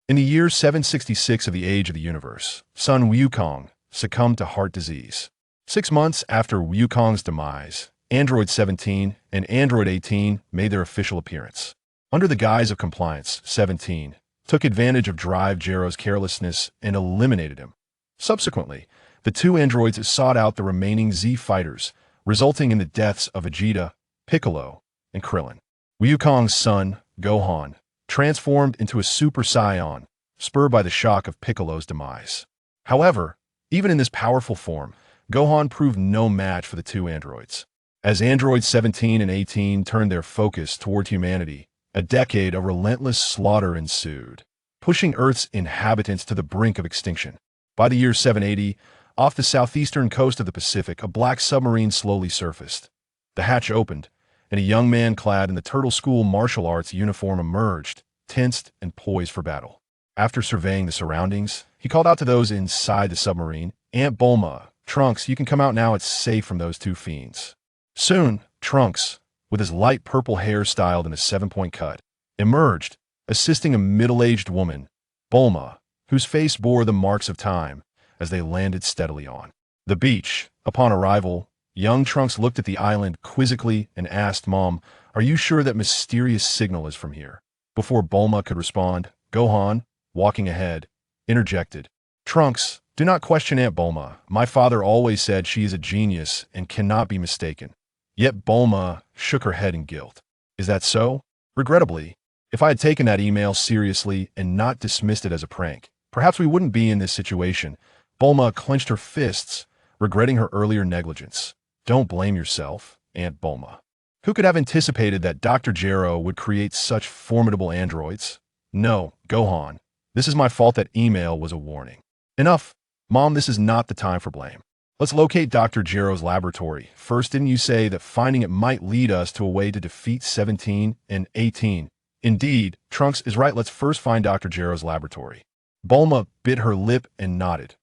In the year 766 of the Age of the Universe, Son Wukong succumbed to heart disease. 6 months after Wukong's demise, Android 17 and Android 18 made their official appearance. Under the guise of compliance, 17 took advantage of Drive Gero's carelessness and eliminated him. Subsequently, the two androids sought out the remaining Z fighters, resulting in the deaths of Vegeta, Piccolo, and Krillin. Wukong's son, Gohan, transformed into a Super Saiyan, spurred by the shock of Piccolo's demise. However, even in this powerful form, Gohan proved no match for the two androids. As Androids 17 and 18 turned their focus toward humanity, a decade of relentless slaughter ensued, pushing Earth's inhabitants to the brink of extinction. By the year 780, off the southeastern coast of the Pacific, a black submarine slowly surfaced. The hatch opened, and a young man clad in the Turtle School martial arts uniform emerged, tensed and poised for battle. After surveying the surroundings, he called out to those inside the submarine, "Aunt Bulma, Trunks, you can come out now, it's safe from those two fiends." Soon, Trunks, with his light purple hair styled in a 7-point cut, emerged, assisting a middle-aged woman, Bulma, whose face bore the marks of time, as they landed steadily on the beach. Upon arrival, young Trunks looked at the island quizzically and asked, "Mom, are you sure that mysterious signal is from here?" Before Bulma could respond, Gohan, walking ahead, interjected, "Trunks, do not question Aunt Bulma. My father always said she is a genius and cannot be mistaken." Yet Bulma shook her head in guilt. "Is that so?" "Regrettably, if I had taken that email seriously and not dismissed it as a prank, perhaps we wouldn't be in this situation." Bulma clenched her fists, regretting her earlier negligence. "Don't blame yourself, Aunt Bulma. Who could have anticipated that Dr. Gero would create such formidable androids? No, Gohan, this is my fault. That email was a warning." "Enough. Mom, this is not the time for blame. Let's locate Dr. Gero's laboratory. First, didn't you say that finding it might lead us to a way to defeat 17 and 18? Indeed, Trunks is right. Let's first find Dr. Gero's laboratory." Bulma bit her lip and nodded.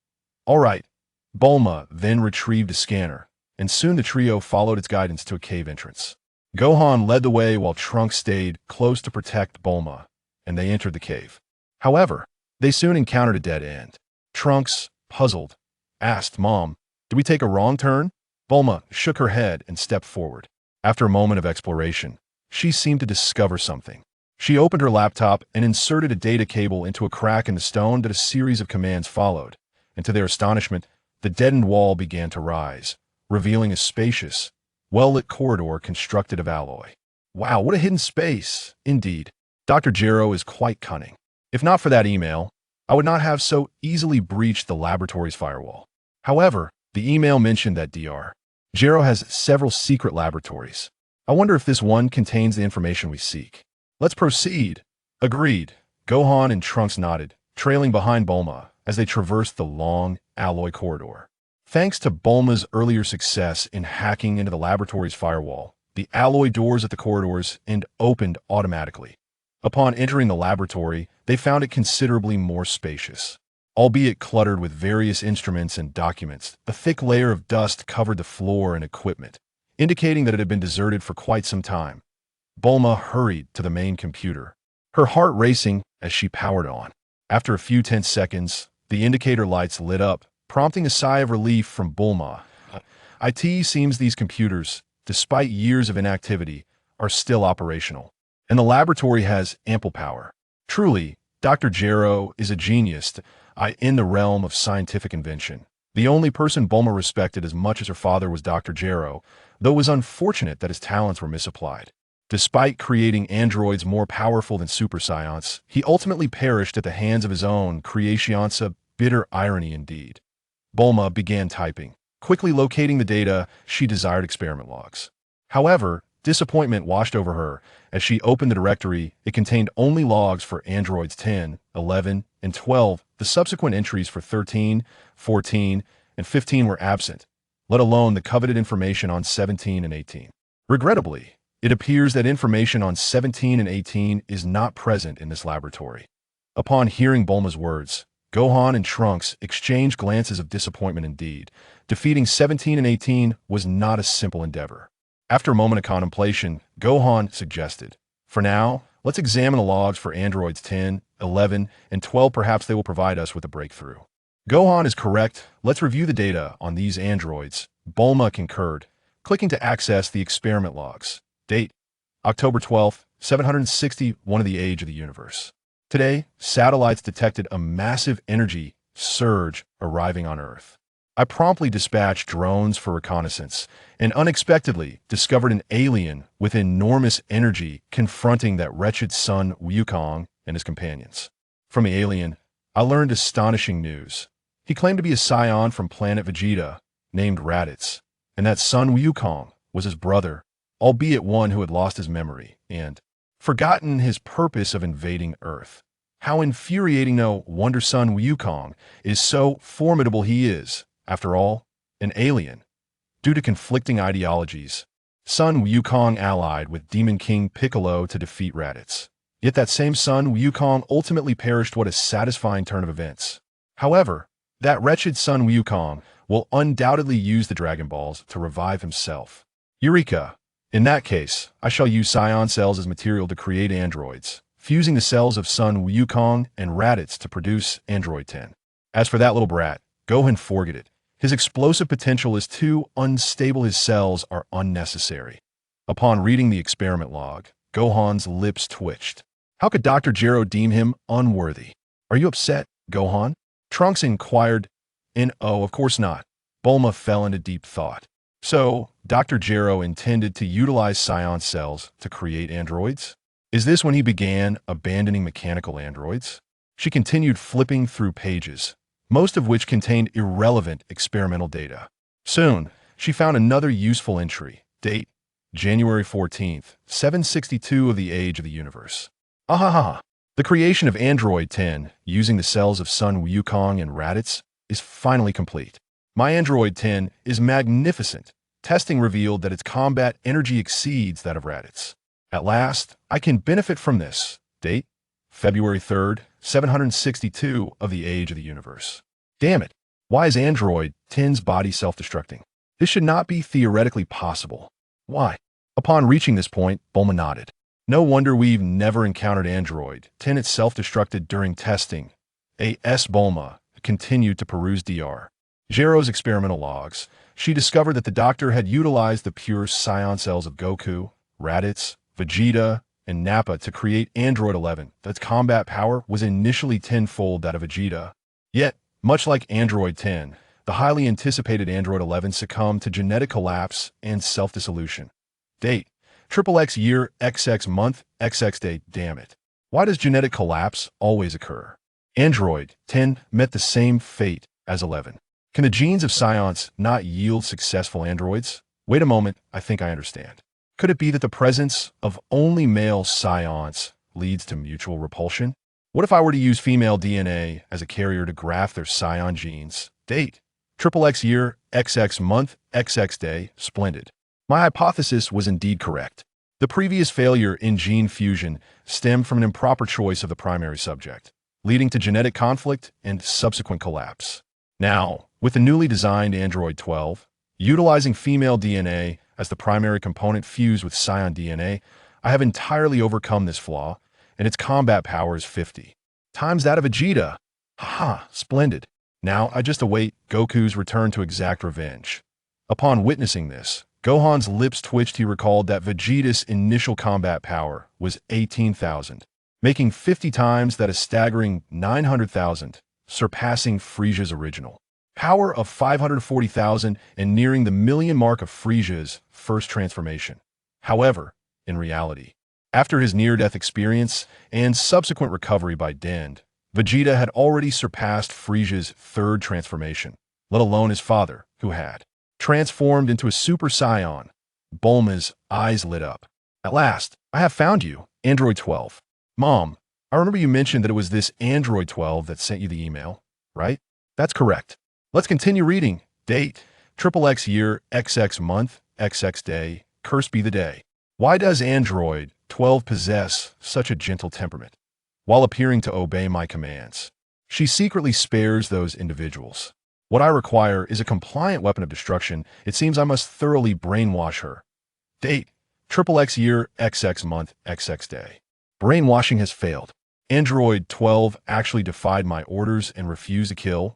"All right." Bulma then retrieved a scanner, and soon the trio followed its guidance to a cave entrance. Gohan led the way while Trunks stayed close to protect Bulma, and they entered the cave. However, they soon encountered a dead end. Trunks, puzzled, asked, "Mom, did we take a wrong turn?" Bulma shook her head and stepped forward. After a moment of exploration, she seemed to discover something. She opened her laptop and inserted a data cable into a crack in the stone that a series of commands followed, and to their astonishment, the deadened wall began to rise, revealing a spacious, well-lit corridor constructed of alloy. Wow, what a hidden space! Indeed, Dr. Gero is quite cunning. If not for that email, I would not have so easily breached the laboratory's firewall. However, the email mentioned that Dr. Gero has several secret laboratories. I wonder if this one contains the information we seek. Let's proceed. Agreed. Gohan and Trunks nodded, trailing behind Bulma as they traversed the long alloy corridor. Thanks to Bulma's earlier success in hacking into the laboratory's firewall, the alloy doors at the corridors opened automatically. Upon entering the laboratory, they found it considerably more spacious. Albeit cluttered with various instruments and documents, a thick layer of dust covered the floor and equipment, indicating that it had been deserted for quite some time. Bulma hurried to the main computer, her heart racing as she powered on. After a few tense seconds, the indicator lights lit up, prompting a sigh of relief from Bulma. It seems these computers, despite years of inactivity, are still operational, and the laboratory has ample power. Truly, Dr. Gero is a genius in the realm of scientific invention. The only person Bulma respected as much as her father was Dr. Gero, though it was unfortunate that his talents were misapplied. Despite creating androids more powerful than Super Saiyans, he ultimately perished at the hands of his own creations. A bitter irony indeed. Bulma began typing, quickly locating the data she desired. Experiment logs. However, disappointment washed over her as she opened the directory. It contained only logs for androids 10, 11, and 12. The subsequent entries for 13, 14, and 15 were absent, let alone the coveted information on 17 and 18. Regrettably, it appears that information on 17 and 18 is not present in this laboratory. Upon hearing Bulma's words, Gohan and Trunks exchanged glances of disappointment indeed. Defeating 17 and 18 was not a simple endeavor. After a moment of contemplation, Gohan suggested, "For now, Let's examine the logs for androids 10, 11, and 12. Perhaps they will provide us with a breakthrough. Gohan is correct. Let's review the data on these androids. Bulma concurred, clicking to access the experiment logs. Date: October 12th, 761 of the age of the universe. Today, satellites detected a massive energy surge arriving on Earth. I promptly dispatched drones for reconnaissance and unexpectedly discovered an alien with enormous energy confronting that wretched Son Wukong and his companions. From the alien, I learned astonishing news. He claimed to be a scion from planet Vegeta, named Raditz, and that Son Wukong was his brother, albeit one who had lost his memory and forgotten his purpose of invading Earth. How infuriating! No wonder Son Wukong is so formidable. He is, after all, an alien. Due to conflicting ideologies, Son Wukong allied with Demon King Piccolo to defeat Raditz. Yet that same Son Wukong ultimately perished. What a satisfying turn of events. However, that wretched Son Wukong will undoubtedly use the Dragon Balls to revive himself. Eureka! In that case, I shall use Scion cells as material to create androids, fusing the cells of Son Wukong and Raditz to produce Android 10. As for that little brat, Gohan, forget it. His explosive potential is too unstable. His cells are unnecessary. Upon reading the experiment log, Gohan's lips twitched. How could Dr. Gero deem him unworthy? Are you upset, Gohan? Trunks inquired. Oh, of course not. Bulma fell into deep thought. So, Dr. Gero intended to utilize Scion cells to create androids? Is this when he began abandoning mechanical androids? She continued flipping through pages, most of which contained irrelevant experimental data. Soon, she found another useful entry. Date: January 14th, 762 of the age of the universe. Ahaha! The creation of Android 10, using the cells of Son Wukong and Raditz, is finally complete. My Android 10 is magnificent. Testing revealed that its combat energy exceeds that of Raditz. At last, I can benefit from this. Date: February 3rd, 762 of the age of the universe. Damn it! Why is Android 10's body self-destructing? This should not be theoretically possible. Why? Upon reaching this point, Bulma nodded. No wonder we've never encountered Android 10 itself destructed during testing. Bulma continued to peruse Dr. Gero's experimental logs. She discovered that the doctor had utilized the pure Scion cells of Goku, Raditz, Vegeta, and Nappa to create Android 11. Its combat power was initially tenfold that of Vegeta. Yet, much like Android 10, the highly anticipated Android 11 succumbed to genetic collapse and self-dissolution. Date: XXX year, XX month, XX day. Damn it. Why does genetic collapse always occur? Android 10 met the same fate as 11. Can the genes of Scions not yield successful androids? Wait a moment, I think I understand. Could it be that the presence of only male Scions leads to mutual repulsion? What if I were to use female DNA as a carrier to graft their Scion genes? Date: XXX year, XX month, XX day. Splendid. My hypothesis was indeed correct. The previous failure in gene fusion stemmed from an improper choice of the primary subject, leading to genetic conflict and subsequent collapse. Now, with the newly designed Android 12, utilizing female DNA as the primary component fused with Scion DNA, I have entirely overcome this flaw, and its combat power is 50 times that of Vegeta. Haha, splendid. Now I just await Goku's return to exact revenge. Upon witnessing this, Gohan's lips twitched. He recalled that Vegeta's initial combat power was 18,000, making 50 times that, a staggering 900,000, surpassing Frieza's original power of 540,000 and nearing the million mark of Frieza's first transformation. However, in reality, after his near-death experience and subsequent recovery by Dend, Vegeta had already surpassed Frieza's third transformation, let alone his father, who had transformed into a Super Saiyan. Bulma's eyes lit up. At last, I have found you, Android 12. Mom, I remember you mentioned that it was this Android 12 that sent you the email, right? That's correct. Let's continue reading. Date: XXX year, XX month, XX day. Cursed be the day. Why does Android 12 possess such a gentle temperament? While appearing to obey my commands, she secretly spares those individuals. What I require is a compliant weapon of destruction. It seems I must thoroughly brainwash her. Date: XXX year, XX month, XX day. Brainwashing has failed. Android 12 actually defied my orders and refused to kill.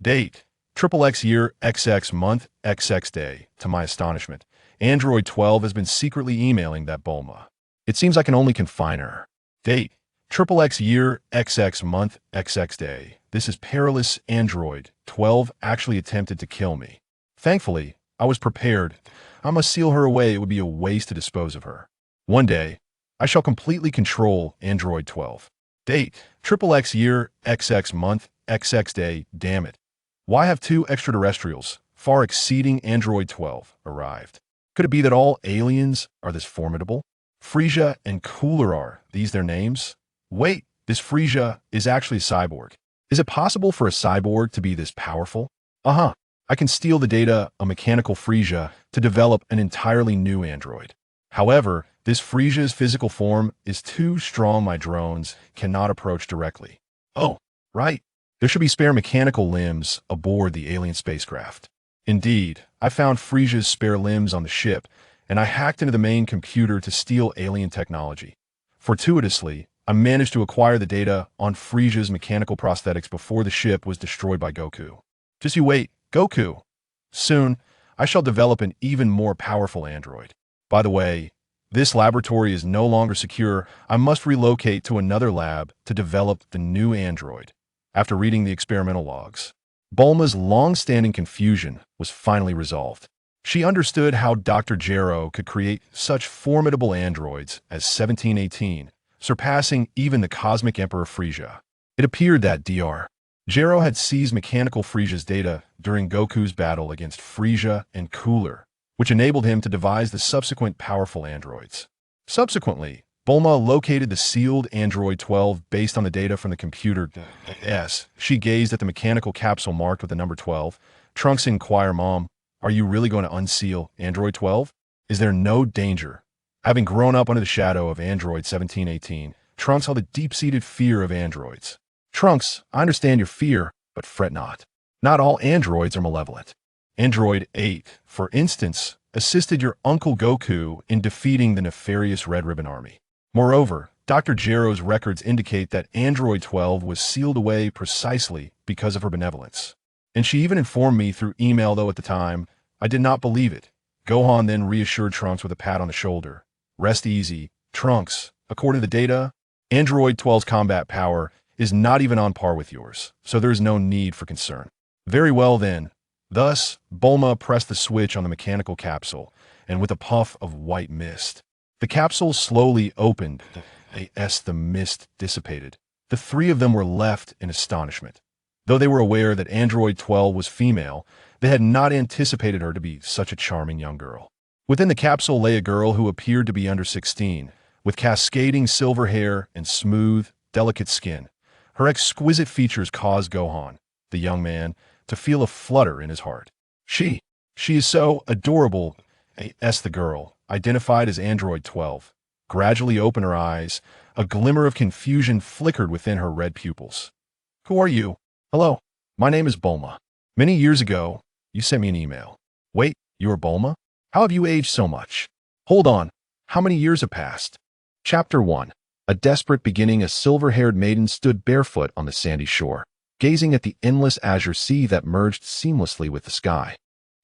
Date: Triple X year, XX month, XX day. To my astonishment, Android 12 has been secretly emailing that Bulma. It seems I can only confine her. Date: Triple X year, XX month, XX day. This is perilous. Android 12 actually attempted to kill me. Thankfully, I was prepared. I must seal her away. It would be a waste to dispose of her. One day, I shall completely control Android 12. Date: Triple X year, XX month, XX day. Damn it. Why have two extraterrestrials, far exceeding Android 12, arrived? Could it be that all aliens are this formidable? Frisia and Cooler, are these their names? Wait, this Frisia is actually a cyborg. Is it possible for a cyborg to be this powerful? Uh-huh. I can steal the data, a mechanical Frisia, to develop an entirely new android. However, this Frisia's physical form is too strong. My drones cannot approach directly. Oh, right. There should be spare mechanical limbs aboard the alien spacecraft. Indeed, I found Frisia's spare limbs on the ship, and I hacked into the main computer to steal alien technology. Fortuitously, I managed to acquire the data on Frisia's mechanical prosthetics before the ship was destroyed by Goku. Just you wait, Goku. Soon, I shall develop an even more powerful android. By the way, this laboratory is no longer secure. I must relocate to another lab to develop the new android. After reading the experimental logs, Bulma's long-standing confusion was finally resolved. She understood how Dr. Gero could create such formidable androids as 1718, surpassing even the Cosmic Emperor Frisia. It appeared that Dr. Gero had seized mechanical Frisia's data during Goku's battle against Frisia and Cooler, which enabled him to devise the subsequent powerful androids. Subsequently, Bulma located the sealed Android 12 based on the data from the computer. She gazed at the mechanical capsule marked with the number 12. Trunks inquired, "Mom, are you really going to unseal Android 12? Is there no danger?" Having grown up under the shadow of Android 1718, Trunks held a deep-seated fear of androids. "Trunks, I understand your fear, but fret not. Not all androids are malevolent. Android 8, for instance, assisted your Uncle Goku in defeating the nefarious Red Ribbon Army. Moreover, Dr. Gero's records indicate that Android 12 was sealed away precisely because of her benevolence. And she even informed me through email, though at the time, I did not believe it." Gohan then reassured Trunks with a pat on the shoulder. "Rest easy, Trunks. According to the data, Android 12's combat power is not even on par with yours, so there is no need for concern." "Very well then." Thus, Bulma pressed the switch on the mechanical capsule, and with a puff of white mist, the capsule slowly opened. The mist dissipated. The three of them were left in astonishment. Though they were aware that Android 12 was female, they had not anticipated her to be such a charming young girl. Within the capsule lay a girl who appeared to be under 16, with cascading silver hair and smooth, delicate skin. Her exquisite features caused Gohan, the young man, to feel a flutter in his heart. She is so adorable." The girl, identified as Android 12, gradually opened her eyes. A glimmer of confusion flickered within her red pupils. "Who are you?" "Hello, my name is Bulma. Many years ago, you sent me an email." "Wait, you are Bulma? How have you aged so much?" "Hold on, how many years have passed?" Chapter 1. A desperate beginning. A silver-haired maiden stood barefoot on the sandy shore, gazing at the endless azure sea that merged seamlessly with the sky,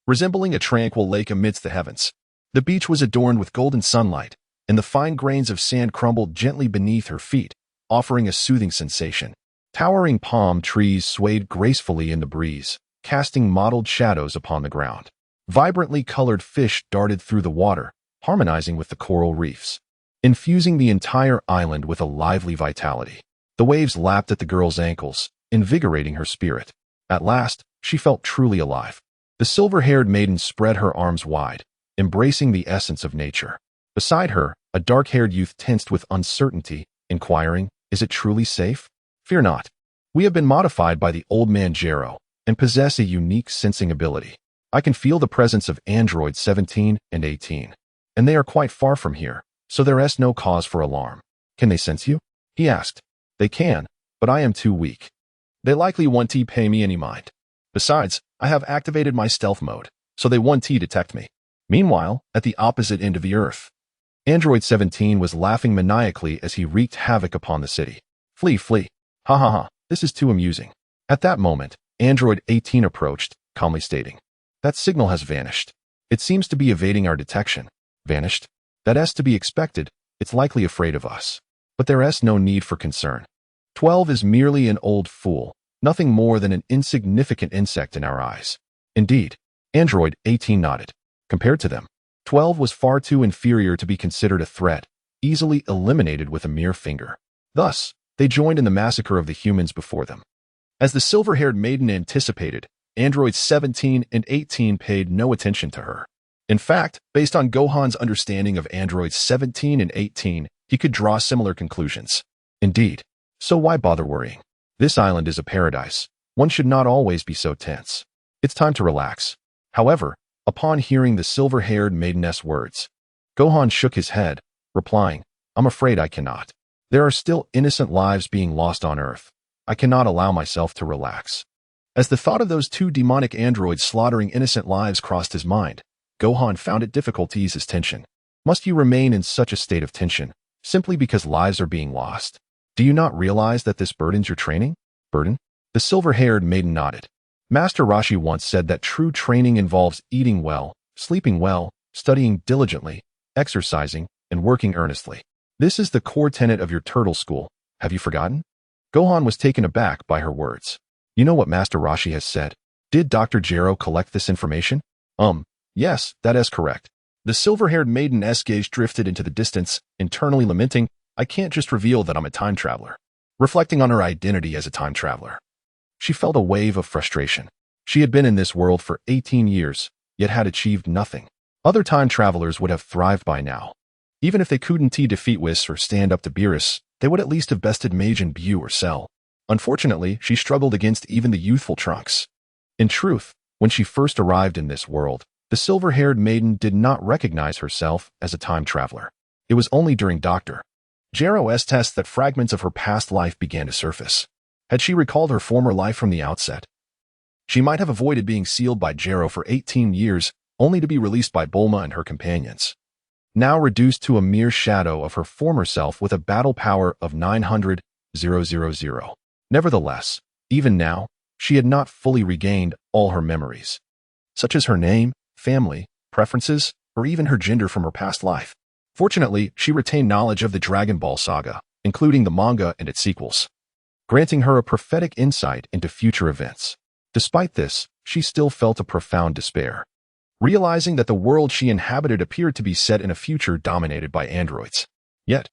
resembling a tranquil lake amidst the heavens. The beach was adorned with golden sunlight, and the fine grains of sand crumbled gently beneath her feet, offering a soothing sensation. Towering palm trees swayed gracefully in the breeze, casting mottled shadows upon the ground. Vibrantly colored fish darted through the water, harmonizing with the coral reefs, infusing the entire island with a lively vitality. The waves lapped at the girl's ankles, invigorating her spirit. At last, she felt truly alive. The silver-haired maiden spread her arms wide, embracing the essence of nature. Beside her, a dark-haired youth tensed with uncertainty, inquiring, "Is it truly safe?" "Fear not. We have been modified by the old man Gero, and possess a unique sensing ability. I can feel the presence of androids 17 and 18, and they are quite far from here, so there is no cause for alarm." "Can they sense you?" he asked. "They can, but I am too weak. They likely won't pay me any mind. Besides, I have activated my stealth mode, so they won't detect me." Meanwhile, at the opposite end of the earth, Android 17 was laughing maniacally as he wreaked havoc upon the city. Flee, flee. Ha ha ha, this is too amusing. At that moment, Android 18 approached, calmly stating, "That signal has vanished. It seems to be evading our detection." Vanished? That's to be expected. It's likely afraid of us. But there's no need for concern. 12 is merely an old fool, nothing more than an insignificant insect in our eyes. Indeed, Android 18 nodded. Compared to them, 12 was far too inferior to be considered a threat, easily eliminated with a mere finger. Thus, they joined in the massacre of the humans before them. As the silver-haired maiden anticipated, Androids 17 and 18 paid no attention to her. In fact, based on Gohan's understanding of Androids 17 and 18, he could draw similar conclusions. Indeed, so why bother worrying? This island is a paradise. One should not always be so tense. It's time to relax. However, upon hearing the silver-haired maiden's words, Gohan shook his head, replying, "I'm afraid I cannot. There are still innocent lives being lost on Earth. I cannot allow myself to relax." As the thought of those two demonic androids slaughtering innocent lives crossed his mind, Gohan found it difficult to ease his tension. Must you remain in such a state of tension, simply because lives are being lost? Do you not realize that this burdens your training? Burden? The silver-haired maiden nodded. Master Roshi once said that true training involves eating well, sleeping well, studying diligently, exercising, and working earnestly. This is the core tenet of your turtle school. Have you forgotten? Gohan was taken aback by her words. You know what Master Roshi has said? Did Dr. Gero collect this information? Yes, that is correct. The silver-haired maiden's gaze drifted into the distance, internally lamenting, I can't just reveal that I'm a time traveler. Reflecting on her identity as a time traveler, she felt a wave of frustration. She had been in this world for 18 years, yet had achieved nothing. Other time travelers would have thrived by now. Even if they couldn't defeat Whis or stand up to Beerus, they would at least have bested Majin Buu or Cell. Unfortunately, she struggled against even the youthful Trunks. In truth, when she first arrived in this world, the silver-haired maiden did not recognize herself as a time traveler. It was only during Dr. Gero's test that fragments of her past life began to surface. Had she recalled her former life from the outset, she might have avoided being sealed by Gero for 18 years, only to be released by Bulma and her companions. Now reduced to a mere shadow of her former self with a battle power of 900,000. Nevertheless, even now, she had not fully regained all her memories, such as her name, family, preferences, or even her gender from her past life. Fortunately, she retained knowledge of the Dragon Ball saga, including the manga and its sequels, granting her a prophetic insight into future events. Despite this, she still felt a profound despair, realizing that the world she inhabited appeared to be set in a future dominated by androids. Yet,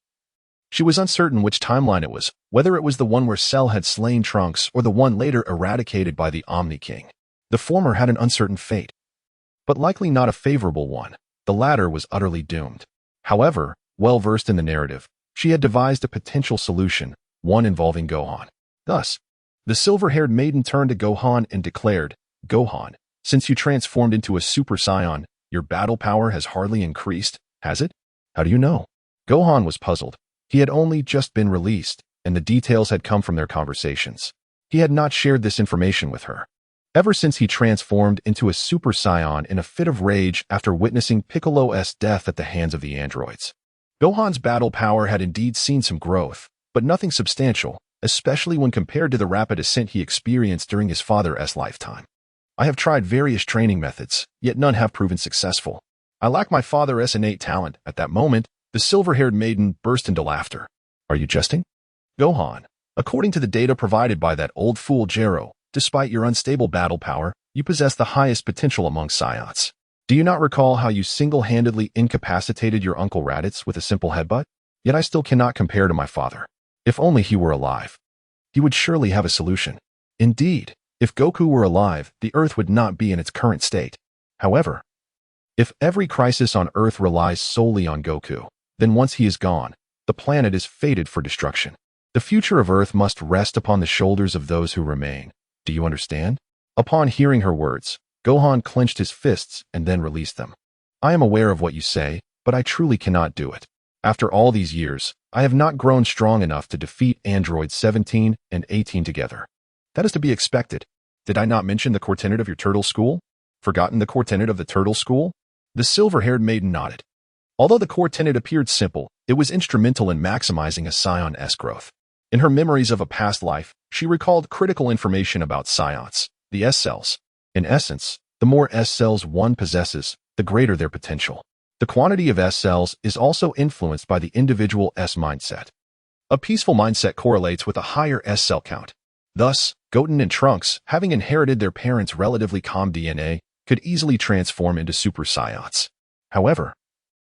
she was uncertain which timeline it was, whether it was the one where Cell had slain Trunks or the one later eradicated by the Omni King. The former had an uncertain fate, but likely not a favorable one. The latter was utterly doomed. However, well-versed in the narrative, she had devised a potential solution, one involving Gohan. Thus, the silver-haired maiden turned to Gohan and declared, Gohan, since you transformed into a Super Saiyan, your battle power has hardly increased, has it? How do you know? Gohan was puzzled. He had only just been released, and the details had come from their conversations. He had not shared this information with her. Ever since he transformed into a Super Saiyan in a fit of rage after witnessing Piccolo's death at the hands of the androids. Gohan's battle power had indeed seen some growth, but nothing substantial, especially when compared to the rapid ascent he experienced during his father's lifetime. I have tried various training methods, yet none have proven successful. I lack my father's innate talent. At that moment, the silver-haired maiden burst into laughter. Are you jesting? Gohan, according to the data provided by that old fool Gero, despite your unstable battle power, you possess the highest potential among Saiyans. Do you not recall how you single-handedly incapacitated your Uncle Raditz with a simple headbutt? Yet I still cannot compare to my father. If only he were alive. He would surely have a solution. Indeed, if Goku were alive, the Earth would not be in its current state. However, if every crisis on Earth relies solely on Goku, then once he is gone, the planet is fated for destruction. The future of Earth must rest upon the shoulders of those who remain. Do you understand? Upon hearing her words, Gohan clenched his fists and then released them. I am aware of what you say, but I truly cannot do it. After all these years, I have not grown strong enough to defeat androids 17 and 18 together. That is to be expected. Did I not mention the core tenet of your turtle school? Forgotten the core tenet of the turtle school? The silver-haired maiden nodded. Although the core tenet appeared simple, it was instrumental in maximizing a Scion's growth. In her memories of a past life, she recalled critical information about Scions, the S cells. In essence, the more S cells one possesses, the greater their potential. The quantity of S cells is also influenced by the individual S mindset. A peaceful mindset correlates with a higher S cell count. Thus, Goten and Trunks, having inherited their parents' relatively calm DNA, could easily transform into Super Saiyans. However,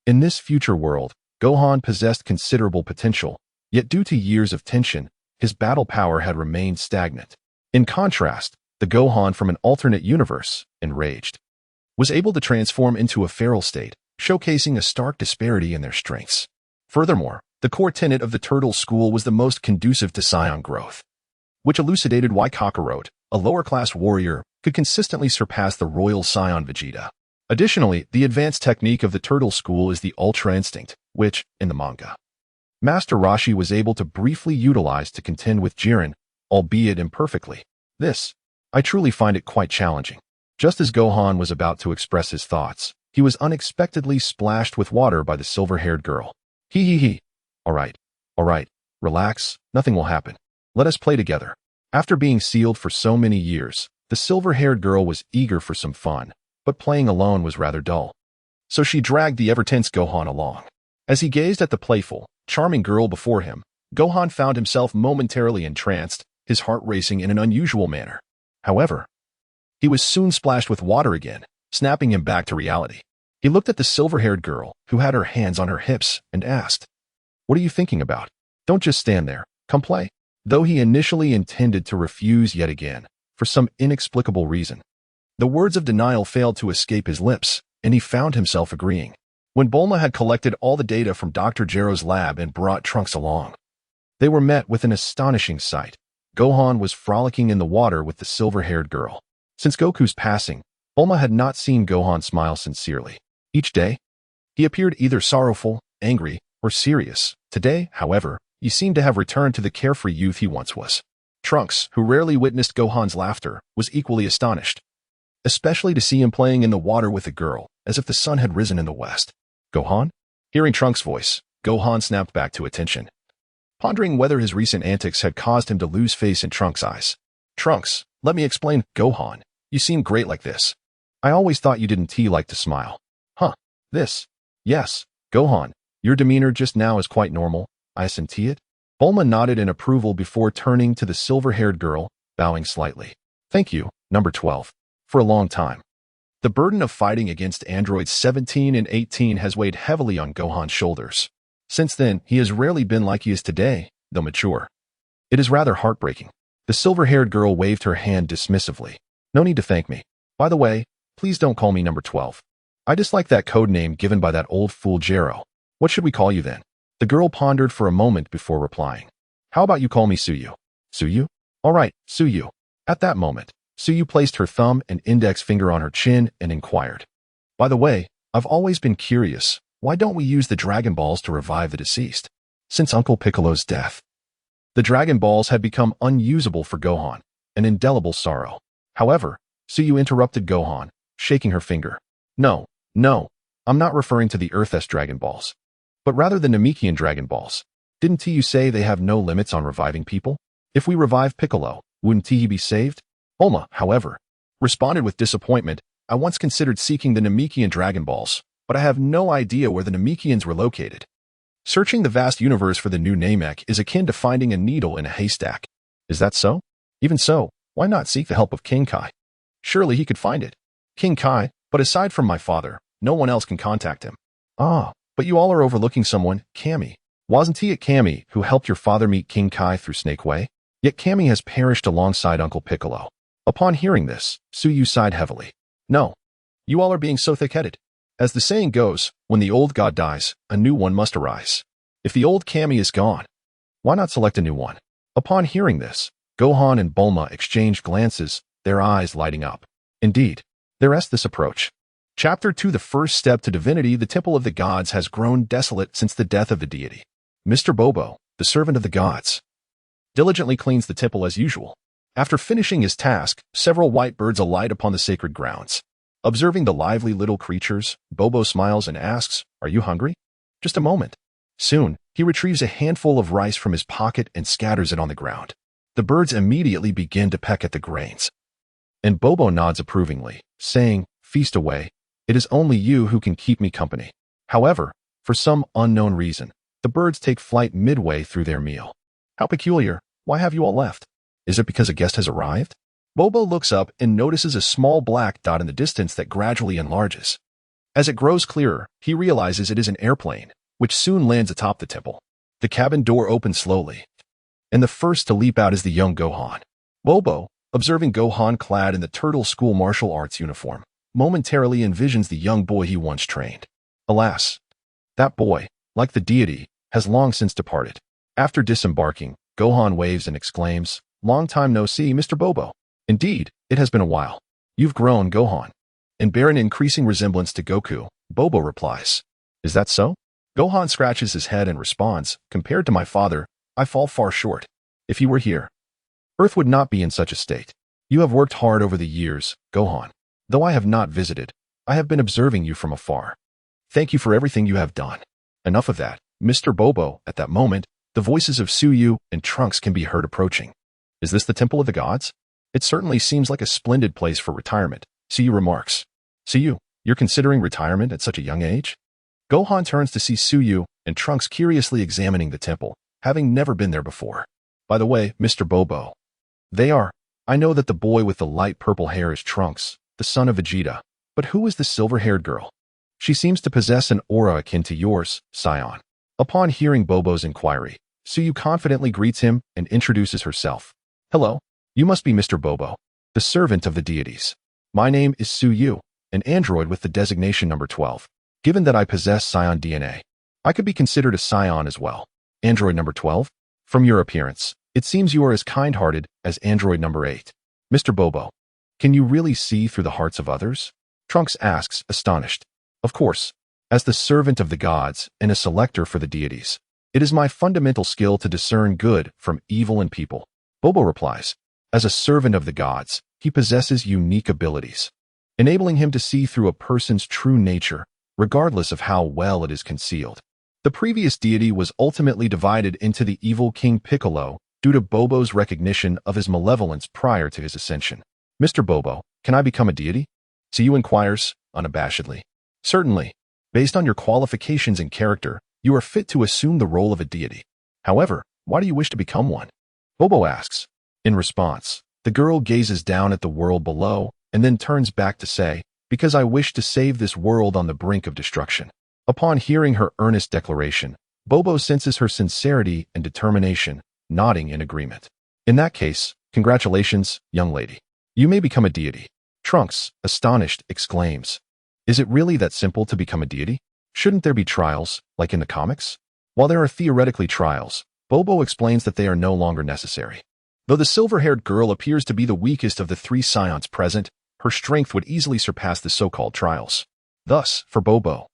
in this future world, Gohan possessed considerable potential, yet due to years of tension, his battle power had remained stagnant. In contrast, the Gohan from an alternate universe, enraged, was able to transform into a feral state, showcasing a stark disparity in their strengths. Furthermore, the core tenet of the Turtle School was the most conducive to Saiyan growth, which elucidated why Kakarot, a lower-class warrior, could consistently surpass the Royal Saiyan Vegeta. Additionally, the advanced technique of the Turtle School is the Ultra Instinct, which, in the manga, Master Roshi was able to briefly utilize to contend with Jiren, albeit imperfectly. This, I truly find it quite challenging. Just as Gohan was about to express his thoughts, he was unexpectedly splashed with water by the silver-haired girl. He. All right, relax, nothing will happen. Let us play together. After being sealed for so many years, the silver-haired girl was eager for some fun, but playing alone was rather dull. So she dragged the ever-tense Gohan along. As he gazed at the playful, charming girl before him, Gohan found himself momentarily entranced, his heart racing in an unusual manner. However, he was soon splashed with water again, snapping him back to reality. He looked at the silver-haired girl, who had her hands on her hips, and asked, "What are you thinking about? Don't just stand there, come play." Though he initially intended to refuse yet again, for some inexplicable reason, the words of denial failed to escape his lips, and he found himself agreeing. When Bulma had collected all the data from Dr. Gero's lab and brought Trunks along, they were met with an astonishing sight. Gohan was frolicking in the water with the silver-haired girl. Since Goku's passing, Bulma had not seen Gohan smile sincerely. Each day, he appeared either sorrowful, angry, or serious. Today, however, he seemed to have returned to the carefree youth he once was. Trunks, who rarely witnessed Gohan's laughter, was equally astonished, especially to see him playing in the water with a girl, as if the sun had risen in the west. "Gohan?" Hearing Trunks' voice, Gohan snapped back to attention, pondering whether his recent antics had caused him to lose face in Trunks' eyes. "Trunks, let me explain." "Gohan, you seem great like this. I always thought you didn't like to smile." "Huh, this." "Yes, Gohan, your demeanor just now is quite normal. I see it." Bulma nodded in approval before turning to the silver-haired girl, bowing slightly. "Thank you, number 12. For a long time, the burden of fighting against androids 17 and 18 has weighed heavily on Gohan's shoulders. Since then, he has rarely been like he is today, though mature. It is rather heartbreaking." The silver-haired girl waved her hand dismissively. "No need to thank me. By the way, please don't call me number 12. I dislike that code name given by that old fool Gero. What should we call you then?" The girl pondered for a moment before replying. "How about you call me Suyu?" "Suyu? All right, Suyu." At that moment, Suyu placed her thumb and index finger on her chin and inquired, "By the way, I've always been curious, why don't we use the Dragon Balls to revive the deceased?" Since Uncle Piccolo's death, the Dragon Balls had become unusable for Gohan, an indelible sorrow. However, Suyu interrupted Gohan, shaking her finger. No, I'm not referring to the Earth-S Dragon Balls, but rather the Namekian Dragon Balls. Didn't you say they have no limits on reviving people? If we revive Piccolo, wouldn't he be saved?" Bulma, however, responded with disappointment. "I once considered seeking the Namekian Dragon Balls, but I have no idea where the Namekians were located. Searching the vast universe for the new Namek is akin to finding a needle in a haystack." "Is that so? Even so, why not seek the help of King Kai? Surely he could find it." "King Kai, but aside from my father, no one else can contact him." "Ah, but you all are overlooking someone, Kami. Wasn't it Kami who helped your father meet King Kai through Snake Way? Yet Kami has perished alongside Uncle Piccolo." Upon hearing this, Suyu sighed heavily. "No, you all are being so thick-headed. As the saying goes, when the old god dies, a new one must arise. If the old Kami is gone, why not select a new one?" Upon hearing this, Gohan and Bulma exchanged glances, their eyes lighting up. Indeed, there is this approach. Chapter 2. The first step to divinity. The temple of the gods has grown desolate since the death of the deity. Mr. Bobo, the servant of the gods, diligently cleans the temple as usual. After finishing his task, several white birds alight upon the sacred grounds. Observing the lively little creatures, Bobo smiles and asks, Are you hungry? Just a moment. Soon, he retrieves a handful of rice from his pocket and scatters it on the ground. The birds immediately begin to peck at the grains. And Bobo nods approvingly, saying, "Feast away. It is only you who can keep me company." However, for some unknown reason, the birds take flight midway through their meal. How peculiar. Why have you all left? Is it because a guest has arrived? Bobo looks up and notices a small black dot in the distance that gradually enlarges. As it grows clearer, he realizes it is an airplane, which soon lands atop the temple. The cabin door opens slowly, and the first to leap out is the young Gohan. Bobo, observing Gohan clad in the turtle school martial arts uniform, momentarily envisions the young boy he once trained. Alas, that boy, like the deity, has long since departed. After disembarking, Gohan waves and exclaims, "Long time no see, Mr. Bobo." Indeed, it has been a while. You've grown, Gohan. And bear an increasing resemblance to Goku, Bobo replies. Is that so? Gohan scratches his head and responds, "Compared to my father, I fall far short. If he were here, Earth would not be in such a state. You have worked hard over the years, Gohan. Though I have not visited, I have been observing you from afar. Thank you for everything you have done." Enough of that, Mr. Bobo. At that moment, the voices of Suyu and Trunks can be heard approaching. Is this the Temple of the Gods? It certainly seems like a splendid place for retirement, Suyu remarks. Suyu, you're considering retirement at such a young age? Gohan turns to see Suyu and Trunks curiously examining the temple, having never been there before. By the way, Mr. Bobo. They are. I know that the boy with the light purple hair is Trunks, the son of Vegeta. But who is the silver-haired girl? She seems to possess an aura akin to yours, Scion. Upon hearing Bobo's inquiry, Suyu confidently greets him and introduces herself. Hello, you must be Mr. Bobo, the servant of the deities. My name is Suyu, an android with the designation number 12. Given that I possess Scion DNA, I could be considered a Scion as well. Android number 12? From your appearance, it seems you are as kind-hearted as android number 8. Mr. Bobo, can you really see through the hearts of others? Trunks asks, astonished. Of course, as the servant of the gods and a selector for the deities, it is my fundamental skill to discern good from evil in people. Bobo replies, as a servant of the gods, he possesses unique abilities, enabling him to see through a person's true nature, regardless of how well it is concealed. The previous deity was ultimately divided into the evil King Piccolo due to Bobo's recognition of his malevolence prior to his ascension. Mr. Bobo, can I become a deity? Suyu inquires, unabashedly. Certainly. Based on your qualifications and character, you are fit to assume the role of a deity. However, why do you wish to become one? Bobo asks. In response, the girl gazes down at the world below and then turns back to say, because I wish to save this world on the brink of destruction. Upon hearing her earnest declaration, Bobo senses her sincerity and determination, nodding in agreement. In that case, congratulations, young lady. You may become a deity. Trunks, astonished, exclaims. Is it really that simple to become a deity? Shouldn't there be trials, like in the comics? While there are theoretically trials, Bobo explains that they are no longer necessary. Though the silver-haired girl appears to be the weakest of the 3 Scions present, her strength would easily surpass the so-called trials. Thus, for Bobo,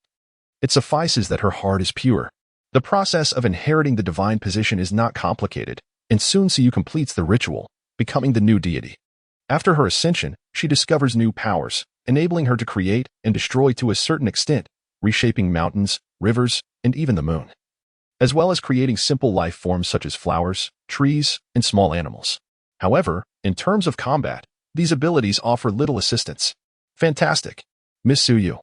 it suffices that her heart is pure. The process of inheriting the divine position is not complicated, and soon Suyu completes the ritual, becoming the new deity. After her ascension, she discovers new powers, enabling her to create and destroy to a certain extent, reshaping mountains, rivers, and even the moon, as well as creating simple life forms such as flowers, trees, and small animals. However, in terms of combat, these abilities offer little assistance. Fantastic. Miss Suyu,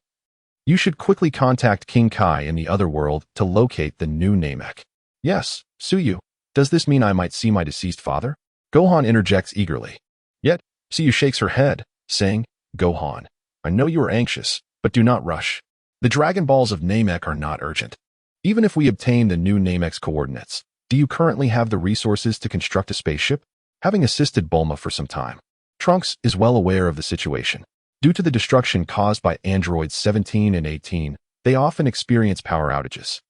you should quickly contact King Kai in the other world to locate the new Namek. Yes, Suyu, does this mean I might see my deceased father? Gohan interjects eagerly. Yet, Suyu shakes her head, saying, Gohan, I know you are anxious, but do not rush. The Dragon Balls of Namek are not urgent. Even if we obtain the new Namek's coordinates, do you currently have the resources to construct a spaceship? Having assisted Bulma for some time, Trunks is well aware of the situation. Due to the destruction caused by androids 17 and 18, they often experience power outages.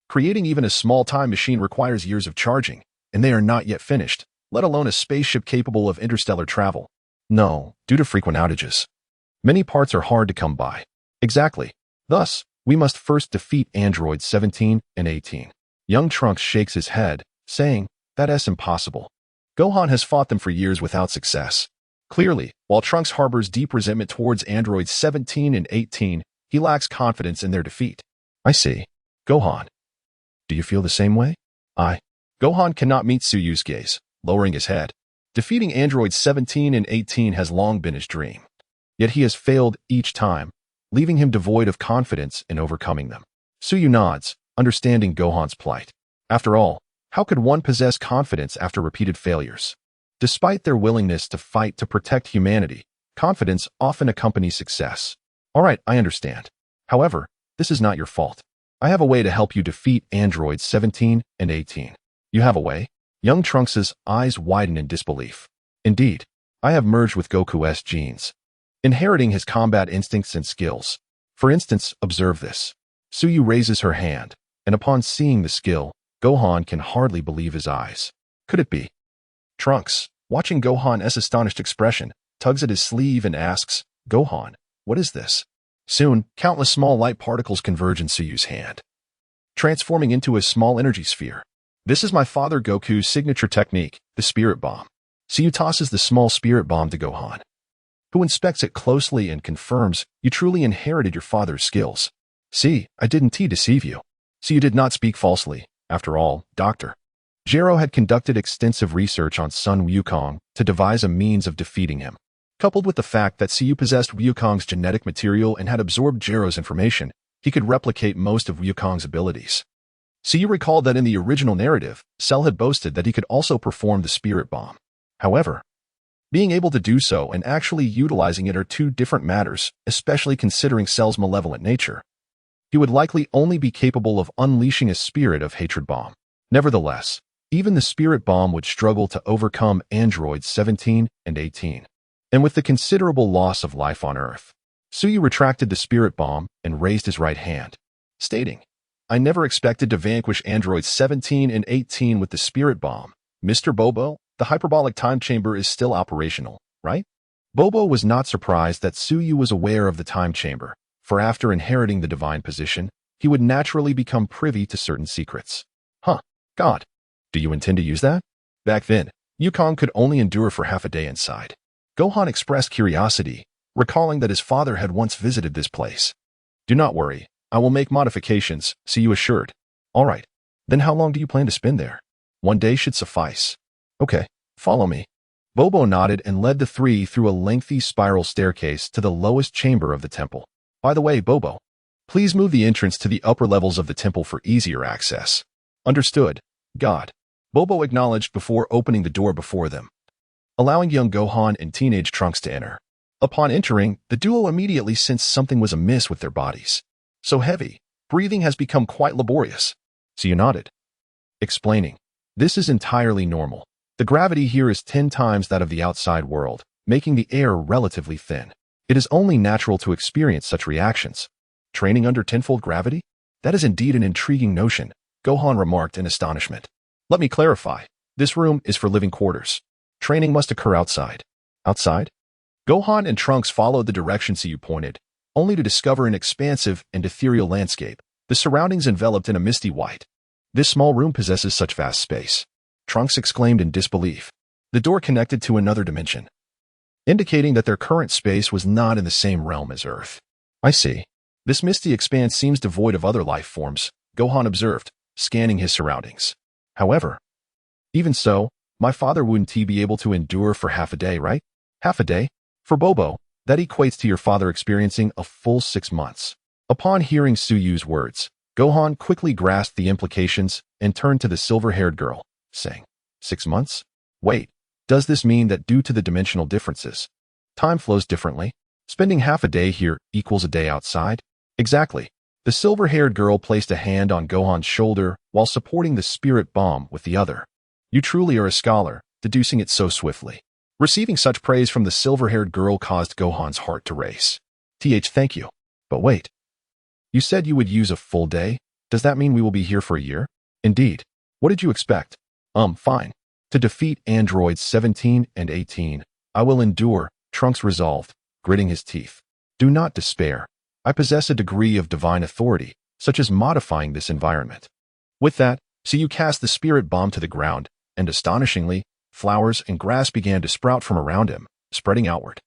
Creating even a small time machine requires years of charging, and they are not yet finished, let alone a spaceship capable of interstellar travel. No, due to frequent outages, many parts are hard to come by. Exactly. Thus, we must first defeat androids 17 and 18. Young Trunks shakes his head, saying, that's impossible. Gohan has fought them for years without success. Clearly, while Trunks harbors deep resentment towards androids 17 and 18, he lacks confidence in their defeat. I see. Gohan, do you feel the same way? Gohan cannot meet Suyu's gaze, lowering his head. Defeating androids 17 and 18 has long been his dream. Yet he has failed each time, leaving him devoid of confidence in overcoming them. Suyu nods, understanding Gohan's plight. After all, how could one possess confidence after repeated failures? Despite their willingness to fight to protect humanity, confidence often accompanies success. All right, I understand. However, this is not your fault. I have a way to help you defeat androids 17 and 18. You have a way? Young Trunks' eyes widen in disbelief. Indeed, I have merged with Goku's genes, inheriting his combat instincts and skills. For instance, observe this. Suyu raises her hand, and upon seeing the skill, Gohan can hardly believe his eyes. Could it be? Trunks, watching Gohan's astonished expression, tugs at his sleeve and asks, Gohan, what is this? Soon, countless small light particles converge in Suyu's hand, transforming into a small energy sphere. This is my father Goku's signature technique, the Spirit Bomb. Suyu tosses the small Spirit Bomb to Gohan, who inspects it closely and confirms, you truly inherited your father's skills. See, I didn't deceive you. So you did not speak falsely. After all, Dr. Gero had conducted extensive research on Son Wukong to devise a means of defeating him. Coupled with the fact that Suyu possessed Wukong's genetic material and had absorbed Gero's information, he could replicate most of Wukong's abilities. Suyu recalled that in the original narrative, Cell had boasted that he could also perform the Spirit Bomb. However, being able to do so and actually utilizing it are two different matters, especially considering Cell's malevolent nature. He would likely only be capable of unleashing a Spirit of Hatred Bomb. Nevertheless, even the Spirit Bomb would struggle to overcome androids 17 and 18. And with the considerable loss of life on Earth, Suyu retracted the Spirit Bomb and raised his right hand, stating, I never expected to vanquish androids 17 and 18 with the Spirit Bomb. Mr. Bobo, the hyperbolic time chamber is still operational, right? Bobo was not surprised that Suyu was aware of the time chamber, for after inheriting the divine position, he would naturally become privy to certain secrets. God, do you intend to use that? Back then, Wukong could only endure for half a day inside. Gohan expressed curiosity, recalling that his father had once visited this place. Do not worry, I will make modifications, Suyu assured. All right, then how long do you plan to spend there? 1 day should suffice. Okay, follow me. Bobo nodded and led the three through a lengthy spiral staircase to the lowest chamber of the temple. By the way, Bobo, please move the entrance to the upper levels of the temple for easier access. Understood, God. Bobo acknowledged before opening the door before them, allowing young Gohan and teenage Trunks to enter. Upon entering, the duo immediately sensed something was amiss with their bodies. So heavy, breathing has become quite laborious. Suyu nodded, explaining, this is entirely normal. The gravity here is 10 times that of the outside world, making the air relatively thin. It is only natural to experience such reactions. Training under tenfold gravity? That is indeed an intriguing notion, Gohan remarked in astonishment. Let me clarify. This room is for living quarters. Training must occur outside. Outside? Gohan and Trunks followed the direction Suyu pointed, only to discover an expansive and ethereal landscape, the surroundings enveloped in a misty white. This small room possesses such vast space. Trunks exclaimed in disbelief. The door connected to another dimension, indicating that their current space was not in the same realm as Earth. I see. This misty expanse seems devoid of other life forms, Gohan observed, scanning his surroundings. However, even so, my father wouldn't be able to endure for half a day, right? Half a day? For Bobo, that equates to your father experiencing a full 6 months. Upon hearing Suyu's words, Gohan quickly grasped the implications and turned to the silver-haired girl, saying, 6 months? Wait, does this mean that due to the dimensional differences, time flows differently? Spending half a day here equals a day outside? Exactly. The silver-haired girl placed a hand on Gohan's shoulder while supporting the Spirit Bomb with the other. You truly are a scholar, deducing it so swiftly. Receiving such praise from the silver-haired girl caused Gohan's heart to race. Thank you. But wait. You said you would use a full day? Does that mean we will be here for a year? Indeed. What did you expect? Fine. To defeat androids 17 and 18, I will endure, Trunks resolved, gritting his teeth. Do not despair. I possess a degree of divine authority, such as modifying this environment. With that, Suyu cast the Spirit Bomb to the ground, and astonishingly, flowers and grass began to sprout from around him, spreading outward.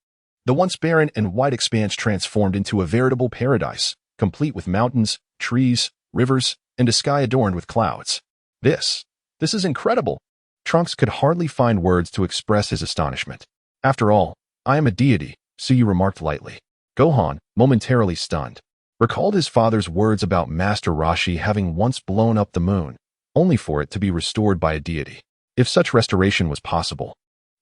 The once barren and wide expanse transformed into a veritable paradise, complete with mountains, trees, rivers, and a sky adorned with clouds. This is incredible. Trunks could hardly find words to express his astonishment. After all, I am a deity, Tsuyu remarked lightly. Gohan, momentarily stunned, recalled his father's words about Master Roshi having once blown up the moon, only for it to be restored by a deity. If such restoration was possible,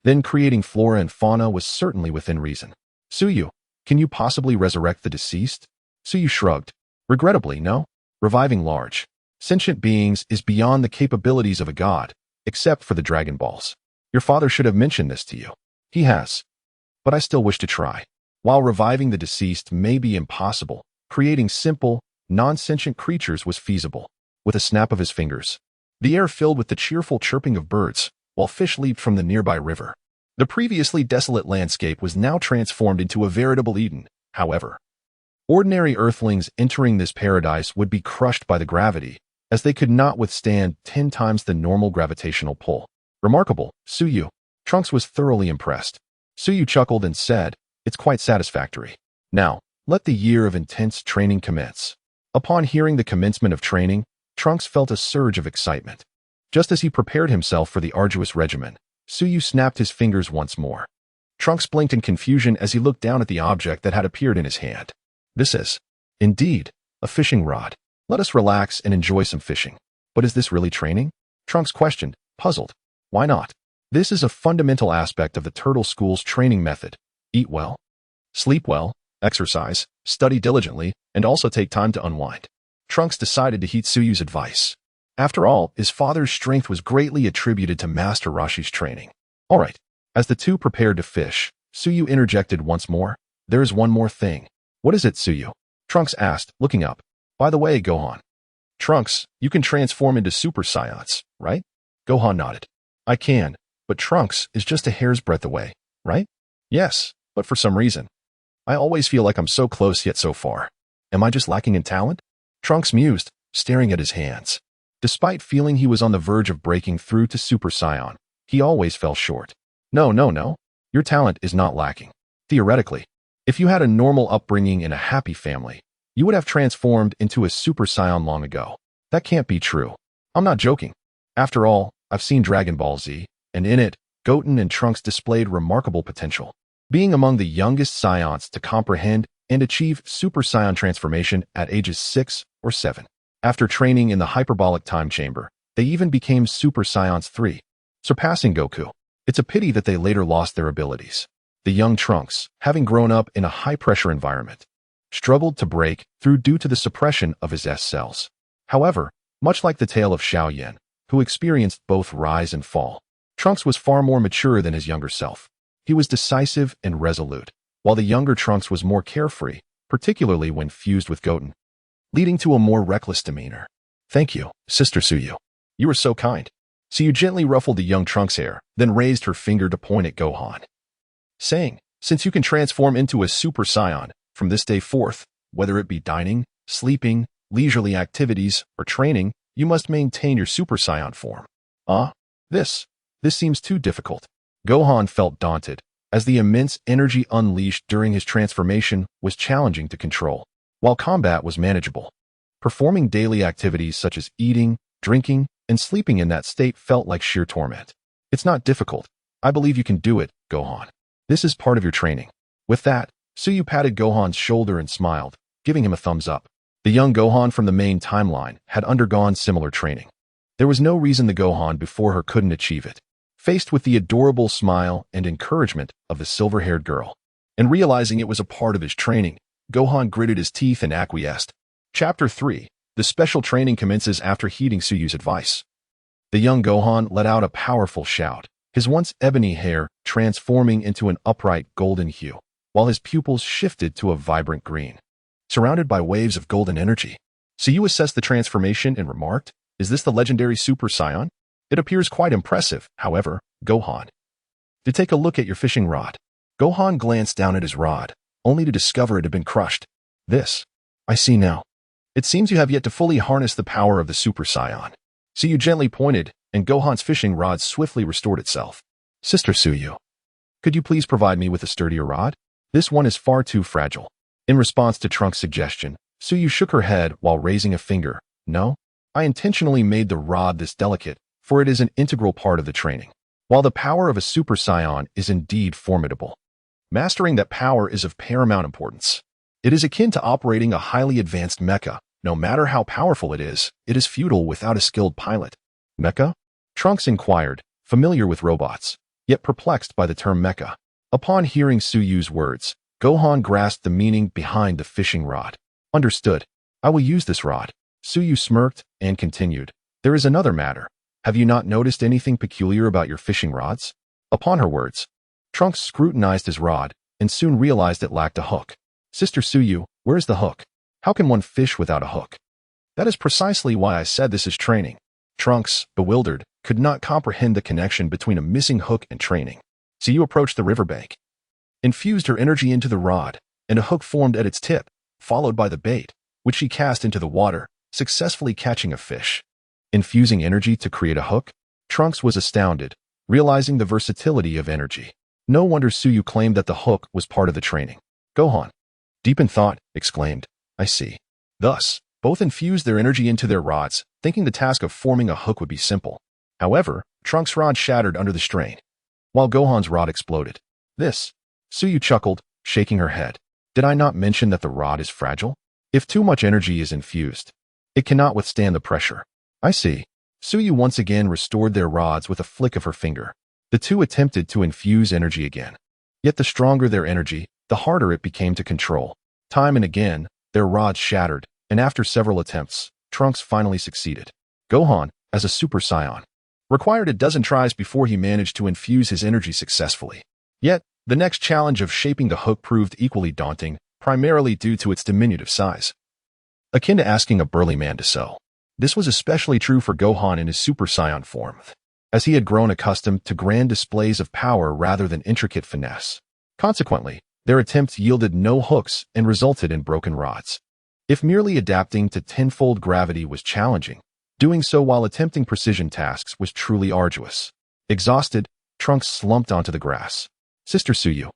then creating flora and fauna was certainly within reason. Tsuyu, can you possibly resurrect the deceased? Tsuyu shrugged. Regrettably, no. Reviving large, sentient beings is beyond the capabilities of a god, except for the Dragon Balls. Your father should have mentioned this to you. He has. But I still wish to try. While reviving the deceased may be impossible, creating simple, non-sentient creatures was feasible. With a snap of his fingers, the air filled with the cheerful chirping of birds, while fish leaped from the nearby river. The previously desolate landscape was now transformed into a veritable Eden, however. Ordinary earthlings entering this paradise would be crushed by the gravity, as they could not withstand 10 times the normal gravitational pull. Remarkable, Tsuyu. Trunks was thoroughly impressed. Tsuyu chuckled and said, it's quite satisfactory. Now, let the year of intense training commence. Upon hearing the commencement of training, Trunks felt a surge of excitement. Just as he prepared himself for the arduous regimen, Tsuyu snapped his fingers once more. Trunks blinked in confusion as he looked down at the object that had appeared in his hand. This is, indeed, a fishing rod. Let us relax and enjoy some fishing. But is this really training? Trunks questioned, puzzled. Why not? This is a fundamental aspect of the Turtle School's training method. Eat well, sleep well, exercise, study diligently, and also take time to unwind. Trunks decided to heed Tsuyu's advice. After all, his father's strength was greatly attributed to Master Roshi's training. All right. As the two prepared to fish, Tsuyu interjected once more. There is one more thing. What is it, Tsuyu? Trunks asked, looking up. By the way, Gohan. Trunks, you can transform into Super Saiyans, right? Gohan nodded. I can, but Trunks is just a hair's breadth away, right? Yes, but for some reason, I always feel like I'm so close yet so far. Am I just lacking in talent? Trunks mused, staring at his hands. Despite feeling he was on the verge of breaking through to Super Saiyan, he always fell short. No. Your talent is not lacking. Theoretically, if you had a normal upbringing in a happy family, you would have transformed into a Super Saiyan long ago. That can't be true. I'm not joking. After all, I've seen Dragon Ball Z, and in it, Goten and Trunks displayed remarkable potential. Being among the youngest Saiyans to comprehend and achieve Super Saiyan transformation at ages 6 or 7. After training in the hyperbolic time chamber, they even became Super Saiyans 3, surpassing Goku. It's a pity that they later lost their abilities. The young Trunks, having grown up in a high-pressure environment, struggled to break through due to the suppression of his S cells. However, much like the tale of Xiao Yan, who experienced both rise and fall, Trunks was far more mature than his younger self. He was decisive and resolute, while the younger Trunks was more carefree, particularly when fused with Goten, leading to a more reckless demeanor. Thank you, Sister Tsuyu. You were so kind. Tsuyu gently ruffled the young Trunks' hair, then raised her finger to point at Gohan, saying, since you can transform into a Super Saiyan, from this day forth, whether it be dining, sleeping, leisurely activities, or training, you must maintain your Super Saiyan form. This seems too difficult. Gohan felt daunted, as the immense energy unleashed during his transformation was challenging to control, while combat was manageable. Performing daily activities such as eating, drinking, and sleeping in that state felt like sheer torment. It's not difficult. I believe you can do it, Gohan. This is part of your training. With that, Tsuyu patted Gohan's shoulder and smiled, giving him a thumbs up. The young Gohan from the main timeline had undergone similar training. There was no reason the Gohan before her couldn't achieve it. Faced with the adorable smile and encouragement of the silver-haired girl, and realizing it was a part of his training, Gohan gritted his teeth and acquiesced. Chapter 3. The special training commences after heeding Tsuyu's advice. The young Gohan let out a powerful shout, his once ebony hair transforming into an upright golden hue, while his pupils shifted to a vibrant green, surrounded by waves of golden energy. Tsuyu assessed the transformation and remarked, is this the legendary Super Saiyan? It appears quite impressive, however, Gohan. To take a look at your fishing rod. Gohan glanced down at his rod, only to discover it had been crushed. This, I see now. It seems you have yet to fully harness the power of the Super Saiyan. Tsuyu gently pointed, and Gohan's fishing rod swiftly restored itself. Sister Tsuyu, could you please provide me with a sturdier rod? This one is far too fragile. In response to Trunks' suggestion, Tsuyu shook her head while raising a finger, No, I intentionally made the rod this delicate, for it is an integral part of the training. While the power of a Super Saiyan is indeed formidable, mastering that power is of paramount importance. It is akin to operating a highly advanced mecha. No matter how powerful it is futile without a skilled pilot. Mecha? Trunks inquired, familiar with robots, yet perplexed by the term mecha. Upon hearing Suyu's words, Gohan grasped the meaning behind the fishing rod. Understood. I will use this rod. Suyu smirked and continued. There is another matter. Have you not noticed anything peculiar about your fishing rods? Upon her words, Trunks scrutinized his rod and soon realized it lacked a hook. Sister Suyu, where is the hook? How can one fish without a hook? That is precisely why I said this is training. Trunks, bewildered, could not comprehend the connection between a missing hook and training. Suyu approached the riverbank, infused her energy into the rod, and a hook formed at its tip, followed by the bait, which she cast into the water, successfully catching a fish. Infusing energy to create a hook? Trunks was astounded, realizing the versatility of energy. No wonder Suyu claimed that the hook was part of the training. Gohan, deep in thought, exclaimed, I see. Thus, both infused their energy into their rods, thinking the task of forming a hook would be simple. However, Trunks' rod shattered under the strain, while Gohan's rod exploded. This, Suyu chuckled, shaking her head. Did I not mention that the rod is fragile? If too much energy is infused, it cannot withstand the pressure. I see. Suyu once again restored their rods with a flick of her finger. The two attempted to infuse energy again. Yet the stronger their energy, the harder it became to control. Time and again, their rods shattered, and after several attempts, Trunks finally succeeded. Gohan, as a Super Saiyan, required a dozen tries before he managed to infuse his energy successfully. Yet, the next challenge of shaping the hook proved equally daunting, primarily due to its diminutive size. Akin to asking a burly man to sew. This was especially true for Gohan in his Super Saiyan form, as he had grown accustomed to grand displays of power rather than intricate finesse. Consequently, their attempts yielded no hooks and resulted in broken rods. If merely adapting to tenfold gravity was challenging, doing so while attempting precision tasks was truly arduous. Exhausted, Trunks slumped onto the grass. Sister Suyu,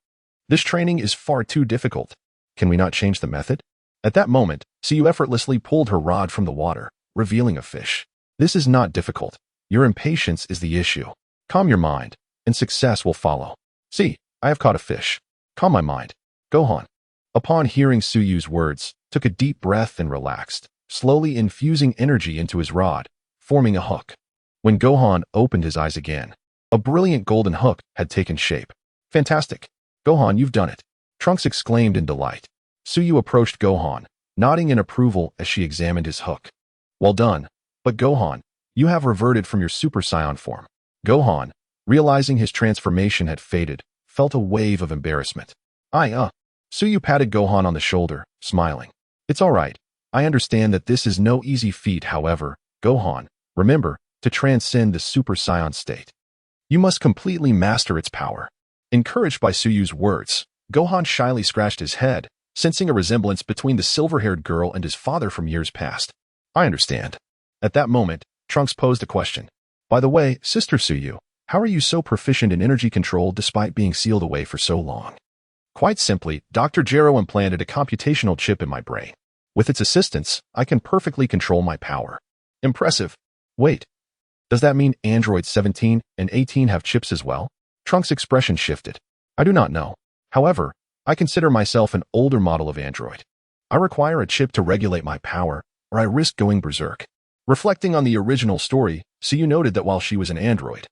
this training is far too difficult. Can we not change the method? At that moment, Suyu effortlessly pulled her rod from the water, revealing a fish. This is not difficult. Your impatience is the issue. Calm your mind, and success will follow. See, I have caught a fish. Calm my mind. Gohan, upon hearing Suyu's words, took a deep breath and relaxed, slowly infusing energy into his rod, forming a hook. When Gohan opened his eyes again, a brilliant golden hook had taken shape. Fantastic. Gohan, you've done it. Trunks exclaimed in delight. Suyu approached Gohan, nodding in approval as she examined his hook. Well done. But Gohan, you have reverted from your Super Saiyan form. Gohan, realizing his transformation had faded, felt a wave of embarrassment. Suyu patted Gohan on the shoulder, smiling. It's all right. I understand that this is no easy feat, however, Gohan, remember, to transcend the Super Saiyan state, you must completely master its power. Encouraged by Suyu's words, Gohan shyly scratched his head, sensing a resemblance between the silver-haired girl and his father from years past. I understand. At that moment, Trunks posed a question. By the way, Sister Suyu, how are you so proficient in energy control despite being sealed away for so long? Quite simply, Dr. Gero implanted a computational chip in my brain. With its assistance, I can perfectly control my power. Impressive. Wait. Does that mean Androids 17 and 18 have chips as well? Trunks' expression shifted. I do not know. However, I consider myself an older model of android. I require a chip to regulate my power, or I risk going berserk. Reflecting on the original story, Suyu noted that while she was an android,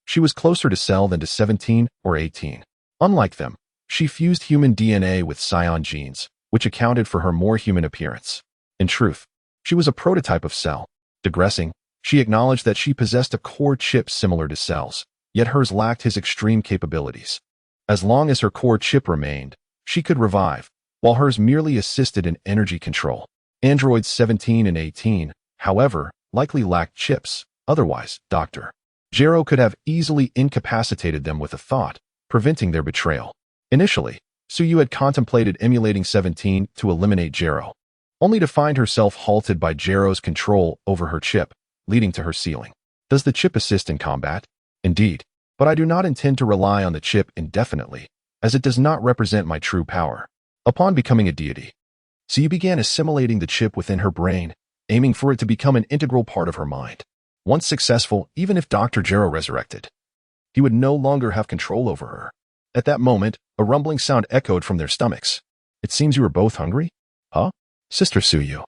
she was closer to Cell than to 17 or 18. Unlike them, she fused human DNA with Saiyan genes, which accounted for her more human appearance. In truth, she was a prototype of Cell. Digressing, she acknowledged that she possessed a core chip similar to Cell's, yet hers lacked his extreme capabilities. As long as her core chip remained, she could revive, while hers merely assisted in energy control. Androids 17 and 18, however, likely lacked chips. Otherwise, Dr. Gero could have easily incapacitated them with a thought, preventing their betrayal. Initially, Suyu had contemplated emulating 17 to eliminate Gero, only to find herself halted by Gero's control over her chip, leading to her sealing. Does the chip assist in combat? Indeed, but I do not intend to rely on the chip indefinitely, as it does not represent my true power. Upon becoming a deity, Suyu began assimilating the chip within her brain, aiming for it to become an integral part of her mind. Once successful, even if Dr. Gero resurrected, he would no longer have control over her. At that moment, a rumbling sound echoed from their stomachs. It seems you are both hungry? Huh? Sister Suyu.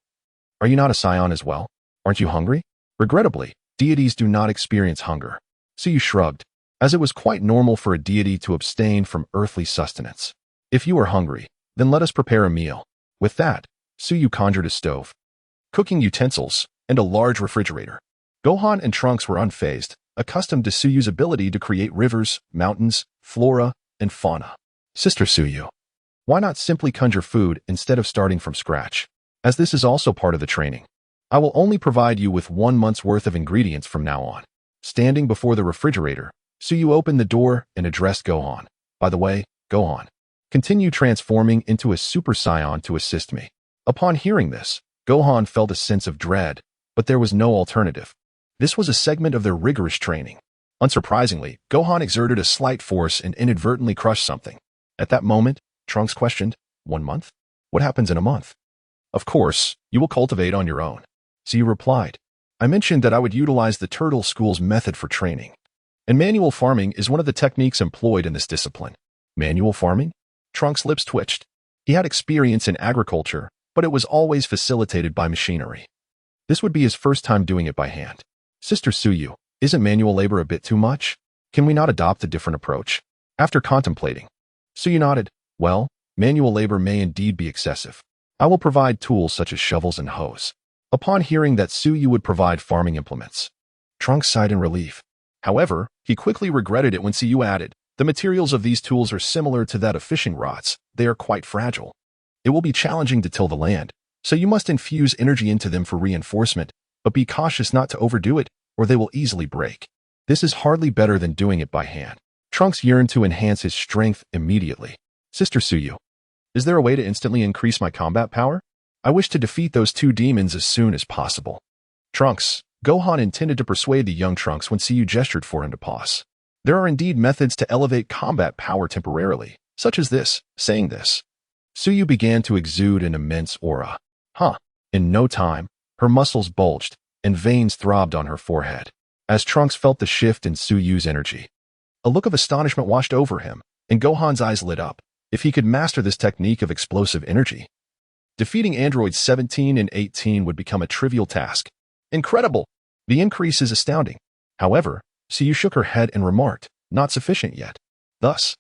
Are you not a scion as well? Aren't you hungry? Regrettably, deities do not experience hunger. Suyu shrugged, as it was quite normal for a deity to abstain from earthly sustenance. If you are hungry, then let us prepare a meal. With that, Suyu conjured a stove, cooking utensils, and a large refrigerator. Gohan and Trunks were unfazed, accustomed to Suyu's ability to create rivers, mountains, flora, and fauna. Sister Suyu, why not simply conjure food instead of starting from scratch? As this is also part of the training, I will only provide you with 1 month's worth of ingredients from now on. Standing before the refrigerator, Suyu opened the door and addressed Gohan. By the way, Gohan, continue transforming into a Super Saiyan to assist me. Upon hearing this, Gohan felt a sense of dread, but there was no alternative. This was a segment of their rigorous training. Unsurprisingly, Gohan exerted a slight force and inadvertently crushed something. At that moment, Trunks questioned, 1 month? What happens in a month? Of course, you will cultivate on your own. Suyu replied, I mentioned that I would utilize the Turtle School's method for training. And manual farming is one of the techniques employed in this discipline. Manual farming? Trunks' lips twitched. He had experience in agriculture, but it was always facilitated by machinery. This would be his first time doing it by hand. Sister Suyu, isn't manual labor a bit too much? Can we not adopt a different approach? After contemplating, Suyu nodded. Well, manual labor may indeed be excessive. I will provide tools such as shovels and hoes. Upon hearing that Suyu would provide farming implements, Trunks sighed in relief. However, he quickly regretted it when Suyu added, the materials of these tools are similar to that of fishing rods. They are quite fragile. It will be challenging to till the land, so you must infuse energy into them for reinforcement, but be cautious not to overdo it, or they will easily break. This is hardly better than doing it by hand. Trunks yearned to enhance his strength immediately. Sister Suyu, is there a way to instantly increase my combat power? I wish to defeat those 2 demons as soon as possible. Trunks, Gohan intended to persuade the young Trunks when Suyu gestured for him to pause. There are indeed methods to elevate combat power temporarily, such as this, saying this. Suyu began to exude an immense aura. In no time, her muscles bulged, and veins throbbed on her forehead, as Trunks felt the shift in Suyu's energy. A look of astonishment washed over him, and Gohan's eyes lit up. If he could master this technique of explosive energy, defeating androids 17 and 18 would become a trivial task. Incredible! The increase is astounding. However, Suyu shook her head and remarked, not sufficient yet. Thus,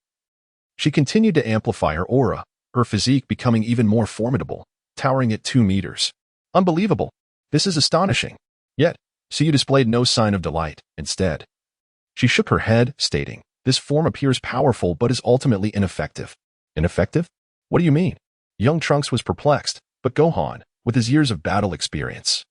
she continued to amplify her aura, her physique becoming even more formidable, towering at 2 meters. Unbelievable! This is astonishing. Yet, Suyu displayed no sign of delight. Instead, she shook her head, stating, this form appears powerful but is ultimately ineffective. Ineffective? What do you mean? Young Trunks was perplexed, but Gohan, with his years of battle experience,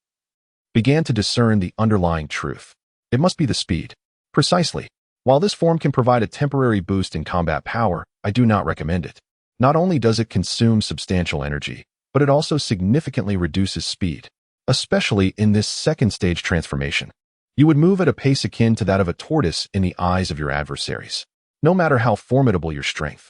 began to discern the underlying truth. It must be the speed. Precisely. While this form can provide a temporary boost in combat power, I do not recommend it. Not only does it consume substantial energy, but it also significantly reduces speed, especially in this second stage transformation. You would move at a pace akin to that of a tortoise in the eyes of your adversaries, no matter how formidable your strength.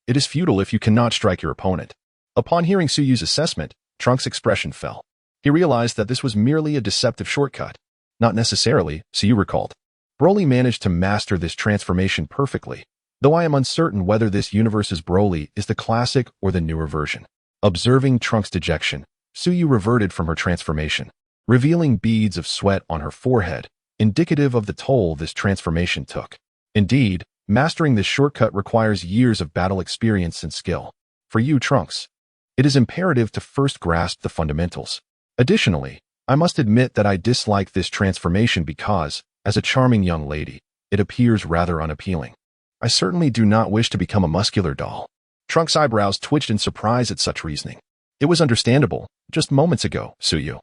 It is futile if you cannot strike your opponent. Upon hearing Suyu's assessment, Trunks' expression fell. He realized that this was merely a deceptive shortcut. Not necessarily, Suyu recalled. Broly managed to master this transformation perfectly, though I am uncertain whether this universe's Broly is the classic or the newer version. Observing Trunks' dejection, Suyu reverted from her transformation, revealing beads of sweat on her forehead, indicative of the toll this transformation took. Indeed, mastering this shortcut requires years of battle experience and skill. For you, Trunks, it is imperative to first grasp the fundamentals. Additionally, I must admit that I dislike this transformation because, as a charming young lady, it appears rather unappealing. I certainly do not wish to become a muscular doll. Trunks' eyebrows twitched in surprise at such reasoning. It was understandable, just moments ago, Suyu,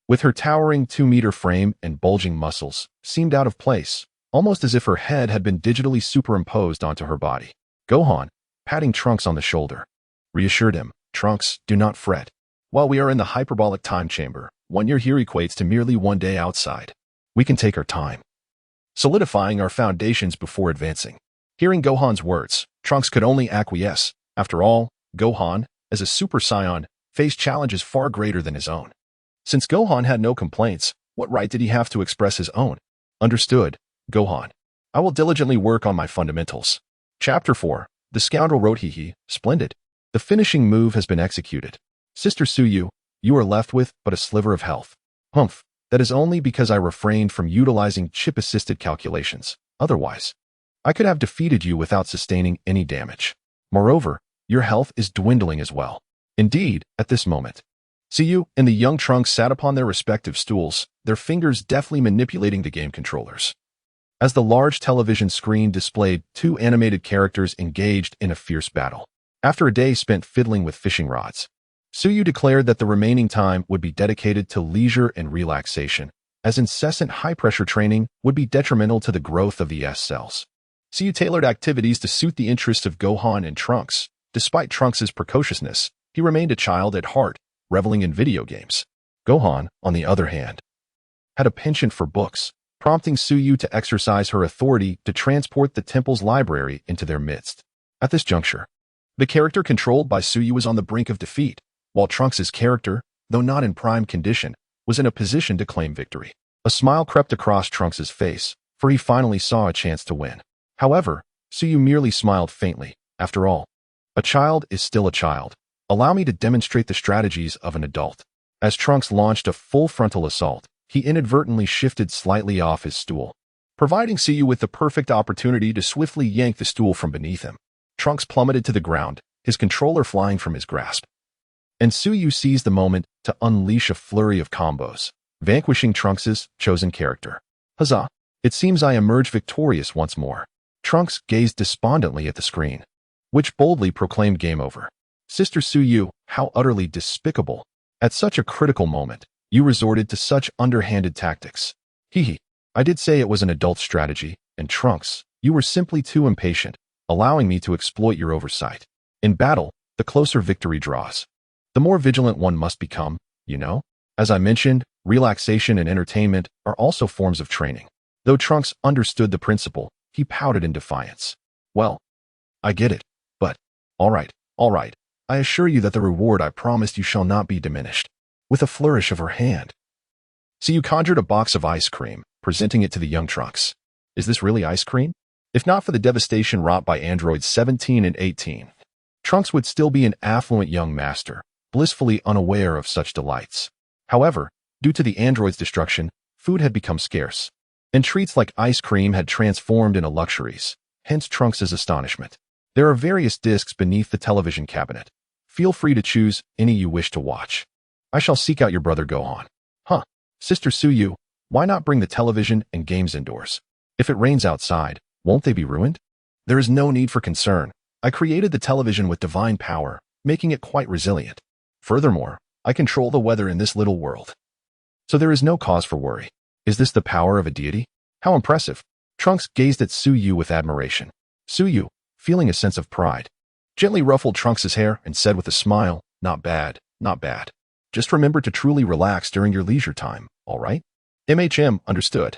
with her towering 2-meter frame and bulging muscles, seemed out of place, almost as if her head had been digitally superimposed onto her body. Gohan, patting Trunks on the shoulder, reassured him, Trunks, do not fret. While we are in the hyperbolic time chamber, 1 year here equates to merely 1 day outside. We can take our time, solidifying our foundations before advancing. Hearing Gohan's words, Trunks could only acquiesce. After all, Gohan, as a Super Saiyan, faced challenges far greater than his own. Since Gohan had no complaints, what right did he have to express his own? Understood, Gohan. I will diligently work on my fundamentals. Chapter 4. The scoundrel wrote Hehe, splendid. The finishing move has been executed. Sister Suyu, you are left with but a sliver of health. Humph, that is only because I refrained from utilizing chip-assisted calculations. Otherwise, I could have defeated you without sustaining any damage. Moreover, your health is dwindling as well. Indeed, at this moment. Suyu and the young Trunks sat upon their respective stools, their fingers deftly manipulating the game controllers. As the large television screen displayed two animated characters engaged in a fierce battle. After a day spent fiddling with fishing rods, Suyu declared that the remaining time would be dedicated to leisure and relaxation, as incessant high-pressure training would be detrimental to the growth of the S cells. Suyu tailored activities to suit the interests of Gohan and Trunks. Despite Trunks' precociousness, he remained a child at heart, reveling in video games. Gohan, on the other hand, had a penchant for books, prompting Suyu to exercise her authority to transport the temple's library into their midst. At this juncture, the character controlled by Suyu was on the brink of defeat, while Trunks' character, though not in prime condition, was in a position to claim victory. A smile crept across Trunks' face, for he finally saw a chance to win. However, Suyu merely smiled faintly. After all, a child is still a child. Allow me to demonstrate the strategies of an adult. As Trunks launched a full frontal assault, he inadvertently shifted slightly off his stool, providing Suyu with the perfect opportunity to swiftly yank the stool from beneath him. Trunks plummeted to the ground, his controller flying from his grasp. And Suyu seized the moment to unleash a flurry of combos, vanquishing Trunks' chosen character. Huzzah! It seems I emerge victorious once more. Trunks gazed despondently at the screen, which boldly proclaimed game over. Sister Suyu, how utterly despicable. At such a critical moment, you resorted to such underhanded tactics. Hehe. I did say it was an adult strategy, and Trunks, you were simply too impatient, allowing me to exploit your oversight. In battle, the closer victory draws, the more vigilant one must become, you know? As I mentioned, relaxation and entertainment are also forms of training. Though Trunks understood the principle, he pouted in defiance. Well, I get it, but, all right. I assure you that the reward I promised you shall not be diminished. With a flourish of her hand, Suyu conjured a box of ice cream, presenting it to the young Trunks. Is this really ice cream? If not for the devastation wrought by androids 17 and 18, Trunks would still be an affluent young master, blissfully unaware of such delights. However, due to the android's destruction, food had become scarce, and treats like ice cream had transformed into luxuries, hence Trunks' astonishment. There are various discs beneath the television cabinet. Feel free to choose any you wish to watch. I shall seek out your brother Gohan. Huh, Sister Suyu, why not bring the television and games indoors? If it rains outside, won't they be ruined? There is no need for concern. I created the television with divine power, making it quite resilient. Furthermore, I control the weather in this little world. So there is no cause for worry. Is this the power of a deity? How impressive. Trunks gazed at Suyu with admiration. Suyu, feeling a sense of pride, gently ruffled Trunks' hair and said with a smile, not bad. Just remember to truly relax during your leisure time, all right? MHM understood.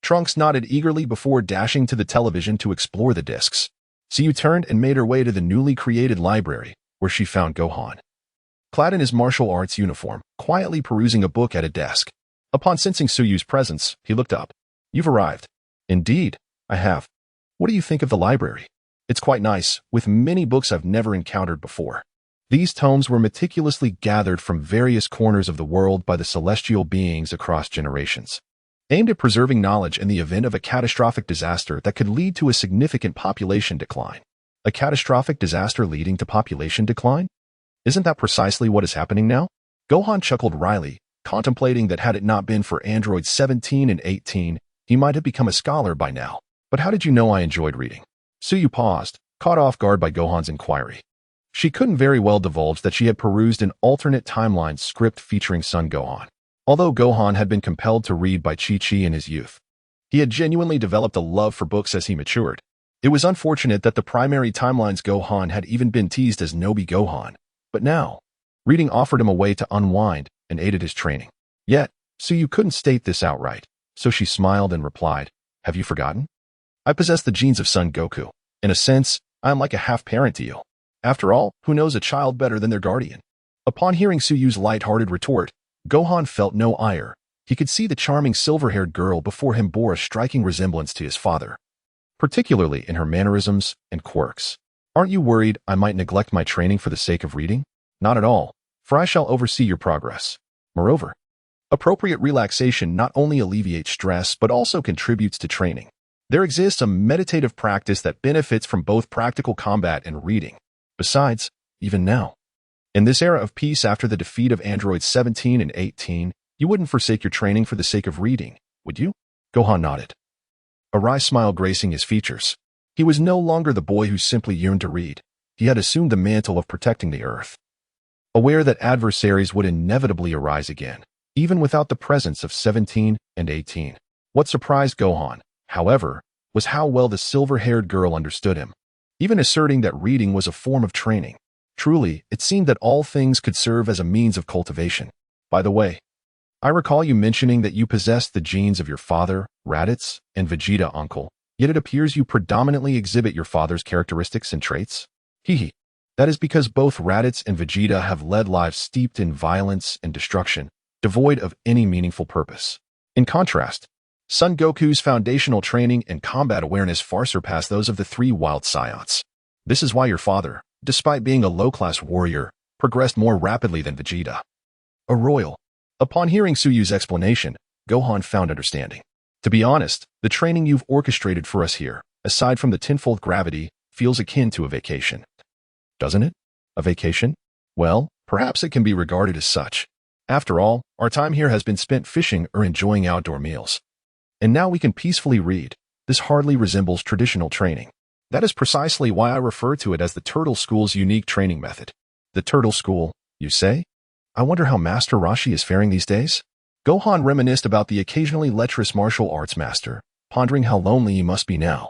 Trunks nodded eagerly before dashing to the television to explore the discs. Suyu turned and made her way to the newly created library, where she found Gohan, clad in his martial arts uniform, quietly perusing a book at a desk. Upon sensing Suyu's presence, he looked up. You've arrived. Indeed, I have. What do you think of the library? It's quite nice, with many books I've never encountered before. These tomes were meticulously gathered from various corners of the world by the celestial beings across generations, aimed at preserving knowledge in the event of a catastrophic disaster that could lead to a significant population decline. A catastrophic disaster leading to population decline? Isn't that precisely what is happening now? Gohan chuckled wryly, contemplating that had it not been for androids 17 and 18, he might have become a scholar by now. But how did you know I enjoyed reading? Suyu paused, caught off guard by Gohan's inquiry. She couldn't very well divulge that she had perused an alternate timeline script featuring Son Gohan. Although Gohan had been compelled to read by Chi-Chi in his youth, he had genuinely developed a love for books as he matured. It was unfortunate that the primary timeline's Gohan had even been teased as Nobi Gohan, but now, reading offered him a way to unwind and aided his training. Yet, Suyu couldn't state this outright, so she smiled and replied, have you forgotten? I possess the genes of Son Goku. In a sense, I am like a half-parent to you. After all, who knows a child better than their guardian? Upon hearing Suyu's light-hearted retort, Gohan felt no ire. He could see the charming silver-haired girl before him bore a striking resemblance to his father, particularly in her mannerisms and quirks. Aren't you worried I might neglect my training for the sake of reading? Not at all, for I shall oversee your progress. Moreover, appropriate relaxation not only alleviates stress but also contributes to training. There exists a meditative practice that benefits from both practical combat and reading. Besides, even now, in this era of peace after the defeat of androids 17 and 18, you wouldn't forsake your training for the sake of reading, would you? Gohan nodded, a wry smile gracing his features. He was no longer the boy who simply yearned to read. He had assumed the mantle of protecting the Earth, aware that adversaries would inevitably arise again, even without the presence of 17 and 18. What surprised Gohan, however, was how well the silver-haired girl understood him, even asserting that reading was a form of training. Truly, it seemed that all things could serve as a means of cultivation. By the way, I recall you mentioning that you possessed the genes of your father, Raditz, and Vegeta, uncle, yet it appears you predominantly exhibit your father's characteristics and traits. Hehe. That is because both Raditz and Vegeta have led lives steeped in violence and destruction, devoid of any meaningful purpose. In contrast, Son Goku's foundational training and combat awareness far surpass those of the three wild Saiyans. This is why your father, despite being a low-class warrior, progressed more rapidly than Vegeta. A royal. Upon hearing Suyu's explanation, Gohan found understanding. To be honest, the training you've orchestrated for us here, aside from the tenfold gravity, feels akin to a vacation. Doesn't it? A vacation? Well, perhaps it can be regarded as such. After all, our time here has been spent fishing or enjoying outdoor meals. And now we can peacefully read. This hardly resembles traditional training. That is precisely why I refer to it as the Turtle School's unique training method. The Turtle School, you say? I wonder how Master Roshi is faring these days? Gohan reminisced about the occasionally lecherous martial arts master, pondering how lonely he must be now,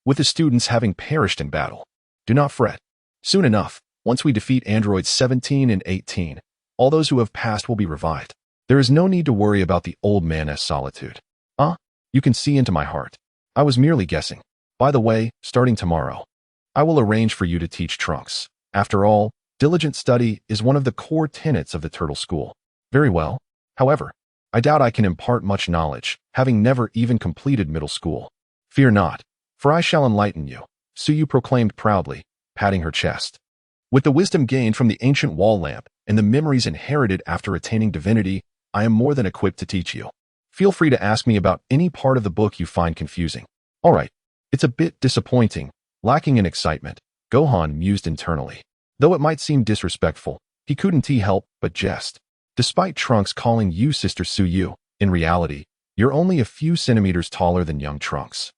with his students having perished in battle. Do not fret. Soon enough, once we defeat androids 17 and 18, all those who have passed will be revived. There is no need to worry about the old man's solitude. You can see into my heart. I was merely guessing. By the way, starting tomorrow, I will arrange for you to teach Trunks. After all, diligent study is one of the core tenets of the Turtle School. Very well. However, I doubt I can impart much knowledge, having never even completed middle school. Fear not, for I shall enlighten you, Suyu proclaimed proudly, patting her chest. With the wisdom gained from the ancient wall lamp and the memories inherited after attaining divinity, I am more than equipped to teach you. Feel free to ask me about any part of the book you find confusing. All right, it's a bit disappointing, lacking in excitement, Gohan mused internally. Though it might seem disrespectful, he couldn't help but jest. Despite Trunks calling you Sister Suyu, in reality, you're only a few centimeters taller than young Trunks,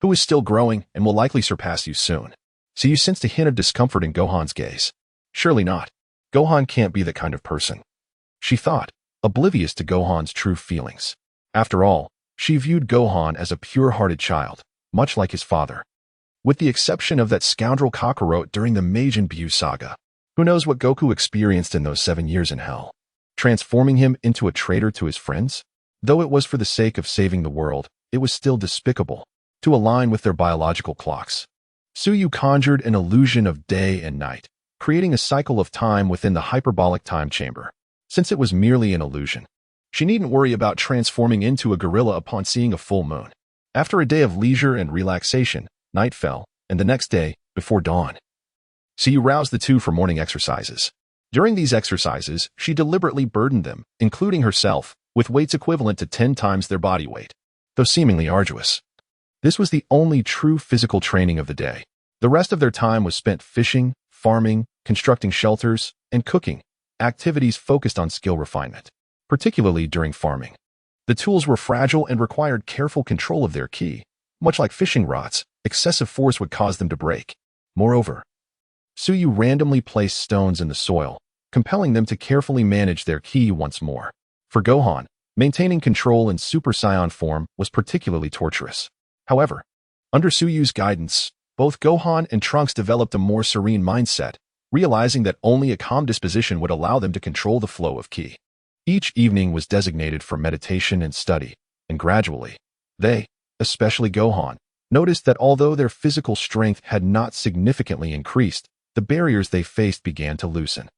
who is still growing and will likely surpass you soon. So you sensed a hint of discomfort in Gohan's gaze. Surely not. Gohan can't be that kind of person, she thought, oblivious to Gohan's true feelings. After all, she viewed Gohan as a pure-hearted child, much like his father. With the exception of that scoundrel Kakarot during the Majin Buu saga. Who knows what Goku experienced in those 7 years in hell? Transforming him into a traitor to his friends? Though it was for the sake of saving the world, it was still despicable, to align with their biological clocks. Suyu conjured an illusion of day and night, creating a cycle of time within the hyperbolic time chamber. Since it was merely an illusion, she needn't worry about transforming into a gorilla upon seeing a full moon. After a day of leisure and relaxation, night fell, and the next day, before dawn, Suyu roused the two for morning exercises. During these exercises, she deliberately burdened them, including herself, with weights equivalent to 10 times their body weight, though seemingly arduous. This was the only true physical training of the day. The rest of their time was spent fishing, farming, constructing shelters, and cooking, activities focused on skill refinement, particularly during farming. The tools were fragile and required careful control of their ki. Much like fishing rods, excessive force would cause them to break. Moreover, Suyu randomly placed stones in the soil, compelling them to carefully manage their ki once more. For Gohan, maintaining control in Super Saiyan form was particularly torturous. However, under Suyu's guidance, both Gohan and Trunks developed a more serene mindset, realizing that only a calm disposition would allow them to control the flow of ki. Each evening was designated for meditation and study, and gradually, they, especially Gohan, noticed that although their physical strength had not significantly increased, the barriers they faced began to loosen.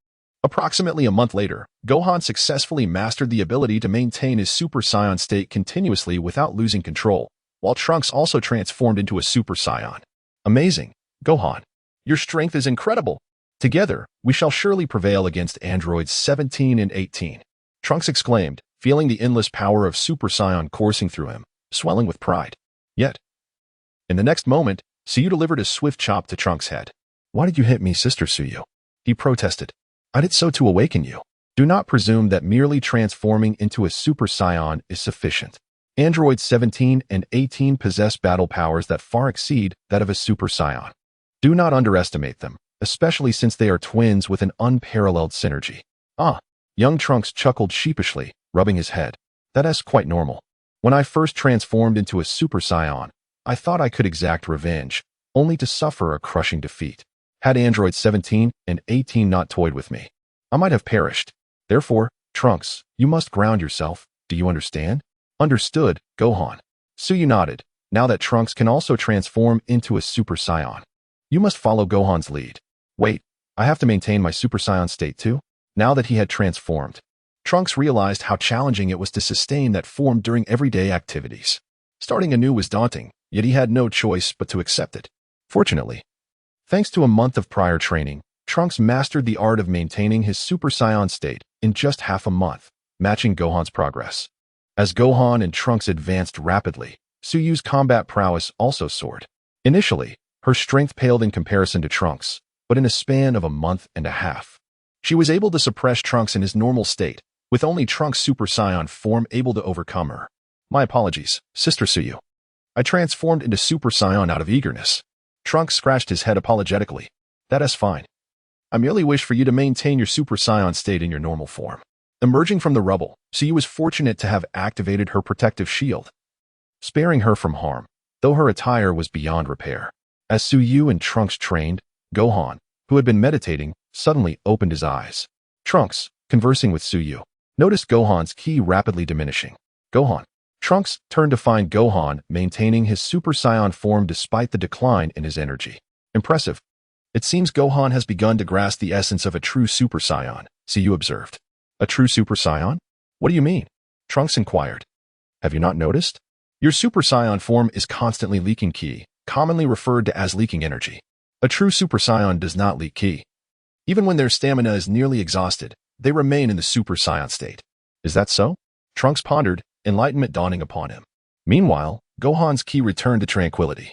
Approximately a month later, Gohan successfully mastered the ability to maintain his Super Saiyan state continuously without losing control, while Trunks also transformed into a Super Saiyan. Amazing, Gohan. Your strength is incredible. Together, we shall surely prevail against androids 17 and 18. Trunks exclaimed, feeling the endless power of Super Saiyan coursing through him, swelling with pride. Yet, in the next moment, Suyu delivered a swift chop to Trunks' head. Why did you hit me, Sister Suyu? He protested. I did so to awaken you. Do not presume that merely transforming into a Super Saiyan is sufficient. Androids 17 and 18 possess battle powers that far exceed that of a Super Saiyan. Do not underestimate them, especially since they are twins with an unparalleled synergy. Ah, young Trunks chuckled sheepishly, rubbing his head. That is quite normal. When I first transformed into a Super Saiyan, I thought I could exact revenge, only to suffer a crushing defeat. Had androids 17 and 18 not toyed with me, I might have perished. Therefore, Trunks, you must ground yourself. Do you understand? Understood, Gohan. Suyu nodded. Now that Trunks can also transform into a Super Saiyan, you must follow Gohan's lead. Wait, I have to maintain my Super Saiyan state too? Now that he had transformed, Trunks realized how challenging it was to sustain that form during everyday activities. Starting anew was daunting, yet he had no choice but to accept it. Fortunately, thanks to a month of prior training, Trunks mastered the art of maintaining his Super Saiyan state in just half a month, matching Gohan's progress. As Gohan and Trunks advanced rapidly, Suyu's combat prowess also soared. Initially, her strength paled in comparison to Trunks, but in a span of a month and a half, she was able to suppress Trunks in his normal state, with only Trunks' Super Saiyan form able to overcome her. My apologies, Sister Suyu. I transformed into Super Saiyan out of eagerness. Trunks scratched his head apologetically. That is fine. I merely wish for you to maintain your Super Saiyan state in your normal form. Emerging from the rubble, Suyu was fortunate to have activated her protective shield, sparing her from harm, though her attire was beyond repair. As Suyu and Trunks trained, Gohan, who had been meditating, suddenly opened his eyes. Trunks, conversing with Suyu, noticed Gohan's ki rapidly diminishing. Gohan. Trunks turned to find Gohan maintaining his Super Saiyan form despite the decline in his energy. Impressive. It seems Gohan has begun to grasp the essence of a true Super Saiyan, Suyu observed. A true Super Saiyan? What do you mean? Trunks inquired. Have you not noticed? Your Super Saiyan form is constantly leaking ki, commonly referred to as leaking energy. A true Super Saiyan does not leak ki. Even when their stamina is nearly exhausted, they remain in the Super Saiyan state. Is that so? Trunks pondered, enlightenment dawning upon him. Meanwhile, Gohan's ki returned to tranquility,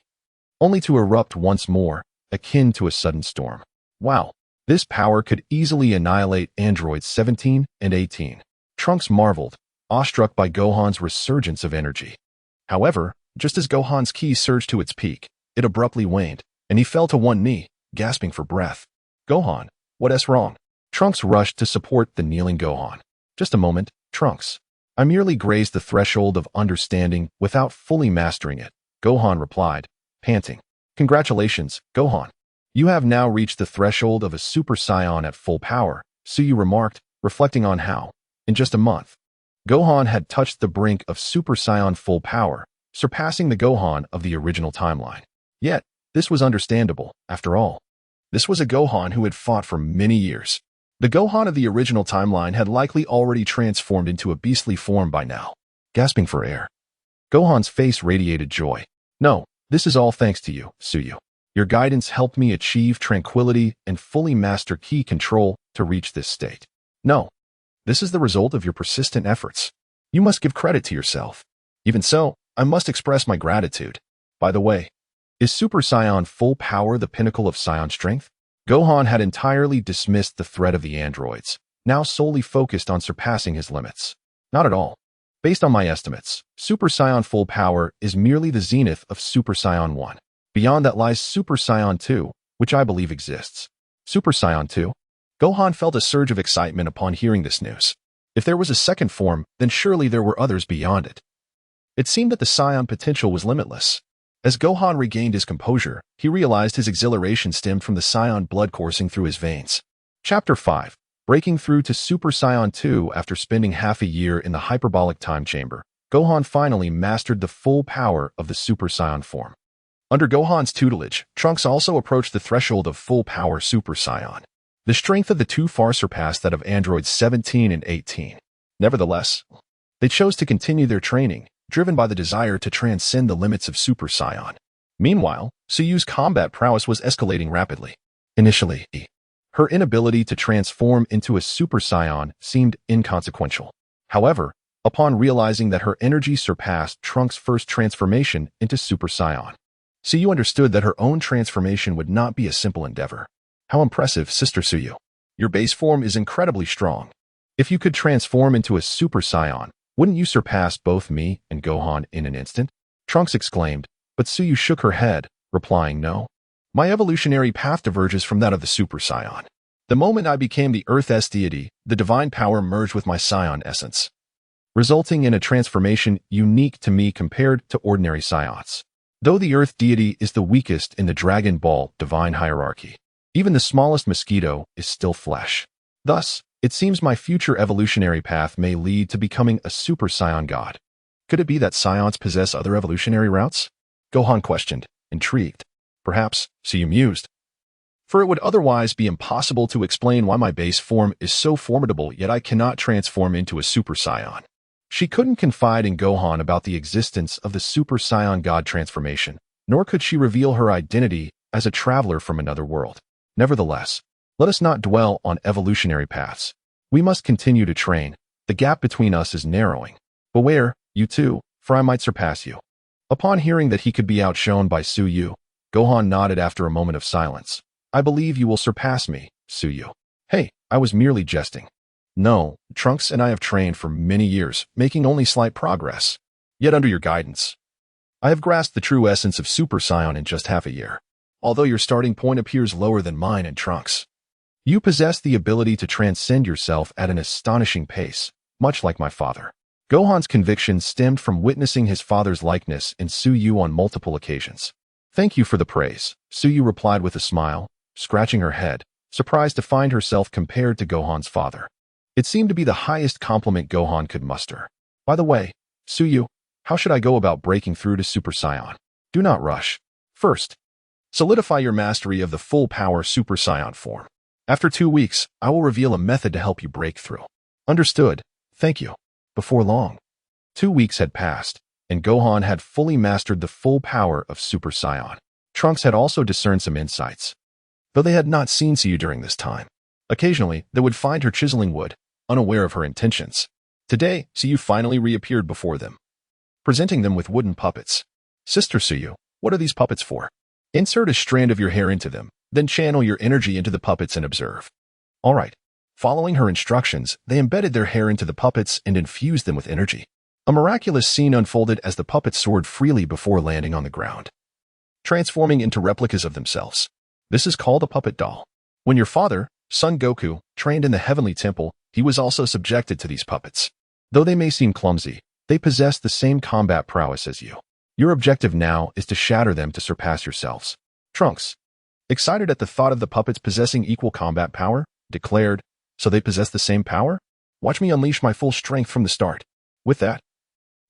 only to erupt once more, akin to a sudden storm. Wow, this power could easily annihilate androids 17 and 18. Trunks marveled, awestruck by Gohan's resurgence of energy. However, just as Gohan's ki surged to its peak, it abruptly waned, and he fell to one knee, gasping for breath. Gohan, what's wrong? Trunks rushed to support the kneeling Gohan. Just a moment, Trunks. I merely grazed the threshold of understanding without fully mastering it, Gohan replied, panting. Congratulations, Gohan. You have now reached the threshold of a Super Saiyan at full power, Suyu remarked, reflecting on how, in just a month, Gohan had touched the brink of Super Saiyan full power, surpassing the Gohan of the original timeline. Yet, this was understandable, after all. This was a Gohan who had fought for many years. The Gohan of the original timeline had likely already transformed into a beastly form by now. Gasping for air, Gohan's face radiated joy. No, this is all thanks to you, Suyu. Your guidance helped me achieve tranquility and fully master ki control to reach this state. No, this is the result of your persistent efforts. You must give credit to yourself. Even so, I must express my gratitude. By the way, is Super Saiyan full power the pinnacle of Saiyan strength? Gohan had entirely dismissed the threat of the androids, now solely focused on surpassing his limits. Not at all. Based on my estimates, Super Saiyan full power is merely the zenith of Super Saiyan 1. Beyond that lies Super Saiyan 2, which I believe exists. Super Saiyan 2? Gohan felt a surge of excitement upon hearing this news. If there was a second form, then surely there were others beyond it. It seemed that the Saiyan potential was limitless. As Gohan regained his composure, he realized his exhilaration stemmed from the Saiyan blood coursing through his veins. Chapter 5. Breaking through to Super Saiyan 2 after spending half a year in the hyperbolic time chamber, Gohan finally mastered the full power of the Super Saiyan form. Under Gohan's tutelage, Trunks also approached the threshold of full power Super Saiyan. The strength of the two far surpassed that of androids 17 and 18. Nevertheless, they chose to continue their training, driven by the desire to transcend the limits of Super Saiyan. Meanwhile, Suyu's combat prowess was escalating rapidly. Initially, her inability to transform into a Super Saiyan seemed inconsequential. However, upon realizing that her energy surpassed Trunks' first transformation into Super Saiyan, Suyu understood that her own transformation would not be a simple endeavor. How impressive, Sister Suyu. Your base form is incredibly strong. If you could transform into a Super Saiyan, wouldn't you surpass both me and Gohan in an instant? Trunks exclaimed, but Suyu shook her head, replying no. My evolutionary path diverges from that of the Super Saiyan. The moment I became the Earth's deity, the divine power merged with my Saiyan essence, resulting in a transformation unique to me compared to ordinary Saiyans. Though the Earth deity is the weakest in the Dragon Ball divine hierarchy, even the smallest mosquito is still flesh. Thus, it seems my future evolutionary path may lead to becoming a Super Saiyan God. Could it be that Saiyans possess other evolutionary routes? Gohan questioned, intrigued. Perhaps, Suyu mused. For it would otherwise be impossible to explain why my base form is so formidable yet I cannot transform into a Super Saiyan. She couldn't confide in Gohan about the existence of the Super Saiyan God transformation, nor could she reveal her identity as a traveler from another world. Nevertheless, let us not dwell on evolutionary paths. We must continue to train. The gap between us is narrowing. Beware, you too, for I might surpass you. Upon hearing that he could be outshone by Suyu, Gohan nodded after a moment of silence. I believe you will surpass me, Suyu. Hey, I was merely jesting. No, Trunks and I have trained for many years, making only slight progress. Yet under your guidance, I have grasped the true essence of Super Saiyan in just half a year. Although your starting point appears lower than mine and Trunks, you possess the ability to transcend yourself at an astonishing pace, much like my father. Gohan's conviction stemmed from witnessing his father's likeness in Suyu on multiple occasions. Thank you for the praise, Suyu replied with a smile, scratching her head, surprised to find herself compared to Gohan's father. It seemed to be the highest compliment Gohan could muster. By the way, Suyu, how should I go about breaking through to Super Saiyan? Do not rush. First, solidify your mastery of the full power Super Saiyan form. After 2 weeks, I will reveal a method to help you break through. Understood. Thank you. Before long, 2 weeks had passed, and Gohan had fully mastered the full power of Super Saiyan. Trunks had also discerned some insights, though they had not seen Suyu during this time. Occasionally, they would find her chiseling wood, unaware of her intentions. Today, Suyu finally reappeared before them, presenting them with wooden puppets. Sister Suyu, what are these puppets for? Insert a strand of your hair into them, then channel your energy into the puppets and observe. All right. Following her instructions, they embedded their hair into the puppets and infused them with energy. A miraculous scene unfolded as the puppets soared freely before landing on the ground, transforming into replicas of themselves. This is called a puppet doll. When your father, Son Goku, trained in the Heavenly Temple, he was also subjected to these puppets. Though they may seem clumsy, they possess the same combat prowess as you. Your objective now is to shatter them to surpass yourselves. Trunks, excited at the thought of the puppets possessing equal combat power, declared, so they possess the same power? Watch me unleash my full strength from the start. With that,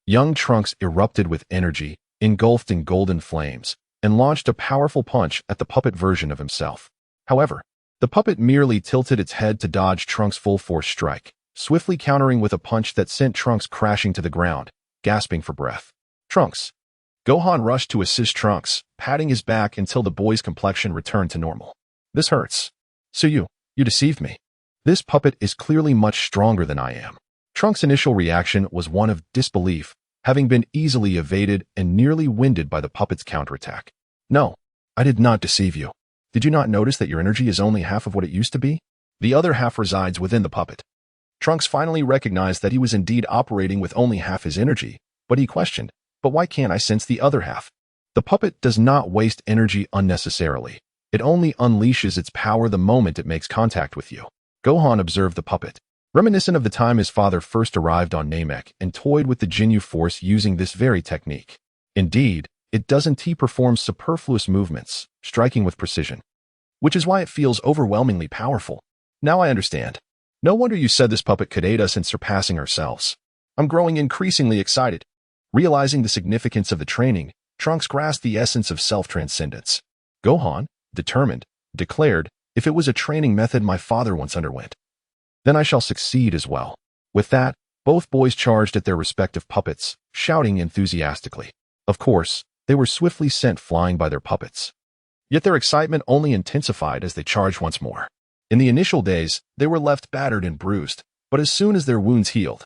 young Trunks erupted with energy, engulfed in golden flames, and launched a powerful punch at the puppet version of himself. However, the puppet merely tilted its head to dodge Trunks' full-force strike, swiftly countering with a punch that sent Trunks crashing to the ground, gasping for breath. Trunks. Gohan rushed to assist Trunks, patting his back until the boy's complexion returned to normal. This hurts. Suyu, you deceived me. This puppet is clearly much stronger than I am. Trunks' initial reaction was one of disbelief, having been easily evaded and nearly winded by the puppet's counterattack. No, I did not deceive you. Did you not notice that your energy is only half of what it used to be? The other half resides within the puppet. Trunks finally recognized that he was indeed operating with only half his energy, but he questioned, but why can't I sense the other half? The puppet does not waste energy unnecessarily. It only unleashes its power the moment it makes contact with you. Gohan observed the puppet, reminiscent of the time his father first arrived on Namek and toyed with the Ginyu Force using this very technique. Indeed, it doesn't perform superfluous movements, striking with precision, which is why it feels overwhelmingly powerful. Now I understand. No wonder you said this puppet could aid us in surpassing ourselves. I'm growing increasingly excited. Realizing the significance of the training, Trunks grasped the essence of self-transcendence. Gohan, determined, declared, If it was a training method my father once underwent, then I shall succeed as well." With that, both boys charged at their respective puppets, shouting enthusiastically. Of course, they were swiftly sent flying by their puppets. Yet their excitement only intensified as they charged once more. In the initial days, they were left battered and bruised, but as soon as their wounds healed,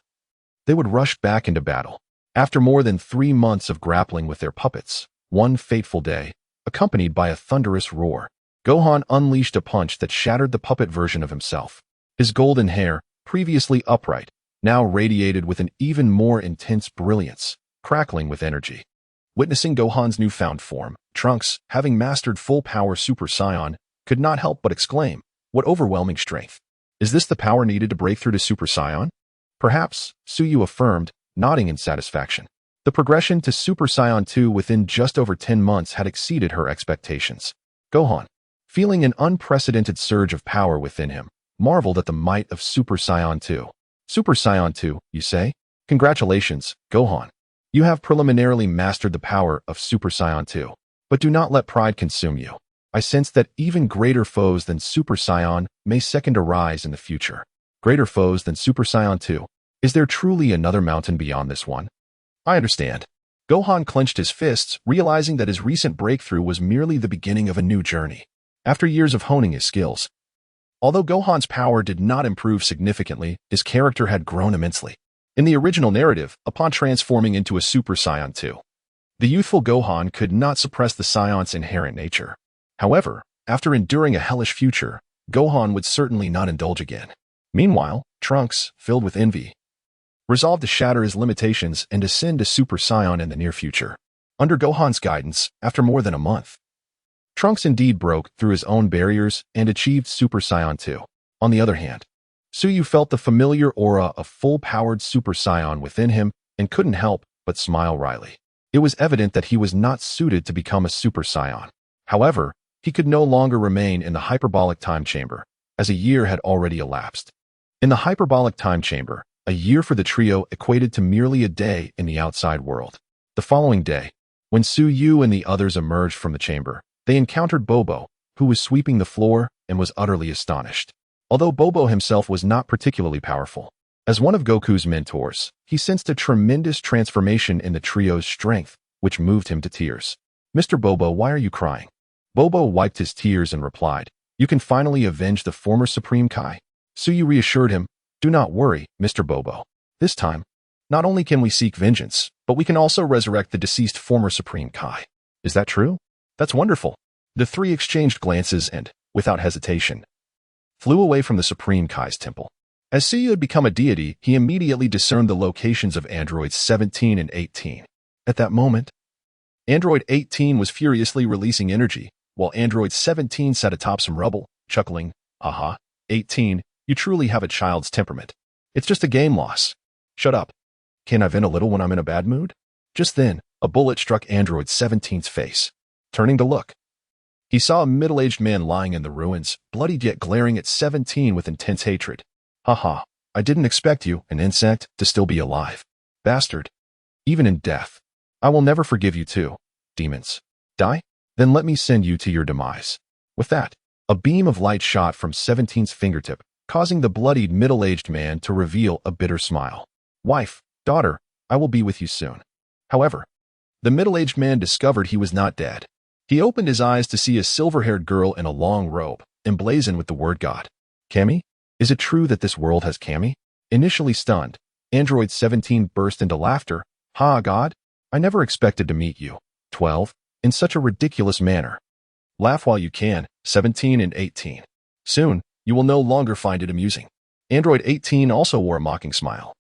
they would rush back into battle. After more than 3 months of grappling with their puppets, one fateful day, accompanied by a thunderous roar, Gohan unleashed a punch that shattered the puppet version of himself. His golden hair, previously upright, now radiated with an even more intense brilliance, crackling with energy. Witnessing Gohan's newfound form, Trunks, having mastered full-power Super Saiyan, could not help but exclaim, "What overwhelming strength! Is this the power needed to break through to Super Saiyan?" "Perhaps," Suyu affirmed, nodding in satisfaction. The progression to Super Saiyan 2 within just over 10 months had exceeded her expectations. Gohan, feeling an unprecedented surge of power within him, marveled at the might of Super Saiyan 2. "Super Saiyan 2, you say? Congratulations, Gohan. You have preliminarily mastered the power of Super Saiyan 2. But do not let pride consume you. I sense that even greater foes than Super Saiyan may second arise in the future." "Greater foes than Super Saiyan 2? Is there truly another mountain beyond this one?" "I understand." Gohan clenched his fists, realizing that his recent breakthrough was merely the beginning of a new journey. After years of honing his skills, although Gohan's power did not improve significantly, his character had grown immensely. In the original narrative, upon transforming into a Super Saiyan 2, the youthful Gohan could not suppress the Saiyant's inherent nature. However, after enduring a hellish future, Gohan would certainly not indulge again. Meanwhile, Trunks, filled with envy, resolved to shatter his limitations and ascend to Super Saiyan in the near future. Under Gohan's guidance, after more than a month, Trunks indeed broke through his own barriers and achieved Super Saiyan 2. On the other hand, Suyu felt the familiar aura of full-powered Super Saiyan within him and couldn't help but smile wryly. It was evident that he was not suited to become a Super Saiyan. However, he could no longer remain in the hyperbolic time chamber, as a year had already elapsed. In the hyperbolic time chamber, a year for the trio equated to merely a day in the outside world. The following day, when Suyu and the others emerged from the chamber, they encountered Bobo, who was sweeping the floor and was utterly astonished. Although Bobo himself was not particularly powerful, as one of Goku's mentors, he sensed a tremendous transformation in the trio's strength, which moved him to tears. "Mr. Bobo, why are you crying?" Bobo wiped his tears and replied, "You can finally avenge the former Supreme Kai." Suyu reassured him, "Do not worry, Mr. Bobo. This time, not only can we seek vengeance, but we can also resurrect the deceased former Supreme Kai." "Is that true?" "That's wonderful." The three exchanged glances and, without hesitation, flew away from the Supreme Kai's temple. As Suyu had become a deity, he immediately discerned the locations of androids 17 and 18. At that moment, Android 18 was furiously releasing energy, while Android 17 sat atop some rubble, chuckling, "Haha, 18, you truly have a child's temperament. It's just a game loss. Shut up. Can I vent a little when I'm in a bad mood?" Just then, a bullet struck Android 17's face. Turning to look, he saw a middle-aged man lying in the ruins, bloodied yet glaring at 17 with intense hatred. "Haha, I didn't expect you, an insect, to still be alive. Bastard. Even in death. I will never forgive you too. Demons. Die? Then let me send you to your demise." With that, a beam of light shot from 17's fingertip, causing the bloodied middle-aged man to reveal a bitter smile. "Wife, daughter, I will be with you soon." However, the middle-aged man discovered he was not dead. He opened his eyes to see a silver-haired girl in a long robe, emblazoned with the word God. "Kami? Is it true that this world has Kami?" Initially stunned, Android 17 burst into laughter. "Ha, God? I never expected to meet you, 12, in such a ridiculous manner. Laugh while you can, 17 and 18. Soon, you will no longer find it amusing." Android 18 also wore a mocking smile.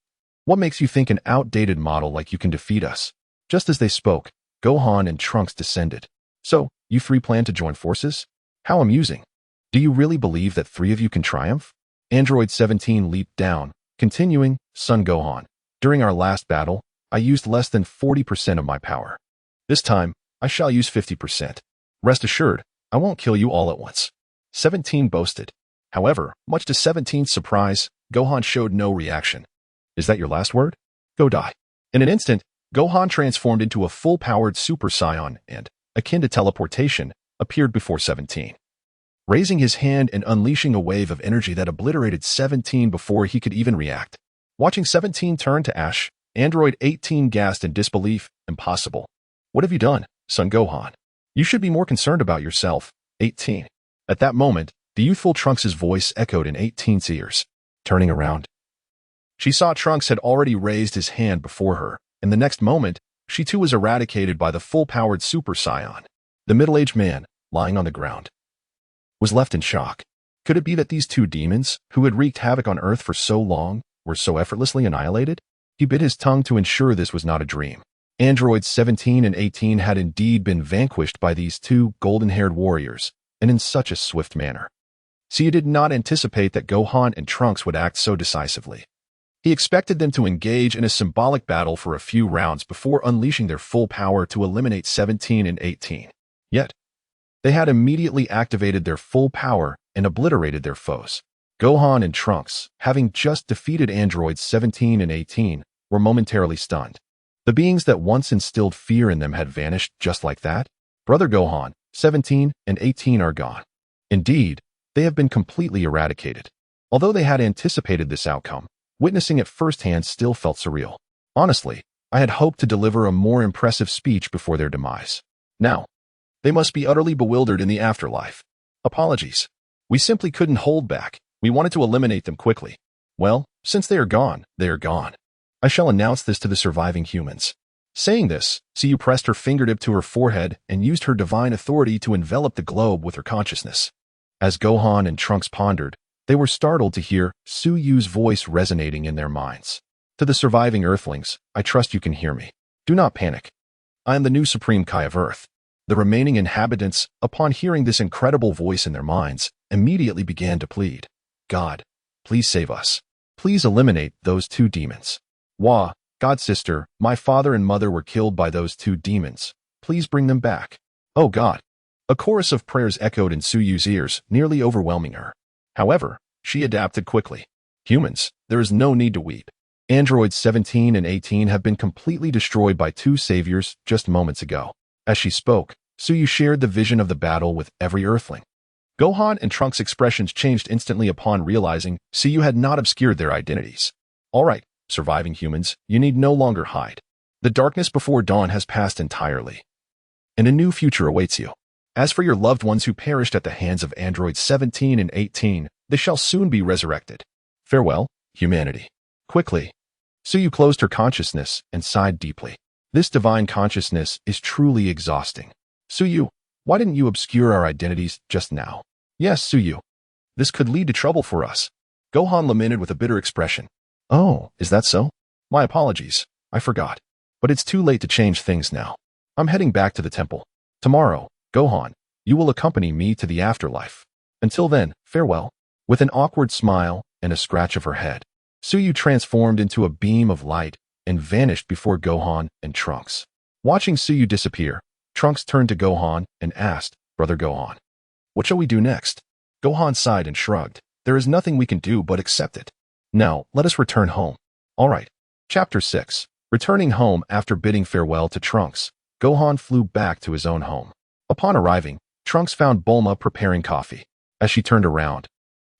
"What makes you think an outdated model like you can defeat us?" Just as they spoke, Gohan and Trunks descended. "So, you three plan to join forces? How amusing. Do you really believe that 3 of you can triumph?" Android 17 leaped down, continuing, "Son Gohan, during our last battle, I used less than 40% of my power. This time, I shall use 50%. Rest assured, I won't kill you all at once." 17 boasted. However, much to 17's surprise, Gohan showed no reaction. "Is that your last word? Go die." In an instant, Gohan transformed into a full-powered Super Saiyan and, akin to teleportation, appeared before 17. raising his hand and unleashing a wave of energy that obliterated 17 before he could even react. Watching 17 turn to ash, Android 18 gasped in disbelief. Impossible. What have you done, Son Gohan? You should be more concerned about yourself, 18. At that moment, the youthful Trunks' voice echoed in 18's ears. Turning around, she saw Trunks had already raised his hand before her, and the next moment, she too was eradicated by the full-powered Super Saiyan. The middle-aged man, lying on the ground, was left in shock. Could it be that these two demons, who had wreaked havoc on Earth for so long, were so effortlessly annihilated? He bit his tongue to ensure this was not a dream. Androids 17 and 18 had indeed been vanquished by these two golden-haired warriors, and in such a swift manner. Suyu did not anticipate that Gohan and Trunks would act so decisively. He expected them to engage in a symbolic battle for a few rounds before unleashing their full power to eliminate 17 and 18. Yet, they had immediately activated their full power and obliterated their foes. Gohan and Trunks, having just defeated androids 17 and 18, were momentarily stunned. The beings that once instilled fear in them had vanished just like that. Brother Gohan, 17 and 18 are gone. Indeed, they have been completely eradicated. Although they had anticipated this outcome, witnessing it firsthand still felt surreal. Honestly, I had hoped to deliver a more impressive speech before their demise. Now, they must be utterly bewildered in the afterlife. Apologies. We simply couldn't hold back. We wanted to eliminate them quickly. Well, since they are gone, they are gone. I shall announce this to the surviving humans. Saying this, Suyu pressed her fingertip to her forehead and used her divine authority to envelop the globe with her consciousness. As Gohan and Trunks pondered, they were startled to hear Suyu's voice resonating in their minds. To the surviving Earthlings, I trust you can hear me. Do not panic. I am the new Supreme Kai of Earth. The remaining inhabitants, upon hearing this incredible voice in their minds, immediately began to plead. God, please save us. Please eliminate those two demons. Wah, God sister, my father and mother were killed by those two demons. Please bring them back. Oh God. A chorus of prayers echoed in Suyu's ears, nearly overwhelming her. However, she adapted quickly. Humans, there is no need to weep. Androids 17 and 18 have been completely destroyed by two saviors just moments ago. As she spoke, Suyu shared the vision of the battle with every Earthling. Gohan and Trunks' expressions changed instantly upon realizing Suyu had not obscured their identities. All right, surviving humans, you need no longer hide. The darkness before dawn has passed entirely, and a new future awaits you. As for your loved ones who perished at the hands of androids 17 and 18, they shall soon be resurrected. Farewell, humanity. Quickly, Suyu closed her consciousness and sighed deeply. This divine consciousness is truly exhausting. Suyu, why didn't you obscure our identities just now? Yes, Suyu. This could lead to trouble for us. Gohan lamented with a bitter expression. Oh, is that so? My apologies. I forgot. But it's too late to change things now. I'm heading back to the temple. Tomorrow, Gohan, you will accompany me to the afterlife. Until then, farewell. With an awkward smile and a scratch of her head, Suyu transformed into a beam of light and vanished before Gohan and Trunks. Watching Suyu disappear, Trunks turned to Gohan and asked, Brother Gohan, what shall we do next? Gohan sighed and shrugged. There is nothing we can do but accept it. Now, let us return home. All right. Chapter 6. Returning home after bidding farewell to Trunks, Gohan flew back to his own home. Upon arriving, Trunks found Bulma preparing coffee. As she turned around,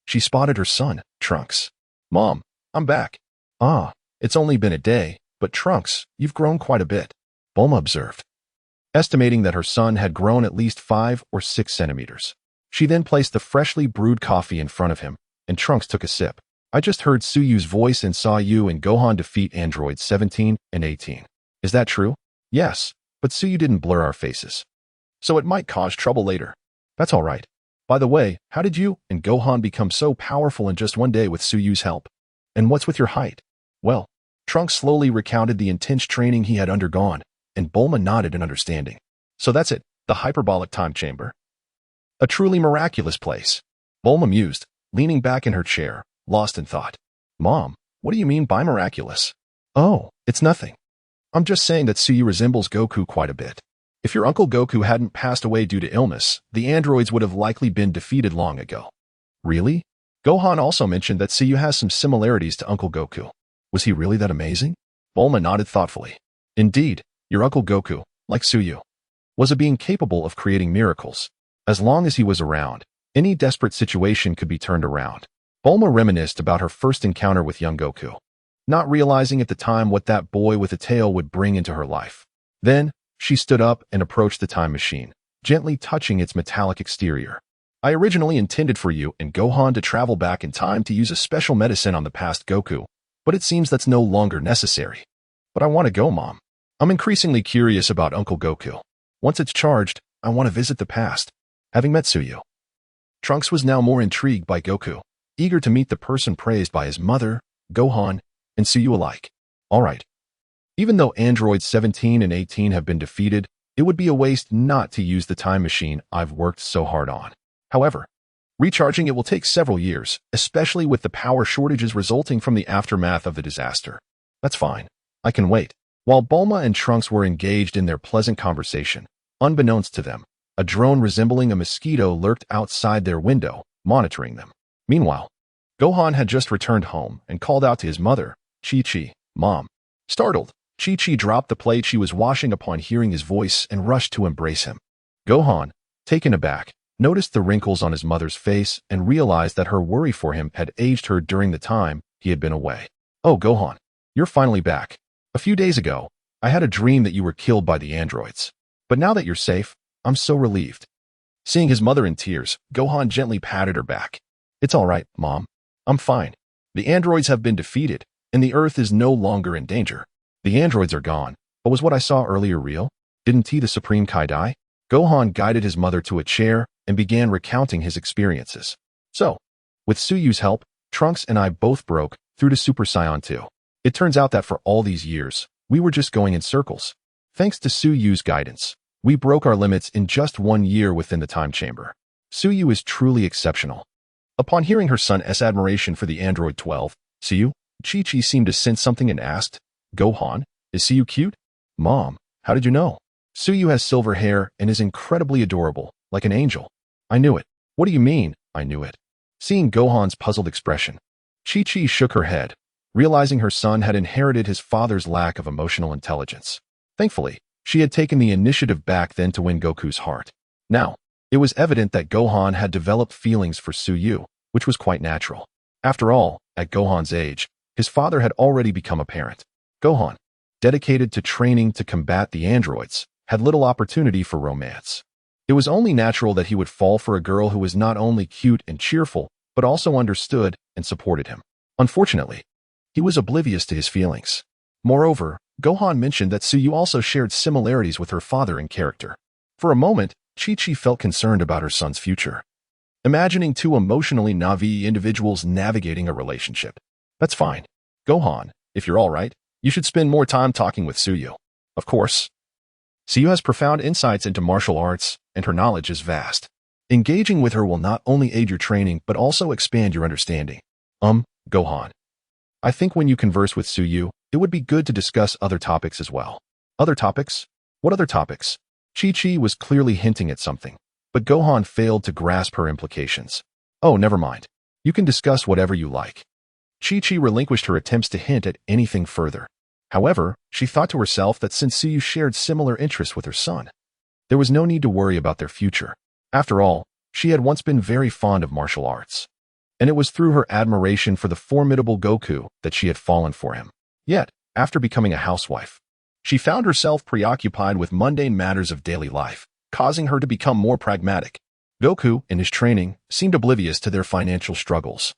she spotted her son, Trunks. Mom, I'm back. Ah, it's only been a day, but Trunks, you've grown quite a bit, Bulma observed, estimating that her son had grown at least 5 or 6 centimeters. She then placed the freshly brewed coffee in front of him, and Trunks took a sip. I just heard Suyu's voice and saw you and Gohan defeat androids 17 and 18. Is that true? Yes, but Suyu didn't blur our faces, so it might cause trouble later. That's all right. By the way, how did you and Gohan become so powerful in just one day with Suyu's help? And what's with your height? Well, Trunks slowly recounted the intense training he had undergone, and Bulma nodded in understanding. So that's it, the hyperbolic time chamber. A truly miraculous place. Bulma mused, leaning back in her chair, lost in thought. Mom, what do you mean by miraculous? Oh, it's nothing. I'm just saying that Suyu resembles Goku quite a bit. If your Uncle Goku hadn't passed away due to illness, the androids would have likely been defeated long ago. Really? Gohan also mentioned that Suyu has some similarities to Uncle Goku. Was he really that amazing? Bulma nodded thoughtfully. Indeed, your Uncle Goku, like Suyu, was a being capable of creating miracles. As long as he was around, Any desperate situation could be turned around. Bulma reminisced about her first encounter with young Goku, not realizing at the time what that boy with a tail would bring into her life. Then, she stood up and approached the time machine, gently touching its metallic exterior. I originally intended for you and Gohan to travel back in time to use a special medicine on the past Goku, but it seems that's no longer necessary. But I want to go, Mom. I'm increasingly curious about Uncle Goku. Once it's charged, I want to visit the past, having met Suyu. Trunks was now more intrigued by Goku, eager to meet the person praised by his mother, Gohan, and Suyu alike. Alright. Even though androids 17 and 18 have been defeated, it would be a waste not to use the time machine I've worked so hard on. However, recharging it will take several years, especially with the power shortages resulting from the aftermath of the disaster. That's fine. I can wait. While Bulma and Trunks were engaged in their pleasant conversation, unbeknownst to them, a drone resembling a mosquito lurked outside their window, monitoring them. Meanwhile, Gohan had just returned home and called out to his mother, Chi-Chi, Mom. Startled, Chi-Chi dropped the plate she was washing upon hearing his voice and rushed to embrace him. Gohan, taken aback, noticed the wrinkles on his mother's face and realized that her worry for him had aged her during the time he had been away. Oh, Gohan, you're finally back. A few days ago, I had a dream that you were killed by the androids. But now that you're safe, I'm so relieved. Seeing his mother in tears, Gohan gently patted her back. It's all right, Mom. I'm fine. The androids have been defeated, and the Earth is no longer in danger. The androids are gone, but was what I saw earlier real? Didn't the Supreme Kai die? Gohan guided his mother to a chair and began recounting his experiences. So, with Suyu's help, Trunks and I both broke through to Super Saiyan 2. It turns out that for all these years, we were just going in circles. Thanks to Suyu's guidance, we broke our limits in just 1 year within the time chamber. Suyu is truly exceptional. Upon hearing her son's admiration for the android 12, Suyu, Chi-Chi seemed to sense something and asked, Gohan, is Suyu cute? Mom, how did you know? Suyu has silver hair and is incredibly adorable, like an angel. I knew it. What do you mean, I knew it? Seeing Gohan's puzzled expression, Chi-Chi shook her head, realizing her son had inherited his father's lack of emotional intelligence. Thankfully, she had taken the initiative back then to win Goku's heart. Now, it was evident that Gohan had developed feelings for Suyu, which was quite natural. After all, at Gohan's age, his father had already become a parent. Gohan, dedicated to training to combat the androids, had little opportunity for romance. It was only natural that he would fall for a girl who was not only cute and cheerful, but also understood and supported him. Unfortunately, he was oblivious to his feelings. Moreover, Gohan mentioned that Suyu also shared similarities with her father in character. For a moment, Chi-Chi felt concerned about her son's future. Imagining two emotionally naive individuals navigating a relationship. That's fine. Gohan, if you're all right, you should spend more time talking with Suyu. Of course. Suyu has profound insights into martial arts, and her knowledge is vast. Engaging with her will not only aid your training, but also expand your understanding. Gohan. I think when you converse with Suyu, it would be good to discuss other topics as well. Other topics? What other topics? Chi-Chi was clearly hinting at something, but Gohan failed to grasp her implications. Oh, never mind. You can discuss whatever you like. Chi-Chi relinquished her attempts to hint at anything further. However, she thought to herself that since Suyu shared similar interests with her son, there was no need to worry about their future. After all, she had once been very fond of martial arts, and it was through her admiration for the formidable Goku that she had fallen for him. Yet, after becoming a housewife, she found herself preoccupied with mundane matters of daily life, causing her to become more pragmatic. Goku, in his training, seemed oblivious to their financial struggles,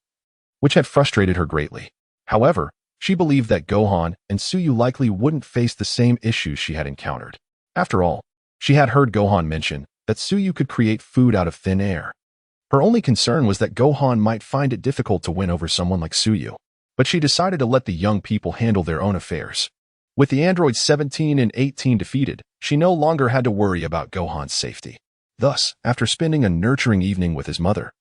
which had frustrated her greatly. However, she believed that Gohan and Suyu likely wouldn't face the same issues she had encountered. After all, she had heard Gohan mention that Suyu could create food out of thin air. Her only concern was that Gohan might find it difficult to win over someone like Suyu, but she decided to let the young people handle their own affairs. With the androids 17 and 18 defeated, she no longer had to worry about Gohan's safety. Thus, after spending a nurturing evening with his mother,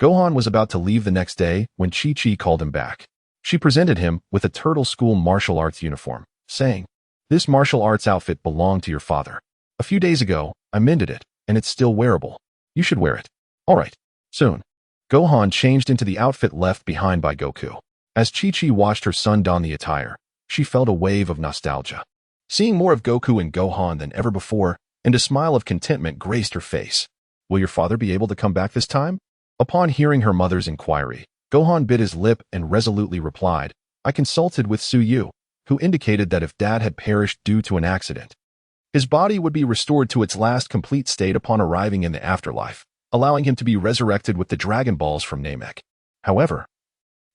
Gohan was about to leave the next day when Chi-Chi called him back. She presented him with a Turtle School martial arts uniform, saying, "This martial arts outfit belonged to your father. A few days ago, I mended it, and it's still wearable. You should wear it." All right, soon. Gohan changed into the outfit left behind by Goku. As Chi-Chi watched her son don the attire, she felt a wave of nostalgia. Seeing more of Goku and Gohan than ever before, and a smile of contentment graced her face. Will your father be able to come back this time? Upon hearing her mother's inquiry, Gohan bit his lip and resolutely replied, I consulted with Suyu, who indicated that if Dad had perished due to an accident, his body would be restored to its last complete state upon arriving in the afterlife, allowing him to be resurrected with the Dragon Balls from Namek. However,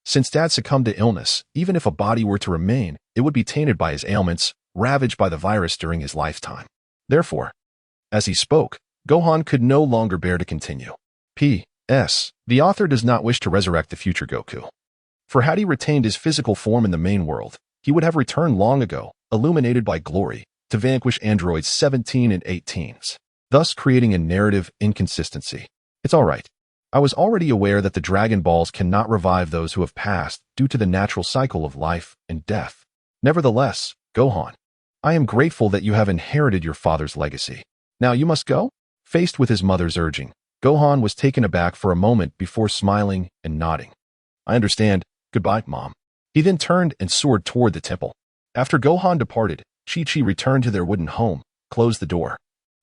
since Dad succumbed to illness, even if a body were to remain, it would be tainted by his ailments, ravaged by the virus during his lifetime. Therefore, as he spoke, Gohan could no longer bear to continue. P.S. The author does not wish to resurrect the future Goku. For had he retained his physical form in the main world, he would have returned long ago, illuminated by glory, to vanquish androids 17 and 18, thus creating a narrative inconsistency. It's alright. I was already aware that the Dragon Balls cannot revive those who have passed due to the natural cycle of life and death. Nevertheless, Gohan, I am grateful that you have inherited your father's legacy. Now you must go? Faced with his mother's urging, Gohan was taken aback for a moment before smiling and nodding. I understand. Goodbye, Mom. He then turned and soared toward the temple. After Gohan departed, Chi-Chi returned to their wooden home, closed the door,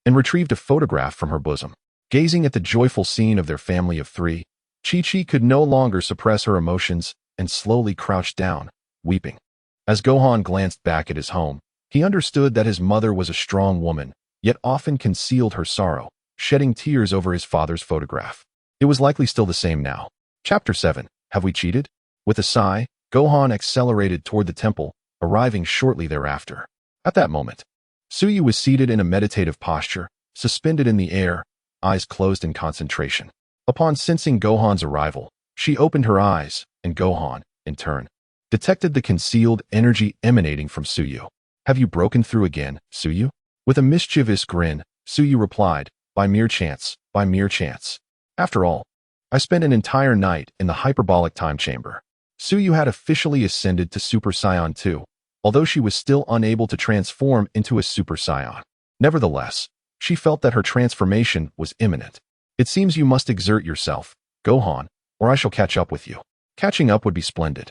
and retrieved a photograph from her bosom. Gazing at the joyful scene of their family of three, Chi-Chi could no longer suppress her emotions and slowly crouched down, weeping. As Gohan glanced back at his home, he understood that his mother was a strong woman, yet often concealed her sorrow, shedding tears over his father's photograph. It was likely still the same now. Chapter 7. Have we cheated? With a sigh, Gohan accelerated toward the temple, arriving shortly thereafter. At that moment, Suyu was seated in a meditative posture, suspended in the air, eyes closed in concentration. Upon sensing Gohan's arrival, she opened her eyes, and Gohan, in turn, detected the concealed energy emanating from Suyu. Have you broken through again, Suyu? With a mischievous grin, Suyu replied, by mere chance, by mere chance. After all, I spent an entire night in the hyperbolic time chamber. Suyu had officially ascended to Super Saiyan 2, although she was still unable to transform into a Super Saiyan. Nevertheless, she felt that her transformation was imminent. It seems you must exert yourself, Gohan, or I shall catch up with you. Catching up would be splendid.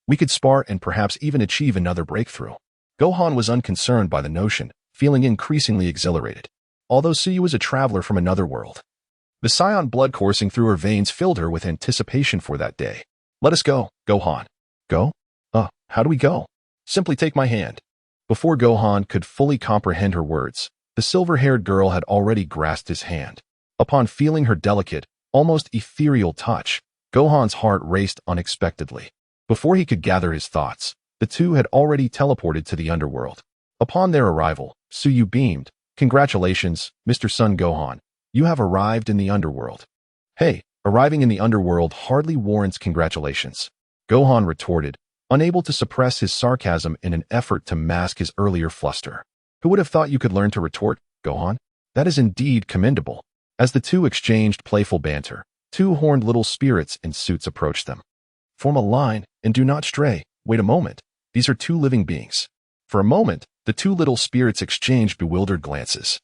We could spar and perhaps even achieve another breakthrough. Gohan was unconcerned by the notion, feeling increasingly exhilarated. Although Suyu was a traveler from another world, the Saiyan blood coursing through her veins filled her with anticipation for that day. Let us go, Gohan. Go? How do we go? Simply take my hand. Before Gohan could fully comprehend her words, the silver-haired girl had already grasped his hand. Upon feeling her delicate, almost ethereal touch, Gohan's heart raced unexpectedly. Before he could gather his thoughts, the two had already teleported to the underworld. Upon their arrival, Suyu beamed. Congratulations, Mr. Son Gohan. You have arrived in the underworld. Hey, arriving in the underworld hardly warrants congratulations. Gohan retorted, unable to suppress his sarcasm in an effort to mask his earlier fluster. Who would have thought you could learn to retort, Gohan? That is indeed commendable. As the two exchanged playful banter, two horned little spirits in suits approached them. Form a line and do not stray. Wait a moment. These are two living beings. For a moment, the two little spirits exchanged bewildered glances.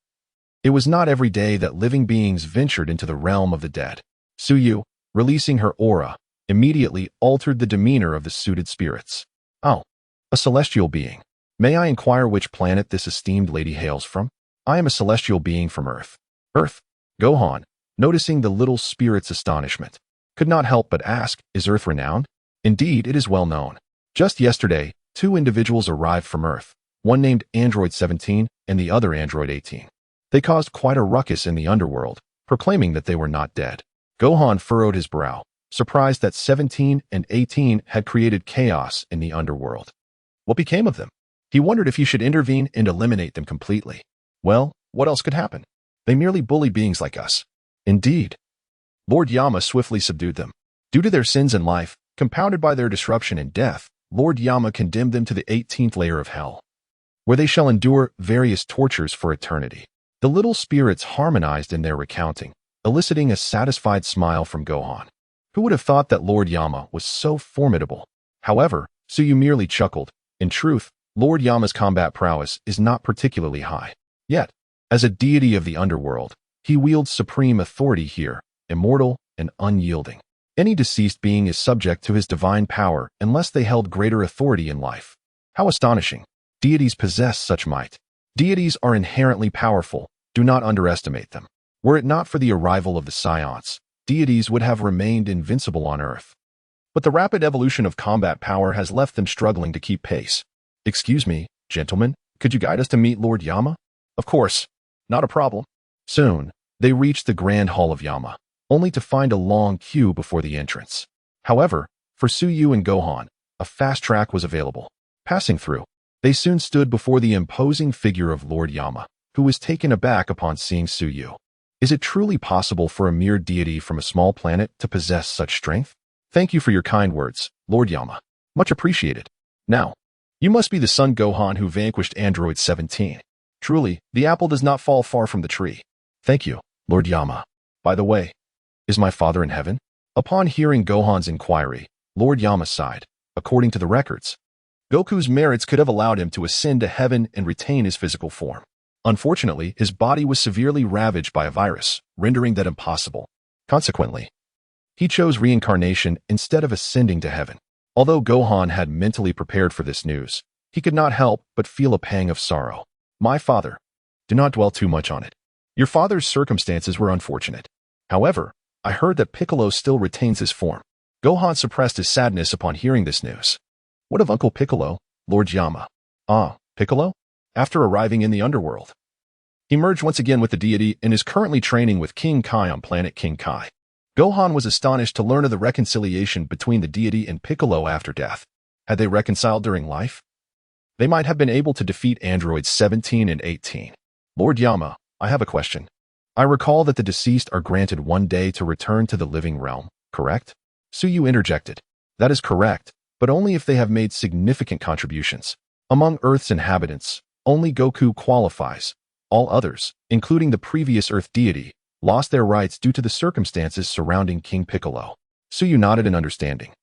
It was not every day that living beings ventured into the realm of the dead. Suyu, releasing her aura, immediately altered the demeanor of the suited spirits. Oh, a celestial being. May I inquire which planet this esteemed lady hails from? I am a celestial being from Earth. Earth? Gohan, noticing the little spirit's astonishment, could not help but ask, is Earth renowned? Indeed, it is well known. Just yesterday, two individuals arrived from Earth, one named Android 17 and the other Android 18. They caused quite a ruckus in the underworld, proclaiming that they were not dead. Gohan furrowed his brow, surprised that 17 and 18 had created chaos in the underworld. What became of them? He wondered if he should intervene and eliminate them completely. Well, what else could happen? They merely bully beings like us. Indeed. Lord Yama swiftly subdued them. Due to their sins in life, compounded by their disruption in death, Lord Yama condemned them to the 18th layer of hell, where they shall endure various tortures for eternity. The little spirits harmonized in their recounting, eliciting a satisfied smile from Gohan. Who would have thought that Lord Yama was so formidable? However, Suyu merely chuckled. In truth, Lord Yama's combat prowess is not particularly high. Yet, as a deity of the underworld, he wields supreme authority here, immortal and unyielding. Any deceased being is subject to his divine power unless they held greater authority in life. How astonishing! Deities possess such might. Deities are inherently powerful. Do not underestimate them. Were it not for the arrival of the Saiyans, deities would have remained invincible on Earth. But the rapid evolution of combat power has left them struggling to keep pace. Excuse me, gentlemen, could you guide us to meet Lord Yama? Of course, not a problem. Soon, they reached the Grand Hall of Yama, only to find a long queue before the entrance. However, for Suyu and Gohan, a fast track was available. Passing through, they soon stood before the imposing figure of Lord Yama, who was taken aback upon seeing Suyu. Is it truly possible for a mere deity from a small planet to possess such strength? Thank you for your kind words, Lord Yama. Much appreciated. Now, you must be the Son Gohan who vanquished Android 17. Truly, the apple does not fall far from the tree. Thank you, Lord Yama. By the way, is my father in heaven? Upon hearing Gohan's inquiry, Lord Yama sighed. According to the records, Goku's merits could have allowed him to ascend to heaven and retain his physical form. Unfortunately, his body was severely ravaged by a virus, rendering that impossible. Consequently, he chose reincarnation instead of ascending to heaven. Although Gohan had mentally prepared for this news, he could not help but feel a pang of sorrow. My father. Do not dwell too much on it. Your father's circumstances were unfortunate. However, I heard that Piccolo still retains his form. Gohan suppressed his sadness upon hearing this news. What of Uncle Piccolo, Lord Yama? Ah, Piccolo? After arriving in the underworld, he merged once again with the deity and is currently training with King Kai on planet King Kai. Gohan was astonished to learn of the reconciliation between the deity and Piccolo after death. Had they reconciled during life? They might have been able to defeat androids 17 and 18. Lord Yama, I have a question. I recall that the deceased are granted 1 day to return to the living realm, correct? Suyu interjected. That is correct, but only if they have made significant contributions. Among Earth's inhabitants, only Goku qualifies. All others, including the previous Earth deity, lost their rights due to the circumstances surrounding King Piccolo. Suyu nodded in understanding,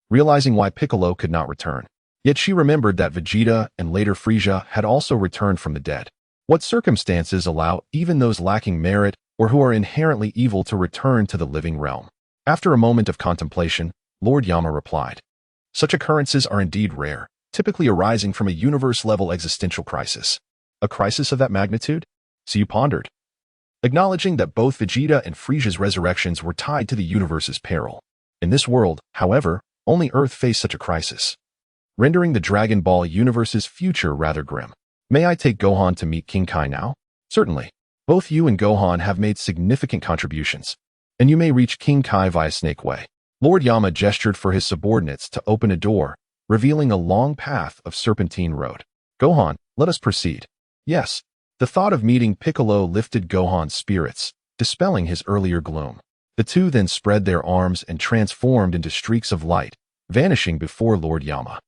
realizing why Piccolo could not return. Yet she remembered that Vegeta and later Frieza had also returned from the dead. What circumstances allow even those lacking merit or who are inherently evil to return to the living realm? After a moment of contemplation, Lord Yama replied, such occurrences are indeed rare, typically arising from a universe-level existential crisis. A crisis of that magnitude? Suyu pondered, acknowledging that both Vegeta and Frieza's resurrections were tied to the universe's peril. In this world, however, only Earth faced such a crisis, rendering the Dragon Ball universe's future rather grim. May I take Gohan to meet King Kai now? Certainly. Both you and Gohan have made significant contributions, and you may reach King Kai via Snake Way. Lord Yama gestured for his subordinates to open a door, revealing a long path of serpentine road. Gohan, let us proceed. Yes. The thought of meeting Piccolo lifted Gohan's spirits, dispelling his earlier gloom. The two then spread their arms and transformed into streaks of light, vanishing before Lord Yama.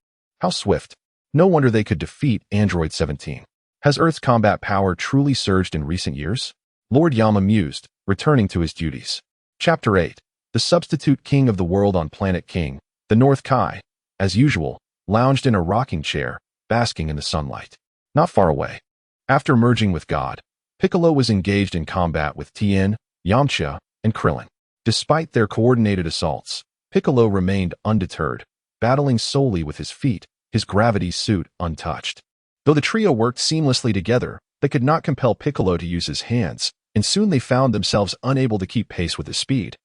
How swift. No wonder they could defeat Android 17. Has Earth's combat power truly surged in recent years? Lord Yama mused, returning to his duties. Chapter 8. The substitute king of the world on planet King, the North Kai, as usual, lounged in a rocking chair, basking in the sunlight. Not far away. After merging with God, Piccolo was engaged in combat with Tien, Yamcha, and Krillin. Despite their coordinated assaults, Piccolo remained undeterred, battling solely with his feet, his gravity suit untouched. Though the trio worked seamlessly together, they could not compel Piccolo to use his hands, and soon they found themselves unable to keep pace with his speed.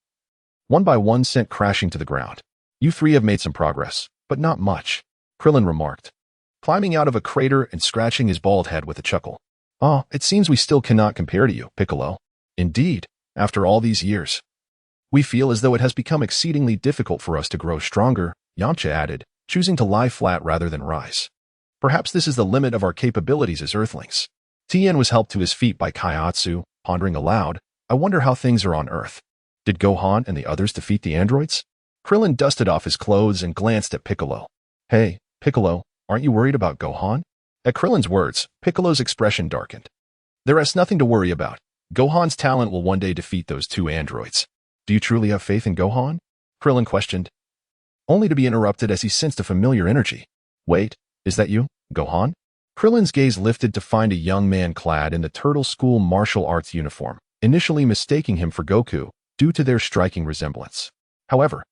One by one sent crashing to the ground. You three have made some progress, but not much, Krillin remarked, climbing out of a crater and scratching his bald head with a chuckle. Ah, it seems we still cannot compare to you, Piccolo. Indeed, after all these years, we feel as though it has become exceedingly difficult for us to grow stronger, Yamcha added, choosing to lie flat rather than rise. Perhaps this is the limit of our capabilities as Earthlings. Tien was helped to his feet by Kaiatsu, pondering aloud, I wonder how things are on Earth. Did Gohan and the others defeat the androids? Krillin dusted off his clothes and glanced at Piccolo. Hey, Piccolo, aren't you worried about Gohan? At Krillin's words, Piccolo's expression darkened. There is nothing to worry about. Gohan's talent will one day defeat those two androids. Do you truly have faith in Gohan? Krillin questioned, only to be interrupted as he sensed a familiar energy. Wait, is that you, Gohan? Krillin's gaze lifted to find a young man clad in the Turtle School martial arts uniform, initially mistaking him for Goku due to their striking resemblance. However,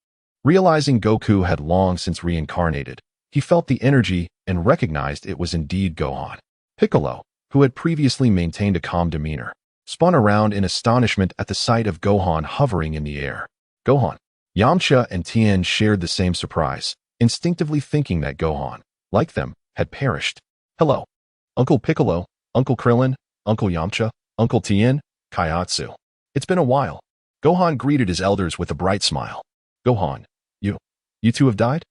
realizing Goku had long since reincarnated, he felt the energy and recognized it was indeed Gohan. Piccolo, who had previously maintained a calm demeanor, spun around in astonishment at the sight of Gohan hovering in the air. Gohan. Yamcha and Tien shared the same surprise, instinctively thinking that Gohan, like them, had perished. Hello. Uncle Piccolo, Uncle Krillin, Uncle Yamcha, Uncle Tien, Kaiatsu. It's been a while. Gohan greeted his elders with a bright smile. Gohan, you two have died?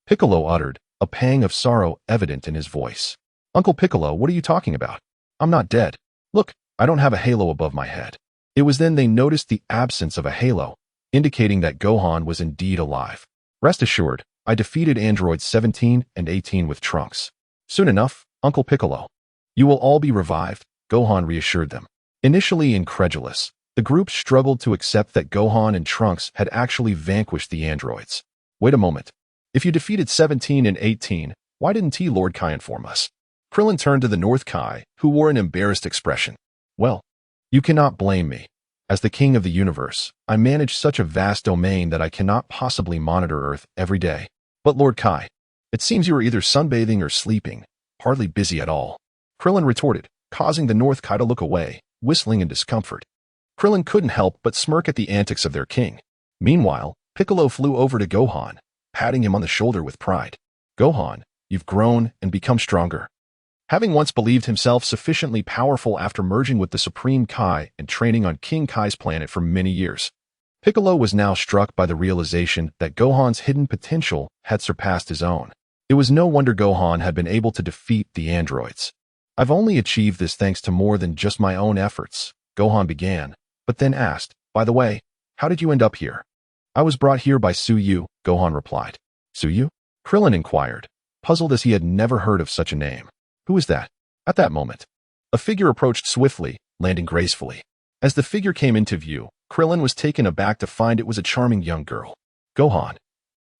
Piccolo uttered, a pang of sorrow evident in his voice. Uncle Piccolo, what are you talking about? I'm not dead. Look, I don't have a halo above my head. It was then they noticed the absence of a halo, indicating that Gohan was indeed alive. Rest assured, I defeated androids 17 and 18 with Trunks. Soon enough, Uncle Piccolo. You will all be revived, Gohan reassured them. Initially incredulous, the group struggled to accept that Gohan and Trunks had actually vanquished the androids. Wait a moment. If you defeated 17 and 18, why didn't Lord Kai inform us? Krillin turned to the North Kai, who wore an embarrassed expression. Well, you cannot blame me. As the king of the universe, I manage such a vast domain that I cannot possibly monitor Earth every day. But Lord Kai, it seems you are either sunbathing or sleeping, hardly busy at all. Krillin retorted, causing the North Kai to look away, whistling in discomfort. Krillin couldn't help but smirk at the antics of their king. Meanwhile, Piccolo flew over to Gohan, patting him on the shoulder with pride. Gohan, you've grown and become stronger. Having once believed himself sufficiently powerful after merging with the Supreme Kai and training on King Kai's planet for many years, Piccolo was now struck by the realization that Gohan's hidden potential had surpassed his own. It was no wonder Gohan had been able to defeat the androids. I've only achieved this thanks to more than just my own efforts, Gohan began, but then asked, by the way, how did you end up here? I was brought here by Suyu, Gohan replied. Suyu? Krillin inquired, puzzled as he had never heard of such a name. Who is that? At that moment, a figure approached swiftly, landing gracefully. As the figure came into view, Krillin was taken aback to find it was a charming young girl. Gohan.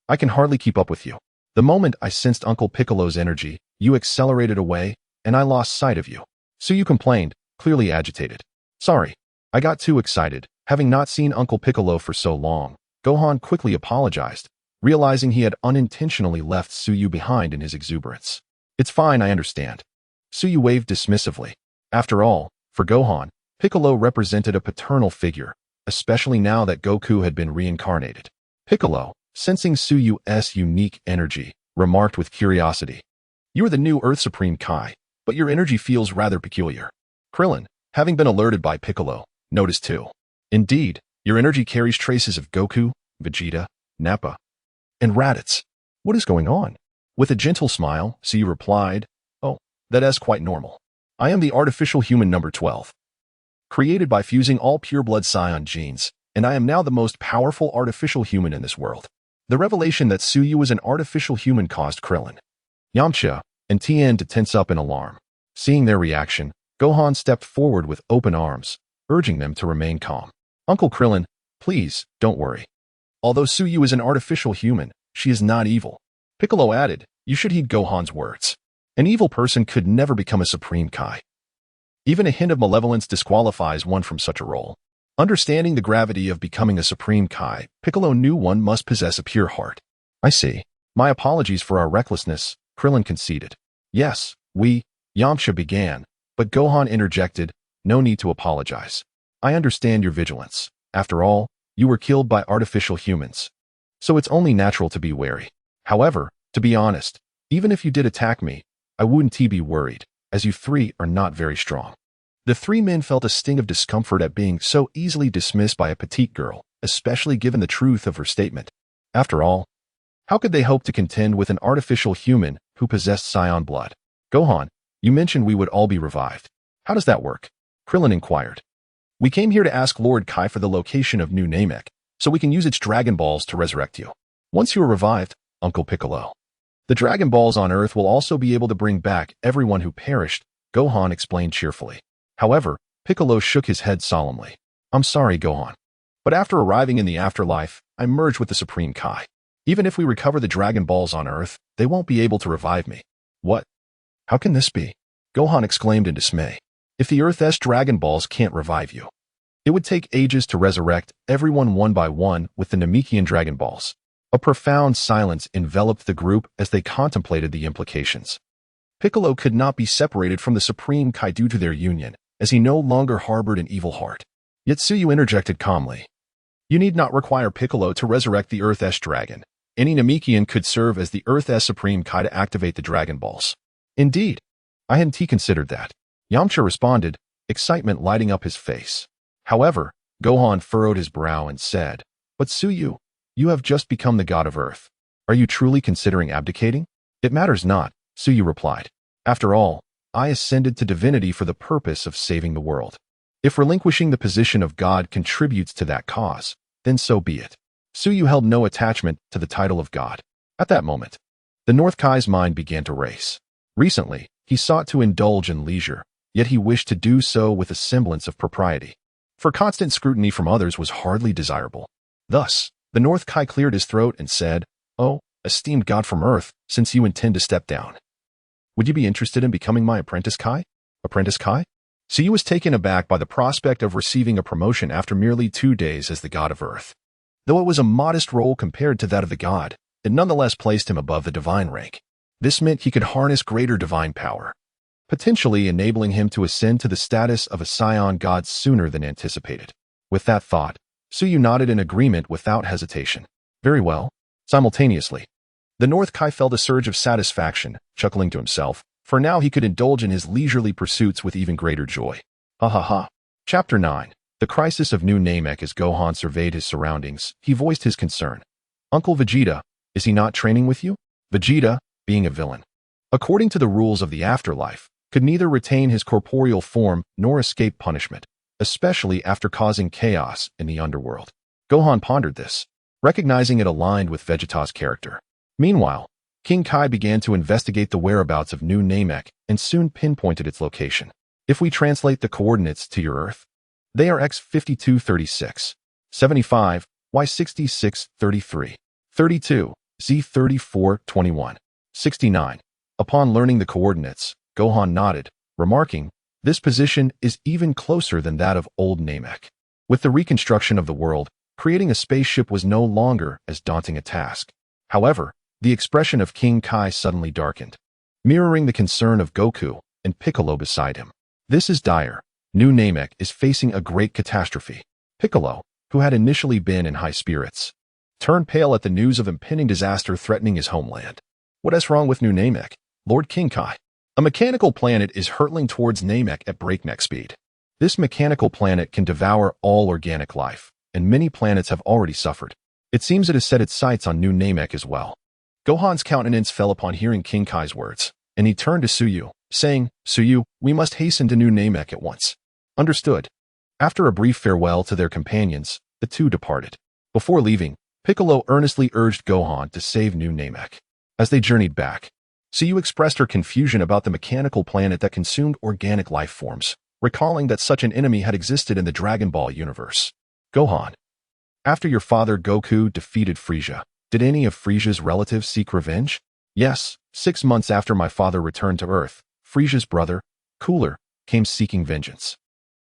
I can hardly keep up with you. The moment I sensed Uncle Piccolo's energy, you accelerated away, and I lost sight of you. Suyu complained, clearly agitated. Sorry, I got too excited, having not seen Uncle Piccolo for so long. Gohan quickly apologized, realizing he had unintentionally left Suyu behind in his exuberance. It's fine, I understand. Suyu waved dismissively. After all, for Gohan, Piccolo represented a paternal figure, especially now that Goku had been reincarnated. Piccolo, sensing Suyu's unique energy, remarked with curiosity. You are the new Earth Supreme Kai, but your energy feels rather peculiar. Krillin, having been alerted by Piccolo, noticed too. Indeed, your energy carries traces of Goku, Vegeta, Nappa, and Raditz. What is going on? With a gentle smile, Suyu replied, Oh, that's quite normal. I am the artificial human number 12. Created by fusing all pure-blood Saiyan genes, and I am now the most powerful artificial human in this world. The revelation that Suyu was an artificial human caused Krillin, Yamcha, and Tien to tense up in alarm. Seeing their reaction, Gohan stepped forward with open arms, urging them to remain calm. Uncle Krillin, please, don't worry. Although Suyu is an artificial human, she is not evil. Piccolo added, you should heed Gohan's words. An evil person could never become a Supreme Kai. Even a hint of malevolence disqualifies one from such a role. Understanding the gravity of becoming a Supreme Kai, Piccolo knew one must possess a pure heart. I see. My apologies for our recklessness, Krillin conceded. Yes, Yamcha began, but Gohan interjected, no need to apologize. I understand your vigilance. After all, you were killed by artificial humans. So it's only natural to be wary. However, to be honest, even if you did attack me, I wouldn't be worried, as you three are not very strong. The three men felt a sting of discomfort at being so easily dismissed by a petite girl, especially given the truth of her statement. After all, how could they hope to contend with an artificial human who possessed Saiyan blood? Gohan, you mentioned we would all be revived. How does that work? Krillin inquired. We came here to ask Lord Kai for the location of New Namek, so we can use its Dragon Balls to resurrect you. Once you are revived, Uncle Piccolo. The Dragon Balls on Earth will also be able to bring back everyone who perished, Gohan explained cheerfully. However, Piccolo shook his head solemnly. I'm sorry, Gohan. But after arriving in the afterlife, I merged with the Supreme Kai. Even if we recover the Dragon Balls on Earth, they won't be able to revive me. What? How can this be? Gohan exclaimed in dismay. If the Earth's Dragon Balls can't revive you, it would take ages to resurrect everyone one by one with the Namekian Dragon Balls. A profound silence enveloped the group as they contemplated the implications. Piccolo could not be separated from the Supreme Kai due to their union, as he no longer harbored an evil heart. Yet Suyu interjected calmly. You need not require Piccolo to resurrect the Earth-S dragon. Any Namekian could serve as the Earth-S Supreme Kai to activate the Dragon Balls. Indeed. I hadn't considered that. Yamcha responded, excitement lighting up his face. However, Gohan furrowed his brow and said, "But Suyu, you have just become the god of Earth. Are you truly considering abdicating?" "It matters not," Suyu replied. "After all, I ascended to divinity for the purpose of saving the world. If relinquishing the position of God contributes to that cause, then so be it." Suyu held no attachment to the title of God. At that moment, the North Kai's mind began to race. Recently, he sought to indulge in leisure, yet he wished to do so with a semblance of propriety. For constant scrutiny from others was hardly desirable. Thus, the North Kai cleared his throat and said, "Oh, esteemed God from Earth, since you intend to step down, would you be interested in becoming my apprentice Kai?" Apprentice Kai? Suyu was taken aback by the prospect of receiving a promotion after merely 2 days as the god of Earth. Though it was a modest role compared to that of the god, it nonetheless placed him above the divine rank. This meant he could harness greater divine power, potentially enabling him to ascend to the status of a Saiyan God sooner than anticipated. With that thought, Suyu nodded in agreement without hesitation. Very well. Simultaneously, the North Kai felt a surge of satisfaction, chuckling to himself, for now he could indulge in his leisurely pursuits with even greater joy. Ha ha ha. Chapter 9. The Crisis of New Namek. As Gohan surveyed his surroundings, he voiced his concern. "Uncle Vegeta, is he not training with you?" Vegeta, being a villain, according to the rules of the afterlife, could neither retain his corporeal form nor escape punishment, especially after causing chaos in the underworld. Gohan pondered this, recognizing it aligned with Vegeta's character. Meanwhile, King Kai began to investigate the whereabouts of New Namek and soon pinpointed its location. If we translate the coordinates to your Earth, they are x 5236, 75, y 6633, 32, z 3421, 69. Upon learning the coordinates, Gohan nodded, remarking, "This position is even closer than that of old Namek." With the reconstruction of the world, creating a spaceship was no longer as daunting a task. However, the expression of King Kai suddenly darkened, mirroring the concern of Goku and Piccolo beside him. "This is dire. New Namek is facing a great catastrophe." Piccolo, who had initially been in high spirits, turned pale at the news of impending disaster threatening his homeland. "What is wrong with New Namek, Lord King Kai?" "A mechanical planet is hurtling towards Namek at breakneck speed. This mechanical planet can devour all organic life, and many planets have already suffered. It seems it has set its sights on New Namek as well." Gohan's countenance fell upon hearing King Kai's words, and he turned to Suyu, saying, "Suyu, we must hasten to New Namek at once." "Understood." After a brief farewell to their companions, the two departed. Before leaving, Piccolo earnestly urged Gohan to save New Namek. As they journeyed back, Suyu expressed her confusion about the mechanical planet that consumed organic life forms, recalling that such an enemy had existed in the Dragon Ball universe. "Gohan, after your father Goku defeated Frieza, did any of Frieza's relatives seek revenge?" "Yes, 6 months after my father returned to Earth, Frieza's brother, Cooler, came seeking vengeance.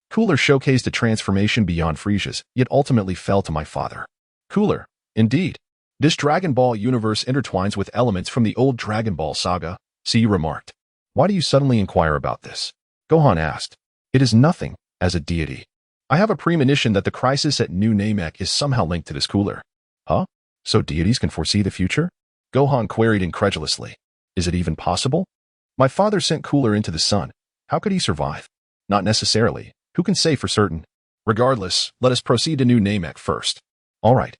Cooler showcased a transformation beyond Frieza's, yet ultimately fell to my father." "Cooler, indeed. This Dragon Ball universe intertwines with elements from the old Dragon Ball saga," Suyu remarked. "Why do you suddenly inquire about this?" Gohan asked. "It is nothing, as a deity. I have a premonition that the crisis at New Namek is somehow linked to this Cooler." "Huh? So deities can foresee the future?" Gohan queried incredulously. "Is it even possible? My father sent Cooler into the sun. How could he survive?" "Not necessarily. Who can say for certain? Regardless, let us proceed to New Namek first." "All right."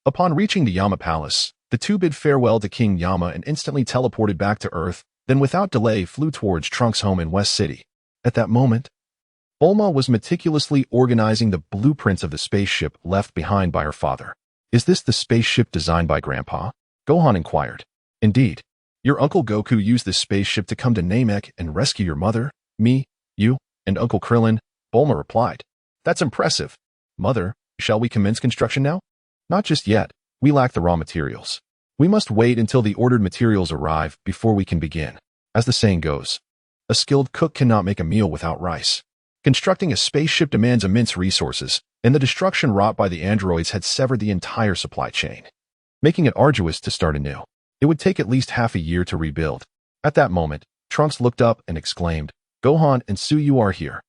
Upon reaching the Yama Palace, the two bid farewell to King Yama and instantly teleported back to Earth, then without delay flew towards Trunks' home in West City. At that moment, Bulma was meticulously organizing the blueprints of the spaceship left behind by her father. "Is this the spaceship designed by Grandpa?" Gohan inquired. "Indeed. Your Uncle Goku used this spaceship to come to Namek and rescue your mother, me, you, and Uncle Krillin," Bulma replied. "That's impressive. Mother, shall we commence construction now?" "Not just yet. We lack the raw materials. We must wait until the ordered materials arrive before we can begin. As the saying goes, a skilled cook cannot make a meal without rice." Constructing a spaceship demands immense resources, and the destruction wrought by the androids had severed the entire supply chain, making it arduous to start anew. It would take at least half a year to rebuild. At that moment, Trunks looked up and exclaimed, "Gohan and Suyu are here."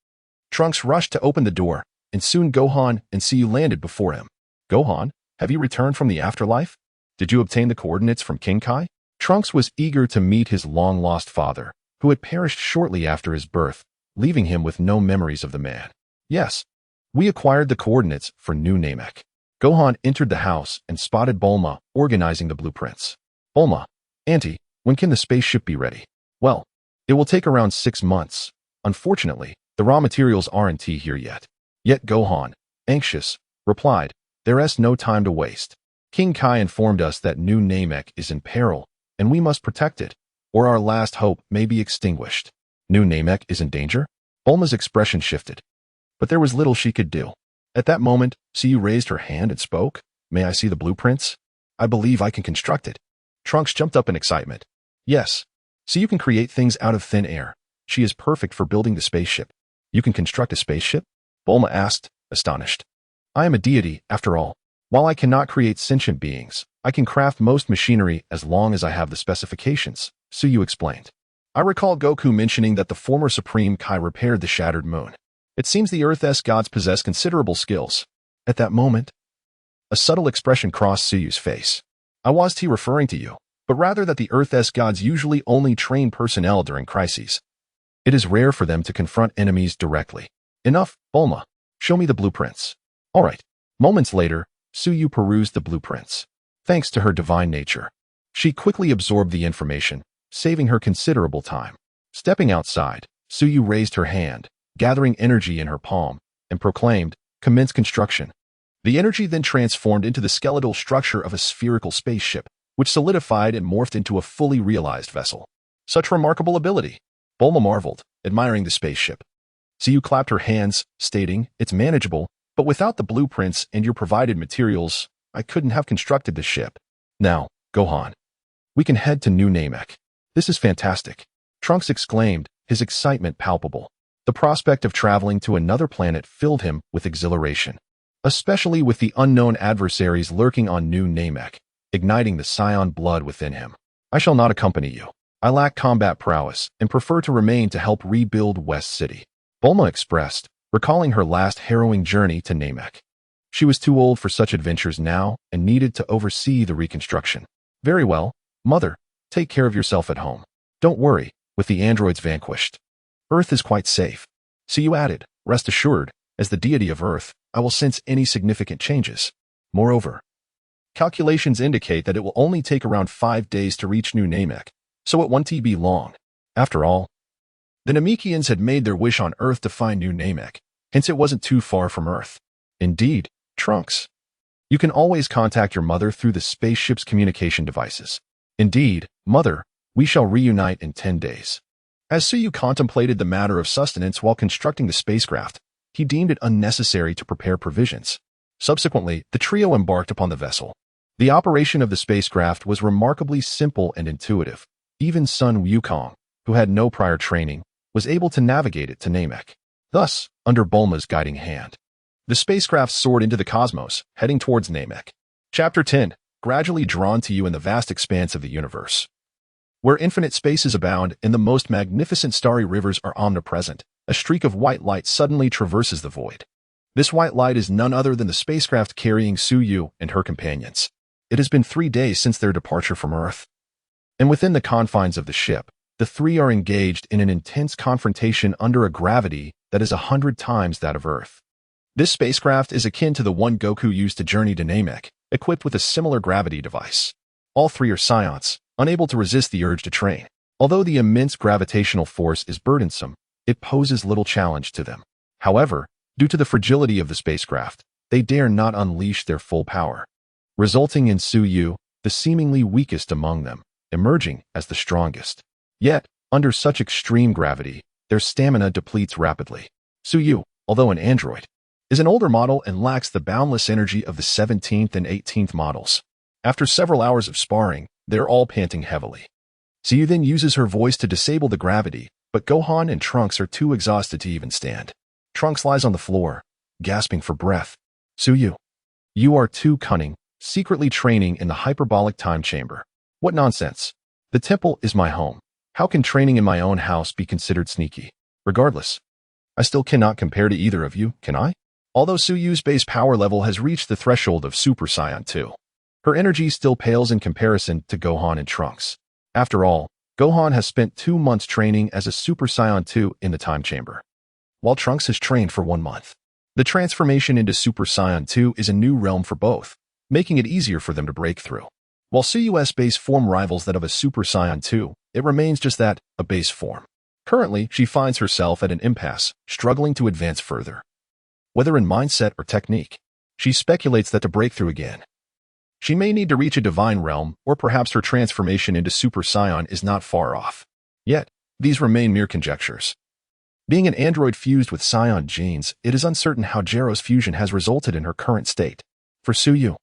Trunks rushed to open the door, and soon Gohan and Suyu landed before him. Gohan, have you returned from the afterlife? Did you obtain the coordinates from King Kai? Trunks was eager to meet his long-lost father, who had perished shortly after his birth, leaving him with no memories of the man. Yes, we acquired the coordinates for New Namek. Gohan entered the house and spotted Bulma organizing the blueprints. Bulma, Auntie, when can the spaceship be ready? Well, it will take around 6 months. Unfortunately, the raw materials aren't here yet. Yet Gohan, anxious, replied, "There's no time to waste. King Kai informed us that New Namek is in peril, and we must protect it, or our last hope may be extinguished." New Namek is in danger? Bulma's expression shifted. But there was little she could do. At that moment, Suyu raised her hand and spoke. "May I see the blueprints? I believe I can construct it." Trunks jumped up in excitement. "Yes. Suyu can create things out of thin air. She is perfect for building the spaceship." "You can construct a spaceship?" Bulma asked, astonished. "I am a deity, after all. While I cannot create sentient beings, I can craft most machinery as long as I have the specifications," Suyu explained. "I recall Goku mentioning that the former Supreme Kai repaired the shattered moon. It seems the Earth's gods possess considerable skills." At that moment, a subtle expression crossed Suyu's face. "I wasn't referring to you, but rather that the Earth's gods usually only train personnel during crises. It is rare for them to confront enemies directly." "Enough, Bulma. Show me the blueprints." "All right." Moments later, Suyu perused the blueprints. Thanks to her divine nature, she quickly absorbed the information, saving her considerable time. Stepping outside, Suyu raised her hand, gathering energy in her palm, and proclaimed, "Commence construction." The energy then transformed into the skeletal structure of a spherical spaceship, which solidified and morphed into a fully realized vessel. Such remarkable ability! Bulma marveled, admiring the spaceship. Suyu clapped her hands, stating, "It's manageable, but without the blueprints and your provided materials, I couldn't have constructed the ship. Now, Gohan, we can head to New Namek." "This is fantastic," Trunks exclaimed, his excitement palpable. The prospect of traveling to another planet filled him with exhilaration, especially with the unknown adversaries lurking on New Namek, igniting the Saiyan blood within him. "I shall not accompany you. I lack combat prowess and prefer to remain to help rebuild West City," Bulma expressed, recalling her last harrowing journey to Namek. She was too old for such adventures now and needed to oversee the reconstruction. "Very well, Mother. Take care of yourself at home. Don't worry, with the androids vanquished, Earth is quite safe." Suyu added, "Rest assured, as the deity of Earth, I will sense any significant changes. Moreover, calculations indicate that it will only take around 5 days to reach New Namek, so it won't be long. After all, the Namekians had made their wish on Earth to find New Namek, hence it wasn't too far from Earth." "Indeed, Trunks. You can always contact your mother through the spaceship's communication devices." "Indeed, Mother, we shall reunite in 10 days. As Suyu contemplated the matter of sustenance while constructing the spacecraft, he deemed it unnecessary to prepare provisions. Subsequently, the trio embarked upon the vessel. The operation of the spacecraft was remarkably simple and intuitive. Even Son Wukong, who had no prior training, was able to navigate it to Namek. Thus, under Bulma's guiding hand, the spacecraft soared into the cosmos, heading towards Namek. Chapter 10, gradually drawn to you in the vast expanse of the universe, where infinite spaces abound and the most magnificent starry rivers are omnipresent. A streak of white light suddenly traverses the void. This white light is none other than the spacecraft carrying Suyu and her companions. It has been 3 days since their departure from Earth, and within the confines of the ship, the three are engaged in an intense confrontation under a gravity that is 100 times that of Earth. This spacecraft is akin to the one Goku used to journey to Namek, equipped with a similar gravity device. All three are Saiyans, unable to resist the urge to train. Although the immense gravitational force is burdensome, it poses little challenge to them. However, due to the fragility of the spacecraft, they dare not unleash their full power, resulting in Suyu, the seemingly weakest among them, emerging as the strongest. Yet, under such extreme gravity, their stamina depletes rapidly. Suyu, although an android, is an older model and lacks the boundless energy of the 17th and 18th models. After several hours of sparring, they're all panting heavily. Suyu then uses her voice to disable the gravity, but Gohan and Trunks are too exhausted to even stand. Trunks lies on the floor, gasping for breath. "Suyu, you are too cunning, secretly training in the hyperbolic time chamber. What nonsense. The temple is my home. How can training in my own house be considered sneaky? Regardless, I still cannot compare to either of you, can I?" Although Suyu's base power level has reached the threshold of Super Saiyan 2, her energy still pales in comparison to Gohan and Trunks. After all, Gohan has spent 2 months training as a Super Saiyan 2 in the time chamber, while Trunks has trained for 1 month. The transformation into Super Saiyan 2 is a new realm for both, making it easier for them to break through. While Suyu's base form rivals that of a Super Saiyan 2, it remains just that, a base form. Currently, she finds herself at an impasse, struggling to advance further. Whether in mindset or technique, she speculates that to break through again, she may need to reach a divine realm, or perhaps her transformation into Super Saiyan is not far off. Yet, these remain mere conjectures. Being an android fused with Saiyan genes, it is uncertain how Gero's fusion has resulted in her current state. For Suyu,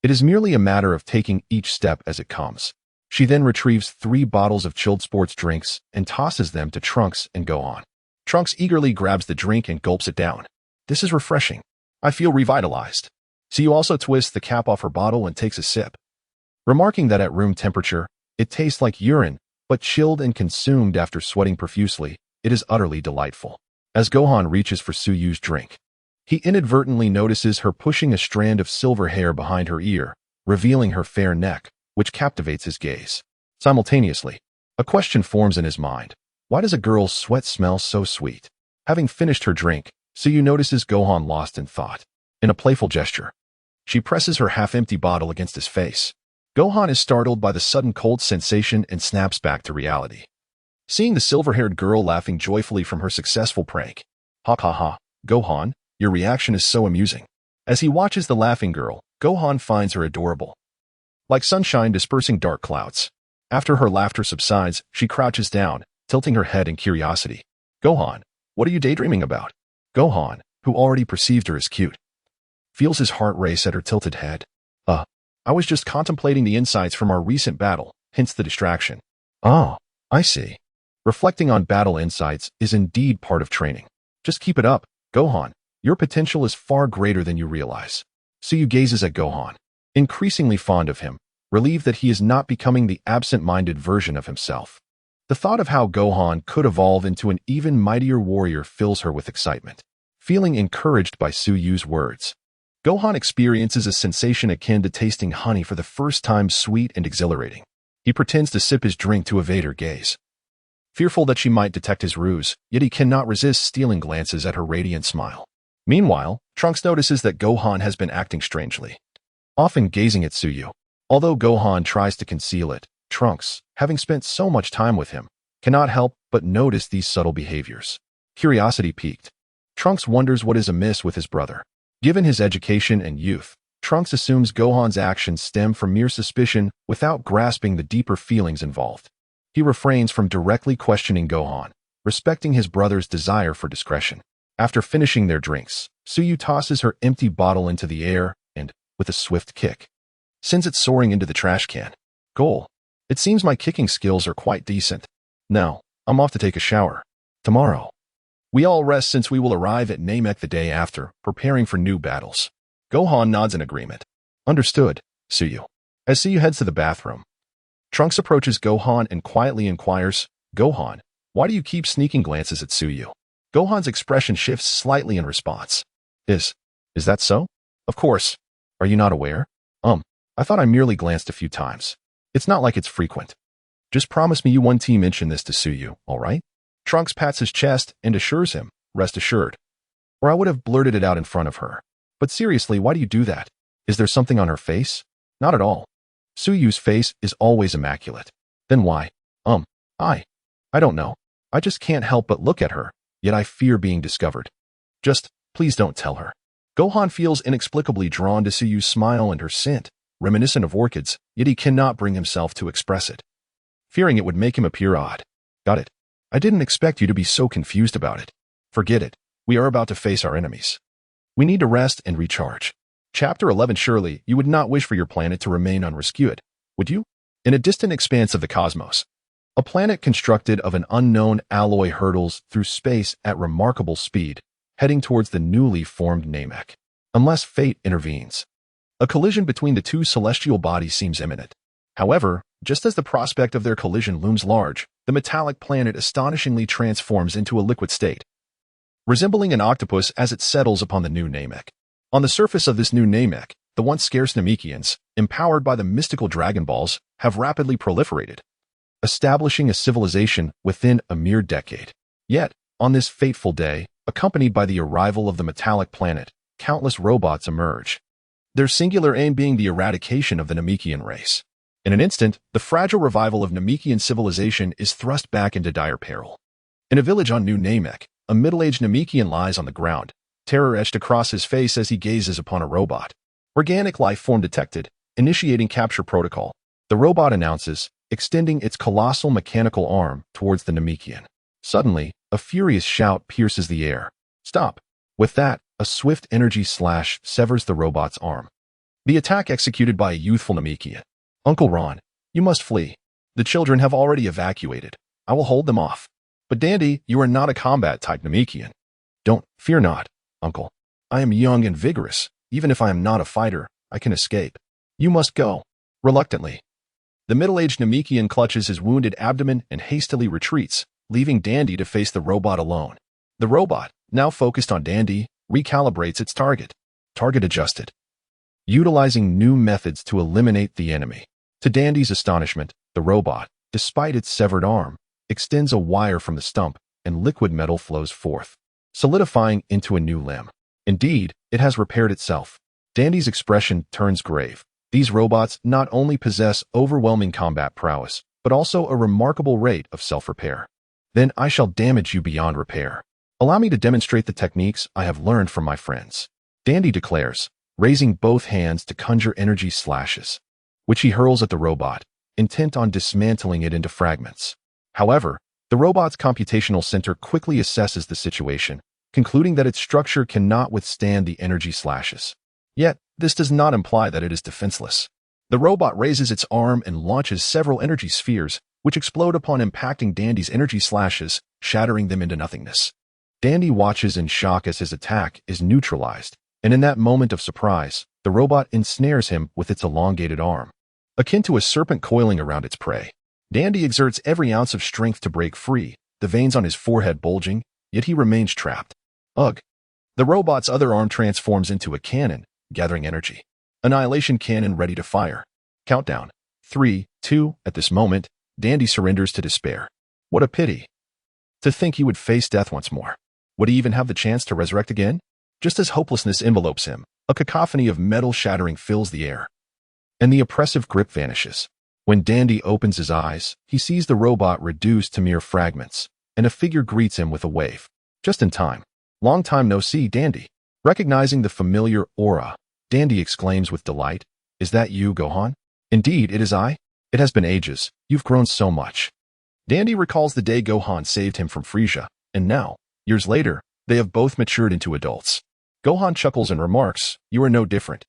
it is merely a matter of taking each step as it comes. She then retrieves 3 bottles of chilled sports drinks and tosses them to Trunks and Gohan. Trunks eagerly grabs the drink and gulps it down. This is refreshing. I feel revitalized. Suyu also twists the cap off her bottle and takes a sip. Remarking that at room temperature, it tastes like urine, but chilled and consumed after sweating profusely, it is utterly delightful. As Gohan reaches for Suyu's drink, he inadvertently notices her pushing a strand of silver hair behind her ear, revealing her fair neck, which captivates his gaze. Simultaneously, a question forms in his mind. Why does a girl's sweat smell so sweet? Having finished her drink, Suyu notices Gohan lost in thought. In a playful gesture, she presses her half-empty bottle against his face. Gohan is startled by the sudden cold sensation and snaps back to reality. Seeing the silver-haired girl laughing joyfully from her successful prank. Ha ha ha, Gohan, your reaction is so amusing. As he watches the laughing girl, Gohan finds her adorable. Like sunshine dispersing dark clouds. After her laughter subsides, she crouches down, tilting her head in curiosity. Gohan, what are you daydreaming about? Gohan, who already perceived her as cute, feels his heart race at her tilted head. I was just contemplating the insights from our recent battle, hence the distraction. Oh, I see. Reflecting on battle insights is indeed part of training. Just keep it up, Gohan. Your potential is far greater than you realize. Suyu gazes at Gohan, increasingly fond of him, relieved that he is not becoming the absent-minded version of himself. The thought of how Gohan could evolve into an even mightier warrior fills her with excitement. Feeling encouraged by Suyu's words, Gohan experiences a sensation akin to tasting honey for the first time, sweet and exhilarating. He pretends to sip his drink to evade her gaze. Fearful that she might detect his ruse, yet he cannot resist stealing glances at her radiant smile. Meanwhile, Trunks notices that Gohan has been acting strangely, often gazing at Suyu. Although Gohan tries to conceal it, Trunks, having spent so much time with him, cannot help but notice these subtle behaviors. Curiosity piqued, Trunks wonders what is amiss with his brother. Given his education and youth, Trunks assumes Gohan's actions stem from mere suspicion without grasping the deeper feelings involved. He refrains from directly questioning Gohan, respecting his brother's desire for discretion. After finishing their drinks, Suyu tosses her empty bottle into the air and, with a swift kick, sends it soaring into the trash can. Goal. It seems my kicking skills are quite decent. Now, I'm off to take a shower. Tomorrow, we all rest since we will arrive at Namek the day after, preparing for new battles. Gohan nods in agreement. Understood, Suyu. As Suyu heads to the bathroom, Trunks approaches Gohan and quietly inquires, Gohan, why do you keep sneaking glances at Suyu? Gohan's expression shifts slightly in response. Is that so? Of course. Are you not aware? I thought I merely glanced a few times. It's not like it's frequent. Just promise me you won't mention this to Suyu, all right? Trunks pats his chest and assures him, rest assured. Or I would have blurted it out in front of her. But seriously, why do you do that? Is there something on her face? Not at all. Suyu's face is always immaculate. Then why? I don't know. I just can't help but look at her, yet I fear being discovered. Just, please don't tell her. Gohan feels inexplicably drawn to Suyu's smile and her scent, reminiscent of orchids, yet he cannot bring himself to express it, fearing it would make him appear odd. Got it. I didn't expect you to be so confused about it. Forget it. We are about to face our enemies. We need to rest and recharge. Chapter 11. Surely, you would not wish for your planet to remain unrescued, would you? In a distant expanse of the cosmos, a planet constructed of an unknown alloy hurtles through space at remarkable speed, heading towards the newly formed Namek. Unless fate intervenes, a collision between the two celestial bodies seems imminent. However, just as the prospect of their collision looms large, the metallic planet astonishingly transforms into a liquid state. resembling an octopus as it settles upon the new Namek. On the surface of this new Namek, the once scarce Namekians, empowered by the mystical Dragon Balls, have rapidly proliferated, establishing a civilization within a mere decade. Yet, on this fateful day, accompanied by the arrival of the metallic planet, countless robots emerge, their singular aim being the eradication of the Namekian race. In an instant, the fragile revival of Namekian civilization is thrust back into dire peril. In a village on New Namek, a middle-aged Namekian lies on the ground, terror etched across his face as he gazes upon a robot. Organic life form detected, initiating capture protocol. The robot announces, extending its colossal mechanical arm towards the Namekian. Suddenly, a furious shout pierces the air. Stop! With that, a swift energy slash severs the robot's arm. The attack executed by a youthful Namekian. Uncle Ron, you must flee. The children have already evacuated. I will hold them off. But Dandy, you are not a combat-type Namekian. Don't, fear not, Uncle. I am young and vigorous. Even if I am not a fighter, I can escape. You must go. Reluctantly. The middle-aged Namekian clutches his wounded abdomen and hastily retreats, leaving Dandy to face the robot alone. The robot, now focused on Dandy, recalibrates its target. Target adjusted. Utilizing new methods to eliminate the enemy. To Dandy's astonishment, the robot, despite its severed arm, extends a wire from the stump, and liquid metal flows forth, solidifying into a new limb. Indeed, it has repaired itself. Dandy's expression turns grave. These robots not only possess overwhelming combat prowess, but also a remarkable rate of self-repair. Then I shall damage you beyond repair. Allow me to demonstrate the techniques I have learned from my friends. Dandy declares, raising both hands to conjure energy slashes, which he hurls at the robot, intent on dismantling it into fragments. However, the robot's computational center quickly assesses the situation, concluding that its structure cannot withstand the energy slashes. Yet, this does not imply that it is defenseless. The robot raises its arm and launches several energy spheres, which explode upon impacting Dandy's energy slashes, shattering them into nothingness. Dandy watches in shock as his attack is neutralized, and in that moment of surprise, the robot ensnares him with its elongated arm. Akin to a serpent coiling around its prey, Dandy exerts every ounce of strength to break free, the veins on his forehead bulging, yet he remains trapped. Ugh. The robot's other arm transforms into a cannon, gathering energy. Annihilation cannon ready to fire. Countdown. 3, 2, at this moment, Dandy surrenders to despair. What a pity. To think he would face death once more. Would he even have the chance to resurrect again? Just as hopelessness envelopes him, a cacophony of metal shattering fills the air, and the oppressive grip vanishes. When Dandy opens his eyes, he sees the robot reduced to mere fragments, and a figure greets him with a wave. Just in time. Long time no see, Dandy. Recognizing the familiar aura, Dandy exclaims with delight, "Is that you, Gohan?" "Indeed, it is I. It has been ages. You've grown so much." Dandy recalls the day Gohan saved him from Frieza, and now, years later, they have both matured into adults. Gohan chuckles and remarks, "You are no different.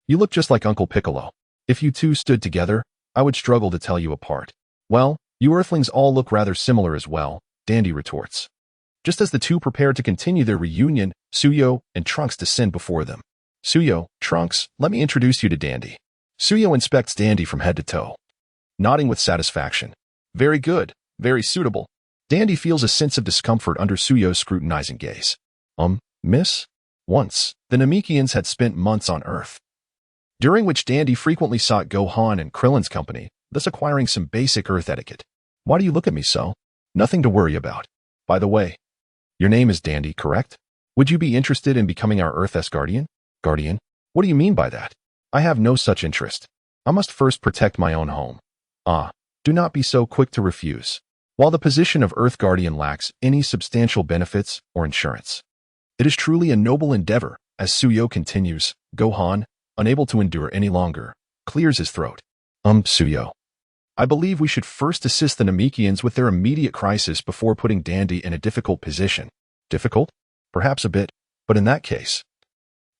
You look just like Uncle Piccolo. If you two stood together, I would struggle to tell you apart." "Well, you Earthlings all look rather similar as well," Dandy retorts. Just as the two prepare to continue their reunion, Suyo and Trunks descend before them. "Suyo, Trunks, let me introduce you to Dandy." Suyo inspects Dandy from head to toe, nodding with satisfaction. "Very good, very suitable." Dandy feels a sense of discomfort under Suyo's scrutinizing gaze. Miss? Once, the Namekians had spent months on Earth, during which Dandy frequently sought Gohan and Krillin's company, thus acquiring some basic Earth etiquette. "Why do you look at me so?" "Nothing to worry about. By the way, your name is Dandy, correct? Would you be interested in becoming our Earth's guardian?" "Guardian? What do you mean by that?" "I have no such interest. I must first protect my own home." "Ah, do not be so quick to refuse. While the position of Earth Guardian lacks any substantial benefits or insurance, it is truly a noble endeavor." As Suyo continues, Gohan, unable to endure any longer, clears his throat. Suyo. I believe we should first assist the Namekians with their immediate crisis before putting Dandy in a difficult position." "Difficult? Perhaps a bit, but in that case,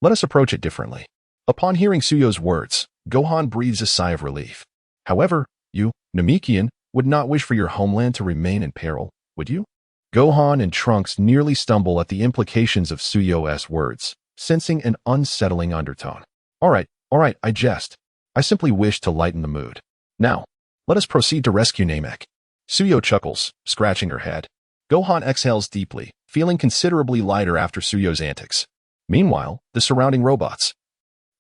let us approach it differently." Upon hearing Suyo's words, Gohan breathes a sigh of relief. "However, you, Namekian, would not wish for your homeland to remain in peril, would you?" Gohan and Trunks nearly stumble at the implications of Suyo's words, sensing an unsettling undertone. All right, I jest. I simply wish to lighten the mood. Now, let us proceed to rescue Namek." Suyo chuckles, scratching her head. Gohan exhales deeply, feeling considerably lighter after Suyo's antics. Meanwhile, the surrounding robots,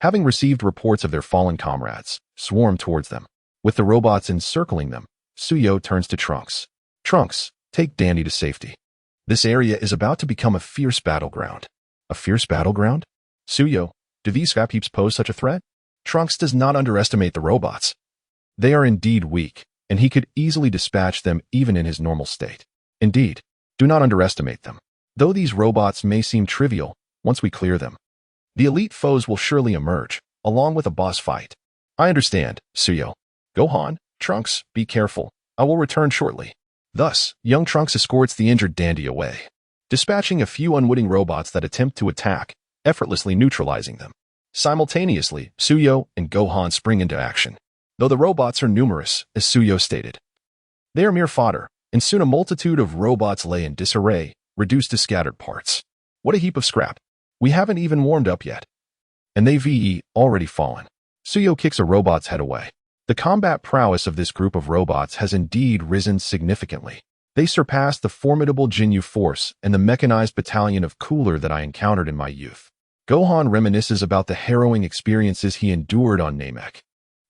having received reports of their fallen comrades, swarm towards them. With the robots encircling them, Suyo turns to Trunks. Trunks, take Dandy to safety. This area is about to become a fierce battleground. A fierce battleground? Suyo, do these fat peeps pose such a threat? Trunks does not underestimate the robots. They are indeed weak, and he could easily dispatch them even in his normal state. Indeed, do not underestimate them. Though these robots may seem trivial, once we clear them, the elite foes will surely emerge, along with a boss fight. I understand, Suyo. Gohan, Trunks, be careful. I will return shortly. Thus, young Trunks escorts the injured Dandy away, dispatching a few unwitting robots that attempt to attack, effortlessly neutralizing them. Simultaneously, Suyo and Gohan spring into action. Though the robots are numerous, as Suyo stated, they are mere fodder, and soon a multitude of robots lay in disarray, reduced to scattered parts. What a heap of scrap. We haven't even warmed up yet. And they've already fallen. Suyo kicks a robot's head away. The combat prowess of this group of robots has indeed risen significantly. They surpass the formidable Jinyu force and the mechanized battalion of Cooler that I encountered in my youth. Gohan reminisces about the harrowing experiences he endured on Namek,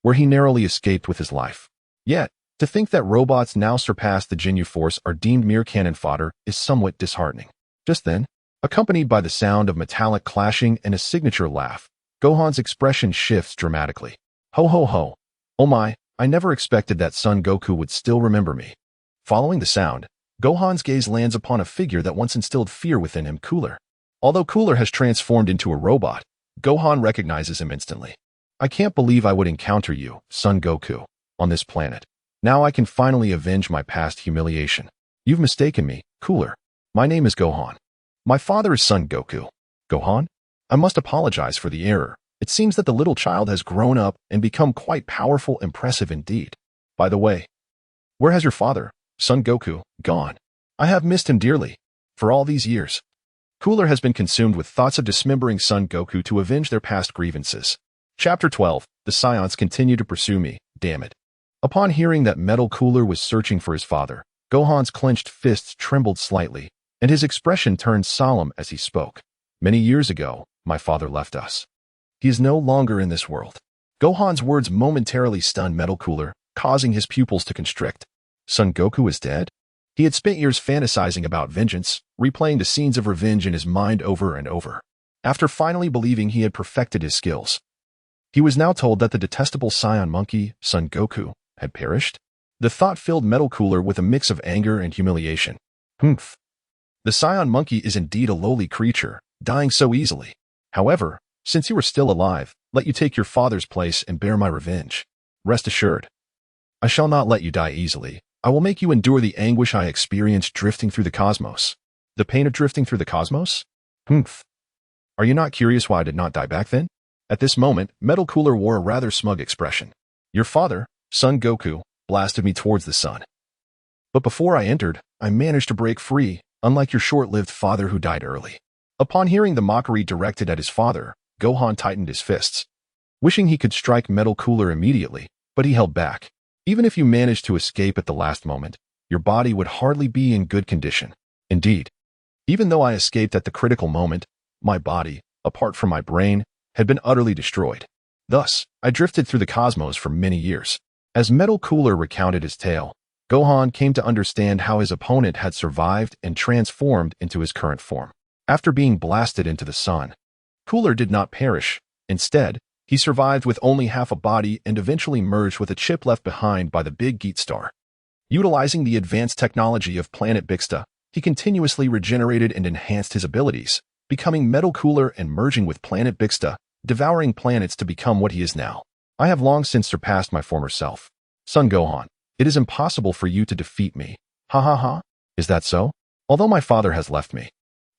where he narrowly escaped with his life. Yet, to think that robots now surpass the Jinyu force are deemed mere cannon fodder is somewhat disheartening. Just then, accompanied by the sound of metallic clashing and a signature laugh, Gohan's expression shifts dramatically. Ho ho ho. Oh my, I never expected that Son Goku would still remember me. Following the sound, Gohan's gaze lands upon a figure that once instilled fear within him, Cooler. Although Cooler has transformed into a robot, Gohan recognizes him instantly. I can't believe I would encounter you, Son Goku, on this planet. Now I can finally avenge my past humiliation. You've mistaken me, Cooler. My name is Gohan. My father is Son Goku. Gohan? I must apologize for the error. It seems that the little child has grown up and become quite powerful, impressive indeed. By the way, where has your father, Son Goku, gone? I have missed him dearly. For all these years, Cooler has been consumed with thoughts of dismembering Son Goku to avenge their past grievances. Chapter 12. The Scions continue to pursue me, damn it. Upon hearing that Metal Cooler was searching for his father, Gohan's clenched fists trembled slightly, and his expression turned solemn as he spoke. Many years ago, my father left us. He is no longer in this world. Gohan's words momentarily stunned Metal Cooler, causing his pupils to constrict. Son Goku is dead? He had spent years fantasizing about vengeance, replaying the scenes of revenge in his mind over and over. After finally believing he had perfected his skills, he was now told that the detestable Saiyan monkey, Son Goku, had perished. The thought filled Metal Cooler with a mix of anger and humiliation. Humph. The Saiyan monkey is indeed a lowly creature, dying so easily. However, since you are still alive, let you take your father's place and bear my revenge. Rest assured, I shall not let you die easily. I will make you endure the anguish I experienced drifting through the cosmos. The pain of drifting through the cosmos? Humph. Are you not curious why I did not die back then? At this moment, Metal Cooler wore a rather smug expression. Your father, Son Goku, blasted me towards the sun. But before I entered, I managed to break free, unlike your short-lived father who died early. Upon hearing the mockery directed at his father, Gohan tightened his fists, wishing he could strike Metal Cooler immediately, but he held back. Even if you managed to escape at the last moment, your body would hardly be in good condition. Indeed, even though I escaped at the critical moment, my body, apart from my brain, had been utterly destroyed. Thus, I drifted through the cosmos for many years. As Metal Cooler recounted his tale, Gohan came to understand how his opponent had survived and transformed into his current form. After being blasted into the sun, Cooler did not perish. Instead, he survived with only half a body and eventually merged with a chip left behind by the Big Geet Star. Utilizing the advanced technology of Planet Bixta, he continuously regenerated and enhanced his abilities, becoming Metal Cooler and merging with Planet Bixta, devouring planets to become what he is now. I have long since surpassed my former self. Son Gohan, it is impossible for you to defeat me. Ha ha ha. Is that so? Although my father has left me,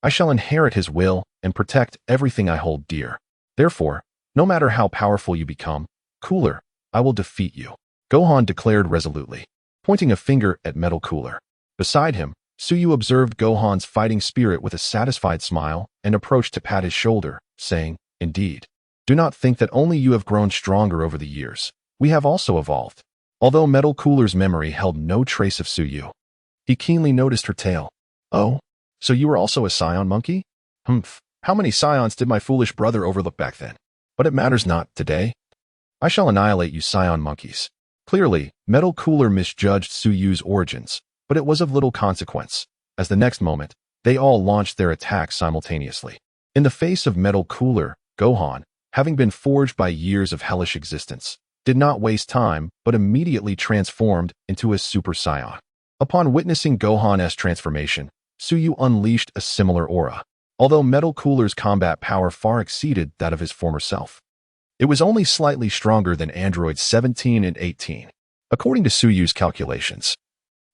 I shall inherit his will and protect everything I hold dear. Therefore, no matter how powerful you become, Cooler, I will defeat you. Gohan declared resolutely, pointing a finger at Metal Cooler. Beside him, Suyu observed Gohan's fighting spirit with a satisfied smile and approached to pat his shoulder, saying, Indeed. Do not think that only you have grown stronger over the years. We have also evolved. Although Metal Cooler's memory held no trace of Suyu, he keenly noticed her tail. Oh, So you were also a Scion monkey? Humph. How many Scions did my foolish brother overlook back then? But it matters not today. I shall annihilate you Scion monkeys. Clearly, Metal Cooler misjudged Suyu's origins, but it was of little consequence, as the next moment, they all launched their attacks simultaneously. In the face of Metal Cooler, Gohan, having been forged by years of hellish existence, did not waste time but immediately transformed into a Super Saiyan. Upon witnessing Gohan's transformation, Suyu unleashed a similar aura, although Metal Cooler's combat power far exceeded that of his former self. It was only slightly stronger than androids 17 and 18. According to Suyu's calculations,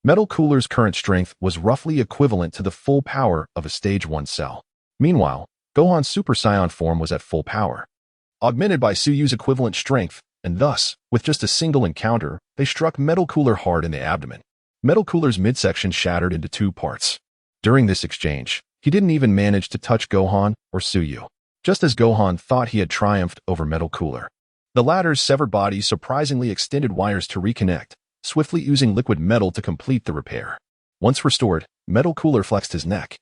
Metal Cooler's current strength was roughly equivalent to the full power of a Stage 1 cell. Meanwhile, Gohan's Super Saiyan form was at full power, augmented by Suyu's equivalent strength, and thus, with just a single encounter, they struck Metal Cooler hard in the abdomen. Metal Cooler's midsection shattered into 2 parts. During this exchange, he didn't even manage to touch Gohan or Suyu. Just as Gohan thought he had triumphed over Metal Cooler, the latter's severed body surprisingly extended wires to reconnect, swiftly oozing liquid metal to complete the repair. Once restored, Metal Cooler flexed his neck.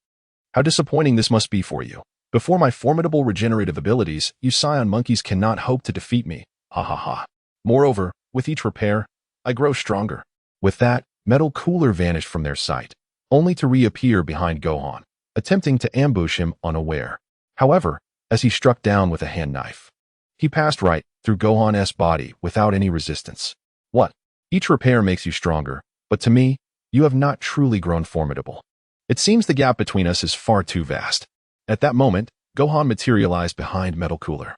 How disappointing this must be for you. Before my formidable regenerative abilities, you Scion monkeys cannot hope to defeat me. Ha ha ha. Moreover, with each repair, I grow stronger. With that, Metal Cooler vanished from their sight, only to reappear behind Gohan, attempting to ambush him unaware. However, as he struck down with a hand knife, he passed right through Gohan's body without any resistance. What? Each repair makes you stronger, but to me, you have not truly grown formidable. It seems the gap between us is far too vast. At that moment, Gohan materialized behind Metal Cooler,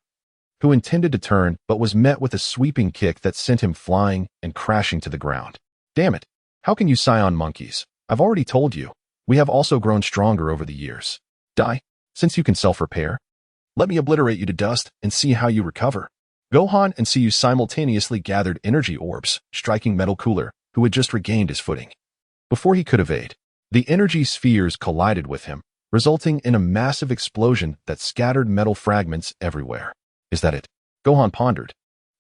who intended to turn but was met with a sweeping kick that sent him flying and crashing to the ground. Damn it! How can you Scion monkeys? I've already told you. We have also grown stronger over the years. Die, since you can self-repair. Let me obliterate you to dust and see how you recover. Gohan and Suyu simultaneously gathered energy orbs, striking Metal Cooler, who had just regained his footing. Before he could evade, the energy spheres collided with him, resulting in a massive explosion that scattered metal fragments everywhere. Is that it? Gohan pondered,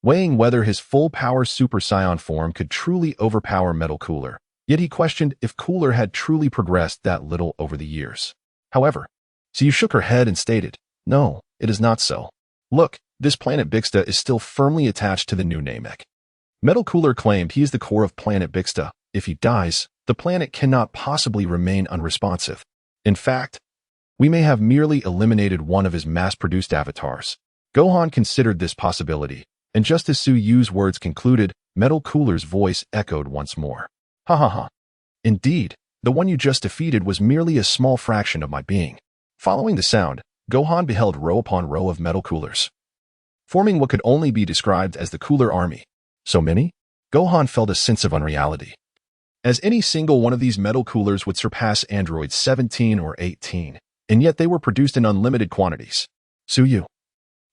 weighing whether his full-power Super Saiyan form could truly overpower Metal Cooler, yet he questioned if Cooler had truly progressed that little over the years. However, Suyu shook her head and stated, "No, it is not so. Look, this planet Bixta is still firmly attached to the new Namek." Metal Cooler claimed he is the core of planet Bixta. If he dies, the planet cannot possibly remain unresponsive. In fact, we may have merely eliminated one of his mass-produced avatars. Gohan considered this possibility, and just as Suyu's words concluded, Metal Cooler's voice echoed once more. Ha ha ha. Indeed, the one you just defeated was merely a small fraction of my being. Following the sound, Gohan beheld row upon row of Metal Coolers, forming what could only be described as the Cooler Army. So many? Gohan felt a sense of unreality, as any single one of these Metal Coolers would surpass androids 17 or 18, and yet they were produced in unlimited quantities. Suyu,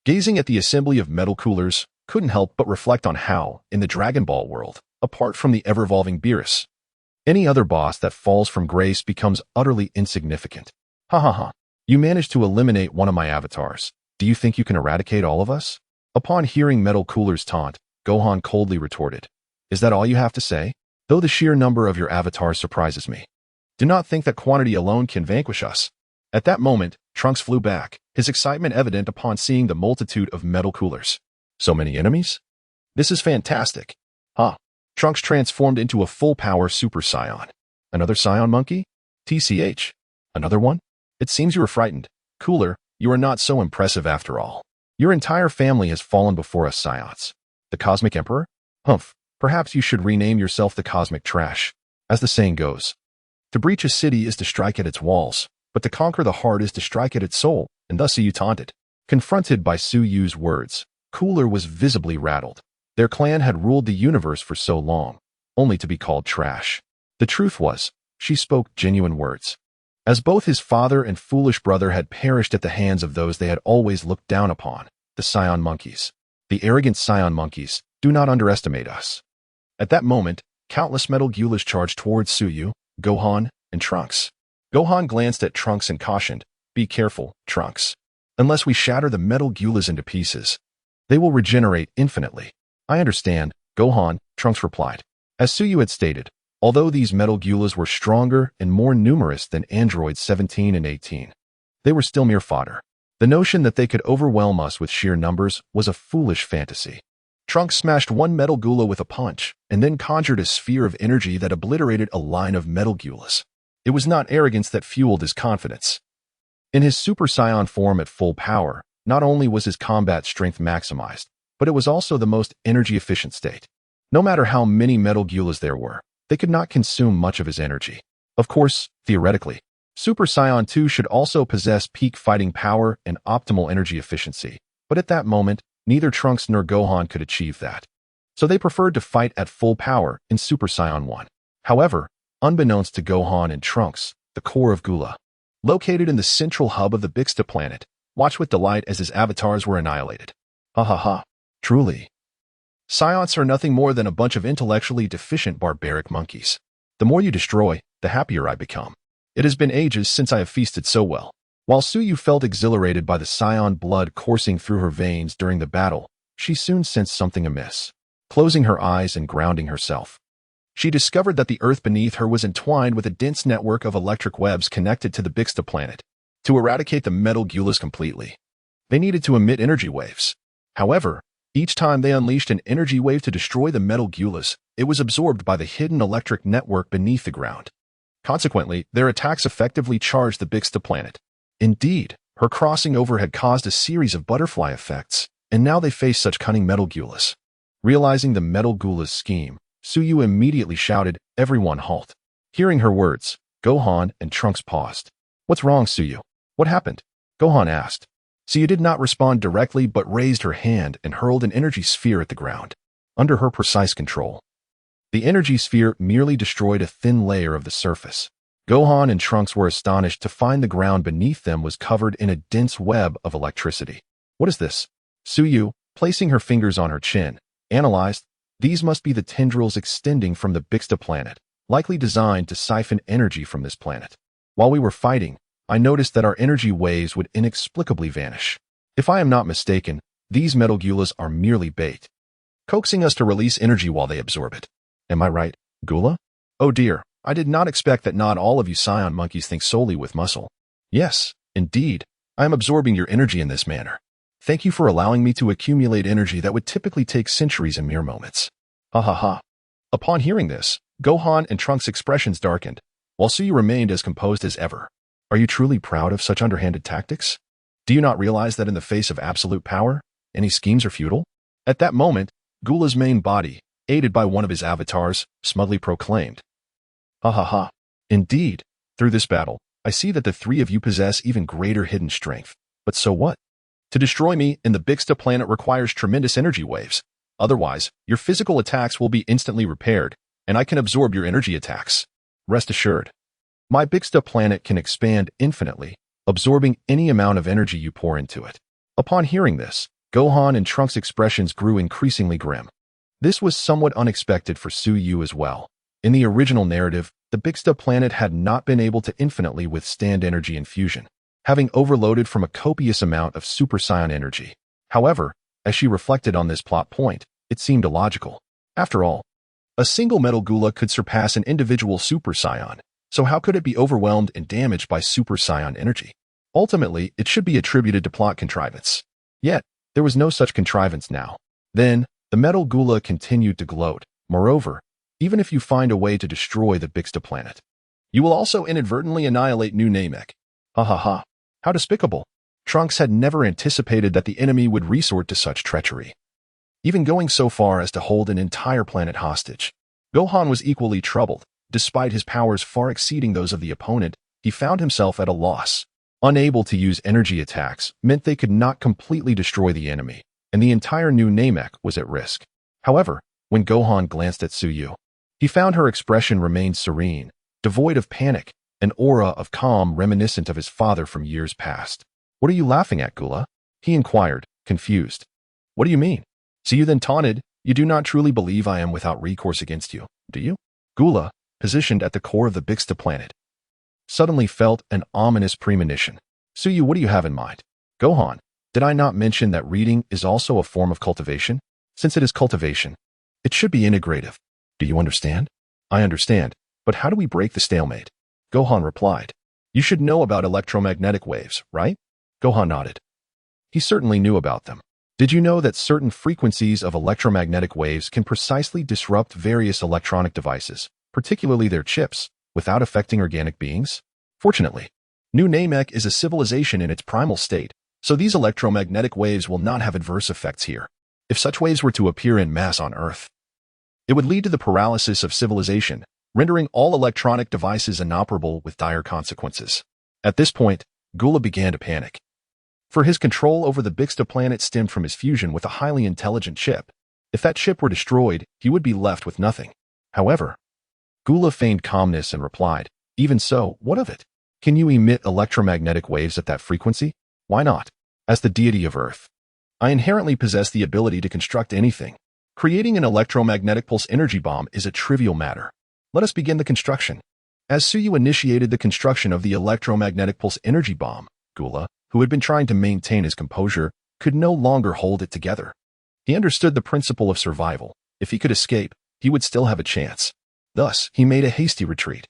gazing at the assembly of Metal Coolers, couldn't help but reflect on how, in the Dragon Ball world, apart from the ever-evolving Beerus, any other boss that falls from grace becomes utterly insignificant. Ha ha ha. You managed to eliminate one of my avatars. Do you think you can eradicate all of us? Upon hearing Metal Cooler's taunt, Gohan coldly retorted, "Is that all you have to say? Though the sheer number of your avatars surprises me. Do not think that quantity alone can vanquish us." At that moment, Trunks flew back, his excitement evident upon seeing the multitude of Metal Coolers. So many enemies? This is fantastic. Ha! Trunks transformed into a full-power Super Saiyan. Another Scion monkey? TCH. Another one? It seems you were frightened. Cooler, you are not so impressive after all. Your entire family has fallen before us Scions. The Cosmic Emperor? Humph, perhaps you should rename yourself the Cosmic Trash. As the saying goes, to breach a city is to strike at its walls, but to conquer the heart is to strike at its soul, and thus Suyu taunted. Confronted by Suyu's words, Cooler was visibly rattled. Their clan had ruled the universe for so long, only to be called trash. The truth was, she spoke genuine words, as both his father and foolish brother had perished at the hands of those they had always looked down upon, the Scion monkeys. The arrogant Scion monkeys, do not underestimate us. At that moment, countless Metal Gulas charged towards Suyu, Gohan, and Trunks. Gohan glanced at Trunks and cautioned, "Be careful, Trunks. Unless we shatter the Metal Gulas into pieces, they will regenerate infinitely." "I understand, Gohan," Trunks replied. As Suyu had stated, Although these metal gulas were stronger and more numerous than androids 17 and 18, they were still mere fodder. The notion that they could overwhelm us with sheer numbers was a foolish fantasy. Trunks smashed one metal gula with a punch, and then conjured a sphere of energy that obliterated a line of metal gulas. It was not arrogance that fueled his confidence. In his Super Saiyan form at full power, not only was his combat strength maximized, but it was also the most energy-efficient state. No matter how many metal gulas there were, they could not consume much of his energy. Of course, theoretically, Super Saiyan 2 should also possess peak fighting power and optimal energy efficiency, but at that moment, neither Trunks nor Gohan could achieve that. So they preferred to fight at full power in Super Saiyan 1. However, unbeknownst to Gohan and Trunks, the core of Gula, located in the central hub of the Bixta planet, watched with delight as his avatars were annihilated. Ha ha ha. Truly. Scions are nothing more than a bunch of intellectually deficient barbaric monkeys. The more you destroy, the happier I become. It has been ages since I have feasted so well. While Suyu felt exhilarated by the Scion blood coursing through her veins during the battle, she soon sensed something amiss. Closing her eyes and grounding herself, she discovered that the earth beneath her was entwined with a dense network of electric webs connected to the Bixta planet. To eradicate the metal gulas completely, they needed to emit energy waves. However, each time they unleashed an energy wave to destroy the metal gulas, it was absorbed by the hidden electric network beneath the ground. Consequently, their attacks effectively charged the Bixta planet. Indeed, her crossing over had caused a series of butterfly effects, and now they faced such cunning metal gulas. Realizing the metal gulas' scheme, Suyu immediately shouted, "Everyone halt." Hearing her words, Gohan and Trunks paused. "What's wrong, Suyu? What happened?" Gohan asked. Suyu did not respond directly but raised her hand and hurled an energy sphere at the ground. Under her precise control, the energy sphere merely destroyed a thin layer of the surface. Gohan and Trunks were astonished to find the ground beneath them was covered in a dense web of electricity. "What is this?" Suyu, placing her fingers on her chin, analyzed. These must be the tendrils extending from the Bixta planet, likely designed to siphon energy from this planet. While we were fighting, I noticed that our energy waves would inexplicably vanish. If I am not mistaken, these metal gulas are merely bait, coaxing us to release energy while they absorb it. Am I right, Gula? Oh dear, I did not expect that not all of you Scion monkeys think solely with muscle. Yes, indeed, I am absorbing your energy in this manner. Thank you for allowing me to accumulate energy that would typically take centuries in mere moments. Ha ha ha. Upon hearing this, Gohan and Trunks' expressions darkened, while Suyu remained as composed as ever. Are you truly proud of such underhanded tactics? Do you not realize that in the face of absolute power, any schemes are futile? At that moment, Gula's main body, aided by one of his avatars, smugly proclaimed, "Ha ha ha. Indeed, through this battle, I see that the three of you possess even greater hidden strength. But so what? To destroy me in the Bixta planet requires tremendous energy waves. Otherwise, your physical attacks will be instantly repaired, and I can absorb your energy attacks. Rest assured. My Bixta planet can expand infinitely, absorbing any amount of energy you pour into it." Upon hearing this, Gohan and Trunks' expressions grew increasingly grim. This was somewhat unexpected for Suyu as well. In the original narrative, the Bixta planet had not been able to infinitely withstand energy infusion, having overloaded from a copious amount of Super Saiyan energy. However, as she reflected on this plot point, it seemed illogical. After all, a single metal gula could surpass an individual Super Saiyan, so how could it be overwhelmed and damaged by Super Saiyan energy? Ultimately, it should be attributed to plot contrivance. Yet, there was no such contrivance now. Then, the metal gula continued to gloat. Moreover, even if you find a way to destroy the Bixta planet, you will also inadvertently annihilate New Namek. Ha ha ha. How despicable. Trunks had never anticipated that the enemy would resort to such treachery, even going so far as to hold an entire planet hostage. Gohan was equally troubled. Despite his powers far exceeding those of the opponent, he found himself at a loss. Unable to use energy attacks meant they could not completely destroy the enemy, and the entire New Namek was at risk. However, when Gohan glanced at Suyu, he found her expression remained serene, devoid of panic, an aura of calm reminiscent of his father from years past. "What are you laughing at, Gula?" he inquired, confused. "What do you mean?" Suyu then taunted, "You do not truly believe I am without recourse against you, do you?" Gula, positioned at the core of the Bixta planet, suddenly felt an ominous premonition. "Suyu, what do you have in mind?" "Gohan, did I not mention that reading is also a form of cultivation? Since it is cultivation, it should be integrative. Do you understand? I understand, but how do we break the stalemate? Gohan replied. You should know about electromagnetic waves, right? Gohan nodded. He certainly knew about them. Did you know that certain frequencies of electromagnetic waves can precisely disrupt various electronic devices, particularly their chips, without affecting organic beings? Fortunately, New Namek is a civilization in its primal state, so these electromagnetic waves will not have adverse effects here. If such waves were to appear in mass on Earth, it would lead to the paralysis of civilization, rendering all electronic devices inoperable with dire consequences. At this point, Gula began to panic. For his control over the Bixta planet stemmed from his fusion with a highly intelligent chip. If that chip were destroyed, he would be left with nothing. However, Gula feigned calmness and replied, even so, what of it? Can you emit electromagnetic waves at that frequency? Why not? As the deity of Earth, I inherently possess the ability to construct anything. Creating an electromagnetic pulse energy bomb is a trivial matter. Let us begin the construction. As Suyu initiated the construction of the electromagnetic pulse energy bomb, Gula, who had been trying to maintain his composure, could no longer hold it together. He understood the principle of survival. If he could escape, he would still have a chance. Thus, he made a hasty retreat,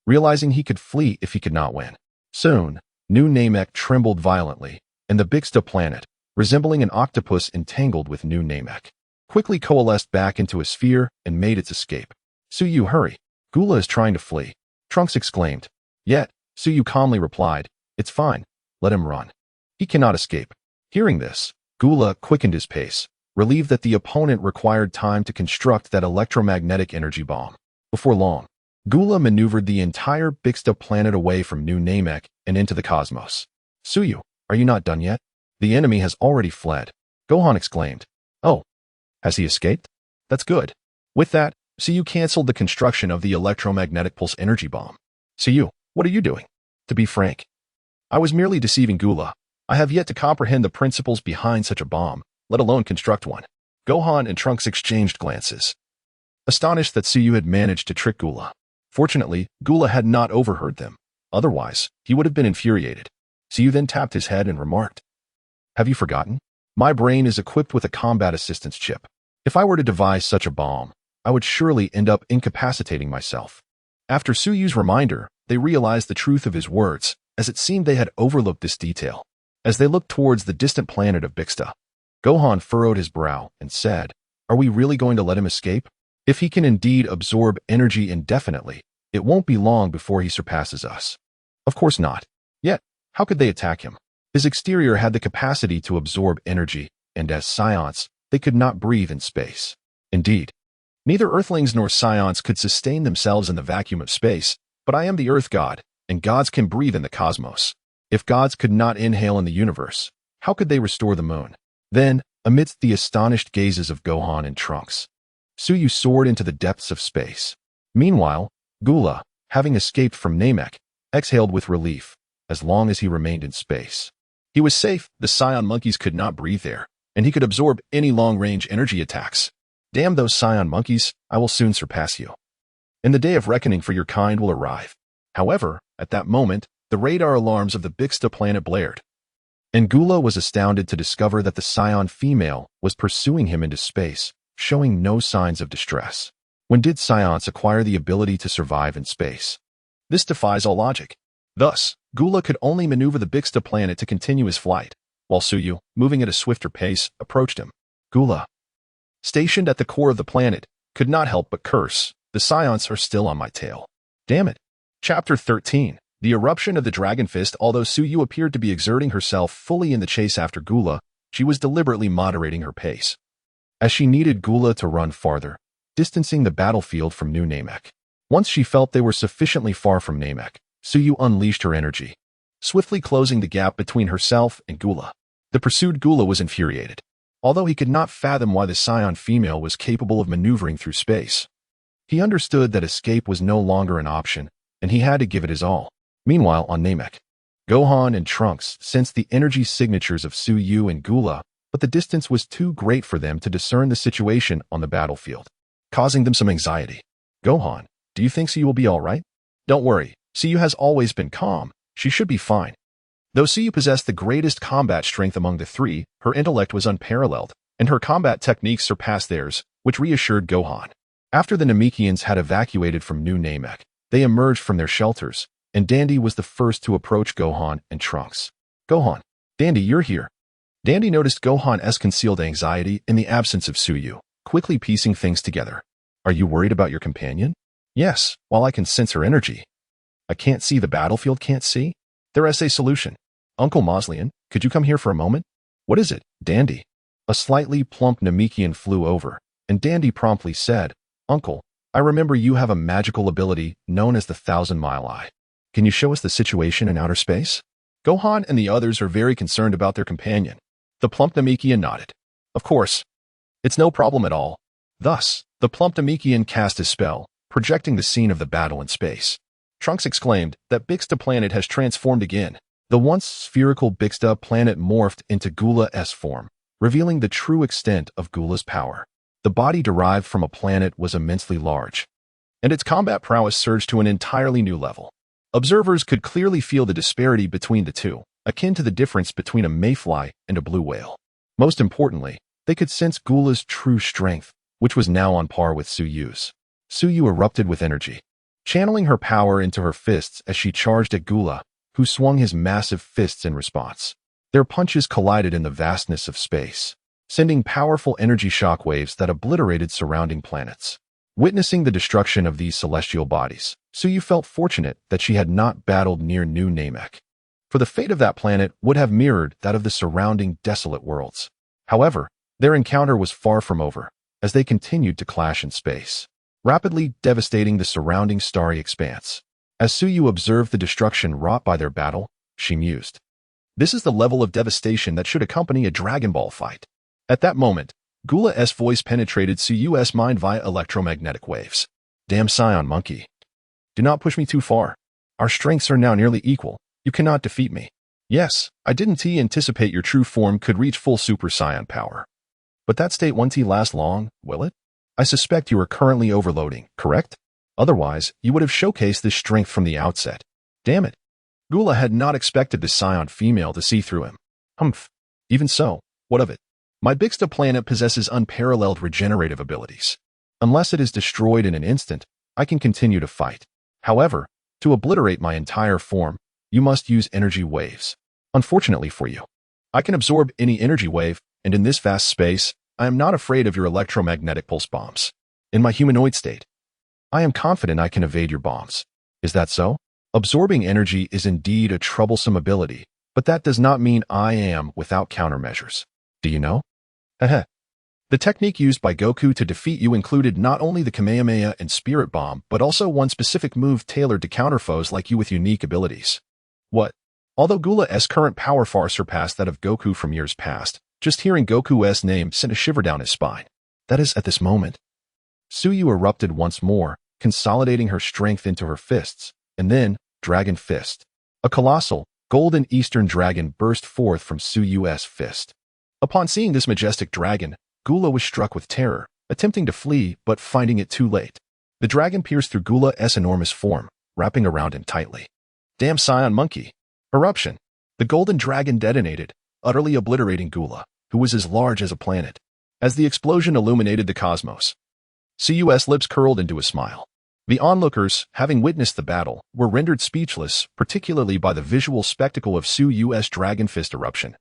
realizing he could flee if he could not win. Soon, New Namek trembled violently, and the Bixta planet, resembling an octopus entangled with New Namek, quickly coalesced back into a sphere and made its escape. Suyu, hurry. Gula is trying to flee. Trunks exclaimed. Yet, Suyu calmly replied, it's fine. Let him run. He cannot escape. Hearing this, Gula quickened his pace, relieved that the opponent required time to construct that electromagnetic energy bomb. Before long, Gula maneuvered the entire Bixta planet away from New Namek and into the cosmos. Suyu, are you not done yet? The enemy has already fled. Gohan exclaimed. Oh, has he escaped? That's good. With that, Suyu canceled the construction of the electromagnetic pulse energy bomb. Suyu, what are you doing? To be frank, I was merely deceiving Gula. I have yet to comprehend the principles behind such a bomb, let alone construct one. Gohan and Trunks exchanged glances, astonished that Suyu had managed to trick Gula. Fortunately, Gula had not overheard them. Otherwise, he would have been infuriated. Suyu then tapped his head and remarked, have you forgotten? My brain is equipped with a combat assistance chip. If I were to devise such a bomb, I would surely end up incapacitating myself. After Suyu's reminder, they realized the truth of his words, as it seemed they had overlooked this detail. As they looked towards the distant planet of Bixta, Gohan furrowed his brow and said, are we really going to let him escape? If he can indeed absorb energy indefinitely, it won't be long before he surpasses us. Of course not. Yet, how could they attack him? His exterior had the capacity to absorb energy, and as Scions, they could not breathe in space. Indeed, neither Earthlings nor Scions could sustain themselves in the vacuum of space, but I am the Earth God, and gods can breathe in the cosmos. If gods could not inhale in the universe, how could they restore the moon? Then, amidst the astonished gazes of Gohan and Trunks, Suyu soared into the depths of space. Meanwhile, Gula, having escaped from Namek, exhaled with relief, as long as he remained in space. He was safe, the Scion monkeys could not breathe there, and he could absorb any long-range energy attacks. Damn those Scion monkeys, I will soon surpass you. And the day of reckoning for your kind will arrive. However, at that moment, the radar alarms of the Bixta planet blared, and Gula was astounded to discover that the Scion female was pursuing him into space, showing no signs of distress. When did Scions acquire the ability to survive in space? This defies all logic. Thus, Gula could only maneuver the Bixta planet to continue his flight, while Suyu, moving at a swifter pace, approached him. Gula, stationed at the core of the planet, could not help but curse, the Scions are still on my tail. Damn it. Chapter 13. The eruption of the Dragon Fist. Although Suyu appeared to be exerting herself fully in the chase after Gula, she was deliberately moderating her pace, as she needed Gula to run farther, distancing the battlefield from New Namek. Once she felt they were sufficiently far from Namek, Suyu unleashed her energy, swiftly closing the gap between herself and Gula. The pursued Gula was infuriated, although he could not fathom why the Scion female was capable of maneuvering through space. He understood that escape was no longer an option, and he had to give it his all. Meanwhile, on Namek, Gohan and Trunks sensed the energy signatures of Suyu and Gula, but the distance was too great for them to discern the situation on the battlefield, causing them some anxiety. Gohan, do you think Suyu will be all right? Don't worry, Suyu has always been calm. She should be fine. Though Suyu possessed the greatest combat strength among the three, her intellect was unparalleled, and her combat techniques surpassed theirs, which reassured Gohan. After the Namekians had evacuated from New Namek, they emerged from their shelters, and Dandy was the first to approach Gohan and Trunks. Gohan, Dandy, you're here. Dandy noticed Gohan's concealed anxiety in the absence of Suyu, quickly piecing things together. Are you worried about your companion? Yes, while I can sense her energy. I can't see the battlefield can't see? There is a solution. Uncle Moslian, could you come here for a moment? What is it, Dandy? A slightly plump Namekian flew over, and Dandy promptly said, Uncle, I remember you have a magical ability known as the 1,000-mile eye. Can you show us the situation in outer space? Gohan and the others are very concerned about their companion. The plump Namekian nodded. Of course. It's no problem at all. Thus, the plump Namekian cast his spell, projecting the scene of the battle in space. Trunks exclaimed that Bixta planet has transformed again. The once spherical Bixta planet morphed into Gula's form, revealing the true extent of Gula's power. The body derived from a planet was immensely large, and its combat prowess surged to an entirely new level. Observers could clearly feel the disparity between the two, akin to the difference between a mayfly and a blue whale. Most importantly, they could sense Gula's true strength, which was now on par with Suyu's. Suyu erupted with energy, channeling her power into her fists as she charged at Gula, who swung his massive fists in response. Their punches collided in the vastness of space, sending powerful energy shockwaves that obliterated surrounding planets. Witnessing the destruction of these celestial bodies, Suyu felt fortunate that she had not battled near New Namek, for the fate of that planet would have mirrored that of the surrounding desolate worlds. However, their encounter was far from over, as they continued to clash in space, rapidly devastating the surrounding starry expanse. As Suyu observed the destruction wrought by their battle, she mused, "This is the level of devastation that should accompany a Dragon Ball fight." At that moment, Gula's voice penetrated Suyu's mind via electromagnetic waves. "Damn Saiyan monkey. Do not push me too far. Our strengths are now nearly equal. You cannot defeat me. Yes, I didn't anticipate your true form could reach full Super Saiyan power. But that state won't last long, will it? I suspect you are currently overloading, correct? Otherwise, you would have showcased this strength from the outset. Damn it." Gula had not expected the Saiyan female to see through him. Humph. Even so, what of it? My Bixta planet possesses unparalleled regenerative abilities. Unless it is destroyed in an instant, I can continue to fight. However, to obliterate my entire form, you must use energy waves. Unfortunately for you, I can absorb any energy wave, and in this vast space, I am not afraid of your electromagnetic pulse bombs. In my humanoid state, I am confident I can evade your bombs. Is that so? Absorbing energy is indeed a troublesome ability, but that does not mean I am without countermeasures. Do you know? The technique used by Goku to defeat you included not only the Kamehameha and Spirit Bomb, but also one specific move tailored to counter foes like you with unique abilities. What? Although Gula's current power far surpassed that of Goku from years past, just hearing Goku's name sent a shiver down his spine. That is, at this moment. Suyu erupted once more, consolidating her strength into her fists, and then, Dragon Fist. A colossal, golden eastern dragon burst forth from Suyu's fist. Upon seeing this majestic dragon, Gula was struck with terror, attempting to flee but finding it too late. The dragon pierced through Gula's enormous form, wrapping around him tightly. Damn Saiyan monkey. Eruption. The golden dragon detonated, utterly obliterating Gula, who was as large as a planet. As the explosion illuminated the cosmos, Cus lips curled into a smile. The onlookers, having witnessed the battle, were rendered speechless, particularly by the visual spectacle of Suyu's Dragon Fist eruption,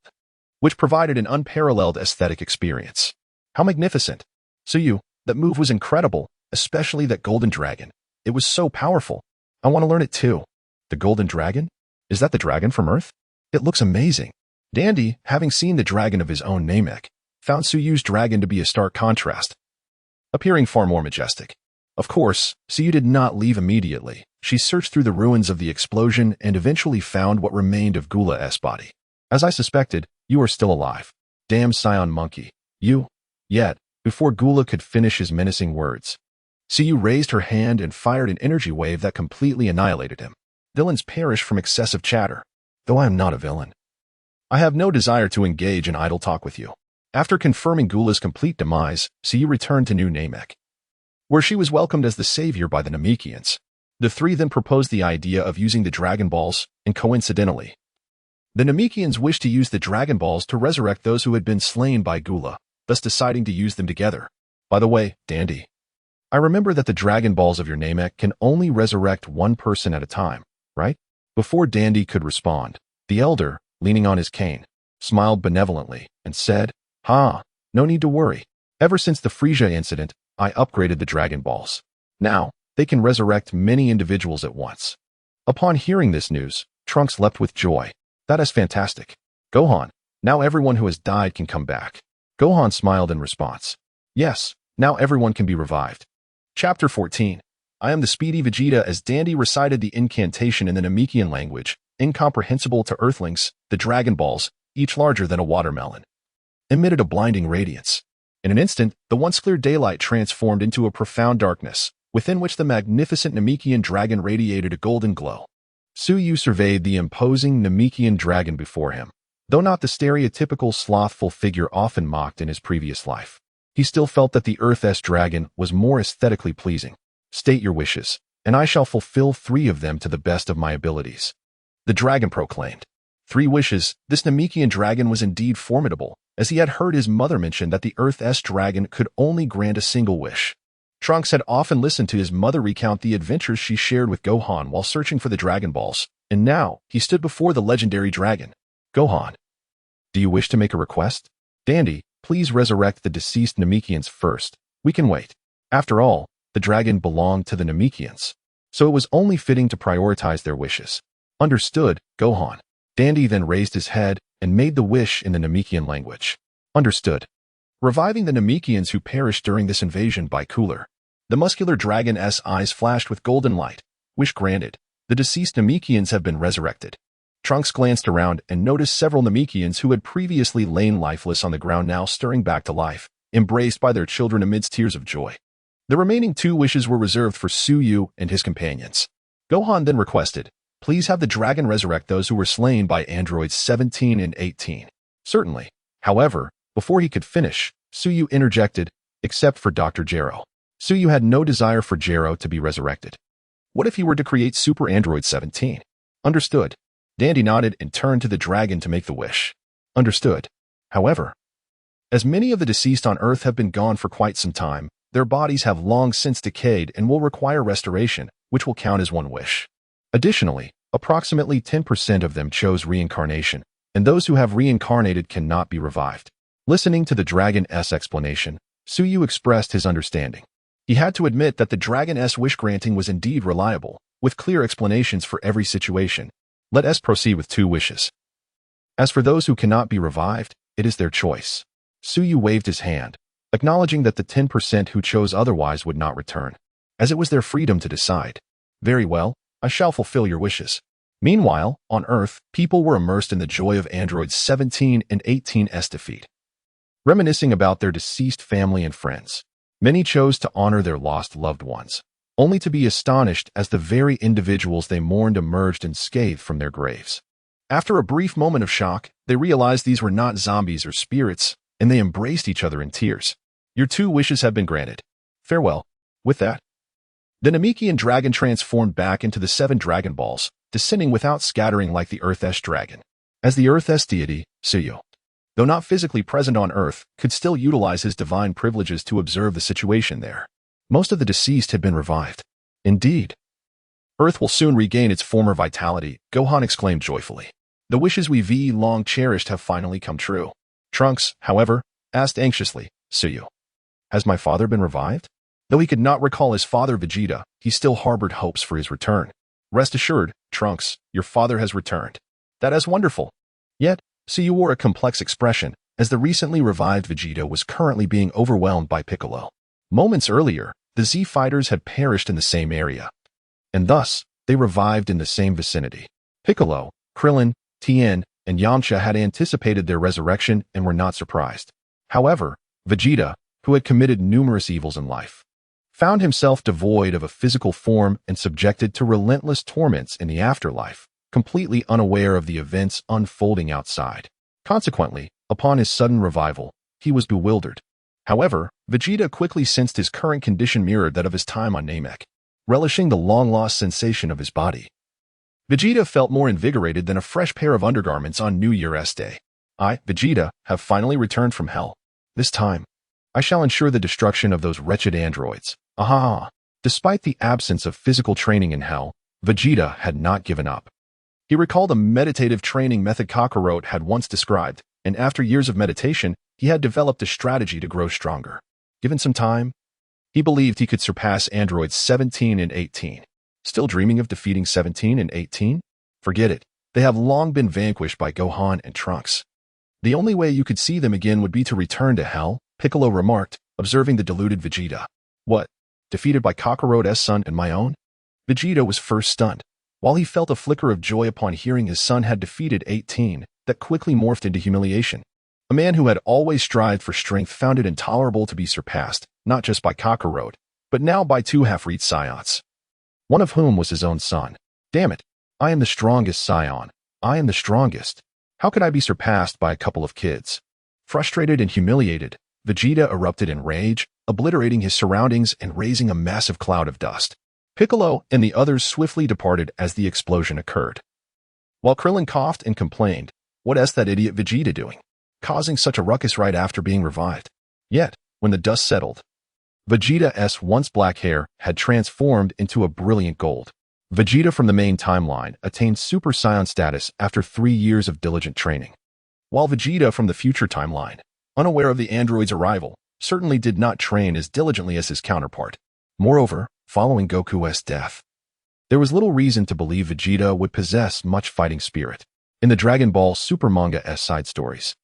which provided an unparalleled aesthetic experience. How magnificent! Suyu, that move was incredible, especially that golden dragon. It was so powerful. I want to learn it too. The golden dragon? Is that the dragon from Earth? It looks amazing. Dandy, having seen the dragon of his own Namek, found Suyu's dragon to be a stark contrast, appearing far more majestic. Of course, Suyu did not leave immediately. She searched through the ruins of the explosion and eventually found what remained of Gula's body. As I suspected, you are still alive. Damn Saiyan monkey. You. Yet, before Gula could finish his menacing words, Suyu raised her hand and fired an energy wave that completely annihilated him. Villains perish from excessive chatter. Though I am not a villain, I have no desire to engage in idle talk with you. After confirming Gula's complete demise, Suyu returned to New Namek, where she was welcomed as the savior by the Namekians. The three then proposed the idea of using the Dragon Balls, and coincidentally, the Namekians wished to use the Dragon Balls to resurrect those who had been slain by Gula, thus deciding to use them together. By the way, Dandy, I remember that the Dragon Balls of your Namek can only resurrect one person at a time, right? Before Dandy could respond, the elder, leaning on his cane, smiled benevolently and said, no need to worry. Ever since the Frieza incident, I upgraded the Dragon Balls. Now, they can resurrect many individuals at once. Upon hearing this news, Trunks leapt with joy. That is fantastic. Gohan, now everyone who has died can come back. Gohan smiled in response. Yes, now everyone can be revived. Chapter 14. I am the speedy Vegeta as Dandy recited the incantation in the Namekian language, incomprehensible to Earthlings. The Dragon Balls, each larger than a watermelon, emitted a blinding radiance. In an instant, the once clear daylight transformed into a profound darkness, within which the magnificent Namekian dragon radiated a golden glow. Suyu surveyed the imposing Namekian dragon before him. Though not the stereotypical slothful figure often mocked in his previous life, he still felt that the Earth's dragon was more aesthetically pleasing. State your wishes, and I shall fulfill 3 of them to the best of my abilities. The dragon proclaimed. 3 wishes. This Namekian dragon was indeed formidable, as he had heard his mother mention that the Earth's dragon could only grant a single wish. Trunks had often listened to his mother recount the adventures she shared with Gohan while searching for the Dragon Balls, and now he stood before the legendary dragon. Gohan, do you wish to make a request? Dandy, please resurrect the deceased Namekians first. We can wait. After all, the dragon belonged to the Namekians, so it was only fitting to prioritize their wishes. Understood, Gohan. Dandy then raised his head and made the wish in the Namekian language. Understood. Reviving the Namekians who perished during this invasion by Cooler. The muscular dragon's eyes flashed with golden light. Wish granted. The deceased Namekians have been resurrected. Trunks glanced around and noticed several Namekians who had previously lain lifeless on the ground now stirring back to life, embraced by their children amidst tears of joy. The remaining 2 wishes were reserved for Suyu and his companions. Gohan then requested, please have the dragon resurrect those who were slain by androids 17 and 18. Certainly. However, before he could finish, Suyu interjected, except for Dr. Gero. Suyu had no desire for Gero to be resurrected. What if he were to create Super Android 17? Understood. Dandy nodded and turned to the dragon to make the wish. Understood. However, as many of the deceased on Earth have been gone for quite some time, their bodies have long since decayed and will require restoration, which will count as 1 wish. Additionally, approximately 10% of them chose reincarnation, and those who have reincarnated cannot be revived. Listening to the dragon's explanation, Suyu expressed his understanding. He had to admit that the dragon's wish-granting was indeed reliable, with clear explanations for every situation. Let us proceed with 2 wishes. As for those who cannot be revived, it is their choice. Suyu waved his hand, acknowledging that the 10% who chose otherwise would not return, as it was their freedom to decide. Very well, I shall fulfill your wishes. Meanwhile, on Earth, people were immersed in the joy of androids 17 and 18's defeat. Reminiscing about their deceased family and friends, many chose to honor their lost loved ones, only to be astonished as the very individuals they mourned emerged unscathed from their graves. After a brief moment of shock, they realized these were not zombies or spirits, and they embraced each other in tears. Your 2 wishes have been granted. Farewell. With that, the Namekian dragon transformed back into the 7 Dragon Balls, descending without scattering like the Earth's dragon. As the Earth's deity, Suyu, though not physically present on Earth, could still utilize his divine privileges to observe the situation there. Most of the deceased had been revived. Indeed. Earth will soon regain its former vitality, Gohan exclaimed joyfully. The wishes we've long cherished have finally come true. Trunks, however, asked anxiously, Suyu, has my father been revived? Though he could not recall his father Vegeta, he still harbored hopes for his return. Rest assured, Trunks, your father has returned. That is wonderful. Yet, Suyu wore a complex expression, as the recently revived Vegeta was currently being overwhelmed by Piccolo. Moments earlier, the Z fighters had perished in the same area, and thus, they revived in the same vicinity. Piccolo, Krillin, Tien, and Yamcha had anticipated their resurrection and were not surprised. However, Vegeta, who had committed numerous evils in life, found himself devoid of a physical form and subjected to relentless torments in the afterlife, completely unaware of the events unfolding outside. Consequently, upon his sudden revival, he was bewildered. However, Vegeta quickly sensed his current condition mirrored that of his time on Namek, relishing the long-lost sensation of his body. Vegeta felt more invigorated than a fresh pair of undergarments on New Year's Day. I, Vegeta, have finally returned from hell. This time, I shall ensure the destruction of those wretched androids. Aha! Despite the absence of physical training in Hell, Vegeta had not given up. He recalled a meditative training method Kakarot had once described, and after years of meditation, he had developed a strategy to grow stronger. Given some time, he believed he could surpass androids 17 and 18. Still dreaming of defeating 17 and 18? Forget it. They have long been vanquished by Gohan and Trunks. The only way you could see them again would be to return to Hell, Piccolo remarked, observing the deluded Vegeta. What? Defeated by Kakarot's son and my own? Vegeta was first stunned. While he felt a flicker of joy upon hearing his son had defeated 18, that quickly morphed into humiliation. A man who had always strived for strength found it intolerable to be surpassed, not just by Kakarot, but now by two half-breed Saiyans. One of whom was his own son. Damn it, I am the strongest Saiyan. I am the strongest. How could I be surpassed by a couple of kids? Frustrated and humiliated, Vegeta erupted in rage, obliterating his surroundings and raising a massive cloud of dust. Piccolo and the others swiftly departed as the explosion occurred. While Krillin coughed and complained, what is that idiot Vegeta doing? Causing such a ruckus right after being revived. Yet, when the dust settled, Vegeta's once black hair had transformed into a brilliant gold. Vegeta from the main timeline attained Super Saiyan status after 3 years of diligent training. While Vegeta from the future timeline, unaware of the android's arrival, certainly did not train as diligently as his counterpart. Moreover, following Goku's death, there was little reason to believe Vegeta would possess much fighting spirit. In the Dragon Ball Super manga's side stories,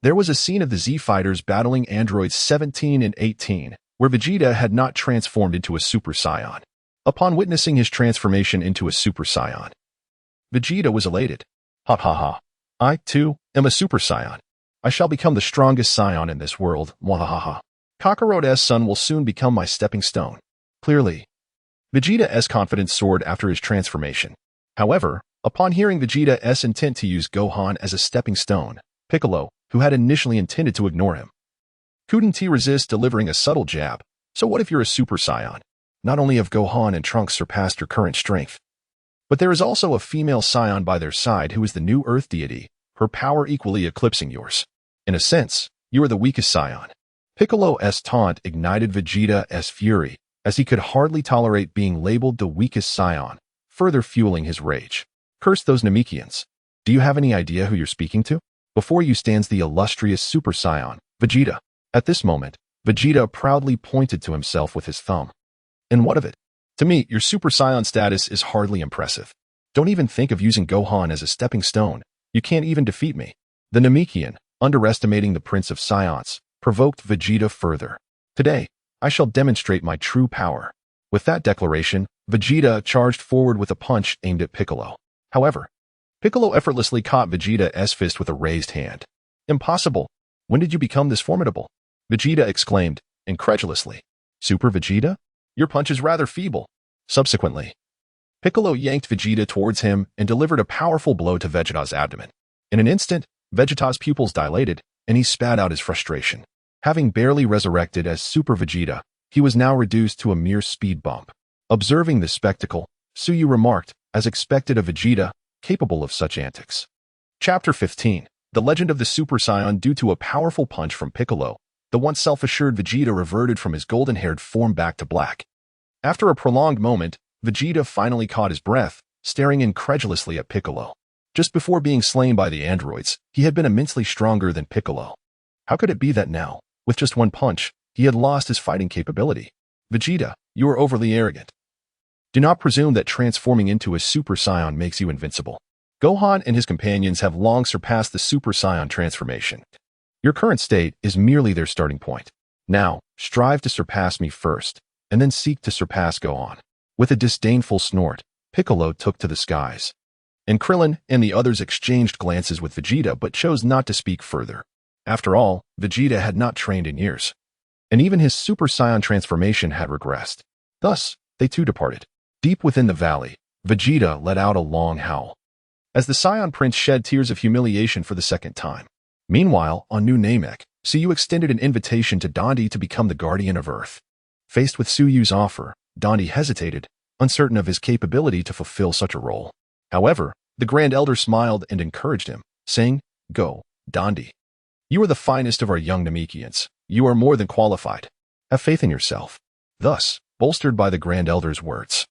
there was a scene of the Z fighters battling androids 17 and 18, where Vegeta had not transformed into a Super Saiyan. Upon witnessing his transformation into a Super Saiyan, Vegeta was elated. Ha ha ha. I, too, am a Super Saiyan. I shall become the strongest Saiyan in this world. Mwahaha. Kakarot's son will soon become my stepping stone. Clearly, Vegeta's confidence soared after his transformation. However, upon hearing Vegeta's intent to use Gohan as a stepping stone, Piccolo, who had initially intended to ignore him, couldn't resist delivering a subtle jab. So what if you're a Super Saiyan? Not only have Gohan and Trunks surpassed your current strength, but there is also a female Saiyan by their side who is the new Earth deity, her power equally eclipsing yours. In a sense, you are the weakest Saiyan. Piccolo's taunt ignited Vegeta's fury, as he could hardly tolerate being labeled the weakest Saiyan, further fueling his rage. Curse those Namekians. Do you have any idea who you're speaking to? Before you stands the illustrious Super Saiyan, Vegeta. At this moment, Vegeta proudly pointed to himself with his thumb. And what of it? To me, your Super Saiyan status is hardly impressive. Don't even think of using Gohan as a stepping stone. You can't even defeat me. The Namekian, underestimating the Prince of Saiyans, provoked Vegeta further. Today, I shall demonstrate my true power. With that declaration, Vegeta charged forward with a punch aimed at Piccolo. However, Piccolo effortlessly caught Vegeta's fist with a raised hand. Impossible! When did you become this formidable? Vegeta exclaimed, incredulously. Super Vegeta? Your punch is rather feeble. Subsequently, Piccolo yanked Vegeta towards him and delivered a powerful blow to Vegeta's abdomen. In an instant, Vegeta's pupils dilated, and he spat out his frustration. Having barely resurrected as Super Vegeta, he was now reduced to a mere speed bump. Observing this spectacle, Suyu remarked, as expected of Vegeta, capable of such antics. Chapter 15. The Legend of the Super Saiyan. Due to a powerful punch from Piccolo, the once self-assured Vegeta reverted from his golden-haired form back to black. After a prolonged moment, Vegeta finally caught his breath, staring incredulously at Piccolo. Just before being slain by the androids, he had been immensely stronger than Piccolo. How could it be that now, with just one punch, he had lost his fighting capability? Vegeta, you are overly arrogant. Do not presume that transforming into a Super Saiyan makes you invincible. Gohan and his companions have long surpassed the Super Saiyan transformation. Your current state is merely their starting point. Now, strive to surpass me first, and then seek to surpass Gohan. With a disdainful snort, Piccolo took to the skies. And Krillin and the others exchanged glances with Vegeta but chose not to speak further. After all, Vegeta had not trained in years, and even his Super Saiyan transformation had regressed. Thus, they too departed. Deep within the valley, Vegeta let out a long howl, as the Saiyan Prince shed tears of humiliation for the second time. Meanwhile, on New Namek, Suyu extended an invitation to Dandi to become the Guardian of Earth. Faced with Suyu's offer, Dandi hesitated, uncertain of his capability to fulfill such a role. However, the Grand Elder smiled and encouraged him, saying, Go, Dandi. You are the finest of our young Namekians. You are more than qualified. Have faith in yourself. Thus, bolstered by the Grand Elder's words.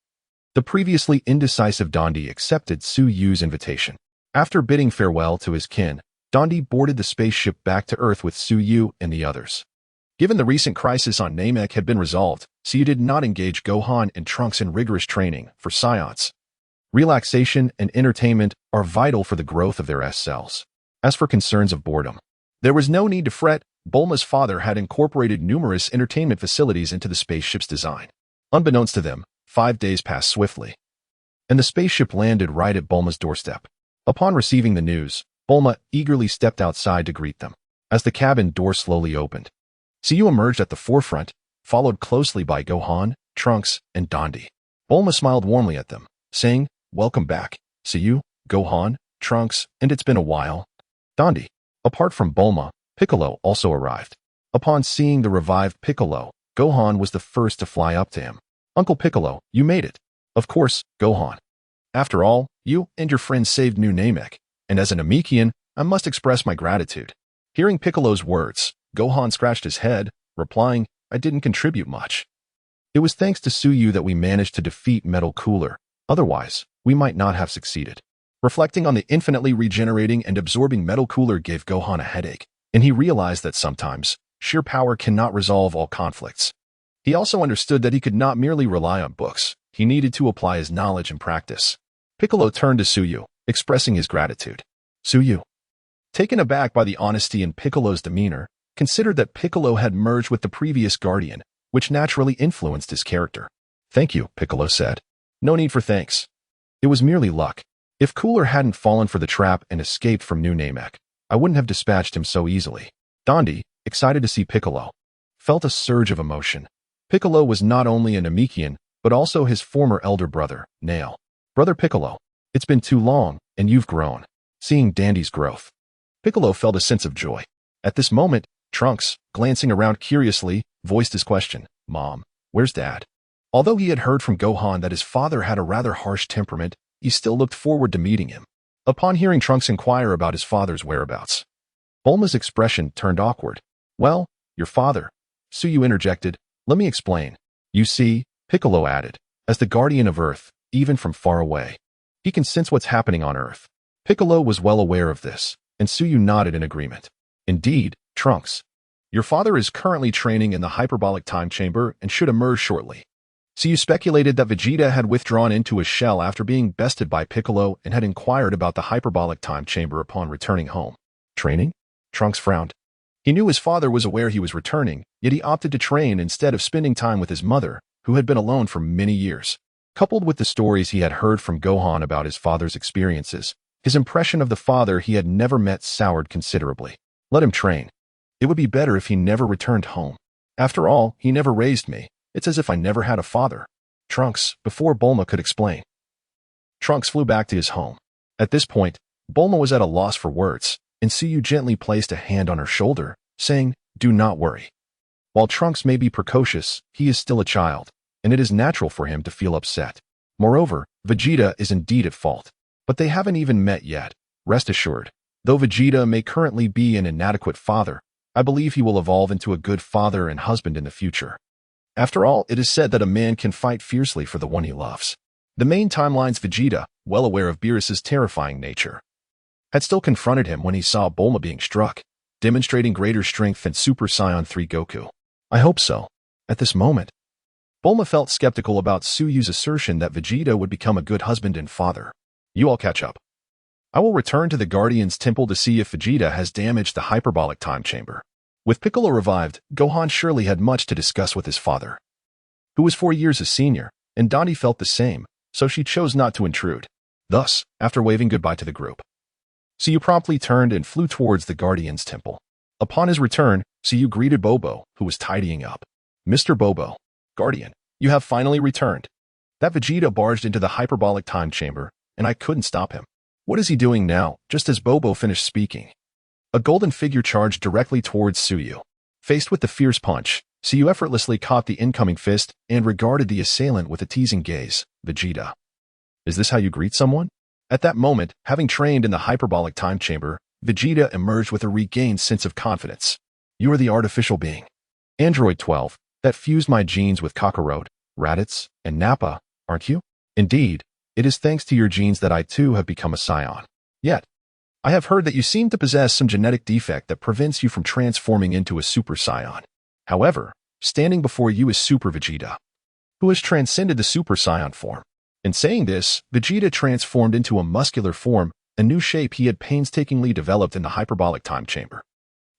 The previously indecisive Dondi accepted Su Yu's invitation. After bidding farewell to his kin, Dondi boarded the spaceship back to Earth with Su Yu and the others. Given the recent crisis on Namek had been resolved, Su Yu did not engage Gohan and Trunks in rigorous training for Saiyans. Relaxation and entertainment are vital for the growth of their S-cells. As for concerns of boredom, there was no need to fret. Bulma's father had incorporated numerous entertainment facilities into the spaceship's design. Unbeknownst to them, 5 days passed swiftly, and the spaceship landed right at Bulma's doorstep. Upon receiving the news, Bulma eagerly stepped outside to greet them. As the cabin door slowly opened, Su Yu emerged at the forefront, followed closely by Gohan, Trunks, and Dondi. Bulma smiled warmly at them, saying, "Welcome back, Su Yu, Gohan, Trunks, and it's been a while." Dondi. Apart from Bulma, Piccolo also arrived. Upon seeing the revived Piccolo, Gohan was the first to fly up to him. "Uncle Piccolo, you made it." "Of course, Gohan. After all, you and your friends saved New Namek, and as an Namekian, I must express my gratitude." Hearing Piccolo's words, Gohan scratched his head, replying, "I didn't contribute much. It was thanks to Su Yu that we managed to defeat Metal Cooler. Otherwise, we might not have succeeded." Reflecting on the infinitely regenerating and absorbing Metal Cooler gave Gohan a headache, and he realized that sometimes, sheer power cannot resolve all conflicts. He also understood that he could not merely rely on books. He needed to apply his knowledge and practice. Piccolo turned to Su Yu, expressing his gratitude. Su Yu, taken aback by the honesty in Piccolo's demeanor, considered that Piccolo had merged with the previous Guardian, which naturally influenced his character. "Thank you," Piccolo said. "No need for thanks. It was merely luck. If Cooler hadn't fallen for the trap and escaped from New Namek, I wouldn't have dispatched him so easily." Dondi, excited to see Piccolo, felt a surge of emotion. Piccolo was not only a Namekian, but also his former elder brother, Nail. "Brother Piccolo, it's been too long, and you've grown." Seeing Dandy's growth, Piccolo felt a sense of joy. At this moment, Trunks, glancing around curiously, voiced his question, "Mom, where's Dad?" Although he had heard from Gohan that his father had a rather harsh temperament, he still looked forward to meeting him. Upon hearing Trunks inquire about his father's whereabouts, Bulma's expression turned awkward. "Well, your father," Su Yu interjected. "Let me explain. You see," Piccolo added, "as the guardian of Earth, even from far away, he can sense what's happening on Earth." Piccolo was well aware of this, and Su Yu nodded in agreement. "Indeed, Trunks, your father is currently training in the hyperbolic time chamber and should emerge shortly." Su Yu speculated that Vegeta had withdrawn into his shell after being bested by Piccolo and had inquired about the hyperbolic time chamber upon returning home. "Training?" Trunks frowned. He knew his father was aware he was returning, yet he opted to train instead of spending time with his mother, who had been alone for many years. Coupled with the stories he had heard from Gohan about his father's experiences, his impression of the father he had never met soured considerably. Let him train. It would be better if he never returned home. After all, he never raised me. It's as if I never had a father. Trunks, before Bulma could explain. Trunks flew back to his home. At this point, Bulma was at a loss for words, and Su Yu gently placed a hand on her shoulder, saying, "Do not worry. While Trunks may be precocious, he is still a child, and it is natural for him to feel upset. Moreover, Vegeta is indeed at fault. But they haven't even met yet. Rest assured, though Vegeta may currently be an inadequate father, I believe he will evolve into a good father and husband in the future. After all, it is said that a man can fight fiercely for the one he loves." The main timeline's Vegeta, well aware of Beerus's terrifying nature, had still confronted him when he saw Bulma being struck, demonstrating greater strength than Super Saiyan 3 Goku. "I hope so." At this moment, Bulma felt skeptical about Su Yu's assertion that Vegeta would become a good husband and father. "You all catch up. I will return to the Guardian's Temple to see if Vegeta has damaged the hyperbolic time chamber." With Piccolo revived, Gohan surely had much to discuss with his father, who was 4 years his senior, and Dondi felt the same, so she chose not to intrude. Thus, after waving goodbye to the group, Su Yu promptly turned and flew towards the Guardian's Temple. Upon his return, Su Yu greeted Bobo, who was tidying up. "Mr. Bobo, Guardian, you have finally returned." That Vegeta barged into the hyperbolic time chamber, and I couldn't stop him. "What is he doing now?" Just as Bobo finished speaking, a golden figure charged directly towards Su Yu. Faced with the fierce punch, Su Yu effortlessly caught the incoming fist and regarded the assailant with a teasing gaze. "Vegeta, is this how you greet someone?" At that moment, having trained in the hyperbolic time chamber, Vegeta emerged with a regained sense of confidence. "You are the artificial being. Android 12, that fused my genes with Kakarot, Raditz, and Nappa, aren't you? Indeed, it is thanks to your genes that I too have become a Saiyan. Yet, I have heard that you seem to possess some genetic defect that prevents you from transforming into a Super Saiyan. However, standing before you is Super Vegeta, who has transcended the Super Saiyan form. In saying this, Vegeta transformed into a muscular form, a new shape he had painstakingly developed in the hyperbolic time chamber.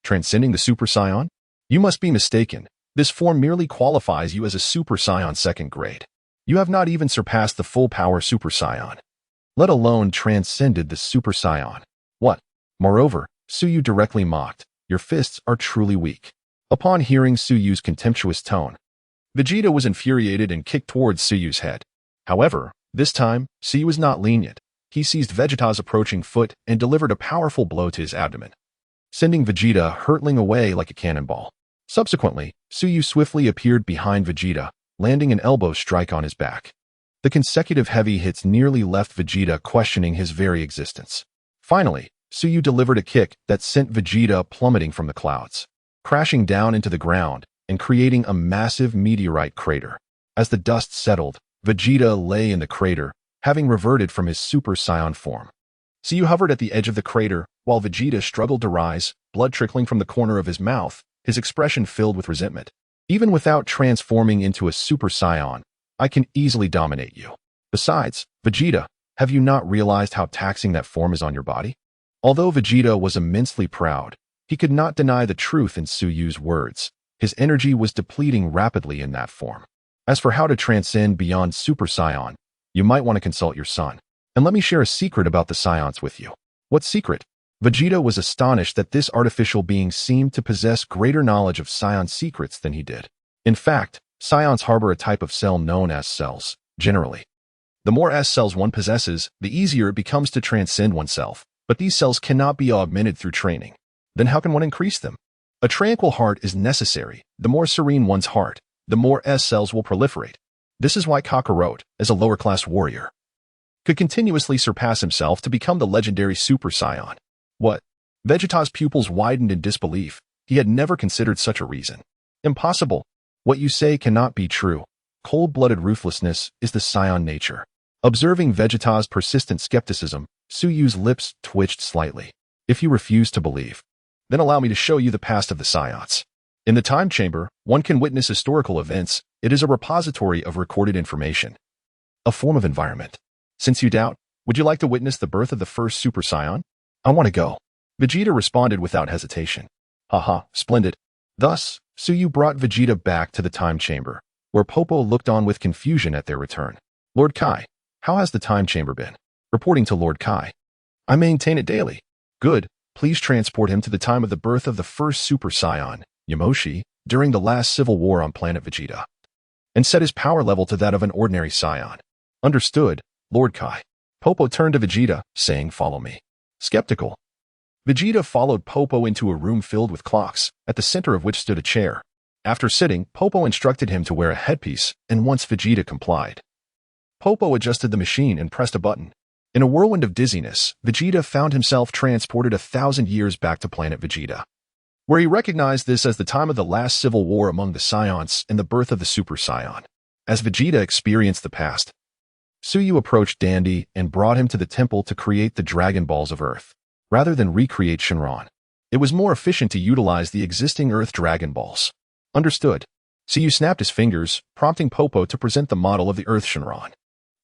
Transcending the Super Saiyan? You must be mistaken. This form merely qualifies you as a Super Saiyan second grade. You have not even surpassed the full power Super Saiyan, let alone transcended the Super Saiyan. What? Moreover, Suyu directly mocked, your fists are truly weak. Upon hearing Suyu's contemptuous tone, Vegeta was infuriated and kicked towards Suyu's head. However, this time, Suyu was not lenient. He seized Vegeta's approaching foot and delivered a powerful blow to his abdomen, sending Vegeta hurtling away like a cannonball. Subsequently, Suyu swiftly appeared behind Vegeta, landing an elbow strike on his back. The consecutive heavy hits nearly left Vegeta questioning his very existence. Finally, Suyu delivered a kick that sent Vegeta plummeting from the clouds, crashing down into the ground and creating a massive meteorite crater. As the dust settled, Vegeta lay in the crater, having reverted from his Super Saiyan form. Suyu hovered at the edge of the crater, while Vegeta struggled to rise, blood trickling from the corner of his mouth, his expression filled with resentment. Even without transforming into a Super Saiyan, I can easily dominate you. Besides, Vegeta, have you not realized how taxing that form is on your body? Although Vegeta was immensely proud, he could not deny the truth in Suyu's words. His energy was depleting rapidly in that form. As for how to transcend beyond Super Saiyan, you might want to consult your son. And let me share a secret about the Saiyans with you. What secret? Vegeta was astonished that this artificial being seemed to possess greater knowledge of Saiyan secrets than he did. In fact, Saiyans harbor a type of cell known as cells, generally. The more S cells one possesses, the easier it becomes to transcend oneself. But these cells cannot be augmented through training. Then how can one increase them? A tranquil heart is necessary. The more serene one's heart, the more S cells will proliferate. This is why Kakarot, as a lower-class warrior, could continuously surpass himself to become the legendary Super Saiyan. What? Vegeta's pupils widened in disbelief. He had never considered such a reason. Impossible. What you say cannot be true. Cold-blooded ruthlessness is the Saiyan nature. Observing Vegeta's persistent skepticism, Suyu's lips twitched slightly. If you refuse to believe, then allow me to show you the past of the Saiyans. In the time chamber, one can witness historical events. It is a repository of recorded information, a form of environment. Since you doubt, would you like to witness the birth of the first Super Saiyan? I want to go. Vegeta responded without hesitation. Haha, splendid. Thus, Suyu brought Vegeta back to the time chamber, where Popo looked on with confusion at their return. Lord Kai, how has the time chamber been? Reporting to Lord Kai. I maintain it daily. Good, please transport him to the time of the birth of the first Super Saiyan, Yamoshi, during the last civil war on planet Vegeta, and set his power level to that of an ordinary Saiyan. Understood, Lord Kai. Popo turned to Vegeta, saying, follow me. Skeptical. Vegeta followed Popo into a room filled with clocks, at the center of which stood a chair. After sitting, Popo instructed him to wear a headpiece, and once Vegeta complied, Popo adjusted the machine and pressed a button. In a whirlwind of dizziness, Vegeta found himself transported 1,000 years back to planet Vegeta, where he recognized this as the time of the last civil war among the Saiyans and the birth of the Super Saiyan. As Vegeta experienced the past, Suyu approached Dandy and brought him to the temple to create the Dragon Balls of Earth, rather than recreate Shenron. It was more efficient to utilize the existing Earth Dragon Balls. Understood. Suyu snapped his fingers, prompting Popo to present the model of the Earth Shenron.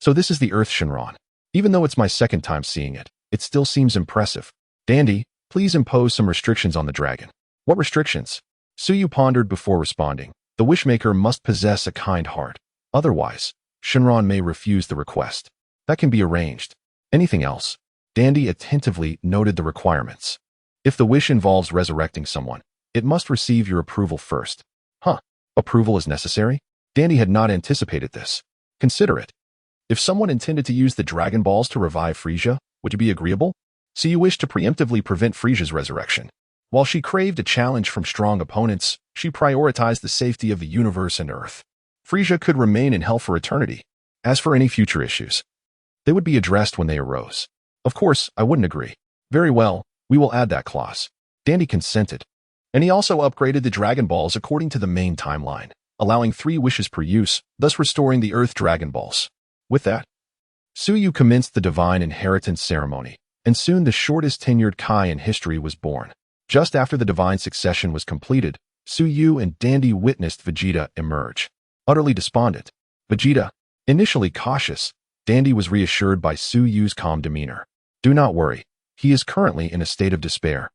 So this is the Earth Shenron. Even though it's my second time seeing it, it still seems impressive. Dandy, please impose some restrictions on the dragon. What restrictions? Suyu pondered before responding. The Wishmaker must possess a kind heart. Otherwise, Shenron may refuse the request. That can be arranged. Anything else? Dandy attentively noted the requirements. If the wish involves resurrecting someone, it must receive your approval first. Huh? Approval is necessary? Dandy had not anticipated this. Consider it. If someone intended to use the Dragon Balls to revive Frieza, would you be agreeable? So you wish to preemptively prevent Frieza's resurrection. While she craved a challenge from strong opponents, she prioritized the safety of the universe and Earth. Frieza could remain in hell for eternity. As for any future issues, they would be addressed when they arose. Of course, I wouldn't agree. Very well, we will add that clause. Dandy consented. And he also upgraded the Dragon Balls according to the main timeline, allowing 3 wishes per use, thus restoring the Earth Dragon Balls. With that, Suyu commenced the divine inheritance ceremony, and soon the shortest tenured Kai in history was born. Just after the divine succession was completed, Suyu and Dandy witnessed Vegeta emerge. Utterly despondent, Vegeta, initially cautious, Dandy was reassured by Suyu's calm demeanor. Do not worry, he is currently in a state of despair,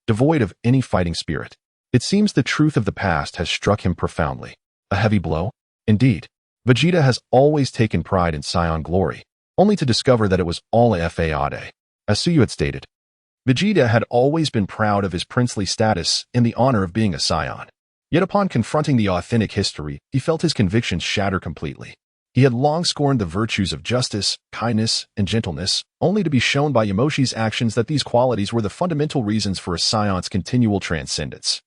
devoid of any fighting spirit. It seems the truth of the past has struck him profoundly. A heavy blow? Indeed. Vegeta has always taken pride in Saiyan glory, only to discover that it was all a fade. As Suyu had stated, Vegeta had always been proud of his princely status and the honor of being a Saiyan. Yet upon confronting the authentic history, he felt his convictions shatter completely. He had long scorned the virtues of justice, kindness, and gentleness, only to be shown by Yamoshi's actions that these qualities were the fundamental reasons for a Saiyan's continual transcendence.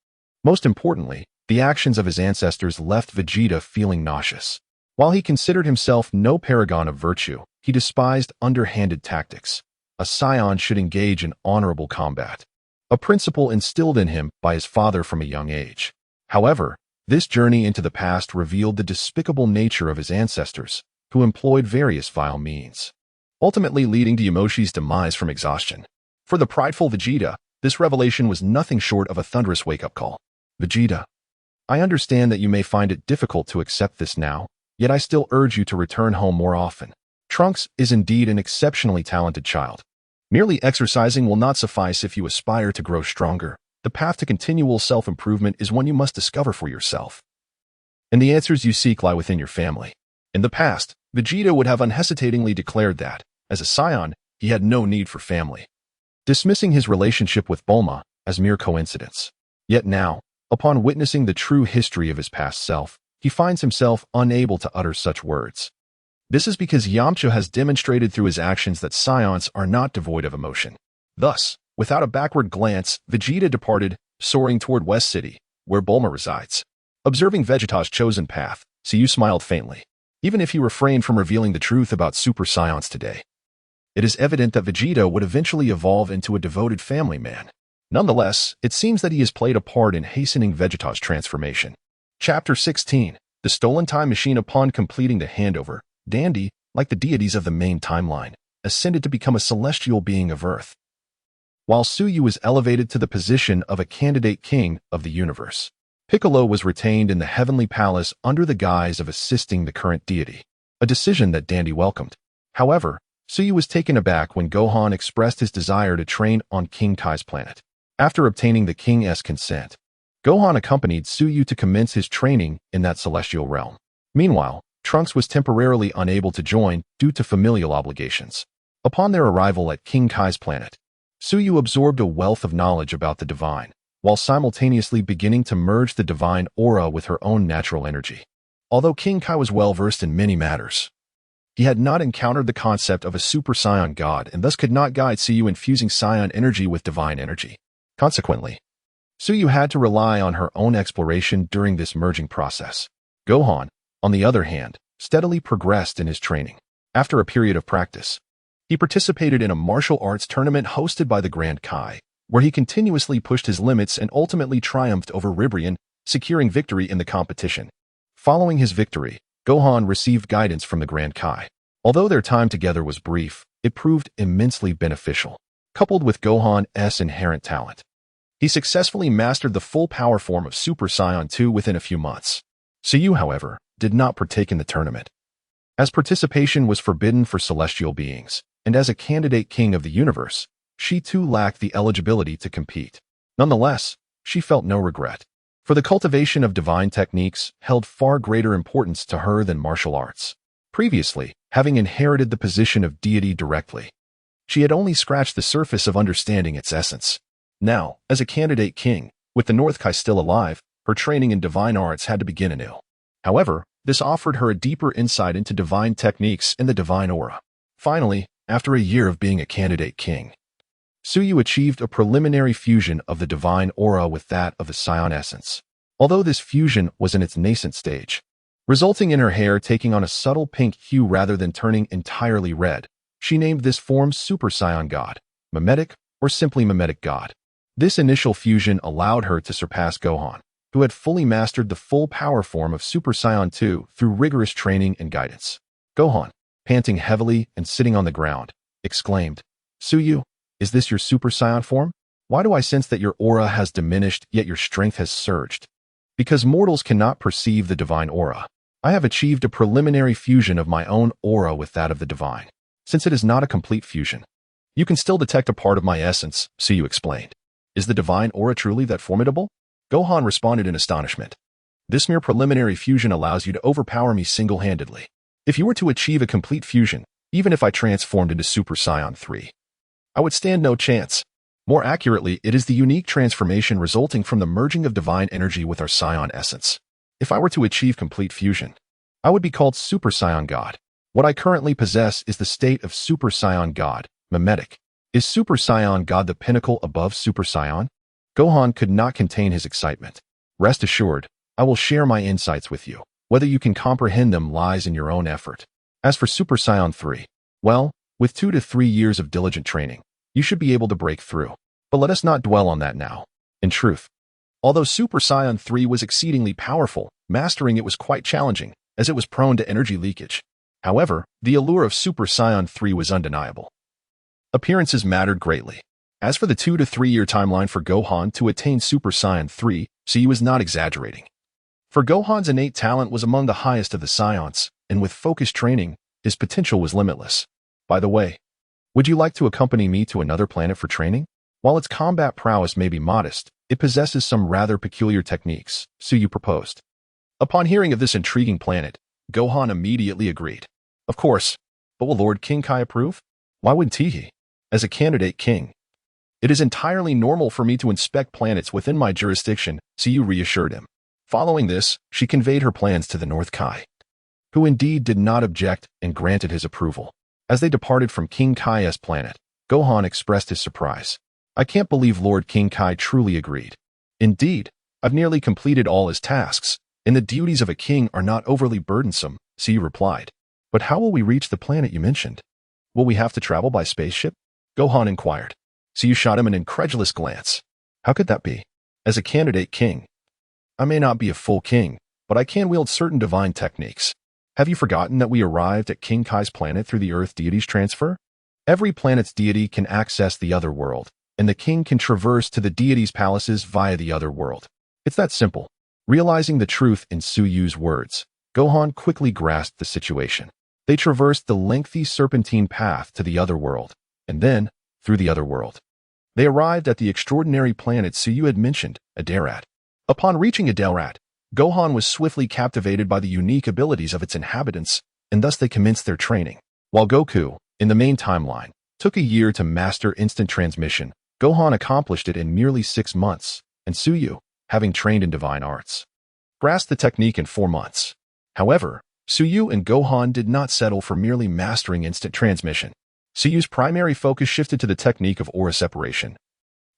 Most importantly, the actions of his ancestors left Vegeta feeling nauseous. While he considered himself no paragon of virtue, he despised underhanded tactics. A Saiyan should engage in honorable combat, a principle instilled in him by his father from a young age. However, this journey into the past revealed the despicable nature of his ancestors, who employed various vile means, ultimately leading to Yamoshi's demise from exhaustion. For the prideful Vegeta, this revelation was nothing short of a thunderous wake-up call. Vegeta, I understand that you may find it difficult to accept this now, yet I still urge you to return home more often. Trunks is indeed an exceptionally talented child. Merely exercising will not suffice if you aspire to grow stronger. The path to continual self-improvement is one you must discover for yourself. And the answers you seek lie within your family. In the past, Vegeta would have unhesitatingly declared that, as a Saiyan, he had no need for family, dismissing his relationship with Bulma as mere coincidence. Yet now, upon witnessing the true history of his past self, he finds himself unable to utter such words. This is because Yamcha has demonstrated through his actions that Saiyans are not devoid of emotion. Thus, without a backward glance, Vegeta departed, soaring toward West City, where Bulma resides. Observing Vegeta's chosen path, Suyu smiled faintly. Even if he refrained from revealing the truth about Super Saiyans today, it is evident that Vegeta would eventually evolve into a devoted family man. Nonetheless, it seems that he has played a part in hastening Vegeta's transformation. Chapter 16. The Stolen Time Machine. Upon completing the handover, Dandy, like the deities of the main timeline, ascended to become a celestial being of Earth, while Suyu was elevated to the position of a candidate king of the universe. Piccolo was retained in the heavenly palace under the guise of assisting the current deity, a decision that Dandy welcomed. However, Suyu was taken aback when Gohan expressed his desire to train on King Kai's planet. After obtaining the king's consent, Gohan accompanied Suyu to commence his training in that celestial realm. Meanwhile, Trunks was temporarily unable to join due to familial obligations. Upon their arrival at King Kai's planet, Suyu absorbed a wealth of knowledge about the divine, while simultaneously beginning to merge the divine aura with her own natural energy. Although King Kai was well-versed in many matters, he had not encountered the concept of a Super Saiyan God and thus could not guide Suyu in fusing Saiyan energy with divine energy. Consequently, Suyu had to rely on her own exploration during this merging process. Gohan, on the other hand, steadily progressed in his training. After a period of practice, he participated in a martial arts tournament hosted by the Grand Kai, where he continuously pushed his limits and ultimately triumphed over Ribrian, securing victory in the competition. Following his victory, Gohan received guidance from the Grand Kai. Although their time together was brief, it proved immensely beneficial. Coupled with Gohan's inherent talent, he successfully mastered the full power form of Super Saiyan 2 within a few months. Suyu, however, did not partake in the tournament, as participation was forbidden for celestial beings, and as a candidate king of the universe, she too lacked the eligibility to compete. Nonetheless, she felt no regret, for the cultivation of divine techniques held far greater importance to her than martial arts. Previously, having inherited the position of deity directly, she had only scratched the surface of understanding its essence. Now, as a candidate king, with the North Kai still alive, her training in divine arts had to begin anew. However, this offered her a deeper insight into divine techniques and the divine aura. Finally, after a year of being a candidate king, Suyu achieved a preliminary fusion of the divine aura with that of the Saiyan essence. Although this fusion was in its nascent stage, resulting in her hair taking on a subtle pink hue rather than turning entirely red, she named this form Super Saiyan God, Memetic, or simply Memetic God. This initial fusion allowed her to surpass Gohan, who had fully mastered the full power form of Super Saiyan 2 through rigorous training and guidance. Gohan, panting heavily and sitting on the ground, exclaimed, "Suyu, is this your Super Saiyan form? Why do I sense that your aura has diminished yet your strength has surged?" "Because mortals cannot perceive the divine aura. I have achieved a preliminary fusion of my own aura with that of the divine. Since it is not a complete fusion, you can still detect a part of my essence," Suyu explained. "Is the divine aura truly that formidable?" Gohan responded in astonishment. "This mere preliminary fusion allows you to overpower me single-handedly. If you were to achieve a complete fusion, even if I transformed into Super Saiyan 3, I would stand no chance. More accurately, it is the unique transformation resulting from the merging of divine energy with our Saiyan essence. If I were to achieve complete fusion, I would be called Super Saiyan God. What I currently possess is the state of Super Saiyan God, mimetic. Is Super Saiyan God the pinnacle above Super Saiyan?" Gohan could not contain his excitement. "Rest assured, I will share my insights with you. Whether you can comprehend them lies in your own effort. As for Super Saiyan 3, well, with 2 to 3 years of diligent training, you should be able to break through. But let us not dwell on that now. In truth, although Super Saiyan 3 was exceedingly powerful, mastering it was quite challenging, as it was prone to energy leakage. However, the allure of Super Saiyan 3 was undeniable. Appearances mattered greatly. As for the 2 to 3 year timeline for Gohan to attain Super Saiyan 3, he was not exaggerating. For Gohan's innate talent was among the highest of the Saiyans, and with focused training, his potential was limitless. By the way, would you like to accompany me to another planet for training? While its combat prowess may be modest, it possesses some rather peculiar techniques, Suyu proposed. Upon hearing of this intriguing planet, Gohan immediately agreed. Of course, but will Lord King Kai approve? Why wouldn't he? As a candidate king, it is entirely normal for me to inspect planets within my jurisdiction, Suyu reassured him. Following this, she conveyed her plans to the North Kai, who indeed did not object and granted his approval. As they departed from King Kai's planet, Gohan expressed his surprise. "I can't believe Lord King Kai truly agreed. Indeed, I've nearly completed all his tasks, and the duties of a king are not overly burdensome," Suyu replied. "But how will we reach the planet you mentioned? Will we have to travel by spaceship?" Gohan inquired. Suyu shot him an incredulous glance. "How could that be? As a candidate king, I may not be a full king, but I can wield certain divine techniques. Have you forgotten that we arrived at King Kai's planet through the Earth deity's transfer? Every planet's deity can access the other world, and the king can traverse to the deity's palaces via the other world. It's that simple." Realizing the truth in Suyu's words, Gohan quickly grasped the situation. They traversed the lengthy serpentine path to the other world, and then, through the other world, they arrived at the extraordinary planet Suyu had mentioned, Aderat. Upon reaching Aderat, Gohan was swiftly captivated by the unique abilities of its inhabitants, and thus they commenced their training. While Goku, in the main timeline, took a year to master instant transmission, Gohan accomplished it in merely 6 months, and Suyu, having trained in divine arts, grasped the technique in 4 months. However, Suyu and Gohan did not settle for merely mastering instant transmission. Suyu's primary focus shifted to the technique of aura separation,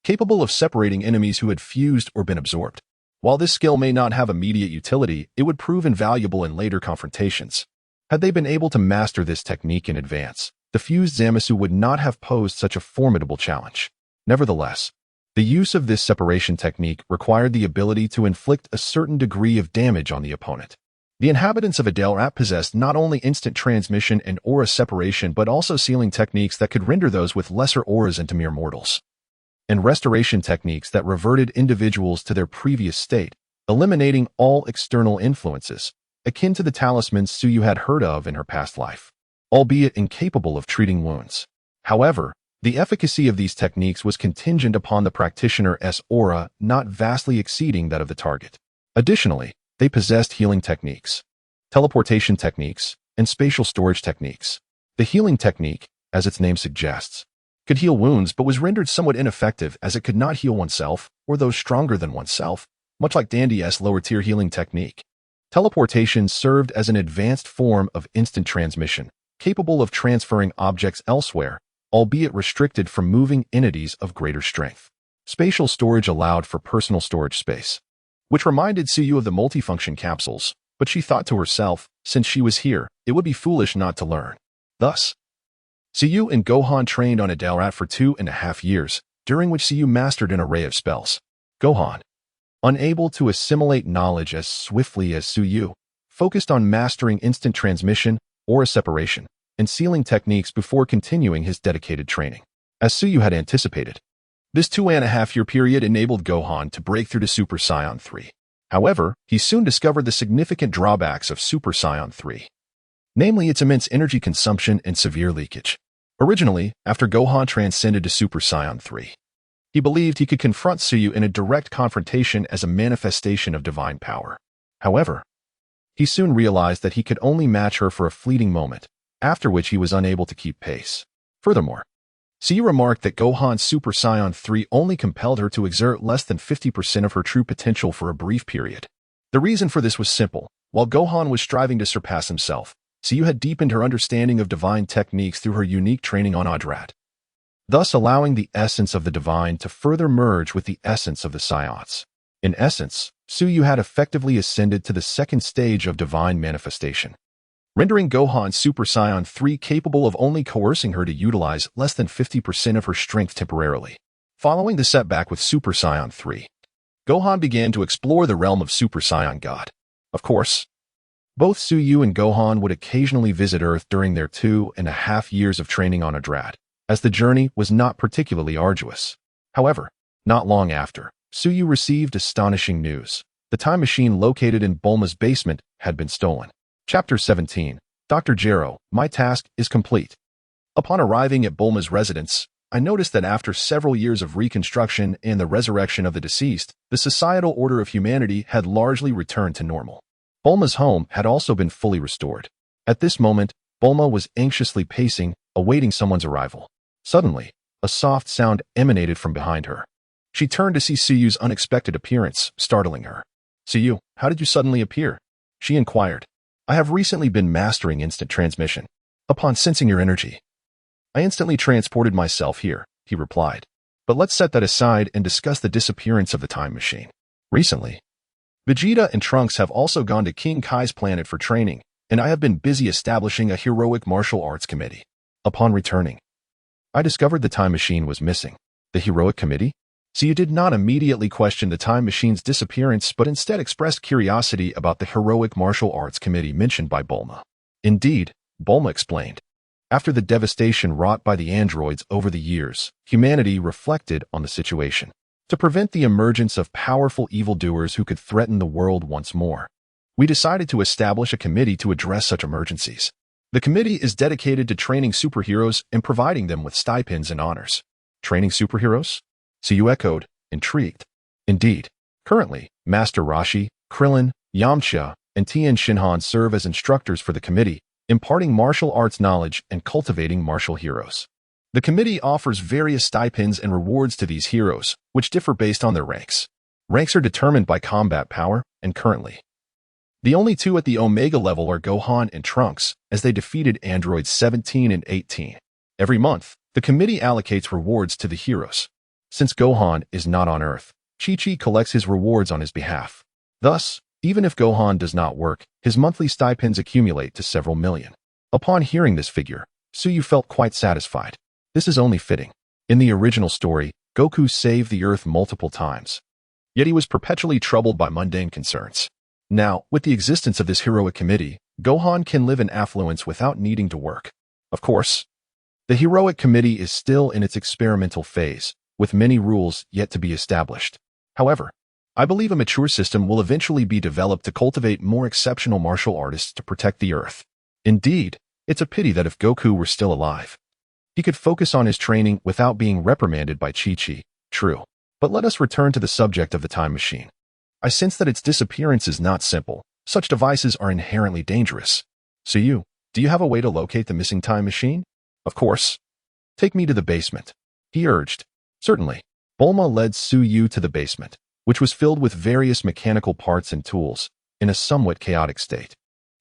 capable of separating enemies who had fused or been absorbed. While this skill may not have immediate utility, it would prove invaluable in later confrontations. Had they been able to master this technique in advance, the fused Zamasu would not have posed such a formidable challenge. Nevertheless, the use of this separation technique required the ability to inflict a certain degree of damage on the opponent. The inhabitants of Adelat possessed not only instant transmission and aura separation but also sealing techniques that could render those with lesser auras into mere mortals, and restoration techniques that reverted individuals to their previous state, eliminating all external influences, akin to the talismans Suyu had heard of in her past life, albeit incapable of treating wounds. However, the efficacy of these techniques was contingent upon the practitioner's aura not vastly exceeding that of the target. Additionally, they possessed healing techniques, teleportation techniques, and spatial storage techniques. The healing technique, as its name suggests, could heal wounds but was rendered somewhat ineffective as it could not heal oneself or those stronger than oneself, much like Dandy's lower-tier healing technique. Teleportation served as an advanced form of instant transmission, capable of transferring objects elsewhere, albeit restricted from moving entities of greater strength. Spatial storage allowed for personal storage space, which reminded Suyu of the multifunction capsules, but she thought to herself, since she was here, it would be foolish not to learn. Thus, Suyu and Gohan trained on Adelat for 2.5 years, during which Suyu mastered an array of spells. Gohan, Unable to assimilate knowledge as swiftly as Suyu, focused on mastering instant transmission, aura separation, and sealing techniques before continuing his dedicated training. As Suyu had anticipated, this 2.5-year period enabled Gohan to break through to Super Saiyan 3. However, he soon discovered the significant drawbacks of Super Saiyan 3, namely its immense energy consumption and severe leakage. Originally, after Gohan transcended to Super Saiyan 3, he believed he could confront Suyu in a direct confrontation as a manifestation of divine power. However, he soon realized that he could only match her for a fleeting moment, after which he was unable to keep pace. Furthermore, Suyu remarked that Gohan's Super Saiyan 3 only compelled her to exert less than 50% of her true potential for a brief period. The reason for this was simple. While Gohan was striving to surpass himself, Suyu had deepened her understanding of divine techniques through her unique training on Adrat, thus allowing the essence of the divine to further merge with the essence of the Saiyans. In essence, Suyu had effectively ascended to the second stage of divine manifestation, rendering Gohan Super Saiyan 3 capable of only coercing her to utilize less than 50% of her strength temporarily. Following the setback with Super Saiyan 3, Gohan began to explore the realm of Super Saiyan God. Of course, both Suyu and Gohan would occasionally visit Earth during their 2.5 years of training on Adrat, as the journey was not particularly arduous. However, not long after, Suyu received astonishing news. The time machine located in Bulma's basement had been stolen. Chapter 17. Dr. Gero, my task is complete. Upon arriving at Bulma's residence, I noticed that after several years of reconstruction and the resurrection of the deceased, the societal order of humanity had largely returned to normal. Bulma's home had also been fully restored. At this moment, Bulma was anxiously pacing, awaiting someone's arrival. Suddenly, a soft sound emanated from behind her. She turned to see Suyu's unexpected appearance, startling her. "Suyu, how did you suddenly appear?" she inquired. "I have recently been mastering instant transmission. Upon sensing your energy, I instantly transported myself here," he replied. "But let's set that aside and discuss the disappearance of the time machine. Recently, Vegeta and Trunks have also gone to King Kai's planet for training, and I have been busy establishing a heroic martial arts committee. Upon returning, I discovered the time machine was missing." "The heroic committee?" Suyu did not immediately question the time machine's disappearance, but instead expressed curiosity about the heroic martial arts committee mentioned by Bulma. Indeed, Bulma explained, after the devastation wrought by the androids over the years, humanity reflected on the situation. To prevent the emergence of powerful evildoers who could threaten the world once more, we decided to establish a committee to address such emergencies. The committee is dedicated to training superheroes and providing them with stipends and honors. Training superheroes? Suyu echoed, intrigued. Indeed, currently, Master Rashi, Krillin, Yamcha, and Tien Shinhan serve as instructors for the committee, imparting martial arts knowledge and cultivating martial heroes. The committee offers various stipends and rewards to these heroes, which differ based on their ranks. Ranks are determined by combat power, and currently, the only two at the Omega level are Gohan and Trunks, as they defeated androids 17 and 18. Every month, the committee allocates rewards to the heroes. Since Gohan is not on Earth, Chi-Chi collects his rewards on his behalf. Thus, even if Gohan does not work, his monthly stipends accumulate to several million. Upon hearing this figure, Suyu felt quite satisfied. This is only fitting. In the original story, Goku saved the Earth multiple times, yet he was perpetually troubled by mundane concerns. Now, with the existence of this heroic committee, Gohan can live in affluence without needing to work. Of course, the heroic committee is still in its experimental phase, with many rules yet to be established. However, I believe a mature system will eventually be developed to cultivate more exceptional martial artists to protect the Earth. Indeed, it's a pity that if Goku were still alive, he could focus on his training without being reprimanded by Chi-Chi. True. But let us return to the subject of the time machine. I sense that its disappearance is not simple. Such devices are inherently dangerous. Suyu, do you have a way to locate the missing time machine? Of course. Take me to the basement, he urged. Certainly. Bulma led Suyu to the basement, which was filled with various mechanical parts and tools, in a somewhat chaotic state.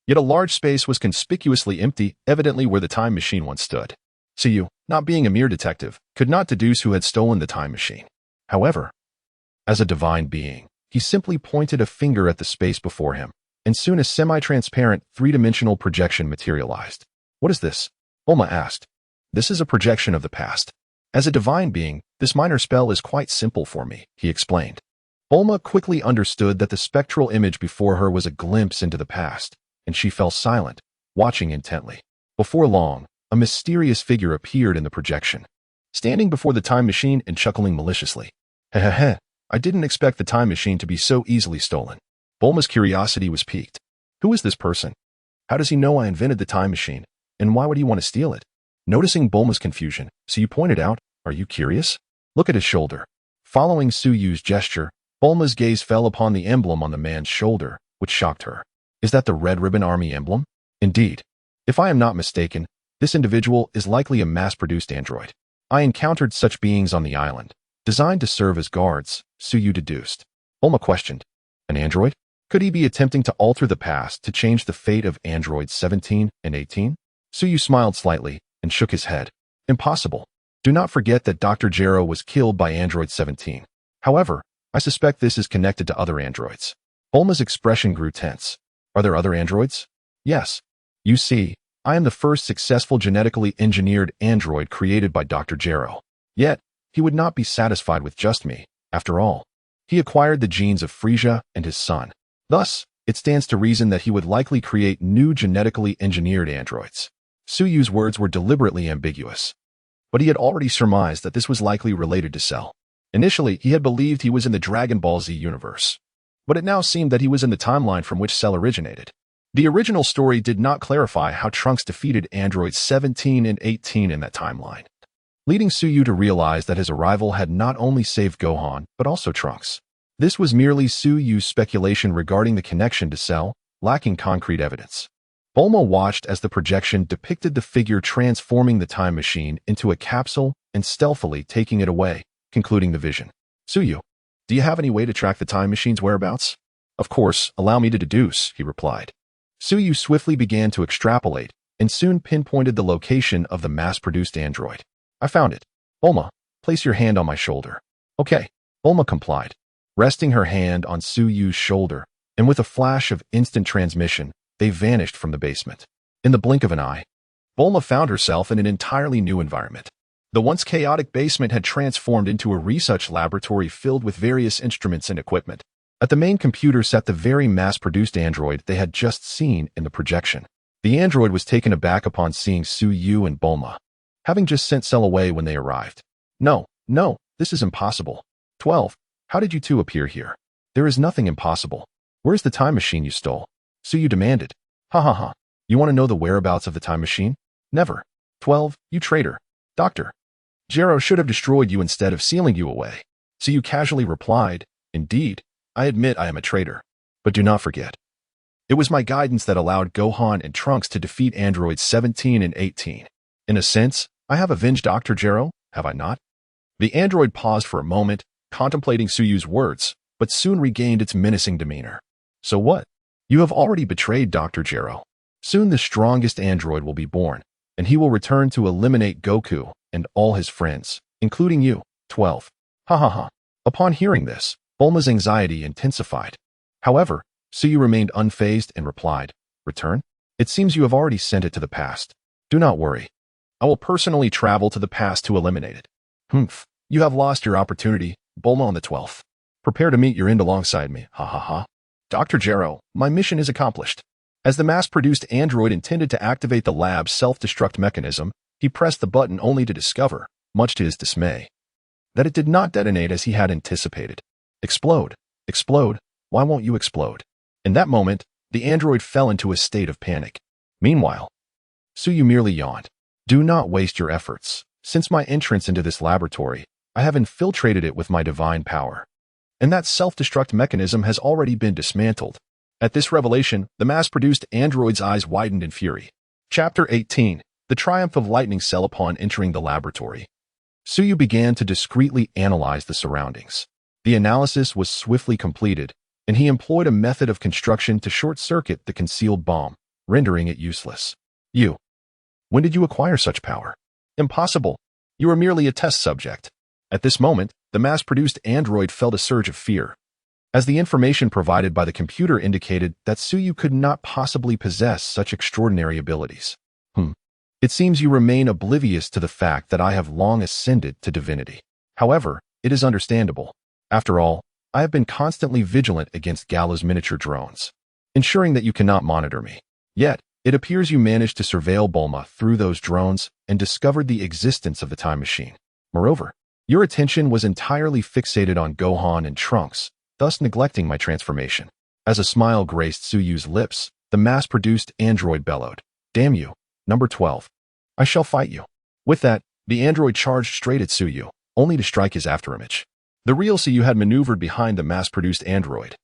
Yet a large space was conspicuously empty, evidently where the time machine once stood. Suyu, not being a mere detective, could not deduce who had stolen the time machine. However, as a divine being, he simply pointed a finger at the space before him, and soon a semi-transparent, three-dimensional projection materialized. What is this? Bulma asked. This is a projection of the past. As a divine being, this minor spell is quite simple for me, he explained. Bulma quickly understood that the spectral image before her was a glimpse into the past, and she fell silent, watching intently. Before long, a mysterious figure appeared in the projection, standing before the time machine and chuckling maliciously. Heh, I didn't expect the time machine to be so easily stolen. Bulma's curiosity was piqued. Who is this person? How does he know I invented the time machine? And why would he want to steal it? Noticing Bulma's confusion, Suyu pointed out, are you curious? Look at his shoulder. Following Suyu's gesture, Bulma's gaze fell upon the emblem on the man's shoulder, which shocked her. Is that the Red Ribbon Army emblem? Indeed. If I am not mistaken, this individual is likely a mass-produced android. I encountered such beings on the island, designed to serve as guards, Suyu deduced. Bulma questioned, an android? Could he be attempting to alter the past to change the fate of androids 17 and 18? Suyu smiled slightly and shook his head. Impossible. Do not forget that Dr. Gero was killed by android 17. However, I suspect this is connected to other androids. Bulma's expression grew tense. Are there other androids? Yes. You see, I am the first successful genetically engineered android created by Dr. Gero. Yet, he would not be satisfied with just me. After all, he acquired the genes of Frieza and his son. Thus, it stands to reason that he would likely create new genetically engineered androids. Suyu's words were deliberately ambiguous, but he had already surmised that this was likely related to Cell. Initially, he had believed he was in the Dragon Ball Z universe, but it now seemed that he was in the timeline from which Cell originated. The original story did not clarify how Trunks defeated androids 17 and 18 in that timeline, leading Suyu to realize that his arrival had not only saved Gohan, but also Trunks. This was merely Suyu's speculation regarding the connection to Cell, lacking concrete evidence. Bulma watched as the projection depicted the figure transforming the time machine into a capsule and stealthily taking it away, concluding the vision. Suyu, do you have any way to track the time machine's whereabouts? Of course, allow me to deduce, he replied. Suyu swiftly began to extrapolate and soon pinpointed the location of the mass-produced android. I found it. Bulma, place your hand on my shoulder. Okay. Bulma complied, resting her hand on Suyu's shoulder, and with a flash of instant transmission, they vanished from the basement. In the blink of an eye, Bulma found herself in an entirely new environment. The once chaotic basement had transformed into a research laboratory filled with various instruments and equipment. At the main computer sat the very mass-produced android they had just seen in the projection. The android was taken aback upon seeing Suyu and Bulma, having just sent Cell away when they arrived. No, this is impossible. 12. How did you two appear here? There is nothing impossible. Where's the time machine you stole? Suyu demanded. Ha. You want to know the whereabouts of the time machine? Never. 12. You traitor. Doctor. Gero should have destroyed you instead of sealing you away. Suyu casually replied, indeed, I admit I am a traitor. But do not forget, it was my guidance that allowed Gohan and Trunks to defeat androids 17 and 18. In a sense, I have avenged Dr. Gero, have I not? The android paused for a moment, contemplating Suyu's words, but soon regained its menacing demeanor. So what? You have already betrayed Dr. Gero. Soon the strongest android will be born, and he will return to eliminate Goku and all his friends, including you. 12. Ha. Upon hearing this, Bulma's anxiety intensified. However, Suyu remained unfazed and replied, return? It seems you have already sent it to the past. Do not worry. I will personally travel to the past to eliminate it. Humph. You have lost your opportunity, Bulma on the 12th. Prepare to meet your end alongside me. Ha. Dr. Gero, my mission is accomplished. As the mass-produced android intended to activate the lab's self-destruct mechanism, he pressed the button only to discover, much to his dismay, that it did not detonate as he had anticipated. Explode. Why won't you explode? In that moment, the android fell into a state of panic. Meanwhile, Suyu merely yawned. Do not waste your efforts. Since my entrance into this laboratory, I have infiltrated it with my divine power. And that self-destruct mechanism has already been dismantled. At this revelation, the mass-produced android's eyes widened in fury. Chapter 18. The Triumph of Lightning Cell upon entering the laboratory. Suyu began to discreetly analyze the surroundings. The analysis was swiftly completed, and he employed a method of construction to short-circuit the concealed bomb, rendering it useless. When did you acquire such power? Impossible. You are merely a test subject. At this moment, the mass-produced android felt a surge of fear, as the information provided by the computer indicated that Suyu could not possibly possess such extraordinary abilities. It seems you remain oblivious to the fact that I have long ascended to divinity. However, it is understandable. After all, I have been constantly vigilant against Gala's miniature drones, ensuring that you cannot monitor me. Yet, it appears you managed to surveil Bulma through those drones and discovered the existence of the time machine. Moreover, your attention was entirely fixated on Gohan and Trunks, thus neglecting my transformation. As a smile graced Suyu's lips, the mass-produced android bellowed, "Damn you, number 12. I shall fight you." With that, the android charged straight at Suyu, only to strike his afterimage. The real Suyu had maneuvered behind the mass-produced android,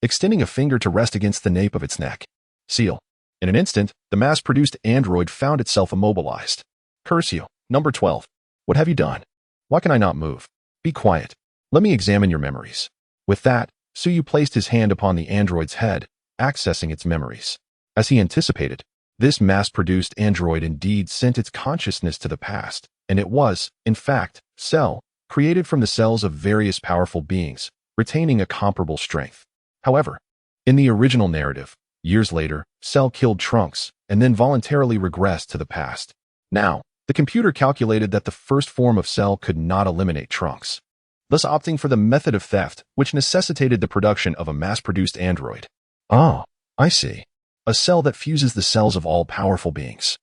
extending a finger to rest against the nape of its neck. Seal. In an instant, the mass-produced android found itself immobilized. "Curse you, number 12. What have you done? Why can I not move? Be quiet. Let me examine your memories." With that, Suyu placed his hand upon the android's head, accessing its memories. As he anticipated, this mass-produced android indeed sent its consciousness to the past, and it was, in fact, Cell, created from the cells of various powerful beings, retaining a comparable strength. However, in the original narrative, years later, Cell killed Trunks, and then voluntarily regressed to the past. Now, the computer calculated that the first form of Cell could not eliminate Trunks, thus opting for the method of theft, which necessitated the production of a mass-produced android. Oh, I see. A cell that fuses the cells of all powerful beings,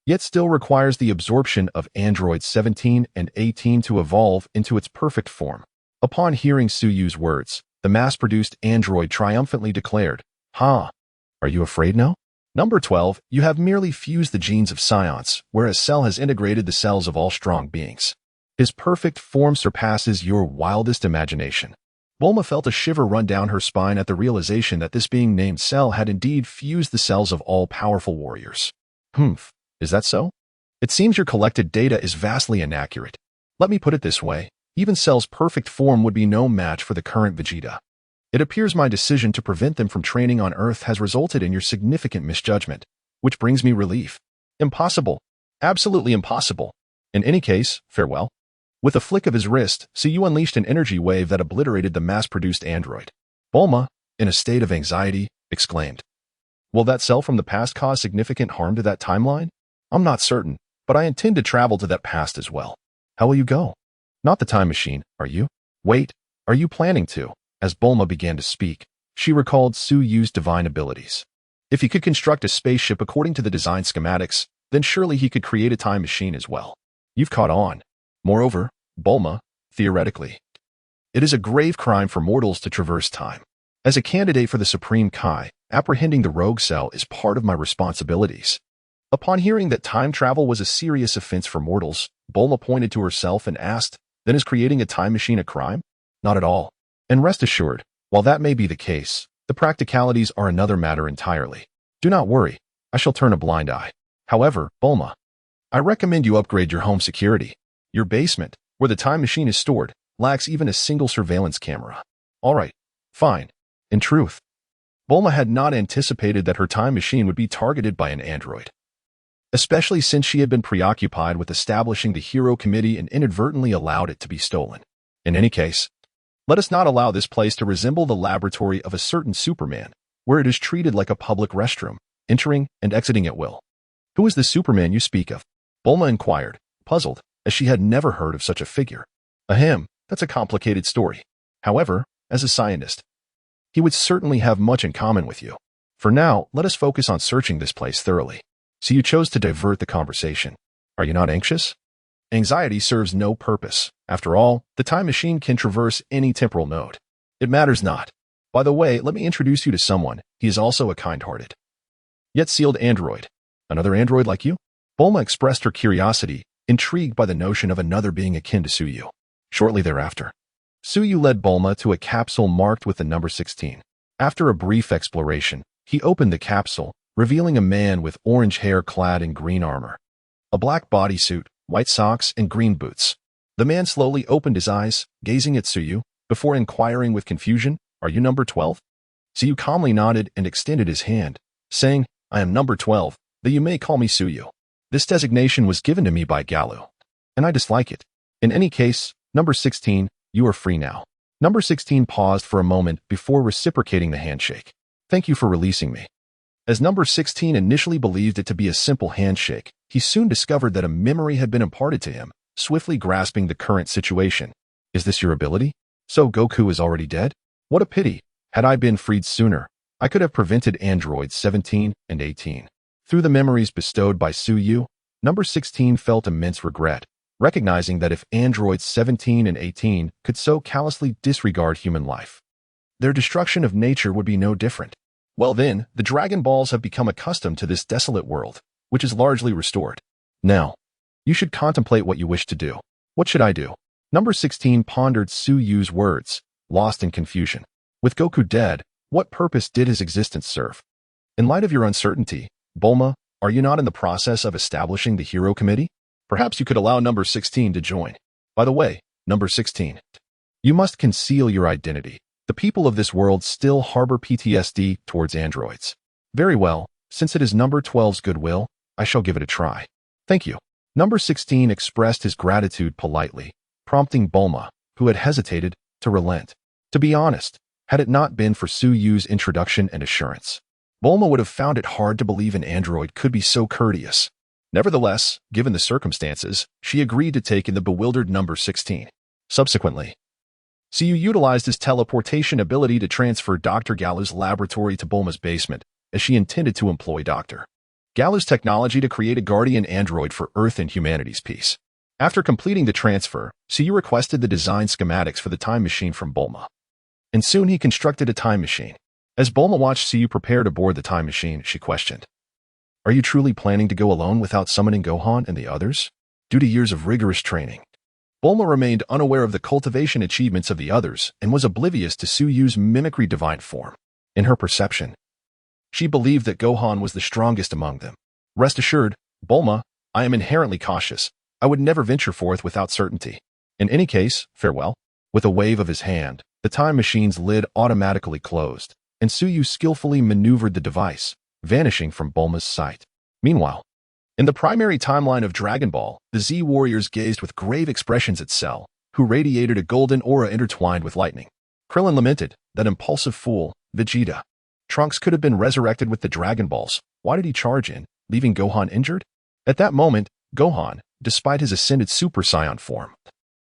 yet still requires the absorption of androids 17 and 18 to evolve into its perfect form. Upon hearing Suyu's words, the mass-produced android triumphantly declared, "Ha! Are you afraid now? Number 12, you have merely fused the genes of science, whereas Cell has integrated the cells of all strong beings. His perfect form surpasses your wildest imagination." Bulma felt a shiver run down her spine at the realization that this being named Cell had indeed fused the cells of all powerful warriors. Humph, is that so? It seems your collected data is vastly inaccurate. Let me put it this way, even Cell's perfect form would be no match for the current Vegeta. It appears my decision to prevent them from training on Earth has resulted in your significant misjudgment, which brings me relief. Impossible. Absolutely impossible. In any case, farewell. With a flick of his wrist, Suyu unleashed an energy wave that obliterated the mass-produced android. Bulma, in a state of anxiety, exclaimed, "Will that cell from the past cause significant harm to that timeline? I'm not certain, but I intend to travel to that past as well." "How will you go? Not the time machine, are you? Wait, are you planning to?" As Bulma began to speak, she recalled Suyu's divine abilities. If he could construct a spaceship according to the design schematics, then surely he could create a time machine as well. You've caught on. Moreover, Bulma, theoretically, it is a grave crime for mortals to traverse time. As a candidate for the Supreme Kai, apprehending the rogue cell is part of my responsibilities. Upon hearing that time travel was a serious offense for mortals, Bulma pointed to herself and asked, "Then is creating a time machine a crime?" "Not at all. And rest assured, while that may be the case, the practicalities are another matter entirely. Do not worry, I shall turn a blind eye. However, Bulma, I recommend you upgrade your home security. Your basement, where the time machine is stored, lacks even a single surveillance camera." "All right, fine." In truth, Bulma had not anticipated that her time machine would be targeted by an android, especially since she had been preoccupied with establishing the Hero Committee and inadvertently allowed it to be stolen. In any case, let us not allow this place to resemble the laboratory of a certain Superman, where it is treated like a public restroom, entering and exiting at will. "Who is the Superman you speak of?" Bulma inquired, puzzled, as she had never heard of such a figure. Ahem, that's a complicated story. However, as a scientist, he would certainly have much in common with you. For now, let us focus on searching this place thoroughly. So you chose to divert the conversation. Are you not anxious? Anxiety serves no purpose. After all, the time machine can traverse any temporal node. It matters not. By the way, let me introduce you to someone. He is also a kind-hearted, yet sealed android. Another android like you? Bulma expressed her curiosity, intrigued by the notion of another being akin to Suyu. Shortly thereafter, Suyu led Bulma to a capsule marked with the number 16. After a brief exploration, he opened the capsule, revealing a man with orange hair clad in green armor, a black bodysuit, white socks, and green boots. The man slowly opened his eyes, gazing at Suyu, before inquiring with confusion, "Are you number 12? Suyu calmly nodded and extended his hand, saying, "I am number 12, though you may call me Suyu. This designation was given to me by Galu, and I dislike it. In any case, number 16, you are free now." Number 16 paused for a moment before reciprocating the handshake. "Thank you for releasing me." As number 16 initially believed it to be a simple handshake, he soon discovered that a memory had been imparted to him, swiftly grasping the current situation. "Is this your ability?" So Goku is already dead? What a pity. Had I been freed sooner, I could have prevented androids 17 and 18. Through the memories bestowed by Suyu, number 16 felt immense regret, recognizing that if androids 17 and 18 could so callously disregard human life, their destruction of nature would be no different. Well then, the Dragon Balls have become accustomed to this desolate world, which is largely restored. Now, you should contemplate what you wish to do. What should I do? Number 16 pondered Suyu's words, lost in confusion. With Goku dead, what purpose did his existence serve? In light of your uncertainty, Bulma, are you not in the process of establishing the Hero Committee? Perhaps you could allow number 16 to join. By the way, number 16, you must conceal your identity. The people of this world still harbor PTSD towards androids. Very well, since it is number 12's goodwill, I shall give it a try. Thank you. Number 16 expressed his gratitude politely, prompting Bulma, who had hesitated, to relent. To be honest, had it not been for Suyu's introduction and assurance, Bulma would have found it hard to believe an android could be so courteous. Nevertheless, given the circumstances, she agreed to take in the bewildered number 16. Subsequently, Suyu utilized his teleportation ability to transfer Dr. Galu's laboratory to Bulma's basement, as she intended to employ Dr. Galu's technology to create a guardian android for Earth and humanity's peace. After completing the transfer, Suyu requested the design schematics for the time machine from Bulma. And soon he constructed a time machine. As Bulma watched Suyu prepare to board the time machine, she questioned, "Are you truly planning to go alone without summoning Gohan and the others?" Due to years of rigorous training, Bulma remained unaware of the cultivation achievements of the others and was oblivious to Suyu's mimicry divine form. In her perception, she believed that Gohan was the strongest among them. Rest assured, Bulma, I am inherently cautious. I would never venture forth without certainty. In any case, farewell. With a wave of his hand, the time machine's lid automatically closed, and Suyu skillfully maneuvered the device, vanishing from Bulma's sight. Meanwhile, in the primary timeline of Dragon Ball, the Z warriors gazed with grave expressions at Cell, who radiated a golden aura intertwined with lightning. Krillin lamented, "That impulsive fool, Vegeta. Trunks could have been resurrected with the Dragon Balls. Why did he charge in, leaving Gohan injured?" At that moment, Gohan, despite his ascended Super Saiyan form,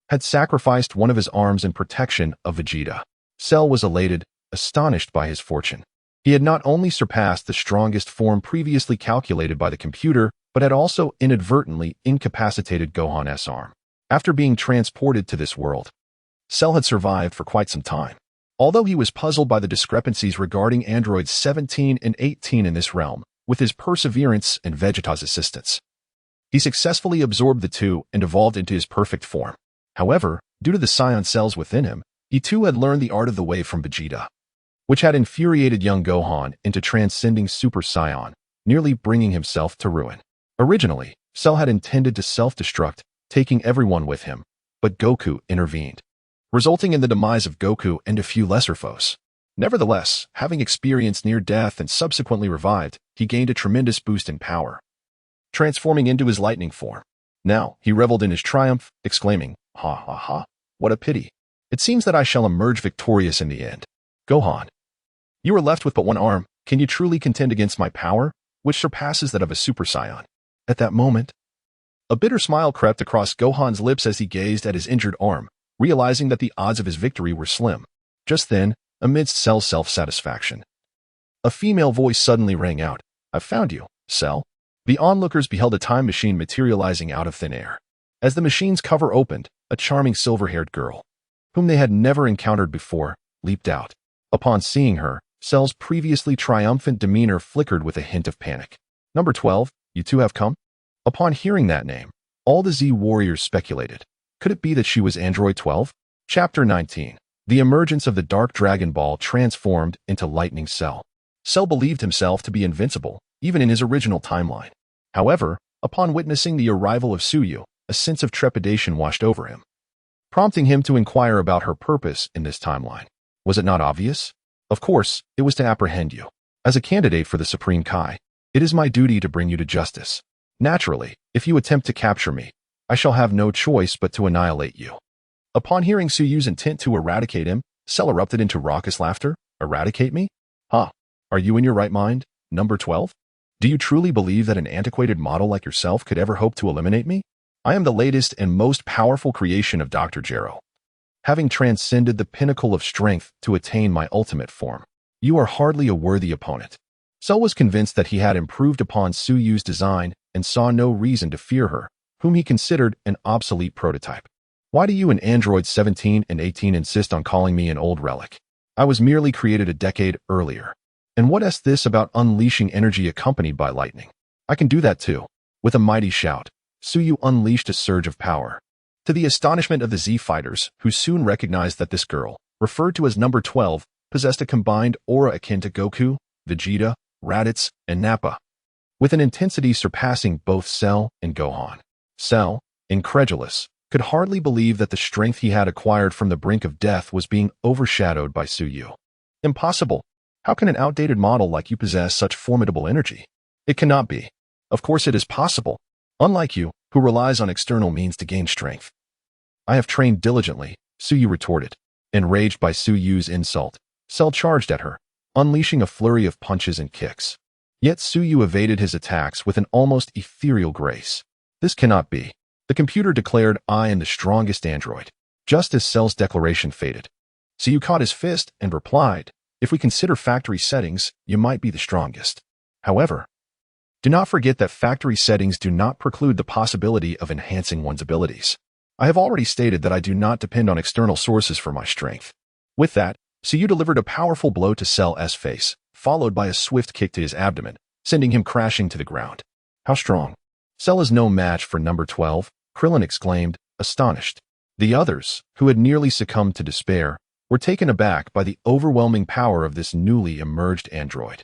had sacrificed one of his arms in protection of Vegeta. Cell was elated, astonished by his fortune. He had not only surpassed the strongest form previously calculated by the computer, but had also inadvertently incapacitated Gohan's arm. After being transported to this world, Cell had survived for quite some time. Although he was puzzled by the discrepancies regarding androids 17 and 18 in this realm, with his perseverance and Vegeta's assistance, he successfully absorbed the two and evolved into his perfect form. However, due to the Saiyan cells within him, he too had learned the art of the wave from Vegeta, which had infuriated young Gohan into transcending Super Saiyan, nearly bringing himself to ruin. Originally, Cell had intended to self-destruct, taking everyone with him, but Goku intervened, resulting in the demise of Goku and a few lesser foes. Nevertheless, having experienced near death and subsequently revived, he gained a tremendous boost in power, transforming into his lightning form. Now, he reveled in his triumph, exclaiming, "Ha ha ha, what a pity. It seems that I shall emerge victorious in the end. Gohan, you are left with but one arm. Can you truly contend against my power, which surpasses that of a Super Saiyan?" At that moment, a bitter smile crept across Gohan's lips as he gazed at his injured arm, realizing that the odds of his victory were slim. Just then, amidst Cell's self-satisfaction, a female voice suddenly rang out, "I've found you, Cell." The onlookers beheld a time machine materializing out of thin air. As the machine's cover opened, a charming silver-haired girl, whom they had never encountered before, leaped out. Upon seeing her, Cell's previously triumphant demeanor flickered with a hint of panic. "Number 12, you two have come?" Upon hearing that name, all the Z warriors speculated. Could it be that she was Android 12? Chapter 19. The emergence of the Dark Dragon Ball transformed into Lightning Cell. Cell believed himself to be invincible, even in his original timeline. However, upon witnessing the arrival of Suyu, a sense of trepidation washed over him, prompting him to inquire about her purpose in this timeline. Was it not obvious? Of course, it was to apprehend you. As a candidate for the Supreme Kai, it is my duty to bring you to justice. Naturally, if you attempt to capture me, I shall have no choice but to annihilate you. Upon hearing Suyu's intent to eradicate him, Cell erupted into raucous laughter. Eradicate me? Huh. Are you in your right mind, number 12? Do you truly believe that an antiquated model like yourself could ever hope to eliminate me? I am the latest and most powerful creation of Dr. Gero. having transcended the pinnacle of strength to attain my ultimate form. You are hardly a worthy opponent. Cell was convinced that he had improved upon Suyu's design and saw no reason to fear her, whom he considered an obsolete prototype. Why do you and androids 17 and 18 insist on calling me an old relic? I was merely created a decade earlier. And what is this about unleashing energy accompanied by lightning? I can do that too. With a mighty shout, Suyu unleashed a surge of power. To the astonishment of the Z fighters, who soon recognized that this girl, referred to as number 12, possessed a combined aura akin to Goku, Vegeta, Raditz, and Nappa, with an intensity surpassing both Cell and Gohan. Cell, incredulous, could hardly believe that the strength he had acquired from the brink of death was being overshadowed by Suyu. Impossible. How can an outdated model like you possess such formidable energy? It cannot be. Of course it is possible. Unlike you, who relies on external means to gain strength. I have trained diligently, Suyu retorted. Enraged by Suyu's insult, Cell charged at her, unleashing a flurry of punches and kicks. Yet Suyu evaded his attacks with an almost ethereal grace. This cannot be. The computer declared, I am the strongest android. Just as Cell's declaration faded. Suyu caught his fist and replied, if we consider factory settings, you might be the strongest. However, do not forget that factory settings do not preclude the possibility of enhancing one's abilities. I have already stated that I do not depend on external sources for my strength. With that, Suyu delivered a powerful blow to Cell's face, followed by a swift kick to his abdomen, sending him crashing to the ground. How strong! Cell is no match for number 12, Krillin exclaimed, astonished. The others, who had nearly succumbed to despair, were taken aback by the overwhelming power of this newly emerged android.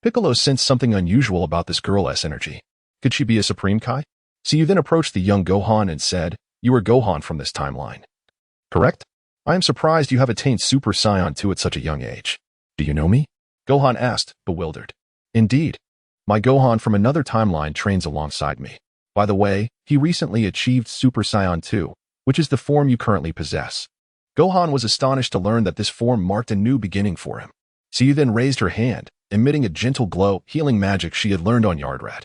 Piccolo sensed something unusual about this girl's energy. Could she be a Supreme Kai? Suyu then approached the young Gohan and said, you are Gohan from this timeline. Correct? I am surprised you have attained Super Saiyan 2 at such a young age. Do you know me? Gohan asked, bewildered. Indeed. My Gohan from another timeline trains alongside me. By the way, he recently achieved Super Saiyan 2, which is the form you currently possess. Gohan was astonished to learn that this form marked a new beginning for him. Suyu then raised her hand, emitting a gentle glow, healing magic she had learned on Yardrat.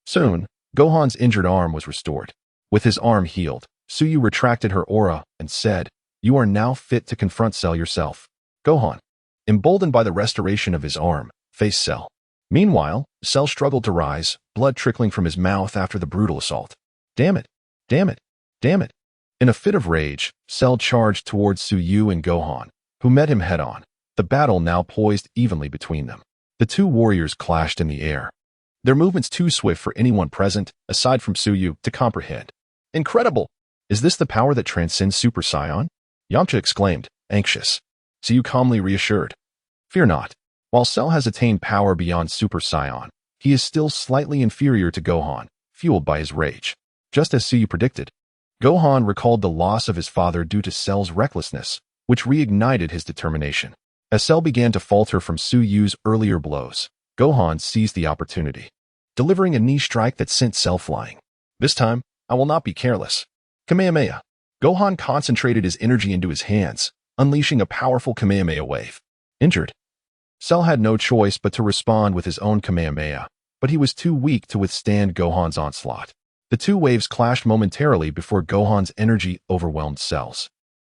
Soon, Gohan's injured arm was restored. With his arm healed, Suyu retracted her aura and said, you are now fit to confront Cell yourself. Gohan, emboldened by the restoration of his arm, faced Cell. Meanwhile, Cell struggled to rise, blood trickling from his mouth after the brutal assault. Damn it! Damn it! Damn it! In a fit of rage, Cell charged towards Suyu and Gohan, who met him head-on, the battle now poised evenly between them. The two warriors clashed in the air. Their movements too swift for anyone present, aside from Suyu, to comprehend. Incredible! Is this the power that transcends Super Saiyan? Yamcha exclaimed, anxious. Suyu calmly reassured. Fear not. While Cell has attained power beyond Super Saiyan, he is still slightly inferior to Gohan, fueled by his rage. Just as Suyu predicted, Gohan recalled the loss of his father due to Cell's recklessness, which reignited his determination. As Cell began to falter from Suyu's earlier blows, Gohan seized the opportunity, delivering a knee strike that sent Cell flying. This time, I will not be careless. Kamehameha. Gohan concentrated his energy into his hands, unleashing a powerful Kamehameha wave. Injured, Cell had no choice but to respond with his own Kamehameha, but he was too weak to withstand Gohan's onslaught. The two waves clashed momentarily before Gohan's energy overwhelmed Cell's.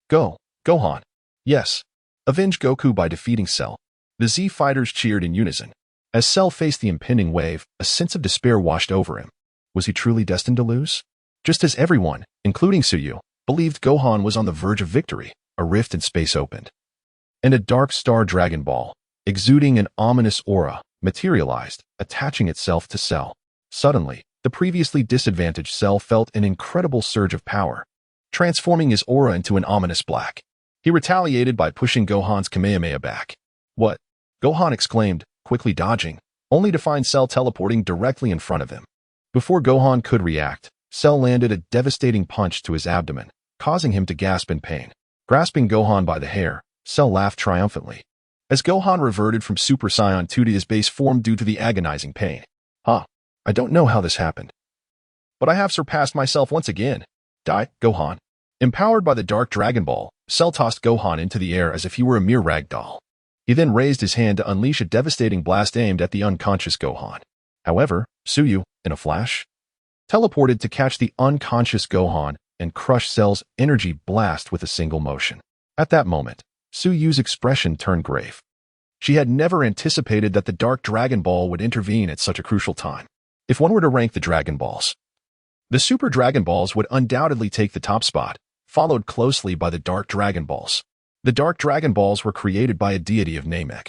Go, Gohan. Yes. Avenge Goku by defeating Cell. The Z fighters cheered in unison. As Cell faced the impending wave, a sense of despair washed over him. Was he truly destined to lose? Just as everyone, including Suyu, believed Gohan was on the verge of victory, a rift in space opened. And a dark star Dragon Ball, exuding an ominous aura, materialized, attaching itself to Cell. Suddenly, the previously disadvantaged Cell felt an incredible surge of power, transforming his aura into an ominous black. He retaliated by pushing Gohan's Kamehameha back. What? Gohan exclaimed, quickly dodging, only to find Cell teleporting directly in front of him. Before Gohan could react, Cell landed a devastating punch to his abdomen, causing him to gasp in pain. Grasping Gohan by the hair, Cell laughed triumphantly. As Gohan reverted from Super Saiyan 2 to his base form due to the agonizing pain. I don't know how this happened. But I have surpassed myself once again. Die, Gohan. Empowered by the Dark Dragon Ball, Cell tossed Gohan into the air as if he were a mere rag doll. He then raised his hand to unleash a devastating blast aimed at the unconscious Gohan. However, Suyu, in a flash, teleported to catch the unconscious Gohan and crush Cell's energy blast with a single motion. At that moment, Suyu's expression turned grave. She had never anticipated that the Dark Dragon Ball would intervene at such a crucial time. If one were to rank the Dragon Balls, the Super Dragon Balls would undoubtedly take the top spot, followed closely by the Dark Dragon Balls. The Dark Dragon Balls were created by a deity of Namek,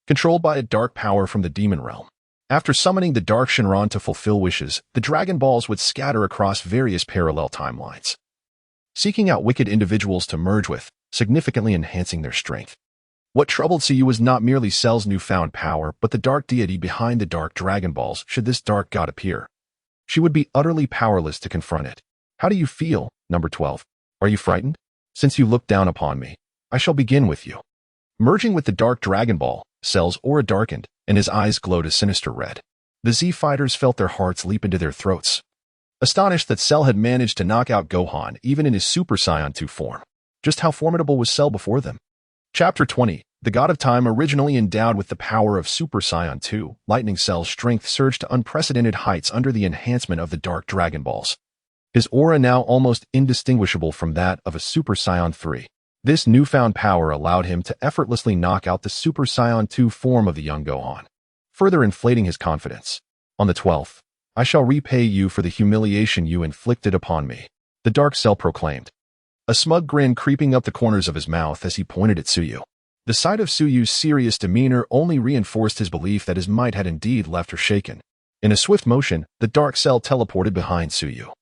controlled by a dark power from the demon realm. After summoning the Dark Shenron to fulfill wishes, the Dragon Balls would scatter across various parallel timelines, seeking out wicked individuals to merge with, significantly enhancing their strength. What troubled Suyu was not merely Cell's newfound power, but the dark deity behind the Dark Dragon Balls should this dark god appear. She would be utterly powerless to confront it. How do you feel, number 12? Are you frightened? Since you look down upon me, I shall begin with you. Merging with the Dark Dragon Ball, Cell's aura darkened, and his eyes glowed a sinister red. The Z fighters felt their hearts leap into their throats, astonished that Cell had managed to knock out Gohan even in his Super Saiyan 2 form. Just how formidable was Cell before them? Chapter 20. The God of Time, originally endowed with the power of Super Saiyan 2, Lightning Cell's strength surged to unprecedented heights under the enhancement of the Dark Dragon Balls. His aura now almost indistinguishable from that of a Super Saiyan 3. This newfound power allowed him to effortlessly knock out the Super Saiyan 2 form of the young Gohan, further inflating his confidence. On the 12th, I shall repay you for the humiliation you inflicted upon me, the Dark Cell proclaimed, a smug grin creeping up the corners of his mouth as he pointed at Suyu. The sight of Suyu's serious demeanor only reinforced his belief that his might had indeed left her shaken. In a swift motion, the Dark Cell teleported behind Suyu,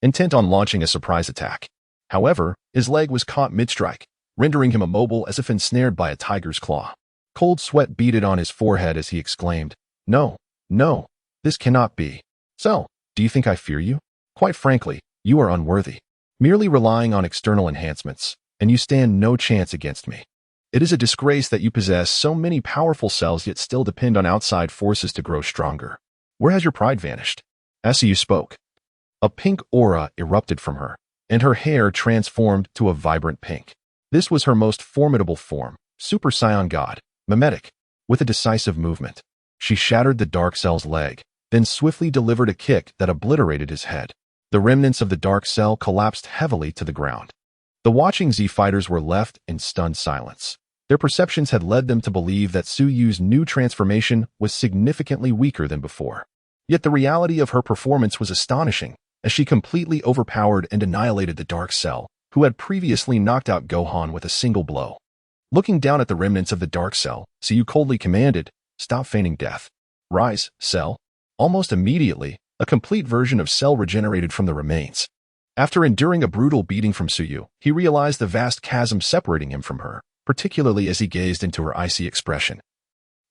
intent on launching a surprise attack. However, his leg was caught mid-strike, rendering him immobile as if ensnared by a tiger's claw. Cold sweat beaded on his forehead as he exclaimed, "No, no, this cannot be. Cell, do you think I fear you? Quite frankly, you are unworthy, merely relying on external enhancements, and you stand no chance against me. It is a disgrace that you possess so many powerful cells yet still depend on outside forces to grow stronger. Where has your pride vanished?" As Suyu spoke, a pink aura erupted from her, and her hair transformed to a vibrant pink. This was her most formidable form, Super Saiyan God, mimetic. With a decisive movement, she shattered the Dark Cell's leg, then swiftly delivered a kick that obliterated his head. The remnants of the Dark Cell collapsed heavily to the ground. The watching Z fighters were left in stunned silence. Their perceptions had led them to believe that Suyu's new transformation was significantly weaker than before. Yet the reality of her performance was astonishing, as she completely overpowered and annihilated the Dark Cell, who had previously knocked out Gohan with a single blow. Looking down at the remnants of the Dark Cell, Suyu coldly commanded, "Stop feigning death. Rise, Cell." Almost immediately, a complete version of Cell regenerated from the remains. After enduring a brutal beating from Suyu, he realized the vast chasm separating him from her, particularly as he gazed into her icy expression.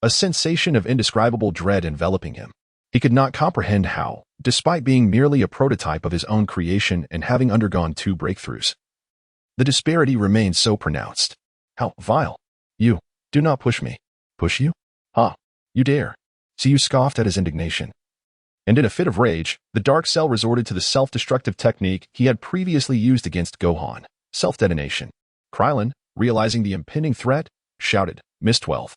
A sensation of indescribable dread enveloping him. He could not comprehend how, despite being merely a prototype of his own creation and having undergone 2 breakthroughs, the disparity remained so pronounced. How vile. "You, do not push me." "Push you? Ha, you dare." Suyu scoffed at his indignation. And in a fit of rage, the Dark Cell resorted to the self-destructive technique he had previously used against Gohan, self-detonation. Krillin, realizing the impending threat, shouted, "Miss 12.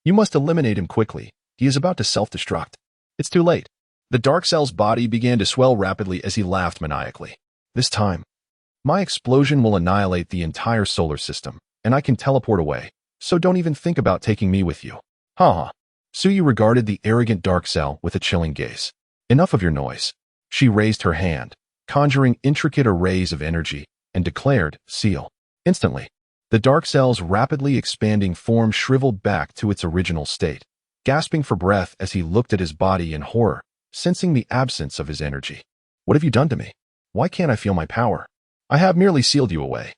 You must eliminate him quickly. He is about to self-destruct." It's too late. The Dark Cell's body began to swell rapidly as he laughed maniacally. "This time, my explosion will annihilate the entire solar system, and I can teleport away, so don't even think about taking me with you." Ha ha. Suyu regarded the arrogant Dark Cell with a chilling gaze. "Enough of your noise." She raised her hand, conjuring intricate arrays of energy, and declared, "Seal." Instantly, the Dark Cell's rapidly expanding form shriveled back to its original state, gasping for breath as he looked at his body in horror, sensing the absence of his energy. "What have you done to me? Why can't I feel my power? I have merely sealed you away.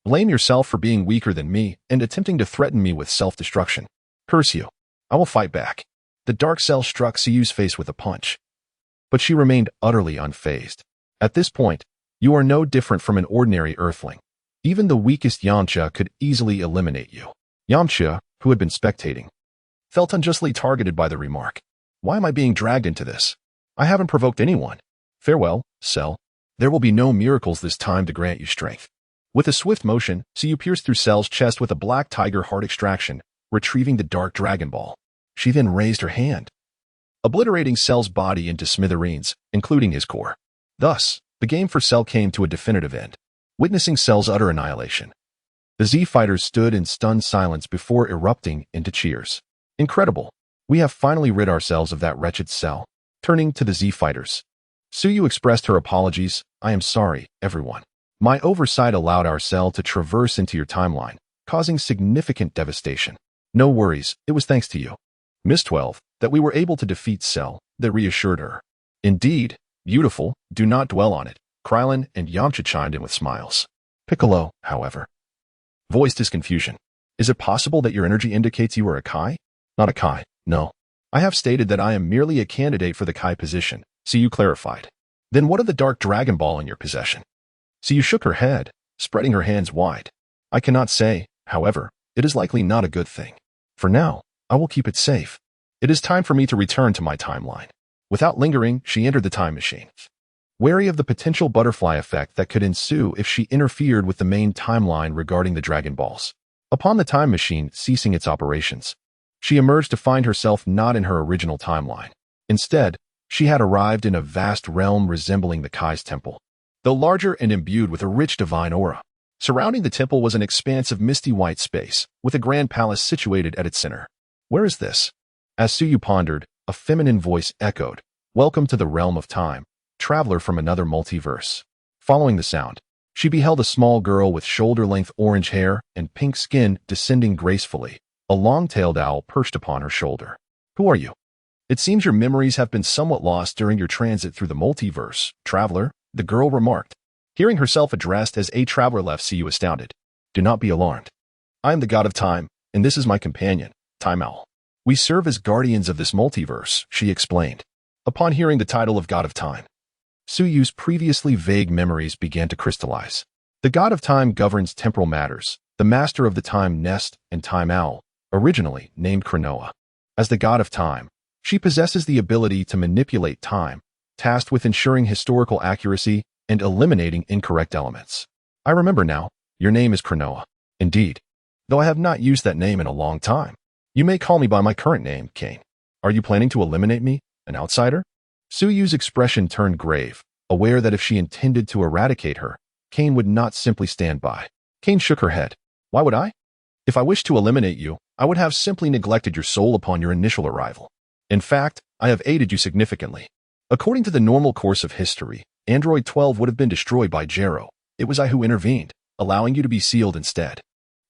Blame yourself for being weaker than me and attempting to threaten me with self-destruction. Curse you. I will fight back." The Dark Cell struck Suyu's face with a punch, but she remained utterly unfazed. "At this point, you are no different from an ordinary earthling. Even the weakest Yamcha could easily eliminate you." Yamcha, who had been spectating, felt unjustly targeted by the remark. "Why am I being dragged into this? I haven't provoked anyone. Farewell, Cell. There will be no miracles this time to grant you strength." With a swift motion, Suyu pierced through Cell's chest with a black tiger heart extraction, retrieving the Dark Dragon Ball. She then raised her hand, obliterating Cell's body into smithereens, including his core. Thus, The game for Cell came to a definitive end, witnessing Cell's utter annihilation. The Z fighters stood in stunned silence before erupting into cheers. Incredible! We have finally rid ourselves of that wretched Cell. Turning to the Z fighters, Suyu expressed her apologies. I am sorry, everyone. My oversight allowed our Cell to traverse into your timeline, causing significant devastation. No worries, it was thanks to you, Miss 12, that we were able to defeat Cell, that reassured her. Indeed, beautiful, do not dwell on it. Krillin and Yamcha chimed in with smiles. Piccolo, however, voiced his confusion. Is it possible that your energy indicates you are a Kai? Not a Kai, no. I have stated that I am merely a candidate for the Kai position, so you clarified. Then what of the Dark Dragon Ball in your possession? So you shook her head, spreading her hands wide. I cannot say, however, it is likely not a good thing. For now, I will keep it safe. It is time for me to return to my timeline. Without lingering, she entered the time machine, wary of the potential butterfly effect that could ensue if she interfered with the main timeline regarding the Dragon Balls. Upon the time machine ceasing its operations, she emerged to find herself not in her original timeline. Instead, she had arrived in a vast realm resembling the Kai's temple, though larger and imbued with a rich divine aura. Surrounding the temple was an expanse of misty white space, with a grand palace situated at its center. Where is this? As Suyu pondered, a feminine voice echoed, Welcome to the realm of time, traveler from another multiverse. Following the sound, she beheld a small girl with shoulder-length orange hair and pink skin descending gracefully, a long-tailed owl perched upon her shoulder. Who are you? It seems your memories have been somewhat lost during your transit through the multiverse, traveler, the girl remarked. Hearing herself addressed as a traveler left Suyu astounded. Do not be alarmed. I am the god of time, and this is my companion, Time Owl. We serve as guardians of this multiverse, she explained. Upon hearing the title of God of Time, Suyu's previously vague memories began to crystallize. The God of Time governs temporal matters, the master of the time nest and Time Owl, originally named Krinoa. As the God of Time, she possesses the ability to manipulate time, tasked with ensuring historical accuracy and eliminating incorrect elements. I remember now, your name is Krinoa. Indeed, though I have not used that name in a long time. You may call me by my current name, Kane. Are you planning to eliminate me, an outsider? Suyu's expression turned grave, aware that if she intended to eradicate her, Kane would not simply stand by. Kane shook her head. Why would I? If I wished to eliminate you, I would have simply neglected your soul upon your initial arrival. In fact, I have aided you significantly. According to the normal course of history, Android 12 would have been destroyed by Gero. It was I who intervened, allowing you to be sealed instead.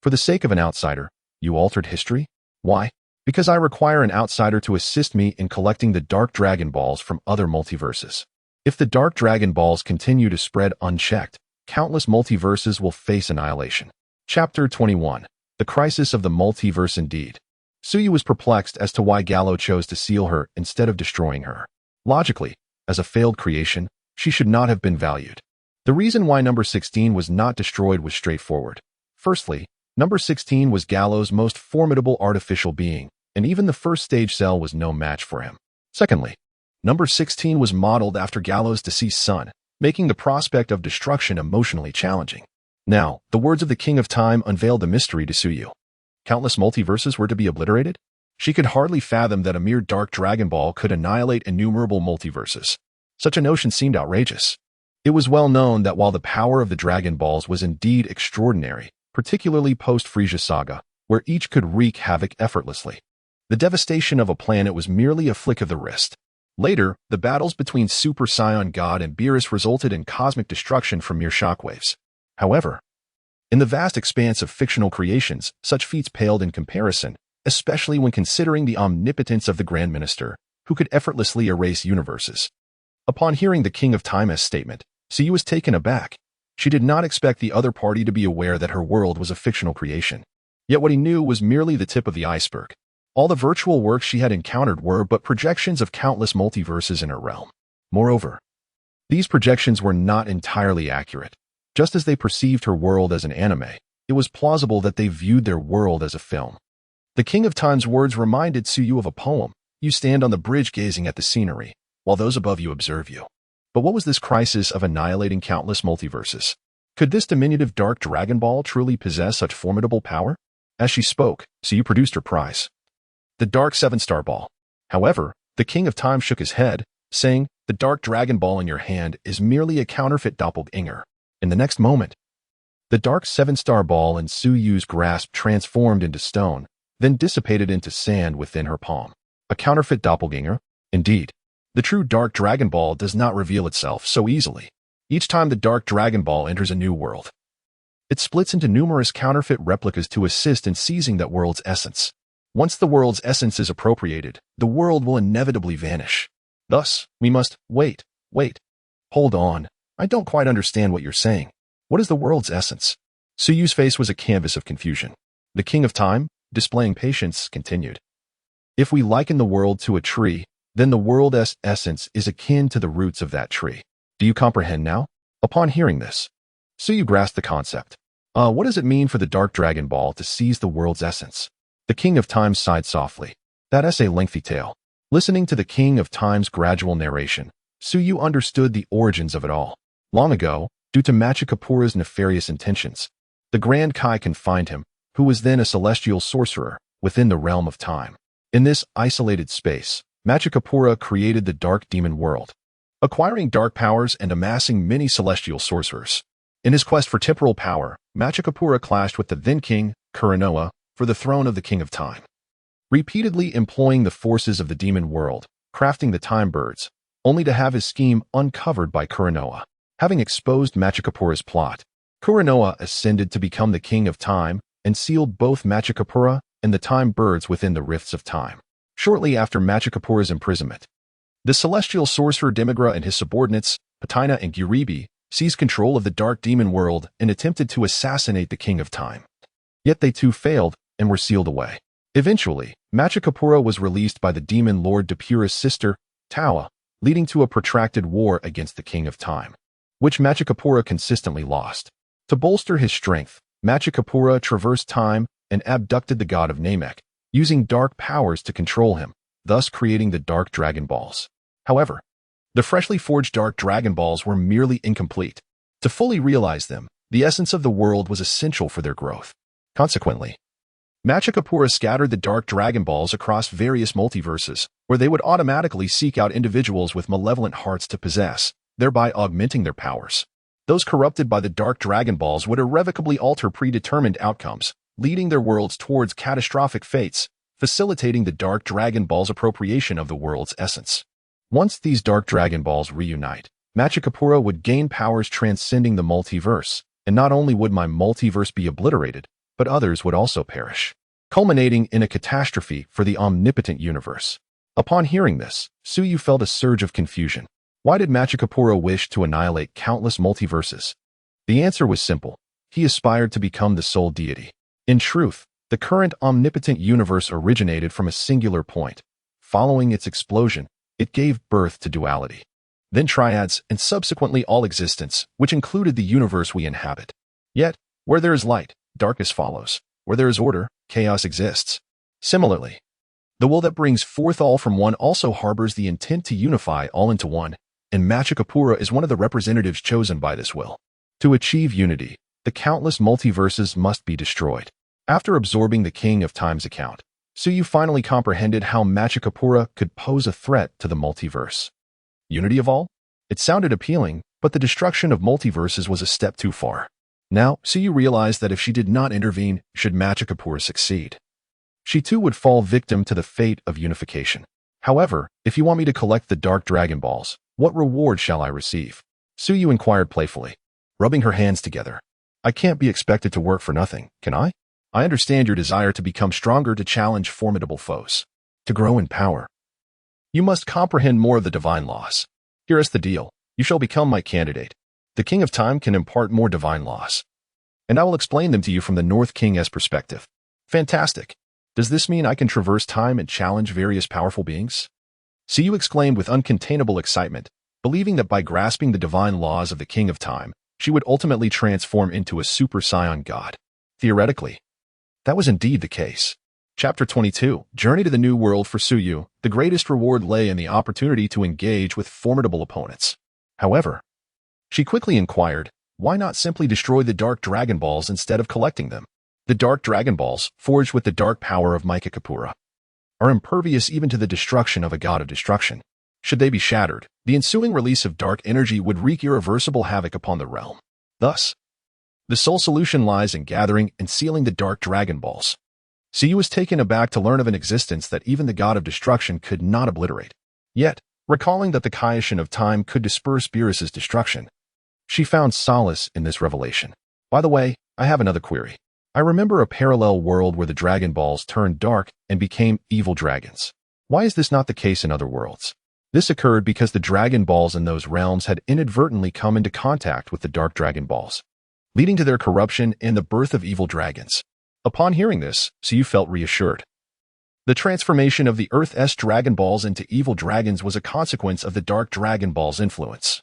For the sake of an outsider, you altered history? Why? Because I require an outsider to assist me in collecting the Dark Dragon Balls from other multiverses. If the Dark Dragon Balls continue to spread unchecked, countless multiverses will face annihilation. Chapter 21. The Crisis of the Multiverse Indeed. Suyu was perplexed as to why Gallo chose to seal her instead of destroying her. Logically, as a failed creation, she should not have been valued. The reason why number 16 was not destroyed was straightforward. Firstly, number 16 was Gallo's most formidable artificial being, and even the first stage Cell was no match for him. Secondly, number 16 was modeled after Gallo's deceased son, making the prospect of destruction emotionally challenging. Now, the words of the King of Time unveiled the mystery to Suyu. Countless multiverses were to be obliterated? She could hardly fathom that a mere Dark Dragon Ball could annihilate innumerable multiverses. Such a notion seemed outrageous. It was well known that while the power of the Dragon Balls was indeed extraordinary, particularly post-Frieza Saga, where each could wreak havoc effortlessly, the devastation of a planet was merely a flick of the wrist. Later, the battles between Super Saiyan God and Beerus resulted in cosmic destruction from mere shockwaves. However, in the vast expanse of fictional creations, such feats paled in comparison, especially when considering the omnipotence of the Grand Minister, who could effortlessly erase universes. Upon hearing the King of Time's statement, Suyu was taken aback. She did not expect the other party to be aware that her world was a fictional creation. Yet what he knew was merely the tip of the iceberg. All the virtual works she had encountered were but projections of countless multiverses in her realm. Moreover, these projections were not entirely accurate. Just as they perceived her world as an anime, it was plausible that they viewed their world as a film. The King of Time's words reminded Suyu of a poem. You stand on the bridge gazing at the scenery, while those above you observe you. But what was this crisis of annihilating countless multiverses? Could this diminutive Dark Dragon Ball truly possess such formidable power? As she spoke, Suyu produced her prize, the Dark 7-Star Ball. However, the King of Time shook his head, saying, The Dark Dragon Ball in your hand is merely a counterfeit doppelganger. In the next moment, the Dark Seven-Star Ball in Suyu's grasp transformed into stone, then dissipated into sand within her palm. A counterfeit doppelganger? Indeed. The true Dark Dragon Ball does not reveal itself so easily. Each time the Dark Dragon Ball enters a new world, it splits into numerous counterfeit replicas to assist in seizing that world's essence. Once the world's essence is appropriated, the world will inevitably vanish. Thus, we must wait. Hold on. I don't quite understand what you're saying. What is the world's essence? Suyu's face was a canvas of confusion. The King of Time, displaying patience, continued. If we liken the world to a tree, then the world's essence is akin to the roots of that tree. Do you comprehend now? Upon hearing this, Suyu grasped the concept. What does it mean for the Dark Dragon Ball to seize the world's essence? The King of Time sighed softly. That's a lengthy tale. Listening to the King of Time's gradual narration, Suyu understood the origins of it all. Long ago, due to Machikapura's nefarious intentions, the Grand Kai confined him, who was then a celestial sorcerer, within the realm of time. In this isolated space, Machikapura created the Dark Demon World, acquiring dark powers and amassing many celestial sorcerers. In his quest for temporal power, Machikapura clashed with the then king, Kuranoa, for the throne of the King of Time. Repeatedly employing the forces of the demon world, crafting the time birds, only to have his scheme uncovered by Kuranoa. Having exposed Machikapura's plot, Kuranoa ascended to become the King of Time and sealed both Machikapura and the time birds within the rifts of time. Shortly after Machikapura's imprisonment, the celestial sorcerer Demigra and his subordinates, Patina and Giribi, seized control of the dark demon world and attempted to assassinate the King of Time. Yet they too failed and were sealed away. Eventually, Machikapura was released by the demon lord Depura's sister, Tawa, leading to a protracted war against the King of Time, which Machikapura consistently lost. To bolster his strength, Machikapura traversed time and abducted the god of Namek, using dark powers to control him, thus creating the Dark Dragon Balls. However, the freshly forged Dark Dragon Balls were merely incomplete. To fully realize them, the essence of the world was essential for their growth. Consequently, Machikapura scattered the Dark Dragon Balls across various multiverses, where they would automatically seek out individuals with malevolent hearts to possess, thereby augmenting their powers. Those corrupted by the Dark Dragon Balls would irrevocably alter predetermined outcomes, leading their worlds towards catastrophic fates, facilitating the Dark Dragon Balls' appropriation of the world's essence. Once these Dark Dragon Balls reunite, Machikapura would gain powers transcending the multiverse, and not only would my multiverse be obliterated, but others would also perish, culminating in a catastrophe for the omnipotent universe. Upon hearing this, Suyu felt a surge of confusion. Why did Machikapura wish to annihilate countless multiverses? The answer was simple. He aspired to become the sole deity. In truth, the current omnipotent universe originated from a singular point. Following its explosion, it gave birth to duality, then triads, and subsequently all existence, which included the universe we inhabit. Yet, where there is light, darkness follows. Where there is order, chaos exists. Similarly, the will that brings forth all from one also harbors the intent to unify all into one, and Machikapura is one of the representatives chosen by this will. To achieve unity, the countless multiverses must be destroyed. After absorbing the King of Time's account, Suyu finally comprehended how Machikapura could pose a threat to the multiverse. Unity of all? It sounded appealing, but the destruction of multiverses was a step too far. Now, Suyu realized that if she did not intervene, should Machikapura succeed, she too would fall victim to the fate of unification. However, if you want me to collect the Dark Dragon Balls, what reward shall I receive? Suyu inquired playfully, rubbing her hands together. I can't be expected to work for nothing, can I? I understand your desire to become stronger to challenge formidable foes, to grow in power. You must comprehend more of the divine laws. Here is the deal. You shall become my candidate. The King of Time can impart more divine laws, and I will explain them to you from the North King's perspective. Fantastic. Does this mean I can traverse time and challenge various powerful beings? Suyu exclaimed with uncontainable excitement, believing that by grasping the divine laws of the King of Time, she would ultimately transform into a Super Saiyan God. Theoretically, that was indeed the case. Chapter 22, Journey to the New World for Suyu. The greatest reward lay in the opportunity to engage with formidable opponents. However, she quickly inquired, why not simply destroy the Dark Dragon Balls instead of collecting them? The Dark Dragon Balls, forged with the dark power of Machikapura, are impervious even to the destruction of a god of destruction. Should they be shattered, The ensuing release of dark energy would wreak irreversible havoc upon the realm. Thus, the sole solution lies in gathering and sealing the dark Dragon Balls. Suyu was taken aback to learn of an existence that even the god of destruction could not obliterate. Yet, recalling that the Kaishin of time could disperse Beerus's destruction, she found solace in this revelation. By the way, I have another query. I remember a parallel world where the Dragon Balls turned dark and became evil dragons. Why is this not the case in other worlds? This occurred because the Dragon Balls in those realms had inadvertently come into contact with the Dark Dragon Balls, leading to their corruption and the birth of evil dragons. Upon hearing this, Suyu felt reassured. The transformation of the Earth's Dragon Balls into evil dragons was a consequence of the Dark Dragon Balls' influence,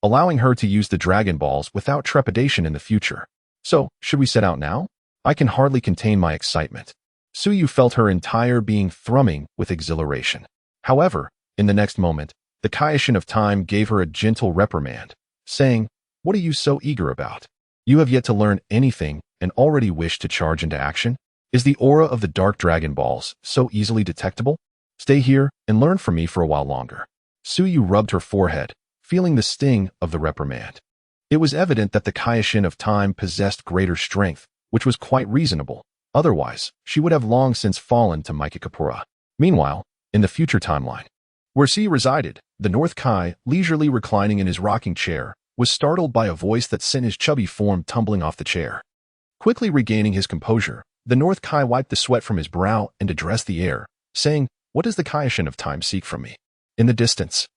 allowing her to use the Dragon Balls without trepidation in the future. So, should we set out now? I can hardly contain my excitement. Suyu felt her entire being thrumming with exhilaration. However, in the next moment, the Kaishin of time gave her a gentle reprimand, saying, "What are you so eager about? You have yet to learn anything and already wish to charge into action? Is the aura of the Dark Dragon Balls so easily detectable? Stay here and learn from me for a while longer." Suyu rubbed her forehead, feeling the sting of the reprimand. It was evident that the Kaishin of time possessed greater strength, which was quite reasonable. Otherwise, she would have long since fallen to Mikakapura. Meanwhile, in the future timeline, where Suyu resided, the North Kai, leisurely reclining in his rocking chair, was startled by a voice that sent his chubby form tumbling off the chair. Quickly regaining his composure, the North Kai wiped the sweat from his brow and addressed the air, saying, "What does the Kaishin of time seek from me?" In the distance,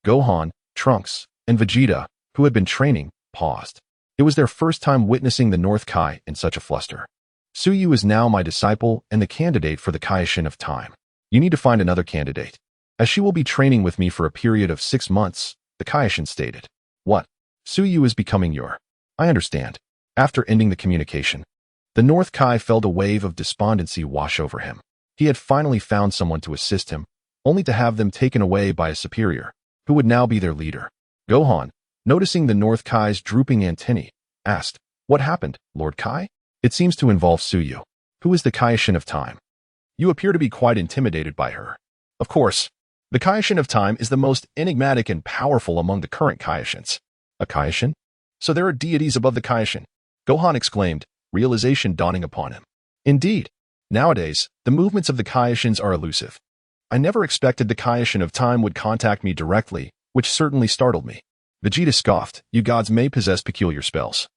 Gohan, Trunks, and Vegeta, who had been training, paused. It was their first time witnessing the North Kai in such a fluster. "Suyu is now my disciple and the candidate for the Kaishin of time. You need to find another candidate, as she will be training with me for a period of 6 months, the Kaishin stated. "What? Suyu is becoming your..." "I understand." After ending the communication, the North Kai felt a wave of despondency wash over him. He had finally found someone to assist him, only to have them taken away by a superior, who would now be their leader. Gohan, noticing the North Kai's drooping antennae, asked, "What happened, Lord Kai?" "It seems to involve Suyu, who is the Kaishin of time. You appear to be quite intimidated by her." "Of course. The Kaishin of time is the most enigmatic and powerful among the current Kaishins." "A Kaishin? So there are deities above the Kaishin?" Gohan exclaimed, realization dawning upon him. "Indeed. Nowadays, the movements of the Kaishins are elusive. I never expected the Kaishin of time would contact me directly, which certainly startled me." Vegeta scoffed, "You gods may possess peculiar spells,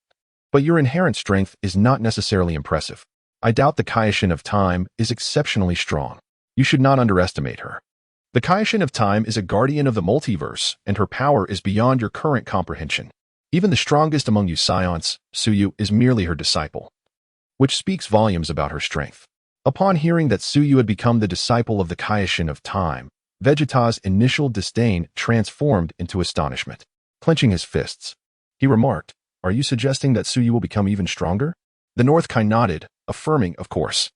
but your inherent strength is not necessarily impressive. I doubt the Kaishin of time is exceptionally strong. You should not underestimate her. The Kaishin of time is a guardian of the multiverse, and her power is beyond your current comprehension. Even the strongest among you Saiyans, Suyu, is merely her disciple, which speaks volumes about her strength." Upon hearing that Suyu had become the disciple of the Kaishin of time, Vegeta's initial disdain transformed into astonishment. Clenching his fists, he remarked, "Are you suggesting that Suyu will become even stronger?" The North Kai nodded, affirming, "Of course.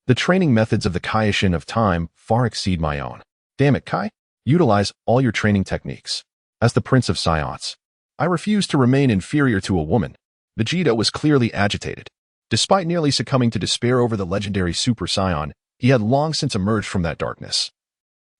The training methods of the Kaishin of time far exceed my own." "Damn it, Kai. Utilize all your training techniques. As the Prince of Saiyans, I refuse to remain inferior to a woman." Vegeta was clearly agitated. Despite nearly succumbing to despair over the legendary Super Saiyan, he had long since emerged from that darkness,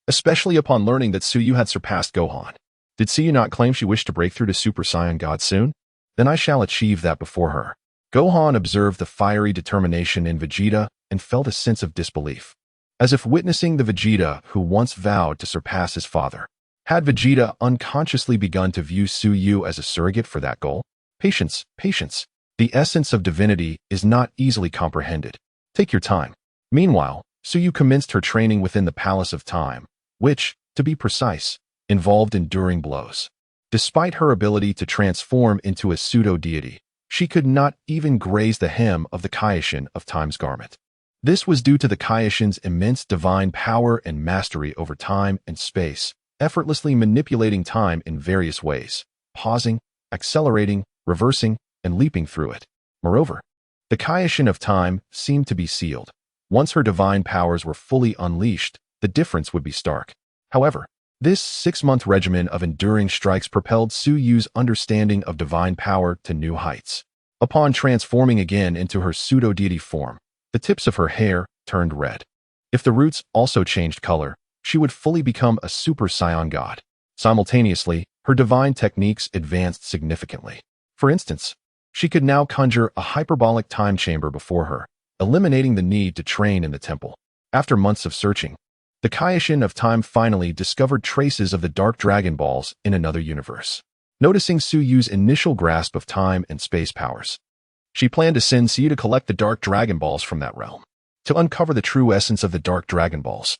especially upon learning that Suyu had surpassed Gohan. Did Suyu not claim she wished to break through to Super Saiyan God soon? Then I shall achieve that before her. Gohan observed the fiery determination in Vegeta and felt a sense of disbelief, as if witnessing the Vegeta who once vowed to surpass his father. Had Vegeta unconsciously begun to view Suyu as a surrogate for that goal? Patience, patience. The essence of divinity is not easily comprehended. Take your time. Meanwhile, Suyu commenced her training within the Palace of Time, which, to be precise, involved enduring blows. Despite her ability to transform into a pseudo-deity, she could not even graze the hem of the Kaishin of Time's garment. This was due to the Kaishin's immense divine power and mastery over time and space, effortlessly manipulating time in various ways, pausing, accelerating, reversing, and leaping through it. Moreover, the Kaishin of time seemed to be sealed. Once her divine powers were fully unleashed, the difference would be stark. However, this 6-month regimen of enduring strikes propelled Suyu's understanding of divine power to new heights. Upon transforming again into her pseudo-deity form, the tips of her hair turned red. If the roots also changed color, she would fully become a Super Saiyan God. Simultaneously, her divine techniques advanced significantly. For instance, she could now conjure a hyperbolic time chamber before her, eliminating the need to train in the temple. After months of searching, the Kaioshin of Time finally discovered traces of the Dark Dragon Balls in another universe. Noticing Suyu's initial grasp of time and space powers, she planned to send Suyu to collect the Dark Dragon Balls from that realm. To uncover the true essence of the Dark Dragon Balls,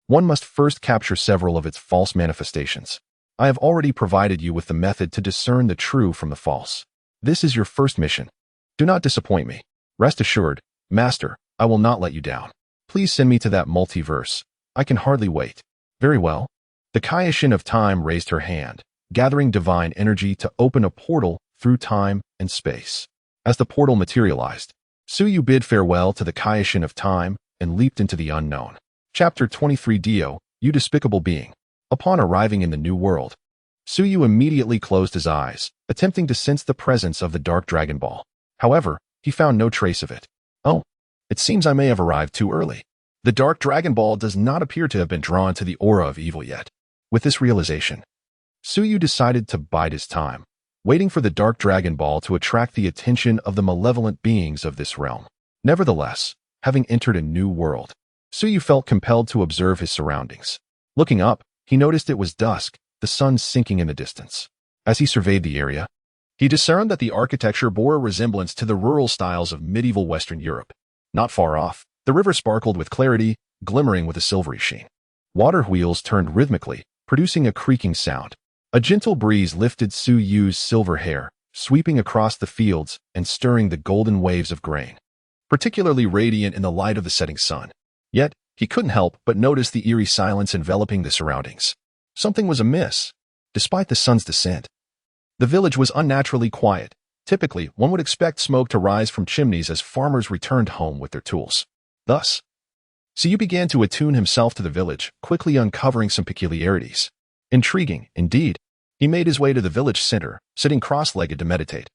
one must first capture several of its false manifestations. I have already provided you with the method to discern the true from the false. This is your first mission. Do not disappoint me. Rest assured, Master, I will not let you down. Please send me to that multiverse. I can hardly wait. Very well. The Kaioshin of Time raised her hand, gathering divine energy to open a portal through time and space. As the portal materialized, Suyu bid farewell to the Kaioshin of Time and leaped into the unknown. Chapter 23 Dio, You Despicable Being. Upon arriving in the new world, Suyu immediately closed his eyes, attempting to sense the presence of the Dark Dragon Ball. However, he found no trace of it. Oh, it seems I may have arrived too early. The Dark Dragon Ball does not appear to have been drawn to the aura of evil yet. With this realization, Suyu decided to bide his time, waiting for the Dark Dragon Ball to attract the attention of the malevolent beings of this realm. Nevertheless, having entered a new world, Suyu felt compelled to observe his surroundings. Looking up, he noticed it was dusk, the sun sinking in the distance. As he surveyed the area, he discerned that the architecture bore a resemblance to the rural styles of medieval Western Europe. Not far off, the river sparkled with clarity, glimmering with a silvery sheen. Water wheels turned rhythmically, producing a creaking sound. A gentle breeze lifted Suyu's silver hair, sweeping across the fields and stirring the golden waves of grain, particularly radiant in the light of the setting sun. Yet, he couldn't help but notice the eerie silence enveloping the surroundings. Something was amiss. Despite the sun's descent, the village was unnaturally quiet. Typically, one would expect smoke to rise from chimneys as farmers returned home with their tools. Thus, Suyu began to attune himself to the village, quickly uncovering some peculiarities. Intriguing, indeed. He made his way to the village center, sitting cross-legged to meditate,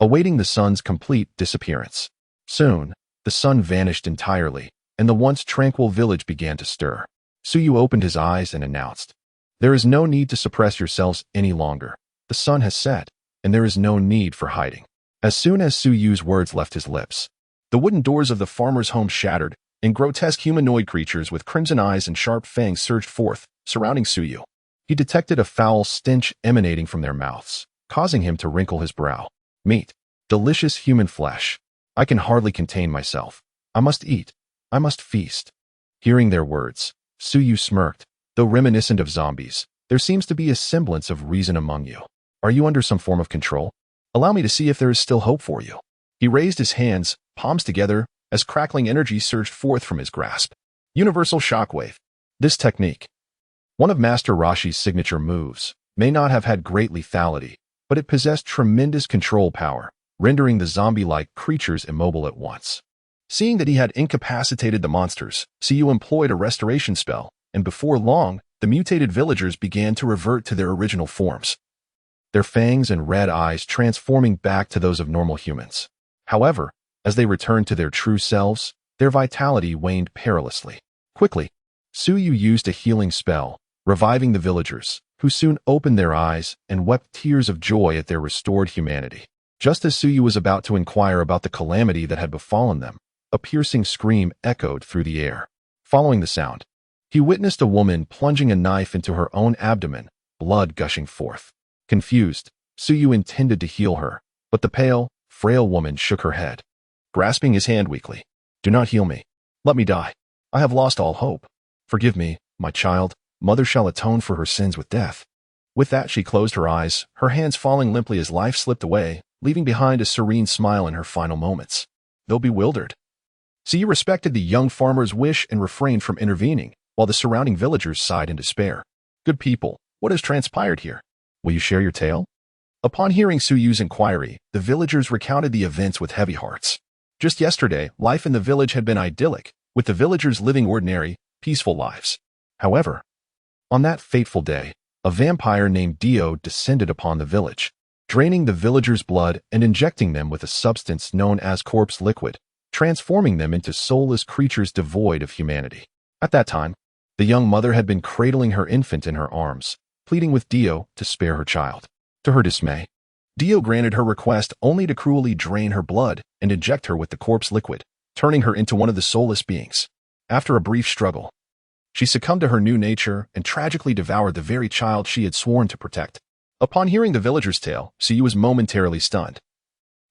awaiting the sun's complete disappearance. Soon, the sun vanished entirely, and the once tranquil village began to stir. Suyu opened his eyes and announced, "There is no need to suppress yourselves any longer. The sun has set, and there is no need for hiding." As soon as Suyu's words left his lips, the wooden doors of the farmer's home shattered, and grotesque humanoid creatures with crimson eyes and sharp fangs surged forth, surrounding Suyu. He detected a foul stench emanating from their mouths, causing him to wrinkle his brow. Meat. Delicious human flesh. I can hardly contain myself. I must eat. I must feast. Hearing their words, Suyu smirked. Though reminiscent of zombies, there seems to be a semblance of reason among you. Are you under some form of control? Allow me to see if there is still hope for you. He raised his hands, palms together, as crackling energy surged forth from his grasp. Universal shockwave. This technique, one of Master Roshi's signature moves, may not have had great lethality, but it possessed tremendous control power, rendering the zombie-like creatures immobile at once. Seeing that he had incapacitated the monsters, Suyu employed a restoration spell, and before long, the mutated villagers began to revert to their original forms, their fangs and red eyes transforming back to those of normal humans. However, as they returned to their true selves, their vitality waned perilously. Quickly, Suyu used a healing spell, reviving the villagers, who soon opened their eyes and wept tears of joy at their restored humanity. Just as Suyu was about to inquire about the calamity that had befallen them, a piercing scream echoed through the air. Following the sound, he witnessed a woman plunging a knife into her own abdomen, blood gushing forth. Confused, Suyu intended to heal her, but the pale, frail woman shook her head, grasping his hand weakly. "Do not heal me. Let me die. I have lost all hope. Forgive me, my child. Mother shall atone for her sins with death." With that, she closed her eyes, her hands falling limply as life slipped away, leaving behind a serene smile in her final moments. Though bewildered, Suyu respected the young farmer's wish and refrained from intervening, while the surrounding villagers sighed in despair. "Good people, what has transpired here? Will you share your tale?" Upon hearing Suyu's inquiry, the villagers recounted the events with heavy hearts. Just yesterday, life in the village had been idyllic, with the villagers living ordinary, peaceful lives. However, on that fateful day, a vampire named Dio descended upon the village, draining the villagers' blood and injecting them with a substance known as corpse liquid, transforming them into soulless creatures devoid of humanity. At that time, the young mother had been cradling her infant in her arms, pleading with Dio to spare her child. To her dismay, Dio granted her request only to cruelly drain her blood and inject her with the corpse liquid, turning her into one of the soulless beings. After a brief struggle, she succumbed to her new nature and tragically devoured the very child she had sworn to protect. Upon hearing the villager's tale, Suyu was momentarily stunned,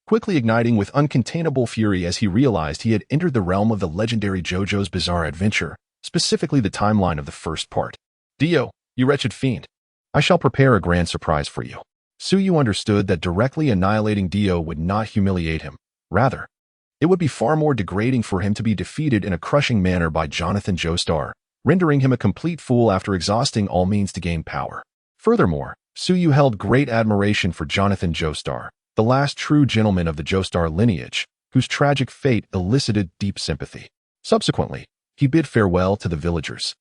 quickly igniting with uncontainable fury as he realized he had entered the realm of the legendary JoJo's Bizarre Adventure, specifically the timeline of the first part. Dio, you wretched fiend. I shall prepare a grand surprise for you. Suyu understood that directly annihilating Dio would not humiliate him. Rather, it would be far more degrading for him to be defeated in a crushing manner by Jonathan Joestar, rendering him a complete fool after exhausting all means to gain power. Furthermore, Suyu held great admiration for Jonathan Joestar, the last true gentleman of the Joestar lineage, whose tragic fate elicited deep sympathy. Subsequently, he bid farewell to the villagers,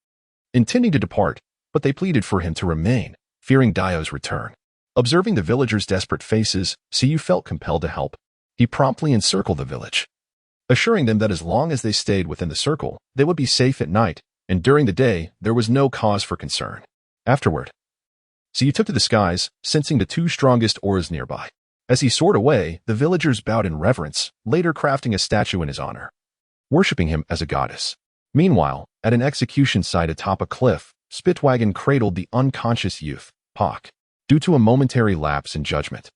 intending to depart, but they pleaded for him to remain, fearing Dio's return. Observing the villagers' desperate faces, Suyu felt compelled to help. He promptly encircled the village, assuring them that as long as they stayed within the circle, they would be safe at night, and during the day, there was no cause for concern. Afterward, Suyu took to the skies, sensing the two strongest auras nearby. As he soared away, the villagers bowed in reverence, later crafting a statue in his honor, worshipping him as a goddess. Meanwhile, at an execution site atop a cliff, Spitwagon cradled the unconscious youth, Pak, due to a momentary lapse in judgment.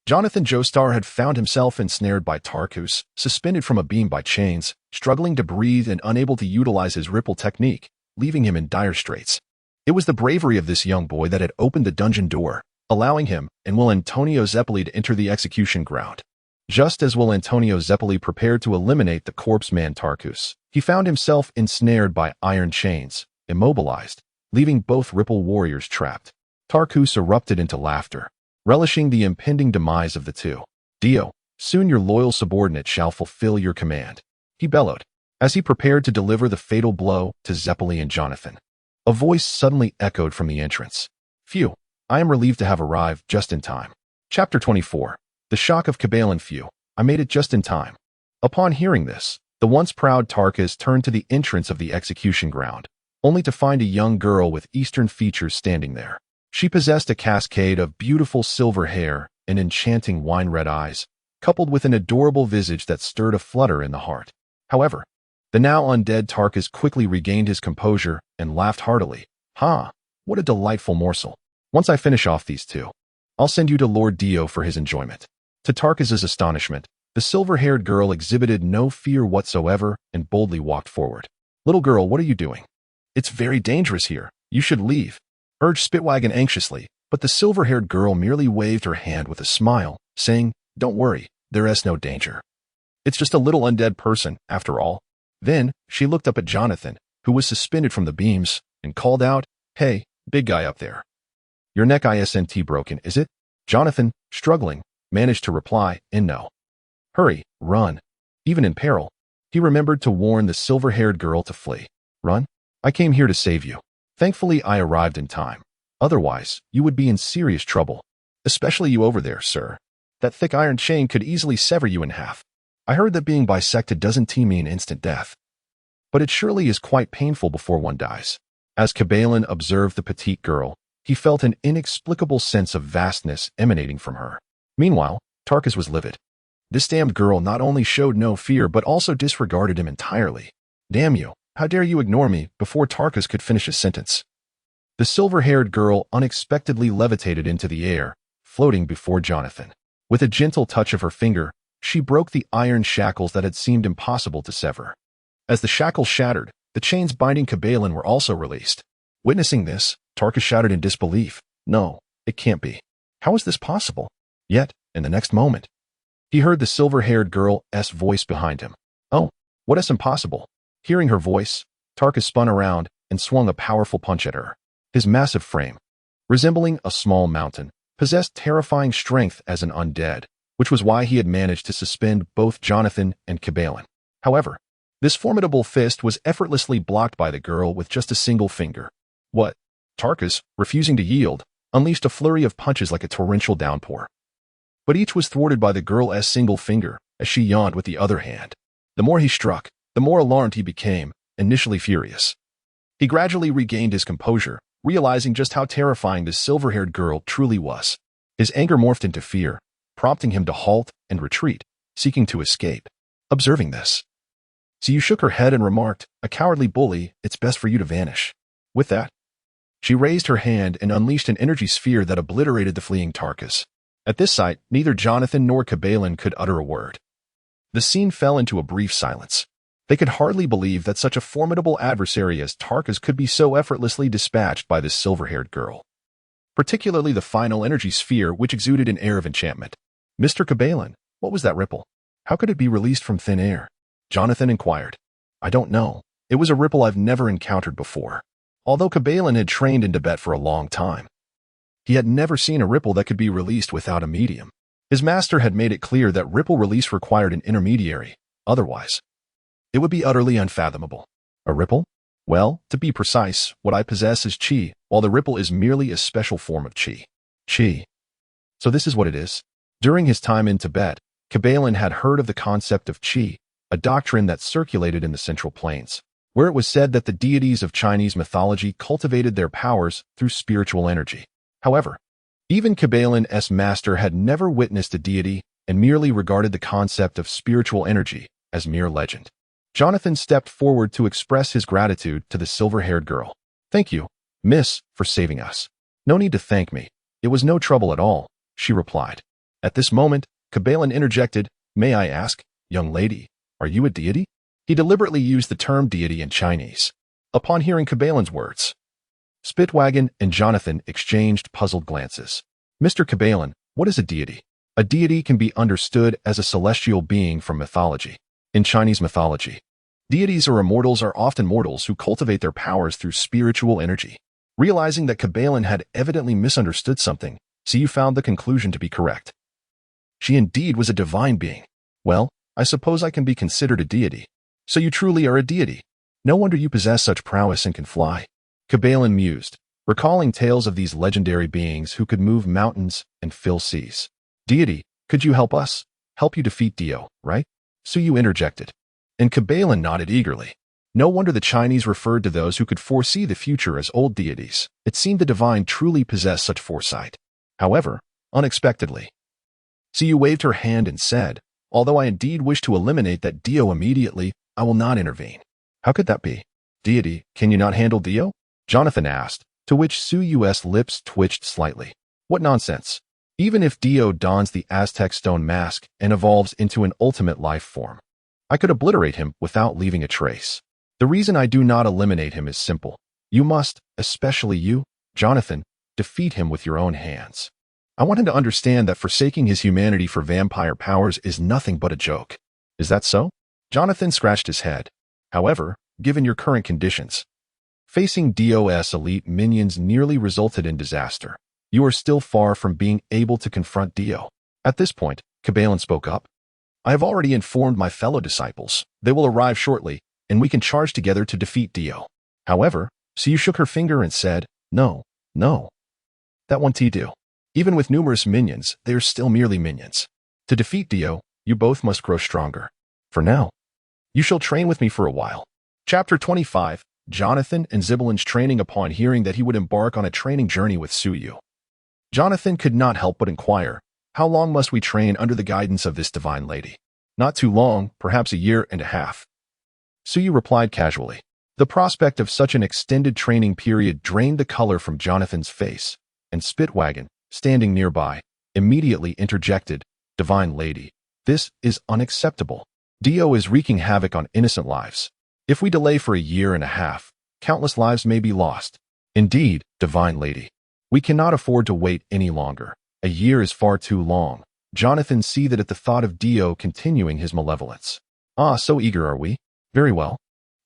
Jonathan Joestar had found himself ensnared by Tarkus, suspended from a beam by chains, struggling to breathe and unable to utilize his ripple technique, leaving him in dire straits. It was the bravery of this young boy that had opened the dungeon door, allowing him and Will Antonio Zeppeli to enter the execution ground. Just as Will Antonio Zeppeli prepared to eliminate the corpse man Tarkus, he found himself ensnared by iron chains, immobilized, leaving both Ripple warriors trapped. Tarkus erupted into laughter, relishing the impending demise of the two. Dio, soon your loyal subordinate shall fulfill your command, he bellowed, as he prepared to deliver the fatal blow to Zeppeli and Jonathan. A voice suddenly echoed from the entrance. Phew, I am relieved to have arrived just in time. Chapter 24. The Shock of Cabal and Phew, I made it just in time. Upon hearing this, the once proud Tarkus turned to the entrance of the execution ground, only to find a young girl with Eastern features standing there. She possessed a cascade of beautiful silver hair and enchanting wine-red eyes, coupled with an adorable visage that stirred a flutter in the heart. However, the now undead Tarkus quickly regained his composure and laughed heartily. Ha! What a delightful morsel. Once I finish off these two, I'll send you to Lord Dio for his enjoyment. To Tarkus's astonishment, the silver-haired girl exhibited no fear whatsoever and boldly walked forward. Little girl, what are you doing? It's very dangerous here. You should leave, urged Spitwagon anxiously, but the silver-haired girl merely waved her hand with a smile, saying, Don't worry, there is no danger. It's just a little undead person, after all. Then, she looked up at Jonathan, who was suspended from the beams, and called out, Hey, big guy up there. Your neck isn't broken, is it? Jonathan, struggling, managed to reply, no. Hurry, run. Even in peril, he remembered to warn the silver-haired girl to flee. Run? I came here to save you. Thankfully, I arrived in time. Otherwise, you would be in serious trouble. Especially you over there, sir. That thick iron chain could easily sever you in half. I heard that being bisected doesn't mean instant death. But it surely is quite painful before one dies. As Cabalin observed the petite girl, he felt an inexplicable sense of vastness emanating from her. Meanwhile, Tarkus was livid. This damned girl not only showed no fear but also disregarded him entirely. Damn you, how dare you ignore me before Tarkus could finish his sentence. The silver-haired girl unexpectedly levitated into the air, floating before Jonathan. With a gentle touch of her finger, she broke the iron shackles that had seemed impossible to sever. As the shackles shattered, the chains binding Cabalin were also released. Witnessing this, Tarkus shouted in disbelief, No, it can't be. How is this possible? Yet, in the next moment, he heard the silver-haired girl's voice behind him. Oh, what is impossible? Hearing her voice, Tarkus spun around and swung a powerful punch at her. His massive frame, resembling a small mountain, possessed terrifying strength as an undead, which was why he had managed to suspend both Jonathan and Cabalin. However, this formidable fist was effortlessly blocked by the girl with just a single finger. What? Tarkus, refusing to yield, unleashed a flurry of punches like a torrential downpour. But each was thwarted by the girl's single finger, as she yawned with the other hand. The more he struck, the more alarmed he became, initially furious. He gradually regained his composure, realizing just how terrifying this silver-haired girl truly was. His anger morphed into fear, prompting him to halt and retreat, seeking to escape. Observing this, Suyu shook her head and remarked, "A cowardly bully, it's best for you to vanish." With that, she raised her hand and unleashed an energy sphere that obliterated the fleeing Tarkas. At this sight, neither Jonathan nor Kabalin could utter a word. The scene fell into a brief silence. They could hardly believe that such a formidable adversary as Tarkas could be so effortlessly dispatched by this silver-haired girl. Particularly the final energy sphere, which exuded an air of enchantment. "Mr. Kabalin, what was that ripple? How could it be released from thin air?" Jonathan inquired. "I don't know. It was a ripple I've never encountered before." Although Kabalin had trained in Tibet for a long time, he had never seen a ripple that could be released without a medium. His master had made it clear that ripple release required an intermediary, otherwise it would be utterly unfathomable. A ripple? Well, to be precise, what I possess is chi, while the ripple is merely a special form of chi. Chi. So this is what it is. During his time in Tibet, Kabalin had heard of the concept of chi, a doctrine that circulated in the Central Plains, where it was said that the deities of Chinese mythology cultivated their powers through spiritual energy. However, even Kabalin's master had never witnessed a deity and merely regarded the concept of spiritual energy as mere legend. Jonathan stepped forward to express his gratitude to the silver-haired girl. "Thank you, miss, for saving us." "No need to thank me. It was no trouble at all," she replied. At this moment, Kabalin interjected, "May I ask, young lady, are you a deity?" He deliberately used the term deity in Chinese. Upon hearing Kabalin's words, Spitwagon and Jonathan exchanged puzzled glances. "Mr. Kabalin, what is a deity?" A deity can be understood as a celestial being from mythology. In Chinese mythology, deities or immortals are often mortals who cultivate their powers through spiritual energy. Realizing that Kabalin had evidently misunderstood something, Suyu found the conclusion to be correct. She indeed was a divine being. "Well, I suppose I can be considered a deity." "So you truly are a deity. No wonder you possess such prowess and can fly." Kabalin mused, recalling tales of these legendary beings who could move mountains and fill seas. "Deity, could you help us? Help you defeat Dio, right?" Suyu interjected, and Kabalin nodded eagerly. No wonder the Chinese referred to those who could foresee the future as old deities. It seemed the divine truly possessed such foresight. However, unexpectedly, Suyu waved her hand and said, "Although I indeed wish to eliminate that Dio immediately, I will not intervene." "How could that be? Deity, can you not handle Dio?" Jonathan asked, to which Suyu's lips twitched slightly. "What nonsense. Even if Dio dons the Aztec stone mask and evolves into an ultimate life form, I could obliterate him without leaving a trace. The reason I do not eliminate him is simple. You must, especially you, Jonathan, defeat him with your own hands. I want him to understand that forsaking his humanity for vampire powers is nothing but a joke." "Is that so?" Jonathan scratched his head. "However, given your current conditions, facing Dio's elite minions nearly resulted in disaster. You are still far from being able to confront Dio." At this point, Kabalin spoke up. "I have already informed my fellow disciples. They will arrive shortly, and we can charge together to defeat Dio." However, Suyu shook her finger and said, No. That won't do. Even with numerous minions, they are still merely minions. To defeat Dio, you both must grow stronger. For now, you shall train with me for a while." Chapter 25, Jonathan and Xibalin's training. Upon hearing that he would embark on a training journey with Suyu, Jonathan could not help but inquire, "How long must we train under the guidance of this divine lady?" "Not too long, perhaps a year and a half." Suyu replied casually. The prospect of such an extended training period drained the color from Jonathan's face, and Spitwagon, standing nearby, immediately interjected, "Divine lady, this is unacceptable. Dio is wreaking havoc on innocent lives. If we delay for a year and a half, countless lives may be lost. Indeed, divine lady, we cannot afford to wait any longer. A year is far too long." Jonathan seethed at the thought of Dio continuing his malevolence. "Ah, so eager are we? Very well.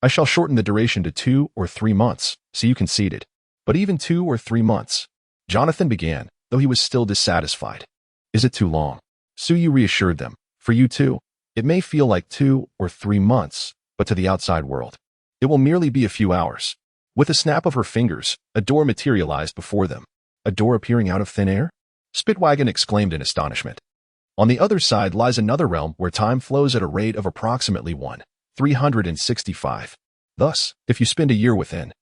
I shall shorten the duration to 2 or 3 months," Suyu conceded. "But even 2 or 3 months," Jonathan began, though he was still dissatisfied. "Is it too long?" Suyu reassured them. "For you too, it may feel like 2 or 3 months, but to the outside world, it will merely be a few hours." With a snap of her fingers, a door materialized before them. "A door appearing out of thin air?" Spitwagon exclaimed in astonishment. "On the other side lies another realm where time flows at a rate of approximately 1/365. Thus, if you spend a year within,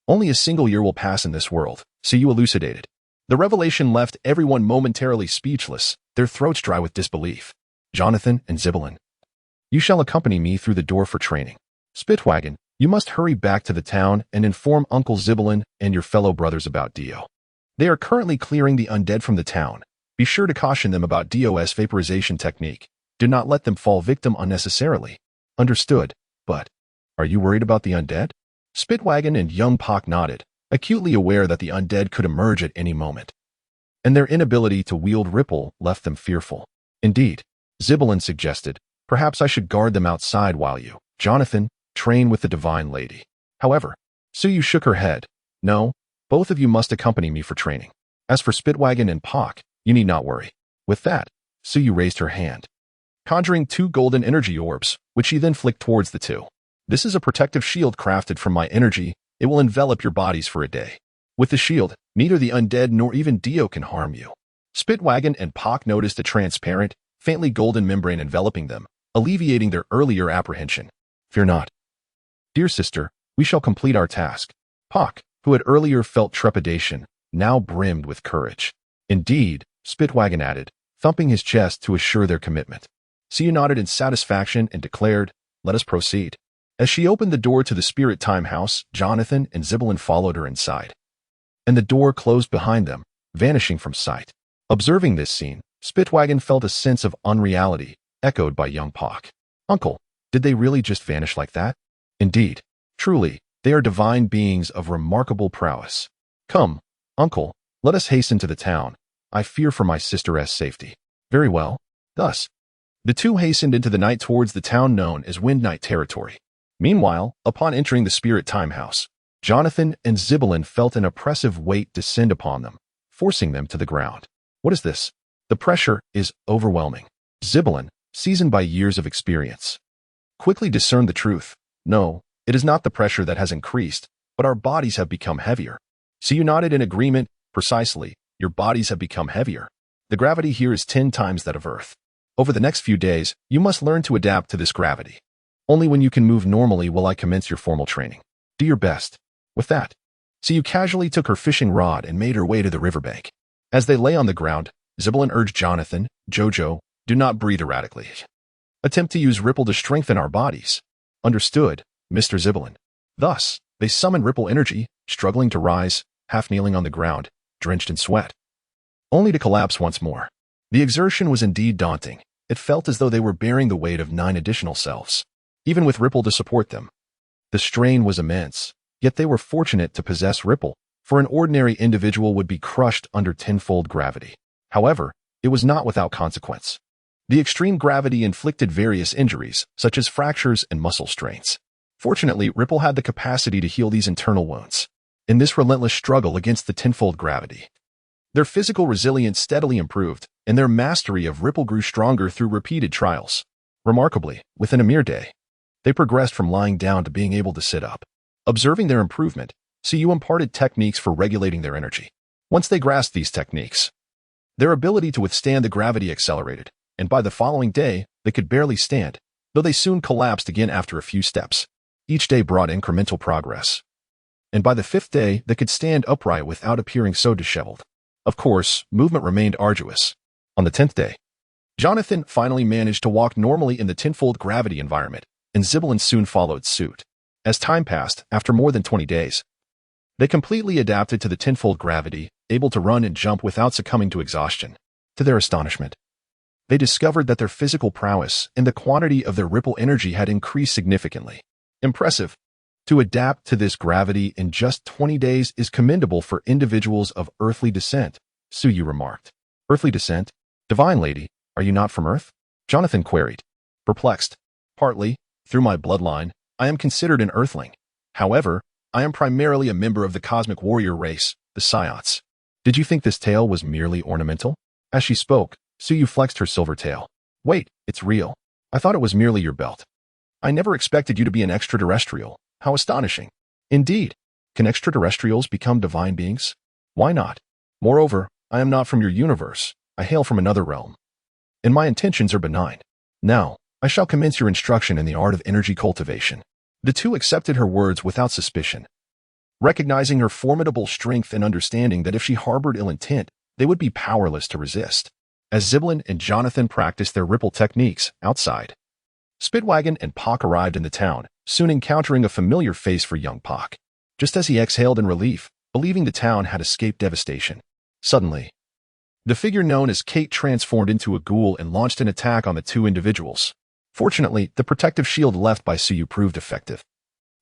Only a single year will pass in this world, so you elucidated. The revelation left everyone momentarily speechless, their throats dry with disbelief. Jonathan and Zybilin. You shall accompany me through the door for training. Spitwagon, you must hurry back to the town and inform Uncle Zybilin and your fellow brothers about Dio. They are currently clearing the undead from the town. Be sure to caution them about DOS vaporization technique. Do not let them fall victim unnecessarily. Understood, but are you worried about the undead? Spitwagon and young Pak nodded, acutely aware that the undead could emerge at any moment. And their inability to wield Ripple left them fearful. Indeed, Zybilin suggested, perhaps I should guard them outside while you, Jonathan, train with the Divine Lady. However, Suyu shook her head. No, both of you must accompany me for training. As for Spitwagon and Pak, you need not worry. With that, Suyu raised her hand, conjuring 2 golden energy orbs, which she then flicked towards the two. This is a protective shield crafted from my energy. It will envelop your bodies for a day. With the shield, neither the undead nor even Dio can harm you. Spitwagon and Pak noticed a transparent, faintly golden membrane enveloping them, alleviating their earlier apprehension. Fear not. Dear sister, we shall complete our task. Pak, who had earlier felt trepidation, now brimmed with courage. Indeed, Spitwagon added, thumping his chest to assure their commitment. Suyu nodded in satisfaction and declared, let us proceed. As she opened the door to the Spirit Time House, Jonathan and Zybilin followed her inside. And the door closed behind them, vanishing from sight. Observing this scene, Spitwagon felt a sense of unreality, echoed by young Pak. Uncle, did they really just vanish like that? Indeed. Truly, they are divine beings of remarkable prowess. Come, Uncle, let us hasten to the town. I fear for my sister's safety. Very well. Thus, the two hastened into the night towards the town known as Wind Knight territory. Meanwhile, upon entering the Spirit Time House, Jonathan and Zybilin felt an oppressive weight descend upon them, forcing them to the ground. What is this? The pressure is overwhelming. Zybilin, seasoned by years of experience, quickly discerned the truth. No, it is not the pressure that has increased, but our bodies have become heavier. Suyu nodded in agreement. Precisely, your bodies have become heavier. The gravity here is 10 times that of Earth. Over the next few days, you must learn to adapt to this gravity. Only when you can move normally will I commence your formal training. Do your best. With that, Suyu casually took her fishing rod and made her way to the riverbank. As they lay on the ground, Zybilin urged Jonathan, Jojo, do not breathe erratically. Attempt to use Ripple to strengthen our bodies. Understood, Mr. Zybilin. Thus, they summoned Ripple energy, struggling to rise, half kneeling on the ground, drenched in sweat, only to collapse once more. The exertion was indeed daunting. It felt as though they were bearing the weight of 9 additional selves, even with Ripple to support them. The strain was immense, yet they were fortunate to possess Ripple, for an ordinary individual would be crushed under 10-fold gravity. However, it was not without consequence. The extreme gravity inflicted various injuries, such as fractures and muscle strains. Fortunately, Ripple had the capacity to heal these internal wounds. In this relentless struggle against the 10-fold gravity, their physical resilience steadily improved, and their mastery of Ripple grew stronger through repeated trials. Remarkably, within a mere day, they progressed from lying down to being able to sit up. Observing their improvement, Suyu imparted techniques for regulating their energy. Once they grasped these techniques, their ability to withstand the gravity accelerated, and by the following day, they could barely stand, though they soon collapsed again after a few steps. Each day brought incremental progress, and by the 5th day, they could stand upright without appearing so disheveled. Of course, movement remained arduous. On the 10th day, Jonathan finally managed to walk normally in the 10-fold gravity environment, and Zybilin soon followed suit. As time passed, after more than 20 days, they completely adapted to the 10-fold gravity, able to run and jump without succumbing to exhaustion. To their astonishment, they discovered that their physical prowess and the quantity of their Ripple energy had increased significantly. Impressive. To adapt to this gravity in just 20 days is commendable for individuals of earthly descent, Suyu remarked. Earthly descent? Divine Lady, are you not from Earth? Jonathan queried. Perplexed. Partly, through my bloodline, I am considered an Earthling. However, I am primarily a member of the cosmic warrior race, the Science. Did you think this tail was merely ornamental? As she spoke, Suyu flexed her silver tail. Wait, it's real. I thought it was merely your belt. I never expected you to be an extraterrestrial. How astonishing. Indeed. Can extraterrestrials become divine beings? Why not? Moreover, I am not from your universe. I hail from another realm, and my intentions are benign. Now, I shall commence your instruction in the art of energy cultivation. The two accepted her words without suspicion. recognizing her formidable strength and understanding that if she harbored ill intent, they would be powerless to resist. As Ziblin and Jonathan practiced their ripple techniques outside, Speedwagon and Pak arrived in the town, soon encountering a familiar face for young Pak. Just as he exhaled in relief, believing the town had escaped devastation, suddenly, the figure known as Kate transformed into a ghoul and launched an attack on the two individuals. Fortunately, the protective shield left by Suyu proved effective.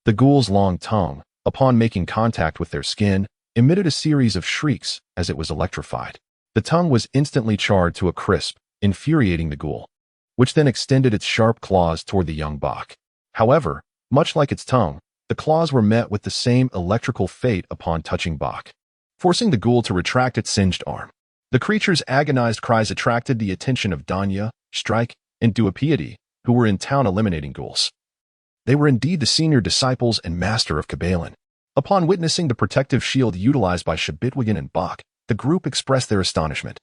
The ghoul's long tongue, upon making contact with their skin, emitted a series of shrieks as it was electrified. The tongue was instantly charred to a crisp, infuriating the ghoul, which then extended its sharp claws toward the young Bach. However, much like its tongue, the claws were met with the same electrical fate upon touching Bach, forcing the ghoul to retract its singed arm. The creature's agonized cries attracted the attention of Danya, Strike, and Duopiety, who were in town eliminating ghouls. They were indeed the senior disciples and master of Kabalin. Upon witnessing the protective shield utilized by Shibitwagan and Bach, the group expressed their astonishment,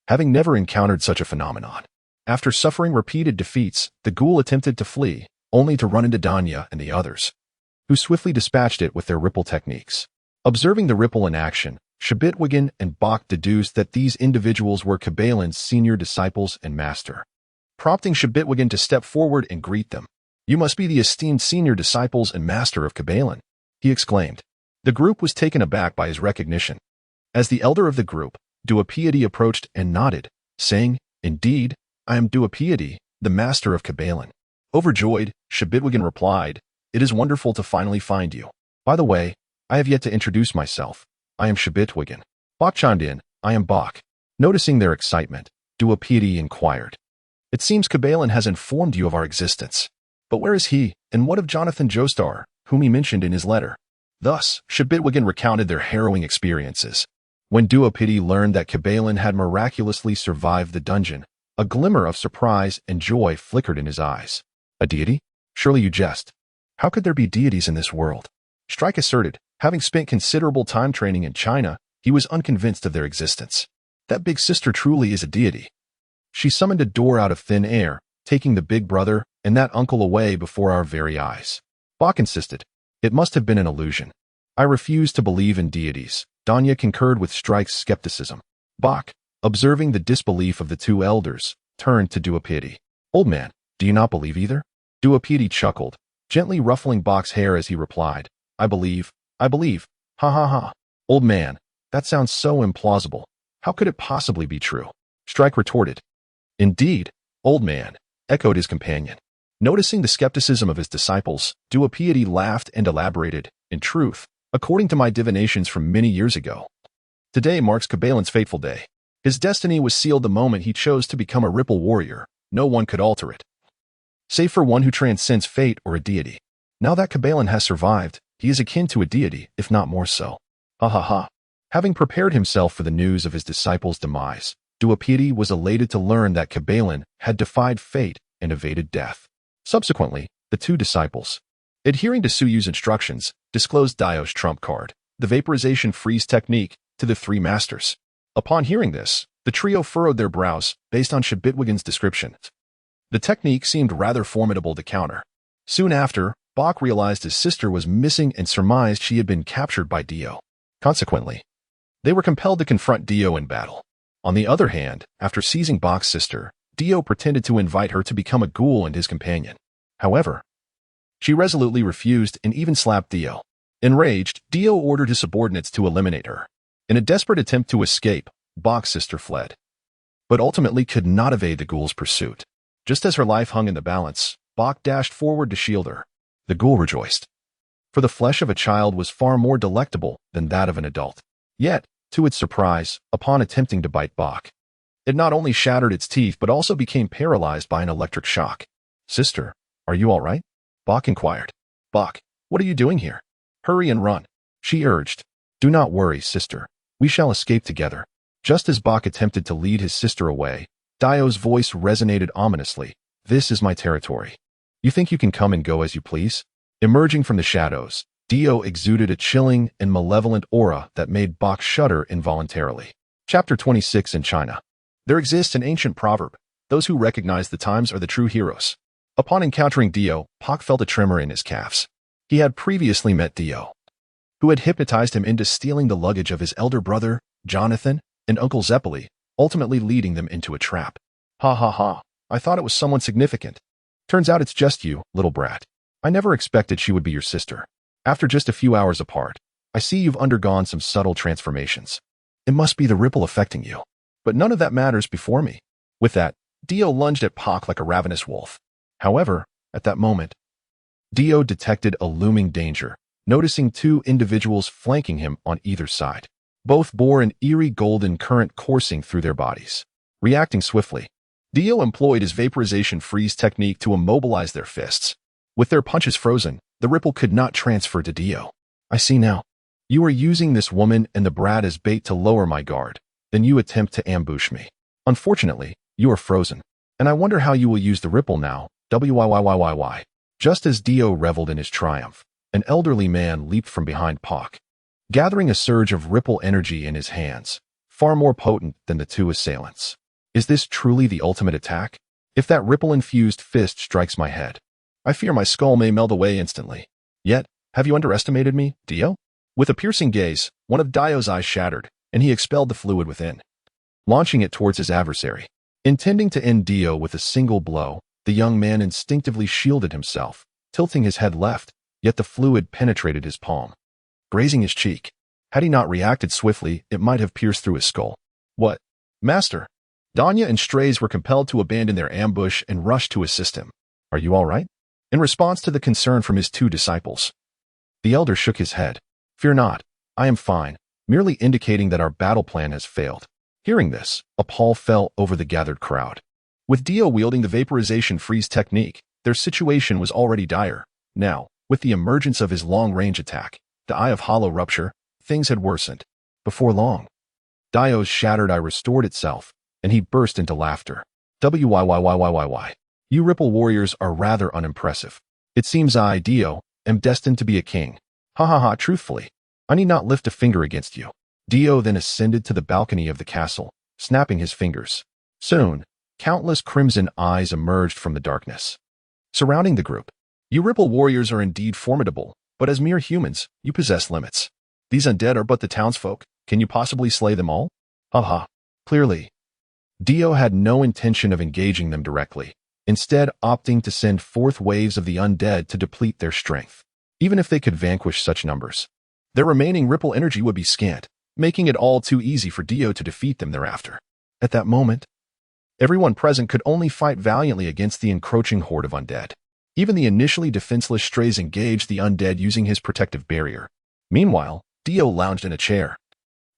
having never encountered such a phenomenon. After suffering repeated defeats, the ghoul attempted to flee, only to run into Danya and the others, who swiftly dispatched it with their ripple techniques. Observing the ripple in action, Shibitwagan and Bach deduced that these individuals were Kabalin's senior disciples and master, prompting Shibitwagan to step forward and greet them. "You must be the esteemed senior disciples and master of Kabalin," he exclaimed. The group was taken aback by his recognition. As the elder of the group, Duopiety approached and nodded, saying, "Indeed, I am Duopiety, the master of Kabalin." Overjoyed, Shibitwagan replied, "It is wonderful to finally find you. By the way, I have yet to introduce myself. I am Shibitwagan." Bach chimed in, "I am Bach." Noticing their excitement, Duopiety inquired, "It seems Kabalin has informed you of our existence. But where is he, and what of Jonathan Joestar, whom he mentioned in his letter?" Thus, Shibitwagan recounted their harrowing experiences. When Duopiety learned that Kabalin had miraculously survived the dungeon, a glimmer of surprise and joy flickered in his eyes. "A deity? Surely you jest. How could there be deities in this world?" Strike asserted, having spent considerable time training in China, he was unconvinced of their existence. "That big sister truly is a deity. She summoned a door out of thin air, taking the big brother and that uncle away before our very eyes." Bach insisted, "It must have been an illusion. I refuse to believe in deities." Danya concurred with Strike's skepticism. Bach, observing the disbelief of the two elders, turned to Duopiety. "Old man, do you not believe either?" Duopiety chuckled, gently ruffling Bach's hair as he replied, I believe, ha ha ha. Old man, that sounds so implausible. How could it possibly be true?" Strike retorted. "Indeed, old man," echoed his companion. Noticing the skepticism of his disciples, Duopiety laughed and elaborated, "In truth, according to my divinations from many years ago, today marks Kabalin's fateful day. His destiny was sealed the moment he chose to become a ripple warrior. No one could alter it, save for one who transcends fate or a deity. Now that Kabalin has survived, he is akin to a deity, if not more so." Ha ha ha. Having prepared himself for the news of his disciples' demise, Duopiety was elated to learn that Kabalin had defied fate and evaded death. Subsequently, the two disciples, adhering to Suyu's instructions, disclosed Dio's trump card, the vaporization freeze technique, to the three masters. Upon hearing this, the trio furrowed their brows based on Shibitwagan's description. The technique seemed rather formidable to counter. Soon after, Bach realized his sister was missing and surmised she had been captured by Dio. Consequently, they were compelled to confront Dio in battle. On the other hand, after seizing Bach's sister, Dio pretended to invite her to become a ghoul and his companion. However, she resolutely refused and even slapped Dio. Enraged, Dio ordered his subordinates to eliminate her. In a desperate attempt to escape, Bach's sister fled, but ultimately could not evade the ghoul's pursuit. Just as her life hung in the balance, Bach dashed forward to shield her. The ghoul rejoiced, for the flesh of a child was far more delectable than that of an adult. Yet, to its surprise, upon attempting to bite Bach, it not only shattered its teeth but also became paralyzed by an electric shock. "Sister, are you all right?" Bach inquired. "Bach, what are you doing here? Hurry and run," she urged. "Do not worry, sister. We shall escape together." Just as Bach attempted to lead his sister away, Dio's voice resonated ominously. "This is my territory. You think you can come and go as you please?" Emerging from the shadows, Dio exuded a chilling and malevolent aura that made Bach shudder involuntarily. Chapter 26 in China. There exists an ancient proverb, "Those who recognize the times are the true heroes." Upon encountering Dio, Bach felt a tremor in his calves. He had previously met Dio, who had hypnotized him into stealing the luggage of his elder brother, Jonathan, and Uncle Zeppeli, ultimately leading them into a trap. Ha ha ha, I thought it was someone significant. Turns out it's just you, little brat. I never expected she would be your sister. After just a few hours apart, I see you've undergone some subtle transformations. It must be the ripple affecting you. But none of that matters before me. With that, Dio lunged at Pak like a ravenous wolf. However, at that moment, Dio detected a looming danger, noticing two individuals flanking him on either side. Both bore an eerie golden current coursing through their bodies. Reacting swiftly, Dio employed his vaporization freeze technique to immobilize their fists. With their punches frozen, the ripple could not transfer to Dio. I see now. You are using this woman and the brat as bait to lower my guard. Then you attempt to ambush me. Unfortunately, you are frozen. And I wonder how you will use the ripple now. Why. Just as Dio reveled in his triumph, an elderly man leaped from behind Pak, gathering a surge of ripple energy in his hands, far more potent than the two assailants. Is this truly the ultimate attack? If that ripple-infused fist strikes my head, I fear my skull may melt away instantly. Yet, have you underestimated me, Dio? With a piercing gaze, one of Dio's eyes shattered, and he expelled the fluid within, launching it towards his adversary. Intending to end Dio with a single blow, the young man instinctively shielded himself, tilting his head left, yet the fluid penetrated his palm, grazing his cheek. Had he not reacted swiftly, it might have pierced through his skull. What? Master! Danya and Strays were compelled to abandon their ambush and rush to assist him. Are you all right? In response to the concern from his two disciples, the elder shook his head. Fear not, I am fine, merely indicating that our battle plan has failed. Hearing this, a pall fell over the gathered crowd. With Dio wielding the vaporization freeze technique, their situation was already dire. Now, with the emergence of his long-range attack, the Eye of Hollow Rupture, things had worsened. Before long, Dio's shattered eye restored itself, and he burst into laughter. Why. You Ripple Warriors are rather unimpressive. It seems I, Dio, am destined to be a king. Ha, truthfully, I need not lift a finger against you. Dio then ascended to the balcony of the castle, snapping his fingers. Soon, countless crimson eyes emerged from the darkness, surrounding the group. You Ripple Warriors are indeed formidable, but as mere humans, you possess limits. These undead are but the townsfolk. Can you possibly slay them all? Haha. Clearly, Dio had no intention of engaging them directly, instead opting to send forth waves of the undead to deplete their strength. Even if they could vanquish such numbers, their remaining ripple energy would be scant, making it all too easy for Dio to defeat them thereafter. At that moment, everyone present could only fight valiantly against the encroaching horde of undead. Even the initially defenseless Strays engaged the undead using his protective barrier. Meanwhile, Dio lounged in a chair,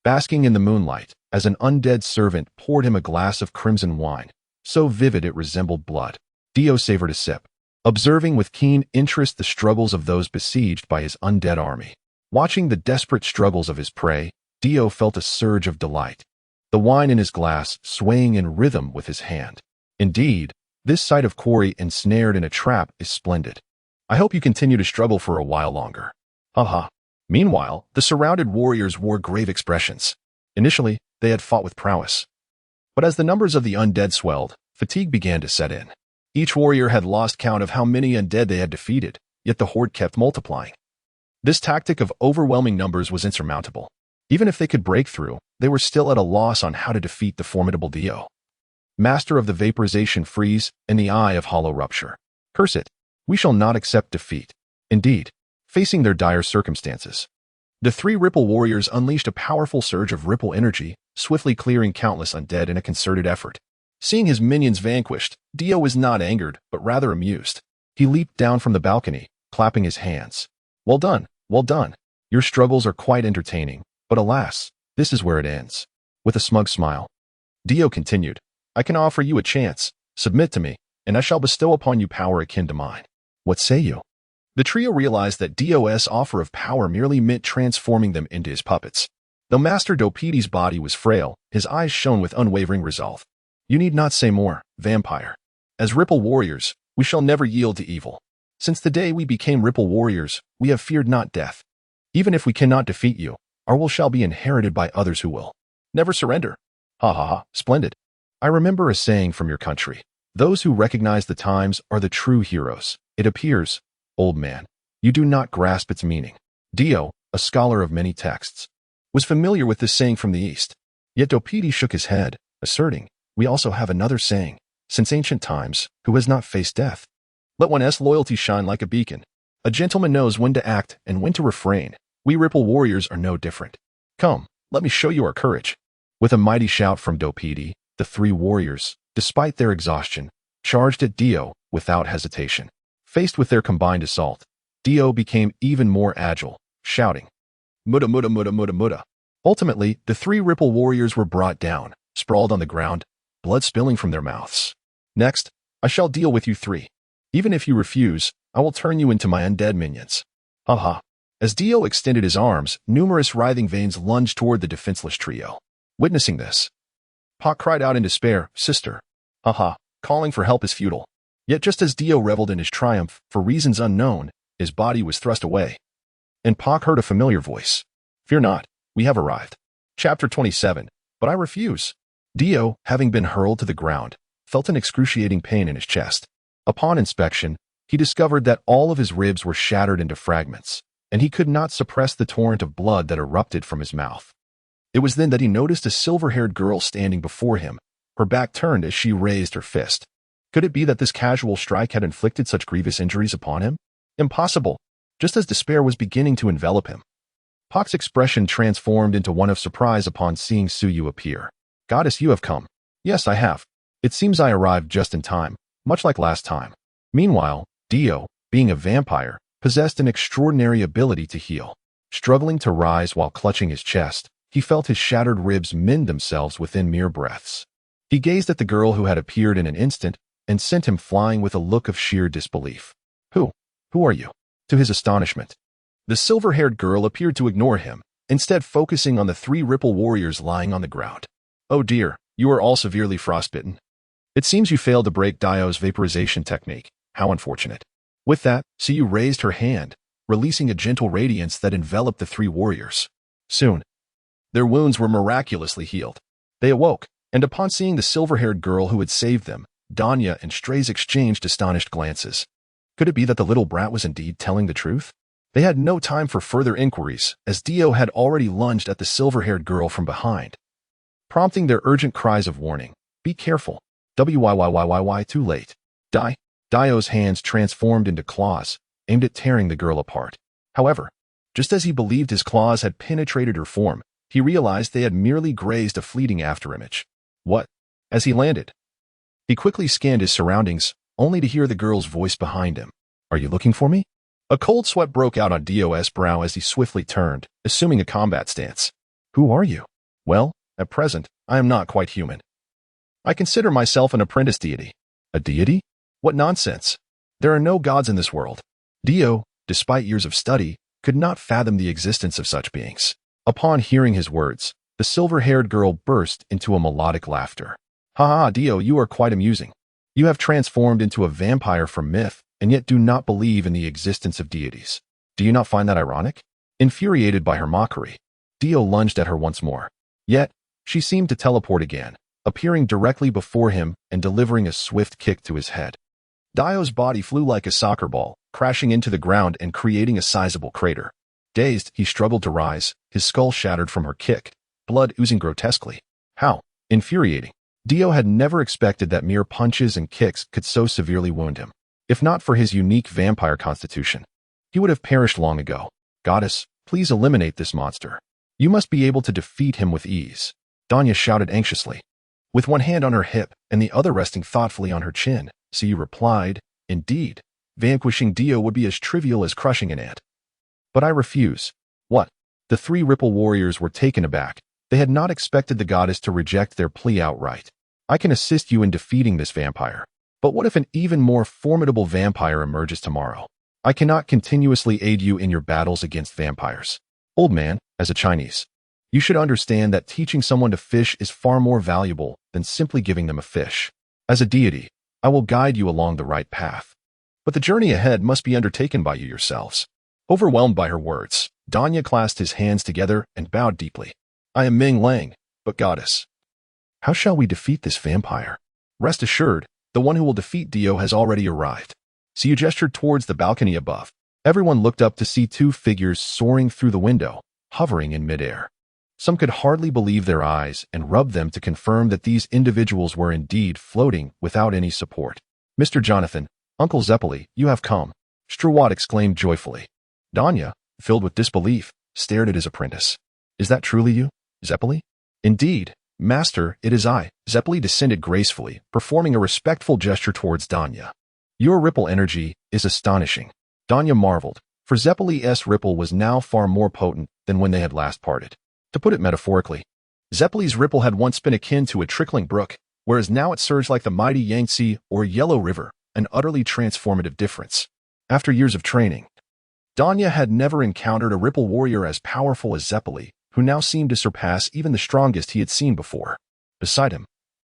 basking in the moonlight, as an undead servant poured him a glass of crimson wine, so vivid it resembled blood. Dio savored a sip, observing with keen interest the struggles of those besieged by his undead army. Watching the desperate struggles of his prey, Dio felt a surge of delight, the wine in his glass swaying in rhythm with his hand. Indeed, this sight of quarry ensnared in a trap is splendid. I hope you continue to struggle for a while longer. Haha. Meanwhile, the surrounded warriors wore grave expressions. Initially, they had fought with prowess. But as the numbers of the undead swelled, fatigue began to set in. Each warrior had lost count of how many undead they had defeated, yet the horde kept multiplying. This tactic of overwhelming numbers was insurmountable. Even if they could break through, they were still at a loss on how to defeat the formidable Dio, master of the vaporization freeze and the Eye of Hollow Rupture. Curse it, we shall not accept defeat. Indeed, facing their dire circumstances, the three Ripple Warriors unleashed a powerful surge of ripple energy, swiftly clearing countless undead in a concerted effort. Seeing his minions vanquished, Dio was not angered, but rather amused. He leaped down from the balcony, clapping his hands. Well done. Your struggles are quite entertaining, but alas, this is where it ends. With a smug smile, Dio continued, I can offer you a chance. Submit to me, and I shall bestow upon you power akin to mine. What say you? The trio realized that Dio's offer of power merely meant transforming them into his puppets. Though Master Dopiti's body was frail, his eyes shone with unwavering resolve. You need not say more, vampire. As Ripple Warriors, we shall never yield to evil. Since the day we became Ripple Warriors, we have feared not death. Even if we cannot defeat you, our will shall be inherited by others who will. Never surrender. Ha, splendid. I remember a saying from your country. Those who recognize the times are the true heroes. It appears, old man, you do not grasp its meaning. Dio, a scholar of many texts, was familiar with this saying from the East. Yet Dopiti shook his head, asserting, "We also have another saying, since ancient times, who has not faced death? Let one's loyalty shine like a beacon. A gentleman knows when to act and when to refrain. We Ripple warriors are no different. Come, let me show you our courage." With a mighty shout from Dopiti, the three warriors, despite their exhaustion, charged at Dio without hesitation. Faced with their combined assault, Dio became even more agile, shouting, "Muda, muda, muda, muda, muda." Ultimately, the three Ripple warriors were brought down, sprawled on the ground, blood spilling from their mouths. "Next, I shall deal with you three. Even if you refuse, I will turn you into my undead minions." Ha. As Dio extended his arms, numerous writhing veins lunged toward the defenseless trio. Witnessing this, Pac cried out in despair, "Sister." Ha. Calling for help is futile. Yet just as Dio reveled in his triumph, for reasons unknown, his body was thrust away. And Pac heard a familiar voice. "Fear not, we have arrived." Chapter 27. But I refuse. Dio, having been hurled to the ground, felt an excruciating pain in his chest. Upon inspection, he discovered that all of his ribs were shattered into fragments, and he could not suppress the torrent of blood that erupted from his mouth. It was then that he noticed a silver-haired girl standing before him, her back turned as she raised her fist. Could it be that this casual strike had inflicted such grievous injuries upon him? Impossible, just as despair was beginning to envelop him. Pac's expression transformed into one of surprise upon seeing Suyu appear. "Goddess, you have come." "Yes, I have. It seems I arrived just in time, much like last time." Meanwhile, Dio, being a vampire, possessed an extraordinary ability to heal. Struggling to rise while clutching his chest, he felt his shattered ribs mend themselves within mere breaths. He gazed at the girl who had appeared in an instant and sent him flying with a look of sheer disbelief. Who are you?" To his astonishment, the silver-haired girl appeared to ignore him, instead focusing on the three Ripple warriors lying on the ground. "Oh dear, you are all severely frostbitten. It seems you failed to break Dio's vaporization technique. How unfortunate." With that, Suyu raised her hand, releasing a gentle radiance that enveloped the three warriors. Soon, their wounds were miraculously healed. They awoke, and upon seeing the silver-haired girl who had saved them, Danya and Strays exchanged astonished glances. Could it be that the little brat was indeed telling the truth? They had no time for further inquiries, as Dio had already lunged at the silver-haired girl from behind, prompting their urgent cries of warning. "Be careful. Why, too late." Dio's hands transformed into claws, aimed at tearing the girl apart. However, just as he believed his claws had penetrated her form, he realized they had merely grazed a fleeting afterimage. "What?" As he landed, he quickly scanned his surroundings, only to hear the girl's voice behind him. "Are you looking for me?" A cold sweat broke out on Dio's brow as he swiftly turned, assuming a combat stance. "Who are you?" "Well, at present, I am not quite human. I consider myself an apprentice deity." "A deity? What nonsense. There are no gods in this world." Dio, despite years of study, could not fathom the existence of such beings. Upon hearing his words, the silver-haired girl burst into a melodic laughter. "Ha, Dio, you are quite amusing. You have transformed into a vampire from myth, and yet do not believe in the existence of deities. Do you not find that ironic?" Infuriated by her mockery, Dio lunged at her once more. Yet, she seemed to teleport again, appearing directly before him and delivering a swift kick to his head. Dio's body flew like a soccer ball, crashing into the ground and creating a sizable crater. Dazed, he struggled to rise, his skull shattered from her kick, blood oozing grotesquely. How infuriating. Dio had never expected that mere punches and kicks could so severely wound him. If not for his unique vampire constitution, he would have perished long ago. "Goddess, please eliminate this monster. You must be able to defeat him with ease," Danya shouted anxiously. With one hand on her hip and the other resting thoughtfully on her chin, Suyu replied, "Indeed, vanquishing Dio would be as trivial as crushing an ant. But I refuse." "What?" The three Ripple warriors were taken aback. They had not expected the goddess to reject their plea outright. "I can assist you in defeating this vampire. But what if an even more formidable vampire emerges tomorrow? I cannot continuously aid you in your battles against vampires. Old man, as a Chinese, you should understand that teaching someone to fish is far more valuable than simply giving them a fish. As a deity, I will guide you along the right path. But the journey ahead must be undertaken by you yourselves." Overwhelmed by her words, Danya clasped his hands together and bowed deeply. "I am Ming Lang, but goddess, how shall we defeat this vampire?" "Rest assured, the one who will defeat Dio has already arrived." Suyu gestured towards the balcony above. Everyone looked up to see two figures soaring through the window, hovering in midair. Some could hardly believe their eyes and rubbed them to confirm that these individuals were indeed floating without any support. "Mr. Jonathan, Uncle Zeppeli, you have come," Struwat exclaimed joyfully. Danya, filled with disbelief, stared at his apprentice. "Is that truly you, Zeppeli?" "Indeed, Master, it is I." Zeppeli descended gracefully, performing a respectful gesture towards Danya. "Your ripple energy is astonishing." Danya marveled, for Zeppeli's ripple was now far more potent than when they had last parted. To put it metaphorically, Zeppeli's ripple had once been akin to a trickling brook, whereas now it surged like the mighty Yangtze or Yellow River, an utterly transformative difference. After years of training, Danya had never encountered a ripple warrior as powerful as Zeppeli, who now seemed to surpass even the strongest he had seen before. Beside him,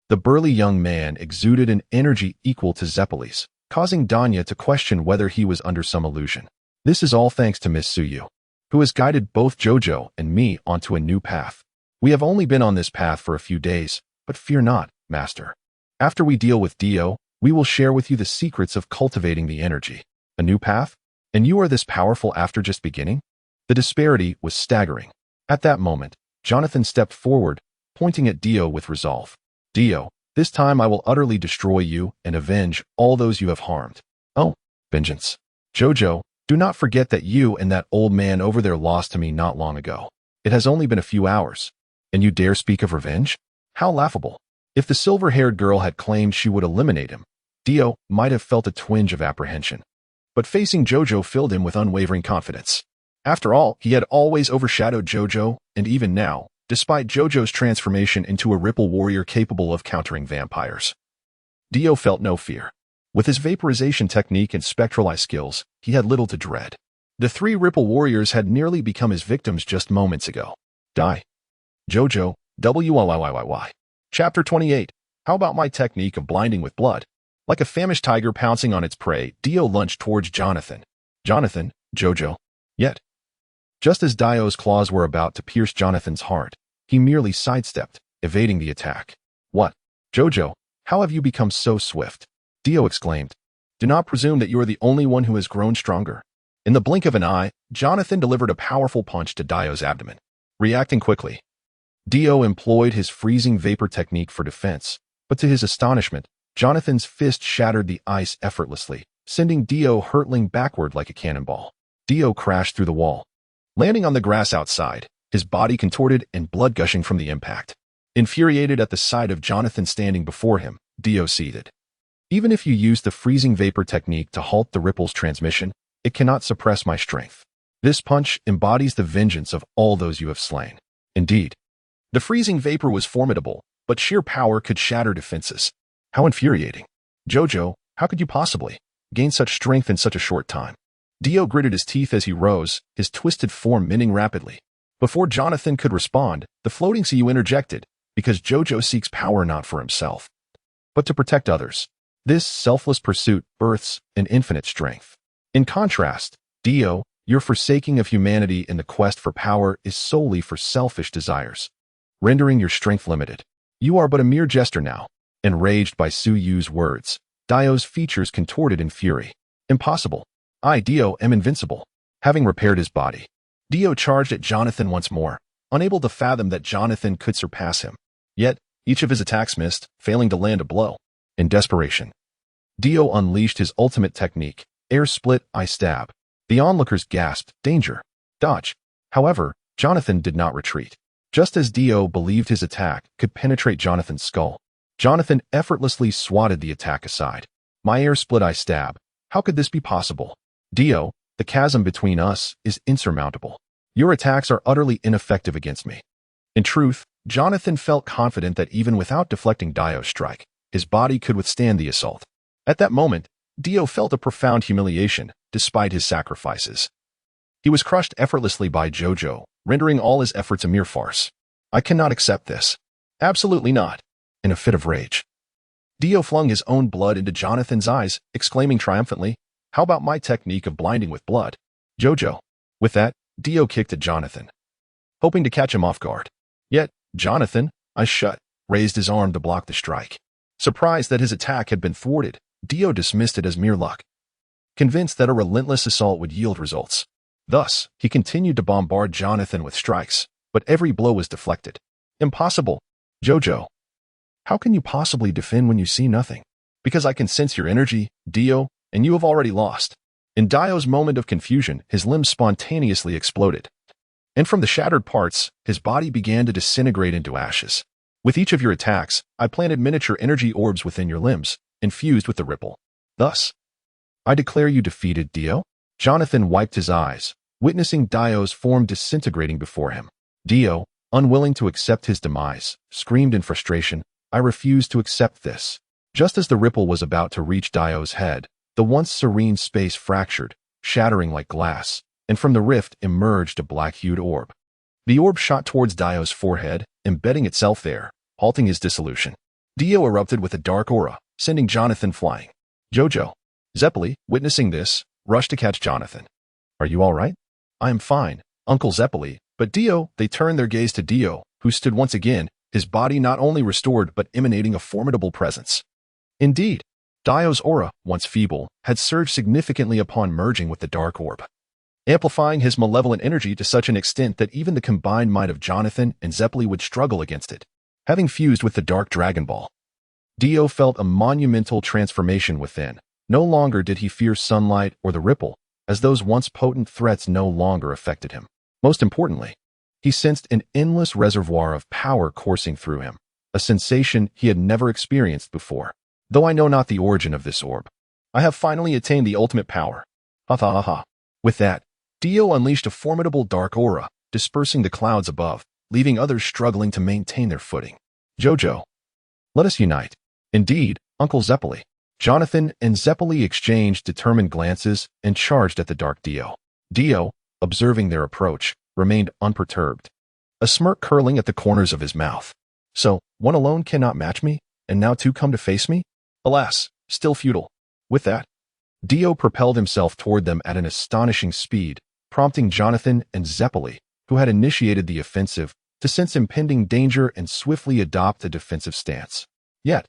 the burly young man exuded an energy equal to Zeppeli's, causing Danya to question whether he was under some illusion. "This is all thanks to Miss Suyu, who has guided both Jojo and me onto a new path. We have only been on this path for a few days, but fear not, Master. After we deal with Dio, we will share with you the secrets of cultivating the energy." "A new path? And you are this powerful after just beginning?" The disparity was staggering. At that moment, Jonathan stepped forward, pointing at Dio with resolve. "Dio, this time I will utterly destroy you and avenge all those you have harmed." "Oh, vengeance. Jojo, do not forget that you and that old man over there lost to me not long ago. It has only been a few hours, and you dare speak of revenge? How laughable." If the silver-haired girl had claimed she would eliminate him, Dio might have felt a twinge of apprehension. But facing Jojo filled him with unwavering confidence. After all, he had always overshadowed Jojo, and even now, despite Jojo's transformation into a ripple warrior capable of countering vampires, Dio felt no fear. With his vaporization technique and spectral eye skills, he had little to dread. The three ripple warriors had nearly become his victims just moments ago. Die. Jojo, WYYYY. Chapter 28. How about my technique of blinding with blood? Like a famished tiger pouncing on its prey, Dio lunged towards Jonathan. "Jonathan, Jojo." Yet, just as Dio's claws were about to pierce Jonathan's heart, he merely sidestepped, evading the attack. "What? Jojo, how have you become so swift?" Dio exclaimed. "Do not presume that you are the only one who has grown stronger." In the blink of an eye, Jonathan delivered a powerful punch to Dio's abdomen. Reacting quickly, Dio employed his freezing vapor technique for defense, but to his astonishment, Jonathan's fist shattered the ice effortlessly, sending Dio hurtling backward like a cannonball. Dio crashed through the wall, landing on the grass outside, his body contorted and blood gushing from the impact. Infuriated at the sight of Jonathan standing before him, Dio seethed. "Even if you use the freezing vapor technique to halt the ripple's transmission, it cannot suppress my strength. This punch embodies the vengeance of all those you have slain." Indeed, the freezing vapor was formidable, but sheer power could shatter defenses. How infuriating. "Jojo, how could you possibly gain such strength in such a short time?" Dio gritted his teeth as he rose, his twisted form mending rapidly. Before Jonathan could respond, the floating CU interjected, because Jojo seeks power not for himself, but to protect others. This selfless pursuit births an infinite strength. In contrast, Dio, your forsaking of humanity in the quest for power is solely for selfish desires, rendering your strength limited. You are but a mere jester now. Enraged by Suyu's words, Dio's features contorted in fury. "Impossible. I, Dio, am invincible." Having repaired his body, Dio charged at Jonathan once more, unable to fathom that Jonathan could surpass him. Yet, each of his attacks missed, failing to land a blow. In desperation, Dio unleashed his ultimate technique, air split, eye stab. The onlookers gasped, "Danger! Dodge!" However, Jonathan did not retreat. Just as Dio believed his attack could penetrate Jonathan's skull, Jonathan effortlessly swatted the attack aside. "My air split, eye stab. How could this be possible? Dio, the chasm between us is insurmountable. Your attacks are utterly ineffective against me." In truth, Jonathan felt confident that even without deflecting Dio's strike, his body could withstand the assault. At that moment, Dio felt a profound humiliation, despite his sacrifices. He was crushed effortlessly by Jojo, rendering all his efforts a mere farce. "I cannot accept this. Absolutely not." In a fit of rage, Dio flung his own blood into Jonathan's eyes, exclaiming triumphantly, "How about my technique of blinding with blood, Jojo?" With that, Dio kicked at Jonathan, hoping to catch him off guard. Yet, Jonathan, eyes shut, raised his arm to block the strike. Surprised that his attack had been thwarted, Dio dismissed it as mere luck. convinced that a relentless assault would yield results. Thus, he continued to bombard Jonathan with strikes, but every blow was deflected. Impossible. Jojo. How can you possibly defend when you see nothing? Because I can sense your energy, Dio, and you have already lost. In Dio's moment of confusion, his limbs spontaneously exploded. And from the shattered parts, his body began to disintegrate into ashes. With each of your attacks, I planted miniature energy orbs within your limbs, infused with the ripple. Thus, I declare you defeated, Dio. Jonathan wiped his eyes, witnessing Dio's form disintegrating before him. Dio, unwilling to accept his demise, screamed in frustration, I refuse to accept this. Just as the ripple was about to reach Dio's head, the once serene space fractured, shattering like glass, and from the rift emerged a black-hued orb. The orb shot towards Dio's forehead, embedding itself there, halting his dissolution. Dio erupted with a dark aura, sending Jonathan flying. Jojo. Zeppeli, witnessing this, rushed to catch Jonathan. Are you all right? I am fine, Uncle Zeppeli, but Dio, they turned their gaze to Dio, who stood once again, his body not only restored but emanating a formidable presence. Indeed, Dio's aura, once feeble, had surged significantly upon merging with the dark orb, amplifying his malevolent energy to such an extent that even the combined might of Jonathan and Zeppeli would struggle against it. Having fused with the dark Dragon Ball, Dio felt a monumental transformation within. No longer did he fear sunlight or the ripple, as those once potent threats no longer affected him. Most importantly, he sensed an endless reservoir of power coursing through him, a sensation he had never experienced before. Though I know not the origin of this orb, I have finally attained the ultimate power. Ha ha ha ha. With that, Dio unleashed a formidable dark aura, dispersing the clouds above, leaving others struggling to maintain their footing. Jojo. Let us unite. Indeed, Uncle Zeppeli. Jonathan and Zeppeli exchanged determined glances and charged at the dark Dio. Dio, observing their approach, remained unperturbed, a smirk curling at the corners of his mouth. So, one alone cannot match me, and now two come to face me? Alas, still futile. With that, Dio propelled himself toward them at an astonishing speed, prompting Jonathan and Zeppeli, who had initiated the offensive, to sense impending danger and swiftly adopt a defensive stance. Yet,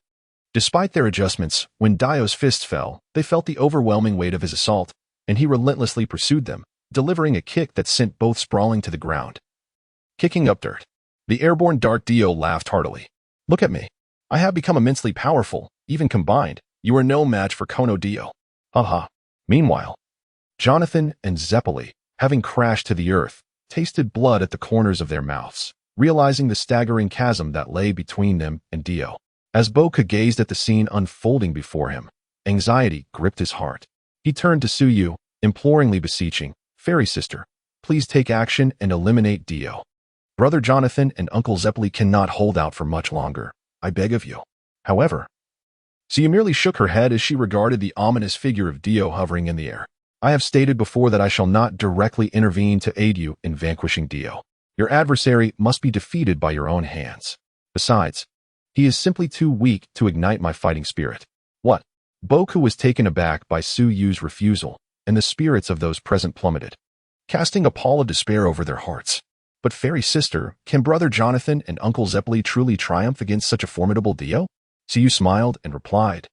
despite their adjustments, when Dio's fists fell, they felt the overwhelming weight of his assault, and he relentlessly pursued them, delivering a kick that sent both sprawling to the ground. Kicking up dirt. The airborne dark Dio laughed heartily. Look at me. I have become immensely powerful, even combined. You are no match for Kono Dio. Haha. Meanwhile, Jonathan and Zeppeli, having crashed to the earth, tasted blood at the corners of their mouths, realizing the staggering chasm that lay between them and Dio. As Boca gazed at the scene unfolding before him, anxiety gripped his heart. He turned to Suyu, imploringly beseeching, Fairy sister, please take action and eliminate Dio. Brother Jonathan and Uncle Zeppeli cannot hold out for much longer. I beg of you. However, Suyu merely shook her head as she regarded the ominous figure of Dio hovering in the air. I have stated before that I shall not directly intervene to aid you in vanquishing Dio. Your adversary must be defeated by your own hands. Besides, he is simply too weak to ignite my fighting spirit. What? Boku was taken aback by Suyu's refusal, and the spirits of those present plummeted, casting a pall of despair over their hearts. But Fairy sister, can Brother Jonathan and Uncle Zeppeli truly triumph against such a formidable Dio? Suyu smiled and replied,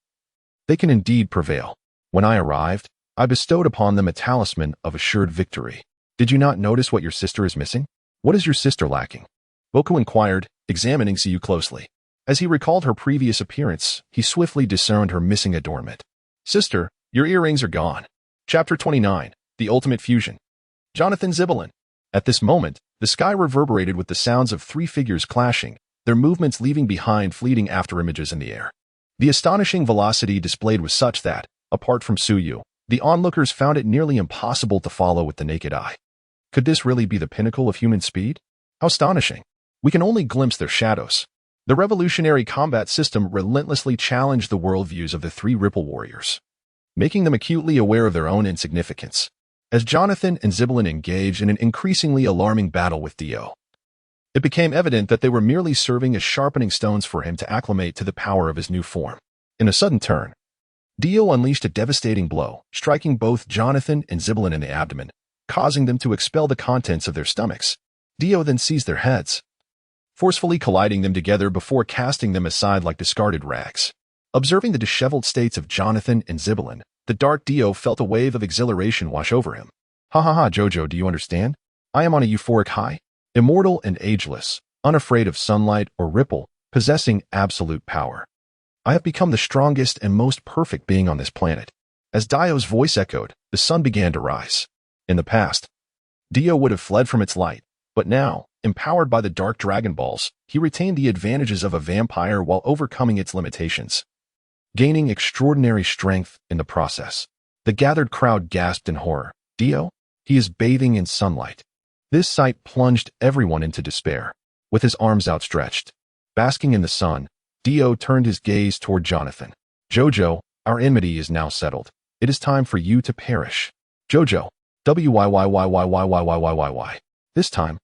They can indeed prevail. When I arrived, I bestowed upon them a talisman of assured victory. Did you not notice what your sister is missing? What is your sister lacking? Boku inquired, examining Suyu closely. As he recalled her previous appearance, he swiftly discerned her missing adornment. Sister, your earrings are gone. Chapter 29, The Ultimate Fusion. Jonathan Zibelin. At this moment, the sky reverberated with the sounds of three figures clashing, their movements leaving behind fleeting afterimages in the air. The astonishing velocity displayed was such that, apart from Suyu, the onlookers found it nearly impossible to follow with the naked eye. Could this really be the pinnacle of human speed? How astonishing. We can only glimpse their shadows. The revolutionary combat system relentlessly challenged the worldviews of the three Ripple Warriors, making them acutely aware of their own insignificance. As Jonathan and Zibelin engaged in an increasingly alarming battle with Dio, it became evident that they were merely serving as sharpening stones for him to acclimate to the power of his new form. In a sudden turn, Dio unleashed a devastating blow, striking both Jonathan and Zibelin in the abdomen, causing them to expel the contents of their stomachs. Dio then seized their heads, forcefully colliding them together before casting them aside like discarded rags. Observing the disheveled states of Jonathan and Zibelin, The dark Dio felt a wave of exhilaration wash over him. Ha ha ha, Jojo, do you understand? I am on a euphoric high. Immortal and ageless, unafraid of sunlight or ripple, possessing absolute power. I have become the strongest and most perfect being on this planet. As Dio's voice echoed, the sun began to rise. In the past, Dio would have fled from its light, but now, empowered by the dark Dragon Balls, he retained the advantages of a vampire while overcoming its limitations, gaining extraordinary strength in the process. The gathered crowd gasped in horror. Dio? He is bathing in sunlight. This sight plunged everyone into despair. With his arms outstretched, basking in the sun, Dio turned his gaze toward Jonathan. Jojo, our enmity is now settled. It is time for you to perish. Jojo. Why. This time,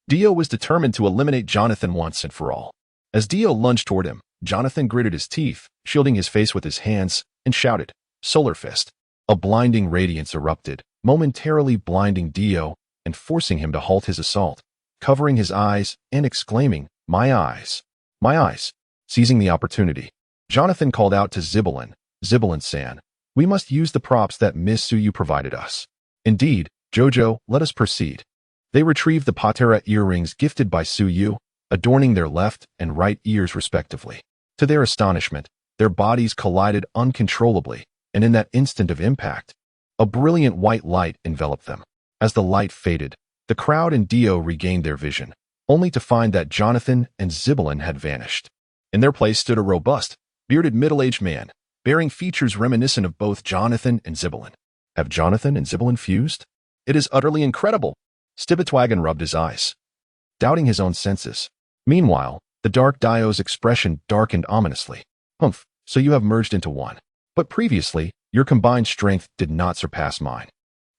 Dio was determined to eliminate Jonathan once and for all. As Dio lunged toward him, Jonathan gritted his teeth, shielding his face with his hands, and shouted, Solar Fist. A blinding radiance erupted, momentarily blinding Dio and forcing him to halt his assault, covering his eyes and exclaiming, My eyes. My eyes. Seizing the opportunity, Jonathan called out to Zibalin, Zibalin-san, we must use the props that Miss Suyu provided us. Indeed, Jojo, let us proceed. They retrieved the patera earrings gifted by Suyu, adorning their left and right ears respectively. To their astonishment, their bodies collided uncontrollably, and in that instant of impact, a brilliant white light enveloped them. As the light faded, the crowd and Dio regained their vision, only to find that Jonathan and Zibalin had vanished. In their place stood a robust, bearded middle-aged man, bearing features reminiscent of both Jonathan and Zibalin. Have Jonathan and Zibalin fused? It is utterly incredible. Stibitwagon rubbed his eyes, doubting his own senses. Meanwhile, the dark Dio's expression darkened ominously. Humph, so you have merged into one. But previously, your combined strength did not surpass mine.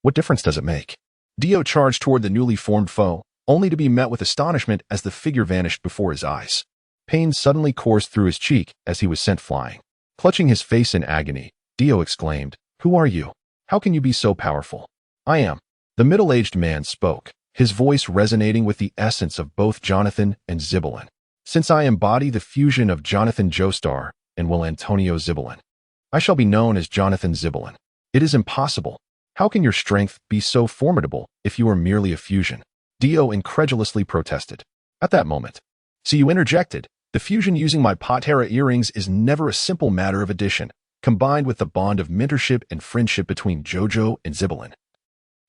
What difference does it make? Dio charged toward the newly formed foe, only to be met with astonishment as the figure vanished before his eyes. Pain suddenly coursed through his cheek as he was sent flying. Clutching his face in agony, Dio exclaimed, Who are you? How can you be so powerful? I am. The middle-aged man spoke, his voice resonating with the essence of both Jonathan and Zibalin. Since I embody the fusion of Jonathan Joestar and Will Antonio Zibalin, I shall be known as Jonathan Zibalin. It is impossible. How can your strength be so formidable if you are merely a fusion? Dio incredulously protested. At that moment, Suyu interjected, the fusion using my patera earrings is never a simple matter of addition, combined with the bond of mentorship and friendship between Jojo and Zibalin.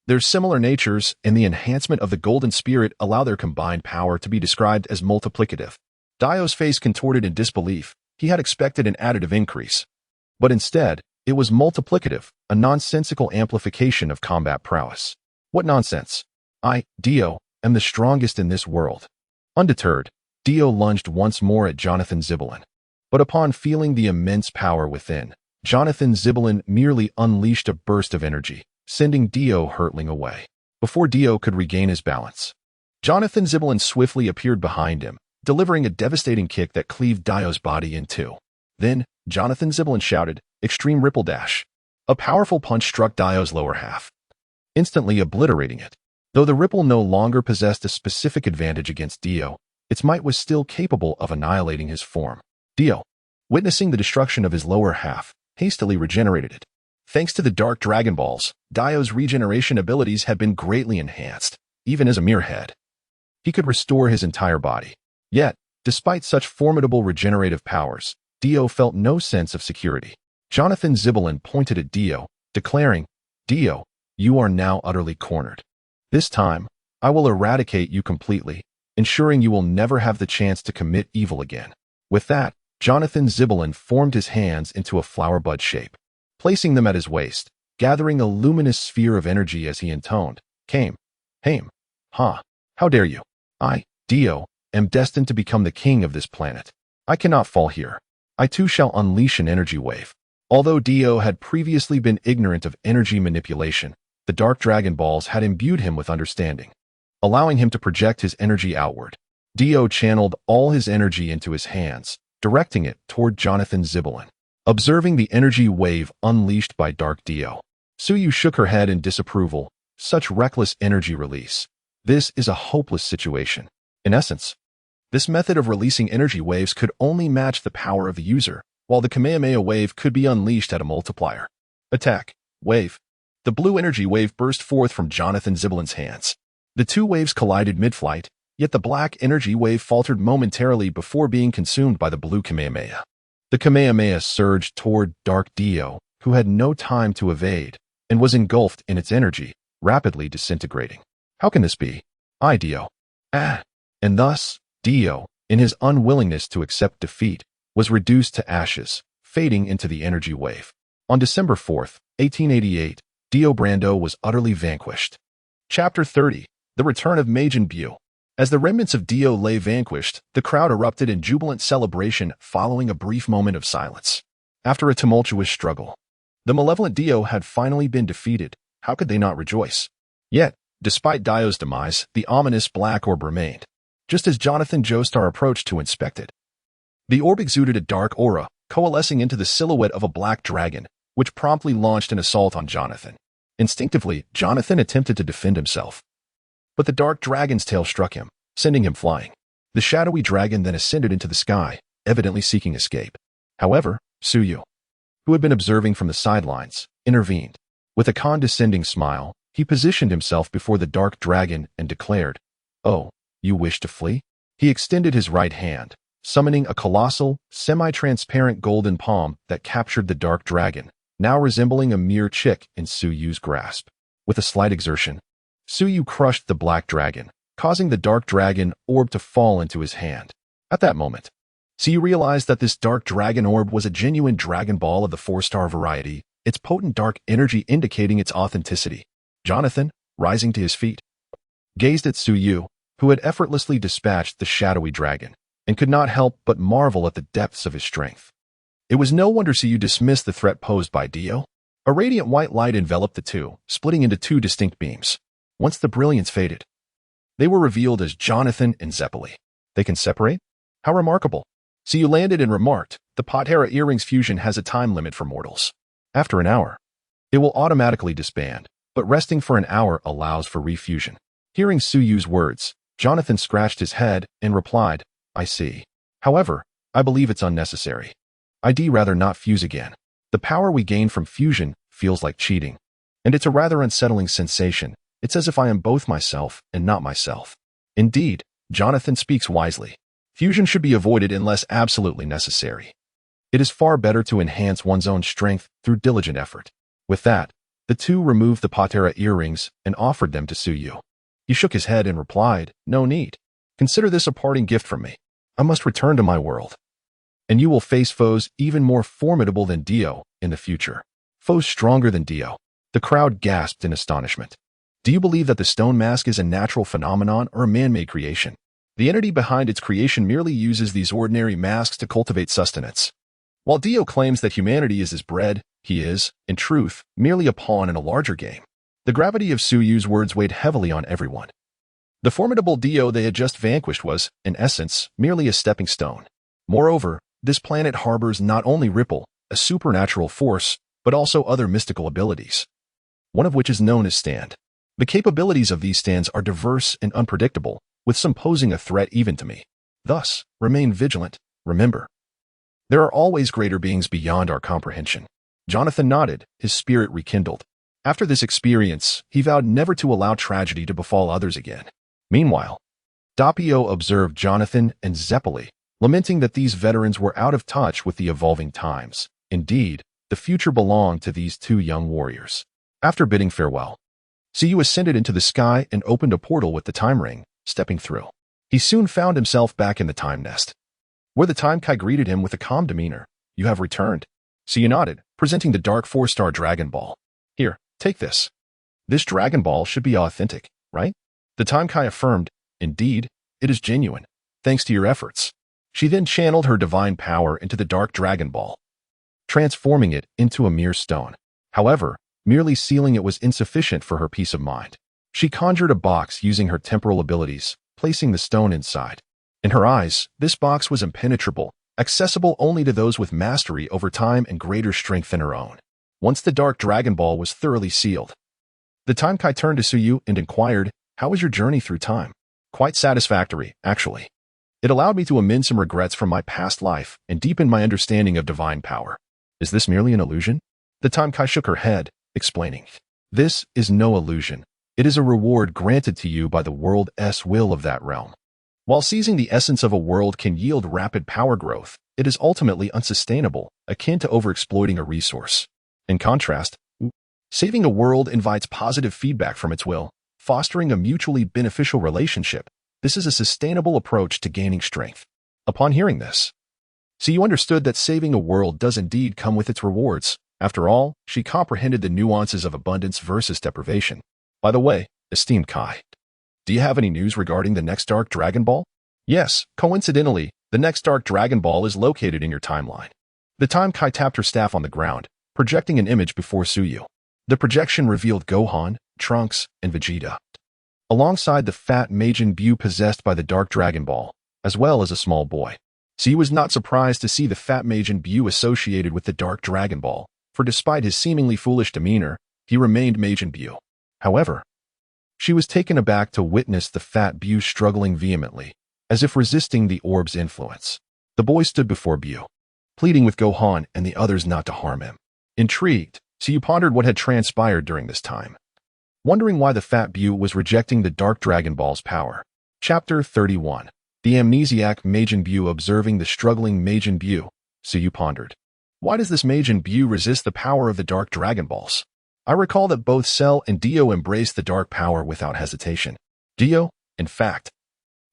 Their similar natures and the enhancement of the golden spirit allow their combined power to be described as multiplicative. Dio's face contorted in disbelief. He had expected an additive increase. But instead, it was multiplicative, a nonsensical amplification of combat prowess. What nonsense? I, Dio, am the strongest in this world. Undeterred, Dio lunged once more at Jonathan Zibalin. But upon feeling the immense power within, Jonathan Zibalin merely unleashed a burst of energy, sending Dio hurtling away. Before Dio could regain his balance, Jonathan Zibalin swiftly appeared behind him, delivering a devastating kick that cleaved Dio's body in two. Then, Jonathan Zibalin shouted, Extreme Ripple Dash. A powerful punch struck Dio's lower half, instantly obliterating it. Though the ripple no longer possessed a specific advantage against Dio, its might was still capable of annihilating his form. Dio, witnessing the destruction of his lower half, hastily regenerated it. Thanks to the Dark Dragon Balls, Dio's regeneration abilities had been greatly enhanced, even as a mere head. He could restore his entire body. Yet, despite such formidable regenerative powers, Dio felt no sense of security. Jonathan Zibalin pointed at Dio, declaring, Dio, you are now utterly cornered. This time, I will eradicate you completely, ensuring you will never have the chance to commit evil again. With that, Jonathan Zibalin formed his hands into a flower bud shape, placing them at his waist, gathering a luminous sphere of energy as he intoned, Haim, ha, how dare you? I, Dio, am destined to become the king of this planet. I cannot fall here. I too shall unleash an energy wave. Although Dio had previously been ignorant of energy manipulation, the Dark Dragon Balls had imbued him with understanding, allowing him to project his energy outward. Dio channeled all his energy into his hands, directing it toward Jonathan Zibalin. Observing the energy wave unleashed by Dark Dio, Suyu shook her head in disapproval. Such reckless energy release. This is a hopeless situation. In essence, this method of releasing energy waves could only match the power of the user, while the Kamehameha wave could be unleashed at a multiplier. Attack. Wave. The blue energy wave burst forth from Jonathan Zibelin's hands. The two waves collided mid-flight, yet the black energy wave faltered momentarily before being consumed by the blue Kamehameha. The Kamehameha surged toward Dark Dio, who had no time to evade, and was engulfed in its energy, rapidly disintegrating. How can this be? Dio. And thus, Dio, in his unwillingness to accept defeat, was reduced to ashes, fading into the energy wave. On December 4, 1888, Dio Brando was utterly vanquished. Chapter 30. The Return of Majin Buu. As the remnants of Dio lay vanquished, the crowd erupted in jubilant celebration following a brief moment of silence. After a tumultuous struggle, the malevolent Dio had finally been defeated. How could they not rejoice? Yet, despite Dio's demise, the ominous black orb remained, just as Jonathan Joestar approached to inspect it. The orb exuded a dark aura, coalescing into the silhouette of a black dragon, which promptly launched an assault on Jonathan. Instinctively, Jonathan attempted to defend himself. But the dark dragon's tail struck him, sending him flying. The shadowy dragon then ascended into the sky, evidently seeking escape. However, Suyu, who had been observing from the sidelines, intervened. With a condescending smile, he positioned himself before the dark dragon and declared, "Oh, you wish to flee?" He extended his right hand, summoning a colossal, semi-transparent golden palm that captured the dark dragon, now resembling a mere chick in Suyu's grasp. With a slight exertion, Suyu crushed the black dragon, causing the dark dragon orb to fall into his hand. At that moment, Suyu realized that this dark dragon orb was a genuine Dragon Ball of the 4-star variety, its potent dark energy indicating its authenticity. Jonathan, rising to his feet, gazed at Suyu, who had effortlessly dispatched the shadowy dragon, and could not help but marvel at the depths of his strength. It was no wonder Suyu dismissed the threat posed by Dio. A radiant white light enveloped the two, splitting into two distinct beams. Once the brilliance faded, they were revealed as Jonathan and Zeppeli. They can separate? How remarkable. Suyu landed and remarked, "The Patera earrings fusion has a time limit for mortals. After an hour, it will automatically disband, but resting for an hour allows for refusion." Hearing Suyu's words, Jonathan scratched his head and replied, "I see. However, I believe it's unnecessary. I'd rather not fuse again. The power we gain from fusion feels like cheating. And it's a rather unsettling sensation. It's as if I am both myself and not myself." Indeed, Jonathan speaks wisely. Fusion should be avoided unless absolutely necessary. It is far better to enhance one's own strength through diligent effort. With that, the two removed the Patera earrings and offered them to Suyu. He shook his head and replied, "No need. Consider this a parting gift from me. I must return to my world. And you will face foes even more formidable than Dio in the future. Foes stronger than Dio." The crowd gasped in astonishment. Do you believe that the stone mask is a natural phenomenon or a man-made creation? The entity behind its creation merely uses these ordinary masks to cultivate sustenance. While Dio claims that humanity is his bread, he is, in truth, merely a pawn in a larger game. The gravity of Suyu's words weighed heavily on everyone. The formidable Dio they had just vanquished was, in essence, merely a stepping stone. Moreover, this planet harbors not only Ripple, a supernatural force, but also other mystical abilities, one of which is known as Stand. The capabilities of these stands are diverse and unpredictable, with some posing a threat even to me. Thus, remain vigilant, remember. There are always greater beings beyond our comprehension. Jonathan nodded, his spirit rekindled. After this experience, he vowed never to allow tragedy to befall others again. Meanwhile, Doppio observed Jonathan and Zeppeli, lamenting that these veterans were out of touch with the evolving times. Indeed, the future belonged to these two young warriors. After bidding farewell, Suyu ascended into the sky and opened a portal with the time ring, stepping through. He soon found himself back in the time nest, where the time Kai greeted him with a calm demeanor. "You have returned." Suyu nodded, presenting the dark 4-star Dragon Ball. "Here, take this. This Dragon Ball should be authentic, right?" The time Kai affirmed, "Indeed, it is genuine, thanks to your efforts." She then channeled her divine power into the dark Dragon Ball, transforming it into a mere stone. However, merely sealing it was insufficient for her peace of mind. She conjured a box using her temporal abilities, placing the stone inside. In her eyes, this box was impenetrable, accessible only to those with mastery over time and greater strength than her own. Once the dark Dragon Ball was thoroughly sealed, the time Kai turned to Suyu and inquired, "How was your journey through time?" "Quite satisfactory, actually. It allowed me to amend some regrets from my past life and deepen my understanding of divine power." "Is this merely an illusion?" The time Kai shook her head, explaining, "This is no illusion. It is a reward granted to you by the world's will of that realm. While seizing the essence of a world can yield rapid power growth, it is ultimately unsustainable, akin to overexploiting a resource. In contrast, saving a world invites positive feedback from its will, fostering a mutually beneficial relationship. This is a sustainable approach to gaining strength." Upon hearing this, Suyu understood that saving a world does indeed come with its rewards. After all, she comprehended the nuances of abundance versus deprivation. By the way, esteemed Kai, do you have any news regarding the next Dark Dragon Ball? Yes, coincidentally, the next Dark Dragon Ball is located in your timeline. The time Kai tapped her staff on the ground, projecting an image before Suyu. The projection revealed Gohan, Trunks, and Vegeta, alongside the fat Majin Buu possessed by the Dark Dragon Ball, as well as a small boy. Suyu was not surprised to see the fat Majin Buu associated with the Dark Dragon Ball, for despite his seemingly foolish demeanor, he remained Majin Buu. However, she was taken aback to witness the fat Buu struggling vehemently, as if resisting the orb's influence. The boy stood before Buu, pleading with Gohan and the others not to harm him. Intrigued, Suyu pondered what had transpired during this time, wondering why the fat Buu was rejecting the Dark Dragon Ball's power. Chapter 31. The amnesiac Majin Buu observing the struggling Majin Buu, Suyu pondered. Why does this Majin Buu resist the power of the Dark Dragon Balls? I recall that both Cell and Dio embraced the dark power without hesitation. Dio, in fact,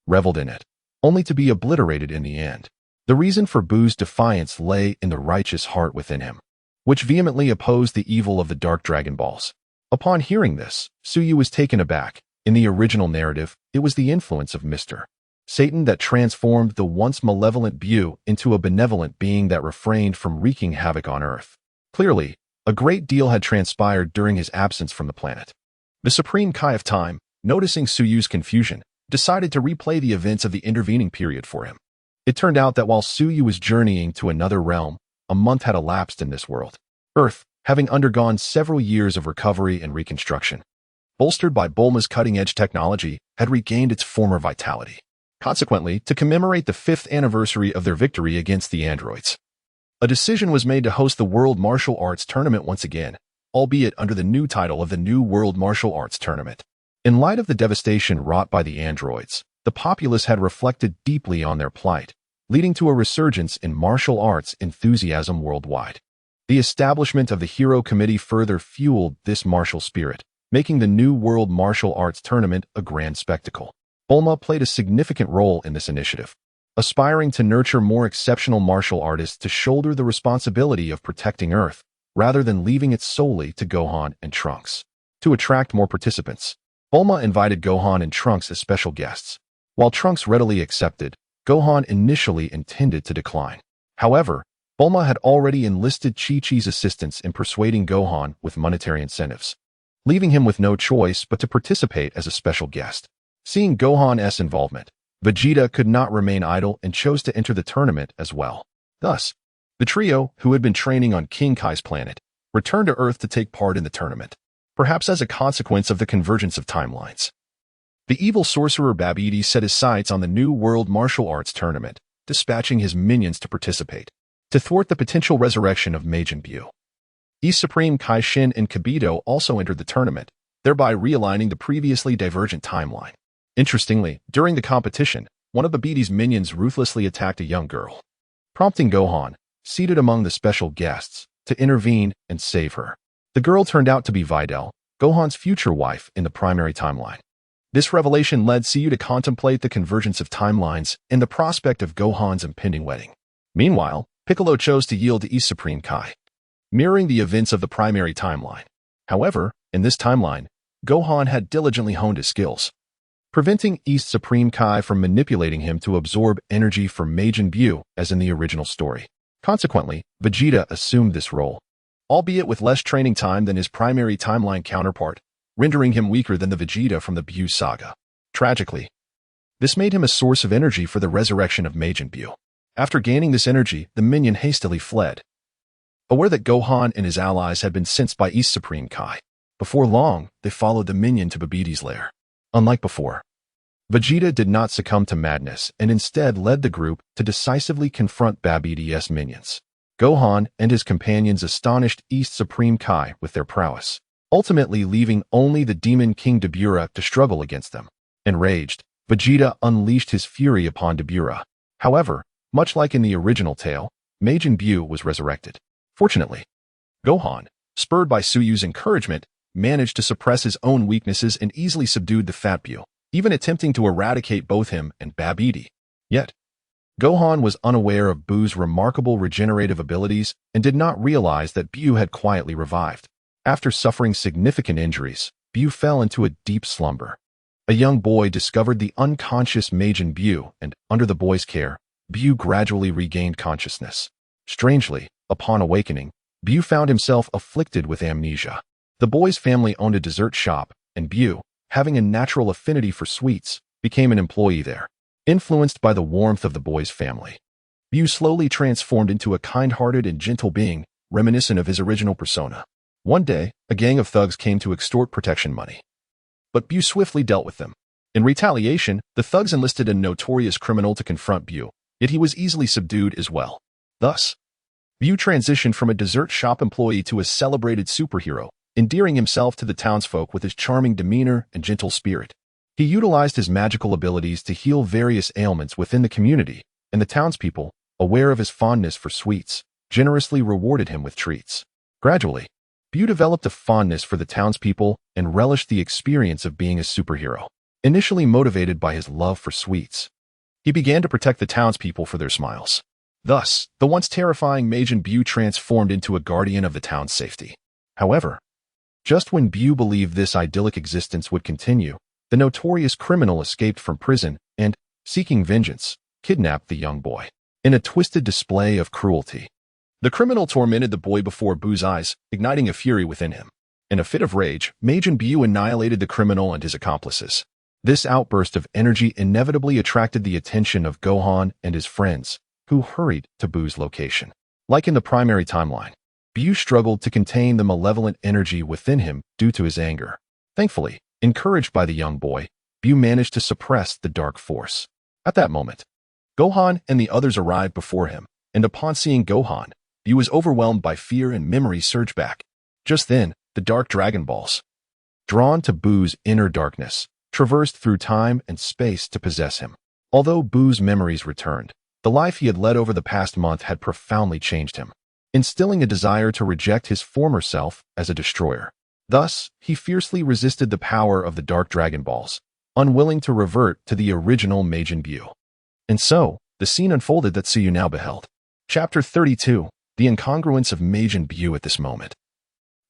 reveled in it, only to be obliterated in the end. The reason for Buu's defiance lay in the righteous heart within him, which vehemently opposed the evil of the Dark Dragon Balls. Upon hearing this, Suyu was taken aback. In the original narrative, it was the influence of Mr. Satan that transformed the once malevolent Buu into a benevolent being that refrained from wreaking havoc on Earth. Clearly, a great deal had transpired during his absence from the planet. The Supreme Kai of Time, noticing Suyu's confusion, decided to replay the events of the intervening period for him. It turned out that while Suyu was journeying to another realm, a month had elapsed in this world. Earth, having undergone several years of recovery and reconstruction, bolstered by Bulma's cutting-edge technology, had regained its former vitality. Consequently, to commemorate the 5th anniversary of their victory against the androids, a decision was made to host the World Martial Arts Tournament once again, albeit under the new title of the New World Martial Arts Tournament. In light of the devastation wrought by the androids, the populace had reflected deeply on their plight, leading to a resurgence in martial arts enthusiasm worldwide. The establishment of the Hero Committee further fueled this martial spirit, making the New World Martial Arts Tournament a grand spectacle. Bulma played a significant role in this initiative, aspiring to nurture more exceptional martial artists to shoulder the responsibility of protecting Earth, rather than leaving it solely to Gohan and Trunks. To attract more participants, Bulma invited Gohan and Trunks as special guests. While Trunks readily accepted, Gohan initially intended to decline. However, Bulma had already enlisted Chi-Chi's assistance in persuading Gohan with monetary incentives, leaving him with no choice but to participate as a special guest. Seeing Gohan's involvement, Vegeta could not remain idle and chose to enter the tournament as well. Thus, the trio, who had been training on King Kai's planet, returned to Earth to take part in the tournament, perhaps as a consequence of the convergence of timelines. The evil sorcerer Babidi set his sights on the New World Martial Arts Tournament, dispatching his minions to participate, to thwart the potential resurrection of Majin Buu. East Supreme Kai Shin and Kibito also entered the tournament, thereby realigning the previously divergent timeline. Interestingly, during the competition, one of Babidi's minions ruthlessly attacked a young girl, prompting Gohan, seated among the special guests, to intervene and save her. The girl turned out to be Videl, Gohan's future wife in the primary timeline. This revelation led Suyu to contemplate the convergence of timelines and the prospect of Gohan's impending wedding. Meanwhile, Piccolo chose to yield to East Supreme Kai, mirroring the events of the primary timeline. However, in this timeline, Gohan had diligently honed his skills, preventing East Supreme Kai from manipulating him to absorb energy from Majin Buu as in the original story. Consequently, Vegeta assumed this role, albeit with less training time than his primary timeline counterpart, rendering him weaker than the Vegeta from the Buu saga. Tragically, this made him a source of energy for the resurrection of Majin Buu. After gaining this energy, the minion hastily fled, aware that Gohan and his allies had been sensed by East Supreme Kai. Before long, they followed the minion to Babidi's lair. Unlike before, Vegeta did not succumb to madness and instead led the group to decisively confront Babidi's minions. Gohan and his companions astonished East Supreme Kai with their prowess, ultimately leaving only the Demon King Dabura to struggle against them. Enraged, Vegeta unleashed his fury upon Dabura. However, much like in the original tale, Majin Buu was resurrected. Fortunately, Gohan, spurred by Suyu's encouragement, managed to suppress his own weaknesses and easily subdued the Fat Buu, even attempting to eradicate both him and Babidi. Yet, Gohan was unaware of Buu's remarkable regenerative abilities and did not realize that Buu had quietly revived. After suffering significant injuries, Buu fell into a deep slumber. A young boy discovered the unconscious Majin Buu, and under the boy's care, Buu gradually regained consciousness. Strangely, upon awakening, Buu found himself afflicted with amnesia. The boy's family owned a dessert shop, and Buu, having a natural affinity for sweets, became an employee there. Influenced by the warmth of the boy's family, Buu slowly transformed into a kind-hearted and gentle being, reminiscent of his original persona. One day, a gang of thugs came to extort protection money, but Buu swiftly dealt with them. In retaliation, the thugs enlisted a notorious criminal to confront Buu, yet he was easily subdued as well. Thus, Buu transitioned from a dessert shop employee to a celebrated superhero, endearing himself to the townsfolk with his charming demeanor and gentle spirit. He utilized his magical abilities to heal various ailments within the community, and the townspeople, aware of his fondness for sweets, generously rewarded him with treats. Gradually, Buu developed a fondness for the townspeople and relished the experience of being a superhero. Initially motivated by his love for sweets, he began to protect the townspeople for their smiles. Thus, the once terrifying Majin Buu transformed into a guardian of the town's safety. However, just when Buu believed this idyllic existence would continue, the notorious criminal escaped from prison and, seeking vengeance, kidnapped the young boy. In a twisted display of cruelty, the criminal tormented the boy before Buu's eyes, igniting a fury within him. In a fit of rage, Majin Buu annihilated the criminal and his accomplices. This outburst of energy inevitably attracted the attention of Gohan and his friends, who hurried to Buu's location. Like in the primary timeline, Buu struggled to contain the malevolent energy within him due to his anger. Thankfully, encouraged by the young boy, Buu managed to suppress the dark force. At that moment, Gohan and the others arrived before him, and upon seeing Gohan, Buu was overwhelmed by fear and memories surged back. Just then, the Dark Dragon Balls, drawn to Buu's inner darkness, traversed through time and space to possess him. Although Buu's memories returned, the life he had led over the past month had profoundly changed him, instilling a desire to reject his former self as a destroyer. Thus, he fiercely resisted the power of the Dark Dragon Balls, unwilling to revert to the original Majin Buu. And so, the scene unfolded that Suyu now beheld. Chapter 32, The Incongruence of Majin Buu at this moment.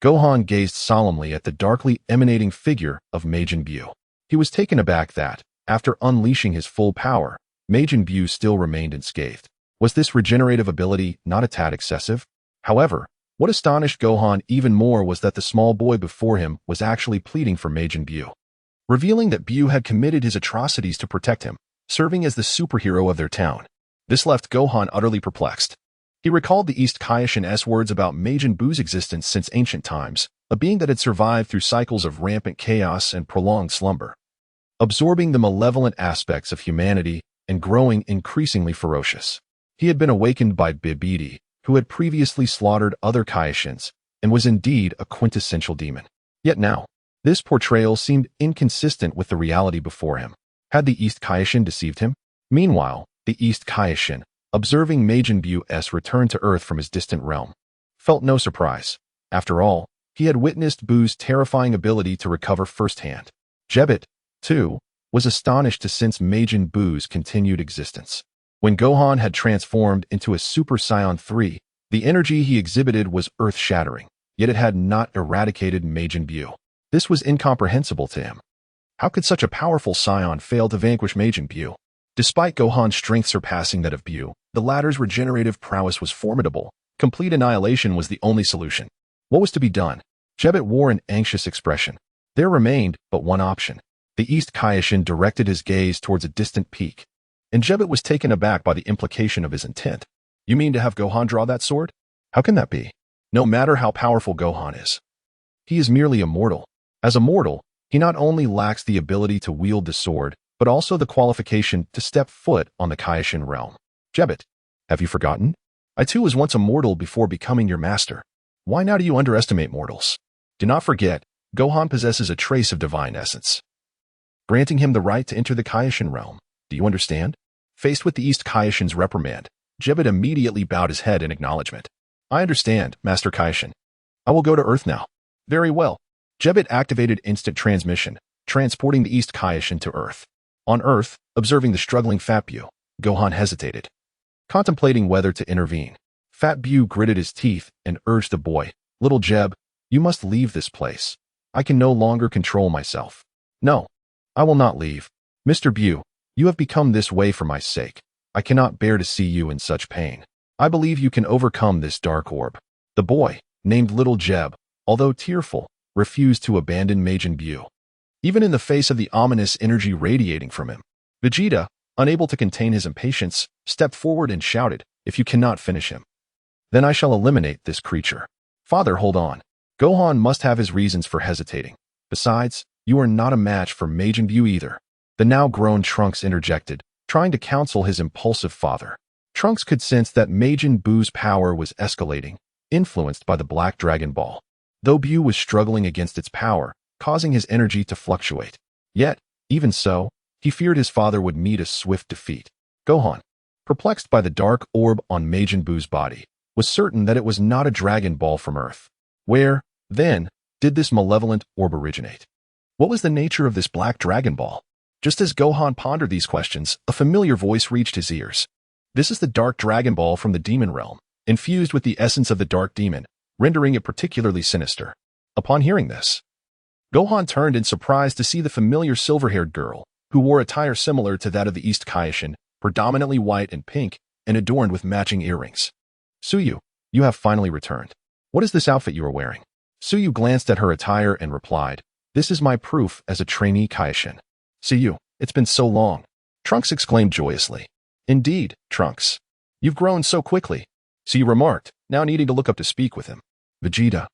Gohan gazed solemnly at the darkly emanating figure of Majin Buu. He was taken aback that, after unleashing his full power, Majin Buu still remained unscathed. Was this regenerative ability not a tad excessive? However, what astonished Gohan even more was that the small boy before him was actually pleading for Majin Buu, revealing that Buu had committed his atrocities to protect him, serving as the superhero of their town. This left Gohan utterly perplexed. He recalled the East Kaioshin's words about Majin Buu's existence since ancient times, a being that had survived through cycles of rampant chaos and prolonged slumber, absorbing the malevolent aspects of humanity and growing increasingly ferocious. He had been awakened by Babidi, who had previously slaughtered other Kaioshins, and was indeed a quintessential demon. Yet now, this portrayal seemed inconsistent with the reality before him. Had the East Kaioshin deceived him? Meanwhile, the East Kaioshin, observing Majin Buu's return to Earth from his distant realm, felt no surprise. After all, he had witnessed Buu's terrifying ability to recover firsthand. Jebbit, too, was astonished to sense Majin Buu's continued existence. When Gohan had transformed into a Super Saiyan 3, the energy he exhibited was earth-shattering, yet it had not eradicated Majin Buu. This was incomprehensible to him. How could such a powerful Saiyan fail to vanquish Majin Buu? Despite Gohan's strength surpassing that of Buu, the latter's regenerative prowess was formidable. Complete annihilation was the only solution. What was to be done? Jebbit wore an anxious expression. There remained but one option. The East Kaioshin directed his gaze towards a distant peak, and Jebbit was taken aback by the implication of his intent. You mean to have Gohan draw that sword? How can that be? No matter how powerful Gohan is, he is merely a mortal. As a mortal, he not only lacks the ability to wield the sword, but also the qualification to step foot on the Kaioshin realm. Jebbit, have you forgotten? I too was once a mortal before becoming your master. Why now do you underestimate mortals? Do not forget, Gohan possesses a trace of divine essence, granting him the right to enter the Kaioshin realm. Do you understand? Faced with the East Kaioshin's reprimand, Jebbet immediately bowed his head in acknowledgement. I understand, Master Kaioshin. I will go to Earth now. Very well. Jebbet activated instant transmission, transporting the East Kaioshin to Earth. On Earth, observing the struggling Fat Buu, Gohan hesitated, contemplating whether to intervene. Fat Buu gritted his teeth and urged the boy, Little Jeb, you must leave this place. I can no longer control myself. No, I will not leave. Mr. Buu, you have become this way for my sake. I cannot bear to see you in such pain. I believe you can overcome this dark orb. The boy, named Little Jeb, although tearful, refused to abandon Majin Buu, even in the face of the ominous energy radiating from him. Vegeta, unable to contain his impatience, stepped forward and shouted, If you cannot finish him, then I shall eliminate this creature. Father, hold on. Gohan must have his reasons for hesitating. Besides, you are not a match for Majin Buu either. The now-grown Trunks interjected, trying to counsel his impulsive father. Trunks could sense that Majin Buu's power was escalating, influenced by the Black Dragon Ball, though Buu was struggling against its power, causing his energy to fluctuate. Yet, even so, he feared his father would meet a swift defeat. Gohan, perplexed by the dark orb on Majin Buu's body, was certain that it was not a Dragon Ball from Earth. Where, then, did this malevolent orb originate? What was the nature of this Black Dragon Ball? Just as Gohan pondered these questions, a familiar voice reached his ears. This is the Dark Dragon Ball from the Demon Realm, infused with the essence of the Dark Demon, rendering it particularly sinister. Upon hearing this, Gohan turned in surprise to see the familiar silver-haired girl, who wore attire similar to that of the East Kaioshin, predominantly white and pink, and adorned with matching earrings. Suyu, you have finally returned. What is this outfit you are wearing? Suyu glanced at her attire and replied, This is my proof as a trainee Kaioshin. Suyu, it's been so long. Trunks exclaimed joyously. Indeed, Trunks. You've grown so quickly. Suyu remarked, now needing to look up to speak with him. Vegeta,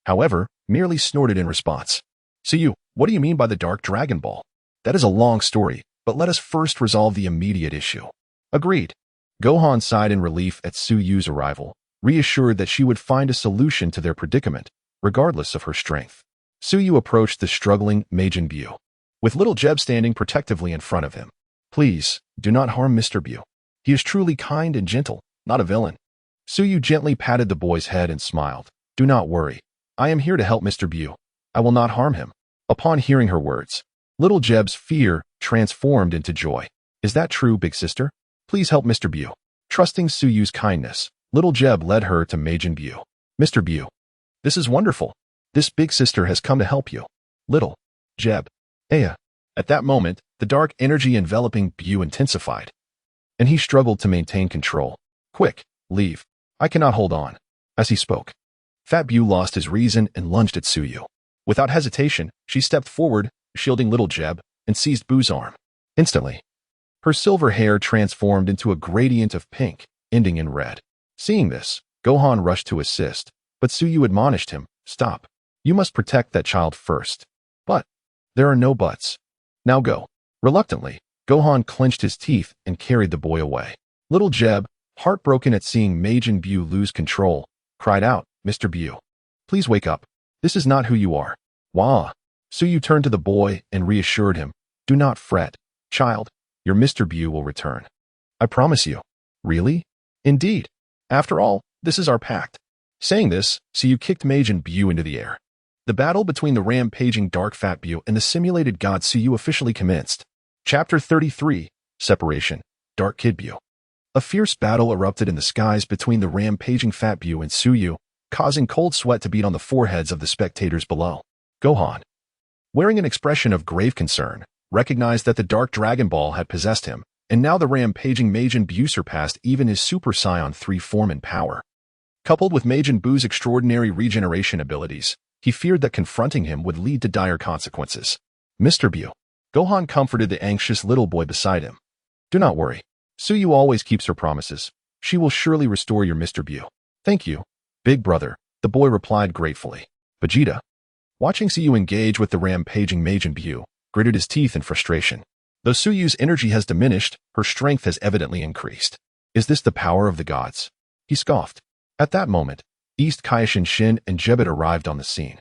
however, merely snorted in response. Suyu, what do you mean by the Dark Dragon Ball? That is a long story, but let us first resolve the immediate issue. Agreed. Gohan sighed in relief at Suyu's arrival, reassured that she would find a solution to their predicament, regardless of her strength. Suyu approached the struggling Majin Buu, with Little Jeb standing protectively in front of him. Please, do not harm Mr. Buu. He is truly kind and gentle, not a villain. Suyu gently patted the boy's head and smiled. Do not worry. I am here to help Mr. Buu. I will not harm him. Upon hearing her words, Little Jeb's fear transformed into joy. Is that true, big sister? Please help Mr. Buu. Trusting Suyu's kindness, Little Jeb led her to Majin Buu. Mr. Buu, this is wonderful. This big sister has come to help you. Little Jeb. Aya. At that moment, the dark energy enveloping Buu intensified, and he struggled to maintain control. Quick, leave. I cannot hold on. As he spoke, Fat Buu lost his reason and lunged at Suyu. Without hesitation, she stepped forward, shielding Little Jeb, and seized Buu's arm. Instantly, her silver hair transformed into a gradient of pink, ending in red. Seeing this, Gohan rushed to assist, but Suyu admonished him, Stop. You must protect that child first. But there are no buts. Now go. Reluctantly, Gohan clenched his teeth and carried the boy away. Little Jeb, heartbroken at seeing Majin Buu lose control, cried out, Mr. Buu, please wake up. This is not who you are. Wah. Suyu turned to the boy and reassured him, Do not fret, child. Your Mr. Buu will return. I promise you. Really? Indeed. After all, this is our pact. Saying this, Suyu kicked Majin Buu into the air. The battle between the rampaging Dark Fat Buu and the simulated god Suyu officially commenced. Chapter 33, Separation, Dark Kid Buu. A fierce battle erupted in the skies between the rampaging Fat Buu and Suyu, causing cold sweat to beat on the foreheads of the spectators below. Gohan, wearing an expression of grave concern, recognized that the Dark Dragon Ball had possessed him, and now the rampaging Majin Buu surpassed even his Super Saiyan 3 form in power. Coupled with Majin Buu's extraordinary regeneration abilities, he feared that confronting him would lead to dire consequences. Mr. Buu. Gohan comforted the anxious little boy beside him. Do not worry. Suyu always keeps her promises. She will surely restore your Mr. Buu. Thank you, big brother, the boy replied gratefully. Vegeta, watching Suyu engage with the rampaging Majin Buu, gritted his teeth in frustration. Though Suyu's energy has diminished, her strength has evidently increased. Is this the power of the gods? he scoffed. At that moment, East Kaishin Shin and Jebit arrived on the scene.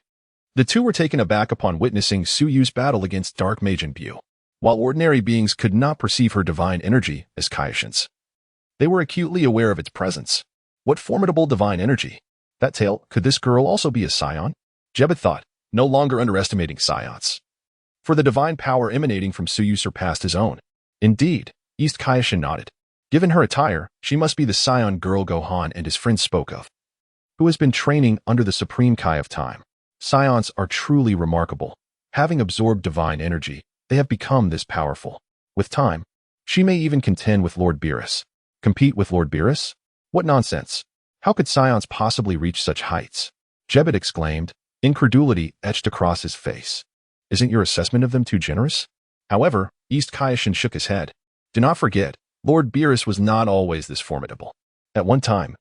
The two were taken aback upon witnessing Suyu's battle against Dark Majin Buu. While ordinary beings could not perceive her divine energy as Kaishins, they were acutely aware of its presence. What formidable divine energy! That tail, could this girl also be a scion? Jebit thought, no longer underestimating scions. For the divine power emanating from Suyu surpassed his own. Indeed, East Kaishin nodded. Given her attire, she must be the scion girl Gohan and his friends spoke of, who has been training under the supreme Kai of time. Scions are truly remarkable. Having absorbed divine energy, they have become this powerful. With time, she may even contend with Lord Beerus. Compete with Lord Beerus? What nonsense! How could scions possibly reach such heights? Jebit exclaimed, incredulity etched across his face. Isn't your assessment of them too generous? However, East Kaishin shook his head. Do not forget, Lord Beerus was not always this formidable. At one time,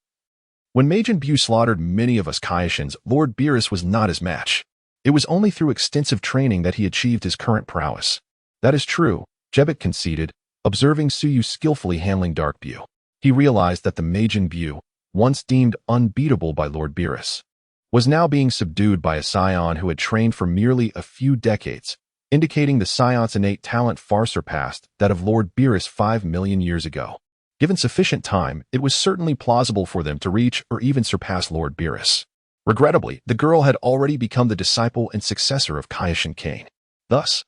when Majin Buu slaughtered many of us Kaishins, Lord Beerus was not his match. It was only through extensive training that he achieved his current prowess. That is true, Jebit conceded, observing Suyu skillfully handling Dark Buu. He realized that the Majin Buu, once deemed unbeatable by Lord Beerus, was now being subdued by a scion who had trained for merely a few decades, indicating the scion's innate talent far surpassed that of Lord Beerus 5 million years ago. Given sufficient time, it was certainly plausible for them to reach or even surpass Lord Beerus. Regrettably, the girl had already become the disciple and successor of Kaishin Kane. Thus,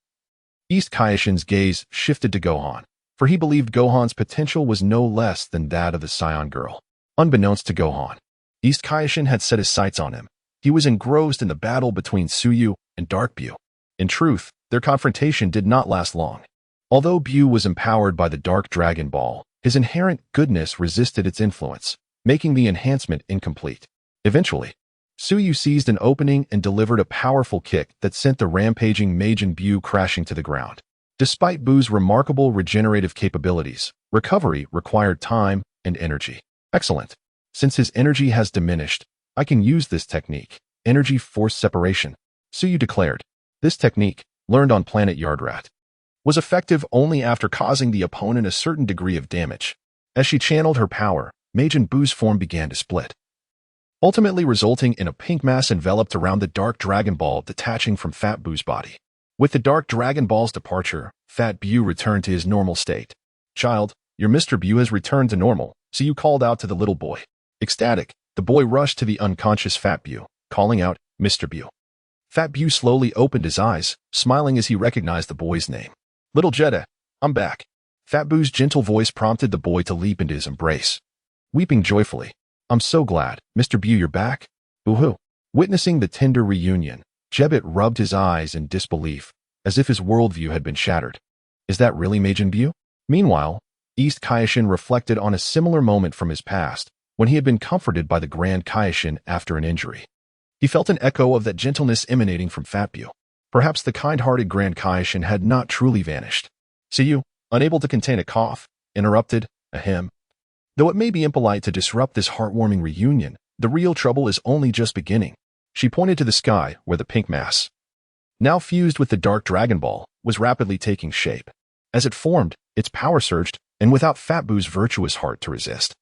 East Kaishin's gaze shifted to Gohan, for he believed Gohan's potential was no less than that of the scion girl. Unbeknownst to Gohan, East Kaishin had set his sights on him. He was engrossed in the battle between Suyu and Dark Buu. In truth, their confrontation did not last long. Although Buu was empowered by the Dark Dragon Ball, his inherent goodness resisted its influence, making the enhancement incomplete. Eventually, Suyu seized an opening and delivered a powerful kick that sent the rampaging Majin Buu crashing to the ground. Despite Buu's remarkable regenerative capabilities, recovery required time and energy. Excellent. Since his energy has diminished, I can use this technique, energy force separation, Suyu declared. This technique, learned on planet Yardrat, was effective only after causing the opponent a certain degree of damage. As she channeled her power, Majin Buu's form began to split, ultimately resulting in a pink mass enveloped around the Dark Dragon Ball detaching from Fat Buu's body. With the Dark Dragon Ball's departure, Fat Buu returned to his normal state. Child, your Mr. Buu has returned to normal, Suyu called out to the little boy. Ecstatic, the boy rushed to the unconscious Fat Buu, calling out, Mr. Buu. Fat Buu slowly opened his eyes, smiling as he recognized the boy's name. Little Jeddah, I'm back. Fat Buu's gentle voice prompted the boy to leap into his embrace. Weeping joyfully, I'm so glad, Mr. Buu, you're back. Boo-hoo. Witnessing the tender reunion, Jebit rubbed his eyes in disbelief, as if his worldview had been shattered. Is that really Majin Buu? Meanwhile, East Kaishin reflected on a similar moment from his past, when he had been comforted by the Grand Kaishin after an injury. He felt an echo of that gentleness emanating from Fat Buu. Perhaps the kind-hearted Grand Kaishin had not truly vanished. Suyu, unable to contain a cough, interrupted, ahem. Though it may be impolite to disrupt this heartwarming reunion, the real trouble is only just beginning. She pointed to the sky, where the pink mass, now fused with the Dark Dragon Ball, was rapidly taking shape. As it formed, its power surged, and without Fat Buu's virtuous heart to resist,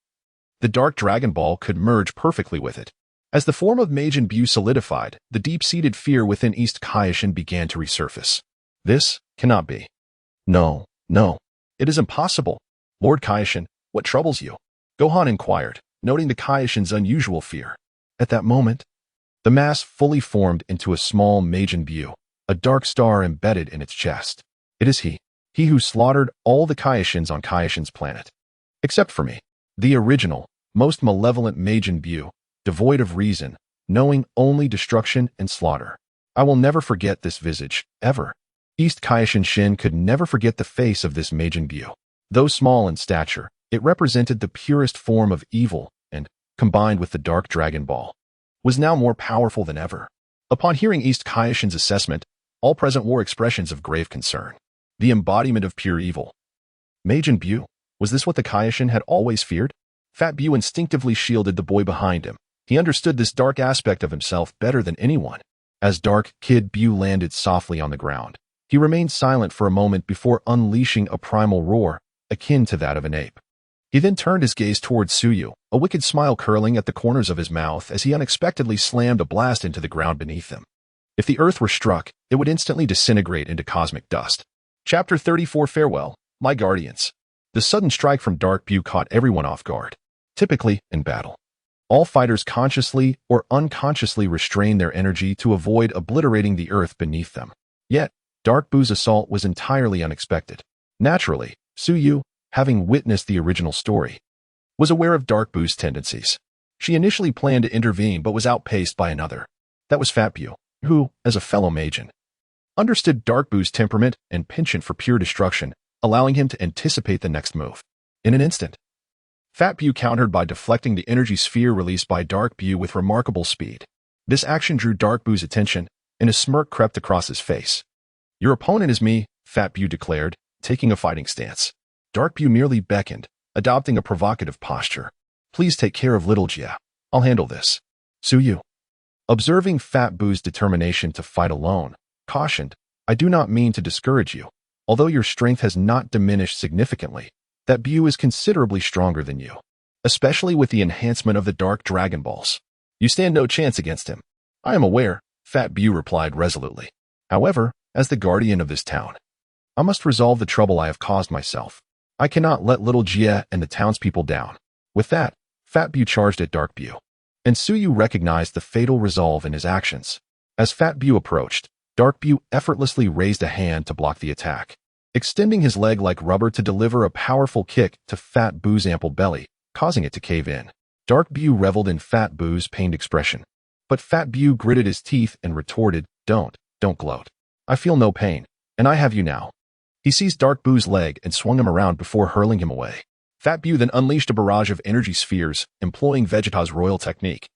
the Dark Dragon Ball could merge perfectly with it. As the form of Majin Buu solidified, the deep-seated fear within East Kaishin began to resurface. This cannot be. No, it is impossible. Lord Kaishin, what troubles you? Gohan inquired, noting the Kaishin's unusual fear. At that moment, the mass fully formed into a small Majin Buu, a dark star embedded in its chest. It is he who slaughtered all the Kaishins on Kaishin's planet. Except for me, the original, most malevolent Majin Buu, devoid of reason, knowing only destruction and slaughter. I will never forget this visage, ever. East Kaishin Shin could never forget the face of this Majin Buu. Though small in stature, it represented the purest form of evil and, combined with the Dark Dragon Ball, was now more powerful than ever. Upon hearing East Kaishin's assessment, all present wore expressions of grave concern. The embodiment of pure evil. Majin Buu, was this what the Kaishin had always feared? Fat Buu instinctively shielded the boy behind him. He understood this dark aspect of himself better than anyone. As Dark Kid Buu landed softly on the ground, he remained silent for a moment before unleashing a primal roar, akin to that of an ape. He then turned his gaze towards Suyu, a wicked smile curling at the corners of his mouth as he unexpectedly slammed a blast into the ground beneath them. If the earth were struck, it would instantly disintegrate into cosmic dust. Chapter 34 Farewell, My Guardians. The sudden strike from Dark Buu caught everyone off guard. Typically, in battle, all fighters consciously or unconsciously restrain their energy to avoid obliterating the earth beneath them. Yet, Dark Buu's assault was entirely unexpected. Naturally, Suyu, having witnessed the original story, was aware of Dark Buu's tendencies. She initially planned to intervene but was outpaced by another. That was Fat Buu, who, as a fellow Magen, understood Dark Buu's temperament and penchant for pure destruction, allowing him to anticipate the next move. In an instant, Fat Buu countered by deflecting the energy sphere released by Dark Buu with remarkable speed. This action drew Dark Buu's attention, and a smirk crept across his face. Your opponent is me, Fat Buu declared, taking a fighting stance. Dark Buu merely beckoned, adopting a provocative posture. Please take care of little Jia. I'll handle this. Suyu, observing Fat Buu's determination to fight alone, cautioned, I do not mean to discourage you. Although your strength has not diminished significantly, that Buu is considerably stronger than you, especially with the enhancement of the Dark Dragon Balls. You stand no chance against him. I am aware, Fat Buu replied resolutely. However, as the guardian of this town, I must resolve the trouble I have caused myself. I cannot let little Jia and the townspeople down. With that, Fat Buu charged at Dark Buu, and Suyu recognized the fatal resolve in his actions. As Fat Buu approached, Dark Buu effortlessly raised a hand to block the attack, extending his leg like rubber to deliver a powerful kick to Fat Buu's ample belly, causing it to cave in. Dark Buu reveled in Fat Buu's pained expression, but Fat Buu gritted his teeth and retorted, Don't gloat. I feel no pain, and I have you now. He seized Dark Buu's leg and swung him around before hurling him away. Fat Buu then unleashed a barrage of energy spheres, employing Vegeta's royal technique,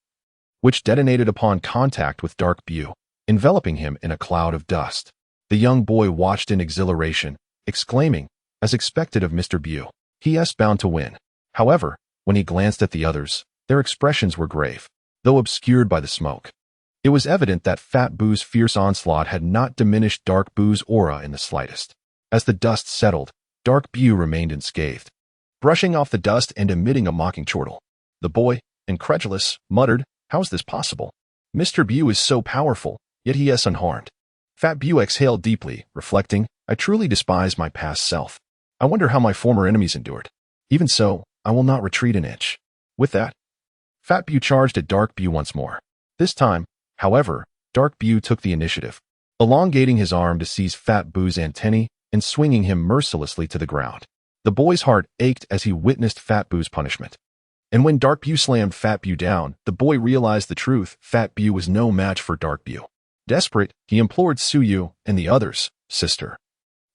which detonated upon contact with Dark Buu, enveloping him in a cloud of dust. The young boy watched in exhilaration, exclaiming, as expected of Mr. Buu, he is bound to win. However, when he glanced at the others, their expressions were grave, though obscured by the smoke. It was evident that Fat Buu's fierce onslaught had not diminished Dark Buu's aura in the slightest. As the dust settled, Dark Buu remained unscathed, brushing off the dust and emitting a mocking chortle. The boy, incredulous, muttered, How is this possible? Mr. Buu is so powerful, yet he is unharmed. Fat Buu exhaled deeply, reflecting, I truly despise my past self. I wonder how my former enemies endured. Even so, I will not retreat an inch. With that, Fat Buu charged at Dark Buu once more. This time, however, Dark Buu took the initiative, elongating his arm to seize Fat Buu's antennae and swinging him mercilessly to the ground. The boy's heart ached as he witnessed Fat Buu's punishment. And when Dark Buu slammed Fat Buu down, the boy realized the truth. Fat Buu was no match for Dark Buu. Desperate, he implored Suyu and the others, Sister,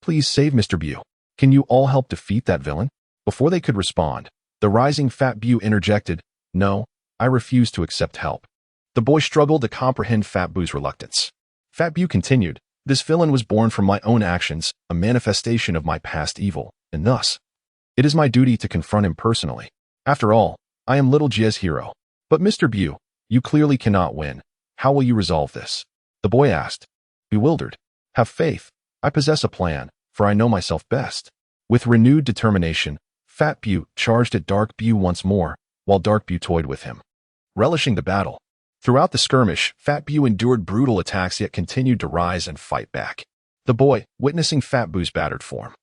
please save Mr. Buu. Can you all help defeat that villain? Before they could respond, the rising Fat Buu interjected, No, I refuse to accept help. The boy struggled to comprehend Fat Buu's reluctance. Fat Buu continued, This villain was born from my own actions, a manifestation of my past evil, and thus, it is my duty to confront him personally. After all, I am little Jia's hero. But Mr. Buu, you clearly cannot win. How will you resolve this? The boy asked, bewildered. Have faith. I possess a plan, for I know myself best. With renewed determination, Fat Buu charged at Dark Buu once more, while Dark Buu toyed with him, relishing the battle. Throughout the skirmish, Fat Buu endured brutal attacks yet continued to rise and fight back. The boy, witnessing Fat Buu's battered form,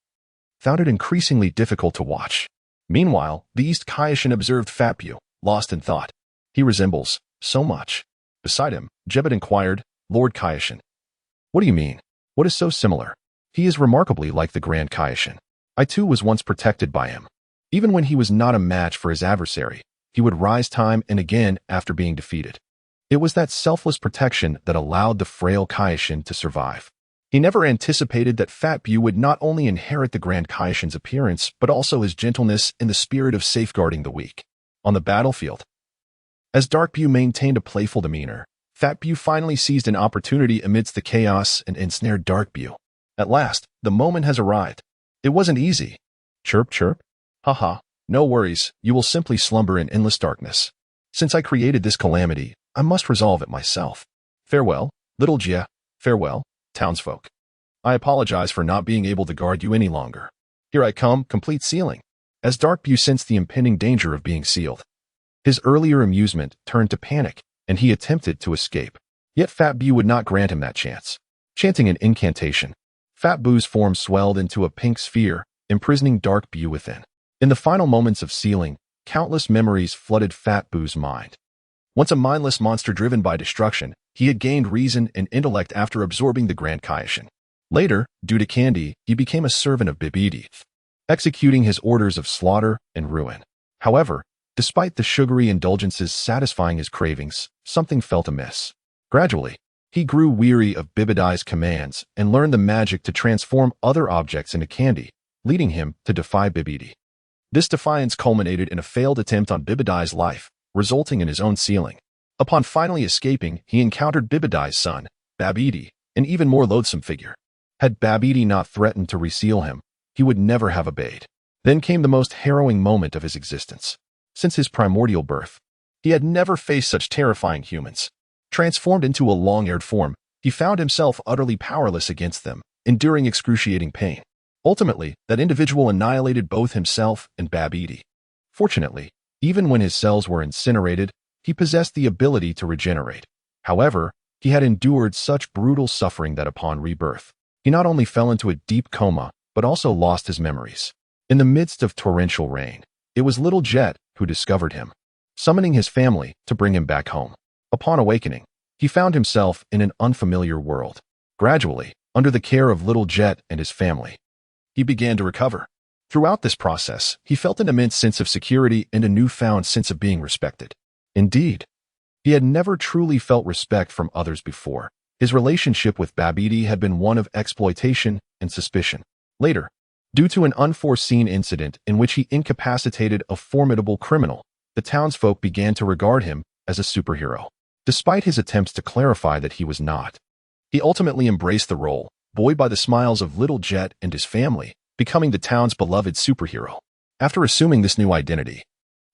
found it increasingly difficult to watch. Meanwhile, the East Kaishin observed Fat Buu, lost in thought. He resembles so much. Beside him, Jebet inquired, Lord Kaishin. What do you mean? What is so similar? He is remarkably like the Grand Kaishin. I too was once protected by him. Even when he was not a match for his adversary, he would rise time and again after being defeated. It was that selfless protection that allowed the frail Kaishin to survive. He never anticipated that Fat Buu would not only inherit the Grand Kaishin's appearance, but also his gentleness and the spirit of safeguarding the weak. On the battlefield, as Dark Buu maintained a playful demeanor, Fat Buu finally seized an opportunity amidst the chaos and ensnared Dark Buu. At last, the moment has arrived. It wasn't easy. Chirp, chirp. Haha, no worries, you will simply slumber in endless darkness. Since I created this calamity, I must resolve it myself. Farewell, little Jia. Farewell, townsfolk. I apologize for not being able to guard you any longer. Here I come, complete sealing. as Dark Buu sensed the impending danger of being sealed. His earlier amusement turned to panic, and he attempted to escape. Yet Fat Buu would not grant him that chance. Chanting an incantation, Fat Buu's form swelled into a pink sphere, imprisoning Dark Buu within. In the final moments of sealing, countless memories flooded Fat Buu's mind. Once a mindless monster driven by destruction, he had gained reason and intellect after absorbing the Grand Kaishin. Later, due to candy, he became a servant of Bibidi, executing his orders of slaughter and ruin. However, despite the sugary indulgences satisfying his cravings, something felt amiss. Gradually, he grew weary of Bibidi's commands and learned the magic to transform other objects into candy, leading him to defy Bibidi. This defiance culminated in a failed attempt on Bibidi's life, resulting in his own sealing. Upon finally escaping, he encountered Bibidi's son, Babidi, an even more loathsome figure. Had Babidi not threatened to reseal him, he would never have obeyed. Then came the most harrowing moment of his existence. Since his primordial birth, he had never faced such terrifying humans. Transformed into a long-haired form, he found himself utterly powerless against them, enduring excruciating pain. Ultimately, that individual annihilated both himself and Babidi. Fortunately, even when his cells were incinerated, he possessed the ability to regenerate. However, he had endured such brutal suffering that upon rebirth, he not only fell into a deep coma, but also lost his memories. In the midst of torrential rain, it was Little Jet who discovered him, summoning his family to bring him back home. Upon awakening, he found himself in an unfamiliar world. Gradually, under the care of Little Jet and his family, he began to recover. Throughout this process, he felt an immense sense of security and a newfound sense of being respected. Indeed, he had never truly felt respect from others before. His relationship with Babidi had been one of exploitation and suspicion. Later, due to an unforeseen incident in which he incapacitated a formidable criminal, the townsfolk began to regard him as a superhero. Despite his attempts to clarify that he was not, he ultimately embraced the role, buoyed by the smiles of Little Jet and his family, becoming the town's beloved superhero. After assuming this new identity,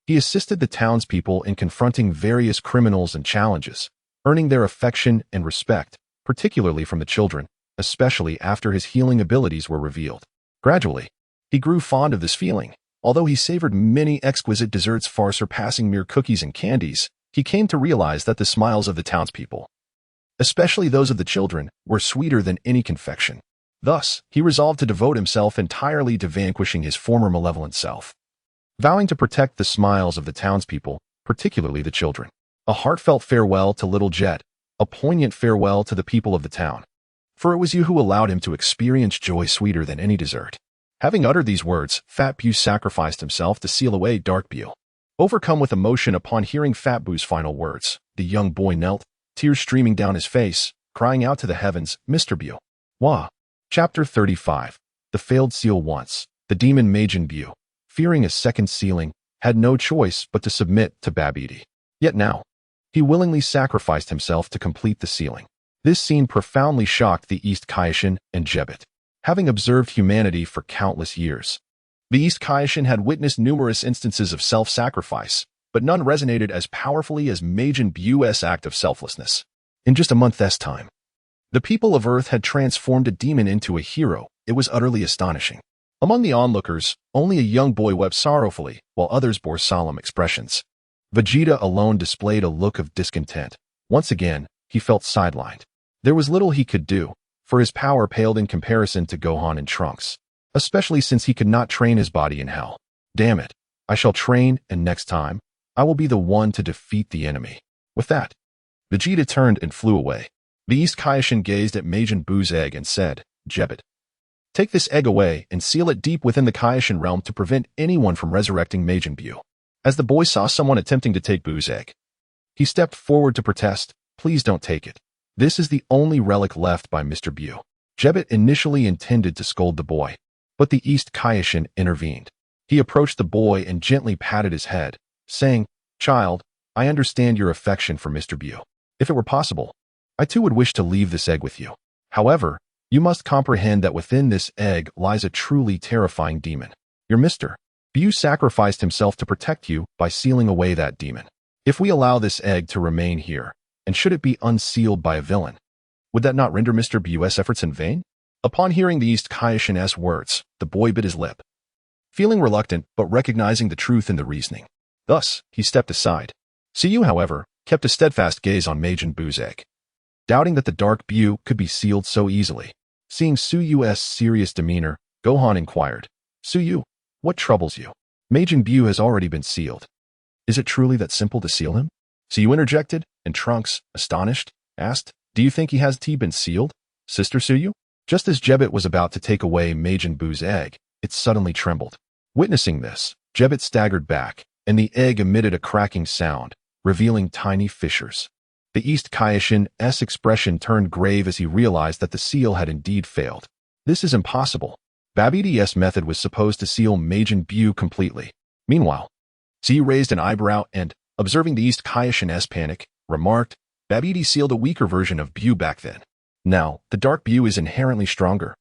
he assisted the townspeople in confronting various criminals and challenges, earning their affection and respect, particularly from the children, especially after his healing abilities were revealed. Gradually, he grew fond of this feeling. Although he savored many exquisite desserts far surpassing mere cookies and candies, he came to realize that the smiles of the townspeople, especially those of the children, were sweeter than any confection. Thus, he resolved to devote himself entirely to vanquishing his former malevolent self, vowing to protect the smiles of the townspeople, particularly the children. A heartfelt farewell to Little Jet, a poignant farewell to the people of the town. For it was you who allowed him to experience joy sweeter than any dessert. Having uttered these words, Fat Buu sacrificed himself to seal away Dark Buu. Overcome with emotion upon hearing Fat Buu's final words, the young boy knelt, tears streaming down his face, crying out to the heavens, "Mr. Buu." Wah! Chapter 35. The Failed Seal. Once, the demon Majin Buu, fearing a second sealing, had no choice but to submit to Babidi. Yet now, he willingly sacrificed himself to complete the sealing. This scene profoundly shocked the East Kaishin and Jebit. Having observed humanity for countless years, the East Kaishin had witnessed numerous instances of self-sacrifice, but none resonated as powerfully as Majin Buu's act of selflessness. In just a month's time, the people of Earth had transformed a demon into a hero. It was utterly astonishing. Among the onlookers, only a young boy wept sorrowfully, while others bore solemn expressions. Vegeta alone displayed a look of discontent. Once again, he felt sidelined. There was little he could do, for his power paled in comparison to Gohan and Trunks, especially since he could not train his body in hell. Damn it, I shall train, and next time, I will be the one to defeat the enemy. With that, Vegeta turned and flew away. The East Kaishin gazed at Majin Buu's egg and said, "Jebit, take this egg away and seal it deep within the Kaishin realm to prevent anyone from resurrecting Majin Buu." As the boy saw someone attempting to take Buu's egg, he stepped forward to protest, "Please don't take it. This is the only relic left by Mr. Buu." Jebit initially intended to scold the boy, but the East Kaishin intervened. He approached the boy and gently patted his head, saying, "Child, I understand your affection for Mr. Buu. If it were possible, I too would wish to leave this egg with you. However, you must comprehend that within this egg lies a truly terrifying demon. Your Mr. Buu sacrificed himself to protect you by sealing away that demon. If we allow this egg to remain here, and should it be unsealed by a villain, would that not render Mr. Buu's efforts in vain?" Upon hearing the East Kaishin's words, the boy bit his lip. feeling reluctant but recognizing the truth in the reasoning. Thus, he stepped aside. Suyu, however, kept a steadfast gaze on Majin Buu's egg, doubting that the Dark Buu could be sealed so easily. Seeing Suyu's serious demeanor, Gohan inquired, Suyu, what troubles you? Majin Buu has already been sealed. Is it truly that simple to seal him? Suyu interjected, and Trunks, astonished, asked, do you think he has been sealed, Sister Suyu? Just as Jebet was about to take away Majin Buu's egg, it suddenly trembled. Witnessing this, Jebet staggered back, and the egg emitted a cracking sound, revealing tiny fissures. The East Kaishin's expression turned grave as he realized that the seal had indeed failed. This is impossible. Babidi method was supposed to seal Majin Buu completely. Meanwhile, Suyu raised an eyebrow and, observing the East Kaishin's panic, remarked, Babidi sealed a weaker version of Buu back then. Now, the Dark Buu is inherently stronger.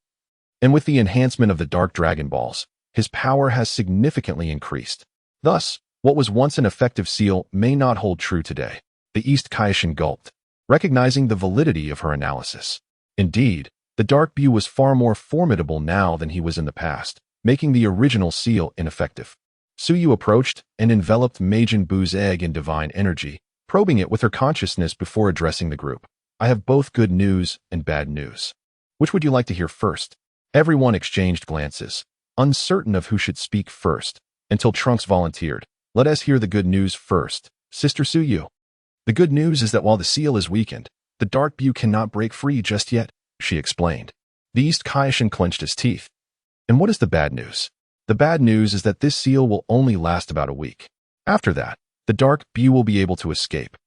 And with the enhancement of the Dark Dragon Balls, his power has significantly increased. Thus, what was once an effective seal may not hold true today. The East Kaishin gulped, recognizing the validity of her analysis. Indeed, the Dark Buu was far more formidable now than he was in the past, making the original seal ineffective. Suyu approached and enveloped Majin Buu's egg in divine energy, probing it with her consciousness before addressing the group. I have both good news and bad news. Which would you like to hear first? Everyone exchanged glances, uncertain of who should speak first, until Trunks volunteered. Let us hear the good news first, Sister Suyu. The good news is that while the seal is weakened, the Dark Buu cannot break free just yet, she explained. The East Kaishin clenched his teeth. And what is the bad news? The bad news is that this seal will only last about a week. After that, the Dark Buu will be able to escape.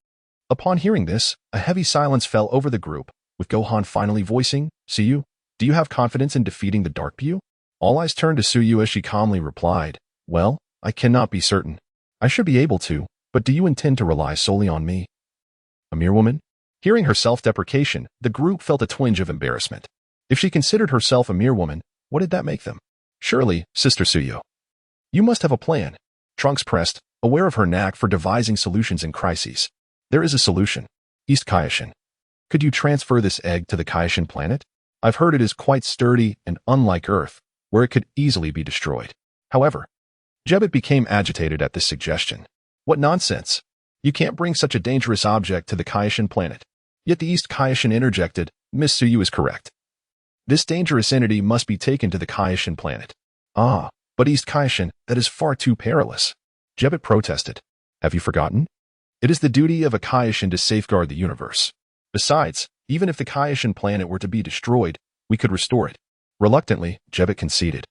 Upon hearing this, a heavy silence fell over the group, with Gohan finally voicing, Suyu, do you have confidence in defeating the Dark Buu? All eyes turned to Suyu as she calmly replied, well, I cannot be certain. I should be able to, but do you intend to rely solely on me? A mere woman? Hearing her self-deprecation, the group felt a twinge of embarrassment. If she considered herself a mere woman, what did that make them? Surely, Sister Suyu. You must have a plan. Trunks pressed, aware of her knack for devising solutions in crises. There is a solution. East Kaishin. Could you transfer this egg to the Kaishin planet? I've heard it is quite sturdy and unlike Earth, where it could easily be destroyed. However, Jebet became agitated at this suggestion. What nonsense! You can't bring such a dangerous object to the Kaishin planet. Yet the East Kaishin interjected, Miss Suyu is correct. This dangerous entity must be taken to the Kaishin planet. Ah, but East Kaishin, that is far too perilous. Jebet protested. Have you forgotten? It is the duty of a Kaishin to safeguard the universe. Besides, even if the Kaishin planet were to be destroyed, we could restore it. Reluctantly, Jebet conceded.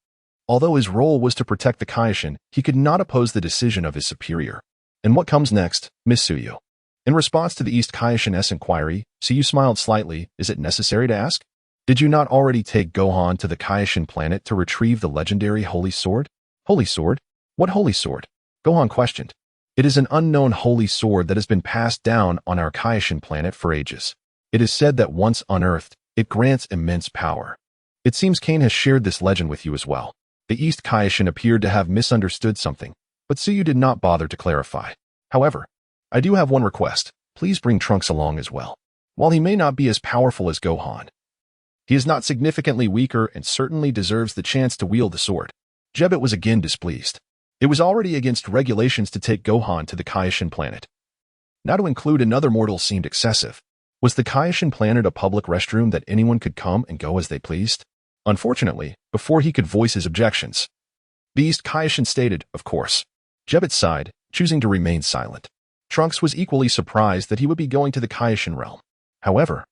Although his role was to protect the Kaishin, he could not oppose the decision of his superior. And what comes next, Miss Suyu? In response to the East Kaishin's inquiry, Suyu smiled slightly. Is it necessary to ask? Did you not already take Gohan to the Kaishin planet to retrieve the legendary Holy Sword? Holy Sword? What Holy Sword? Gohan questioned. It is an unknown holy sword that has been passed down on our Kaishin planet for ages. It is said that once unearthed, it grants immense power. It seems Kane has shared this legend with you as well. The East Kaishin appeared to have misunderstood something, but Suyu did not bother to clarify. However, I do have one request. Please bring Trunks along as well. While he may not be as powerful as Gohan, he is not significantly weaker and certainly deserves the chance to wield the sword. Jebet was again displeased. It was already against regulations to take Gohan to the Kaishin planet. Now to include another mortal seemed excessive. Was the Kaishin planet a public restroom that anyone could come and go as they pleased? Unfortunately, before he could voice his objections, the East Kaishin stated, of course. Jebet sighed, choosing to remain silent. Trunks was equally surprised that he would be going to the Kaishin realm. However,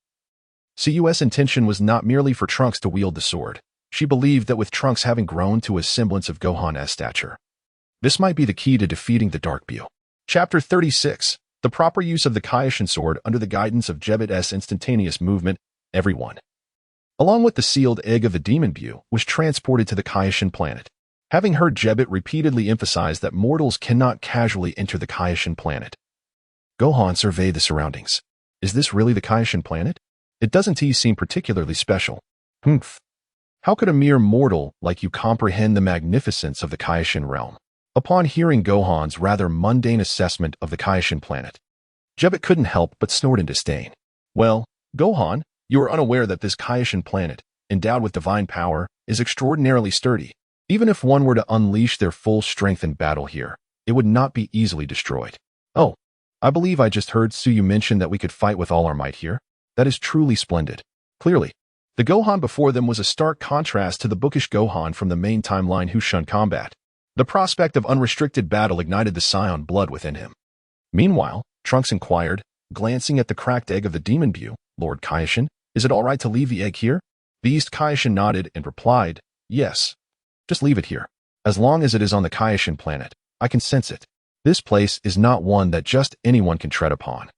Suyu's intention was not merely for Trunks to wield the sword. She believed that with Trunks having grown to a semblance of Gohan's stature, this might be the key to defeating the Dark Buu. Chapter 36. The proper use of the Kaishin sword under the guidance of Jebet's instantaneous movement. Everyone, along with the sealed egg of the Demon Buu, was transported to the Kaishin planet. Having heard Jebet repeatedly emphasize that mortals cannot casually enter the Kaishin planet, Gohan surveyed the surroundings. Is this really the Kaishin planet? It doesn't seem particularly special. Humph. How could a mere mortal like you comprehend the magnificence of the Kaishin realm? Upon hearing Gohan's rather mundane assessment of the Kaishin planet, Jebet couldn't help but snort in disdain. Well, Gohan, you are unaware that this Kaishin planet, endowed with divine power, is extraordinarily sturdy. Even if one were to unleash their full strength in battle here, it would not be easily destroyed. Oh, I believe I just heard Suyu mention that we could fight with all our might here. That is truly splendid. Clearly, the Gohan before them was a stark contrast to the bookish Gohan from the main timeline who shunned combat. The prospect of unrestricted battle ignited the Saiyan blood within him. Meanwhile, Trunks inquired, glancing at the cracked egg of the Demon Buu, Lord Kaioshin, is it all right to leave the egg here? The East Kaioshin nodded and replied, yes. Just leave it here. As long as it is on the Kaioshin planet, I can sense it. This place is not one that just anyone can tread upon.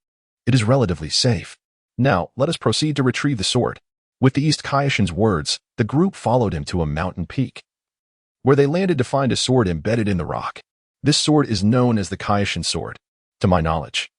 It is relatively safe. Now, let us proceed to retrieve the sword. With the East Kaioshin's words, the group followed him to a mountain peak, where they landed to find a sword embedded in the rock. This sword is known as the Kaioshin sword, to my knowledge.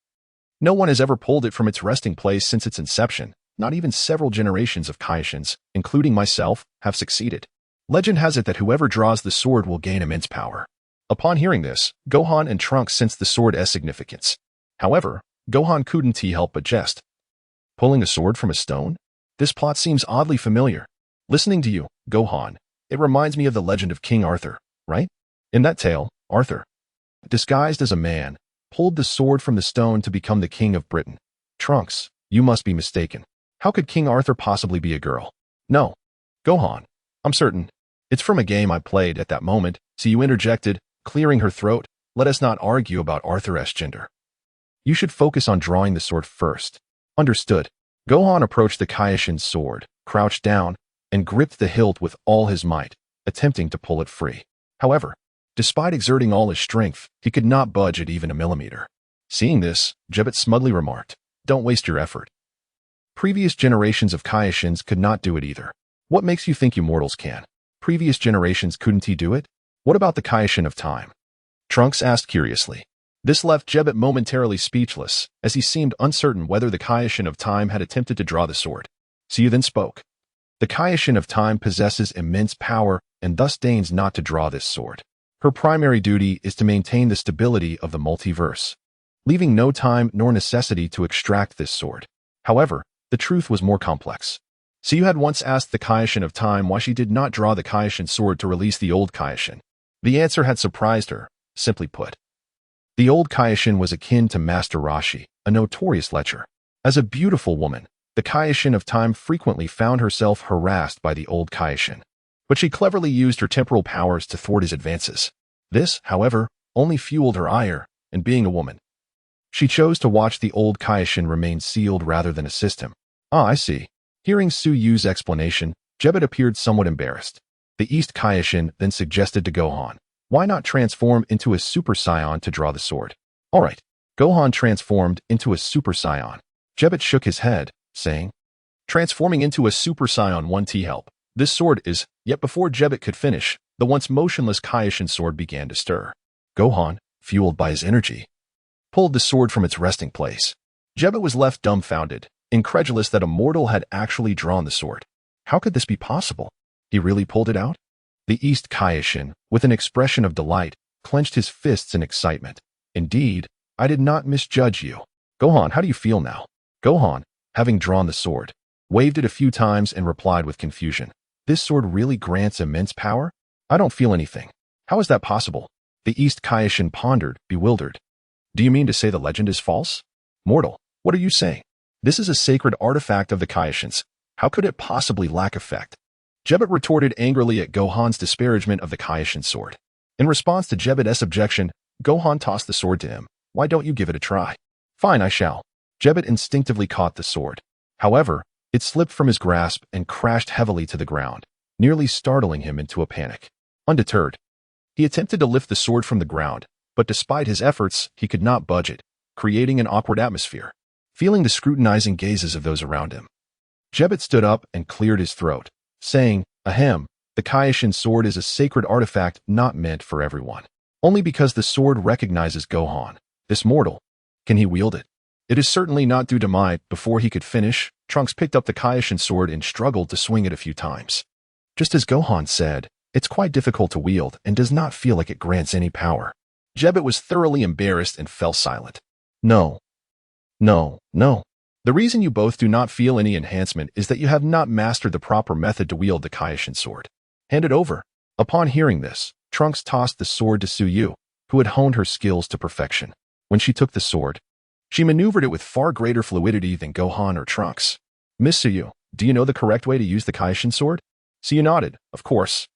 No one has ever pulled it from its resting place since its inception. Not even several generations of Kaioshins, including myself, have succeeded. Legend has it that whoever draws the sword will gain immense power. Upon hearing this, Gohan and Trunks sensed the sword's significance. However, Gohan couldn't help but jest. Pulling a sword from a stone? This plot seems oddly familiar. Listening to you, Gohan, it reminds me of the legend of King Arthur, right? In that tale, Arthur, disguised as a man, pulled the sword from the stone to become the king of Britain. Trunks, you must be mistaken. How could King Arthur possibly be a girl? No. Gohan, I'm certain. It's from a game I played at that moment, so you interjected, clearing her throat. Let us not argue about Arthur's gender. You should focus on drawing the sword first. Understood. Gohan approached the Kaioshin's sword, crouched down, and gripped the hilt with all his might, attempting to pull it free. However, despite exerting all his strength, he could not budge it even a millimeter. Seeing this, Jebbet smugly remarked, don't waste your effort. Previous generations of Kaioshins could not do it either. What makes you think you mortals can? Previous generations couldn't do it? What about the Kaioshin of time? Trunks asked curiously. This left Jebbet momentarily speechless, as he seemed uncertain whether the Kaioshin of time had attempted to draw the sword. Suyu then spoke. The Kaioshin of time possesses immense power and thus deigns not to draw this sword. Her primary duty is to maintain the stability of the multiverse, leaving no time nor necessity to extract this sword. However, the truth was more complex. Suyu had once asked the Kaioshin of time why she did not draw the Kaioshin sword to release the old Kaioshin. The answer had surprised her. Simply put, the old Kaioshin was akin to Master Roshi, a notorious lecher. As a beautiful woman, the Kaioshin of time frequently found herself harassed by the old Kaioshin, but she cleverly used her temporal powers to thwart his advances. This, however, only fueled her ire, and being a woman, she chose to watch the old Kaioshin remain sealed rather than assist him. Ah, I see. Hearing Suyu's explanation, Jebbet appeared somewhat embarrassed. The East Kaioshin then suggested to Gohan, why not transform into a Super Saiyan to draw the sword? All right. Gohan transformed into a Super Saiyan. Jebbet shook his head, saying, transforming into a Super Saiyan won't help. This sword is, yet before Jebbet could finish, the once motionless Kaioshin sword began to stir. Gohan, fueled by his energy, pulled the sword from its resting place. Jebbet was left dumbfounded, incredulous that a mortal had actually drawn the sword. How could this be possible? He really pulled it out? The East Kaioshin, with an expression of delight, clenched his fists in excitement. Indeed, I did not misjudge you. Gohan, how do you feel now? Gohan, having drawn the sword, waved it a few times and replied with confusion. This sword really grants immense power? I don't feel anything. How is that possible? The East Kaioshin pondered, bewildered. Do you mean to say the legend is false? Mortal, what are you saying? This is a sacred artifact of the Kaioshins. How could it possibly lack effect? Jebbet retorted angrily at Gohan's disparagement of the Kaioshin sword. In response to Jebbet's objection, Gohan tossed the sword to him. Why don't you give it a try? Fine, I shall. Jebbet instinctively caught the sword. However, it slipped from his grasp and crashed heavily to the ground, nearly startling him into a panic. Undeterred, he attempted to lift the sword from the ground, but despite his efforts, he could not budge it, creating an awkward atmosphere. Feeling the scrutinizing gazes of those around him, Jebbet stood up and cleared his throat, saying, Ahem, the Kaioshin sword is a sacred artifact not meant for everyone. Only because the sword recognizes Gohan, this mortal, can he wield it. It is certainly not due to might. Before he could finish, Trunks picked up the Kaioshin sword and struggled to swing it a few times. Just as Gohan said, it's quite difficult to wield and does not feel like it grants any power. Jebbet was thoroughly embarrassed and fell silent. No. The reason you both do not feel any enhancement is that you have not mastered the proper method to wield the Kaioshin sword. Hand it over. Upon hearing this, Trunks tossed the sword to Suyu, who had honed her skills to perfection. When she took the sword, she maneuvered it with far greater fluidity than Gohan or Trunks. Miss Suyu, do you know the correct way to use the Kaishin sword? Suyu nodded. Of course.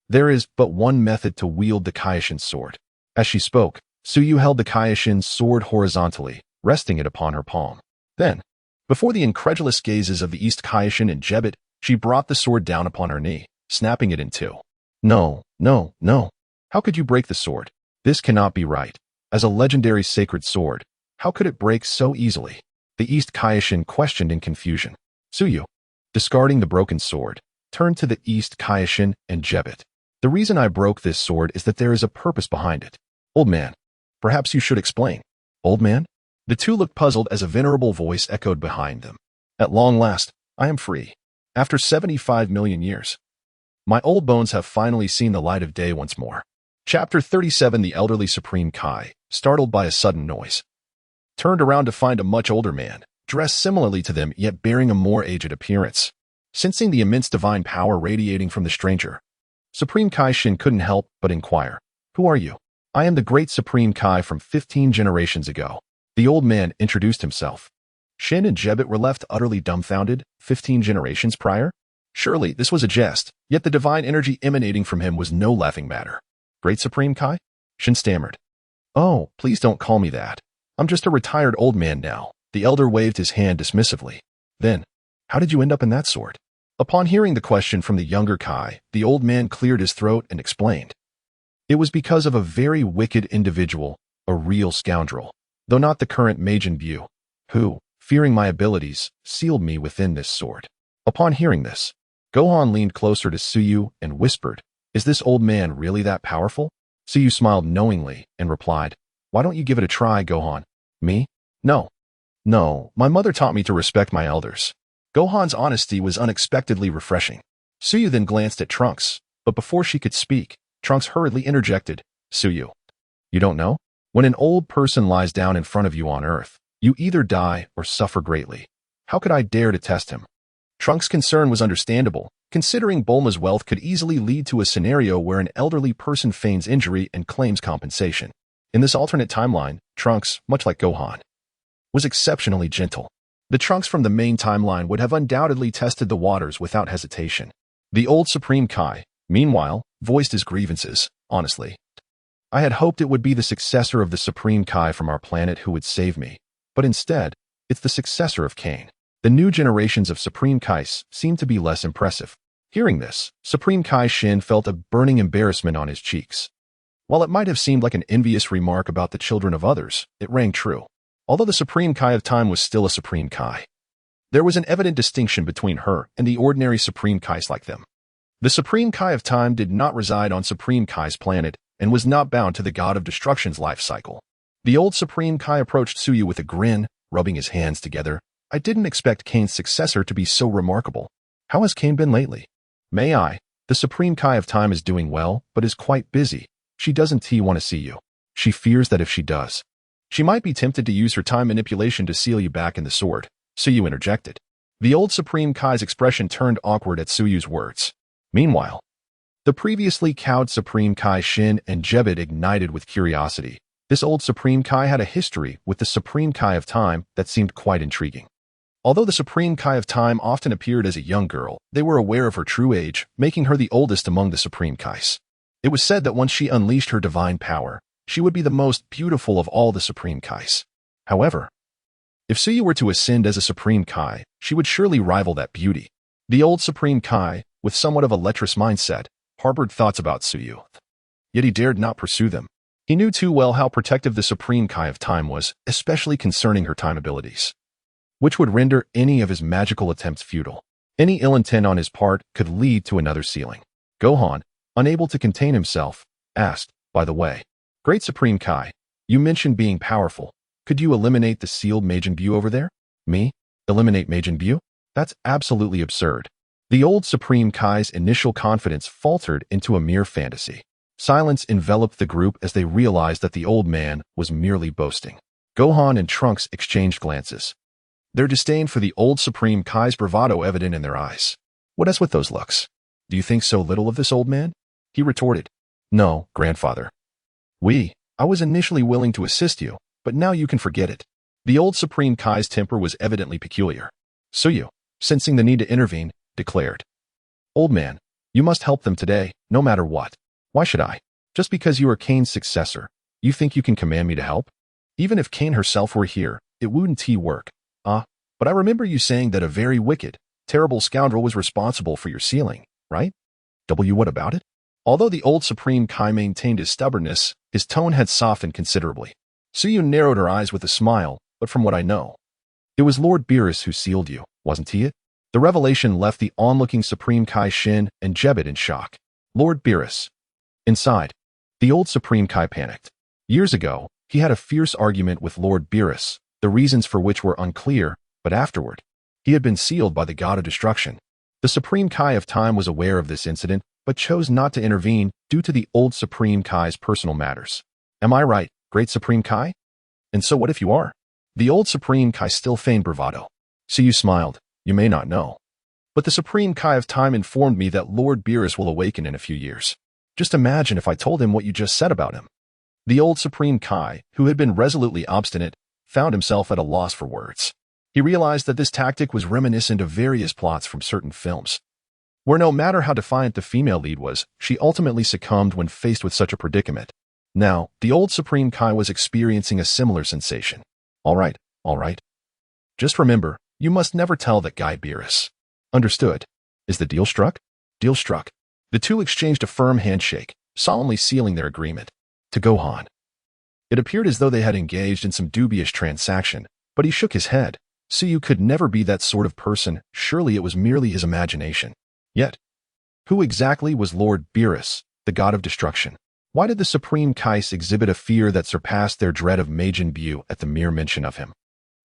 There is but one method to wield the Kaishin sword. As she spoke, Suyu held the Kaishin sword horizontally, resting it upon her palm. Then, before the incredulous gazes of the East Kaishin and Jebet, she brought the sword down upon her knee, snapping it in two. No, no, no. How could you break the sword? This cannot be right. As a legendary sacred sword, how could it break so easily? The East Kaishin questioned in confusion. Suyu, discarding the broken sword, turned to the East Kaishin and Jebet. The reason I broke this sword is that there is a purpose behind it. Old man, perhaps you should explain. Old man? The two looked puzzled as a venerable voice echoed behind them. At long last, I am free. After 75 million years, my old bones have finally seen the light of day once more. Chapter 37. The elderly Supreme Kai, startled by a sudden noise, turned around to find a much older man, dressed similarly to them yet bearing a more aged appearance. Sensing the immense divine power radiating from the stranger, Supreme Kai Shin couldn't help but inquire, "Who are you?" "I am the great Supreme Kai from 15 generations ago." The old man introduced himself. Shin and Jebet were left utterly dumbfounded. 15 generations prior? Surely this was a jest, yet the divine energy emanating from him was no laughing matter. "Great Supreme Kai?" Shin stammered. "Oh, please don't call me that. I'm just a retired old man now." The elder waved his hand dismissively. Then, how did you end up in that sword? Upon hearing the question from the younger Kai, the old man cleared his throat and explained. It was because of a very wicked individual, a real scoundrel, though not the current Majin Buu, who, fearing my abilities, sealed me within this sword. Upon hearing this, Gohan leaned closer to Suyu and whispered, "Is this old man really that powerful?" Suyu smiled knowingly and replied, "Why don't you give it a try, Gohan?" "Me? No. No, my mother taught me to respect my elders." Gohan's honesty was unexpectedly refreshing. Suyu then glanced at Trunks, but before she could speak, Trunks hurriedly interjected, "Suyu, you don't know? When an old person lies down in front of you on Earth, you either die or suffer greatly. How could I dare to test him?" Trunks' concern was understandable, considering Bulma's wealth could easily lead to a scenario where an elderly person feigns injury and claims compensation. In this alternate timeline, Trunks, much like Gohan, was exceptionally gentle. The Trunks from the main timeline would have undoubtedly tested the waters without hesitation. The old Supreme Kai, meanwhile, voiced his grievances. "Honestly, I had hoped it would be the successor of the Supreme Kai from our planet who would save me, but instead, it's the successor of Cain. The new generations of Supreme Kais seem to be less impressive." Hearing this, Supreme Kai Shin felt a burning embarrassment on his cheeks. While it might have seemed like an envious remark about the children of others, it rang true. Although the Supreme Kai of Time was still a Supreme Kai, there was an evident distinction between her and the ordinary Supreme Kais like them. The Supreme Kai of Time did not reside on Supreme Kai's planet and was not bound to the God of Destruction's life cycle. The old Supreme Kai approached Suyu with a grin, rubbing his hands together. "I didn't expect Cain's successor to be so remarkable. How has Cain been lately?" "May I? The Supreme Kai of Time is doing well, but is quite busy. She doesn't want to see you. She fears that if she does, she might be tempted to use her time manipulation to seal you back in the sword." Suyu interjected. The old Supreme Kai's expression turned awkward at Suyu's words. Meanwhile, the previously cowed Supreme Kai Shin and Jebet ignited with curiosity. This old Supreme Kai had a history with the Supreme Kai of Time that seemed quite intriguing. Although the Supreme Kai of Time often appeared as a young girl, they were aware of her true age, making her the oldest among the Supreme Kais. It was said that once she unleashed her divine power, she would be the most beautiful of all the Supreme Kais. However, if Suyu were to ascend as a Supreme Kai, she would surely rival that beauty. The old Supreme Kai, with somewhat of a lecherous mindset, harbored thoughts about Suyu. Yet he dared not pursue them. He knew too well how protective the Supreme Kai of Time was, especially concerning her time abilities, which would render any of his magical attempts futile. Any ill intent on his part could lead to another ceiling. Gohan, unable to contain himself, asked, "By the way, Great Supreme Kai, you mentioned being powerful. Could you eliminate the sealed Majin Buu over there?" "Me? Eliminate Majin Buu? That's absolutely absurd." The old Supreme Kai's initial confidence faltered into a mere fantasy. Silence enveloped the group as they realized that the old man was merely boasting. Gohan and Trunks exchanged glances, their disdain for the old Supreme Kai's bravado evident in their eyes. "What is with those looks? Do you think so little of this old man?" He retorted, "No, grandfather. I was initially willing to assist you, but now you can forget it." The old Supreme Kai's temper was evidently peculiar. Suyu, sensing the need to intervene, declared, "Old man, you must help them today, no matter what. Why should I? Just because you are Kane's successor, you think you can command me to help? Even if Kane herself were here, it wouldn't work. But I remember you saying that a very wicked, terrible scoundrel was responsible for your sealing, right? What about it?" Although the old Supreme Kai maintained his stubbornness, his tone had softened considerably. Suyu narrowed her eyes with a smile, "But from what I know, it was Lord Beerus who sealed you, wasn't he it?" The revelation left the onlooking Supreme Kai Shin and Jebit in shock. Lord Beerus. Inside, the old Supreme Kai panicked. Years ago, he had a fierce argument with Lord Beerus, the reasons for which were unclear, but afterward, he had been sealed by the God of Destruction. The Supreme Kai of Time was aware of this incident, but chose not to intervene due to the old Supreme Kai's personal matters. "Am I right, Great Supreme Kai? And so what if you are?" The old Supreme Kai still feigned bravado. Suyu smiled. "You may not know, but the Supreme Kai of Time informed me that Lord Beerus will awaken in a few years. Just imagine if I told him what you just said about him." The old Supreme Kai, who had been resolutely obstinate, found himself at a loss for words. He realized that this tactic was reminiscent of various plots from certain films, where no matter how defiant the female lead was, she ultimately succumbed when faced with such a predicament. Now, the old Supreme Kai was experiencing a similar sensation. All right. Just remember, you must never tell that guy Beerus. Understood. Is the deal struck? Deal struck. The two exchanged a firm handshake, solemnly sealing their agreement. To Gohan. It appeared as though they had engaged in some dubious transaction, but he shook his head. Suyu could never be that sort of person, surely it was merely his imagination. Yet, who exactly was Lord Beerus, the God of Destruction? Why did the Supreme Kais exhibit a fear that surpassed their dread of Majin Buu at the mere mention of him?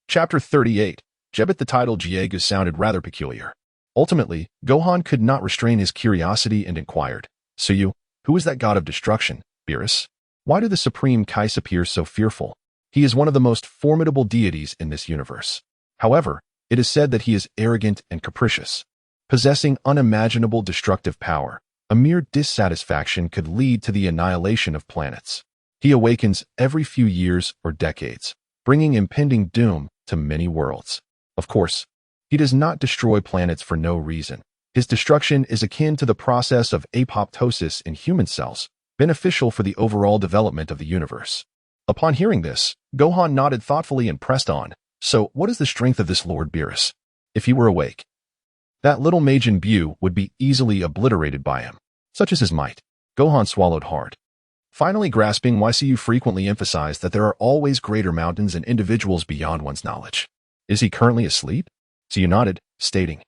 Chapter 38. Jebit. The title Jiegu sounded rather peculiar. Ultimately, Gohan could not restrain his curiosity and inquired, "Suyu, who is that God of Destruction, Beerus? Why do the Supreme Kais appear so fearful? He is one of the most formidable deities in this universe. However, it is said that he is arrogant and capricious, possessing unimaginable destructive power. A mere dissatisfaction could lead to the annihilation of planets. He awakens every few years or decades, bringing impending doom to many worlds. Of course, he does not destroy planets for no reason. His destruction is akin to the process of apoptosis in human cells, beneficial for the overall development of the universe." Upon hearing this, Gohan nodded thoughtfully and pressed on. "So, what is the strength of this Lord Beerus? If he were awake, that little Majin Buu would be easily obliterated by him. Such is his might." Gohan swallowed hard, finally grasping why Suyu frequently emphasized that there are always greater mountains and individuals beyond one's knowledge. "Is he currently asleep?" Suyu nodded, stating,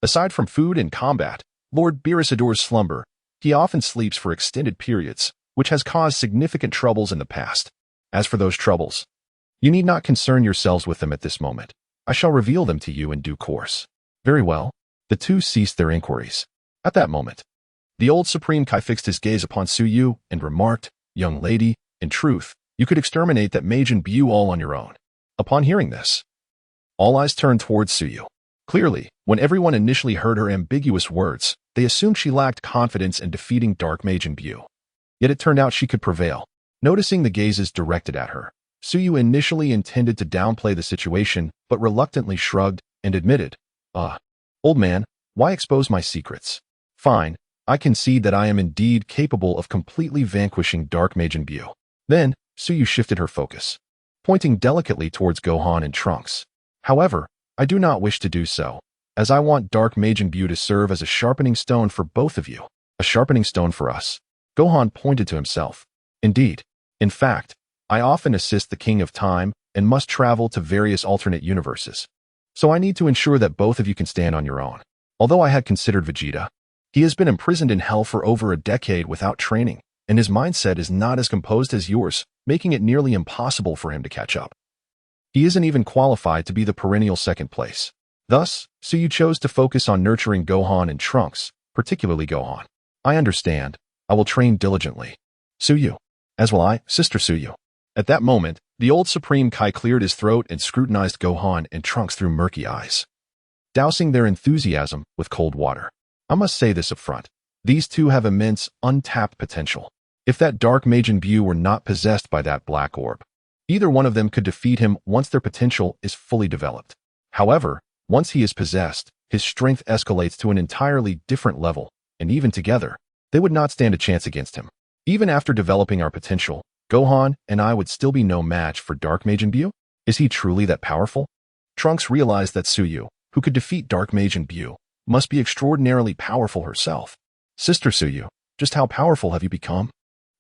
"Aside from food and combat, Lord Beerus adores slumber. He often sleeps for extended periods, which has caused significant troubles in the past. As for those troubles, you need not concern yourselves with them at this moment. I shall reveal them to you in due course." "Very well." The two ceased their inquiries. At that moment, the old Supreme Kai fixed his gaze upon Suyu and remarked, "Young lady, in truth, you could exterminate that Majin Buu all on your own." Upon hearing this, all eyes turned towards Suyu. Clearly, when everyone initially heard her ambiguous words, they assumed she lacked confidence in defeating Dark Majin Buu. Yet it turned out she could prevail. Noticing the gazes directed at her, Suyu initially intended to downplay the situation, but reluctantly shrugged and admitted, Old man, why expose my secrets? Fine, I concede that I am indeed capable of completely vanquishing Dark Majin Buu." Then, Suyu shifted her focus, pointing delicately towards Gohan and Trunks. "However, I do not wish to do so, as I want Dark Majin Buu to serve as a sharpening stone for both of you." "A sharpening stone for us?" Gohan pointed to himself. "Indeed. In fact, I often assist the King of Time and must travel to various alternate universes. So I need to ensure that both of you can stand on your own. Although I had considered Vegeta, he has been imprisoned in hell for over a decade without training, and his mindset is not as composed as yours, making it nearly impossible for him to catch up. He isn't even qualified to be the perennial second place. Thus, Suyu chose to focus on nurturing Gohan and Trunks, particularly Gohan. "I understand. I will train diligently." "Suyu." "As will I, Sister Suyu." At that moment, the old Supreme Kai cleared his throat and scrutinized Gohan and Trunks through murky eyes, dousing their enthusiasm with cold water. "I must say this up front. These two have immense, untapped potential. If that dark Majin Buu were not possessed by that black orb, either one of them could defeat him once their potential is fully developed. However, once he is possessed, his strength escalates to an entirely different level, and even together, they would not stand a chance against him. Even after developing our potential, Gohan and I would still be no match for Dark Majin Buu? Is he truly that powerful? Trunks realized that Suyu, who could defeat Dark Majin Buu, must be extraordinarily powerful herself. Sister Suyu, just how powerful have you become?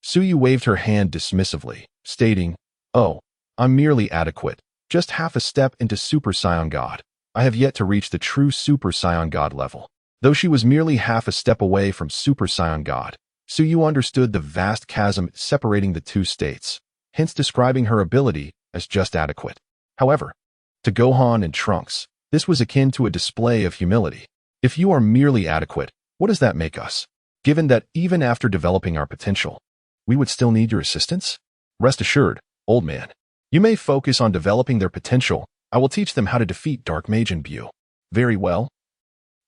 Suyu waved her hand dismissively, stating, "Oh, I'm merely adequate, just half a step into Super Saiyan God. I have yet to reach the true Super Saiyan God level." Though she was merely half a step away from Super Saiyan God, Suyu understood the vast chasm separating the two states, hence describing her ability as just adequate. However, to Gohan and Trunks, this was akin to a display of humility. If you are merely adequate, what does that make us? Given that even after developing our potential, we would still need your assistance? Rest assured, old man. You may focus on developing their potential. I will teach them how to defeat Dark Majin Buu. Very well.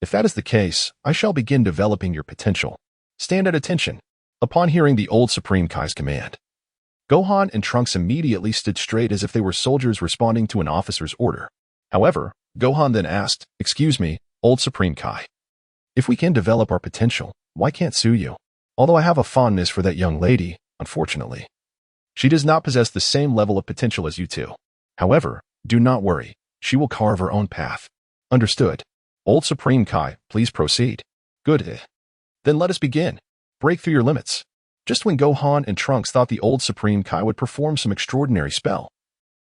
If that is the case, I shall begin developing your potential. Stand at attention. Upon hearing the old Supreme Kai's command, Gohan and Trunks immediately stood straight as if they were soldiers responding to an officer's order. However, Gohan then asked, "Excuse me, old Supreme Kai. If we can develop our potential, why can't Suyu? Although I have a fondness for that young lady, unfortunately, she does not possess the same level of potential as you two. However, do not worry, she will carve her own path." Understood. Old Supreme Kai, please proceed. Good. Then let us begin. Break through your limits. Just when Gohan and Trunks thought the old Supreme Kai would perform some extraordinary spell,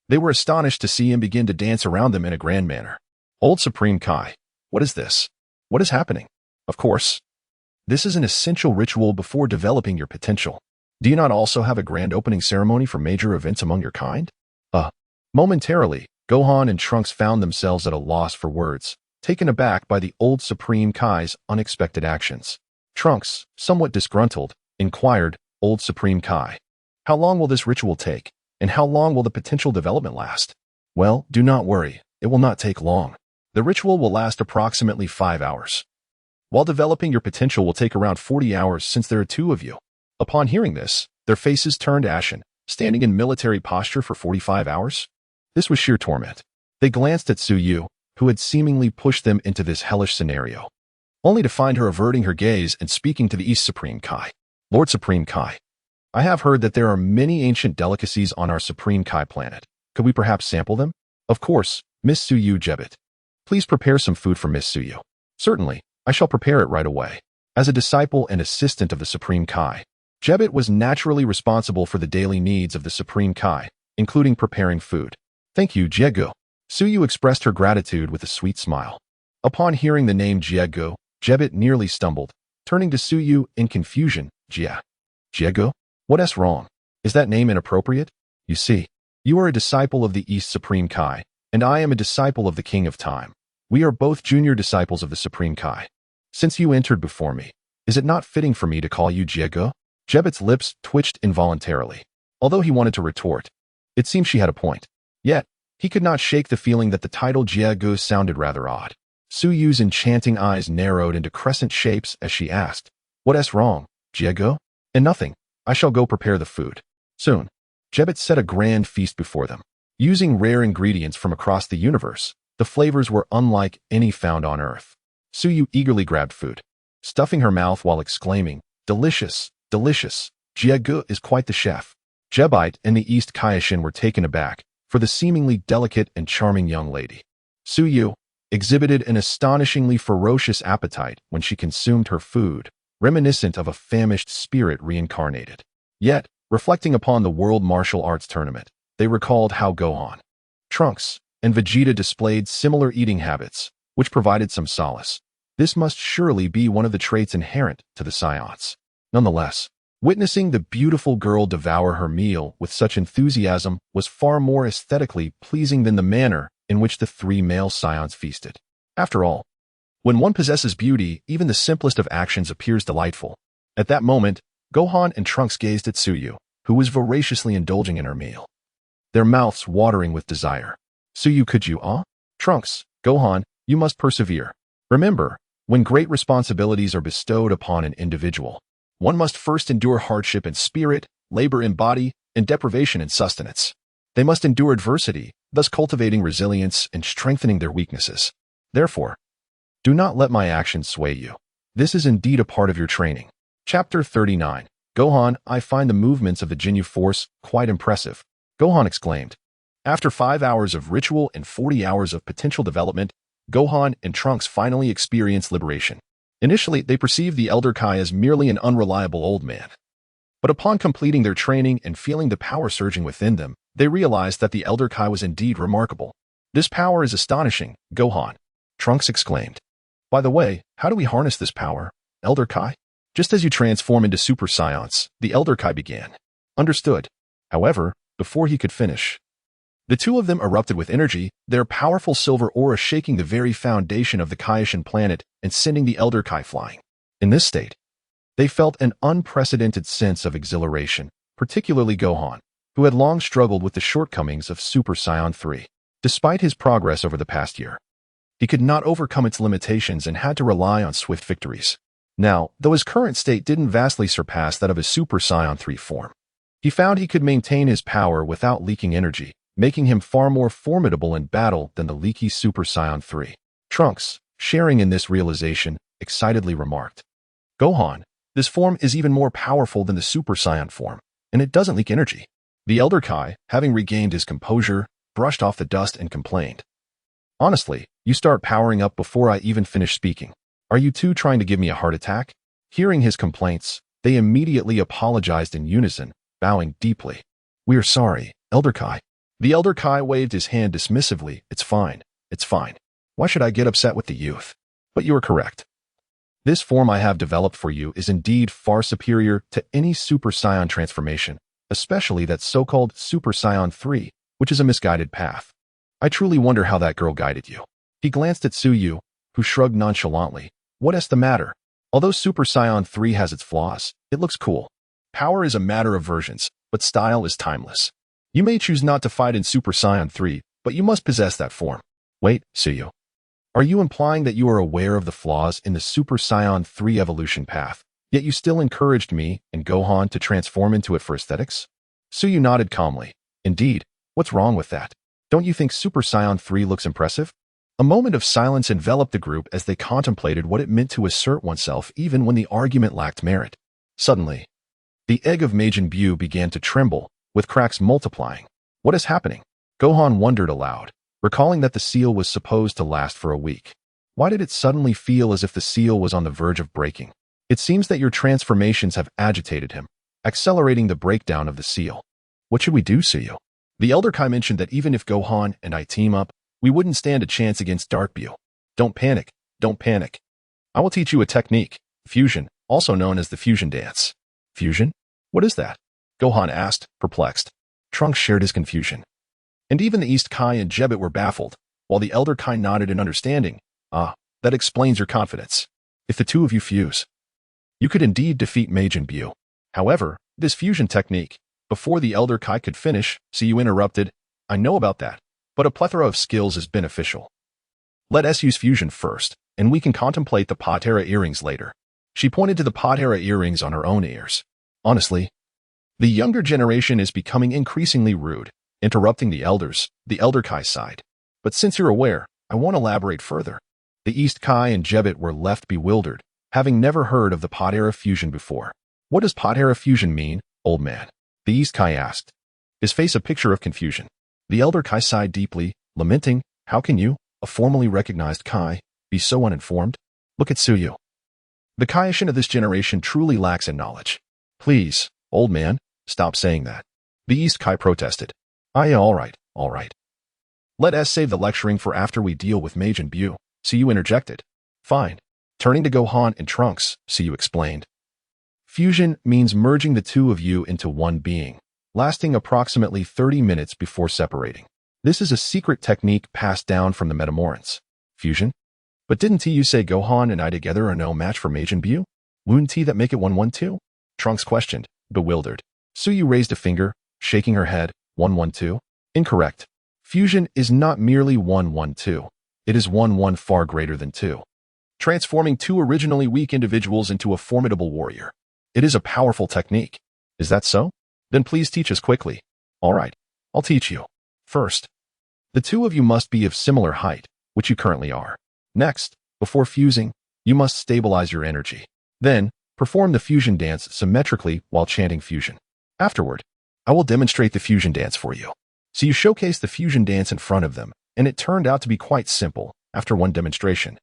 they were astonished to see him begin to dance around them in a grand manner. Old Supreme Kai, what is this? What is happening? Of course, this is an essential ritual before developing your potential. Do you not also have a grand opening ceremony for major events among your kind? Momentarily, Gohan and Trunks found themselves at a loss for words, taken aback by the old Supreme Kai's unexpected actions. Trunks, somewhat disgruntled, inquired, "Old Supreme Kai, how long will this ritual take, and how long will the potential development last?" Well, do not worry, it will not take long. The ritual will last approximately 5 hours. While developing your potential will take around 40 hours since there are two of you. Upon hearing this, their faces turned ashen, standing in military posture for 45 hours. This was sheer torment. They glanced at Suyu, who had seemingly pushed them into this hellish scenario, only to find her averting her gaze and speaking to the East Supreme Kai. "Lord Supreme Kai, I have heard that there are many ancient delicacies on our Supreme Kai planet. Could we perhaps sample them?" "Of course, Miss Suyu Jebit. Please prepare some food for Miss Suyu." "Certainly, I shall prepare it right away." As a disciple and assistant of the Supreme Kai, Jebit was naturally responsible for the daily needs of the Supreme Kai, including preparing food. "Thank you, Jiegu." Suyu expressed her gratitude with a sweet smile. Upon hearing the name Jiegu, Jebit nearly stumbled, turning to Suyu in confusion. Jiegu? What's wrong? Is that name inappropriate? You see, you are a disciple of the East Supreme Kai, and I am a disciple of the King of Time. We are both junior disciples of the Supreme Kai. Since you entered before me, is it not fitting for me to call you Jiegu? Jebit's lips twitched involuntarily. Although he wanted to retort, it seemed she had a point. Yet, he could not shake the feeling that the title Jiegu sounded rather odd. Suyu's enchanting eyes narrowed into crescent shapes as she asked, "What's wrong, Jiegu?" "And nothing. I shall go prepare the food." Soon, Jebit set a grand feast before them. Using rare ingredients from across the universe, the flavors were unlike any found on Earth. Suyu eagerly grabbed food, stuffing her mouth while exclaiming, "Delicious, delicious. Jiegu is quite the chef." Jebite and the East Kaioshin were taken aback for the seemingly delicate and charming young lady. Suyu exhibited an astonishingly ferocious appetite when she consumed her food, reminiscent of a famished spirit reincarnated. Yet, reflecting upon the World Martial Arts Tournament, they recalled how Gohan, Trunks, and Vegeta displayed similar eating habits, which provided some solace. This must surely be one of the traits inherent to the Saiyans. Nonetheless, witnessing the beautiful girl devour her meal with such enthusiasm was far more aesthetically pleasing than the manner in which the three male Saiyans feasted. After all, when one possesses beauty, even the simplest of actions appears delightful. At that moment, Gohan and Trunks gazed at Suyu, who was voraciously indulging in her meal, their mouths watering with desire. "Suyu, could you, Trunks, Gohan, you must persevere. Remember, When great responsibilities are bestowed upon an individual, one must first endure hardship in spirit, labor in body, and deprivation in sustenance. They must endure adversity, thus cultivating resilience and strengthening their weaknesses. Therefore, do not let my actions sway you. This is indeed a part of your training. Chapter 39. Gohan, I find the movements of the Ginyu Force quite impressive. Gohan exclaimed. After 5 hours of ritual and 40 hours of potential development, Gohan and Trunks finally experienced liberation. Initially, they perceived the Elder Kai as merely an unreliable old man. But upon completing their training and feeling the power surging within them, they realized that the Elder Kai was indeed remarkable. This power is astonishing, Gohan, Trunks exclaimed. By the way, how do we harness this power, Elder Kai? Just as you transform into Super Saiyans, the Elder Kai began. Understood. However, before he could finish, the two of them erupted with energy, their powerful silver aura shaking the very foundation of the Kaioshin planet and sending the Elder Kai flying. In this state, they felt an unprecedented sense of exhilaration, particularly Gohan, who had long struggled with the shortcomings of Super Saiyan 3. Despite his progress over the past year, he could not overcome its limitations and had to rely on swift victories. Now, though his current state didn't vastly surpass that of his Super Saiyan 3 form, he found he could maintain his power without leaking energy, making him far more formidable in battle than the leaky Super Saiyan 3. Trunks, sharing in this realization, excitedly remarked, Gohan, this form is even more powerful than the Super Saiyan form, and it doesn't leak energy. The Elder Kai, having regained his composure, brushed off the dust and complained. Honestly, you start powering up before I even finish speaking. Are you two trying to give me a heart attack? Hearing his complaints, they immediately apologized in unison, bowing deeply. We are sorry, Elder Kai. The Elder Kai waved his hand dismissively. It's fine. It's fine. Why should I get upset with the youth? But you are correct. This form I have developed for you is indeed far superior to any Super Saiyan transformation, especially that so-called Super Saiyan 3, which is a misguided path. I truly wonder how that girl guided you. He glanced at Tsuyu, who shrugged nonchalantly. What is the matter? Although Super Saiyan 3 has its flaws, it looks cool. Power is a matter of versions, but style is timeless. You may choose not to fight in Super Saiyan 3, but you must possess that form. Wait, Tsuyu. Are you implying that you are aware of the flaws in the Super Saiyan 3 evolution path, yet you still encouraged me and Gohan to transform into it for aesthetics? Tsuyu nodded calmly. Indeed, what's wrong with that? Don't you think Super Saiyan 3 looks impressive? A moment of silence enveloped the group as they contemplated what it meant to assert oneself even when the argument lacked merit. Suddenly, the egg of Majin Buu began to tremble, with cracks multiplying. What is happening? Gohan wondered aloud, recalling that the seal was supposed to last for a week. Why did it suddenly feel as if the seal was on the verge of breaking? It seems that your transformations have agitated him, accelerating the breakdown of the seal. What should we do, Tsuyu? The Elder Kai mentioned that even if Gohan and I team up, we wouldn't stand a chance against Dark Buu. Don't panic, don't panic. I will teach you a technique, fusion, also known as the fusion dance. Fusion? What is that? Gohan asked, perplexed. Trunks shared his confusion. And even the East Kai and Jebbit were baffled, while the Elder Kai nodded in understanding. Ah, that explains your confidence. If the two of you fuse, you could indeed defeat Majin Buu. However, this fusion technique, before the Elder Kai could finish, Tsuyu interrupted. I know about that, but a plethora of skills is beneficial. Let us use fusion first, and we can contemplate the Patera earrings later. She pointed to the Patera earrings on her own ears. Honestly, the younger generation is becoming increasingly rude, interrupting the Elder Kai sighed. But since you're aware, I won't elaborate further. The East Kai and Jebbit were left bewildered, having never heard of the Patera fusion before. What does Patera fusion mean, old man? The East Kai asked, his face a picture of confusion. The Elder Kai sighed deeply, lamenting, how can you, a formally recognized Kai, be so uninformed? Look at Tsuyu. The Kaioshin of this generation truly lacks in knowledge. Please, old man, stop saying that. The East Kai protested. All right. Let us save the lecturing for after we deal with Majin Buu, Tsuyu interjected. Fine. Turning to Gohan and Trunks, Tsuyu explained. Fusion means merging the two of you into one being, lasting approximately 30 minutes before separating. This is a secret technique passed down from the Metamorans. Fusion? But didn't you say Gohan and I together are no match for Majin Buu? Wouldn't that make it 1-1-2? Trunks questioned, bewildered. Tsuyu raised a finger, shaking her head. 1-1-2? Incorrect. Fusion is not merely 1-1-2. It is 1-1 far greater than 2. transforming two originally weak individuals into a formidable warrior. It is a powerful technique. Is that so? Then please teach us quickly. All right, I'll teach you. First, the two of you must be of similar height, which you currently are. Next, before fusing, you must stabilize your energy. Then, perform the fusion dance symmetrically while chanting fusion. Afterward, I will demonstrate the fusion dance for you. So you showcase the fusion dance in front of them, and it turned out to be quite simple after one demonstration.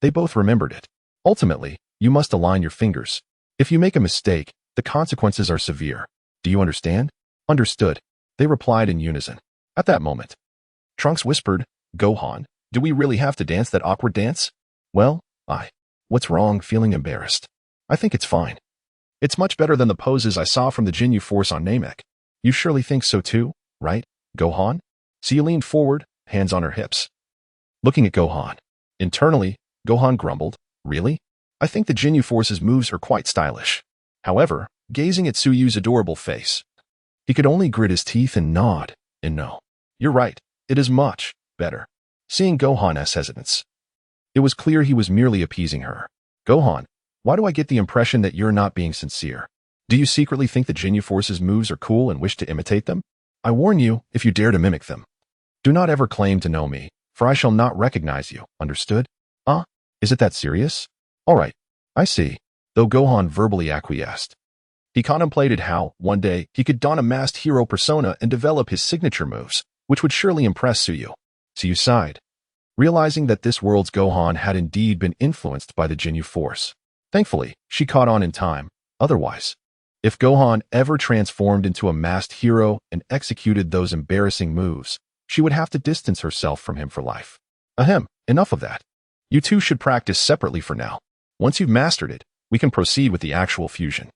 They both remembered it. Ultimately, you must align your fingers. If you make a mistake, the consequences are severe. Do you understand? Understood. They replied in unison. At that moment, Trunks whispered, Gohan, do we really have to dance that awkward dance? Well, what's wrong feeling embarrassed? I think it's fine. It's much better than the poses I saw from the Ginyu Force on Namek. You surely think so too, right, Gohan? She leaned forward, hands on her hips. Looking at Gohan. Internally, Gohan grumbled, really? I think the Ginyu Force's moves are quite stylish. However, gazing at Suyu's adorable face, he could only grit his teeth and nod, and no. You're right, it is much better. Seeing Gohan's hesitance, it was clear he was merely appeasing her. Gohan, why do I get the impression that you're not being sincere? Do you secretly think the Ginyu Force's moves are cool and wish to imitate them? I warn you, if you dare to mimic them. Do not ever claim to know me, for I shall not recognize you, understood? Is it that serious? All right, I see, though Gohan verbally acquiesced. He contemplated how, one day, he could don a masked hero persona and develop his signature moves, which would surely impress Suyu. Suyu sighed, realizing that this world's Gohan had indeed been influenced by the Ginyu Force. Thankfully, she caught on in time. Otherwise, if Gohan ever transformed into a masked hero and executed those embarrassing moves, she would have to distance herself from him for life. Ahem, enough of that. You two should practice separately for now. Once you've mastered it, we can proceed with the actual fusion.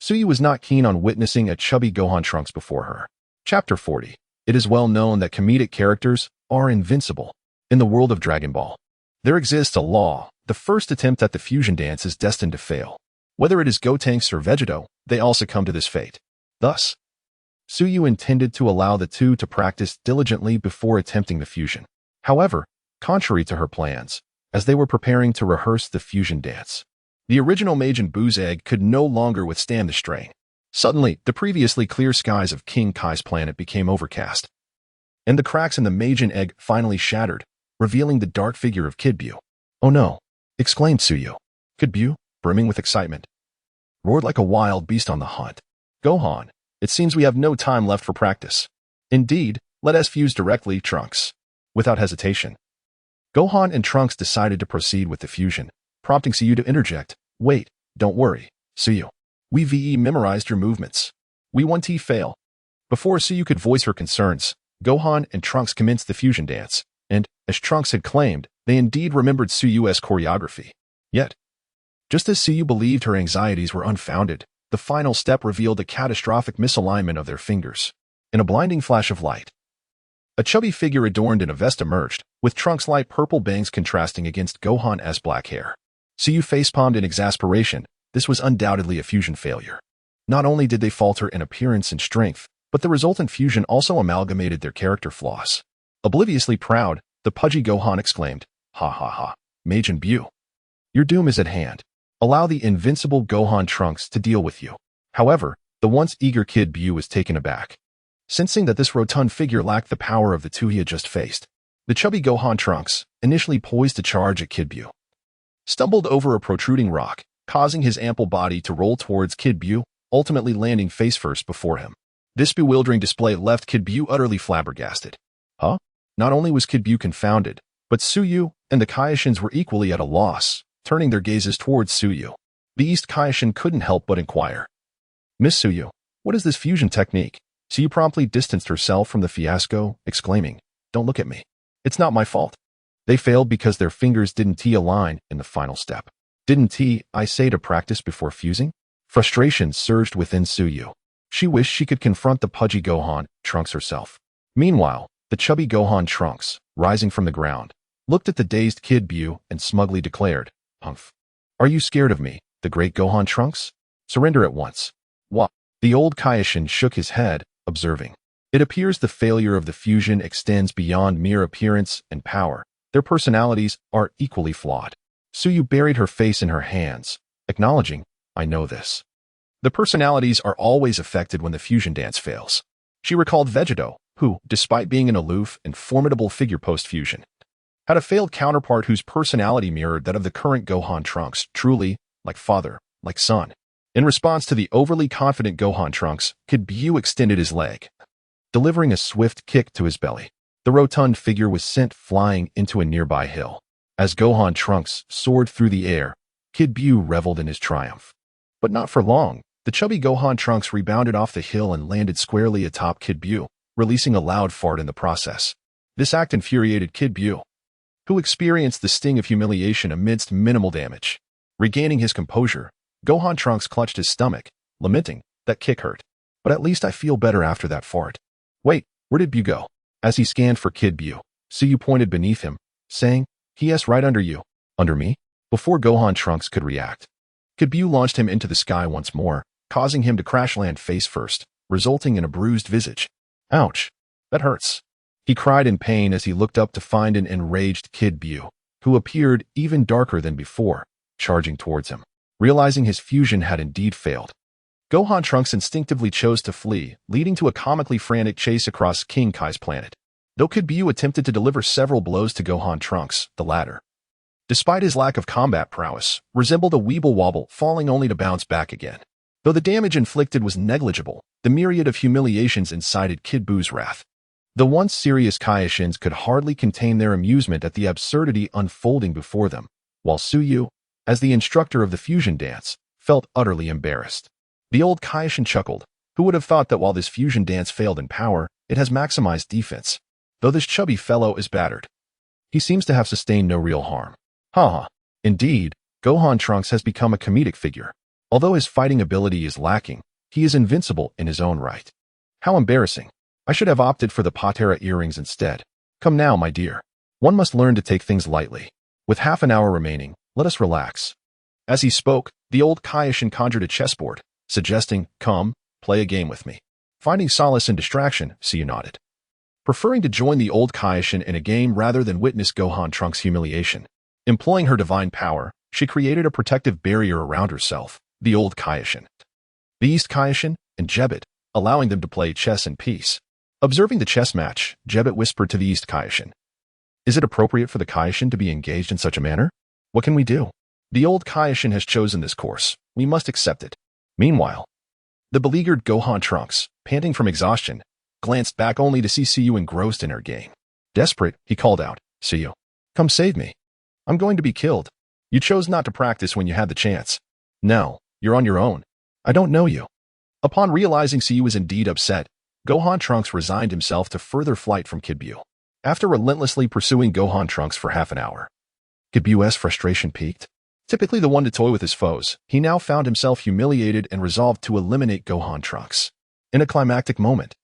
Suyu was not keen on witnessing a chubby Gohan Trunks before her. Chapter 40. It is well known that comedic characters are invincible. In the world of Dragon Ball, there exists a law. The first attempt at the fusion dance is destined to fail. Whether it is Gotenks or Vegito, they all succumb to this fate. Thus, Suyu intended to allow the two to practice diligently before attempting the fusion. However, contrary to her plans, as they were preparing to rehearse the fusion dance, the original Majin Buu's egg could no longer withstand the strain. Suddenly, the previously clear skies of King Kai's planet became overcast, and the cracks in the Majin egg finally shattered, revealing the dark figure of Kid Buu. Oh no! Exclaimed Suyu. Kid Buu, brimming with excitement, roared like a wild beast on the hunt. Gohan, it seems we have no time left for practice. Indeed, let us fuse directly, Trunks. Without hesitation, Gohan and Trunks decided to proceed with the fusion, prompting Suyu to interject, wait, don't worry, Suyu. We VE memorized your movements. We 1T fail. Before Suyu could voice her concerns, Gohan and Trunks commenced the fusion dance, and, as Trunks had claimed, they indeed remembered Suyu's choreography. Yet, just as Suyu believed her anxieties were unfounded, the final step revealed a catastrophic misalignment of their fingers. In a blinding flash of light, a chubby figure adorned in a vest emerged, with Trunks' light purple bangs contrasting against Gohan's black hair. Suyu facepalmed in exasperation. This was undoubtedly a fusion failure. Not only did they falter in appearance and strength, but the resultant fusion also amalgamated their character flaws. Obliviously proud, the pudgy Gohan exclaimed, ha ha ha, Majin Buu. Your doom is at hand. Allow the invincible Gohan Trunks to deal with you. However, the once eager Kid Buu was taken aback, sensing that this rotund figure lacked the power of the two he had just faced. The chubby Gohan Trunks, initially poised to charge at Kid Buu, stumbled over a protruding rock, causing his ample body to roll towards Kid Buu, ultimately landing face first before him. This bewildering display left Kid Buu utterly flabbergasted. Huh? Not only was Kid Buu confounded, but Suyu and the Kaioshins were equally at a loss, turning their gazes towards Suyu. The East Kaioshin couldn't help but inquire, Miss Suyu, what is this fusion technique? Suyu promptly distanced herself from the fiasco, exclaiming, don't look at me. It's not my fault. They failed because their fingers didn't align in the final step. Didn't I say to practice before fusing? Frustration surged within Suyu. She wished she could confront the pudgy Gohan Trunks herself. Meanwhile, the chubby Gohan Trunks, rising from the ground, looked at the dazed Kid Buu and smugly declared, Humph. Are you scared of me, the great Gohan Trunks? Surrender at once. What? The old Kaioshin shook his head, observing, it appears the failure of the fusion extends beyond mere appearance and power. Their personalities are equally flawed. Suyu buried her face in her hands, acknowledging, I know this. The personalities are always affected when the fusion dance fails. She recalled Vegeto, who, despite being an aloof and formidable figure post-fusion, had a failed counterpart whose personality mirrored that of the current Gohan Trunks, truly, like father, like son. In response to the overly confident Gohan Trunks, Kid Buu extended his leg, delivering a swift kick to his belly. The rotund figure was sent flying into a nearby hill. As Gohan Trunks soared through the air, Kid Buu reveled in his triumph. But not for long. The chubby Gohan Trunks rebounded off the hill and landed squarely atop Kid Buu, releasing a loud fart in the process. This act infuriated Kid Buu, who experienced the sting of humiliation amidst minimal damage. Regaining his composure, Gohan Trunks clutched his stomach, lamenting, that kick hurt. But at least I feel better after that fart. Wait, where did Buu go? As he scanned for Kid Buu, Suyu pointed beneath him, saying, "He-S right under you." Under me? Before Gohan Trunks could react, Kid Buu launched him into the sky once more, causing him to crash land face first, resulting in a bruised visage. Ouch. That hurts. He cried in pain as he looked up to find an enraged Kid Buu, who appeared even darker than before, charging towards him. Realizing his fusion had indeed failed, Gohan Trunks instinctively chose to flee, leading to a comically frantic chase across King Kai's planet. Though Kid Buu attempted to deliver several blows to Gohan Trunks, the latter, despite his lack of combat prowess, resembled a weeble wobble, falling only to bounce back again. Though the damage inflicted was negligible, the myriad of humiliations incited Kid Buu's wrath. The once serious Kaioshins could hardly contain their amusement at the absurdity unfolding before them, while Suyu, as the instructor of the fusion dance, felt utterly embarrassed. The old Kaioshin chuckled. Who would have thought that while this fusion dance failed in power, it has maximized defense? Though this chubby fellow is battered, he seems to have sustained no real harm. Haha. Indeed, Gohan Trunks has become a comedic figure. Although his fighting ability is lacking, he is invincible in his own right. How embarrassing. I should have opted for the Patera earrings instead. Come now, my dear. One must learn to take things lightly. With half an hour remaining, let us relax. As he spoke, the old Kaioshin conjured a chessboard, suggesting, come, play a game with me. Finding solace in distraction, Suyu nodded, preferring to join the old Kaioshin in a game rather than witness Gohan Trunks' humiliation. Employing her divine power, she created a protective barrier around herself, the old Kaioshin, the East Kaioshin, and Jebet, allowing them to play chess in peace. Observing the chess match, Jebet whispered to the East Kaioshin, "Is it appropriate for the Kaioshin to be engaged in such a manner? What can we do? The old Kaioshin has chosen this course. We must accept it." Meanwhile, the beleaguered Gohan Trunks, panting from exhaustion, glanced back only to see Suyu engrossed in her game. Desperate, he called out, "Suyu, come save me. I'm going to be killed. You chose not to practice when you had the chance. Now, you're on your own. I don't know you." Upon realizing Suyu was indeed upset, Gohan Trunks resigned himself to further flight from Kid Buu. After relentlessly pursuing Gohan Trunks for half an hour, Kid Buu's frustration peaked. Typically the one to toy with his foes, he now found himself humiliated and resolved to eliminate Gohan Trunks. In a climactic moment,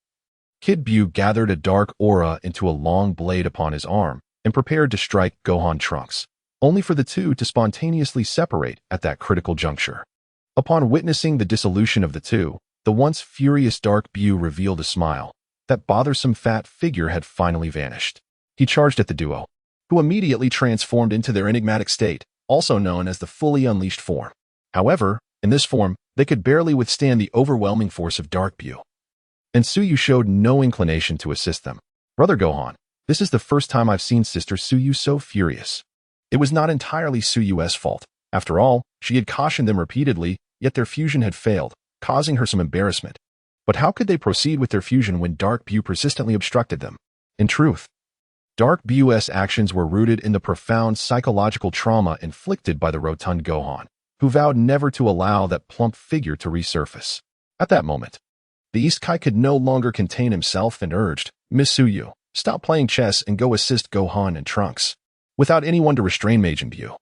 Kid Buu gathered a dark aura into a long blade upon his arm and prepared to strike Gohan Trunks, only for the two to spontaneously separate at that critical juncture. Upon witnessing the dissolution of the two, the once furious Dark Buu revealed a smile. That bothersome fat figure had finally vanished. He charged at the duo, who immediately transformed into their enigmatic state, also known as the fully unleashed form. However, in this form, they could barely withstand the overwhelming force of Dark Buu, and Suyu showed no inclination to assist them. "Brother Gohan, this is the first time I've seen Sister Suyu so furious." It was not entirely Suyu's fault. After all, she had cautioned them repeatedly, yet their fusion had failed, causing her some embarrassment. But how could they proceed with their fusion when Dark Buu persistently obstructed them? In truth, Dark Buu's actions were rooted in the profound psychological trauma inflicted by the rotund Gohan, who vowed never to allow that plump figure to resurface. At that moment, the East Kai could no longer contain himself and urged, "Miss Suyu, stop playing chess and go assist Gohan and Trunks." Without anyone to restrain Majin Buu,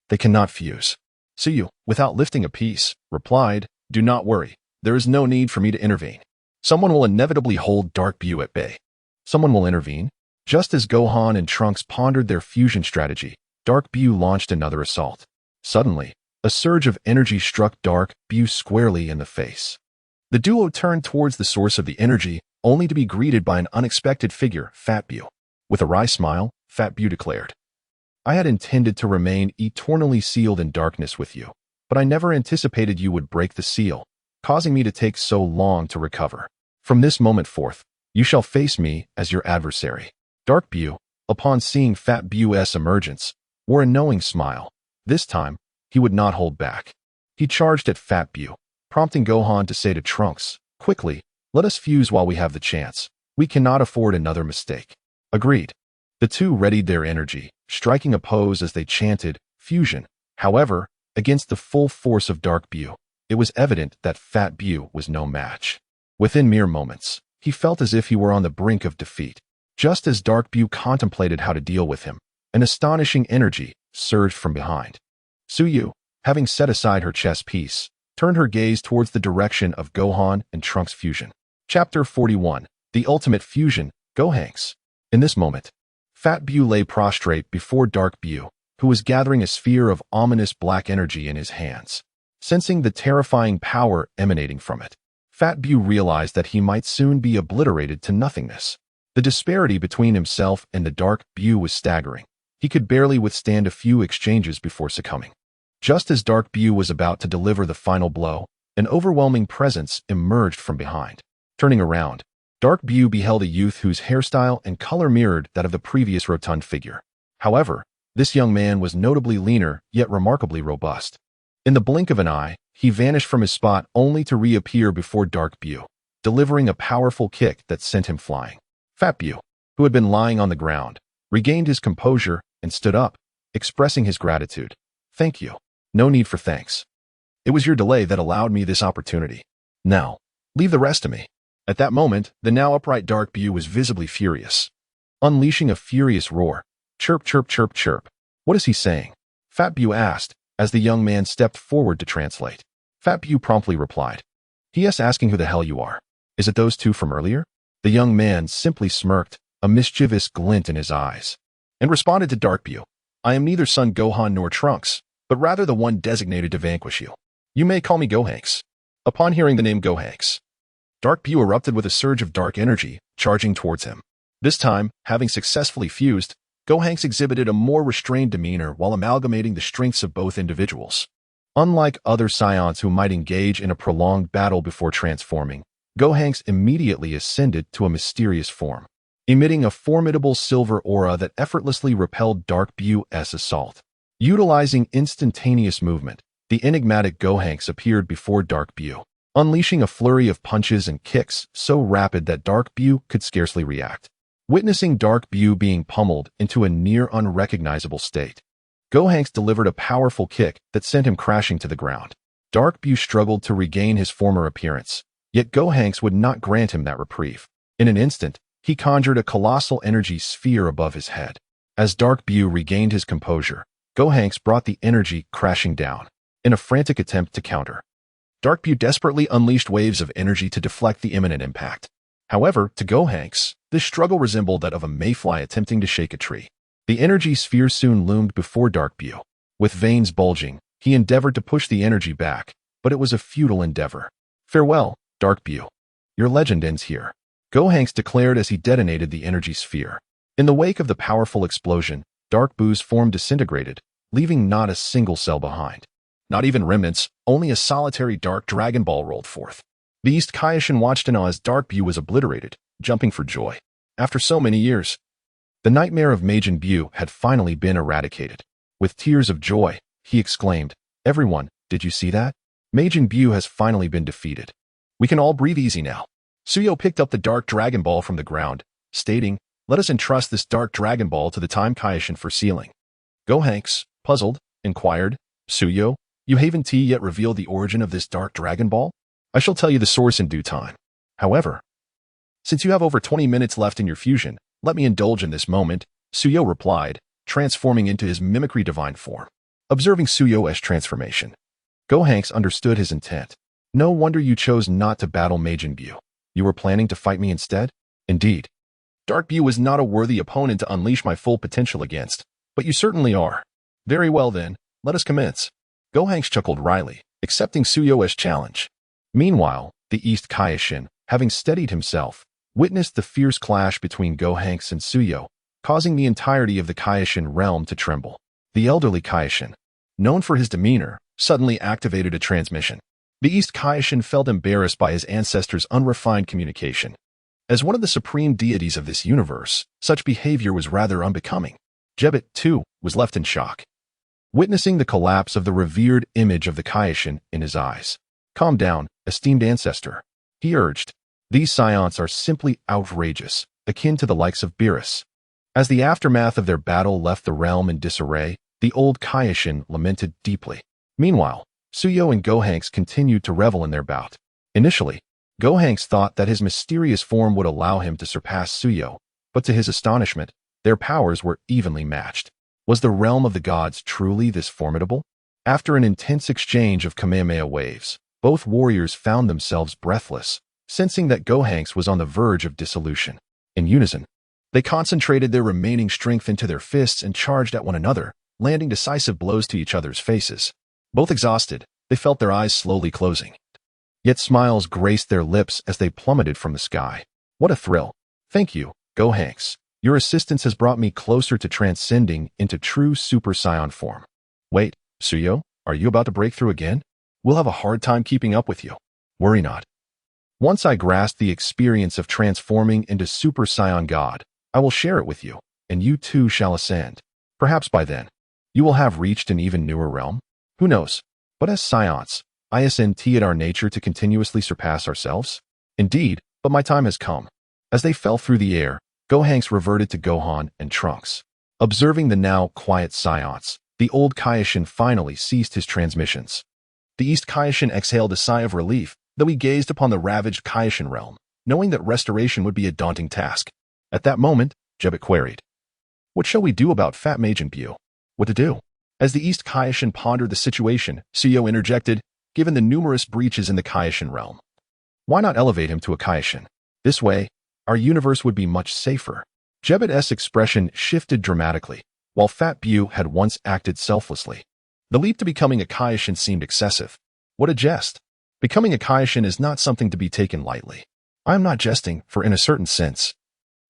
they cannot fuse. Suyu, without lifting a piece, replied, "Do not worry. There is no need for me to intervene. Someone will inevitably hold Dark Buu at bay." Someone will intervene? Just as Gohan and Trunks pondered their fusion strategy, Dark Buu launched another assault. Suddenly, a surge of energy struck Dark Buu squarely in the face. The duo turned towards the source of the energy, only to be greeted by an unexpected figure, Fat Buu. With a wry smile, Fat Buu declared, I had intended to remain eternally sealed in darkness with you, but I never anticipated you would break the seal, causing me to take so long to recover. From this moment forth, you shall face me as your adversary. Dark Buu, upon seeing Fat Buu's emergence, wore a knowing smile. This time, he would not hold back. He charged at Fat Buu, prompting Gohan to say to Trunks, "Quickly, let us fuse while we have the chance. We cannot afford another mistake." Agreed. The two readied their energy, striking a pose as they chanted, "Fusion." However, against the full force of Dark Buu, it was evident that Fat Buu was no match. Within mere moments, he felt as if he were on the brink of defeat. Just as Dark Buu contemplated how to deal with him, an astonishing energy surged from behind. Suyu, having set aside her chess piece, turned her gaze towards the direction of Gohan and Trunks' fusion. Chapter 41, The Ultimate Fusion, Gohanks. In this moment, Fat Buu lay prostrate before Dark Buu, who was gathering a sphere of ominous black energy in his hands. Sensing the terrifying power emanating from it, Fat Buu realized that he might soon be obliterated to nothingness. The disparity between himself and the Dark Buu was staggering. He could barely withstand a few exchanges before succumbing. Just as Dark Buu was about to deliver the final blow, an overwhelming presence emerged from behind. Turning around, Dark Buu beheld a youth whose hairstyle and color mirrored that of the previous rotund figure. However, this young man was notably leaner, yet remarkably robust. In the blink of an eye, he vanished from his spot only to reappear before Dark Buu, delivering a powerful kick that sent him flying. Fat Buu, who had been lying on the ground, regained his composure and stood up, expressing his gratitude. "Thank you. No need for thanks. It was your delay that allowed me this opportunity. Now, leave the rest to me." At that moment, the now upright Dark Buu was visibly furious. Unleashing a furious roar, "Chirp, chirp, chirp, chirp. What is he saying?" Fat Buu asked, as the young man stepped forward to translate. Fat Buu promptly replied, "He is asking who the hell you are. Is it those two from earlier?" The young man simply smirked, a mischievous glint in his eyes, and responded to Dark Buu, "I am neither Son Gohan nor Trunks, but rather the one designated to vanquish you. You may call me Gohanks." Upon hearing the name Gohanks, Dark Buu erupted with a surge of dark energy, charging towards him. This time, having successfully fused, Gohanks exhibited a more restrained demeanor while amalgamating the strengths of both individuals. Unlike other Saiyans who might engage in a prolonged battle before transforming, Gohanks immediately ascended to a mysterious form, emitting a formidable silver aura that effortlessly repelled Dark Buu's assault. Utilizing instantaneous movement, the enigmatic Gohanks appeared before Dark Buu, unleashing a flurry of punches and kicks so rapid that Dark Buu could scarcely react. Witnessing Dark Buu being pummeled into a near unrecognizable state, Gohanks delivered a powerful kick that sent him crashing to the ground. Dark Buu struggled to regain his former appearance, yet Gohanks would not grant him that reprieve. In an instant, he conjured a colossal energy sphere above his head. As Dark Buu regained his composure, Gohanks brought the energy crashing down. In a frantic attempt to counter, Dark Buu desperately unleashed waves of energy to deflect the imminent impact. However, to Gohanks, this struggle resembled that of a mayfly attempting to shake a tree. The energy sphere soon loomed before Dark Buu. With veins bulging, he endeavored to push the energy back, but it was a futile endeavor. "Farewell, Dark Buu. Your legend ends here," Gohanks declared as he detonated the energy sphere. In the wake of the powerful explosion, Dark Buu's form disintegrated, leaving not a single cell behind. Not even remnants, only a solitary dark Dragon Ball rolled forth. The East Kaioshin watched in awe as Dark Buu was obliterated, jumping for joy. After so many years, the nightmare of Majin Buu had finally been eradicated. With tears of joy, he exclaimed, "Everyone, did you see that? Majin Buu has finally been defeated. We can all breathe easy now." Suyo picked up the Dark Dragon Ball from the ground, stating, "Let us entrust this Dark Dragon Ball to the Time Kaioshin for sealing." Gohanks, puzzled, inquired, "Suyo, you haven't yet revealed the origin of this Dark Dragon Ball?" "I shall tell you the source in due time. However, since you have over 20 minutes left in your fusion, let me indulge in this moment," Suyo replied, transforming into his mimicry divine form. Observing Suyo's transformation, Gohanks understood his intent. "No wonder you chose not to battle Majin Buu. You were planning to fight me instead?" "Indeed. Dark Buu is not a worthy opponent to unleash my full potential against, but you certainly are." "Very well then, let us commence." Gohanks chuckled wryly, accepting Suyo's challenge. Meanwhile, the East Kaioshin, having steadied himself, witnessed the fierce clash between Gohanks and Suyo, causing the entirety of the Kaishin realm to tremble. The elderly Kaishin, known for his demeanor, suddenly activated a transmission. The East Kaishin felt embarrassed by his ancestors' unrefined communication. As one of the supreme deities of this universe, such behavior was rather unbecoming. Jebet, too, was left in shock, witnessing the collapse of the revered image of the Kaishin in his eyes. "Calm down, esteemed ancestor," he urged. "These scions are simply outrageous, akin to the likes of Beerus." As the aftermath of their battle left the realm in disarray, the old Kaishin lamented deeply. Meanwhile, Suyo and Gohanks continued to revel in their bout. Initially, Gohanks thought that his mysterious form would allow him to surpass Suyo, but to his astonishment, their powers were evenly matched. Was the realm of the gods truly this formidable? After an intense exchange of Kamehameha waves, both warriors found themselves breathless, sensing that Gohanks was on the verge of dissolution. In unison, they concentrated their remaining strength into their fists and charged at one another, landing decisive blows to each other's faces. Both exhausted, they felt their eyes slowly closing. Yet smiles graced their lips as they plummeted from the sky. What a thrill! "Thank you, Gohanks. Your assistance has brought me closer to transcending into true Super Saiyan form." "Wait, Suyo, are you about to break through again? We'll have a hard time keeping up with you." "Worry not. Once I grasp the experience of transforming into Super Saiyan God, I will share it with you, and you too shall ascend. Perhaps by then, you will have reached an even newer realm. Who knows? But as Scions, isn't it our nature to continuously surpass ourselves?" "Indeed, but my time has come." As they fell through the air, Gohanks reverted to Gohan and Trunks. Observing the now quiet Scions, the old Kaishin finally ceased his transmissions. The East Kaishin exhaled a sigh of relief, though he gazed upon the ravaged Kaishin realm, knowing that restoration would be a daunting task. At that moment, Jebet queried, "What shall we do about Fat Buu?" "What to do?" As the East Kaishin pondered the situation, Suyo interjected, "Given the numerous breaches in the Kaishin realm, why not elevate him to a Kaishin? This way, our universe would be much safer." Jebet's expression shifted dramatically, while Fat Buu had once acted selflessly. The leap to becoming a Kaishin seemed excessive. What a jest! Becoming a Kaishin is not something to be taken lightly. I am not jesting, for in a certain sense,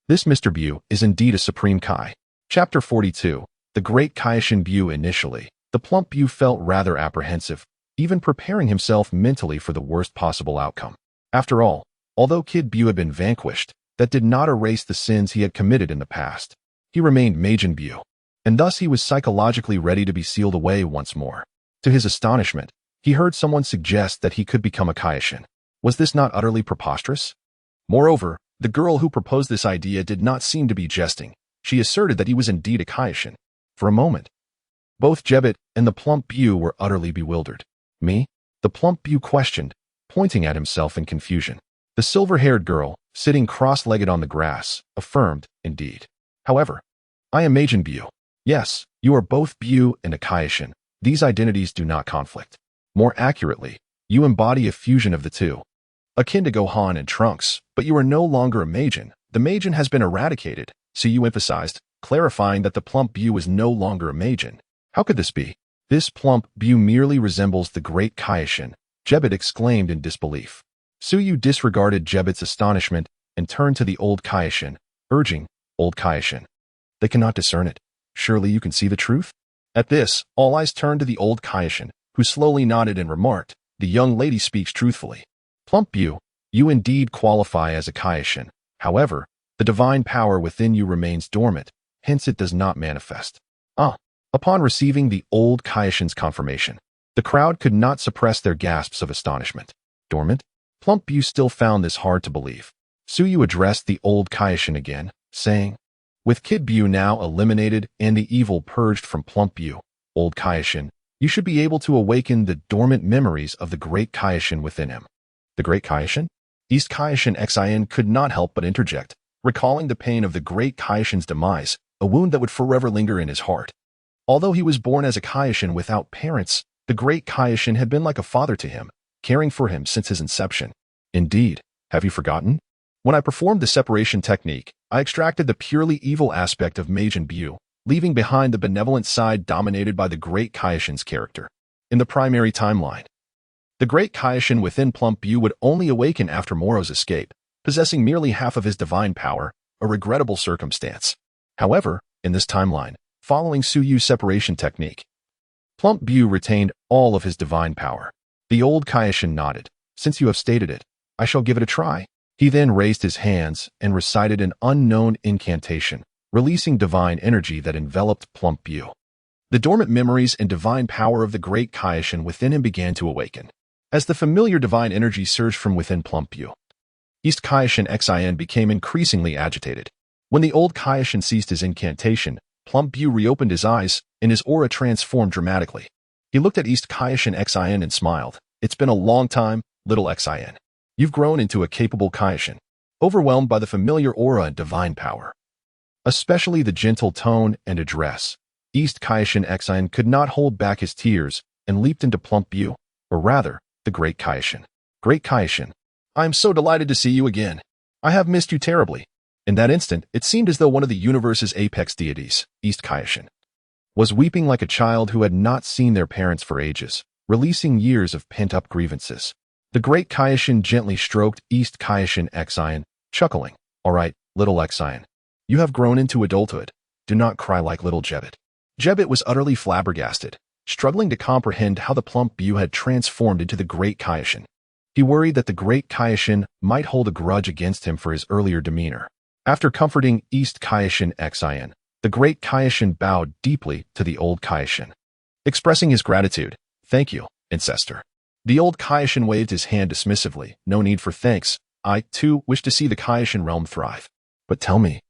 this Mr. Buu is indeed a supreme Kai. Chapter 42. The Great Kaishin Buu. Initially, the plump Buu felt rather apprehensive, even preparing himself mentally for the worst possible outcome. After all, although Kid Buu had been vanquished, that did not erase the sins he had committed in the past. He remained Majin Buu, and thus he was psychologically ready to be sealed away once more. To his astonishment, he heard someone suggest that he could become a Kaishin. Was this not utterly preposterous? Moreover, the girl who proposed this idea did not seem to be jesting. She asserted that he was indeed a Kaishin. For a moment, both Jebet and the plump Buu were utterly bewildered. "Me?" the plump Buu questioned, pointing at himself in confusion. The silver-haired girl, sitting cross-legged on the grass, affirmed, "Indeed. However, I am Majin Buu. Yes, you are both Buu and a Kaishin. These identities do not conflict. More accurately, you embody a fusion of the two. Akin to Gohan and Trunks, but you are no longer a Majin. The Majin has been eradicated," Suyu emphasized, clarifying that the plump Buu is no longer a Majin. "How could this be? This plump Buu merely resembles the great Kaishin," Jebet exclaimed in disbelief. Suyu disregarded Jebet's astonishment and turned to the old Kaishin, urging, "Old Kaishin, they cannot discern it. Surely you can see the truth?" At this, all eyes turned to the old Kaishin, who slowly nodded and remarked, "The young lady speaks truthfully. Plump Buu, you indeed qualify as a Kaishin. However, the divine power within you remains dormant, hence it does not manifest." Upon receiving the old Kaishin's confirmation, the crowd could not suppress their gasps of astonishment. Dormant? Plump Buu still found this hard to believe. Suyu addressed the old Kaishin again, saying, "With Kid Buu now eliminated and the evil purged from Plump Buu, old Kaishin, you should be able to awaken the dormant memories of the great Kaishin within him." "The great Kaishin?" East Kaishin Xin could not help but interject, recalling the pain of the great Kaishin's demise, a wound that would forever linger in his heart. Although he was born as a Kaishin without parents, the great Kaishin had been like a father to him, caring for him since his inception. "Indeed, have you forgotten? When I performed the separation technique, I extracted the purely evil aspect of Majin Buu, leaving behind the benevolent side dominated by the great Kaishin's character. In the primary timeline, the great Kaishin within Plump Buu would only awaken after Moro's escape, possessing merely half of his divine power, a regrettable circumstance. However, in this timeline, following Suyu's separation technique, Plump Buu retained all of his divine power. The old Kaishin nodded. Since you have stated it, I shall give it a try. He then raised his hands and recited an unknown incantation, releasing divine energy that enveloped Plump Buu. The dormant memories and divine power of the great Kaishin within him began to awaken. As the familiar divine energy surged from within Plump Buu, East Kaishin Xin became increasingly agitated. When the old Kaishin ceased his incantation, Plump Buu reopened his eyes, and his aura transformed dramatically. He looked at East Kaishin Xin and smiled. It's been a long time, little Xin. You've grown into a capable Kaishin, overwhelmed by the familiar aura and divine power. Especially the gentle tone and address. East Kaishin Xin could not hold back his tears and leaped into Plump Buu, or rather, the Great Kaishin. Great Kaishin, I am so delighted to see you again. I have missed you terribly. In that instant, it seemed as though one of the universe's apex deities, East Kaishin, was weeping like a child who had not seen their parents for ages, releasing years of pent-up grievances. The Great Kaishin gently stroked East Kaishin Xin, chuckling. All right, little Xin. You have grown into adulthood. Do not cry like little Jebbit. Jebbit was utterly flabbergasted, struggling to comprehend how the Plump Buu had transformed into the Great Kaishin. He worried that the Great Kaishin might hold a grudge against him for his earlier demeanor. After comforting East Kaishin Xin, the Great Kaishin bowed deeply to the old Kaishin, expressing his gratitude. Thank you, ancestor. The old Kaishin waved his hand dismissively. No need for thanks. I, too, wish to see the Kaishin realm thrive. But tell me,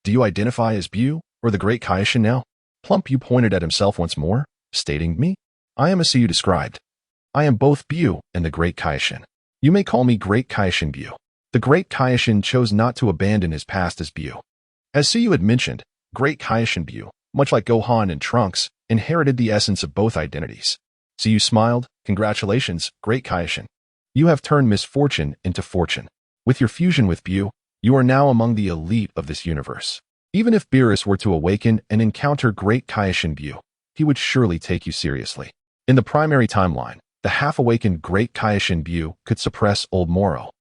do you identify as Buu or the Great Kaishin now? Plump Buu pointed at himself once more, stating, Me? I am as you described. I am both Buu and the Great Kaishin. You may call me Great Kaishin Buu. The Great Kaishin chose not to abandon his past as Buu. As Suyu had mentioned, Great Kaishin Buu, much like Gohan and Trunks, inherited the essence of both identities. Suyu smiled. Congratulations, Great Kaishin. You have turned misfortune into fortune. With your fusion with Buu, you are now among the elite of this universe. Even if Beerus were to awaken and encounter Great Kaishin Buu, he would surely take you seriously. In the primary timeline, the half-awakened Great Kaishin Buu could suppress Old Moro,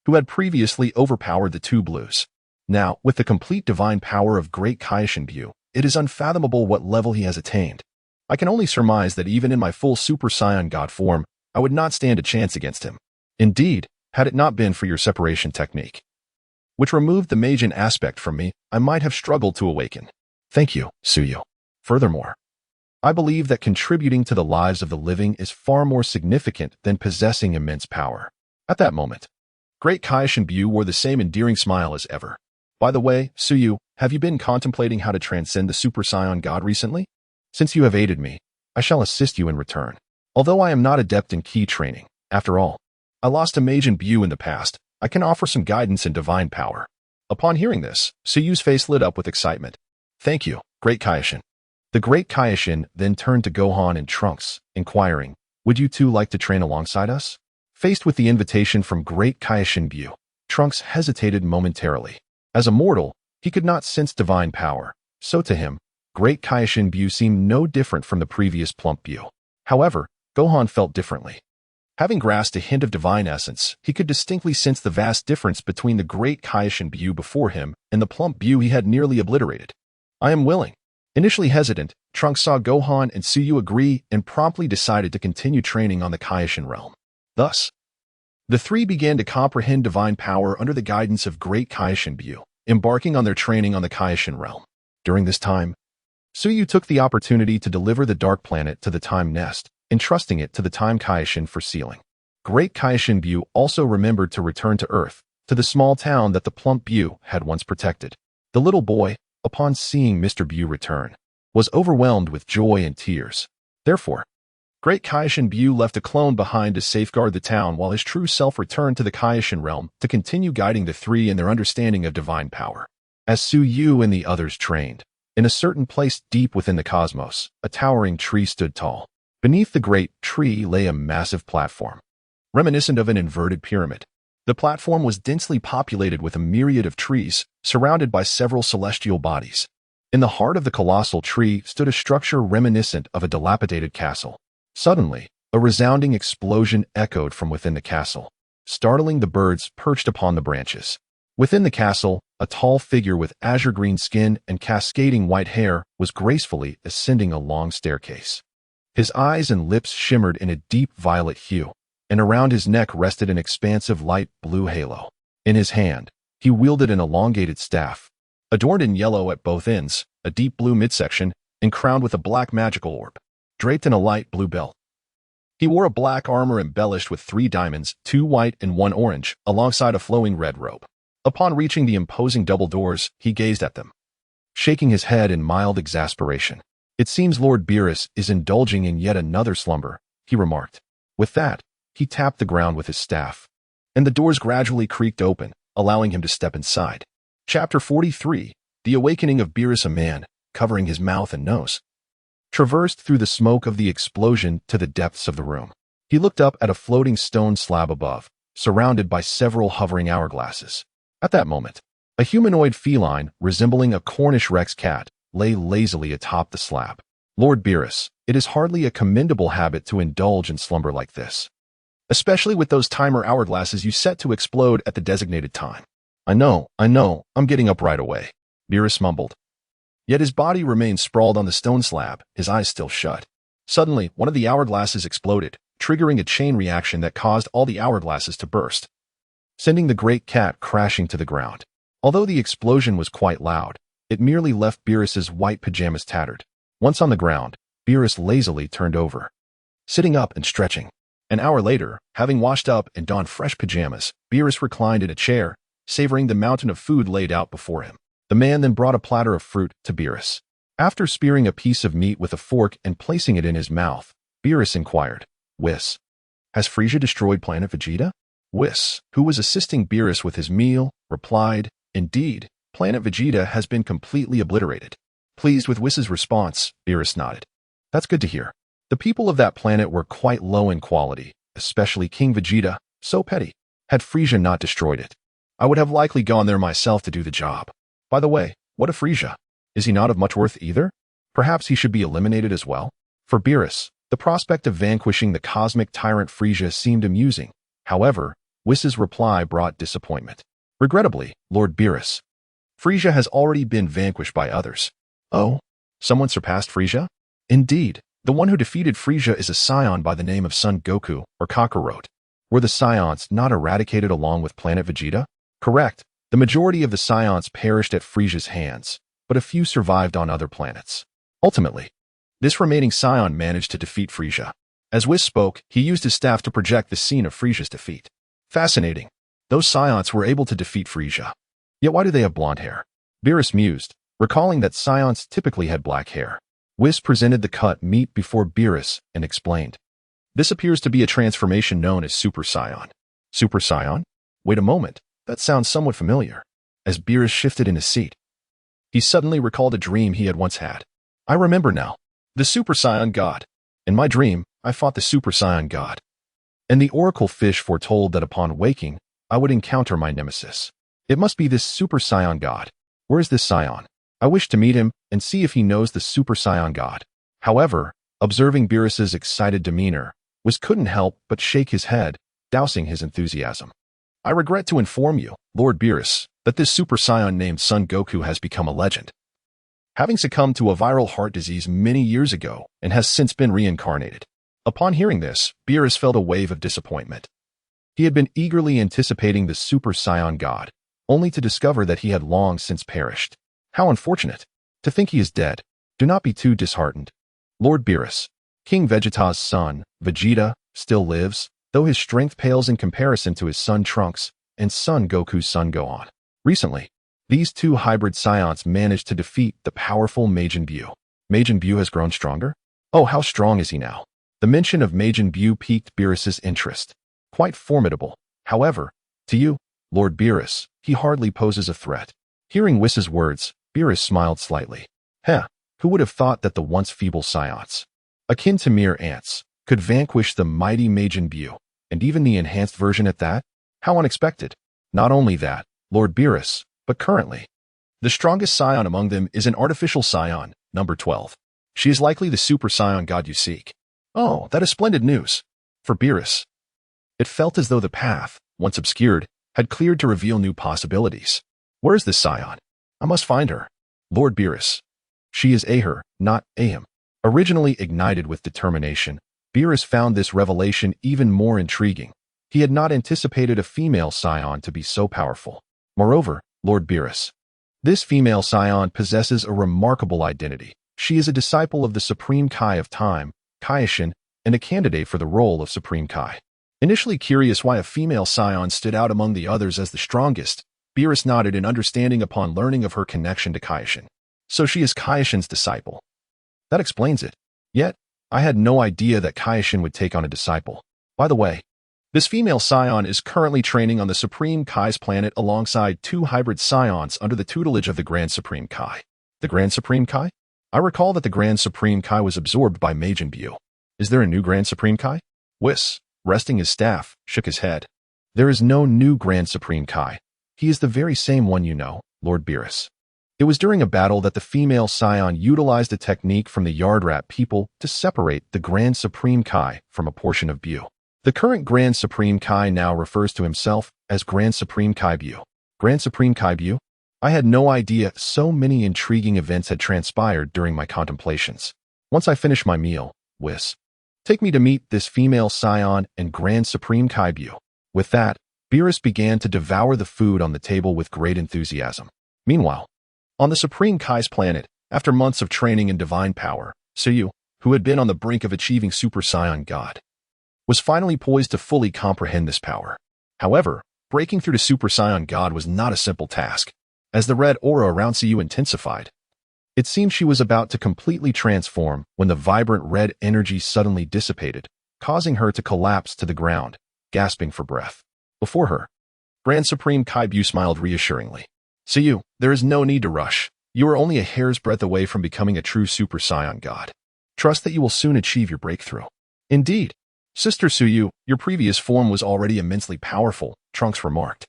who had previously overpowered the two Blues. Now, with the complete divine power of Great Kaishin Buu, it is unfathomable what level he has attained. I can only surmise that even in my full Super Saiyan God form, I would not stand a chance against him. Indeed, had it not been for your separation technique, which removed the Meijin aspect from me, I might have struggled to awaken. Thank you, Suyu. Furthermore, I believe that contributing to the lives of the living is far more significant than possessing immense power. At that moment, Great Kaishin Buu wore the same endearing smile as ever. By the way, Suyu, have you been contemplating how to transcend the Super Saiyan God recently? Since you have aided me, I shall assist you in return. Although I am not adept in ki training, after all, I lost a Meijin Buu in the past, I can offer some guidance and divine power. Upon hearing this, Suyu's face lit up with excitement. Thank you, Great Kaishin. The Great Kaishin then turned to Gohan and Trunks, inquiring, Would you two like to train alongside us? Faced with the invitation from Great Kaishin Buu, Trunks hesitated momentarily. As a mortal, he could not sense divine power, so to him, Great Kaishin Buu seemed no different from the previous Plump Buu. However, Gohan felt differently. Having grasped a hint of divine essence, he could distinctly sense the vast difference between the Great Kaishin Buu before him and the Plump Buu he had nearly obliterated. I am willing. Initially hesitant, Trunks saw Gohan and Suyu agree and promptly decided to continue training on the Kaishin realm. Thus, the three began to comprehend divine power under the guidance of Great Kaishin Buu, embarking on their training on the Kaishin realm. During this time, Suyu took the opportunity to deliver the Dark Planet to the Time Nest, entrusting it to the Time Kaishin for sealing. Great Kaishin Buu also remembered to return to Earth, to the small town that the Plump Buu had once protected. The little boy, upon seeing Mr. Buu return, was overwhelmed with joy and tears. Therefore, Great Kaishin Buu left a clone behind to safeguard the town while his true self returned to the Kaishin realm to continue guiding the three in their understanding of divine power. As Suyu and the others trained, in a certain place deep within the cosmos, a towering tree stood tall. Beneath the great tree lay a massive platform, reminiscent of an inverted pyramid. The platform was densely populated with a myriad of trees, surrounded by several celestial bodies. In the heart of the colossal tree stood a structure reminiscent of a dilapidated castle. Suddenly, a resounding explosion echoed from within the castle, startling the birds perched upon the branches. Within the castle, a tall figure with azure-green skin and cascading white hair was gracefully ascending a long staircase. His eyes and lips shimmered in a deep violet hue, and around his neck rested an expansive light blue halo. In his hand, he wielded an elongated staff, adorned in yellow at both ends, a deep blue midsection, and crowned with a black magical orb, draped in a light blue belt. He wore a black armor embellished with 3 diamonds, 2 white and 1 orange, alongside a flowing red robe. Upon reaching the imposing double doors, he gazed at them, shaking his head in mild exasperation. "It seems Lord Beerus is indulging in yet another slumber," he remarked. With that, he tapped the ground with his staff, and the doors gradually creaked open, allowing him to step inside. Chapter 43, The Awakening of Beerus. A man, covering his mouth and nose, traversed through the smoke of the explosion to the depths of the room. He looked up at a floating stone slab above, surrounded by several hovering hourglasses. At that moment, a humanoid feline resembling a Cornish Rex cat lay lazily atop the slab. "Lord Beerus, it is hardly a commendable habit to indulge in slumber like this, especially with those timer hourglasses you set to explode at the designated time." I know, I'm getting up right away," Beerus mumbled. Yet his body remained sprawled on the stone slab, his eyes still shut. Suddenly, one of the hourglasses exploded, triggering a chain reaction that caused all the hourglasses to burst, sending the great cat crashing to the ground. Although the explosion was quite loud, it merely left Beerus's white pajamas tattered. Once on the ground, Beerus lazily turned over, sitting up and stretching. An hour later, having washed up and donned fresh pajamas, Beerus reclined in a chair, savoring the mountain of food laid out before him. The man then brought a platter of fruit to Beerus. After spearing a piece of meat with a fork and placing it in his mouth, Beerus inquired, "Whis, has Frieza destroyed planet Vegeta?" Whis, who was assisting Beerus with his meal, replied, "Indeed, planet Vegeta has been completely obliterated." Pleased with Whis's response, Beerus nodded. "That's good to hear. The people of that planet were quite low in quality, especially King Vegeta, so petty. Had Frieza not destroyed it, I would have likely gone there myself to do the job. By the way, what of Frieza? Is he not of much worth either? Perhaps he should be eliminated as well?" For Beerus, the prospect of vanquishing the cosmic tyrant Frieza seemed amusing. However, Whis's reply brought disappointment. "Regrettably, Lord Beerus, Frieza has already been vanquished by others." "Oh? Someone surpassed Frieza?" "Indeed, the one who defeated Frieza is a scion by the name of Son Goku, or Kakarot." "Were the scions not eradicated along with planet Vegeta?" "Correct. The majority of the scions perished at Frieza's hands, but a few survived on other planets. Ultimately, this remaining scion managed to defeat Frieza." As Whis spoke, he used his staff to project the scene of Frieza's defeat. "Fascinating. Those scions were able to defeat Frieza. Yet why do they have blonde hair?" Beerus mused, recalling that scions typically had black hair. Whis presented the cut meat before Beerus and explained, "This appears to be a transformation known as Super Saiyan." "Super Saiyan? Wait a moment, that sounds somewhat familiar." As Beerus shifted in his seat, he suddenly recalled a dream he had once had. "I remember now. The Super Saiyan God. In my dream, I fought the Super Saiyan God. And the Oracle Fish foretold that upon waking, I would encounter my nemesis. It must be this Super Saiyan God. Where is this Saiyan? I wish to meet him and see if he knows the Super Saiyan God." However, observing Beerus's excited demeanor, Whis couldn't help but shake his head, dousing his enthusiasm. "I regret to inform you, Lord Beerus, that this Super Saiyan named Son Goku has become a legend, having succumbed to a viral heart disease many years ago and has since been reincarnated." Upon hearing this, Beerus felt a wave of disappointment. He had been eagerly anticipating the Super Saiyan God, only to discover that he had long since perished. How unfortunate. To think he is dead. Do not be too disheartened. Lord Beerus, King Vegeta's son, Vegeta, still lives, though his strength pales in comparison to his son Trunks and son Goku's Son Gohan. Recently, these two hybrid scions managed to defeat the powerful Majin Buu. Majin Buu has grown stronger? Oh, how strong is he now? The mention of Majin Buu piqued Beerus's interest. Quite formidable. However, to you, Lord Beerus, he hardly poses a threat. Hearing Whis's words, Beerus smiled slightly. Who would have thought that the once feeble scions, akin to mere ants, could vanquish the mighty Majin Buu, and even the enhanced version at that? How unexpected. Not only that, Lord Beerus, but currently, the strongest scion among them is an artificial scion, number 12. She is likely the Super Saiyan God you seek. Oh, that is splendid news. For Beerus, it felt as though the path, once obscured, had cleared to reveal new possibilities. Where is this scion? I must find her. Lord Beerus. She is her, not him. Originally ignited with determination, Beerus found this revelation even more intriguing. He had not anticipated a female scion to be so powerful. Moreover, Lord Beerus. This female scion possesses a remarkable identity. She is a disciple of the Supreme Kai of Time, Kaioshin, and a candidate for the role of Supreme Kai. Initially curious why a female scion stood out among the others as the strongest, Beerus nodded in understanding upon learning of her connection to Kaioshin. So she is Kaioshin's disciple. That explains it. Yet, I had no idea that Kaioshin would take on a disciple. By the way, this female scion is currently training on the Supreme Kai's planet alongside 2 hybrid scions under the tutelage of the Grand Supreme Kai. The Grand Supreme Kai? I recall that the Grand Supreme Kai was absorbed by Majin Buu. Is there a new Grand Supreme Kai? Whis, resting his staff, shook his head. There is no new Grand Supreme Kai. He is the very same one you know, Lord Beerus. It was during a battle that the female scion utilized a technique from the Yard Rat people to separate the Grand Supreme Kai from a portion of Buu. The current Grand Supreme Kai now refers to himself as Grand Supreme Kai Buu. Grand Supreme Kai Buu? I had no idea so many intriguing events had transpired during my contemplations. Once I finished my meal, Whis, take me to meet this female scion and Grand Supreme Kai Buu. With that, Beerus began to devour the food on the table with great enthusiasm. Meanwhile, on the Supreme Kai's planet, after months of training in divine power, Suyu, who had been on the brink of achieving Super Saiyan God, was finally poised to fully comprehend this power. However, breaking through to Super Saiyan God was not a simple task. As the red aura around Suyu intensified, it seemed she was about to completely transform when the vibrant red energy suddenly dissipated, causing her to collapse to the ground, gasping for breath. Before her, Grand Supreme Kai Buu smiled reassuringly. Suyu, there is no need to rush. You are only a hair's breadth away from becoming a true Super Saiyan God. Trust that you will soon achieve your breakthrough. Indeed, Sister Suyu, your previous form was already immensely powerful, Trunks remarked.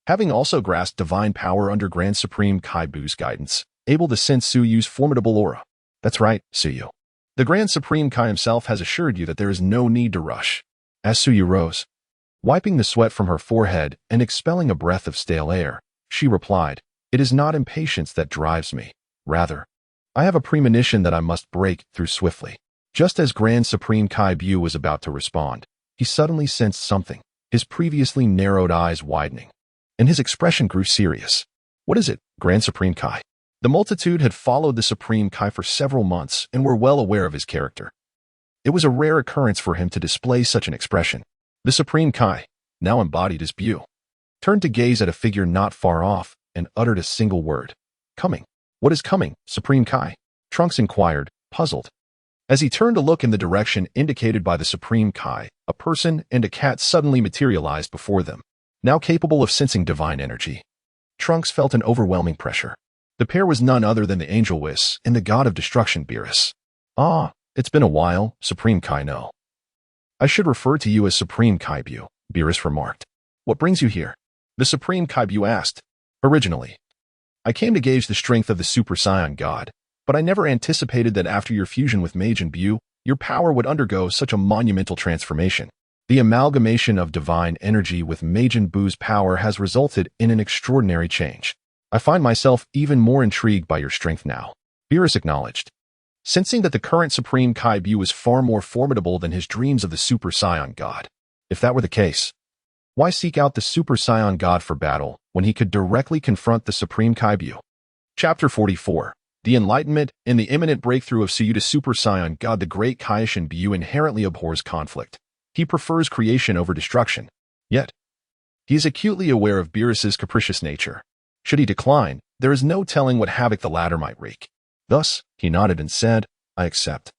Having also grasped divine power under Grand Supreme Kai Buu's guidance, able to sense Suyu's formidable aura. That's right, Suyu. The Grand Supreme Kai himself has assured you that there is no need to rush. As Suyu rose, wiping the sweat from her forehead and expelling a breath of stale air, she replied, It is not impatience that drives me. Rather, I have a premonition that I must break through swiftly. Just as Grand Supreme Kai Buu was about to respond, he suddenly sensed something, his previously narrowed eyes widening, and his expression grew serious. What is it, Grand Supreme Kai? The multitude had followed the Supreme Kai for several months and were well aware of his character. It was a rare occurrence for him to display such an expression. The Supreme Kai, now embodied as Buu, turned to gaze at a figure not far off and uttered a single word. Coming. What is coming, Supreme Kai? Trunks inquired, puzzled. As he turned to look in the direction indicated by the Supreme Kai, a person and a cat suddenly materialized before them, now capable of sensing divine energy. Trunks felt an overwhelming pressure. The pair was none other than the Angel Whis and the God of Destruction Beerus. Ah, it's been a while, Supreme Kai no. I should refer to you as Supreme Kai Buu, Beerus remarked. What brings you here? The Supreme Kai Buu asked. Originally, I came to gauge the strength of the Super Saiyan God, but I never anticipated that after your fusion with Majin Buu, your power would undergo such a monumental transformation. The amalgamation of divine energy with Majin Buu's power has resulted in an extraordinary change. I find myself even more intrigued by your strength now, Beerus acknowledged, sensing that the current Supreme Kai Buu was far more formidable than his dreams of the Super Saiyan God. If that were the case, why seek out the Super Saiyan God for battle when he could directly confront the Supreme Kai Buu? Chapter 44. The enlightenment and the imminent breakthrough of Suyu to Super Saiyan God. The great Kaioshin Buu inherently abhors conflict. He prefers creation over destruction. Yet, he is acutely aware of Beerus's capricious nature. Should he decline, there is no telling what havoc the latter might wreak. Thus, he nodded and said, I accept.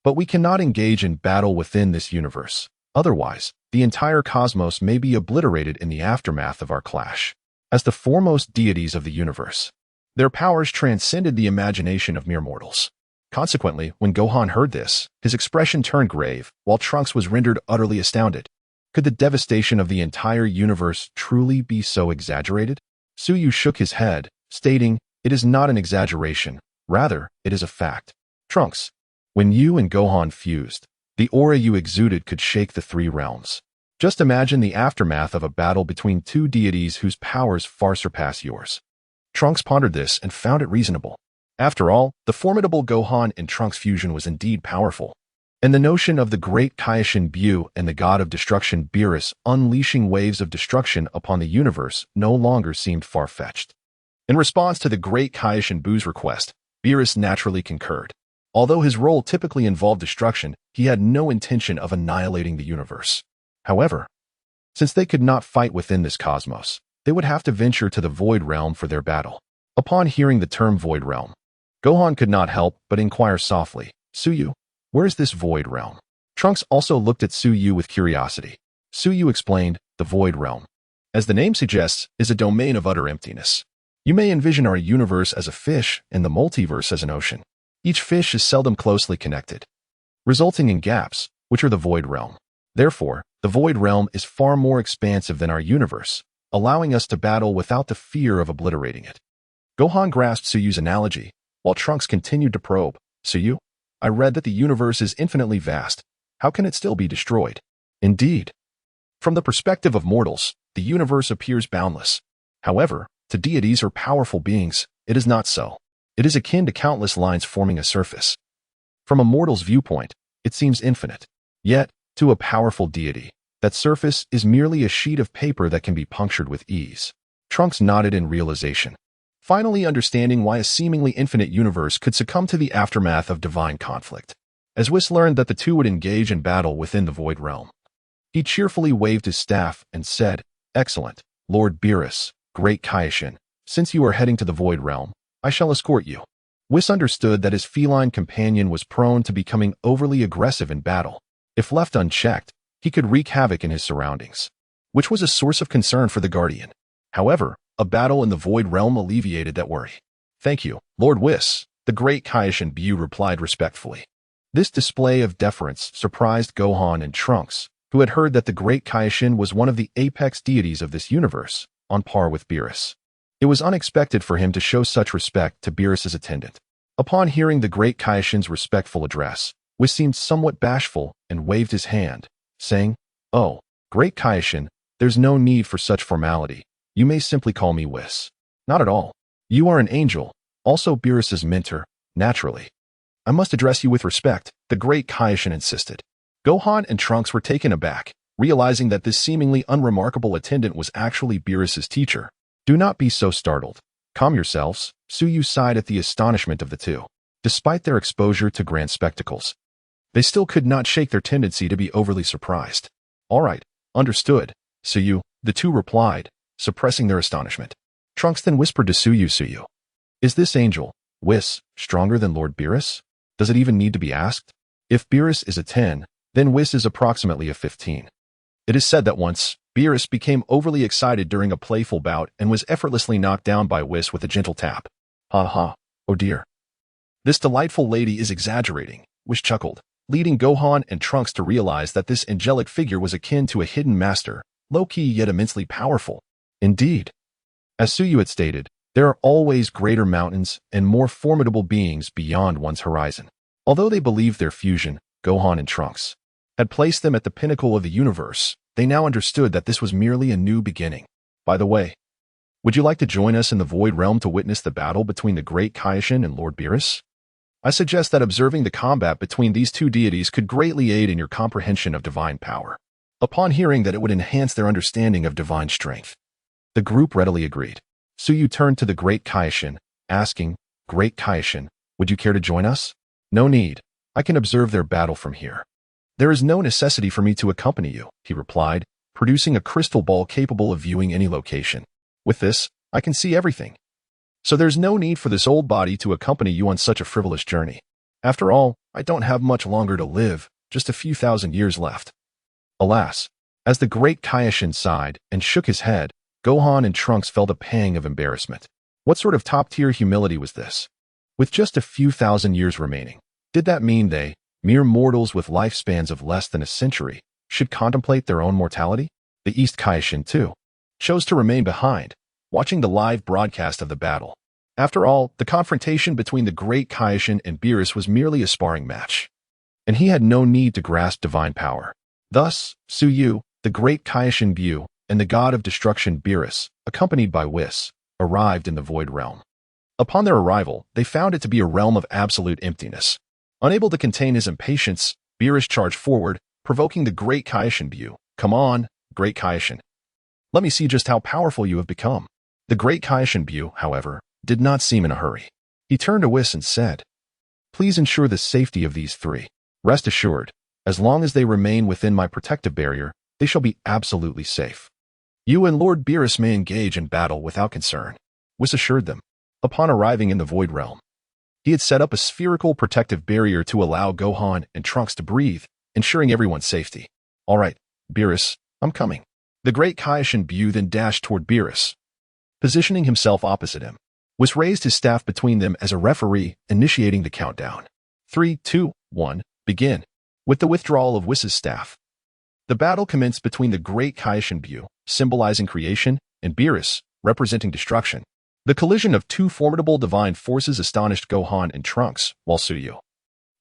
But we cannot engage in battle within this universe. Otherwise, the entire cosmos may be obliterated in the aftermath of our clash. As the foremost deities of the universe, their powers transcended the imagination of mere mortals. Consequently, when Gohan heard this, his expression turned grave, while Trunks was rendered utterly astounded. Could the devastation of the entire universe truly be so exaggerated? Suyu shook his head, stating, It is not an exaggeration. Rather, it is a fact. Trunks, when you and Gohan fused, the aura you exuded could shake the 3 realms. Just imagine the aftermath of a battle between two deities whose powers far surpass yours. Trunks pondered this and found it reasonable. After all, the formidable Gohan and Trunks fusion was indeed powerful, and the notion of the great Kaioshin Buu and the god of destruction Beerus unleashing waves of destruction upon the universe no longer seemed far-fetched. In response to the great Kaioshin Buu's request, Beerus naturally concurred. Although his role typically involved destruction, he had no intention of annihilating the universe. However, since they could not fight within this cosmos, they would have to venture to the Void Realm for their battle. Upon hearing the term Void Realm, Gohan could not help but inquire softly, "Suyu, where is this Void Realm?" Trunks also looked at Suyu with curiosity. Suyu explained, "The Void Realm, as the name suggests, is a domain of utter emptiness. You may envision our universe as a fish and the multiverse as an ocean. Each fish is seldom closely connected, resulting in gaps, which are the Void Realm. Therefore, the Void Realm is far more expansive than our universe, allowing us to battle without the fear of obliterating it." Gohan grasped Suyu's analogy, while Trunks continued to probe. "Suyu, I read that the universe is infinitely vast. How can it still be destroyed?" "Indeed. From the perspective of mortals, the universe appears boundless. However, to deities or powerful beings, it is not so. It is akin to countless lines forming a surface. From a mortal's viewpoint, it seems infinite. Yet, to a powerful deity, that surface is merely a sheet of paper that can be punctured with ease." Trunks nodded in realization, finally understanding why a seemingly infinite universe could succumb to the aftermath of divine conflict. As Whis learned that the two would engage in battle within the Void Realm, he cheerfully waved his staff and said, "Excellent, Lord Beerus, great Kaioshin, since you are heading to the Void Realm, I shall escort you." Whis understood that his feline companion was prone to becoming overly aggressive in battle. If left unchecked, he could wreak havoc in his surroundings, which was a source of concern for the Guardian. However, a battle in the Void Realm alleviated that worry. "Thank you, Lord Whis," the great Kaioshin Buu replied respectfully. This display of deference surprised Gohan and Trunks, who had heard that the great Kaioshin was one of the apex deities of this universe, on par with Beerus. It was unexpected for him to show such respect to Beerus's attendant. Upon hearing the great Kaioshin's respectful address, Whis seemed somewhat bashful and waved his hand, saying, "Oh, great Kaioshin, there's no need for such formality. You may simply call me Whis." "Not at all. You are an angel, also Beerus's mentor, naturally. I must address you with respect," the great Kaioshin insisted. Gohan and Trunks were taken aback, realizing that this seemingly unremarkable attendant was actually Beerus's teacher. "Do not be so startled. Calm yourselves," Suyu sighed at the astonishment of the two. Despite their exposure to grand spectacles, they still could not shake their tendency to be overly surprised. "All right, understood, Suyu," the two replied, suppressing their astonishment. Trunks then whispered to Suyu, "Is this angel, Whis, stronger than Lord Beerus? Does it even need to be asked? If Beerus is a 10, then Whis is approximately a 15. It is said that once, Beerus became overly excited during a playful bout and was effortlessly knocked down by Whis with a gentle tap. Ha ha, oh dear. This delightful lady is exaggerating," Whis chuckled, leading Gohan and Trunks to realize that this angelic figure was akin to a hidden master, low-key yet immensely powerful. Indeed. As Suyu had stated, there are always greater mountains and more formidable beings beyond one's horizon. Although they believed their fusion, Gohan and Trunks, had placed them at the pinnacle of the universe, they now understood that this was merely a new beginning. "By the way, would you like to join us in the Void Realm to witness the battle between the great Kaioshin and Lord Beerus? I suggest that observing the combat between these two deities could greatly aid in your comprehension of divine power." Upon hearing that it would enhance their understanding of divine strength, the group readily agreed. Suyu turned to the great Kaioshin, asking, "Great Kaioshin, would you care to join us?" "No need. I can observe their battle from here." "There is no necessity for me to accompany you," he replied, producing a crystal ball capable of viewing any location. "With this, I can see everything. So there's no need for this old body to accompany you on such a frivolous journey. After all, I don't have much longer to live, just a few thousand years left." Alas, as the great Kaioshin sighed and shook his head, Gohan and Trunks felt a pang of embarrassment. What sort of top-tier humility was this? With just a few thousand years remaining, did that mean they, mere mortals with lifespans of less than a century, should contemplate their own mortality? The East Kaioshin, too, chose to remain behind, watching the live broadcast of the battle. After all, the confrontation between the great Kaioshin and Beerus was merely a sparring match, and he had no need to grasp divine power. Thus, Suyu, the great Kaioshin Buu and the god of destruction Beerus, accompanied by Whis, arrived in the Void Realm. Upon their arrival, they found it to be a realm of absolute emptiness. Unable to contain his impatience, Beerus charged forward, provoking the great Kaioshin Buu. "Come on, great Kaioshin. Let me see just how powerful you have become." The great Kaioshin Buu, however, did not seem in a hurry. He turned to Whis and said, "Please ensure the safety of these three. Rest assured, as long as they remain within my protective barrier, they shall be absolutely safe. You and Lord Beerus may engage in battle without concern," Whis assured them. Upon arriving in the Void Realm, he had set up a spherical protective barrier to allow Gohan and Trunks to breathe, ensuring everyone's safety. "All right, Beerus, I'm coming." The great Kaioshin Buu then dashed toward Beerus. Positioning himself opposite him, Whis raised his staff between them as a referee, initiating the countdown. 3, 2, 1, begin. With the withdrawal of Whis' staff, the battle commenced between the great Kaioshin Buu, symbolizing creation, and Beerus, representing destruction. The collision of two formidable divine forces astonished Gohan and Trunks, while Suyu,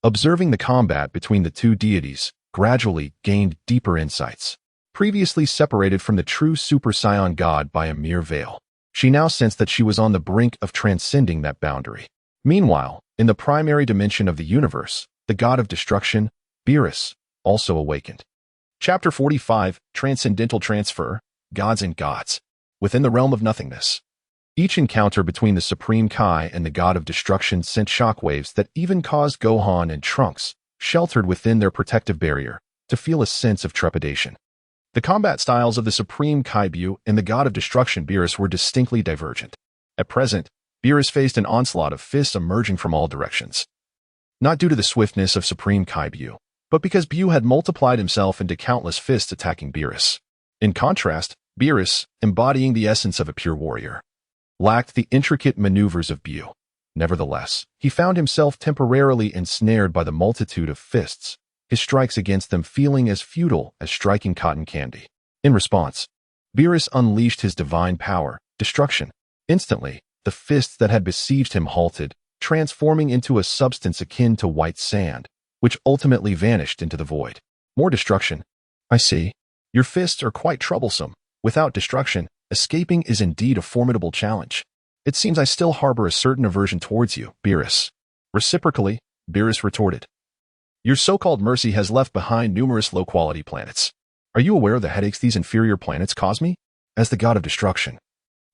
observing the combat between the two deities, gradually gained deeper insights. Previously separated from the true Super Saiyan God by a mere veil, she now sensed that she was on the brink of transcending that boundary. Meanwhile, in the primary dimension of the universe, the god of destruction, Beerus, also awakened. Chapter 45, Transcendental Transfer, Gods and Gods. Within the realm of nothingness, each encounter between the Supreme Kai and the god of destruction sent shockwaves that even caused Gohan and Trunks, sheltered within their protective barrier, to feel a sense of trepidation. The combat styles of the Supreme Kai Buu and the god of destruction Beerus were distinctly divergent. At present, Beerus faced an onslaught of fists emerging from all directions. Not due to the swiftness of Supreme Kai Buu, but because Buu had multiplied himself into countless fists attacking Beerus. In contrast, Beerus, embodying the essence of a pure warrior, lacked the intricate maneuvers of Buu. Nevertheless, he found himself temporarily ensnared by the multitude of fists, his strikes against them feeling as futile as striking cotton candy. In response, Beerus unleashed his divine power, destruction. Instantly, the fists that had besieged him halted, transforming into a substance akin to white sand, which ultimately vanished into the void. More destruction. I see. Your fists are quite troublesome. Without destruction, escaping is indeed a formidable challenge. It seems I still harbor a certain aversion towards you, Beerus. Reciprocally, Beerus retorted. Your so-called mercy has left behind numerous low-quality planets. Are you aware of the headaches these inferior planets cause me? As the god of destruction,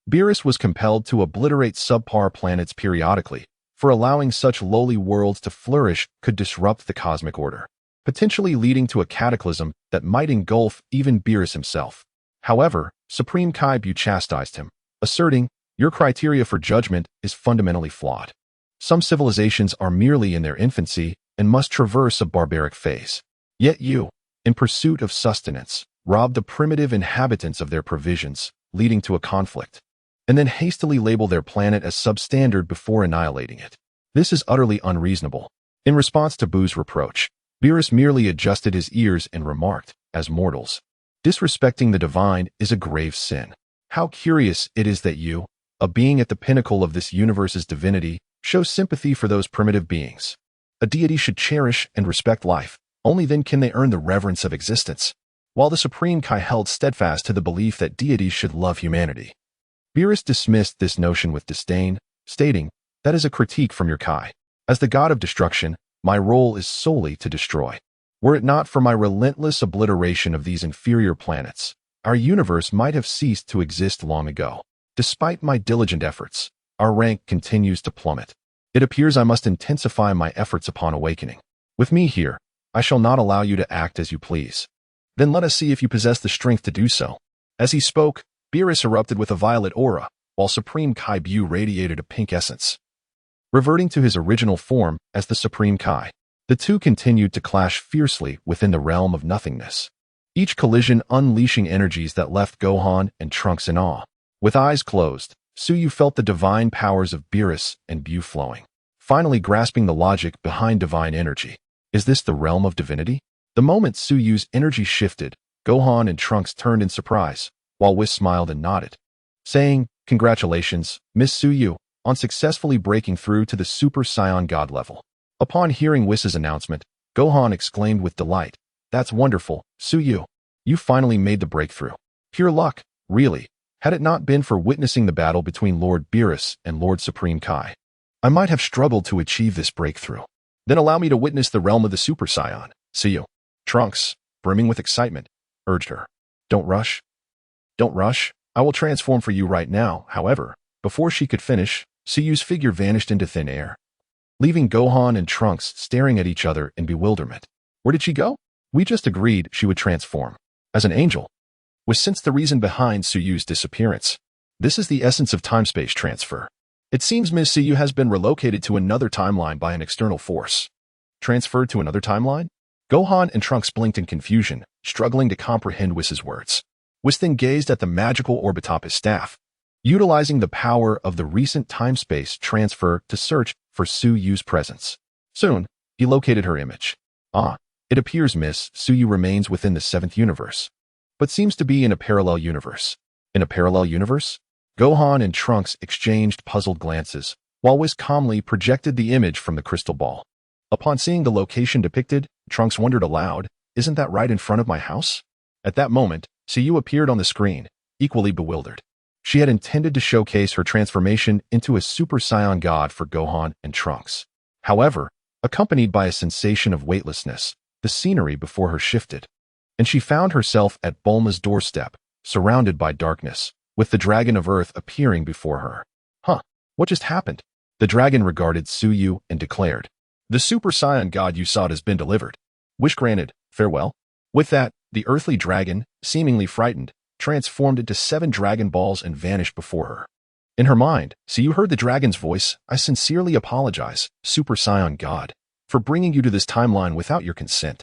Beerus was compelled to obliterate subpar planets periodically, for allowing such lowly worlds to flourish could disrupt the cosmic order, potentially leading to a cataclysm that might engulf even Beerus himself. However, Supreme Kai Buu chastised him, asserting, "Your criteria for judgment is fundamentally flawed. Some civilizations are merely in their infancy and must traverse a barbaric phase. Yet you, in pursuit of sustenance, rob the primitive inhabitants of their provisions, leading to a conflict, and then hastily label their planet as substandard before annihilating it. This is utterly unreasonable." In response to Buu's reproach, Beerus merely adjusted his ears and remarked, "As mortals, disrespecting the divine is a grave sin. How curious it is that you, a being at the pinnacle of this universe's divinity, show sympathy for those primitive beings. A deity should cherish and respect life. Only then can they earn the reverence of existence." While the Supreme Kai held steadfast to the belief that deities should love humanity, Beerus dismissed this notion with disdain, stating, "That is a critique from your Kai. As the god of destruction, my role is solely to destroy. Were it not for my relentless obliteration of these inferior planets, our universe might have ceased to exist long ago. Despite my diligent efforts, our rank continues to plummet. It appears I must intensify my efforts upon awakening. With me here, I shall not allow you to act as you please. Then let us see if you possess the strength to do so." As he spoke, Beerus erupted with a violet aura, while Supreme Kai Buu radiated a pink essence. Reverting to his original form as the Supreme Kai, the two continued to clash fiercely within the realm of nothingness, each collision unleashing energies that left Gohan and Trunks in awe. With eyes closed, Suyu felt the divine powers of Beerus and Buu flowing, finally grasping the logic behind divine energy. Is this the realm of divinity? The moment Suyu's energy shifted, Gohan and Trunks turned in surprise, while Whis smiled and nodded, saying, "Congratulations, Miss Suyu, on successfully breaking through to the Super Saiyan God level." Upon hearing Whis' announcement, Gohan exclaimed with delight, "That's wonderful, Suyu. You finally made the breakthrough. Pure luck, really. Had it not been for witnessing the battle between Lord Beerus and Lord Supreme Kai, I might have struggled to achieve this breakthrough. Then allow me to witness the realm of the Super Saiyan. See you. Trunks, brimming with excitement, urged her. Don't rush. Don't rush. I will transform for you right now. However, before she could finish, Suyu's figure vanished into thin air, leaving Gohan and Trunks staring at each other in bewilderment. Where did she go? We just agreed she would transform. As an angel. Was since the reason behind Suyu's disappearance. This is the essence of time-space transfer. It seems Ms. Suyu has been relocated to another timeline by an external force. Transferred to another timeline? Gohan and Trunks blinked in confusion, struggling to comprehend Whis' words. Whis then gazed at the magical orb atop his staff, utilizing the power of the recent time-space transfer to search for Suyu's presence. Soon, he located her image. It appears Miss Suyu remains within the 7th universe, but seems to be in a parallel universe. In a parallel universe? Gohan and Trunks exchanged puzzled glances, while Whis calmly projected the image from the crystal ball. Upon seeing the location depicted, Trunks wondered aloud, isn't that right in front of my house? At that moment, Suyu appeared on the screen, equally bewildered. She had intended to showcase her transformation into a Super Saiyan God for Gohan and Trunks. However, accompanied by a sensation of weightlessness, the scenery before her shifted, and she found herself at Bulma's doorstep, surrounded by darkness, with the Dragon of Earth appearing before her. What just happened? The dragon regarded Suyu and declared, the Super Saiyan God you sought has been delivered. Wish granted, farewell. With that, the earthly dragon, seemingly frightened, transformed into 7 Dragon Balls and vanished before her. In her mind, Suyu heard the dragon's voice, I sincerely apologize, Super Saiyan God, for bringing you to this timeline without your consent.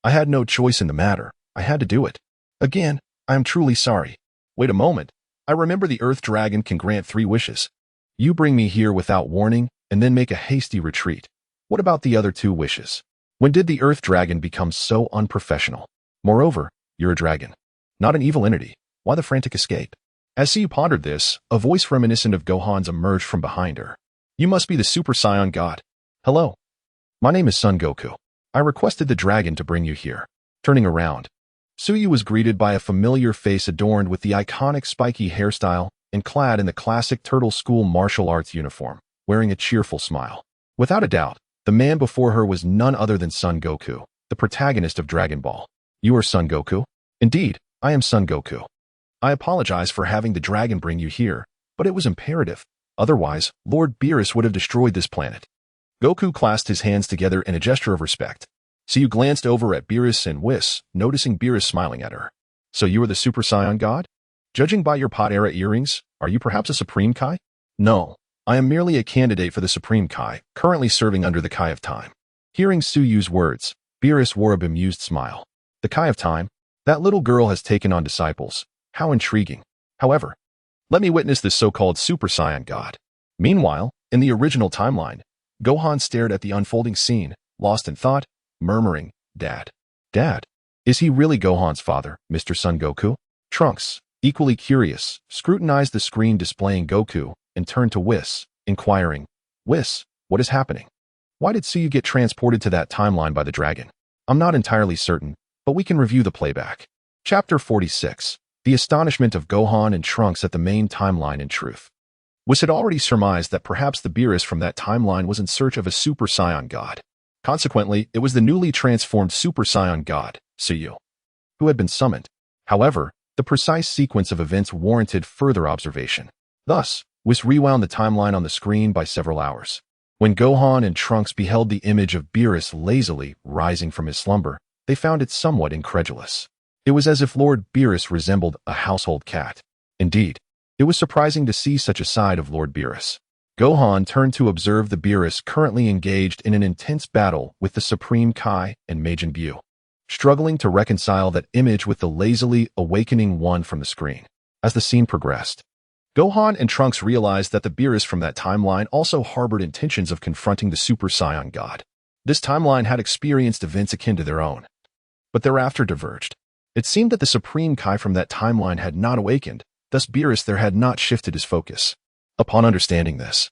I had no choice in the matter. I had to do it. Again, I am truly sorry. Wait a moment. I remember the Earth Dragon can grant 3 wishes. You bring me here without warning and then make a hasty retreat. What about the other 2 wishes? When did the Earth Dragon become so unprofessional? Moreover, you're a dragon, not an evil entity. Why the frantic escape? As Suyu pondered this, a voice reminiscent of Gohan's emerged from behind her. You must be the Super Saiyan God. Hello. My name is Son Goku. I requested the dragon to bring you here. Turning around, Suyu was greeted by a familiar face adorned with the iconic spiky hairstyle and clad in the classic Turtle School martial arts uniform, wearing a cheerful smile. Without a doubt, the man before her was none other than Son Goku, the protagonist of Dragon Ball. You are Son Goku? Indeed, I am Son Goku. I apologize for having the dragon bring you here, but it was imperative. Otherwise, Lord Beerus would have destroyed this planet. Goku clasped his hands together in a gesture of respect. Suyu glanced over at Beerus and Whis, noticing Beerus smiling at her. So you are the Super Saiyan God? Judging by your Pot-era earrings, are you perhaps a Supreme Kai? No, I am merely a candidate for the Supreme Kai, currently serving under the Kai of Time. Hearing Suyu's words, Beerus wore a bemused smile. The Kai of Time? That little girl has taken on disciples. How intriguing. However, let me witness this so-called Super Saiyan God. Meanwhile, in the original timeline, Gohan stared at the unfolding scene, lost in thought, murmuring, Dad. Dad? Is he really Gohan's father, Mr. Son Goku? Trunks, equally curious, scrutinized the screen displaying Goku and turned to Whis, inquiring, Whis, what is happening? Why did Suyu get transported to that timeline by the dragon? I'm not entirely certain, but we can review the playback. Chapter 46. The astonishment of Gohan and Trunks at the main timeline in truth. Whis had already surmised that perhaps the Beerus from that timeline was in search of a Super Saiyan God. Consequently, it was the newly transformed Super Saiyan God, Suyu, who had been summoned. However, the precise sequence of events warranted further observation. Thus, Whis rewound the timeline on the screen by several hours. When Gohan and Trunks beheld the image of Beerus lazily rising from his slumber, they found it somewhat incredulous. It was as if Lord Beerus resembled a household cat. Indeed, it was surprising to see such a side of Lord Beerus. Gohan turned to observe the Beerus currently engaged in an intense battle with the Supreme Kai and Majin Buu, struggling to reconcile that image with the lazily awakening one from the screen. As the scene progressed, Gohan and Trunks realized that the Beerus from that timeline also harbored intentions of confronting the Super Saiyan God. This timeline had experienced events akin to their own, but thereafter diverged. It seemed that the Supreme Kai from that timeline had not awakened, thus Beerus there had not shifted his focus. Upon understanding this,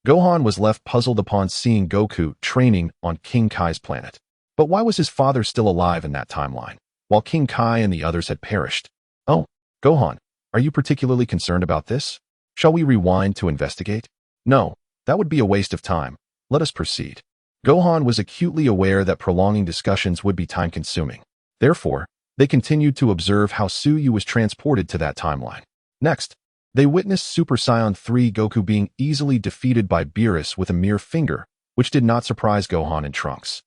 Gohan was left puzzled upon seeing Goku training on King Kai's planet. But why was his father still alive in that timeline? while King Kai and the others had perished. Oh, Gohan, are you particularly concerned about this? Shall we rewind to investigate? No, that would be a waste of time. Let us proceed. Gohan was acutely aware that prolonging discussions would be time-consuming. Therefore, they continued to observe how Suyu was transported to that timeline. Next, they witnessed Super Saiyan 3 Goku being easily defeated by Beerus with a mere finger, which did not surprise Gohan and Trunks,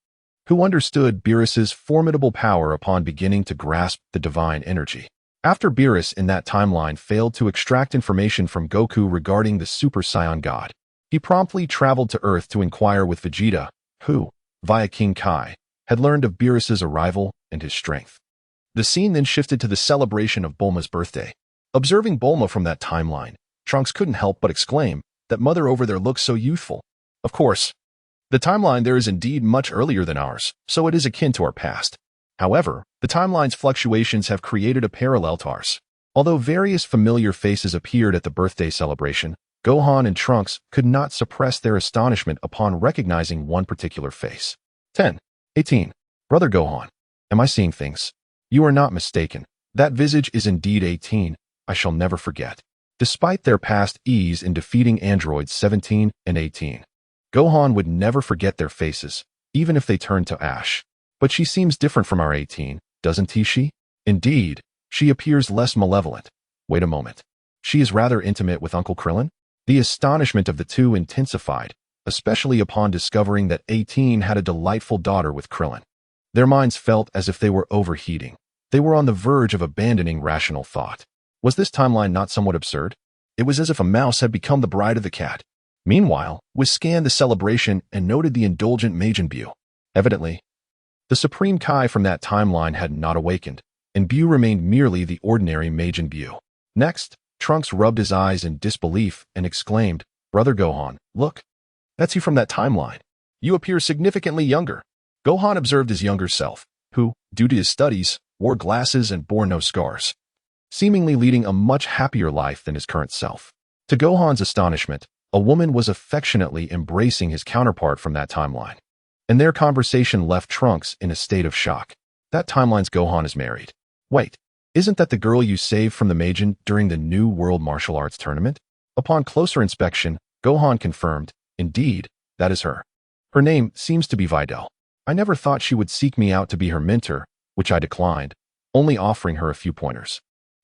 who understood Beerus's formidable power upon beginning to grasp the divine energy. After Beerus in that timeline failed to extract information from Goku regarding the Super Saiyan God, he promptly traveled to Earth to inquire with Vegeta, who, via King Kai, had learned of Beerus's arrival and his strength. The scene then shifted to the celebration of Bulma's birthday. Observing Bulma from that timeline, Trunks couldn't help but exclaim that Mother over there looks so youthful. Of course, the timeline there is indeed much earlier than ours, so it is akin to our past. However, the timeline's fluctuations have created a parallel to ours. Although various familiar faces appeared at the birthday celebration, Gohan and Trunks could not suppress their astonishment upon recognizing one particular face. 10. 18. Brother Gohan, am I seeing things? You are not mistaken. That visage is indeed 18. I shall never forget. Despite their past ease in defeating androids 17 and 18, Gohan would never forget their faces, even if they turned to ash. But she seems different from our 18, doesn't she? Indeed, she appears less malevolent. Wait a moment. She is rather intimate with Uncle Krillin? The astonishment of the two intensified, especially upon discovering that 18 had a delightful daughter with Krillin. Their minds felt as if they were overheating. They were on the verge of abandoning rational thought. Was this timeline not somewhat absurd? It was as if a mouse had become the bride of the cat. Meanwhile, we scanned the celebration and noted the indulgent Majin Buu. Evidently, the Supreme Kai from that timeline had not awakened, and Buu remained merely the ordinary Majin Buu. Next, Trunks rubbed his eyes in disbelief and exclaimed, Brother Gohan, look. That's you from that timeline. You appear significantly younger. Gohan observed his younger self, who, due to his studies, wore glasses and bore no scars, seemingly leading a much happier life than his current self. To Gohan's astonishment, a woman was affectionately embracing his counterpart from that timeline, and their conversation left Trunks in a state of shock. That timeline's Gohan is married. Wait, isn't that the girl you saved from the Majin during the New World Martial Arts Tournament? Upon closer inspection, Gohan confirmed, indeed, that is her. Her name seems to be Videl. I never thought she would seek me out to be her mentor, which I declined, only offering her a few pointers.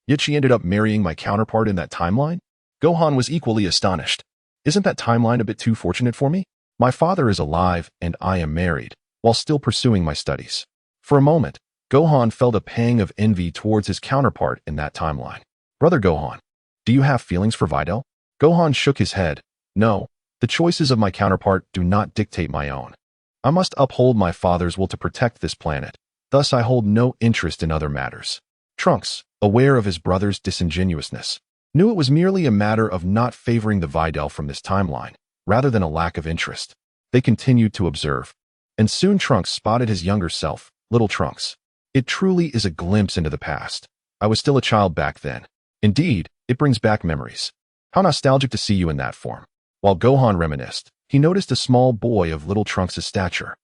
Yet she ended up marrying my counterpart in that timeline? Gohan was equally astonished. Isn't that timeline a bit too fortunate for me? My father is alive and I am married, while still pursuing my studies. For a moment, Gohan felt a pang of envy towards his counterpart in that timeline. Brother Gohan, do you have feelings for Videl? Gohan shook his head. No, the choices of my counterpart do not dictate my own. I must uphold my father's will to protect this planet. Thus I hold no interest in other matters. Trunks, aware of his brother's disingenuousness, knew it was merely a matter of not favoring the Videl from this timeline, rather than a lack of interest. They continued to observe, and soon Trunks spotted his younger self, little Trunks. It truly is a glimpse into the past. I was still a child back then. Indeed, it brings back memories. How nostalgic to see you in that form. While Gohan reminisced, he noticed a small boy of little Trunks' stature.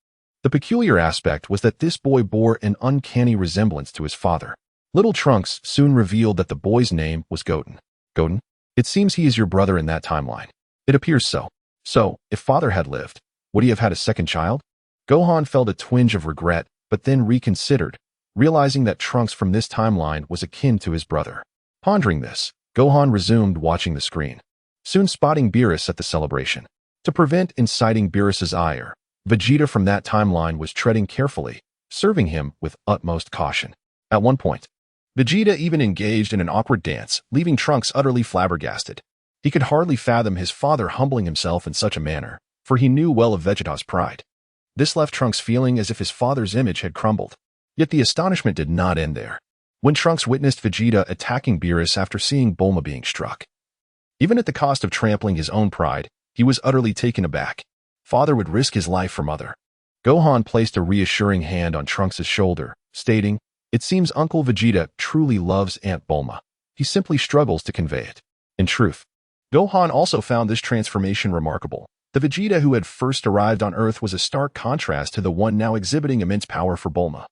The peculiar aspect was that this boy bore an uncanny resemblance to his father. Little Trunks soon revealed that the boy's name was Goten. Goten, it seems he is your brother in that timeline. It appears so. So, if father had lived, would he have had a second child? Gohan felt a twinge of regret, but then reconsidered, realizing that Trunks from this timeline was akin to his brother. Pondering this, Gohan resumed watching the screen, soon spotting Beerus at the celebration. To prevent inciting Beerus's ire, Vegeta from that timeline was treading carefully, serving him with utmost caution. At one point, Vegeta even engaged in an awkward dance, leaving Trunks utterly flabbergasted. He could hardly fathom his father humbling himself in such a manner, for he knew well of Vegeta's pride. This left Trunks feeling as if his father's image had crumbled. Yet the astonishment did not end there. When Trunks witnessed Vegeta attacking Beerus after seeing Bulma being struck, even at the cost of trampling his own pride, he was utterly taken aback. Father would risk his life for mother. Gohan placed a reassuring hand on Trunks' shoulder, stating, It seems Uncle Vegeta truly loves Aunt Bulma. He simply struggles to convey it. In truth, Gohan also found this transformation remarkable. The Vegeta who had first arrived on Earth was a stark contrast to the one now exhibiting immense power for Bulma.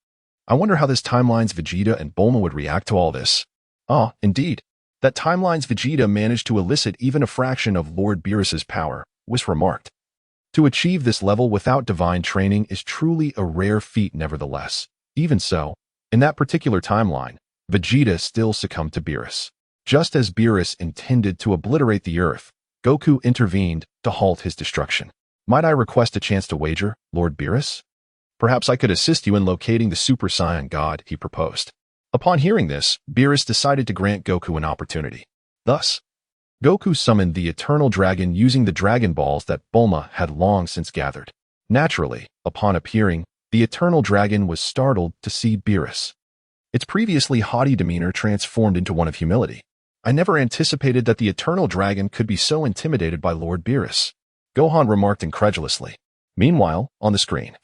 I wonder how this timeline's Vegeta and Bulma would react to all this. Ah, indeed. That timeline's Vegeta managed to elicit even a fraction of Lord Beerus's power, Whis remarked. To achieve this level without divine training is truly a rare feat nevertheless. Even so, in that particular timeline, Vegeta still succumbed to Beerus. Just as Beerus intended to obliterate the Earth, Goku intervened to halt his destruction. Might I request a chance to wager, Lord Beerus? Perhaps I could assist you in locating the Super Saiyan God, he proposed. Upon hearing this, Beerus decided to grant Goku an opportunity. Thus, Goku summoned the Eternal Dragon using the Dragon Balls that Bulma had long since gathered. Naturally, upon appearing, the Eternal Dragon was startled to see Beerus. Its previously haughty demeanor transformed into one of humility. I never anticipated that the Eternal Dragon could be so intimidated by Lord Beerus, Gohan remarked incredulously. Meanwhile, on the screen,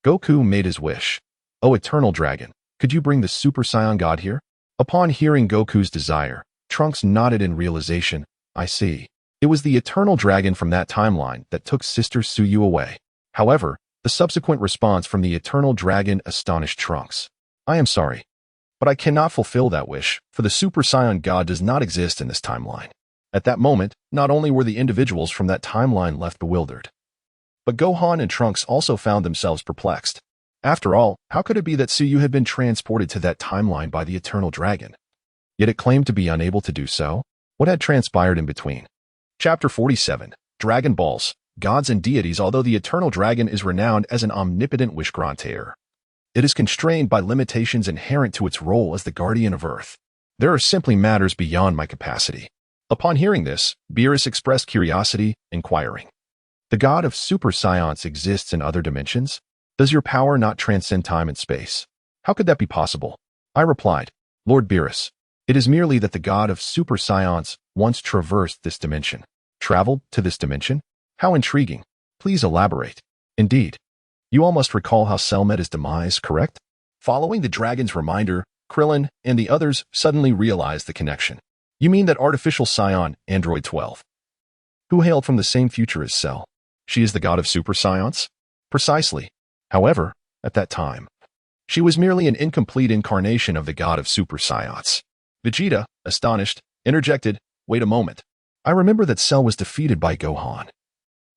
Goku made his wish. Oh, Eternal Dragon, could you bring the Super Saiyan God here? Upon hearing Goku's desire, Trunks nodded in realization. I see. It was the Eternal Dragon from that timeline that took Sister Suyu away. However, the subsequent response from the Eternal Dragon astonished Trunks. I am sorry, but I cannot fulfill that wish, for the Super Saiyan God does not exist in this timeline. At that moment, not only were the individuals from that timeline left bewildered, but Gohan and Trunks also found themselves perplexed. After all, how could it be that Suyu had been transported to that timeline by the Eternal Dragon? Yet it claimed to be unable to do so. What had transpired in between? Chapter 47, Dragon Balls, Gods and Deities. Although the Eternal Dragon is renowned as an omnipotent wish granter, it is constrained by limitations inherent to its role as the guardian of Earth. There are simply matters beyond my capacity. Upon hearing this, Beerus expressed curiosity, inquiring. The God of Super Saiyans exists in other dimensions? Does your power not transcend time and space? How could that be possible? I replied, Lord Beerus, it is merely that the God of Super Saiyans once traversed this dimension. Traveled to this dimension? How intriguing. Please elaborate. Indeed. You all must recall how Cell met his demise, correct? Following the dragon's reminder, Krillin and the others suddenly realized the connection. You mean that artificial Saiyan, Android 12, who hailed from the same future as Cell? She is the God of Super Saiyans? Precisely. However, at that time, she was merely an incomplete incarnation of the God of Super Saiyans. Vegeta, astonished, interjected, wait a moment. I remember that Cell was defeated by Gohan.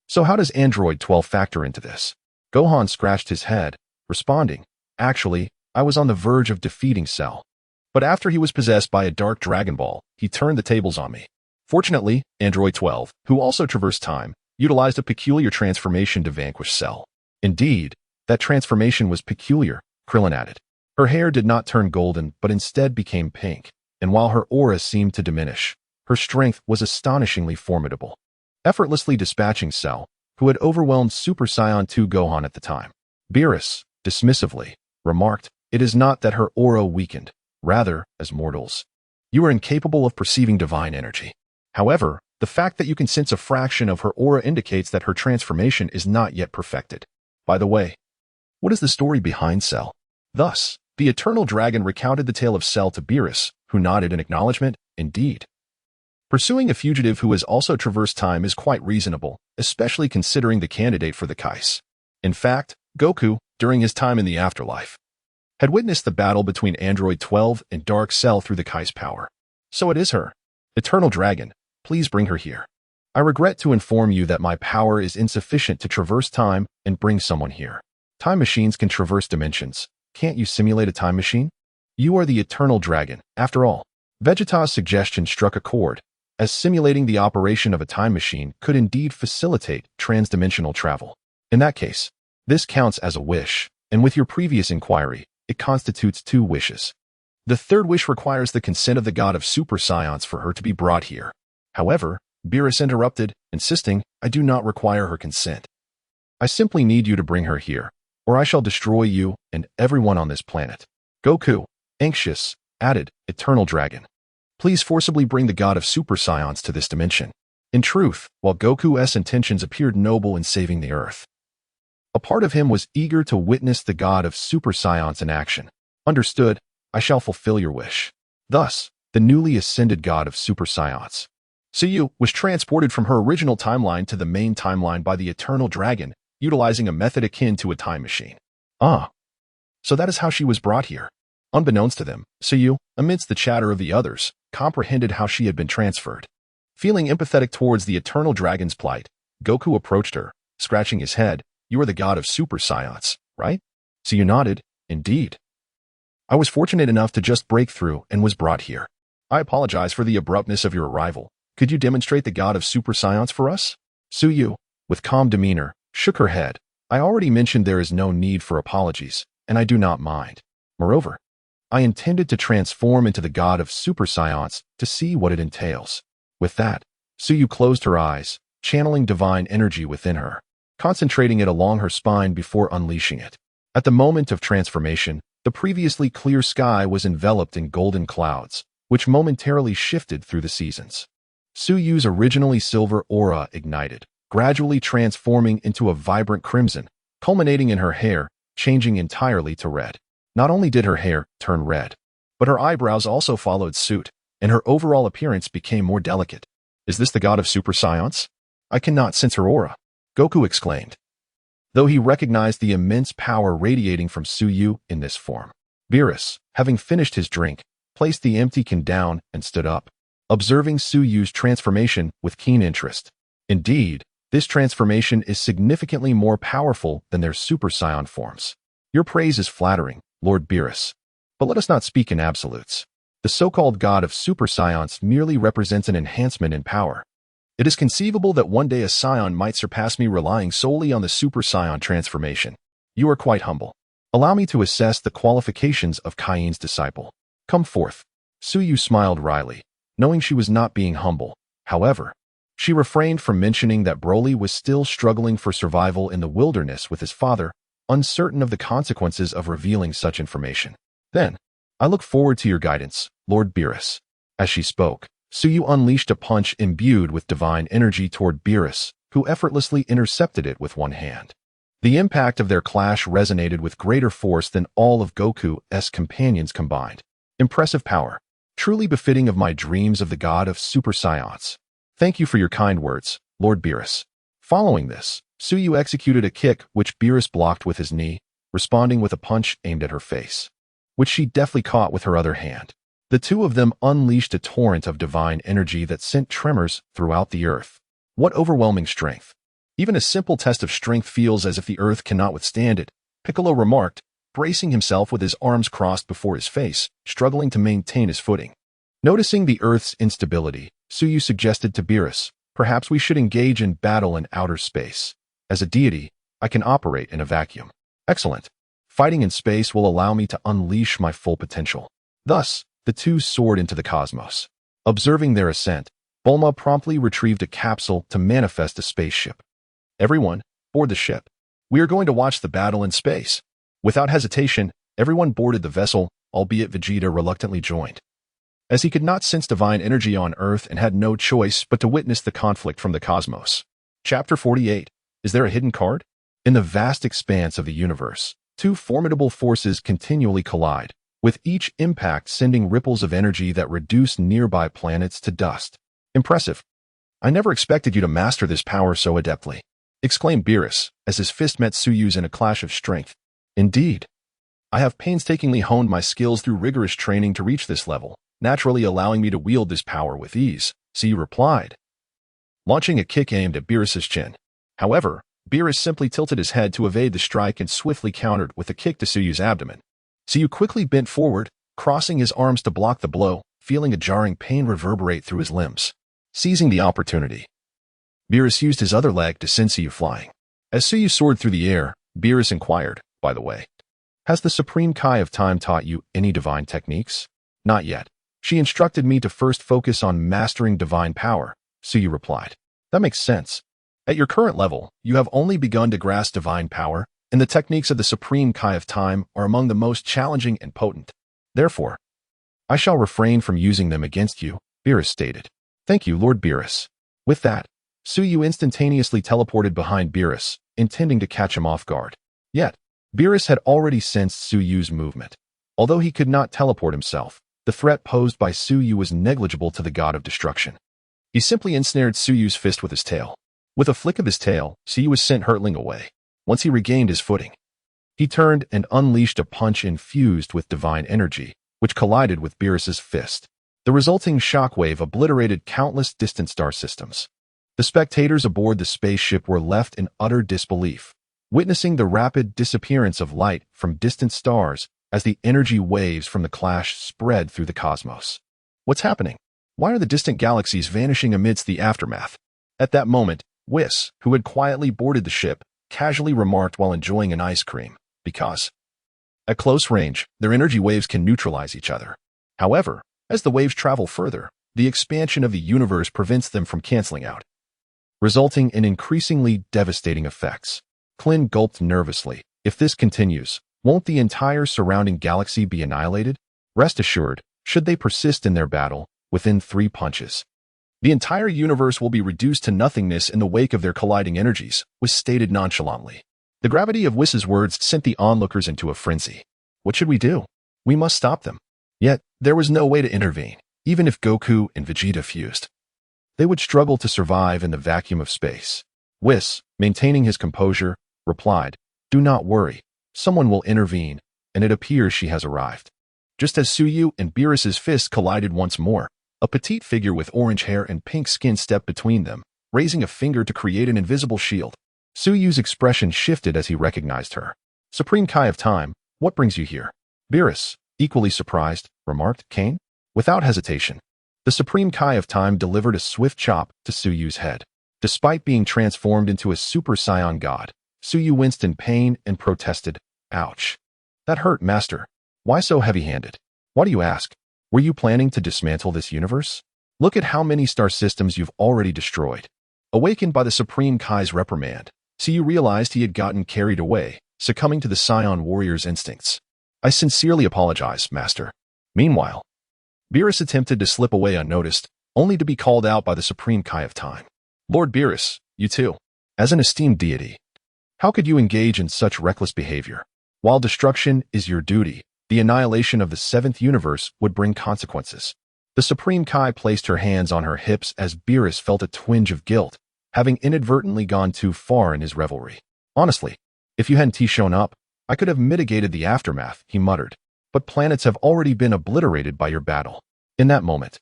So how does Android 12 factor into this? Gohan scratched his head, responding, actually, I was on the verge of defeating Cell. But after he was possessed by a dark Dragon Ball, he turned the tables on me. Fortunately, Android 12, who also traversed time, utilized a peculiar transformation to vanquish Cell. Indeed, that transformation was peculiar, Krillin added. Her hair did not turn golden but instead became pink, and while her aura seemed to diminish, her strength was astonishingly formidable, effortlessly dispatching Cell, who had overwhelmed Super Saiyan 2 Gohan at the time. Beerus, dismissively, remarked, it is not that her aura weakened. Rather, as mortals, you are incapable of perceiving divine energy. However, the fact that you can sense a fraction of her aura indicates that her transformation is not yet perfected. By the way, what is the story behind Cell? Thus, the Eternal Dragon recounted the tale of Cell to Beerus, who nodded in acknowledgement. Indeed. Pursuing a fugitive who has also traversed time is quite reasonable, especially considering the candidate for the Kais. In fact, Goku, during his time in the afterlife, had witnessed the battle between Android 12 and Dark Cell through the Kai's power. So it is her. Eternal Dragon, please bring her here. I regret to inform you that my power is insufficient to traverse time and bring someone here. Time machines can traverse dimensions. Can't you simulate a time machine? You are the Eternal Dragon, after all. Vegeta's suggestion struck a chord, as simulating the operation of a time machine could indeed facilitate transdimensional travel. In that case, this counts as a wish, and with your previous inquiry, it constitutes 2 wishes. The third wish requires the consent of the God of Super Saiyans for her to be brought here. However, Beerus interrupted, insisting, I do not require her consent. I simply need you to bring her here, or I shall destroy you and everyone on this planet. Goku, anxious, added, Eternal Dragon. Please forcibly bring the God of Super Saiyans to this dimension. In truth, while Goku's intentions appeared noble in saving the Earth, a part of him was eager to witness the God of Super Saiyans in action. Understood, I shall fulfill your wish. Thus, the newly ascended God of Super Saiyans, Suyu, was transported from her original timeline to the main timeline by the Eternal Dragon, utilizing a method akin to a time machine. Ah. So that is how she was brought here. Unbeknownst to them, Suyu, amidst the chatter of the others, comprehended how she had been transferred. Feeling empathetic towards the eternal dragon's plight, Goku approached her, scratching his head. You are the god of Super Saiyans, right? Suyu nodded. Indeed. I was fortunate enough to just break through and was brought here. I apologize for the abruptness of your arrival. Could you demonstrate the god of Super Saiyans for us? Suyu, with calm demeanor, shook her head. I already mentioned there is no need for apologies, and I do not mind. Moreover, I intended to transform into the god of Super Saiyans to see what it entails. With that, Suyu closed her eyes, channeling divine energy within her, concentrating it along her spine before unleashing it. At the moment of transformation, the previously clear sky was enveloped in golden clouds, which momentarily shifted through the seasons. Suyu's originally silver aura ignited, gradually transforming into a vibrant crimson, culminating in her hair, changing entirely to red. Not only did her hair turn red, but her eyebrows also followed suit, and her overall appearance became more delicate. Is this the god of Super Saiyans? I cannot sense her aura, Goku exclaimed, though he recognized the immense power radiating from Suyu in this form. Beerus, having finished his drink, placed the empty can down and stood up, observing Suyu's transformation with keen interest. Indeed, this transformation is significantly more powerful than their Super Saiyan forms. Your praise is flattering, Lord Beerus. But let us not speak in absolutes. The so-called god of Super Saiyans merely represents an enhancement in power. It is conceivable that one day a Saiyan might surpass me relying solely on the Super Saiyan transformation. You are quite humble. Allow me to assess the qualifications of Cayenne's disciple. Come forth. Suyu smiled wryly, knowing she was not being humble. However, she refrained from mentioning that Broly was still struggling for survival in the wilderness with his father, uncertain of the consequences of revealing such information. Then, I look forward to your guidance, Lord Beerus. As she spoke, Suyu unleashed a punch imbued with divine energy toward Beerus, who effortlessly intercepted it with one hand. The impact of their clash resonated with greater force than all of Goku's companions combined. Impressive power, truly befitting of my dreams of the god of Super Saiyans. Thank you for your kind words, Lord Beerus. Following this, Suyu executed a kick which Beerus blocked with his knee, responding with a punch aimed at her face, which she deftly caught with her other hand. The two of them unleashed a torrent of divine energy that sent tremors throughout the earth. What overwhelming strength! Even a simple test of strength feels as if the earth cannot withstand it, Piccolo remarked, bracing himself with his arms crossed before his face, struggling to maintain his footing. Noticing the earth's instability, Suyu suggested to Beerus, perhaps we should engage in battle in outer space. As a deity, I can operate in a vacuum. Excellent. Fighting in space will allow me to unleash my full potential. Thus, the two soared into the cosmos. Observing their ascent, Bulma promptly retrieved a capsule to manifest a spaceship. Everyone, board the ship. We are going to watch the battle in space. Without hesitation, everyone boarded the vessel, albeit Vegeta reluctantly joined, as he could not sense divine energy on Earth and had no choice but to witness the conflict from the cosmos. Chapter 48. Is there a hidden card? In the vast expanse of the universe, two formidable forces continually collide, with each impact sending ripples of energy that reduce nearby planets to dust. Impressive. I never expected you to master this power so adeptly, exclaimed Beerus, as his fist met Suyu's in a clash of strength. Indeed. I have painstakingly honed my skills through rigorous training to reach this level, naturally allowing me to wield this power with ease, Suyu replied, launching a kick aimed at Beerus's chin. However, Beerus simply tilted his head to evade the strike and swiftly countered with a kick to Suyu's abdomen. Suyu quickly bent forward, crossing his arms to block the blow, feeling a jarring pain reverberate through his limbs. Seizing the opportunity, Beerus used his other leg to send Suyu flying. As Suyu soared through the air, Beerus inquired, by the way, has the Supreme Kai of Time taught you any divine techniques? Not yet. She instructed me to first focus on mastering divine power, Suyu replied. That makes sense. At your current level, you have only begun to grasp divine power, and the techniques of the Supreme Kai of Time are among the most challenging and potent. Therefore, I shall refrain from using them against you, Beerus stated. Thank you, Lord Beerus. With that, Suyu instantaneously teleported behind Beerus, intending to catch him off guard. Yet, Beerus had already sensed Suyu's movement. Although he could not teleport himself, the threat posed by Suyu was negligible to the god of destruction. He simply ensnared Suyu's fist with his tail. With a flick of his tail, Suyu was sent hurtling away. Once he regained his footing, He turned and unleashed a punch infused with divine energy, which collided with Beerus's fist. The resulting shockwave obliterated countless distant star systems. The spectators aboard the spaceship were left in utter disbelief, witnessing the rapid disappearance of light from distant stars as the energy waves from the clash spread through the cosmos. What's happening? Why are the distant galaxies vanishing amidst the aftermath? At that moment, Whis, who had quietly boarded the ship, casually remarked while enjoying an ice cream, because at close range, their energy waves can neutralize each other. However, as the waves travel further, the expansion of the universe prevents them from canceling out, resulting in increasingly devastating effects. Clint gulped nervously. If this continues, won't the entire surrounding galaxy be annihilated? Rest assured, should they persist in their battle, within 3 punches, the entire universe will be reduced to nothingness in the wake of their colliding energies, was stated nonchalantly. The gravity of Whis's words sent the onlookers into a frenzy. What should we do? We must stop them. Yet, there was no way to intervene, even if Goku and Vegeta fused. They would struggle to survive in the vacuum of space. Whis, maintaining his composure, replied, "Do not worry. Someone will intervene, and it appears she has arrived." Just as Suyu and Beerus's fists collided once more, a petite figure with orange hair and pink skin stepped between them, raising a finger to create an invisible shield. Suyu's expression shifted as he recognized her. "Supreme Kai of Time, what brings you here?" Beerus, equally surprised, remarked. "Kane?" Without hesitation, the Supreme Kai of Time delivered a swift chop to Suyu's head. Despite being transformed into a Super Saiyan God, Suyu winced in pain and protested, "Ouch. That hurt, Master. Why so heavy-handed? Why do you ask? Were you planning to dismantle this universe? Look at how many star systems you've already destroyed." Awakened by the Supreme Kai's reprimand, Suyu realized he had gotten carried away, succumbing to the Saiyan warrior's instincts. "I sincerely apologize, Master." Meanwhile, Beerus attempted to slip away unnoticed, only to be called out by the Supreme Kai of Time. "Lord Beerus, you too. As an esteemed deity, how could you engage in such reckless behavior? While destruction is your duty, the annihilation of the 7th universe would bring consequences." The Supreme Kai placed her hands on her hips as Beerus felt a twinge of guilt, having inadvertently gone too far in his revelry. "Honestly, if you hadn't shown up, I could have mitigated the aftermath," he muttered. "But planets have already been obliterated by your battle." In that moment,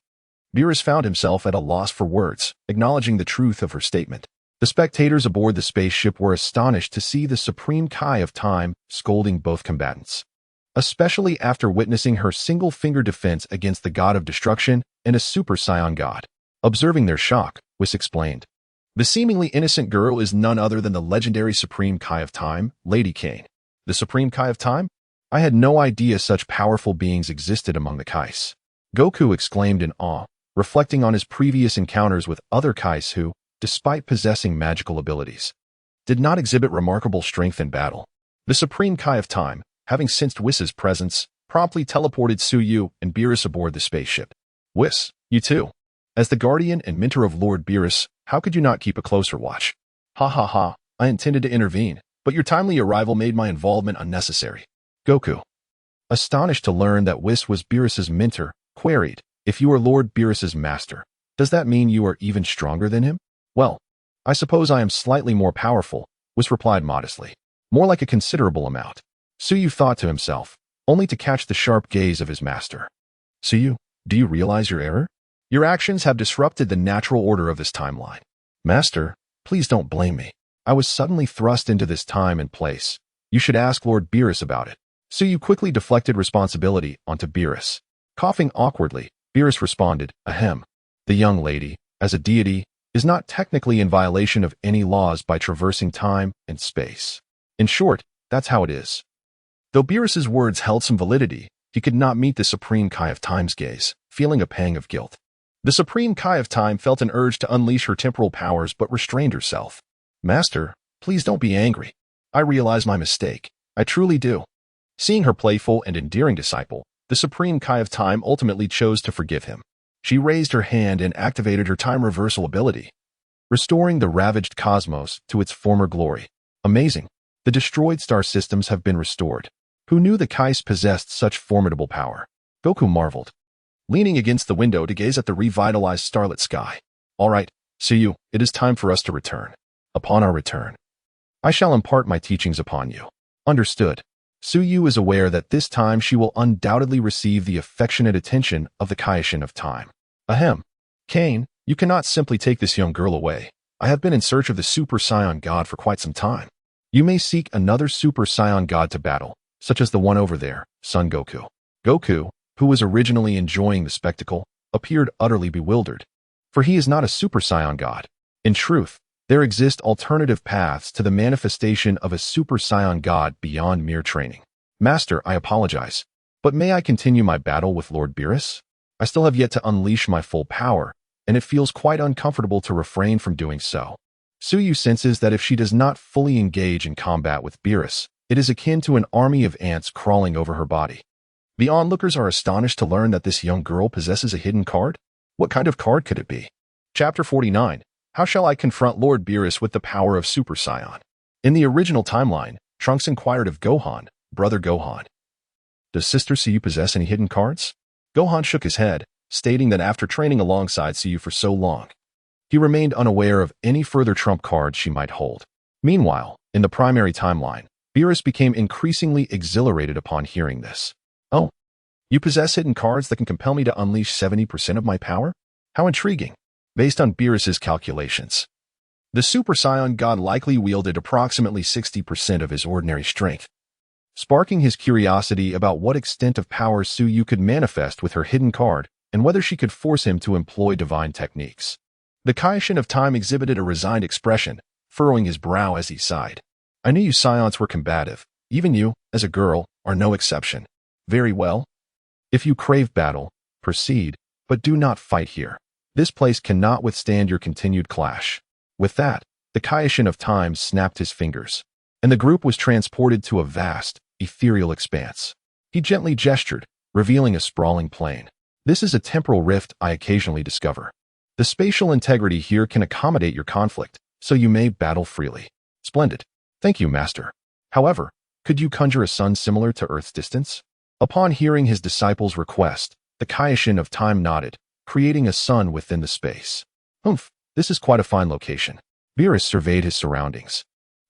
Beerus found himself at a loss for words, acknowledging the truth of her statement. The spectators aboard the spaceship were astonished to see the Supreme Kai of Time scolding both combatants, especially after witnessing her single-finger defense against the God of Destruction and a Super Saiyan God. Observing their shock, Whis explained, "The seemingly innocent girl is none other than the legendary Supreme Kai of Time, Lady Kane." "The Supreme Kai of Time? I had no idea such powerful beings existed among the Kais." Goku exclaimed in awe, reflecting on his previous encounters with other Kais who, despite possessing magical abilities, did not exhibit remarkable strength in battle. The Supreme Kai of Time, having sensed Whis's presence, promptly teleported Suyu and Beerus aboard the spaceship. "Whis, you too. As the guardian and mentor of Lord Beerus, how could you not keep a closer watch?" "Ha ha ha, I intended to intervene, but your timely arrival made my involvement unnecessary." Goku, astonished to learn that Whis was Beerus's mentor, queried, "If you are Lord Beerus's master, does that mean you are even stronger than him?" "Well, I suppose I am slightly more powerful," Whis replied modestly. "More like a considerable amount." Suyu thought to himself, only to catch the sharp gaze of his master. "Suyu, do you realize your error? Your actions have disrupted the natural order of this timeline." "Master, please don't blame me. I was suddenly thrust into this time and place. You should ask Lord Beerus about it." Suyu quickly deflected responsibility onto Beerus. Coughing awkwardly, Beerus responded, "Ahem. The young lady, as a deity, is not technically in violation of any laws by traversing time and space. In short, that's how it is." Though Beerus's words held some validity, he could not meet the Supreme Kai of Time's gaze, feeling a pang of guilt. The Supreme Kai of Time felt an urge to unleash her temporal powers but restrained herself. "Master, please don't be angry. I realize my mistake. I truly do." Seeing her playful and endearing disciple, the Supreme Kai of Time ultimately chose to forgive him. She raised her hand and activated her time reversal ability, restoring the ravaged cosmos to its former glory. Amazing. The destroyed star systems have been restored. Who knew the Kais possessed such formidable power? Goku marveled, leaning against the window to gaze at the revitalized starlit sky. "All right, Suyu, it is time for us to return. Upon our return, I shall impart my teachings upon you." "Understood." Suyu is aware that this time she will undoubtedly receive the affectionate attention of the Kaishin of Time. Ahem. Kane, you cannot simply take this young girl away. I have been in search of the Super Saiyan God for quite some time. You may seek another Super Saiyan God to battle, such as the one over there, Son Goku. Goku, who was originally enjoying the spectacle, appeared utterly bewildered. For he is not a Super Saiyan God. In truth, there exist alternative paths to the manifestation of a Super Saiyan God beyond mere training. Master, I apologize, but may I continue my battle with Lord Beerus? I still have yet to unleash my full power, and it feels quite uncomfortable to refrain from doing so. Suyu senses that if she does not fully engage in combat with Beerus, it is akin to an army of ants crawling over her body. The onlookers are astonished to learn that this young girl possesses a hidden card. What kind of card could it be? Chapter 49. How shall I confront Lord Beerus with the power of Super Saiyan? In the original timeline, Trunks inquired of Gohan, Brother Gohan. Does Sister Suyu possess any hidden cards? Gohan shook his head, stating that after training alongside Suyu for so long, he remained unaware of any further trump cards she might hold. Meanwhile, in the primary timeline, Beerus became increasingly exhilarated upon hearing this. Oh, you possess hidden cards that can compel me to unleash 70% of my power? How intriguing. Based on Beerus's calculations, the Super Saiyan God likely wielded approximately 60% of his ordinary strength, sparking his curiosity about what extent of power Suyu could manifest with her hidden card and whether she could force him to employ divine techniques. The Kaishin of Time exhibited a resigned expression, furrowing his brow as he sighed. I knew you Saiyans were combative. Even you, as a girl, are no exception. Very well. If you crave battle, proceed, but do not fight here. This place cannot withstand your continued clash. With that, the Kaishin of Time snapped his fingers, and the group was transported to a vast, ethereal expanse. He gently gestured, revealing a sprawling plain. This is a temporal rift I occasionally discover. The spatial integrity here can accommodate your conflict, so you may battle freely. Splendid. Thank you, Master. However, could you conjure a sun similar to Earth's distance? Upon hearing his disciple's request, the Kaishin of Time nodded, creating a sun within the space. Humph, this is quite a fine location. Beerus surveyed his surroundings,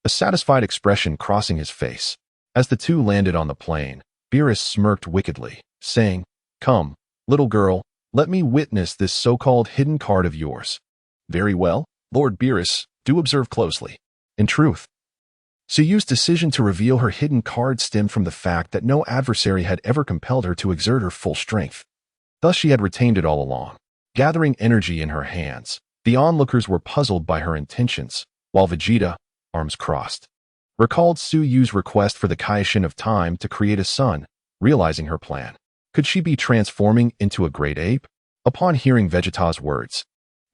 a satisfied expression crossing his face. As the two landed on the plain, Beerus smirked wickedly, saying, Come, little girl, let me witness this so-called hidden card of yours. Very well, Lord Beerus, do observe closely. In truth, Suyu's decision to reveal her hidden card stemmed from the fact that no adversary had ever compelled her to exert her full strength. Thus she had retained it all along. Gathering energy in her hands, the onlookers were puzzled by her intentions, while Vegeta, arms crossed, recalled Suyu's request for the Kaishin of Time to create a sun, realizing her plan. Could she be transforming into a great ape? Upon hearing Vegeta's words,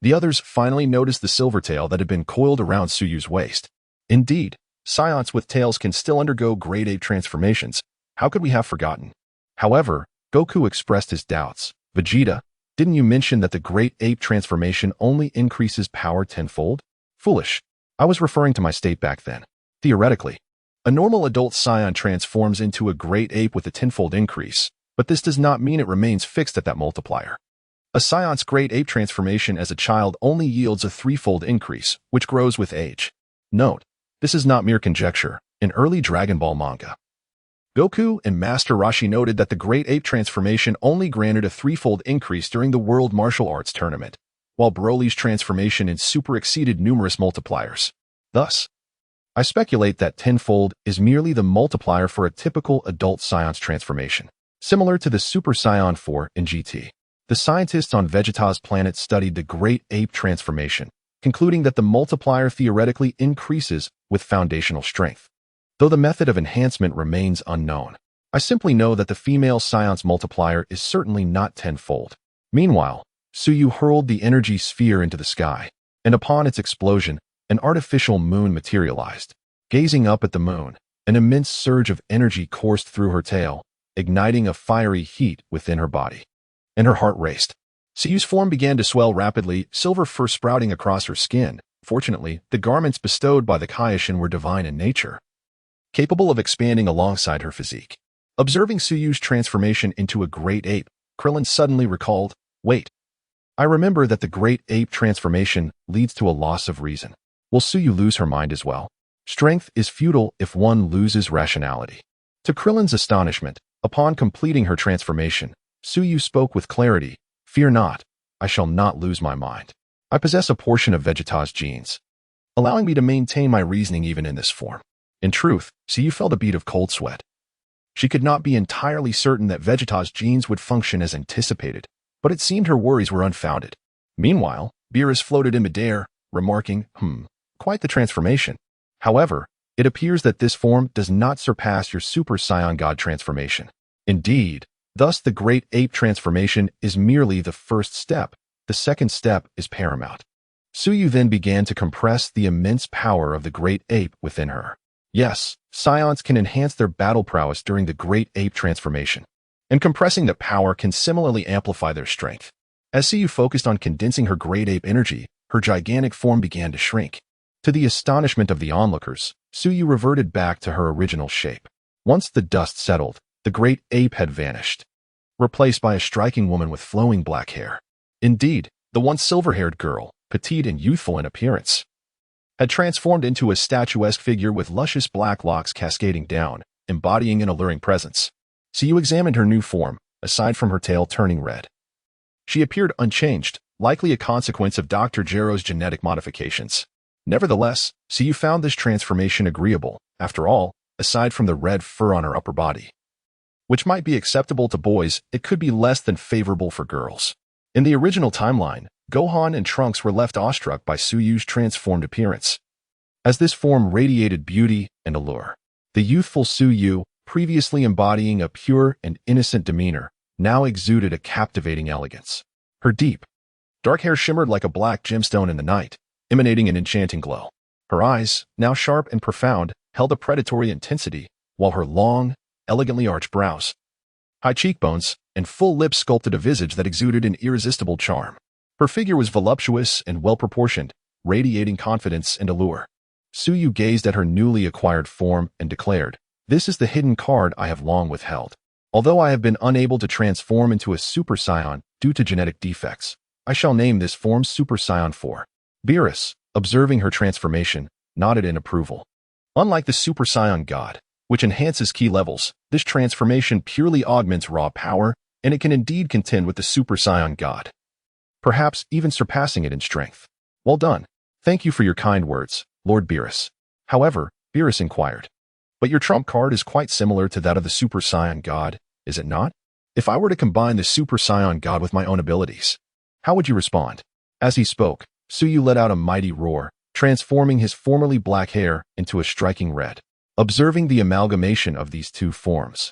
the others finally noticed the silver tail that had been coiled around Suyu's waist. Indeed, Saiyans with tails can still undergo great ape transformations. How could we have forgotten? However, Goku expressed his doubts. Vegeta, didn't you mention that the great ape transformation only increases power tenfold? Foolish. I was referring to my state back then. Theoretically, a normal adult Saiyan transforms into a great ape with a tenfold increase, but this does not mean it remains fixed at that multiplier. A Saiyan's great ape transformation as a child only yields a threefold increase, which grows with age. Note, this is not mere conjecture. In early Dragon Ball manga, Goku and Master Roshi noted that the great ape transformation only granted a threefold increase during the World Martial Arts Tournament, while Broly's transformation in Super exceeded numerous multipliers. Thus, I speculate that tenfold is merely the multiplier for a typical adult Saiyan's transformation, similar to the Super Saiyan 4 in GT. The scientists on Vegeta's planet studied the great ape transformation, concluding that the multiplier theoretically increases with foundational strength, though the method of enhancement remains unknown. I simply know that the female Saiyan's multiplier is certainly not tenfold. Meanwhile, Suyu hurled the energy sphere into the sky, and upon its explosion, an artificial moon materialized. Gazing up at the moon, an immense surge of energy coursed through her tail, igniting a fiery heat within her body. And her heart raced. Suyu's form began to swell rapidly, silver fur sprouting across her skin. Fortunately, the garments bestowed by the Kaishin were divine in nature, capable of expanding alongside her physique. Observing Suyu's transformation into a great ape, Krillin suddenly recalled, wait, I remember that the great ape transformation leads to a loss of reason. Will Suyu lose her mind as well? Strength is futile if one loses rationality. To Krillin's astonishment, upon completing her transformation, Suyu spoke with clarity. Fear not, I shall not lose my mind. I possess a portion of Vegeta's genes, allowing me to maintain my reasoning even in this form. In truth, Suyu felt a bead of cold sweat. She could not be entirely certain that Vegeta's genes would function as anticipated, but it seemed her worries were unfounded. Meanwhile, Beerus floated in midair, remarking, quite the transformation. However, it appears that this form does not surpass your Super Saiyan God transformation. Indeed, thus the Great Ape transformation is merely the first step. The second step is paramount. Suyu then began to compress the immense power of the Great Ape within her. Yes, Scions can enhance their battle prowess during the Great Ape transformation, and compressing the power can similarly amplify their strength. As Suyu focused on condensing her Great Ape energy, her gigantic form began to shrink. To the astonishment of the onlookers, Suyu reverted back to her original shape. Once the dust settled, the Great Ape had vanished, replaced by a striking woman with flowing black hair. Indeed, the once silver-haired girl, petite and youthful in appearance, had transformed into a statuesque figure with luscious black locks cascading down, embodying an alluring presence. Suyu examined her new form, aside from her tail turning red. She appeared unchanged, likely a consequence of Dr. Gero's genetic modifications. Nevertheless, Suyu found this transformation agreeable. After all, aside from the red fur on her upper body, which might be acceptable to boys, it could be less than favorable for girls. In the original timeline, Gohan and Trunks were left awestruck by Suyu's transformed appearance, as this form radiated beauty and allure. The youthful Suyu, previously embodying a pure and innocent demeanor, now exuded a captivating elegance. Her deep, dark hair shimmered like a black gemstone in the night, emanating an enchanting glow. Her eyes, now sharp and profound, held a predatory intensity, while her long, elegantly arched brows, high cheekbones, and full lips sculpted a visage that exuded an irresistible charm. Her figure was voluptuous and well-proportioned, radiating confidence and allure. Suyu gazed at her newly acquired form and declared, "This is the hidden card I have long withheld. Although I have been unable to transform into a Super Saiyan due to genetic defects, I shall name this form Super Saiyan 4. Beerus, observing her transformation, nodded in approval. Unlike the Super Saiyan God, which enhances key levels, this transformation purely augments raw power, and it can indeed contend with the Super Saiyan God, perhaps even surpassing it in strength. Well done. Thank you for your kind words, Lord Beerus. However, Beerus inquired, but your trump card is quite similar to that of the Super Saiyan God, is it not? If I were to combine the Super Saiyan God with my own abilities, how would you respond? As he spoke, Suyu let out a mighty roar, transforming his formerly black hair into a striking red. Observing the amalgamation of these two forms,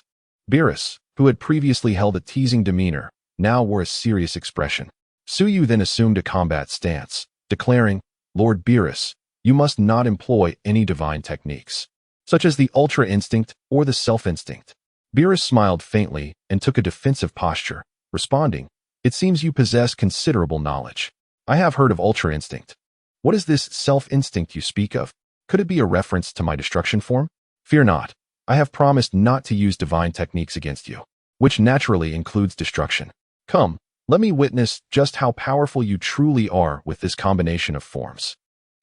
Beerus, who had previously held a teasing demeanor, now wore a serious expression. Suyu then assumed a combat stance, declaring, Lord Beerus, you must not employ any divine techniques, such as the Ultra Instinct or the Self-Instinct. Beerus smiled faintly and took a defensive posture, responding, it seems you possess considerable knowledge. I have heard of Ultra Instinct. What is this Self-Instinct you speak of? Could it be a reference to my destruction form? Fear not. I have promised not to use divine techniques against you, which naturally includes destruction. Come, let me witness just how powerful you truly are with this combination of forms.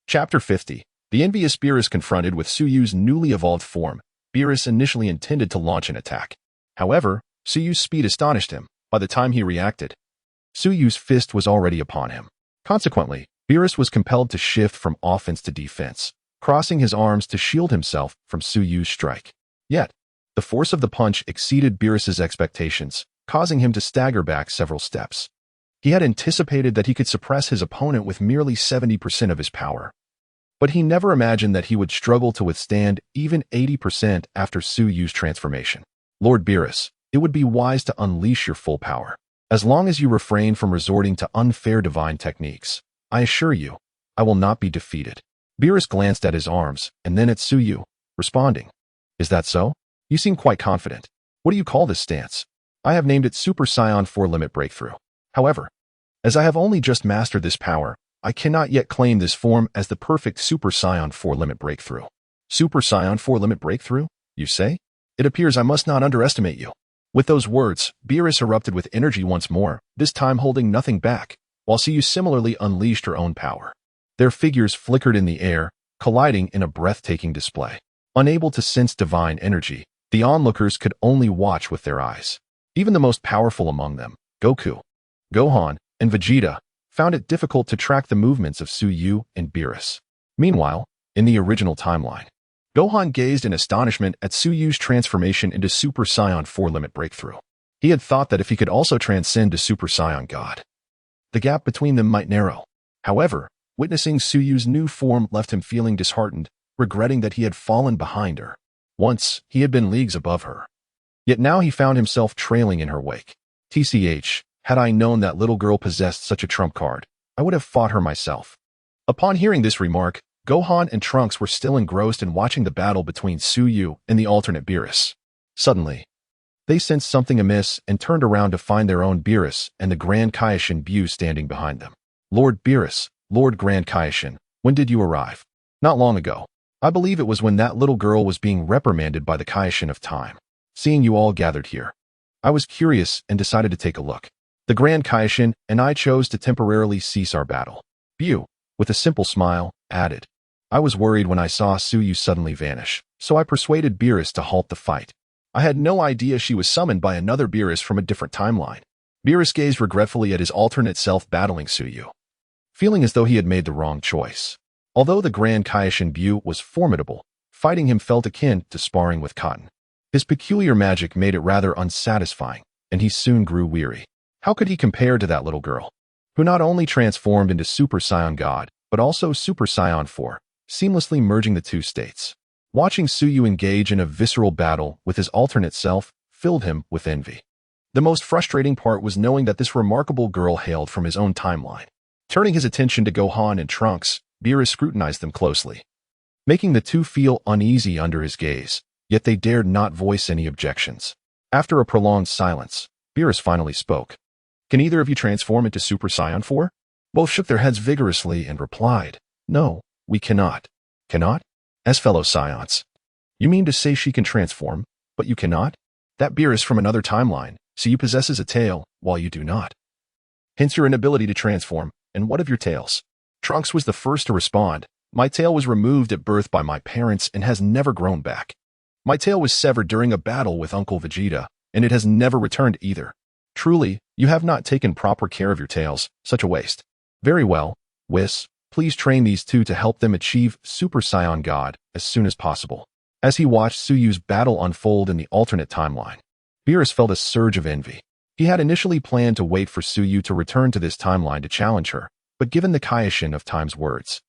Chapter 50. The envious Beerus confronted with Suyu's newly evolved form. Beerus initially intended to launch an attack. However, Suyu's speed astonished him. By the time he reacted, Suyu's fist was already upon him. Consequently, Beerus was compelled to shift from offense to defense, crossing his arms to shield himself from Suyu's strike. Yet, the force of the punch exceeded Beerus's expectations, causing him to stagger back several steps. He had anticipated that he could suppress his opponent with merely 70% of his power, but he never imagined that he would struggle to withstand even 80% after Suyu's transformation. Lord Beerus, it would be wise to unleash your full power. As long as you refrain from resorting to unfair divine techniques, I assure you, I will not be defeated. Beerus glanced at his arms and then at Suyu, responding, Is that so? You seem quite confident. What do you call this stance? I have named it Super Saiyan 4 Limit Breakthrough. However, as I have only just mastered this power, I cannot yet claim this form as the perfect Super Saiyan 4 Limit Breakthrough. Super Saiyan 4 Limit Breakthrough, you say? It appears I must not underestimate you. With those words, Beerus erupted with energy once more, this time holding nothing back, while Suyu similarly unleashed her own power. Their figures flickered in the air, colliding in a breathtaking display. Unable to sense divine energy, The onlookers could only watch with their eyes. Even the most powerful among them, Goku, Gohan, and Vegeta, found it difficult to track the movements of Suyu and Beerus. Meanwhile, in the original timeline, Gohan gazed in astonishment at Suyu's transformation into Super Saiyan 4 limit breakthrough. He had thought that if he could also transcend to Super Saiyan God, the gap between them might narrow. However, witnessing Suyu's new form left him feeling disheartened, regretting that he had fallen behind her. Once, he had been leagues above her. Yet now he found himself trailing in her wake. TCH, had I known that little girl possessed such a trump card, I would have fought her myself. Upon hearing this remark, Gohan and Trunks were still engrossed in watching the battle between Suyu and the alternate Beerus. Suddenly, they sensed something amiss and turned around to find their own Beerus and the Grand Kaishin Buu standing behind them. Lord Beerus, Lord Grand Kaishin, when did you arrive? Not long ago. I believe it was when that little girl was being reprimanded by the Kaishin of time. Seeing you all gathered here, I was curious and decided to take a look. The Grand Kaishin and I chose to temporarily cease our battle. Buu, with a simple smile, added, I was worried when I saw Suyu suddenly vanish, so I persuaded Beerus to halt the fight. I had no idea she was summoned by another Beerus from a different timeline. Beerus gazed regretfully at his alternate self battling Suyu, feeling as though he had made the wrong choice. Although the Grand Kaishin Buu was formidable, fighting him felt akin to sparring with cotton. His peculiar magic made it rather unsatisfying, and he soon grew weary. How could he compare to that little girl, who not only transformed into Super Saiyan God, but also Super Saiyan 4, seamlessly merging the two states? Watching Suyu engage in a visceral battle with his alternate self filled him with envy. The most frustrating part was knowing that this remarkable girl hailed from his own timeline. Turning his attention to Gohan and Trunks, Beerus scrutinized them closely, making the two feel uneasy under his gaze, yet they dared not voice any objections. After a prolonged silence, Beerus finally spoke. Can either of you transform into Super Saiyan 4? Both shook their heads vigorously and replied, No, we cannot. Cannot? As fellow Saiyans. You mean to say she can transform, but you cannot? That Beerus from another timeline, so you possesses a tail, while you do not. Hence your inability to transform, and what of your tails? Trunks was the first to respond. My tail was removed at birth by my parents and has never grown back. My tail was severed during a battle with Uncle Vegeta, and it has never returned either. Truly, you have not taken proper care of your tails, such a waste. Very well, Whis, please train these two to help them achieve Super Saiyan God as soon as possible. As he watched Suyu's battle unfold in the alternate timeline, Beerus felt a surge of envy. He had initially planned to wait for Suyu to return to this timeline to challenge her, but given the Kaishin of Time's words,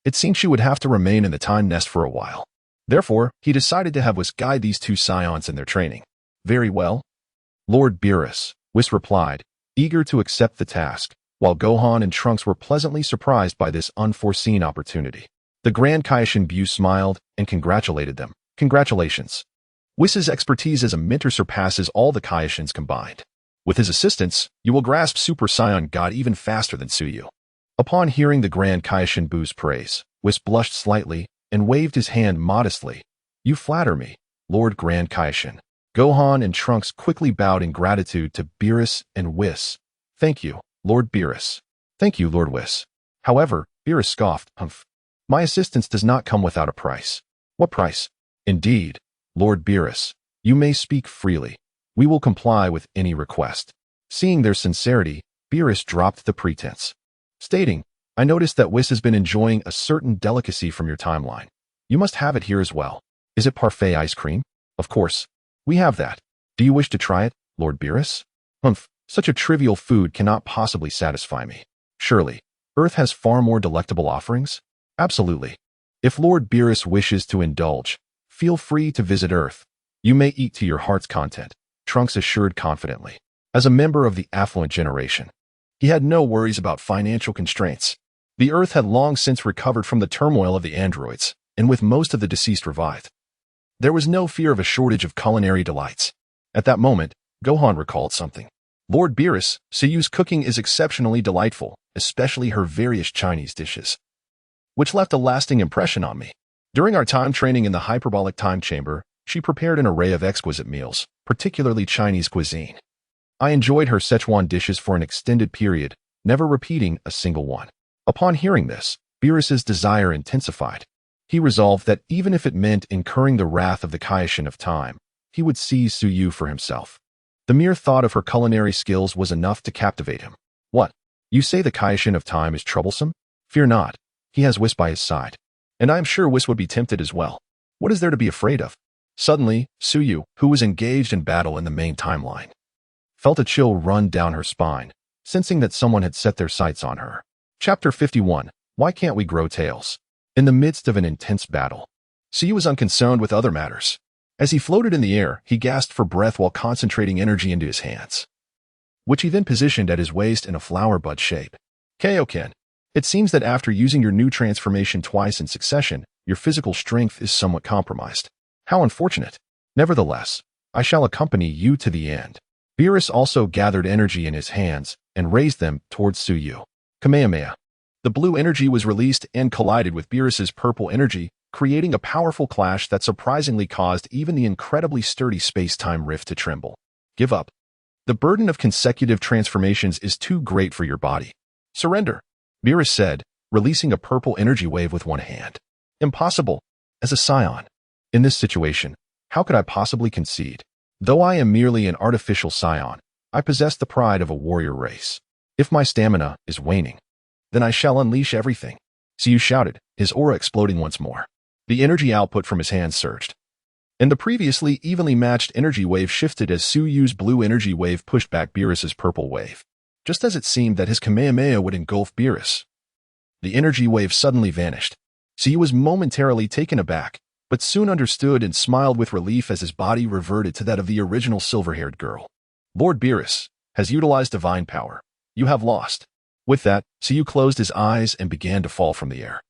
it seemed she would have to remain in the time nest for a while. Therefore, he decided to have Whis guide these two Scions in their training. Very well, Lord Beerus, Whis replied, eager to accept the task, while Gohan and Trunks were pleasantly surprised by this unforeseen opportunity. The Grand Kaishin Buu smiled and congratulated them. Congratulations. Whis's expertise as a mentor surpasses all the Kaishins combined. With his assistance, you will grasp Super Saiyan God even faster than Suyu. Upon hearing the Grand Kaishin Buu's praise, Whis blushed slightly and waved his hand modestly. You flatter me, Lord Grand Kaishin. Gohan and Trunks quickly bowed in gratitude to Beerus and Whis. Thank you, Lord Beerus. Thank you, Lord Whis. However, Beerus scoffed, Humph. My assistance does not come without a price. What price? Indeed, Lord Beerus, you may speak freely. We will comply with any request. Seeing their sincerity, Beerus dropped the pretense, stating, I noticed that Whis has been enjoying a certain delicacy from your timeline. You must have it here as well. Is it parfait ice cream? Of course. We have that. Do you wish to try it, Lord Beerus? Humph, such a trivial food cannot possibly satisfy me. Surely, Earth has far more delectable offerings? Absolutely. If Lord Beerus wishes to indulge, feel free to visit Earth. You may eat to your heart's content, Trunks assured confidently. As a member of the affluent generation, he had no worries about financial constraints. The Earth had long since recovered from the turmoil of the androids, and with most of the deceased revived, there was no fear of a shortage of culinary delights. At that moment, Gohan recalled something. Lord Beerus, Suyu's cooking is exceptionally delightful, especially her various Chinese dishes, which left a lasting impression on me. During our time training in the hyperbolic time chamber, she prepared an array of exquisite meals, particularly Chinese cuisine. I enjoyed her Szechuan dishes for an extended period, never repeating a single one. Upon hearing this, Beerus's desire intensified. He resolved that even if it meant incurring the wrath of the Kaishin of time, he would seize Suyu for himself. The mere thought of her culinary skills was enough to captivate him. What? You say the Kaishin of time is troublesome? Fear not. He has Whis by his side. And I am sure Whis would be tempted as well. What is there to be afraid of? Suddenly, Suyu, who was engaged in battle in the main timeline, felt a chill run down her spine, sensing that someone had set their sights on her. Chapter 51. Why Can't We Grow Tails? In the midst of an intense battle, Suyu was unconcerned with other matters. As he floated in the air, he gasped for breath while concentrating energy into his hands, which he then positioned at his waist in a flower bud shape. Kaioken, it seems that after using your new transformation twice in succession, your physical strength is somewhat compromised. How unfortunate. Nevertheless, I shall accompany you to the end. Beerus also gathered energy in his hands and raised them towards Suyu. Kamehameha. The blue energy was released and collided with Beerus's purple energy, creating a powerful clash that surprisingly caused even the incredibly sturdy space-time rift to tremble. Give up. The burden of consecutive transformations is too great for your body. Surrender, Beerus said, releasing a purple energy wave with one hand. Impossible. As a scion. In this situation, how could I possibly concede? Though I am merely an artificial scion, I possess the pride of a warrior race. If my stamina is waning, then I shall unleash everything. Suyu shouted, his aura exploding once more. The energy output from his hands surged, and the previously evenly matched energy wave shifted as Suyu's blue energy wave pushed back Beerus's purple wave. Just as it seemed that his Kamehameha would engulf Beerus, the energy wave suddenly vanished. Suyu was momentarily taken aback, but soon understood and smiled with relief as his body reverted to that of the original silver-haired girl. Lord Beerus has utilized divine power. You have lost. With that, Suyu closed his eyes and began to fall from the air.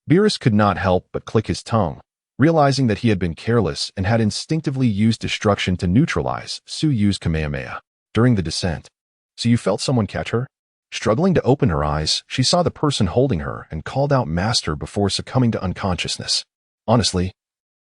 Beerus could not help but click his tongue, realizing that he had been careless and had instinctively used destruction to neutralize Suyu's Kamehameha. During the descent, Suyu felt someone catch her. Struggling to open her eyes, she saw the person holding her and called out Master before succumbing to unconsciousness. Honestly,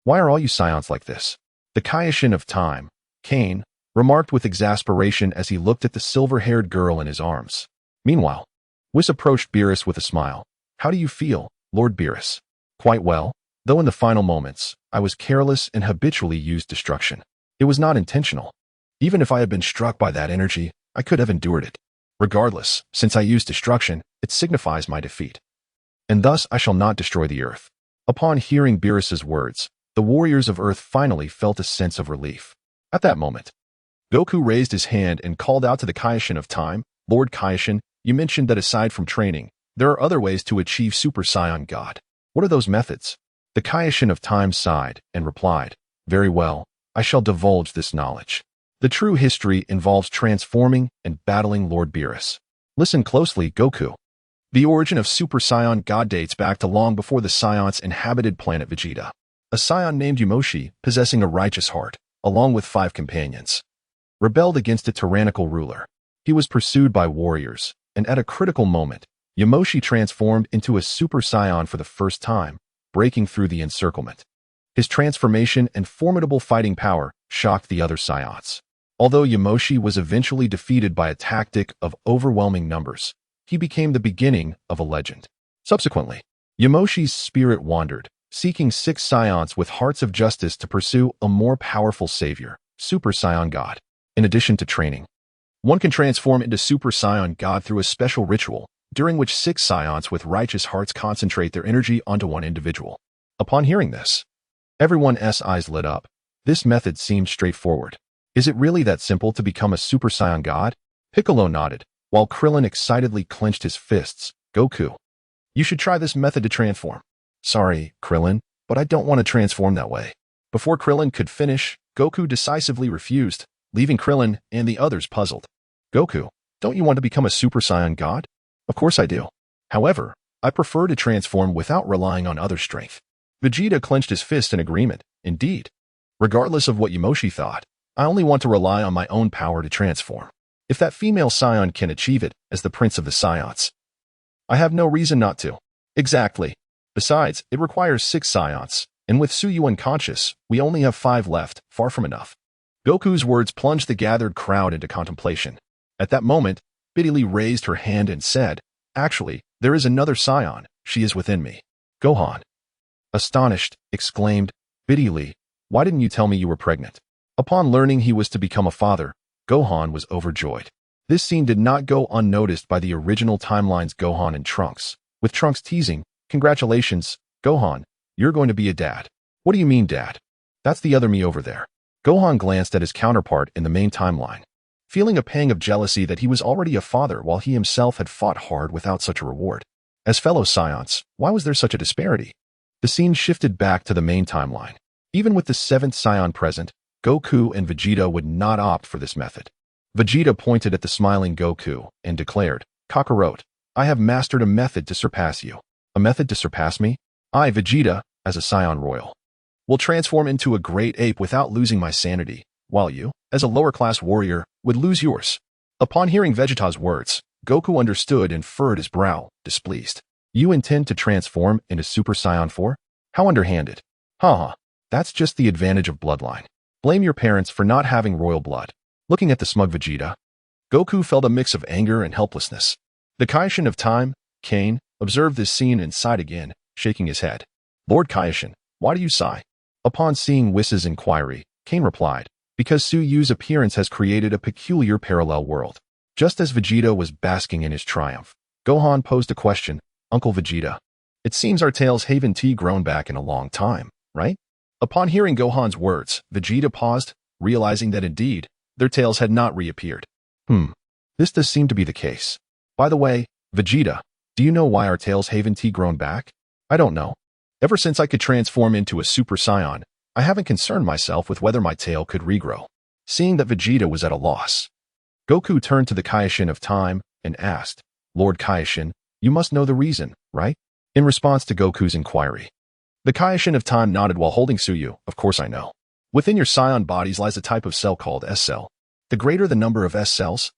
why are all you scions like this? The Kaishin of time, Kane, remarked with exasperation as he looked at the silver-haired girl in his arms. Meanwhile, Whis approached Beerus with a smile. How do you feel, Lord Beerus? Quite well, though in the final moments, I was careless and habitually used destruction. It was not intentional. Even if I had been struck by that energy, I could have endured it. Regardless, since I used destruction, it signifies my defeat. And thus I shall not destroy the earth. Upon hearing Beerus's words, the warriors of Earth finally felt a sense of relief. At that moment, Goku raised his hand and called out to the Kaishin of time, Lord Kaishin, you mentioned that aside from training, there are other ways to achieve Super Saiyan God. What are those methods? The Kaishin of time sighed and replied, very well, I shall divulge this knowledge. The true history involves transforming and battling Lord Beerus. Listen closely, Goku. The origin of Super Saiyan God dates back to long before the Scions inhabited planet Vegeta. A Scion named Yamoshi, possessing a righteous heart, along with 5 companions, rebelled against a tyrannical ruler. He was pursued by warriors, and at a critical moment, Yamoshi transformed into a Super Saiyan for the first time, breaking through the encirclement. His transformation and formidable fighting power shocked the other Scions. Although Yamoshi was eventually defeated by a tactic of overwhelming numbers, he became the beginning of a legend. Subsequently, Yamoshi's spirit wandered, seeking 6 Scions with hearts of justice to pursue a more powerful savior, Super Saiyan God. In addition to training, one can transform into Super Saiyan God through a special ritual, during which 6 Scions with righteous hearts concentrate their energy onto one individual. Upon hearing this, everyone's eyes lit up. This method seemed straightforward. Is it really that simple to become a Super Saiyan God? Piccolo nodded, while Krillin excitedly clenched his fists. Goku, you should try this method to transform. Sorry, Krillin, but I don't want to transform that way. Before Krillin could finish, Goku decisively refused, leaving Krillin and the others puzzled. Goku, don't you want to become a Super Saiyan God? Of course I do. However, I prefer to transform without relying on other strength. Vegeta clenched his fist in agreement. Indeed. Regardless of what Yamoshi thought, I only want to rely on my own power to transform. If that female Scion can achieve it as the Prince of the Scions, I have no reason not to. Exactly. Besides, it requires 6 Scions, and with Suyu unconscious, we only have 5 left, far from enough. Goku's words plunged the gathered crowd into contemplation. At that moment, Biddy raised her hand and said, actually, there is another Scion, she is within me. Gohan. Astonished, exclaimed, Biddy, why didn't you tell me you were pregnant? Upon learning he was to become a father, Gohan was overjoyed. This scene did not go unnoticed by the original timeline's Gohan and Trunks, with Trunks teasing, "Congratulations, Gohan, you're going to be a dad." "What do you mean, dad? That's the other me over there." Gohan glanced at his counterpart in the main timeline, feeling a pang of jealousy that he was already a father while he himself had fought hard without such a reward. As fellow Saiyans, why was there such a disparity? The scene shifted back to the main timeline. Even with the 7th Saiyan present, Goku and Vegeta would not opt for this method. Vegeta pointed at the smiling Goku and declared, "Kakarot, I have mastered a method to surpass you." "A method to surpass me? I, Vegeta, as a Saiyan Royal, will transform into a great ape without losing my sanity, while you, as a lower-class warrior, would lose yours." Upon hearing Vegeta's words, Goku understood and furrowed his brow, displeased. "You intend to transform into Super Saiyan 4? How underhanded." Haha, that's just the advantage of bloodline. Blame your parents for not having royal blood." Looking at the smug Vegeta, Goku felt a mix of anger and helplessness. The Kaioshin of Time, Kane, observed this scene and sighed again, shaking his head. "Lord Kaioshin, why do you sigh?" Upon seeing Whis' inquiry, Kane replied, "Because Suiyu's appearance has created a peculiar parallel world." Just as Vegeta was basking in his triumph, Gohan posed a question, "Uncle Vegeta, it seems our tails haven't grown back in a long time, right?" Upon hearing Gohan's words, Vegeta paused, realizing that indeed, their tails had not reappeared. This does seem to be the case. By the way, Vegeta, do you know why our tails haven't grown back? I don't know. Ever since I could transform into a Super Saiyan, I haven't concerned myself with whether my tail could regrow. Seeing that Vegeta was at a loss, Goku turned to the Kaioshin of Time and asked, "Lord Kaioshin, you must know the reason, right?" In response to Goku's inquiry, the Kaioshin of Time nodded while holding Suiyu. "Of course I know. Within your Saiyan bodies lies a type of cell called S cell. The greater the number of S cells,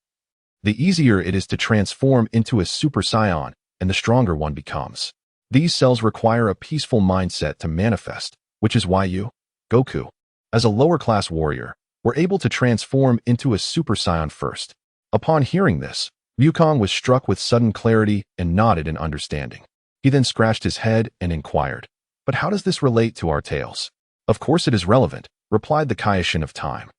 the easier it is to transform into a Super Saiyan, and the stronger one becomes. These cells require a peaceful mindset to manifest, which is why you, Goku, as a lower-class warrior, were able to transform into a Super Saiyan first." Upon hearing this, Wukong was struck with sudden clarity and nodded in understanding. He then scratched his head and inquired, "But how does this relate to our tails?" "Of course it is relevant," replied the Kaioshin of Time.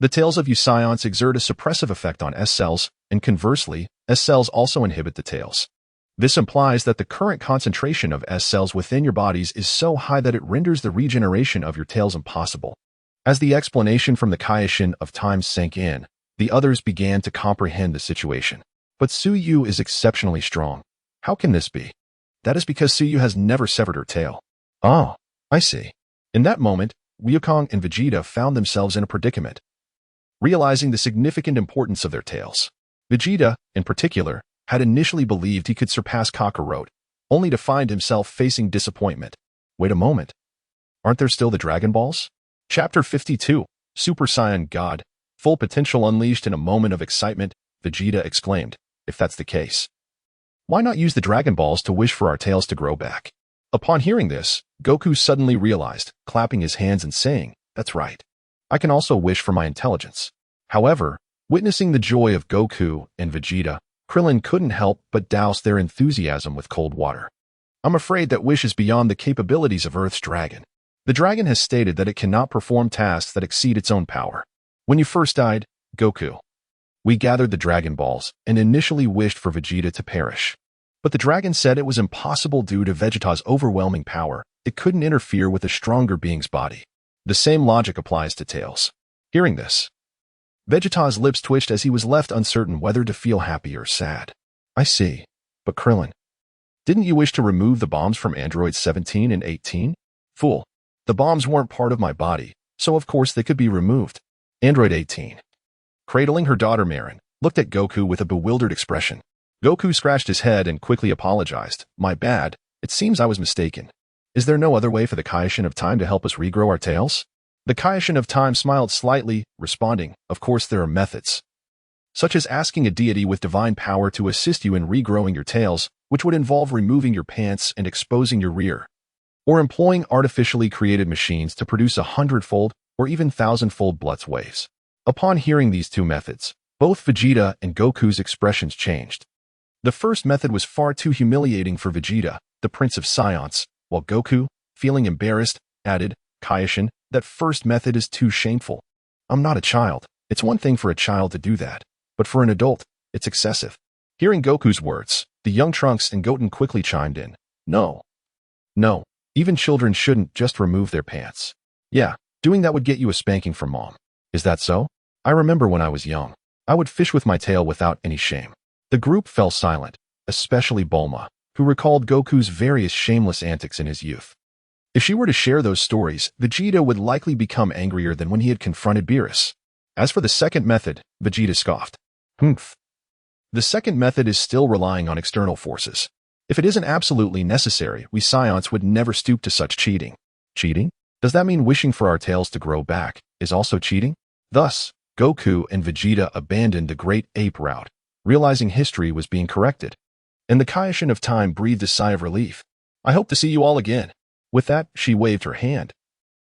"The tails of you Saiyans exert a suppressive effect on S cells, and conversely, S cells also inhibit the tails. This implies that the current concentration of S cells within your bodies is so high that it renders the regeneration of your tails impossible." As the explanation from the Kaioshin of Time sank in, the others began to comprehend the situation. "But Suiyu is exceptionally strong. How can this be?" "That is because Suiyu has never severed her tail." "Oh, I see." In that moment, Wukong and Vegeta found themselves in a predicament, realizing the significant importance of their tails. Vegeta, in particular, had initially believed he could surpass Kakarot, only to find himself facing disappointment. Wait a moment. Aren't there still the Dragon Balls? Chapter 52, Super Saiyan God, full potential unleashed. In a moment of excitement, Vegeta exclaimed, "If that's the case, why not use the Dragon Balls to wish for our tails to grow back?" Upon hearing this, Goku suddenly realized, clapping his hands and saying, "That's right. I can also wish for my intelligence." However, witnessing the joy of Goku and Vegeta, Krillin couldn't help but douse their enthusiasm with cold water. "I'm afraid that wish is beyond the capabilities of Earth's dragon. The dragon has stated that it cannot perform tasks that exceed its own power. When you first died, Goku, we gathered the Dragon Balls and initially wished for Vegeta to perish. But the dragon said it was impossible due to Vegeta's overwhelming power. It couldn't interfere with a stronger being's body. The same logic applies to tails." Hearing this, Vegeta's lips twitched as he was left uncertain whether to feel happy or sad. "I see. But Krillin, didn't you wish to remove the bombs from androids 17 and 18? Fool. The bombs weren't part of my body, so of course they could be removed." Android 18, cradling her daughter Marin, looked at Goku with a bewildered expression. Goku scratched his head and quickly apologized. "My bad. It seems I was mistaken. Is there no other way for the Kaioshin of Time to help us regrow our tails?" The Kaioshin of Time smiled slightly, responding, "Of course there are methods, such as asking a deity with divine power to assist you in regrowing your tails, which would involve removing your pants and exposing your rear, or employing artificially created machines to produce 100-fold or even 1,000-fold Blutz waves." Upon hearing these two methods, both Vegeta and Goku's expressions changed. The first method was far too humiliating for Vegeta, the Prince of Saiyans, while Goku, feeling embarrassed, added, "Kaioshin, that first method is too shameful." I'm not a child. It's one thing for a child to do that, but for an adult, it's excessive. Hearing Goku's words, the young Trunks and Goten quickly chimed in. No. No. Even children shouldn't just remove their pants. Yeah, doing that would get you a spanking from mom. Is that so? I remember when I was young, I would fish with my tail without any shame. The group fell silent, especially Bulma, who recalled Goku's various shameless antics in his youth. If she were to share those stories, Vegeta would likely become angrier than when he had confronted Beerus. As for the second method, Vegeta scoffed. Humph. The second method is still relying on external forces. If it isn't absolutely necessary, we Saiyans would never stoop to such cheating. Cheating? Does that mean wishing for our tails to grow back is also cheating? Thus, Goku and Vegeta abandoned the Great Ape route, realizing history was being corrected. And the Kaioshin of Time breathed a sigh of relief. I hope to see you all again. With that, she waved her hand,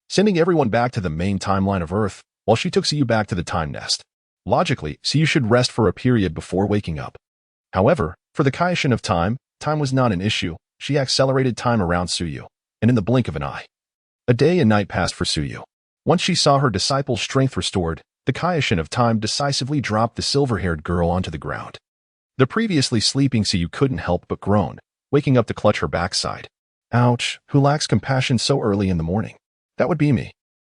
sending everyone back to the main timeline of Earth, while she took Suyu back to the time nest. Logically, Suyu should rest for a period before waking up. However, for the Kaioshin of Time, time was not an issue. She accelerated time around Suyu, and in the blink of an eye. A day and night passed for Suyu. Once she saw her disciple's strength restored, the Kaioshin of Time decisively dropped the silver-haired girl onto the ground. The previously sleeping Suyu couldn't help but groan, waking up to clutch her backside. Ouch, who lacks compassion so early in the morning? That would be me.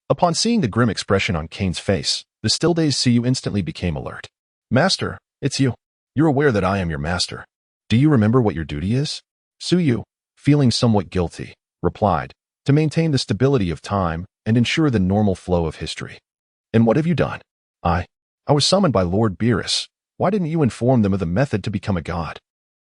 Upon seeing the grim expression on Kane's face, the still-dazed Suyu instantly became alert. Master, it's you. You're aware that I am your master. Do you remember what your duty is? Suyu, feeling somewhat guilty, replied, to maintain the stability of time and ensure the normal flow of history. And what have you done? I was summoned by Lord Beerus. Why didn't you inform them of the method to become a god?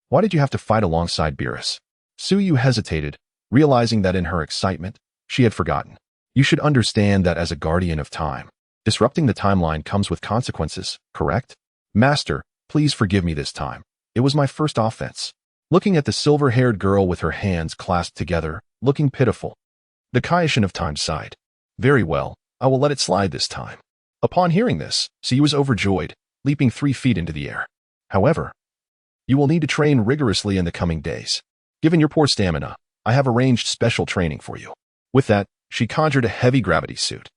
Why did you have to fight alongside Beerus? Suyu hesitated, realizing that in her excitement, she had forgotten. You should understand that as a guardian of time, disrupting the timeline comes with consequences, correct? Master, please forgive me this time. It was my first offense. Looking at the silver-haired girl with her hands clasped together, looking pitiful, the Kaioshin of Time sighed. Very well, I will let it slide this time. Upon hearing this, Suyu was overjoyed, leaping 3 feet into the air. However, you will need to train rigorously in the coming days. Given your poor stamina, I have arranged special training for you. With that, she conjured a heavy gravity suit,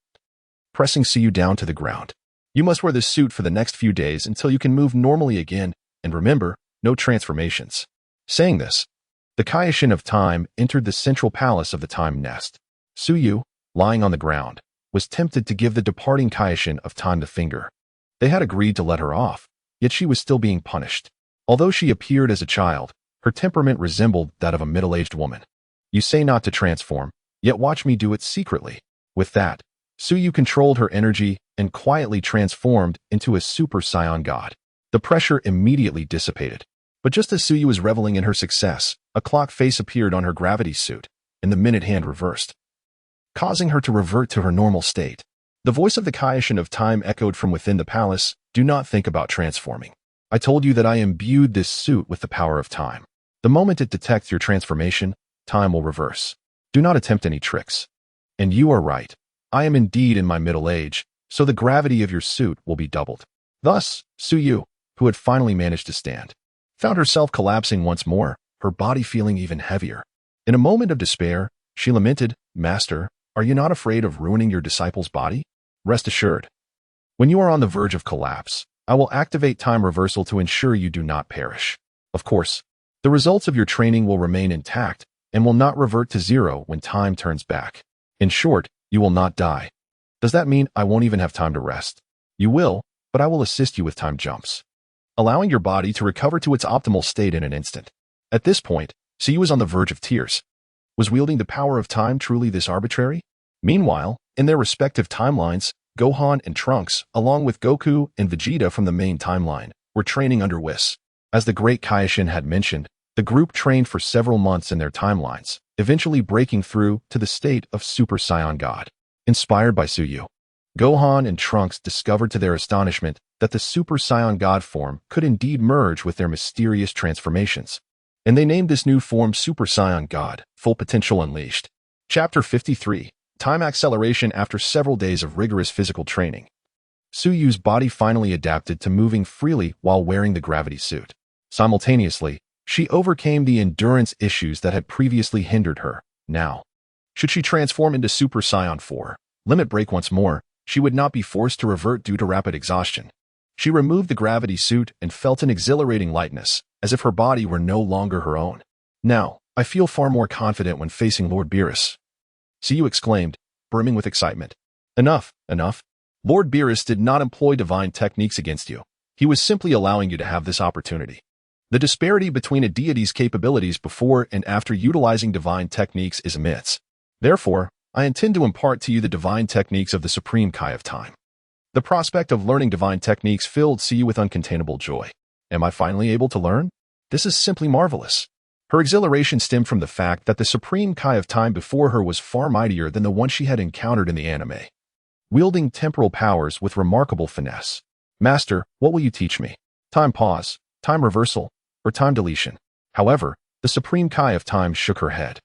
pressing Suyu down to the ground. You must wear this suit for the next few days until you can move normally again, and remember, no transformations. Saying this, the Kaioshin of Time entered the central palace of the time nest. Suyu, lying on the ground, was tempted to give the departing Kaioshin of Time the finger. They had agreed to let her off, yet she was still being punished. Although she appeared as a child, her temperament resembled that of a middle-aged woman. You say not to transform, yet watch me do it secretly. With that, Suyu controlled her energy and quietly transformed into a Super Saiyan God. The pressure immediately dissipated. But just as Suyu was reveling in her success, a clock face appeared on her gravity suit, and the minute hand reversed, causing her to revert to her normal state. The voice of the Kaioshin of Time echoed from within the palace. Do not think about transforming. I told you that I imbued this suit with the power of time. The moment it detects your transformation, time will reverse. Do not attempt any tricks. And you are right. I am indeed in my middle age, so the gravity of your suit will be doubled. Thus, Suyu, who had finally managed to stand, found herself collapsing once more, her body feeling even heavier. In a moment of despair, she lamented, Master, are you not afraid of ruining your disciple's body? Rest assured. When you are on the verge of collapse, I will activate time reversal to ensure you do not perish. Of course, the results of your training will remain intact and will not revert to zero when time turns back. In short, you will not die. Does that mean I won't even have time to rest? You will, but I will assist you with time jumps, allowing your body to recover to its optimal state in an instant. At this point, Suyu was on the verge of tears. Was wielding the power of time truly this arbitrary? Meanwhile, in their respective timelines, Gohan and Trunks, along with Goku and Vegeta from the main timeline, were training under Whis. As the great Kaioshin had mentioned, the group trained for several months in their timelines, eventually breaking through to the state of Super Saiyan God. Inspired by Suyu, Gohan and Trunks discovered to their astonishment that the Super Saiyan God form could indeed merge with their mysterious transformations. And they named this new form Super Saiyan God, Full Potential Unleashed. Chapter 53. Time Acceleration. After several days of rigorous physical training, Suyu's body finally adapted to moving freely while wearing the gravity suit. Simultaneously, she overcame the endurance issues that had previously hindered her. Now, should she transform into Super Saiyan 4, limit break once more, she would not be forced to revert due to rapid exhaustion. She removed the gravity suit and felt an exhilarating lightness, as if her body were no longer her own. Now, I feel far more confident when facing Lord Beerus. Suyu exclaimed, brimming with excitement. Enough, enough. Lord Beerus did not employ divine techniques against you. He was simply allowing you to have this opportunity. The disparity between a deity's capabilities before and after utilizing divine techniques is immense. Therefore, I intend to impart to you the divine techniques of the Supreme Kai of Time. The prospect of learning divine techniques filled Suyu with uncontainable joy. Am I finally able to learn? This is simply marvelous. Her exhilaration stemmed from the fact that the Supreme Kai of Time before her was far mightier than the one she had encountered in the anime. Wielding temporal powers with remarkable finesse. Master, what will you teach me? Time pause, time reversal, or time deletion? However, the Supreme Kai of Time shook her head.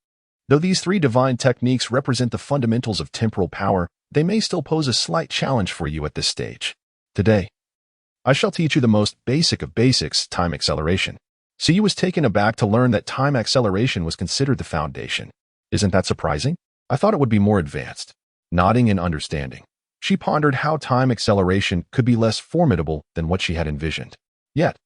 Though these three divine techniques represent the fundamentals of temporal power, they may still pose a slight challenge for you at this stage. Today, I shall teach you the most basic of basics, time acceleration. Suyu was taken aback to learn that time acceleration was considered the foundation. Isn't that surprising? I thought it would be more advanced. Nodding in understanding, she pondered how time acceleration could be less formidable than what she had envisioned. Yet,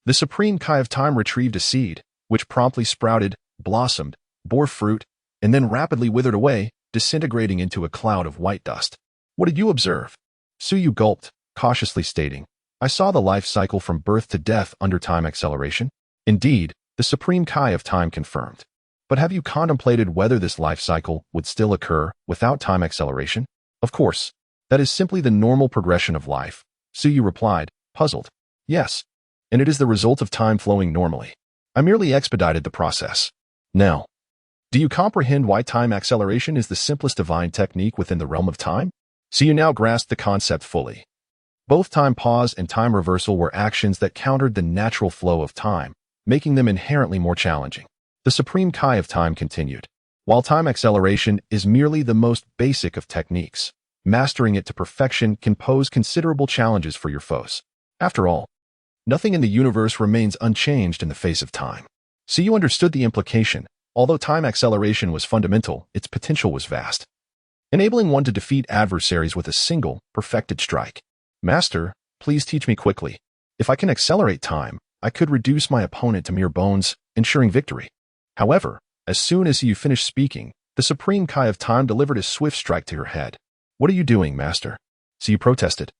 the Supreme Kai of Time retrieved a seed, which promptly sprouted, blossomed, bore fruit, and then rapidly withered away, disintegrating into a cloud of white dust. What did you observe? Suyu gulped, cautiously stating, I saw the life cycle from birth to death under time acceleration. Indeed, the Supreme Kai of Time confirmed. But have you contemplated whether this life cycle would still occur without time acceleration? Of course, that is simply the normal progression of life, Suyu replied, puzzled. Yes, and it is the result of time flowing normally. I merely expedited the process. Now, do you comprehend why time acceleration is the simplest divine technique within the realm of time? Suyu now grasped the concept fully. Both time pause and time reversal were actions that countered the natural flow of time, making them inherently more challenging. The Supreme Kai of Time continued. While time acceleration is merely the most basic of techniques, mastering it to perfection can pose considerable challenges for your foes. After all, nothing in the universe remains unchanged in the face of time. Suyu understood the implication. Although time acceleration was fundamental, its potential was vast, enabling one to defeat adversaries with a single, perfected strike. Master, please teach me quickly. If I can accelerate time, I could reduce my opponent to mere bones, ensuring victory. However, as soon as you finished speaking, the Supreme Kai of Time delivered a swift strike to her head. What are you doing, Master? Suyu protested,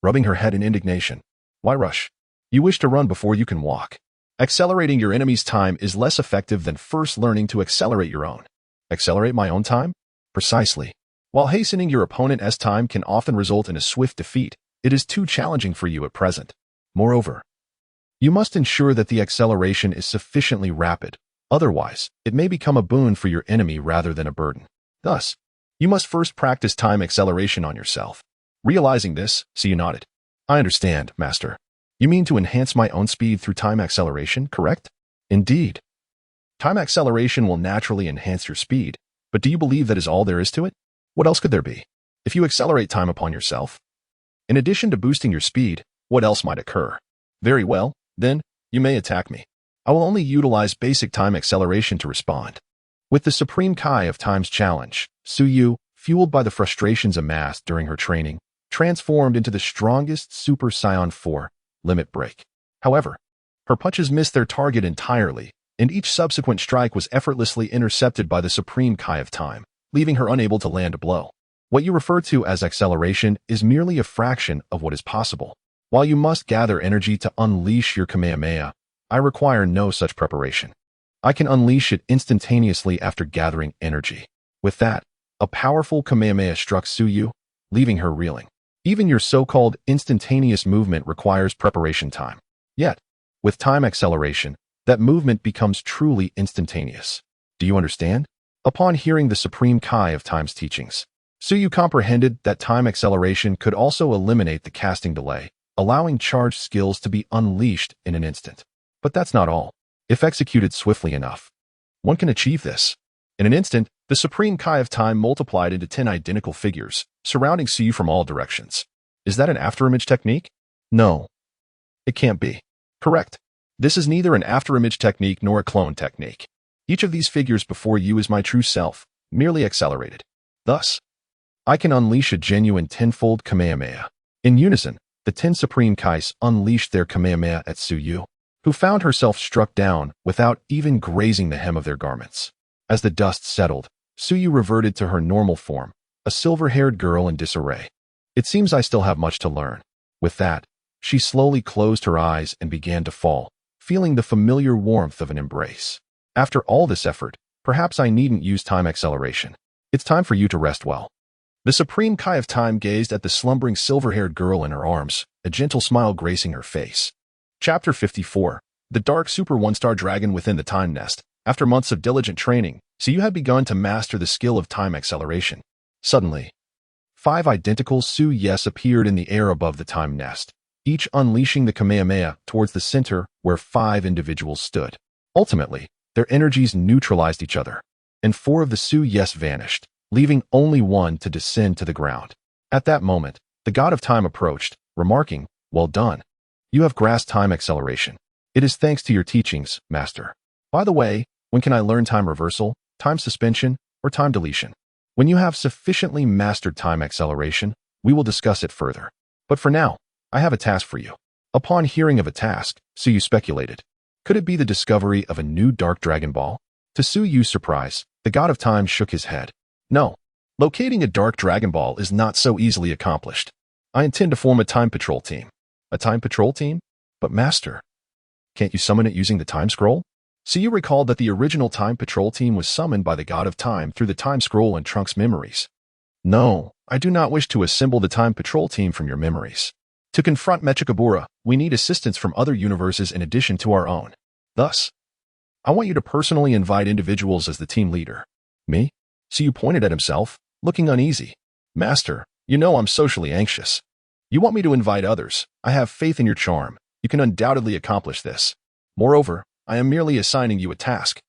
rubbing her head in indignation. Why rush? You wish to run before you can walk. Accelerating your enemy's time is less effective than first learning to accelerate your own. Accelerate my own time? Precisely. While hastening your opponent's time can often result in a swift defeat, it is too challenging for you at present. Moreover, you must ensure that the acceleration is sufficiently rapid. Otherwise, it may become a boon for your enemy rather than a burden. Thus, you must first practice time acceleration on yourself. Realizing this, Suyu nodded. I understand, Master. You mean to enhance my own speed through time acceleration, correct? Indeed. Time acceleration will naturally enhance your speed, but do you believe that is all there is to it? What else could there be? If you accelerate time upon yourself, in addition to boosting your speed, what else might occur? Very well, then, you may attack me. I will only utilize basic time acceleration to respond. With the Supreme Kai of Time's challenge, Suyu, fueled by the frustrations amassed during her training, transformed into the strongest Super Saiyan 4, Limit Break. However, her punches missed their target entirely, and each subsequent strike was effortlessly intercepted by the Supreme Kai of Time, leaving her unable to land a blow. What you refer to as acceleration is merely a fraction of what is possible. While you must gather energy to unleash your Kamehameha, I require no such preparation. I can unleash it instantaneously after gathering energy. With that, a powerful Kamehameha struck Suyu, leaving her reeling. Even your so-called instantaneous movement requires preparation time. Yet, with time acceleration, that movement becomes truly instantaneous. Do you understand? Upon hearing the Supreme Kai of Time's teachings, Suyu comprehended that time acceleration could also eliminate the casting delay, allowing charged skills to be unleashed in an instant. But that's not all. If executed swiftly enough, one can achieve this. In an instant, the Supreme Kai of Time multiplied into 10 identical figures, surrounding Suyu from all directions. Is that an afterimage technique? No. It can't be. Correct. This is neither an afterimage technique nor a clone technique. Each of these figures before you is my true self, merely accelerated. Thus, I can unleash a genuine tenfold Kamehameha. In unison, the 10 Supreme Kais unleashed their Kamehameha at Suyu, who found herself struck down without even grazing the hem of their garments. As the dust settled, Suyu reverted to her normal form, a silver-haired girl in disarray. It seems I still have much to learn. With that, she slowly closed her eyes and began to fall, feeling the familiar warmth of an embrace. After all this effort, perhaps I needn't use time acceleration. It's time for you to rest well. The Supreme Kai of Time gazed at the slumbering silver-haired girl in her arms, a gentle smile gracing her face. Chapter 54. The Dark Super One-Star Dragon Within the Time Nest. After months of diligent training, Suyu had begun to master the skill of time acceleration. Suddenly, 5 identical Su-Yes appeared in the air above the time nest, each unleashing the Kamehameha towards the center where 5 individuals stood. Ultimately, their energies neutralized each other, and 4 of the Su-Yes vanished, leaving only 1 to descend to the ground. At that moment, the God of Time approached, remarking, "Well done. You have grasped time acceleration. It is thanks to your teachings, Master. By the way, when can I learn time reversal, time suspension, or time deletion? When you have sufficiently mastered time acceleration, we will discuss it further. But for now, I have a task for you." Upon hearing of a task, Suyu speculated. Could it be the discovery of a new Dark Dragon Ball? To Suyu's surprise, the God of Time shook his head. No, locating a Dark Dragon Ball is not so easily accomplished. I intend to form a time patrol team. A time patrol team? But Master, can't you summon it using the time scroll? Suyu recalled that the original time patrol team was summoned by the God of Time through the time scroll and Trunks' memories. No, I do not wish to assemble the time patrol team from your memories. To confront Mechikabura, we need assistance from other universes in addition to our own. Thus, I want you to personally invite individuals as the team leader. Me? Suyu pointed at himself, looking uneasy. Master, you know I'm socially anxious. You want me to invite others. I have faith in your charm. You can undoubtedly accomplish this. Moreover, I am merely assigning you a task,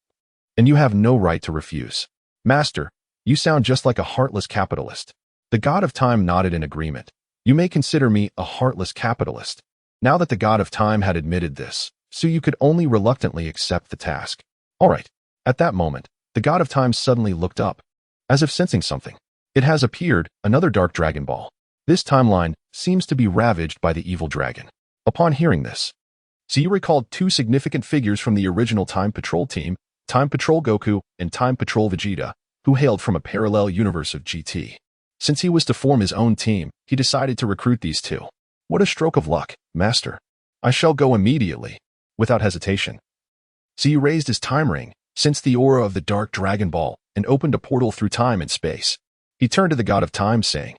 and you have no right to refuse. Master, you sound just like a heartless capitalist. The God of Time nodded in agreement. You may consider me a heartless capitalist. Now that the God of Time had admitted this, Suyu could only reluctantly accept the task. All right. At that moment, the God of Time suddenly looked up, as if sensing something. It has appeared, another Dark Dragon Ball. This timeline seems to be ravaged by the evil dragon. Upon hearing this, Suyu recalled 2 significant figures from the original Time Patrol team, Time Patrol Goku and Time Patrol Vegeta, who hailed from a parallel universe of GT. Since he was to form his own team, he decided to recruit these 2. What a stroke of luck, Master. I shall go immediately, without hesitation. Suyu raised his time ring, sensed the aura of the Dark Dragon Ball, and opened a portal through time and space. He turned to the God of Time, saying,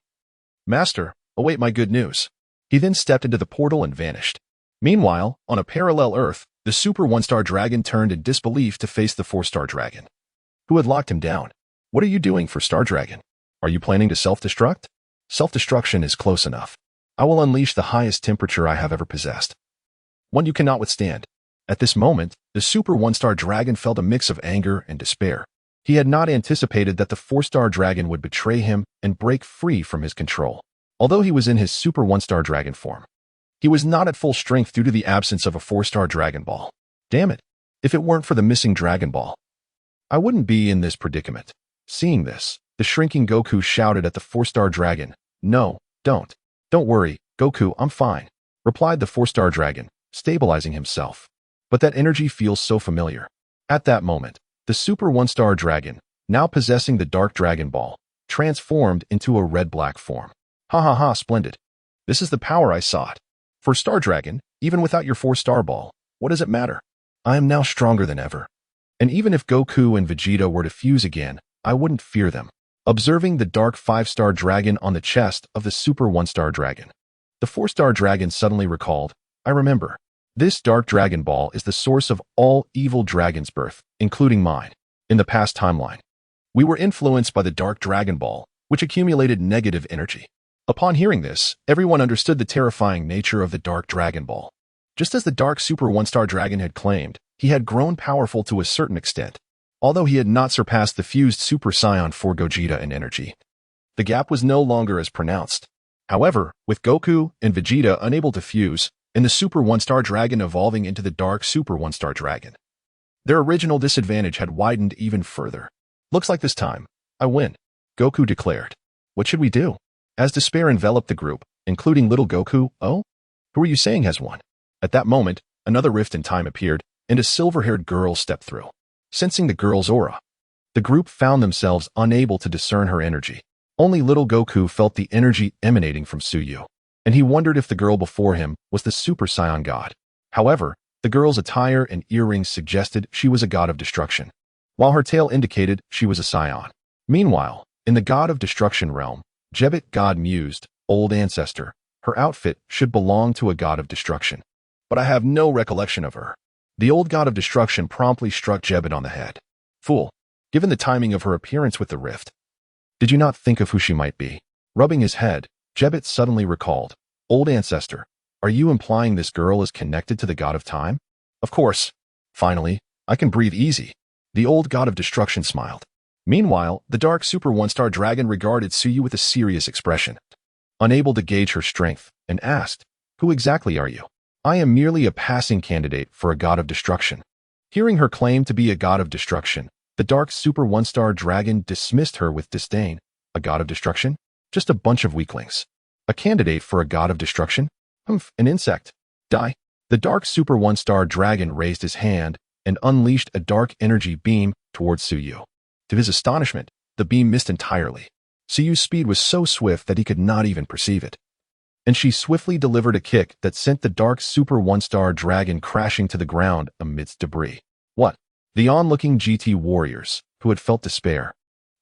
Master, await my good news. He then stepped into the portal and vanished. Meanwhile, on a parallel Earth, the Super One-Star Dragon turned in disbelief to face the 4-Star Dragon, who had locked him down. What are you doing for Star Dragon? Are you planning to self-destruct? Self-destruction is close enough. I will unleash the highest temperature I have ever possessed, one you cannot withstand. At this moment, the Super One-Star Dragon felt a mix of anger and despair. He had not anticipated that the 4-Star Dragon would betray him and break free from his control. Although he was in his Super One-Star Dragon form, he was not at full strength due to the absence of a 4-Star Dragon Ball. Damn it, if it weren't for the missing Dragon Ball, I wouldn't be in this predicament. Seeing this, the shrinking Goku shouted at the 4-Star Dragon, No, don't. Don't worry, Goku, I'm fine, replied the 4-Star Dragon, stabilizing himself. But that energy feels so familiar. At that moment, the Super One-Star Dragon, now possessing the Dark Dragon Ball, transformed into a red-black form. Ha ha ha, splendid. This is the power I sought. For Star Dragon, even without your 4-Star Ball, what does it matter? I am now stronger than ever. And even if Goku and Vegeta were to fuse again, I wouldn't fear them. Observing the dark 5-Star Dragon on the chest of the Super One-Star Dragon, the 4-Star Dragon suddenly recalled, I remember. This Dark Dragon Ball is the source of all evil dragons' birth, including mine. In the past timeline, we were influenced by the Dark Dragon Ball, which accumulated negative energy. Upon hearing this, everyone understood the terrifying nature of the Dark Dragon Ball. Just as the Dark Super One-Star Dragon had claimed, he had grown powerful to a certain extent, although he had not surpassed the fused Super Saiyan 4 Gogeta in energy. The gap was no longer as pronounced. However, with Goku and Vegeta unable to fuse, and the Super One-Star Dragon evolving into the Dark Super One-Star Dragon, their original disadvantage had widened even further. Looks like this time, I win, Goku declared. What should we do? As despair enveloped the group, including little Goku, oh? Who are you saying has won? At that moment, another rift in time appeared, and a silver-haired girl stepped through. Sensing the girl's aura, the group found themselves unable to discern her energy. Only little Goku felt the energy emanating from Suyu, and he wondered if the girl before him was the Super Saiyan God. However, the girl's attire and earrings suggested she was a god of destruction, while her tail indicated she was a Saiyan. Meanwhile, in the god of destruction realm, Jebet God mused, old ancestor, her outfit should belong to a god of destruction. But I have no recollection of her. The old god of destruction promptly struck Jebet on the head. Fool, given the timing of her appearance with the rift, did you not think of who she might be? Rubbing his head, Jebet suddenly recalled, old ancestor, are you implying this girl is connected to the god of time? Of course. Finally, I can breathe easy. The old god of destruction smiled. Meanwhile, the dark Super One-Star Dragon regarded Suyu with a serious expression, unable to gauge her strength, and asked, who exactly are you? I am merely a passing candidate for a god of destruction. Hearing her claim to be a god of destruction, the dark Super One-Star Dragon dismissed her with disdain. A god of destruction? Just a bunch of weaklings. A candidate for a god of destruction? An insect. Die. The dark Super One-Star Dragon raised his hand and unleashed a dark energy beam towards Suyu. To his astonishment, the beam missed entirely. Suyu's speed was so swift that he could not even perceive it. And she swiftly delivered a kick that sent the dark Super One-Star Dragon crashing to the ground amidst debris. What? The onlooking GT warriors, who had felt despair,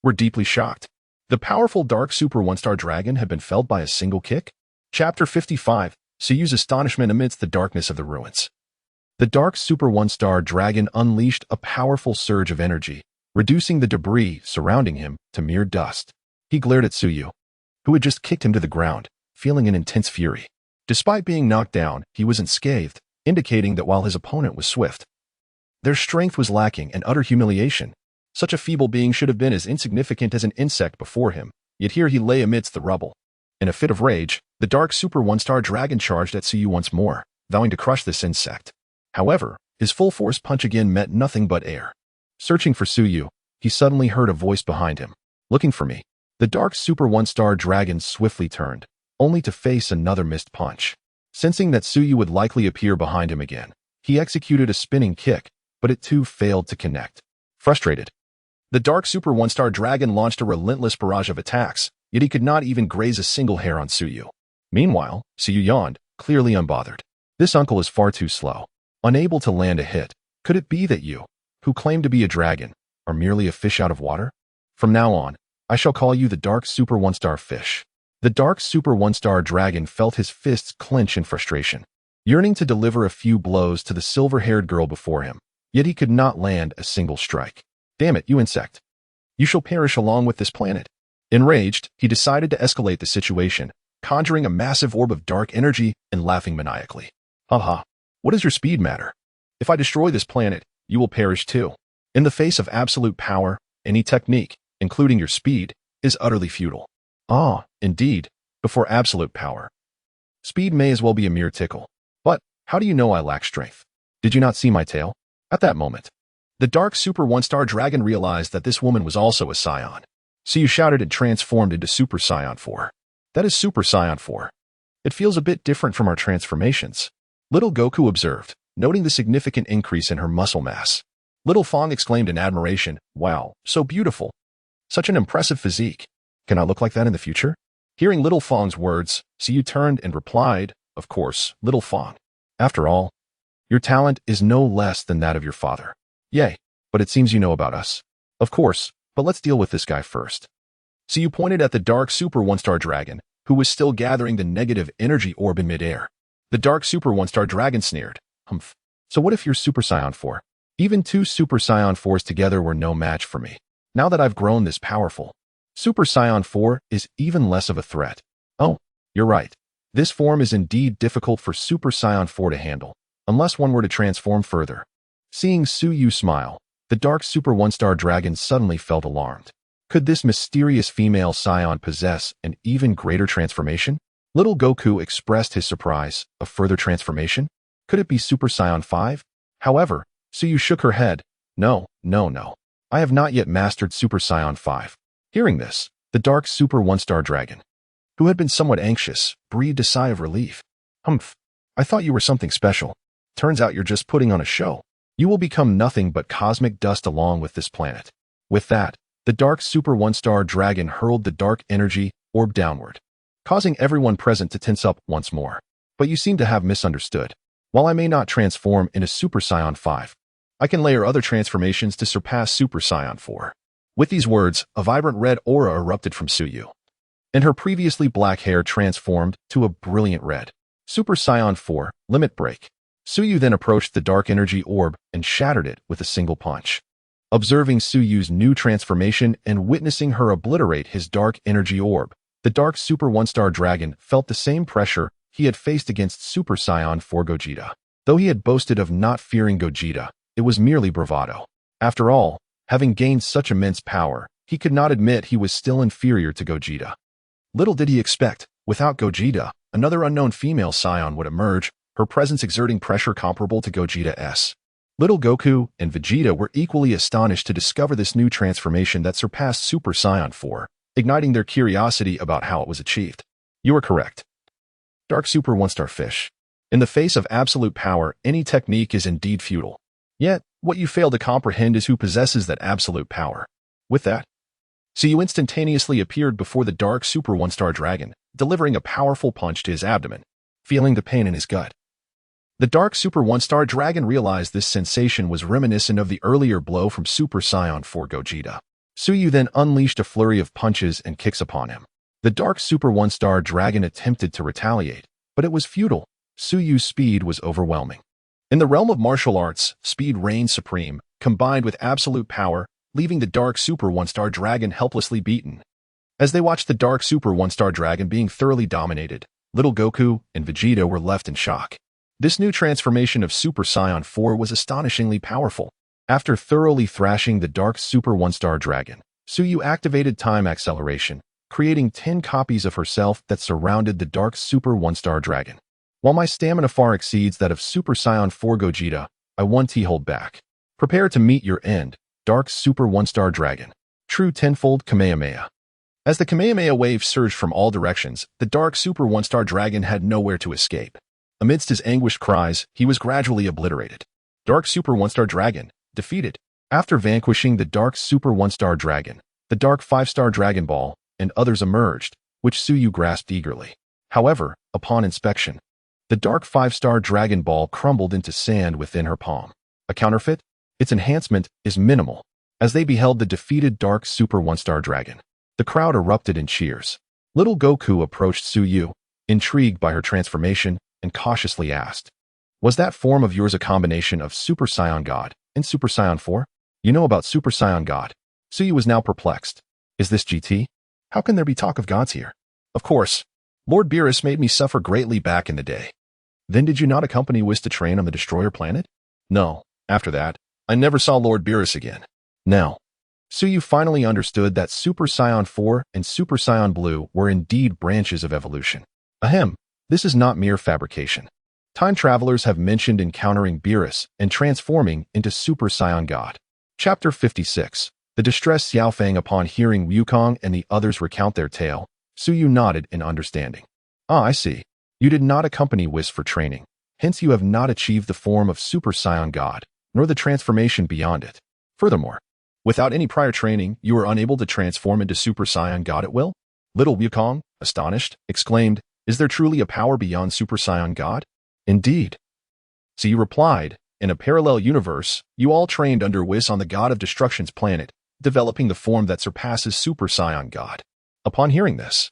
were deeply shocked. The powerful dark Super One-Star Dragon had been felled by a single kick? Chapter 55, Suyu's astonishment amidst the darkness of the ruins. The dark Super One-Star Dragon unleashed a powerful surge of energy, reducing the debris surrounding him to mere dust. He glared at Suyu, who had just kicked him to the ground, feeling an intense fury. Despite being knocked down, he was unscathed, indicating that while his opponent was swift, their strength was lacking and utter humiliation. Such a feeble being should have been as insignificant as an insect before him, yet here he lay amidst the rubble. In a fit of rage, the dark Super One-Star Dragon charged at Suyu once more, vowing to crush this insect. However, his full-force punch again met nothing but air. Searching for Suyu, he suddenly heard a voice behind him. Looking for me. The dark Super One-Star Dragon swiftly turned, only to face another missed punch. Sensing that Suyu would likely appear behind him again, he executed a spinning kick, but it too failed to connect. Frustrated, the dark Super One-Star Dragon launched a relentless barrage of attacks, yet he could not even graze a single hair on Suyu. Meanwhile, Suyu yawned, clearly unbothered. This uncle is far too slow. Unable to land a hit. Could it be that you, who claim to be a dragon, are merely a fish out of water? From now on, I shall call you the dark Super One-Star Fish. The dark Super One-Star Dragon felt his fists clench in frustration, yearning to deliver a few blows to the silver-haired girl before him, yet he could not land a single strike. Damn it, you insect. You shall perish along with this planet. Enraged, he decided to escalate the situation, conjuring a massive orb of dark energy and laughing maniacally. Haha, what does your speed matter? If I destroy this planet, you will perish too. In the face of absolute power, any technique, including your speed, is utterly futile. Ah, indeed, before absolute power. Speed may as well be a mere tickle. But, how do you know I lack strength? Did you not see my tail? At that moment, the dark Super One-Star Dragon realized that this woman was also a Saiyan. So you shouted and transformed into Super Saiyan 4. That is Super Saiyan 4. It feels a bit different from our transformations. Little Goku observed, noting the significant increase in her muscle mass. Little Fong exclaimed in admiration, wow, so beautiful. Such an impressive physique. Can I look like that in the future? Hearing Little Fong's words, Suyu turned and replied, of course, Little Fong. After all, your talent is no less than that of your father. Yay, but it seems you know about us. Of course, but let's deal with this guy first. Suyu pointed at the dark Super One-Star Dragon, who was still gathering the negative energy orb in midair. The dark Super One-Star Dragon sneered, humph. So what if you're Super Saiyan 4? Even two Super Saiyan 4s together were no match for me. Now that I've grown this powerful, Super Saiyan 4 is even less of a threat. Oh, you're right. This form is indeed difficult for Super Saiyan 4 to handle, unless one were to transform further. Seeing Suyu smile, the dark Super One-Star Dragon suddenly felt alarmed. Could this mysterious female Saiyan possess an even greater transformation? Little Goku expressed his surprise. A further transformation? Could it be Super Saiyan 5? However, Suyu shook her head. No. I have not yet mastered Super Saiyan 5. Hearing this, The dark super one-star dragon, who had been somewhat anxious, breathed a sigh of relief. Humph, I thought you were something special. Turns out you're just putting on a show. You will become nothing but cosmic dust along with this planet. With that, the dark super one-star dragon hurled the dark energy orb downward, causing everyone present to tense up once more. But you seem to have misunderstood. While I may not transform into Super Saiyan 5, I can layer other transformations to surpass Super Saiyan 4. With these words, a vibrant red aura erupted from Suyu, and her previously black hair transformed to a brilliant red. Super Saiyan 4, Limit Break. Suyu then approached the dark energy orb and shattered it with a single punch. Observing Suyu's new transformation and witnessing her obliterate his dark energy orb, the dark Super One-Star Dragon felt the same pressure he had faced against Super Saiyan 4 Gogeta. Though he had boasted of not fearing Gogeta, it was merely bravado. After all, having gained such immense power, he could not admit he was still inferior to Gogeta. Little did he expect, without Gogeta, another unknown female Saiyan would emerge, her presence exerting pressure comparable to Gogeta's. Little Goku and Vegeta were equally astonished to discover this new transformation that surpassed Super Saiyan 4, igniting their curiosity about how it was achieved. You are correct. Dark Super One-Star Fish. In the face of absolute power, any technique is indeed futile. Yet, what you fail to comprehend is who possesses that absolute power. With that, Suyu instantaneously appeared before the dark Super One-Star Dragon, delivering a powerful punch to his abdomen, feeling the pain in his gut. The dark Super One-Star Dragon realized this sensation was reminiscent of the earlier blow from Super Saiyan 4 Gogeta. Suyu then unleashed a flurry of punches and kicks upon him. The dark Super One-Star Dragon attempted to retaliate, but it was futile. Suyu's speed was overwhelming. In the realm of martial arts, speed reigned supreme, combined with absolute power, leaving the dark Super One-Star Dragon helplessly beaten. As they watched the dark Super One-Star Dragon being thoroughly dominated, little Goku and Vegeta were left in shock. This new transformation of Super Saiyan 4 was astonishingly powerful. After thoroughly thrashing the dark Super One-Star Dragon, Suyu activated time acceleration, creating 10 copies of herself that surrounded the dark Super One-Star Dragon. While my stamina far exceeds that of Super Saiyan 4 Gogeta, I won't hold back. Prepare to meet your end, dark Super One-Star Dragon. True tenfold Kamehameha. As the Kamehameha wave surged from all directions, the dark Super One-Star Dragon had nowhere to escape. Amidst his anguished cries, he was gradually obliterated. Dark Super One-Star Dragon, defeated. After vanquishing the dark Super One-Star Dragon, the dark 5-star Dragon Ball, and others emerged, which Suyu grasped eagerly. However, upon inspection, the dark 5-star Dragon Ball crumbled into sand within her palm. A counterfeit? Its enhancement is minimal. As they beheld the defeated dark Super One-Star Dragon, the crowd erupted in cheers. Little Goku approached Suyu, intrigued by her transformation, and cautiously asked, "Was that form of yours a combination of Super Saiyan God and Super Saiyan 4? You know about Super Saiyan God?" Suyu was now perplexed. Is this GT? How can there be talk of gods here? Of course. Lord Beerus made me suffer greatly back in the day. Then did you not accompany Whis to train on the Destroyer planet? No. After that, I never saw Lord Beerus again. Now, Suyu finally understood that Super Saiyan 4 and Super Saiyan Blue were indeed branches of evolution. Ahem, this is not mere fabrication. Time travelers have mentioned encountering Beerus and transforming into Super Saiyan God. Chapter 56. The distressed Xiaofang upon hearing Wukong and the others recount their tale, Suyu nodded in understanding. Ah, I see. You did not accompany Whis for training. Hence you have not achieved the form of Super Saiyan God, nor the transformation beyond it. Furthermore, without any prior training, you were unable to transform into Super Saiyan God at will? Little Wukong, astonished, exclaimed, "Is there truly a power beyond Super Saiyan God?" Indeed. Suyu replied, "In a parallel universe, you all trained under Whis on the God of Destruction's planet, developing the form that surpasses Super Saiyan God." Upon hearing this,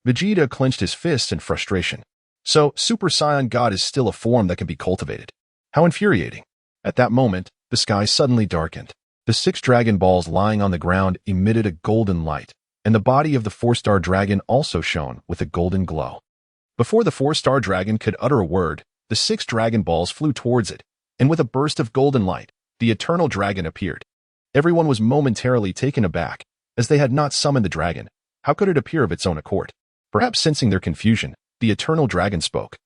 Vegeta clenched his fists in frustration. So, Super Saiyan God is still a form that can be cultivated. How infuriating. At that moment, the sky suddenly darkened. The 6 Dragon Balls lying on the ground emitted a golden light, and the body of the 4-star dragon also shone with a golden glow. Before the 4-star dragon could utter a word, the 6 Dragon Balls flew towards it, and with a burst of golden light, the eternal dragon appeared. Everyone was momentarily taken aback, as they had not summoned the dragon. How could it appear of its own accord? Perhaps sensing their confusion, the eternal dragon spoke.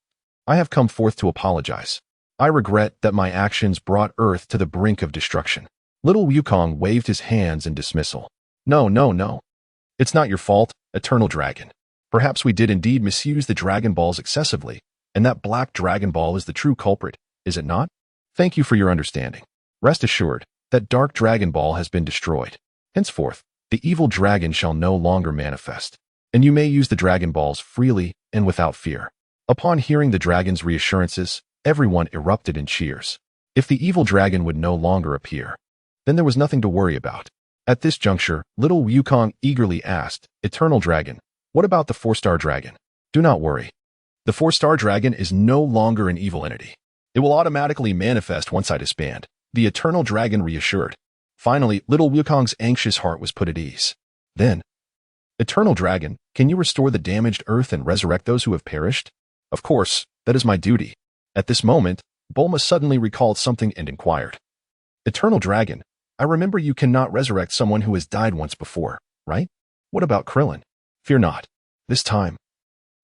"I have come forth to apologize. I regret that my actions brought Earth to the brink of destruction." Little Wukong waved his hands in dismissal. No. It's not your fault, Eternal Dragon. Perhaps we did indeed misuse the Dragon Balls excessively, and that black Dragon Ball is the true culprit, is it not? Thank you for your understanding. Rest assured, that dark Dragon Ball has been destroyed. Henceforth, the evil dragon shall no longer manifest, and you may use the Dragon Balls freely and without fear. Upon hearing the dragon's reassurances, everyone erupted in cheers. If the evil dragon would no longer appear, then there was nothing to worry about. At this juncture, little Wukong eagerly asked, Eternal Dragon, what about the 4-star dragon? Do not worry. The 4-star dragon is no longer an evil entity. It will automatically manifest once I disband, the Eternal Dragon reassured. Finally, little Wukong's anxious heart was put at ease. Then, Eternal Dragon, can you restore the damaged earth and resurrect those who have perished? Of course, that is my duty. At this moment, Bulma suddenly recalled something and inquired. Eternal Dragon, I remember you cannot resurrect someone who has died once before, right? What about Krillin? Fear not. This time,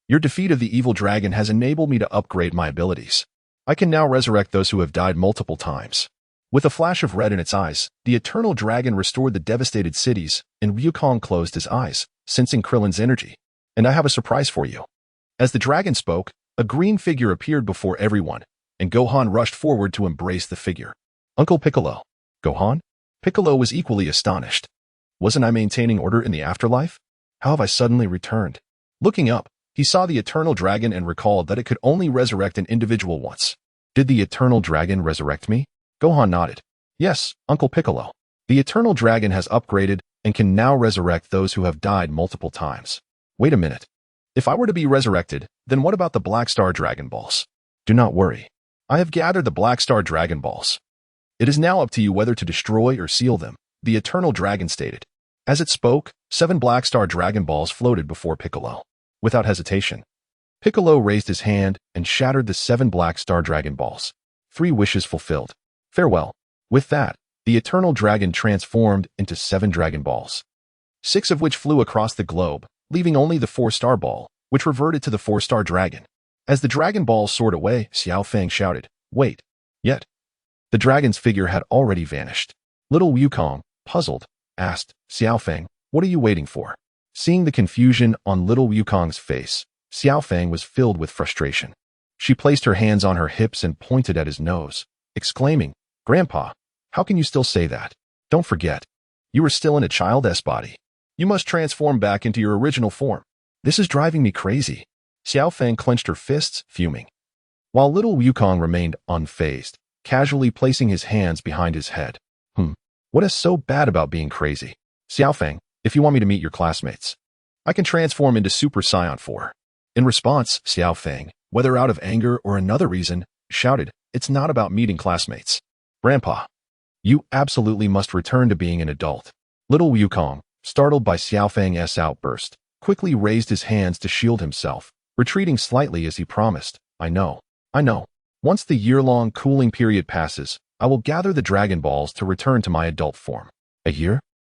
your defeat of the evil dragon has enabled me to upgrade my abilities. I can now resurrect those who have died multiple times. With a flash of red in its eyes, the Eternal Dragon restored the devastated cities, and Wukong closed his eyes, sensing Krillin's energy. And I have a surprise for you. As the dragon spoke, a green figure appeared before everyone, and Gohan rushed forward to embrace the figure. Uncle Piccolo. Gohan? Piccolo was equally astonished. Wasn't I maintaining order in the afterlife? How have I suddenly returned? Looking up, he saw the Eternal Dragon and recalled that it could only resurrect an individual once. Did the Eternal Dragon resurrect me? Gohan nodded. Yes, Uncle Piccolo. The Eternal Dragon has upgraded and can now resurrect those who have died multiple times. Wait a minute. If I were to be resurrected, then what about the Black Star Dragon Balls? Do not worry. I have gathered the Black Star Dragon Balls. It is now up to you whether to destroy or seal them, the Eternal Dragon stated. As it spoke, 7 Black Star Dragon Balls floated before Piccolo. Without hesitation, Piccolo raised his hand and shattered the 7 Black Star Dragon Balls. 3 wishes fulfilled. Farewell. With that, the Eternal Dragon transformed into 7 Dragon Balls, 6 of which flew across the globe, leaving only the 4-star ball, which reverted to the 4-star dragon. As the Dragon Balls soared away, Xiao Fang shouted, Wait. Yet, the dragon's figure had already vanished. Little Wukong, puzzled, asked, Xiao Fang, what are you waiting for? Seeing the confusion on little Wukong's face, Xiao Fang was filled with frustration. She placed her hands on her hips and pointed at his nose, exclaiming, Grandpa, how can you still say that? Don't forget, you are still in a child's body. You must transform back into your original form. This is driving me crazy. Xiao Fang clenched her fists, fuming, while little Wukong remained unfazed, casually placing his hands behind his head. What is so bad about being crazy? Xiao Fang, if you want me to meet your classmates, I can transform into Super Saiyan 4. In response, Xiao Fang, whether out of anger or another reason, shouted, It's not about meeting classmates. Grandpa, you absolutely must return to being an adult. Little Wukong, startled by Xiao Fang's outburst, quickly raised his hands to shield himself, retreating slightly as he promised, I know. Once the year-long cooling period passes, I will gather the Dragon Balls to return to my adult form. A year?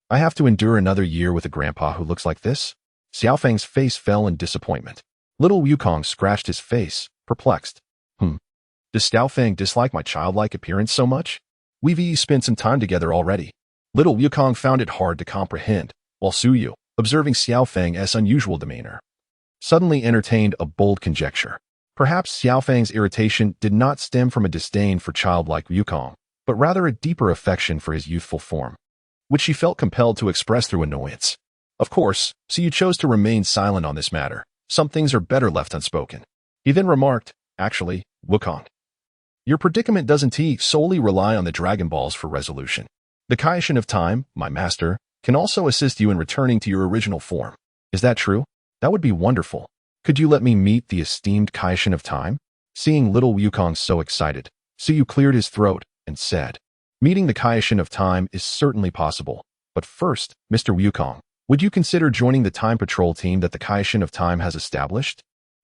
I have to endure another year with a grandpa who looks like this? Xiao Fang's face fell in disappointment. Little Wukong scratched his face, perplexed. Does Xiao Fang dislike my childlike appearance so much? We've spent some time together already. Little Wukong found it hard to comprehend, while Suyu, observing Xiao Fang's unusual demeanor, suddenly entertained a bold conjecture. Perhaps Xiao Fang's irritation did not stem from a disdain for childlike Wukong, but rather a deeper affection for his youthful form, which she felt compelled to express through annoyance. Of course, Suyu chose to remain silent on this matter. Some things are better left unspoken. He then remarked, Actually, Wukong, your predicament doesn't solely rely on the Dragon Balls for resolution. The Kaishin of Time, my master, can also assist you in returning to your original form. Is that true? That would be wonderful. Could you let me meet the esteemed Kaishin of Time? Seeing little Wukong so excited, Suyu cleared his throat and said, Meeting the Kaishin of Time is certainly possible. But first, Mr. Wukong, would you consider joining the Time Patrol team that the Kaishin of Time has established?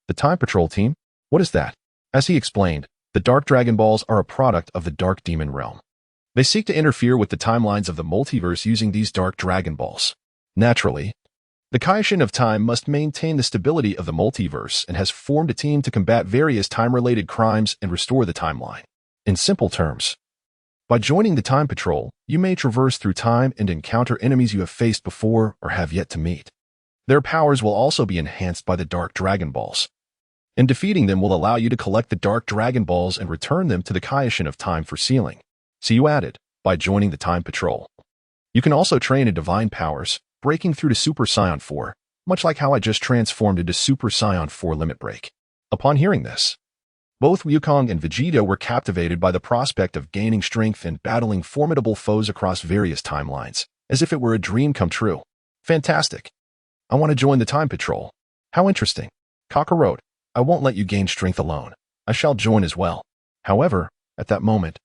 The Time Patrol team? What is that? As he explained, the Dark Dragon Balls are a product of the Dark Demon Realm. They seek to interfere with the timelines of the multiverse using these Dark Dragon Balls. Naturally, the Kaishin of Time must maintain the stability of the multiverse and has formed a team to combat various time-related crimes and restore the timeline. In simple terms, by joining the Time Patrol, you may traverse through time and encounter enemies you have faced before or have yet to meet. Their powers will also be enhanced by the Dark Dragon Balls. And defeating them will allow you to collect the Dark Dragon Balls and return them to the Kaishin of Time for sealing. So you added, by joining the Time Patrol. You can also train in Divine Powers, breaking through to Super Saiyan 4, much like how I just transformed into Super Saiyan 4 Limit Break. Upon hearing this, both Wukong and Vegeta were captivated by the prospect of gaining strength and battling formidable foes across various timelines, as if it were a dream come true. Fantastic. I want to join the Time Patrol. How interesting. Kakarot, I won't let you gain strength alone. I shall join as well. However, at that moment,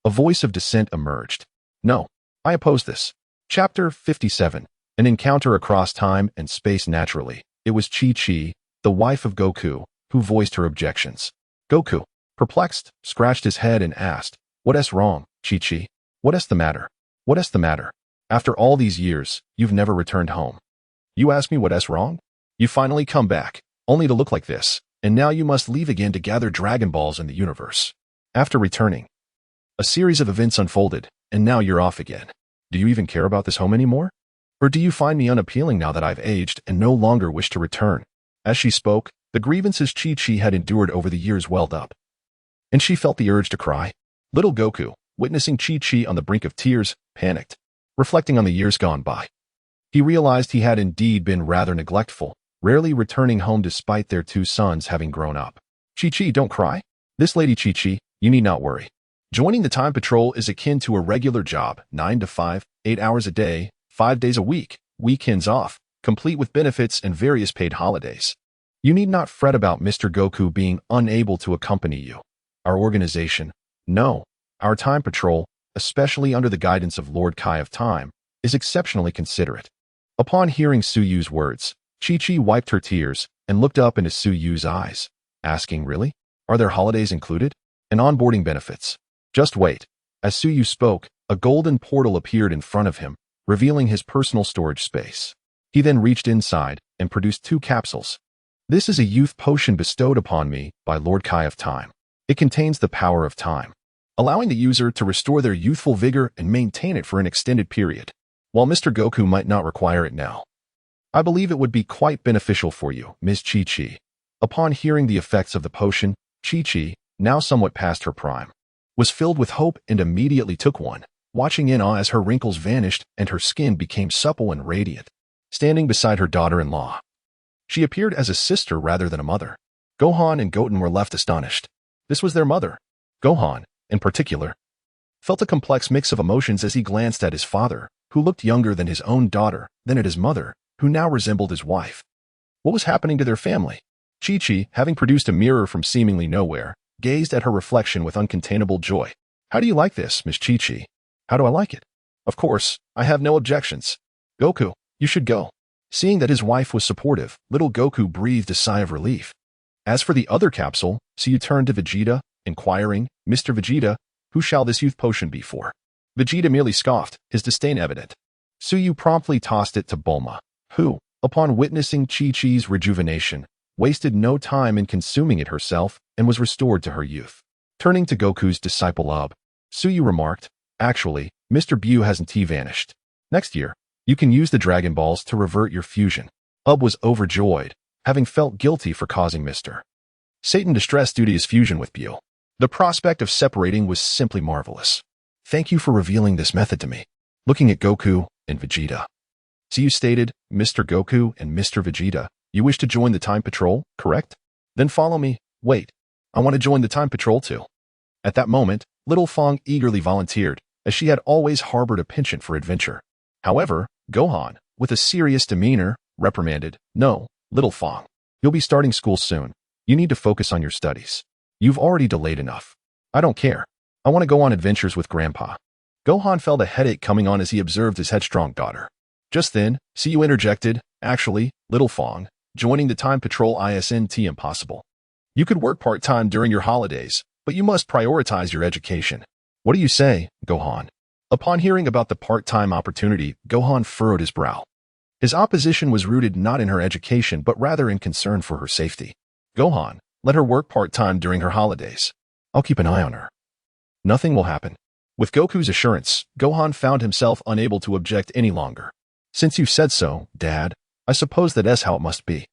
a voice of dissent emerged. No, I oppose this. Chapter 57. An encounter across time and space naturally. It was Chi-Chi, the wife of Goku, who voiced her objections. Goku, perplexed, scratched his head and asked, "What is wrong, Chi-Chi? What is the matter? What is the matter? After all these years, you've never returned home. You ask me what is wrong? You finally come back, only to look like this, and now you must leave again to gather Dragon Balls in the universe." After returning, a series of events unfolded, and now you're off again. Do you even care about this home anymore? Or do you find me unappealing now that I've aged and no longer wish to return? As she spoke, the grievances Chi-Chi had endured over the years welled up, and she felt the urge to cry. Little Goku, witnessing Chi-Chi on the brink of tears, panicked, reflecting on the years gone by. He realized he had indeed been rather neglectful, rarely returning home despite their two sons having grown up. Chi-Chi, don't cry. This lady Chi-Chi, you need not worry. Joining the Time Patrol is akin to a regular job, 9 to 5, 8 hours a day, 5 days a week, weekends off, complete with benefits and various paid holidays. You need not fret about Mr. Goku being unable to accompany you. Our organization, no, our Time Patrol, especially under the guidance of Lord Kai of Time, is exceptionally considerate. Upon hearing Su Yu's words, Chi-Chi wiped her tears and looked up into Su Yu's eyes, asking, "Really? Are there holidays included? And onboarding benefits?" Just wait. As Su Yu spoke, a golden portal appeared in front of him, revealing his personal storage space. He then reached inside and produced 2 capsules. This is a youth potion bestowed upon me by Lord Kai of Time. It contains the power of time, allowing the user to restore their youthful vigor and maintain it for an extended period. While Mr. Goku might not require it now, I believe it would be quite beneficial for you, Ms. Chi-Chi. Upon hearing the effects of the potion, Chi-Chi, now somewhat past her prime, was filled with hope and immediately took one, watching in awe as her wrinkles vanished and her skin became supple and radiant. Standing beside her daughter-in-law, she appeared as a sister rather than a mother. Gohan and Goten were left astonished. This was their mother. Gohan, in particular, felt a complex mix of emotions as he glanced at his father, who looked younger than his own daughter, then at his mother, who now resembled his wife. What was happening to their family? Chi-Chi, having produced a mirror from seemingly nowhere, gazed at her reflection with uncontainable joy. "How do you like this, Miss Chi-Chi?" "How do I like it? Of course, I have no objections. Goku, you should go." Seeing that his wife was supportive, little Goku breathed a sigh of relief. As for the other capsule, Su turned to Vegeta, inquiring, "Mr. Vegeta, who shall this youth potion be for?" Vegeta merely scoffed, his disdain evident. Su promptly tossed it to Bulma, who, upon witnessing Chi-Chi's rejuvenation, wasted no time in consuming it herself and was restored to her youth. Turning to Goku's disciple Ub, Su remarked, "Actually, Mr. Buu hasn't vanished. Next year, you can use the Dragon Balls to revert your fusion." Ub was overjoyed, having felt guilty for causing Mr. Satan distress due to his fusion with Buu. The prospect of separating was simply marvelous. "Thank you for revealing this method to me." Looking at Goku and Vegeta, Su stated, "Mr. Goku and Mr. Vegeta, you wish to join the Time Patrol, correct? Then follow me." "Wait, I want to join the Time Patrol too." At that moment, Little Fong eagerly volunteered, as she had always harbored a penchant for adventure. However, Gohan, with a serious demeanor, reprimanded, "No, Little Fong, you'll be starting school soon. You need to focus on your studies. You've already delayed enough." "I don't care. I want to go on adventures with Grandpa." Gohan felt a headache coming on as he observed his headstrong daughter. Just then, Su interjected, "Actually, Little Fong, joining the Time Patrol isn't impossible. You could work part-time during your holidays, but you must prioritize your education." "What do you say, Gohan?" Upon hearing about the part-time opportunity, Gohan furrowed his brow. His opposition was rooted not in her education but rather in concern for her safety. "Gohan, let her work part-time during her holidays. I'll keep an eye on her. Nothing will happen." With Goku's assurance, Gohan found himself unable to object any longer. "Since you said so, Dad, I suppose that's how it must be.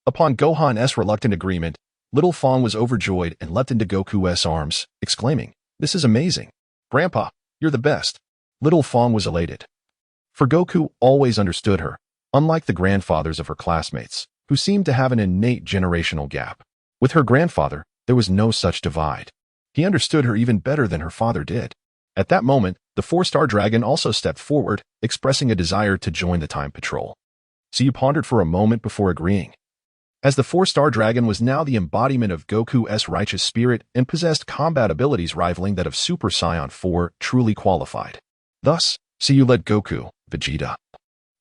Upon Gohan's reluctant agreement, little Fong was overjoyed and leapt into Goku's arms, exclaiming, "This is amazing. Grandpa, you're the best." Little Fong was elated. For Goku always understood her, unlike the grandfathers of her classmates, who seemed to have an innate generational gap. With her grandfather, there was no such divide. He understood her even better than her father did. At that moment, the four-star dragon also stepped forward, expressing a desire to join the Time Patrol. So you pondered for a moment before agreeing. As the four-star dragon was now the embodiment of Goku's righteous spirit and possessed combat abilities rivaling that of Super Saiyan 4, truly qualified. Thus, you led Goku, Vegeta,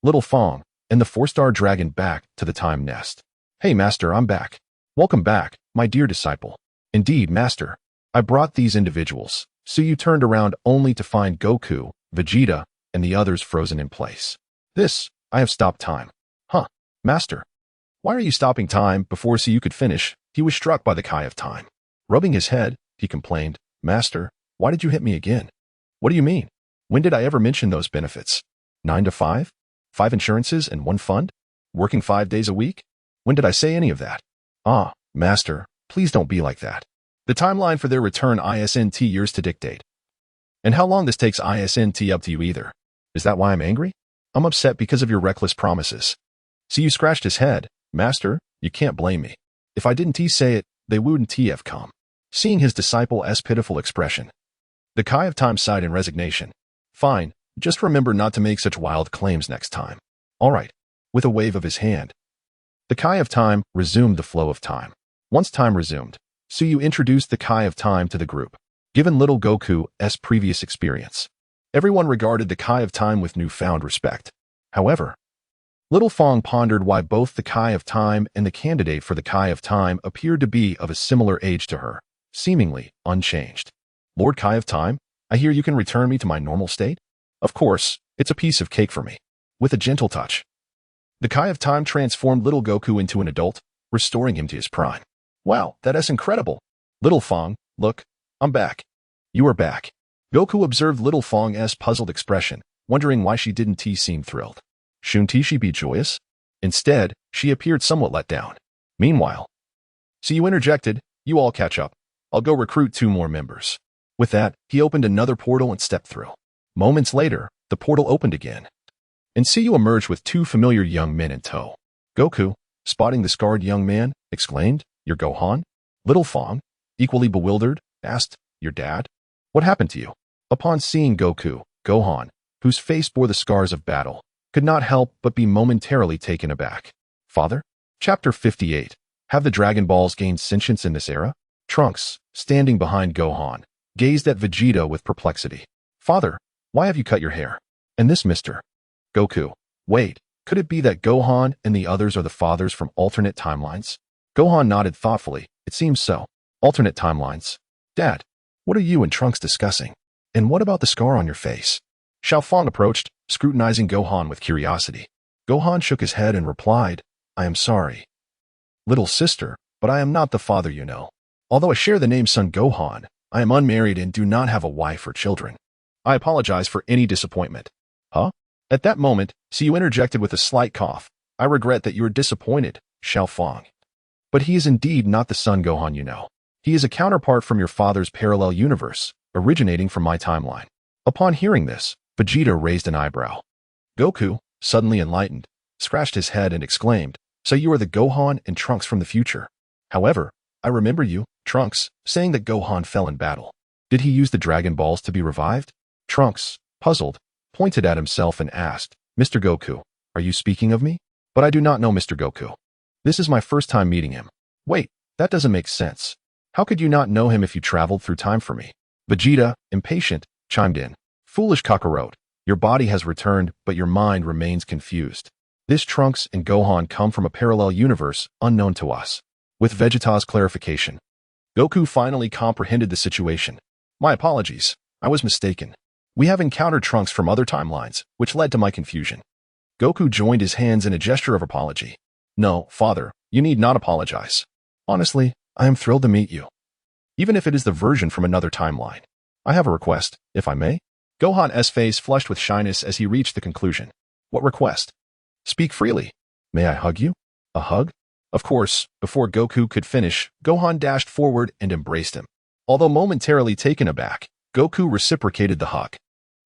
little Fong, and the four-star dragon back to the time nest. "Hey, Master, I'm back. Welcome back, my dear disciple." "Indeed, Master. I brought these individuals." So you turned around only to find Goku, Vegeta, and the others frozen in place. I have stopped time." "Huh, Master. Why are you stopping time before so you could finish?" He was struck by the Kai of Time. Rubbing his head, he complained, "Master, why did you hit me again?" "What do you mean? When did I ever mention those benefits? 9 to 5? 5 insurances and 1 fund? Working 5 days a week? When did I say any of that?" "Ah, Master, please don't be like that. The timeline for their return isn't years to dictate. And how long this takes isn't up to you either. Is that why I'm angry? I'm upset because of your reckless promises." So you scratched his head. "Master, you can't blame me. If I didn't say it, they wouldn't have come." Seeing his disciple's pitiful expression, the Kai of Time sighed in resignation. "Fine, just remember not to make such wild claims next time." "All right." With a wave of his hand, the Kai of Time resumed the flow of time. Once time resumed, Suyu introduced the Kai of Time to the group. Given little Goku's previous experience, everyone regarded the Kai of Time with newfound respect. However, little Fong pondered why both the Kai of Time and the candidate for the Kai of Time appeared to be of a similar age to her, seemingly unchanged. "Lord Kai of Time, I hear you can return me to my normal state?" "Of course, it's a piece of cake for me." With a gentle touch, the Kai of Time transformed little Goku into an adult, restoring him to his prime. "Wow, that's incredible. Little Fong, look, I'm back." "You are back." Goku observed little Fong's puzzled expression, wondering why she didn't seem thrilled. Shouldn't she be joyous? Instead, she appeared somewhat let down. Meanwhile, so you interjected, "You all catch up. I'll go recruit 2 more members." With that, he opened another portal and stepped through. Moments later, the portal opened again, and Suyu emerged with 2 familiar young men in tow. Goku, spotting the scarred young man, exclaimed, "You're Gohan?" Little Fong, equally bewildered, asked, "Your dad? What happened to you?" Upon seeing Goku, Gohan, whose face bore the scars of battle, could not help but be momentarily taken aback. "Father?" Chapter 58. Have the Dragon Balls gained sentience in this era? Trunks, standing behind Gohan, gazed at Vegeta with perplexity. "Father, why have you cut your hair? And this Mr. Goku. Wait, could it be that Gohan and the others are the fathers from alternate timelines?" Gohan nodded thoughtfully. "It seems so. Alternate timelines. Dad, what are you and Trunks discussing? And what about the scar on your face?" Xiao Fong approached, scrutinizing Gohan with curiosity. Gohan shook his head and replied, "I am sorry, little sister, but I am not the father you know. Although I share the name Son Gohan, I am unmarried and do not have a wife or children. I apologize for any disappointment." "Huh?" At that moment, Suyu interjected with a slight cough. "I regret that you are disappointed, Xiao Fong. But he is indeed not the Son Gohan you know. He is a counterpart from your father's parallel universe, originating from my timeline." Upon hearing this, Vegeta raised an eyebrow. Goku, suddenly enlightened, scratched his head and exclaimed, "So you are the Gohan and Trunks from the future. However, I remember you, Trunks, saying that Gohan fell in battle. Did he use the Dragon Balls to be revived?" Trunks, puzzled, pointed at himself and asked, "Mr. Goku, are you speaking of me?" "But I do not know Mr. Goku. This is my first time meeting him." "Wait, that doesn't make sense. How could you not know him if you traveled through time for me?" Vegeta, impatient, chimed in. "Foolish cockroach, your body has returned, but your mind remains confused. This Trunks and Gohan come from a parallel universe unknown to us." With Vegeta's clarification, Goku finally comprehended the situation. "My apologies, I was mistaken. We have encountered Trunks from other timelines, which led to my confusion." Goku joined his hands in a gesture of apology. "No, father, you need not apologize. Honestly, I am thrilled to meet you, even if it is the version from another timeline. I have a request, if I may." Gohan's face flushed with shyness as he reached the conclusion. "What request? Speak freely." May I hug you? A hug? Of course, before Goku could finish, Gohan dashed forward and embraced him. Although momentarily taken aback, Goku reciprocated the hug.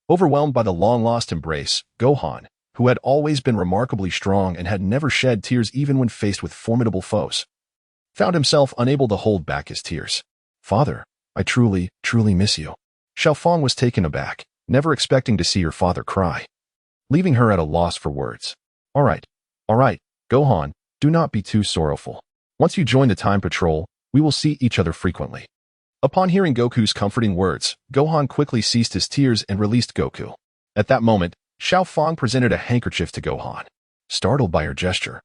Overwhelmed by the long-lost embrace, Gohan, who had always been remarkably strong and had never shed tears even when faced with formidable foes, found himself unable to hold back his tears. Father, I truly miss you. Xiaofang was taken aback, never expecting to see her father cry, leaving her at a loss for words. All right, Gohan, do not be too sorrowful. Once you join the Time Patrol, we will see each other frequently. Upon hearing Goku's comforting words, Gohan quickly ceased his tears and released Goku. At that moment, Xiaofang presented a handkerchief to Gohan. Startled by her gesture,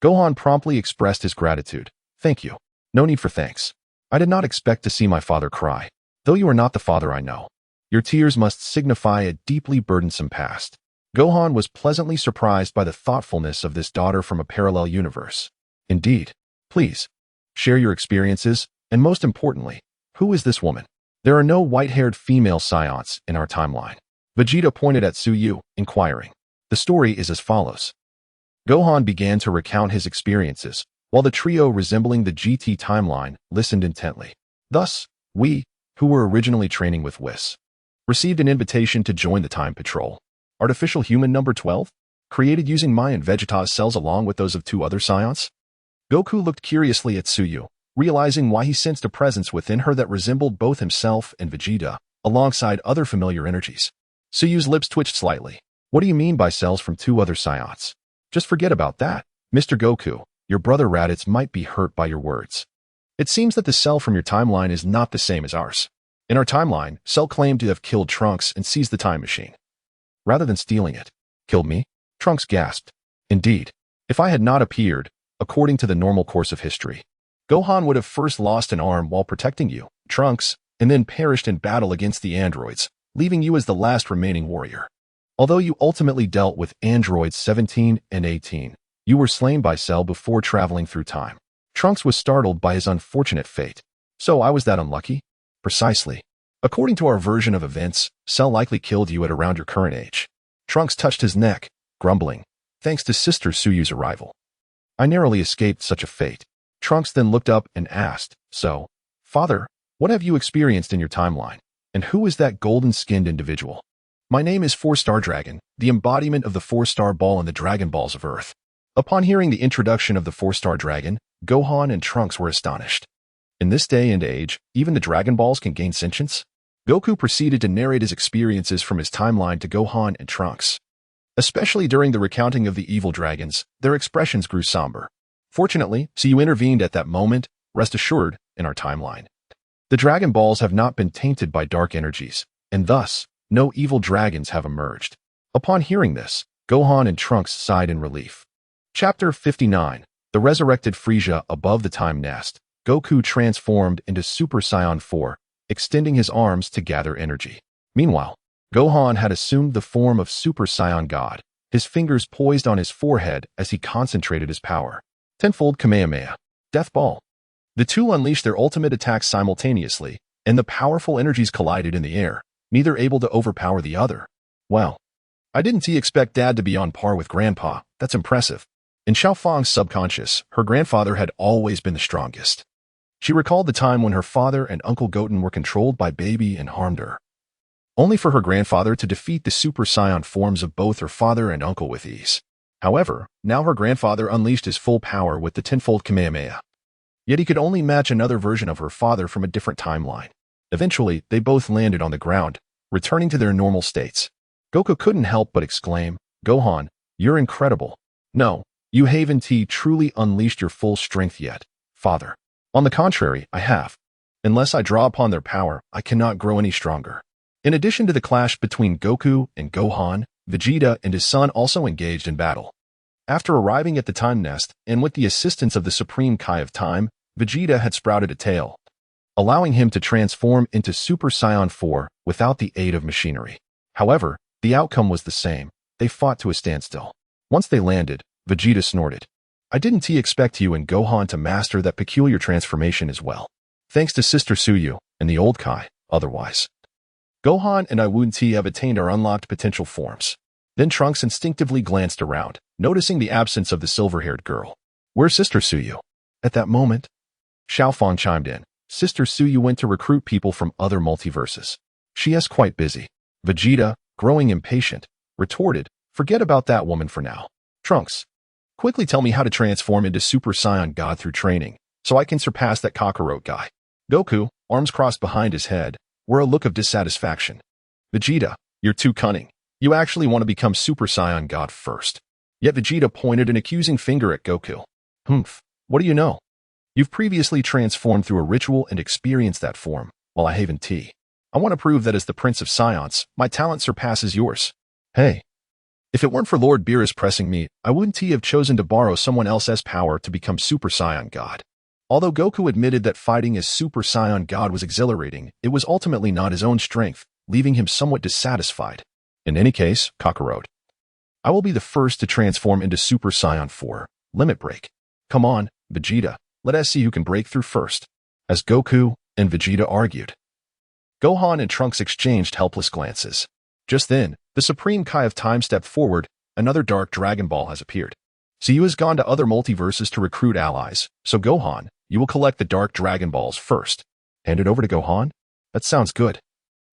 Gohan promptly expressed his gratitude. Thank you. No need for thanks. I did not expect to see my father cry. Though you are not the father I know, your tears must signify a deeply burdensome past. Gohan was pleasantly surprised by the thoughtfulness of this daughter from a parallel universe. Indeed. Please, share your experiences, and most importantly, who is this woman? There are no white-haired female Saiyans in our timeline. Vegeta pointed at Suyu, inquiring. The story is as follows. Gohan began to recount his experiences, while the trio resembling the GT timeline listened intently. Thus, we, who were originally training with Whis, received an invitation to join the Time Patrol. Artificial human number 12? Created using Mayan Vegeta's cells along with those of 2 other Saiyans? Goku looked curiously at Suyu, realizing why he sensed a presence within her that resembled both himself and Vegeta, alongside other familiar energies. Suyu's lips twitched slightly. What do you mean by cells from 2 other Saiyans? Just forget about that. Mr. Goku, your brother Raditz might be hurt by your words. It seems that the cell from your timeline is not the same as ours. In our timeline, Cell claimed to have killed Trunks and seized the time machine, rather than stealing it. Killed me? Trunks gasped. Indeed. If I had not appeared, according to the normal course of history, Gohan would have first lost an arm while protecting you, Trunks, and then perished in battle against the androids, leaving you as the last remaining warrior. Although you ultimately dealt with androids 17 and 18, you were slain by Cell before traveling through time. Trunks was startled by his unfortunate fate. So I was that unlucky? Precisely. According to our version of events, Cell likely killed you at around your current age. Trunks touched his neck, grumbling, thanks to Sister Suyu's arrival. I narrowly escaped such a fate. Trunks then looked up and asked, so, Father, what have you experienced in your timeline? And who is that golden-skinned individual? My name is 4-Star Dragon, the embodiment of the 4-Star Ball and the Dragon Balls of Earth. Upon hearing the introduction of the 4-Star Dragon, Gohan and Trunks were astonished. In this day and age, even the Dragon Balls can gain sentience? Goku proceeded to narrate his experiences from his timeline to Gohan and Trunks. Especially during the recounting of the evil dragons, their expressions grew somber. Fortunately, Suyu intervened at that moment. Rest assured, in our timeline, the Dragon Balls have not been tainted by dark energies, and thus, no evil dragons have emerged. Upon hearing this, Gohan and Trunks sighed in relief. Chapter 59. The Resurrected Frieza above the Time Nest. Goku transformed into Super Saiyan 4, extending his arms to gather energy. Meanwhile, Gohan had assumed the form of Super Saiyan God, his fingers poised on his forehead as he concentrated his power. Tenfold Kamehameha. Death Ball. The two unleashed their ultimate attacks simultaneously, and the powerful energies collided in the air, neither able to overpower the other. Well, I didn't expect Dad to be on par with Grandpa. That's impressive. In Xiaofang's subconscious, her grandfather had always been the strongest. She recalled the time when her father and Uncle Goten were controlled by Baby and harmed her, only for her grandfather to defeat the Super Saiyan forms of both her father and uncle with ease. However, now her grandfather unleashed his full power with the tenfold Kamehameha. Yet he could only match another version of her father from a different timeline. Eventually, they both landed on the ground, returning to their normal states. Goku couldn't help but exclaim, Gohan, you're incredible. No, you haven't truly unleashed your full strength yet, father. On the contrary, I have. Unless I draw upon their power, I cannot grow any stronger. In addition to the clash between Goku and Gohan, Vegeta and his son also engaged in battle. After arriving at the Time Nest, and with the assistance of the Supreme Kai of Time, Vegeta had sprouted a tail, allowing him to transform into Super Saiyan 4 without the aid of machinery. However, the outcome was the same. They fought to a standstill. Once they landed, Vegeta snorted. I didn't expect you and Gohan to master that peculiar transformation as well. Thanks to Sister Suyu and the old Kai, otherwise. Gohan and I wouldn't have attained our unlocked potential forms. Then Trunks instinctively glanced around, noticing the absence of the silver-haired girl. "Where's Sister Suyu?" At that moment, Xiaofang chimed in. Sister Suyu went to recruit people from other multiverses. She is quite busy. Vegeta, growing impatient, retorted, "Forget about that woman for now. Trunks, quickly tell me how to transform into Super Saiyan God through training, so I can surpass that cockroach guy." Goku, arms crossed behind his head, wore a look of dissatisfaction. "Vegeta, you're too cunning. You actually want to become Super Saiyan God first." Yet Vegeta pointed an accusing finger at Goku. "Humph, what do you know? You've previously transformed through a ritual and experienced that form, while I haven't. I want to prove that as the Prince of Science, my talent surpasses yours. Hey, if it weren't for Lord Beerus pressing me, I wouldn't have chosen to borrow someone else's power to become Super Saiyan God." Although Goku admitted that fighting as Super Saiyan God was exhilarating, it was ultimately not his own strength, leaving him somewhat dissatisfied. "In any case, Kakarot, I will be the first to transform into Super Saiyan 4. Limit break. Come on, Vegeta, let us see who can break through first." As Goku and Vegeta argued, Gohan and Trunks exchanged helpless glances. Just then, the Supreme Kai of Time stepped forward. Another Dark Dragon Ball has appeared. "Suyu has gone to other multiverses to recruit allies, so Gohan, you will collect the Dark Dragon Balls first." "Hand it over to Gohan? That sounds good."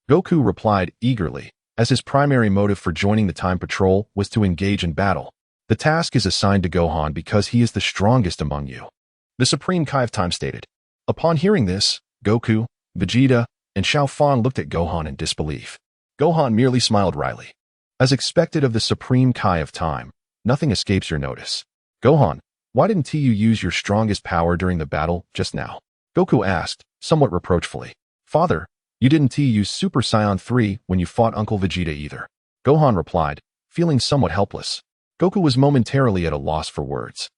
Goku replied eagerly, as his primary motive for joining the Time Patrol was to engage in battle. "The task is assigned to Gohan because he is the strongest among you," the Supreme Kai of Time stated. Upon hearing this, Goku, Vegeta, and Xiaofang looked at Gohan in disbelief. Gohan merely smiled wryly. As expected of the Supreme Kai of Time, nothing escapes your notice. "Gohan, why didn't you use your strongest power during the battle just now?" Goku asked, somewhat reproachfully. "Father, you didn't use Super Saiyan 3 when you fought Uncle Vegeta either." Gohan replied, feeling somewhat helpless. Goku was momentarily at a loss for words,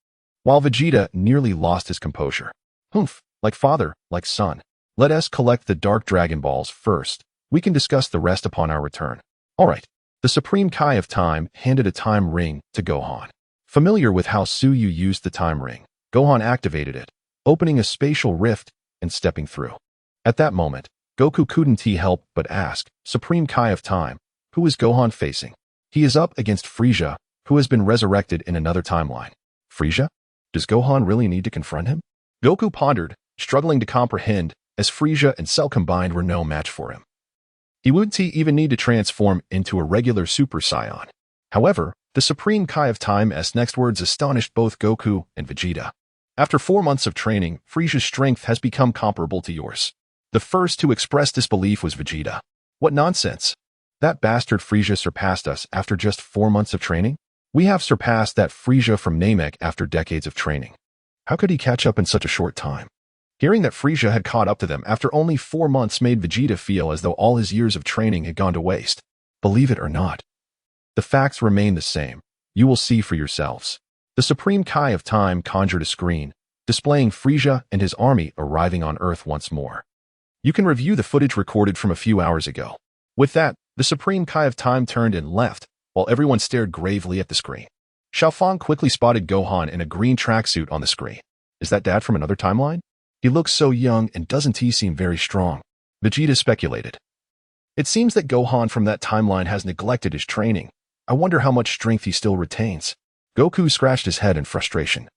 while Vegeta nearly lost his composure. "Humph, like father, like son. Let us collect the Dark Dragon Balls first. We can discuss the rest upon our return." "All right." The Supreme Kai of Time handed a time ring to Gohan. Familiar with how Suyu used the time ring, Gohan activated it, opening a spatial rift and stepping through. At that moment, Goku couldn't help but ask, "Supreme Kai of Time, who is Gohan facing?" "He is up against Frieza, who has been resurrected in another timeline." "Frieza? Does Gohan really need to confront him?" Goku pondered, struggling to comprehend, as Frieza and Cell combined were no match for him. He wouldn't even need to transform into a regular Super Saiyan. However, the Supreme Kai of Time's next words astonished both Goku and Vegeta. "After 4 months of training, Frieza's strength has become comparable to yours." The first to express disbelief was Vegeta. "What nonsense! That bastard Frieza surpassed us after just 4 months of training? We have surpassed that Frieza from Namek after decades of training. How could he catch up in such a short time?" Hearing that Frieza had caught up to them after only 4 months made Vegeta feel as though all his years of training had gone to waste. Believe it or not, the facts remain the same. You will see for yourselves. The Supreme Kai of Time conjured a screen, displaying Frieza and his army arriving on Earth once more. You can review the footage recorded from a few hours ago. With that, the Supreme Kai of Time turned and left, while everyone stared gravely at the screen. Xiaofang quickly spotted Gohan in a green tracksuit on the screen. "Is that Dad from another timeline? He looks so young and doesn't he seem very strong?" Vegeta speculated. "It seems that Gohan from that timeline has neglected his training. I wonder how much strength he still retains." Goku scratched his head in frustration,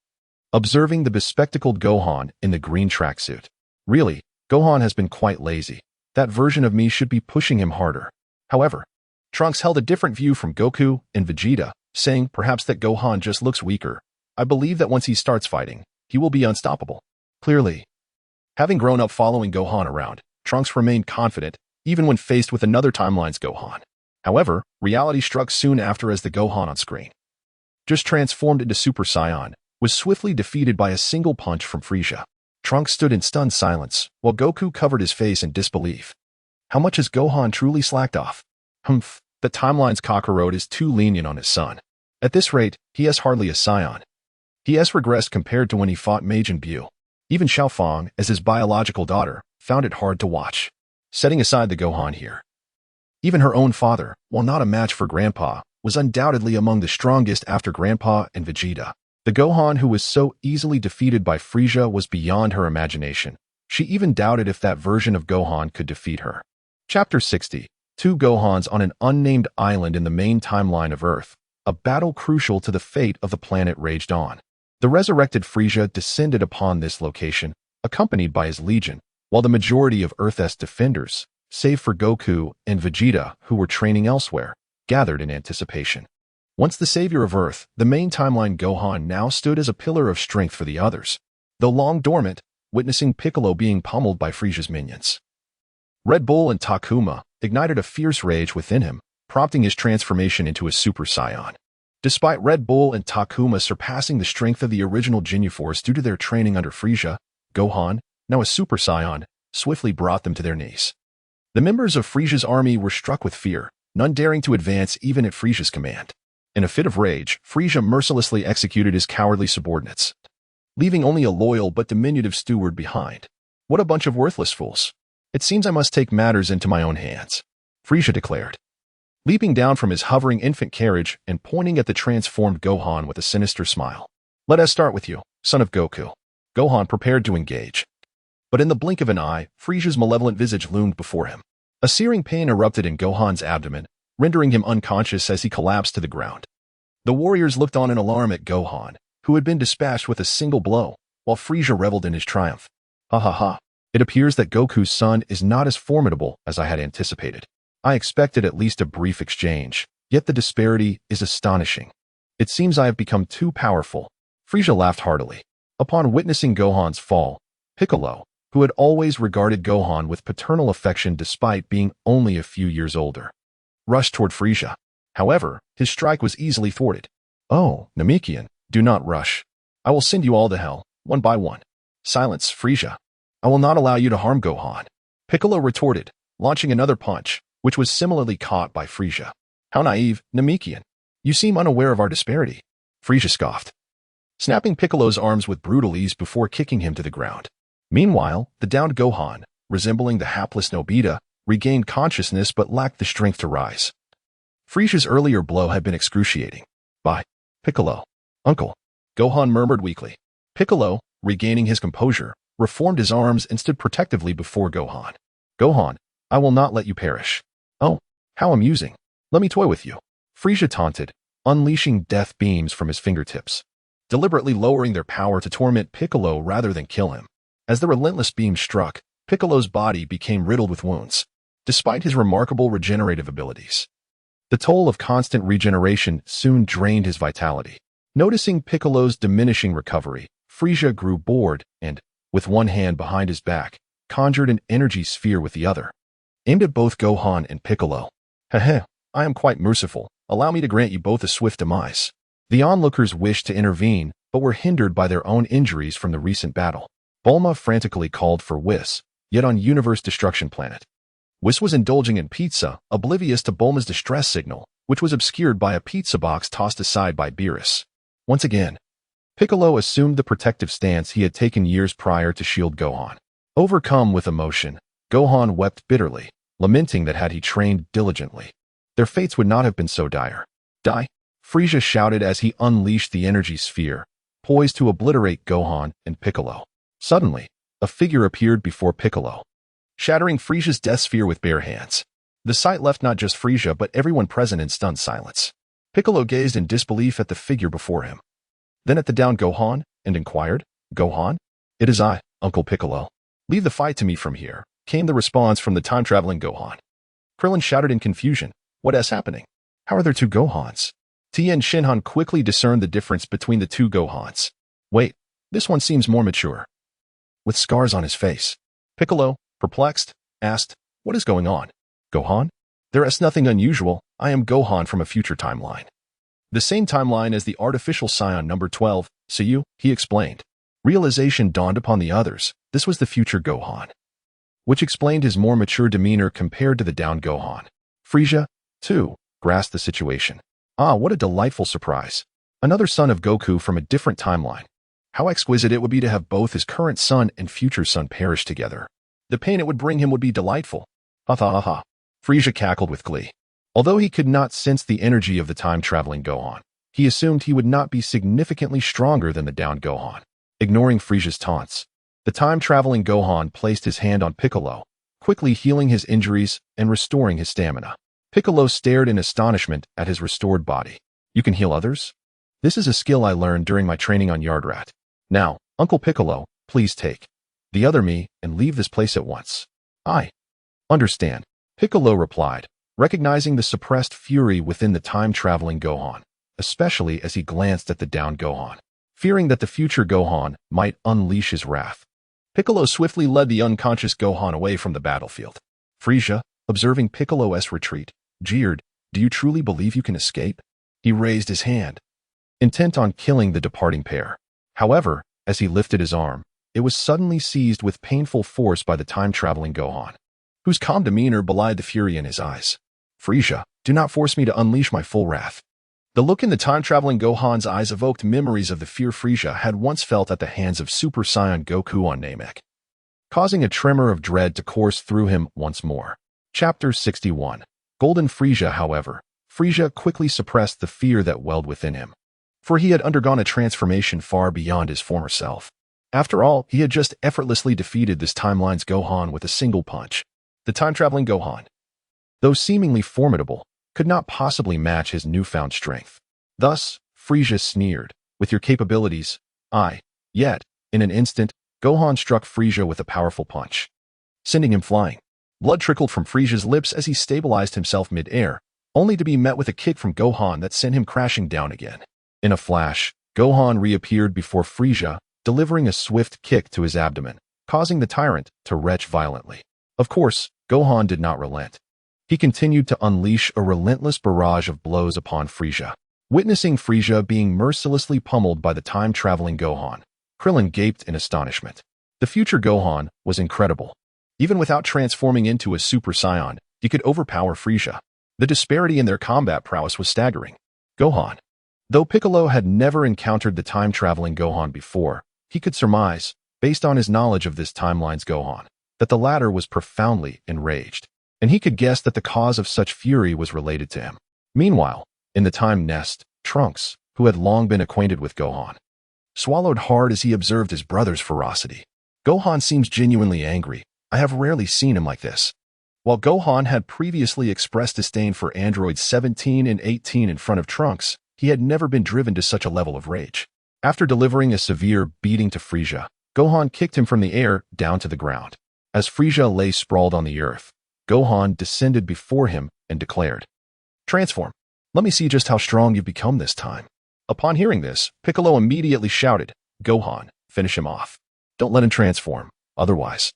observing the bespectacled Gohan in the green tracksuit. "Really, Gohan has been quite lazy. That version of me should be pushing him harder." However, Trunks held a different view from Goku and Vegeta, saying perhaps that Gohan just looks weaker. "I believe that once he starts fighting, he will be unstoppable." Clearly, having grown up following Gohan around, Trunks remained confident, even when faced with another timeline's Gohan. However, reality struck soon after as the Gohan on screen, just transformed into Super Saiyan, was swiftly defeated by a single punch from Frieza. Trunks stood in stunned silence, while Goku covered his face in disbelief. How much has Gohan truly slacked off? Humph, the timeline's cockroach is too lenient on his son. At this rate, he is hardly a Saiyan. He has regressed compared to when he fought Majin Buu. Even Xiaofang, as his biological daughter, found it hard to watch. Setting aside the Gohan here, even her own father, while not a match for Grandpa, was undoubtedly among the strongest after Grandpa and Vegeta. The Gohan who was so easily defeated by Frieza was beyond her imagination. She even doubted if that version of Gohan could defeat her. Chapter 60. two Gohans on an unnamed island in the main timeline of Earth. A battle crucial to the fate of the planet raged on. The resurrected Frieza descended upon this location, accompanied by his legion, while the majority of Earth's defenders, save for Goku and Vegeta, who were training elsewhere, gathered in anticipation. Once the savior of Earth, the main timeline Gohan now stood as a pillar of strength for the others, though long dormant, witnessing Piccolo being pummeled by Frieza's minions. Red Bull and Takuma ignited a fierce rage within him, prompting his transformation into a Super Saiyan. Despite Red Bull and Takuma surpassing the strength of the original Ginyu Force due to their training under Frieza, Gohan, now a Super Saiyan, swiftly brought them to their knees. The members of Frieza's army were struck with fear, none daring to advance even at Frieza's command. In a fit of rage, Frieza mercilessly executed his cowardly subordinates, leaving only a loyal but diminutive steward behind. What a bunch of worthless fools. It seems I must take matters into my own hands, Frieza declared, leaping down from his hovering infant carriage and pointing at the transformed Gohan with a sinister smile. Let us start with you, son of Goku. Gohan prepared to engage. But in the blink of an eye, Frieza's malevolent visage loomed before him. A searing pain erupted in Gohan's abdomen, rendering him unconscious as he collapsed to the ground. The warriors looked on in alarm at Gohan, who had been dispatched with a single blow, while Frieza reveled in his triumph. Ha ha ha. It appears that Goku's son is not as formidable as I had anticipated. I expected at least a brief exchange, yet the disparity is astonishing. It seems I have become too powerful. Frieza laughed heartily. Upon witnessing Gohan's fall, Piccolo, who had always regarded Gohan with paternal affection despite being only a few years older, rushed toward Frieza. However, his strike was easily thwarted. Oh, Namekian, do not rush. I will send you all to hell, one by one. Silence, Frieza. I will not allow you to harm Gohan. Piccolo retorted, launching another punch, which was similarly caught by Frieza. How naive, Namekian. You seem unaware of our disparity. Frieza scoffed, snapping Piccolo's arms with brutal ease before kicking him to the ground. Meanwhile, the downed Gohan, resembling the hapless Nobita, regained consciousness but lacked the strength to rise. Frieza's earlier blow had been excruciating. By Piccolo, uncle, Gohan murmured weakly. Piccolo, regaining his composure, reformed his arms and stood protectively before Gohan. Gohan, I will not let you perish. Oh, how amusing. Let me toy with you. Frieza taunted, unleashing death beams from his fingertips, deliberately lowering their power to torment Piccolo rather than kill him. As the relentless beam struck, Piccolo's body became riddled with wounds, despite his remarkable regenerative abilities. The toll of constant regeneration soon drained his vitality. Noticing Piccolo's diminishing recovery, Frieza grew bored and, with one hand behind his back, conjured an energy sphere with the other, aimed at both Gohan and Piccolo. Heh, I am quite merciful. Allow me to grant you both a swift demise. The onlookers wished to intervene, but were hindered by their own injuries from the recent battle. Bulma frantically called for Whis, yet on Universe Destruction Planet. Whis was indulging in pizza, oblivious to Bulma's distress signal, which was obscured by a pizza box tossed aside by Beerus. Once again, Piccolo assumed the protective stance he had taken years prior to shield Gohan. Overcome with emotion, Gohan wept bitterly, lamenting that had he trained diligently, their fates would not have been so dire. Die! Frieza shouted as he unleashed the energy sphere, poised to obliterate Gohan and Piccolo. Suddenly, a figure appeared before Piccolo, shattering Frieza's death sphere with bare hands. The sight left not just Frieza but everyone present in stunned silence. Piccolo gazed in disbelief at the figure before him, then at the downed Gohan, and inquired, Gohan? It is I, Uncle Piccolo. Leave the fight to me from here, came the response from the time-traveling Gohan. Krillin shouted in confusion, what is happening? How are there two Gohans? Tien Shinhan quickly discerned the difference between the two Gohans. Wait, this one seems more mature, with scars on his face. Piccolo, perplexed, asked, what is going on? Gohan? There is nothing unusual. I am Gohan from a future timeline. The same timeline as the artificial scion number 12, see you, he explained. Realization dawned upon the others. This was the future Gohan, which explained his more mature demeanor compared to the downed Gohan. Frieza, too, grasped the situation. Ah, what a delightful surprise. Another son of Goku from a different timeline. How exquisite it would be to have both his current son and future son perish together. The pain it would bring him would be delightful. Ha ha ha ha. Frieza cackled with glee. Although he could not sense the energy of the time-traveling Gohan, he assumed he would not be significantly stronger than the downed Gohan. Ignoring Frieza's taunts, the time-traveling Gohan placed his hand on Piccolo, quickly healing his injuries and restoring his stamina. Piccolo stared in astonishment at his restored body. You can heal others? This is a skill I learned during my training on Yardrat. Now, Uncle Piccolo, please take the other me and leave this place at once. I understand, Piccolo replied, recognizing the suppressed fury within the time-traveling Gohan, especially as he glanced at the downed Gohan, fearing that the future Gohan might unleash his wrath. Piccolo swiftly led the unconscious Gohan away from the battlefield. Frieza, observing Piccolo's retreat, jeered, "Do you truly believe you can escape?" He raised his hand, intent on killing the departing pair. However, as he lifted his arm, it was suddenly seized with painful force by the time-traveling Gohan, whose calm demeanor belied the fury in his eyes. Frieza, do not force me to unleash my full wrath. The look in the time-traveling Gohan's eyes evoked memories of the fear Frieza had once felt at the hands of Super Saiyan Goku on Namek, causing a tremor of dread to course through him once more. Chapter 61. Golden Frieza. However, Frieza quickly suppressed the fear that welled within him, for he had undergone a transformation far beyond his former self. After all, he had just effortlessly defeated this timeline's Gohan with a single punch. The time-traveling Gohan, though seemingly formidable, could not possibly match his newfound strength. Thus, Frieza sneered, "With your capabilities, Yet, in an instant, Gohan struck Frieza with a powerful punch, sending him flying. Blood trickled from Frieza's lips as he stabilized himself mid-air, only to be met with a kick from Gohan that sent him crashing down again. In a flash, Gohan reappeared before Frieza, delivering a swift kick to his abdomen, causing the tyrant to retch violently. Of course, Gohan did not relent. He continued to unleash a relentless barrage of blows upon Frieza. Witnessing Frieza being mercilessly pummeled by the time-traveling Gohan, Krillin gaped in astonishment. The future Gohan was incredible. Even without transforming into a Super Saiyan, he could overpower Frieza. The disparity in their combat prowess was staggering. Gohan. Though Piccolo had never encountered the time-traveling Gohan before, he could surmise, based on his knowledge of this timeline's Gohan, that the latter was profoundly enraged, and he could guess that the cause of such fury was related to him. Meanwhile, in the time nest, Trunks, who had long been acquainted with Gohan, swallowed hard as he observed his brother's ferocity. Gohan seems genuinely angry. I have rarely seen him like this. While Gohan had previously expressed disdain for androids 17 and 18 in front of Trunks, he had never been driven to such a level of rage. After delivering a severe beating to Frieza, Gohan kicked him from the air down to the ground. As Frieza lay sprawled on the earth, Gohan descended before him and declared, "Transform. Let me see just how strong you've become this time." Upon hearing this, Piccolo immediately shouted, "Gohan, finish him off. Don't let him transform, otherwise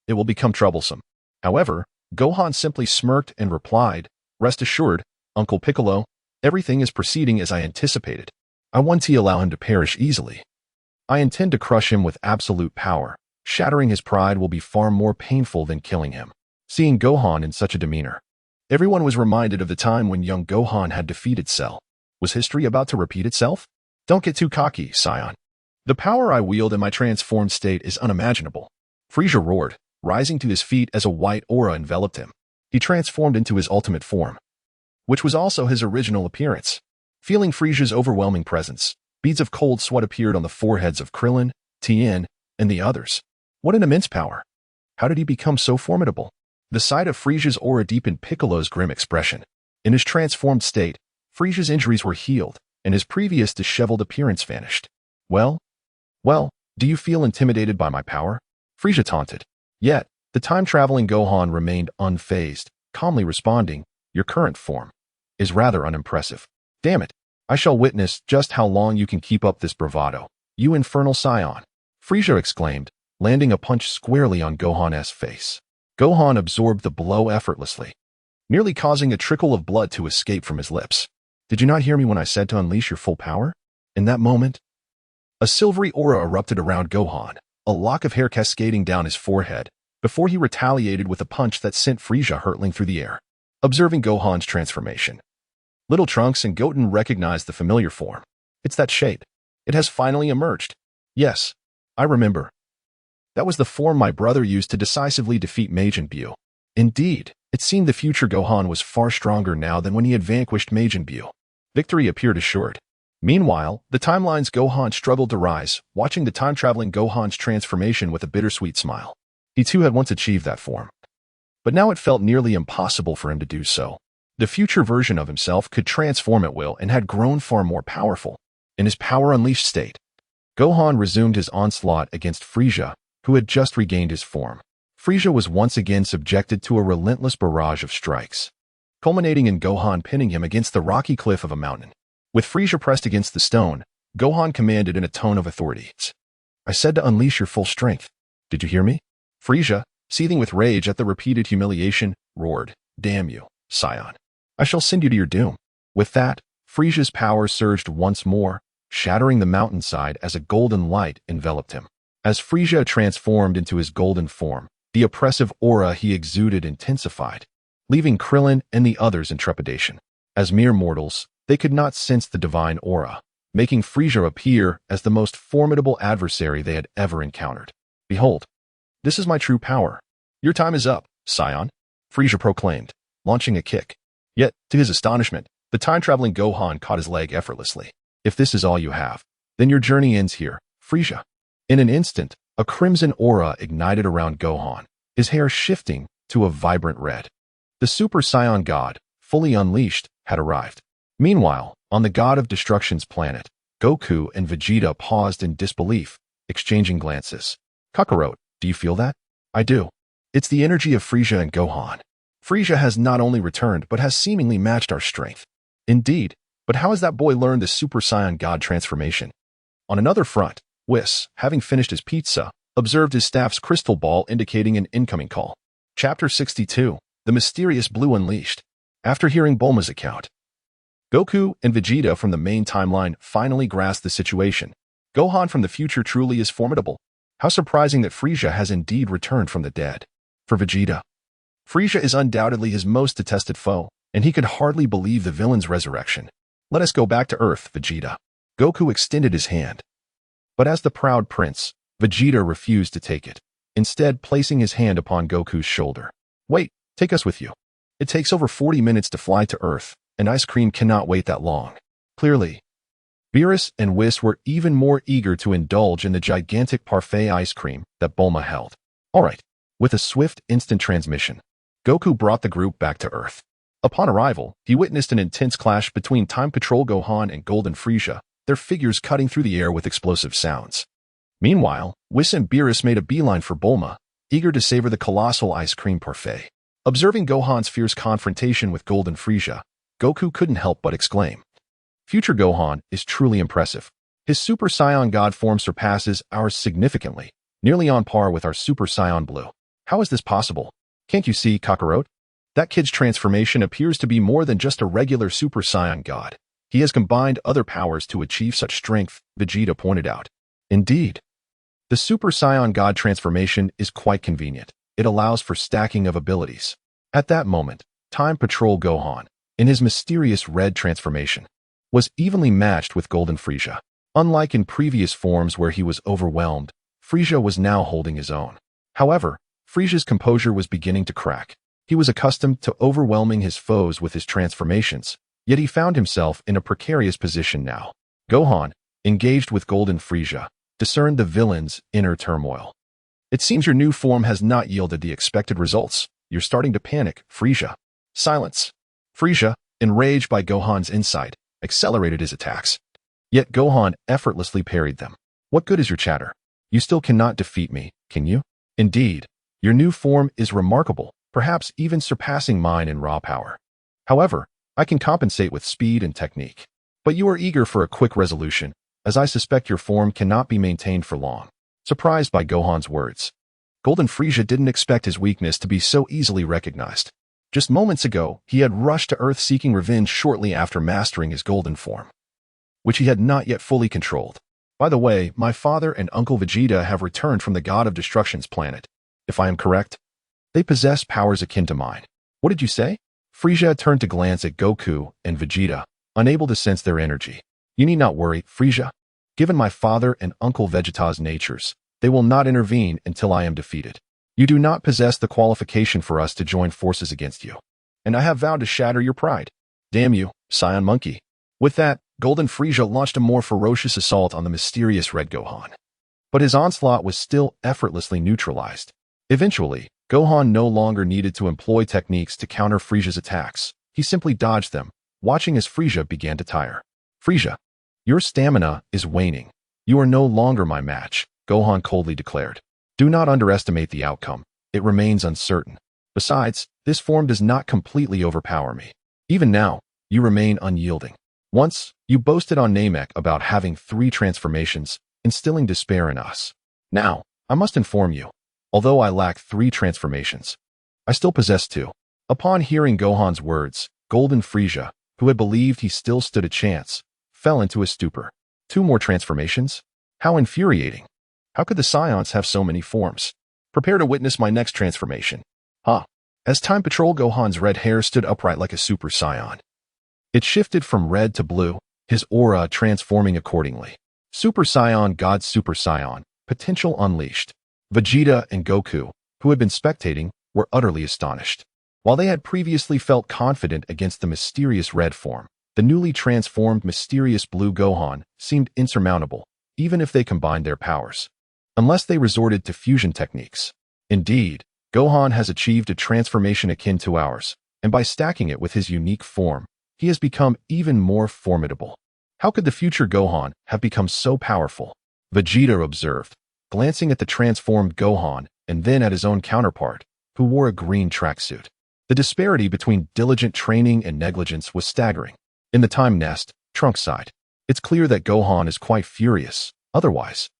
it will become troublesome." However, Gohan simply smirked and replied, "Rest assured, Uncle Piccolo, everything is proceeding as I anticipated. I won't allow him to perish easily. I intend to crush him with absolute power. Shattering his pride will be far more painful than killing him." Seeing Gohan in such a demeanor, everyone was reminded of the time when young Gohan had defeated Cell. Was history about to repeat itself? Don't get too cocky, Saiyan. The power I wield in my transformed state is unimaginable. Frieza roared, rising to his feet as a white aura enveloped him. He transformed into his ultimate form, which was also his original appearance. Feeling Frieza's overwhelming presence, beads of cold sweat appeared on the foreheads of Krillin, Tien, and the others. What an immense power! How did he become so formidable? The sight of Frieza's aura deepened Piccolo's grim expression. In his transformed state, Frieza's injuries were healed, and his previous disheveled appearance vanished. Well, do you feel intimidated by my power?" Frieza taunted. Yet, the time-traveling Gohan remained unfazed, calmly responding, "Your current form is rather unimpressive. Damn it, I shall witness just how long you can keep up this bravado, you infernal Saiyan," Frieza exclaimed, landing a punch squarely on Gohan's face. Gohan absorbed the blow effortlessly, nearly causing a trickle of blood to escape from his lips. "Did you not hear me when I said to unleash your full power?" In that moment, a silvery aura erupted around Gohan, a lock of hair cascading down his forehead, before he retaliated with a punch that sent Frieza hurtling through the air. Observing Gohan's transformation, little Trunks and Goten recognized the familiar form. It's that shape. It has finally emerged. Yes, I remember. That was the form my brother used to decisively defeat Majin Buu. Indeed, it seemed the future Gohan was far stronger now than when he had vanquished Majin Buu. Victory appeared assured. Meanwhile, the timeline's Gohan struggled to rise, watching the time-traveling Gohan's transformation with a bittersweet smile. He too had once achieved that form. but now it felt nearly impossible for him to do so. The future version of himself could transform at will and had grown far more powerful. In his power-unleashed state, Gohan resumed his onslaught against Frieza, who had just regained his form. Frieza was once again subjected to a relentless barrage of strikes, culminating in Gohan pinning him against the rocky cliff of a mountain. With Frieza pressed against the stone, Gohan commanded in a tone of authority, "I said to unleash your full strength. Did you hear me?" Frieza, seething with rage at the repeated humiliation, roared, "Damn you, Saiyan. I shall send you to your doom." With that, Frieza's power surged once more, shattering the mountainside as a golden light enveloped him. As Frieza transformed into his golden form, the oppressive aura he exuded intensified, leaving Krillin and the others in trepidation. As mere mortals, they could not sense the divine aura, making Frieza appear as the most formidable adversary they had ever encountered. "Behold, this is my true power. Your time is up, Saiyan," Frieza proclaimed, launching a kick. Yet, to his astonishment, the time-traveling Gohan caught his leg effortlessly. "If this is all you have, then your journey ends here, Frieza." In an instant, a crimson aura ignited around Gohan, his hair shifting to a vibrant red. The Super Saiyan God, fully unleashed, had arrived. Meanwhile, on the God of Destruction's planet, Goku and Vegeta paused in disbelief, exchanging glances. "Kakarot, do you feel that?" "I do. It's the energy of Frieza and Gohan. Frieza has not only returned, but has seemingly matched our strength." "Indeed, but how has that boy learned the Super Saiyan God transformation?" On another front, Whis, having finished his pizza, observed his staff's crystal ball indicating an incoming call. Chapter 62, The Mysterious Blue Unleashed. After hearing Bulma's account, Goku and Vegeta from the main timeline finally grasped the situation. Gohan from the future truly is formidable. How surprising that Frieza has indeed returned from the dead. For Vegeta, Frieza is undoubtedly his most detested foe, and he could hardly believe the villain's resurrection. "Let us go back to Earth, Vegeta." Goku extended his hand. But as the proud prince, Vegeta refused to take it, instead placing his hand upon Goku's shoulder. "Wait, take us with you. It takes over 40 minutes to fly to Earth, and ice cream cannot wait that long." Clearly, Beerus and Whis were even more eager to indulge in the gigantic parfait ice cream that Bulma held. All right, with a swift instant transmission, Goku brought the group back to Earth. Upon arrival, he witnessed an intense clash between Time Patrol Gohan and Golden Frieza, their figures cutting through the air with explosive sounds. Meanwhile, Whis and Beerus made a beeline for Bulma, eager to savor the colossal ice cream parfait. Observing Gohan's fierce confrontation with Golden Frieza, Goku couldn't help but exclaim, "Future Gohan is truly impressive. His Super Saiyan God form surpasses ours significantly, nearly on par with our Super Saiyan Blue. How is this possible? Can't you see, Kakarot? That kid's transformation appears to be more than just a regular Super Saiyan God. He has combined other powers to achieve such strength," Vegeta pointed out. Indeed, the Super Saiyan God transformation is quite convenient. It allows for stacking of abilities. At that moment, Time Patrol Gohan, in his mysterious red transformation, was evenly matched with Golden Frieza. Unlike in previous forms where he was overwhelmed, Frieza was now holding his own. However, Frieza's composure was beginning to crack. He was accustomed to overwhelming his foes with his transformations, yet he found himself in a precarious position now. Gohan, engaged with Golden Frieza, discerned the villain's inner turmoil. "It seems your new form has not yielded the expected results. You're starting to panic, Frieza." Silence. Frieza, enraged by Gohan's insight, accelerated his attacks. Yet Gohan effortlessly parried them. "What good is your chatter? You still cannot defeat me, can you? Indeed, your new form is remarkable, perhaps even surpassing mine in raw power. However, I can compensate with speed and technique. But you are eager for a quick resolution, as I suspect your form cannot be maintained for long." Surprised by Gohan's words, Golden Frieza didn't expect his weakness to be so easily recognized. Just moments ago, he had rushed to Earth seeking revenge shortly after mastering his golden form, which he had not yet fully controlled. "By the way, my father and Uncle Vegeta have returned from the God of Destruction's planet. If I am correct, they possess powers akin to mine." "What did you say?" Frieza turned to glance at Goku and Vegeta, unable to sense their energy. "You need not worry, Frieza. Given my father and Uncle Vegeta's natures, they will not intervene until I am defeated. You do not possess the qualification for us to join forces against you, and I have vowed to shatter your pride. Damn you, Saiyan Monkey." With that, Golden Frieza launched a more ferocious assault on the mysterious Red Gohan. But his onslaught was still effortlessly neutralized. Eventually, Gohan no longer needed to employ techniques to counter Frieza's attacks. He simply dodged them, watching as Frieza began to tire. Frieza, your stamina is waning. You are no longer my match, Gohan coldly declared. Do not underestimate the outcome. It remains uncertain. Besides, this form does not completely overpower me. Even now, you remain unyielding. Once, you boasted on Namek about having 3 transformations, instilling despair in us. Now, I must inform you, although I lack 3 transformations, I still possess 2. Upon hearing Gohan's words, Golden Frieza, who had believed he still stood a chance, fell into a stupor. 2 more transformations? How infuriating. How could the Saiyans have so many forms? Prepare to witness my next transformation. As Time Patrol Gohan's red hair stood upright like a Super Saiyan. It shifted from red to blue, his aura transforming accordingly. Super Saiyan God, Super Saiyan, potential unleashed. Vegeta and Goku, who had been spectating, were utterly astonished. While they had previously felt confident against the mysterious red form, the newly transformed mysterious blue Gohan seemed insurmountable, even if they combined their powers. Unless they resorted to fusion techniques. Indeed, Gohan has achieved a transformation akin to ours, and by stacking it with his unique form, he has become even more formidable. How could the future Gohan have become so powerful? Vegeta observed, glancing at the transformed Gohan and then at his own counterpart, who wore a green tracksuit. The disparity between diligent training and negligence was staggering. In the time nest, Trunks sighed. It's clear that Gohan is quite furious. Otherwise,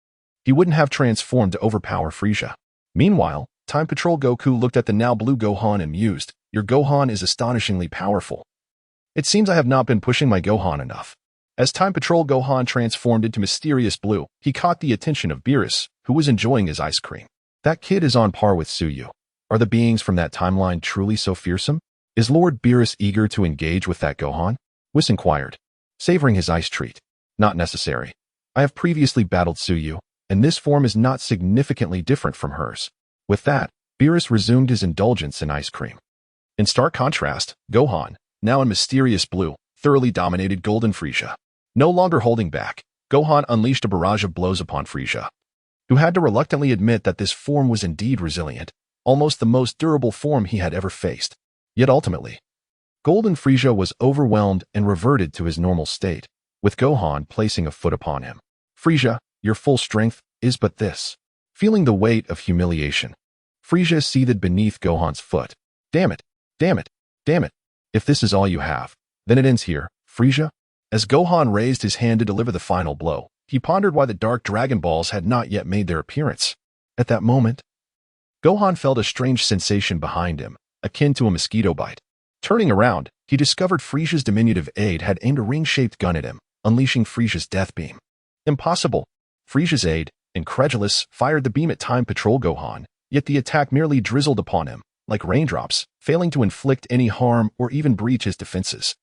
he wouldn't have transformed to overpower Frieza. Meanwhile, Time Patrol Goku looked at the now blue Gohan and mused, your Gohan is astonishingly powerful. It seems I have not been pushing my Gohan enough. As Time Patrol Gohan transformed into mysterious blue, he caught the attention of Beerus, who was enjoying his ice cream. That kid is on par with Suyu. Are the beings from that timeline truly so fearsome? Is Lord Beerus eager to engage with that Gohan? Whis inquired, savoring his ice treat. Not necessary. I have previously battled Suyu, and this form is not significantly different from hers. With that, Beerus resumed his indulgence in ice cream. In stark contrast, Gohan, now in mysterious blue, thoroughly dominated Golden Frieza. No longer holding back, Gohan unleashed a barrage of blows upon Frieza, who had to reluctantly admit that this form was indeed resilient, almost the most durable form he had ever faced. Yet ultimately, Golden Frieza was overwhelmed and reverted to his normal state, with Gohan placing a foot upon him. Frieza, your full strength is but this. Feeling the weight of humiliation, Frieza seethed beneath Gohan's foot. Damn it, damn it, damn it. If this is all you have, then it ends here, Frieza. As Gohan raised his hand to deliver the final blow, he pondered why the Dark Dragon Balls had not yet made their appearance. At that moment, Gohan felt a strange sensation behind him, akin to a mosquito bite. Turning around, he discovered Frieza's diminutive aide had aimed a ring-shaped gun at him, unleashing Frieza's death beam. Impossible. Frieza's aide, incredulous, fired the beam at Time Patrol Gohan, yet the attack merely drizzled upon him, like raindrops, failing to inflict any harm or even breach his defenses.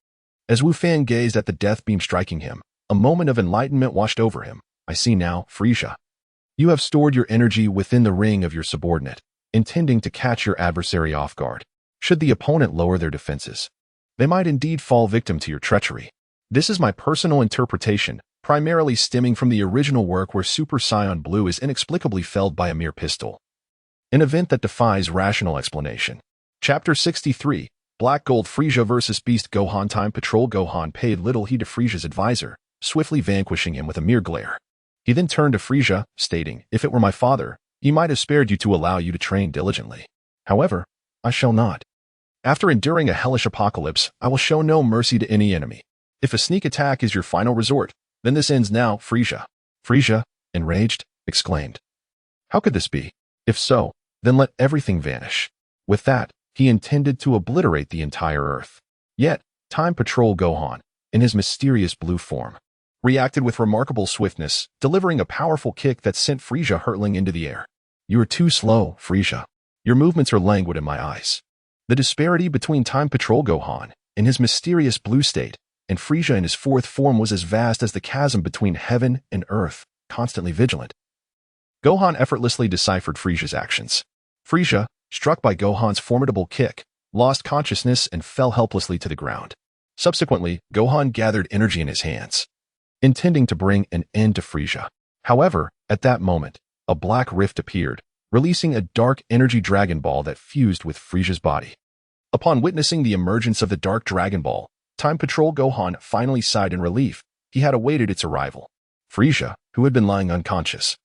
As Wu Fan gazed at the death beam striking him, a moment of enlightenment washed over him. I see now, Frieza. You have stored your energy within the ring of your subordinate, intending to catch your adversary off guard. Should the opponent lower their defenses, they might indeed fall victim to your treachery. This is my personal interpretation, primarily stemming from the original work where Super Saiyan Blue is inexplicably felled by a mere pistol. An event that defies rational explanation. Chapter 63, Black Gold Frieza vs. Beast Gohan. Time Patrol Gohan paid little heed to Frieza's advisor, swiftly vanquishing him with a mere glare. He then turned to Frieza, stating, if it were my father, he might have spared you to allow you to train diligently. However, I shall not. After enduring a hellish apocalypse, I will show no mercy to any enemy. If a sneak attack is your final resort, then this ends now, Frieza. Frieza, enraged, exclaimed. How could this be? If so, then let everything vanish. With that, he intended to obliterate the entire Earth. Yet, Time Patrol Gohan, in his mysterious blue form, reacted with remarkable swiftness, delivering a powerful kick that sent Frieza hurtling into the air. You are too slow, Frieza. Your movements are languid in my eyes. The disparity between Time Patrol Gohan, in his mysterious blue state, and Frieza in his fourth form was as vast as the chasm between heaven and earth, constantly vigilant. Gohan effortlessly deciphered Frieza's actions. Frieza, struck by Gohan's formidable kick, lost consciousness and fell helplessly to the ground. Subsequently, Gohan gathered energy in his hands, intending to bring an end to Frieza. However, at that moment, a black rift appeared, releasing a dark energy Dragon Ball that fused with Frisia's body. Upon witnessing the emergence of the Dark Dragon Ball, Time Patrol Gohan finally sighed in relief. He had awaited its arrival. Frisia, who had been lying unconscious,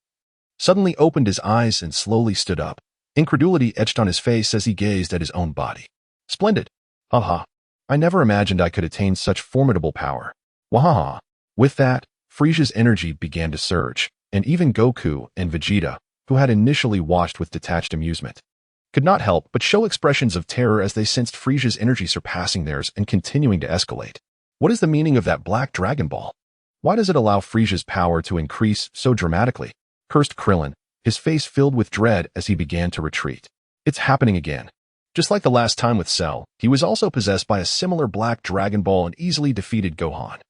suddenly opened his eyes and slowly stood up. Incredulity etched on his face as he gazed at his own body. Splendid! Haha! I never imagined I could attain such formidable power. Wahaha! With that, Frisia's energy began to surge, and even Goku and Vegeta, who had initially watched with detached amusement, could not help but show expressions of terror as they sensed Frisia's energy surpassing theirs and continuing to escalate. What is the meaning of that black Dragon Ball? Why does it allow Frisia's power to increase so dramatically? Cursed Krillin, his face filled with dread as he began to retreat. It's happening again. Just like the last time with Cell, he was also possessed by a similar black Dragon Ball and easily defeated Gohan.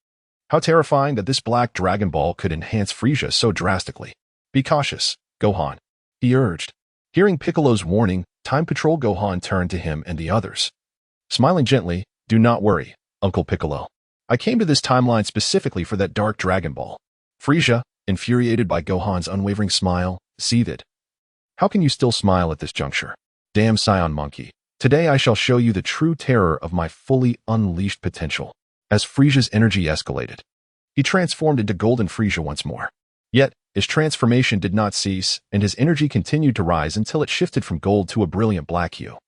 How terrifying that this black Dragon Ball could enhance Frisia so drastically. Be cautious, Gohan, he urged. Hearing Piccolo's warning, Time Patrol Gohan turned to him and the others. Smiling gently, do not worry, Uncle Piccolo. I came to this timeline specifically for that Dark Dragon Ball. Frisia, infuriated by Gohan's unwavering smile, seethed. How can you still smile at this juncture? Damn Saiyan monkey. Today I shall show you the true terror of my fully unleashed potential. As Frisia's energy escalated, he transformed into Golden Frisia once more. Yet, his transformation did not cease, and his energy continued to rise until it shifted from gold to a brilliant black hue,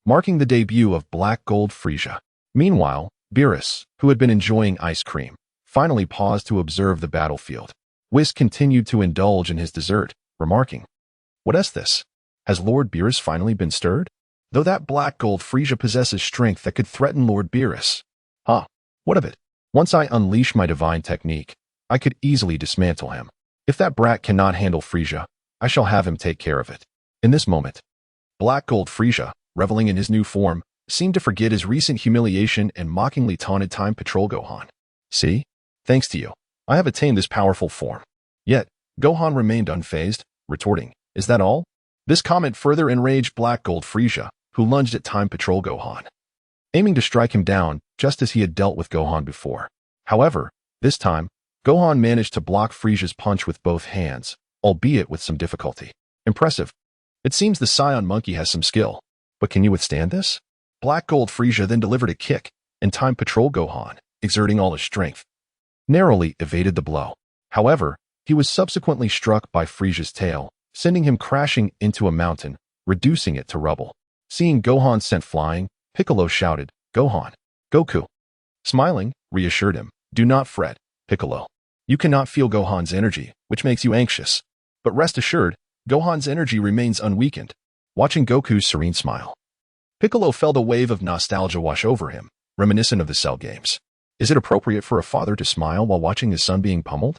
marking the debut of Black Gold Frisia. Meanwhile, Beerus, who had been enjoying ice cream, finally paused to observe the battlefield. Whis continued to indulge in his dessert, remarking, "What is this? Has Lord Beerus finally been stirred? Though that Black Gold Frisia possesses strength that could threaten Lord Beerus. What of it? Once I unleash my divine technique, I could easily dismantle him. If that brat cannot handle Frisia, I shall have him take care of it." In this moment, Black Gold Frisia, reveling in his new form, seemed to forget his recent humiliation and mockingly taunted Time Patrol Gohan. See? Thanks to you, I have attained this powerful form. Yet, Gohan remained unfazed, retorting, "Is that all?" This comment further enraged Black Gold Frisia, who lunged at Time Patrol Gohan, aiming to strike him down just as he had dealt with Gohan before. However, this time, Gohan managed to block Frisia's punch with both hands, albeit with some difficulty. Impressive. It seems the Saiyan monkey has some skill. But can you withstand this? Black Gold Frisia then delivered a kick, and Time Patrol Gohan, exerting all his strength, narrowly evaded the blow. However, he was subsequently struck by Frisia's tail, sending him crashing into a mountain, reducing it to rubble. Seeing Gohan sent flying, Piccolo shouted, "Gohan!" Goku, smiling, reassured him, "Do not fret, Piccolo. You cannot feel Gohan's energy, which makes you anxious. But rest assured, Gohan's energy remains unweakened." Watching Goku's serene smile, Piccolo felt a wave of nostalgia wash over him, reminiscent of the Cell games. Is it appropriate for a father to smile while watching his son being pummeled?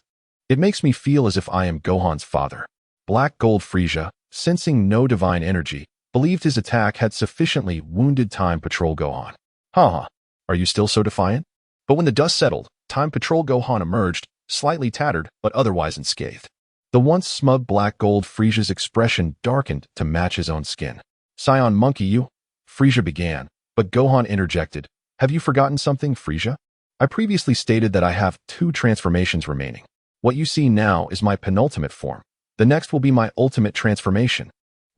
It makes me feel as if I am Gohan's father. Black Gold Frisia, sensing no divine energy, believed his attack had sufficiently wounded Time Patrol Gohan. Haha, are you still so defiant? But when the dust settled, Time Patrol Gohan emerged, slightly tattered but otherwise unscathed. The once smug Black Gold Frisia's expression darkened to match his own skin. "Saiyan monkey you," Frisia began, but Gohan interjected, "Have you forgotten something, Frisia? I previously stated that I have 2 transformations remaining. What you see now is my penultimate form. The next will be my ultimate transformation."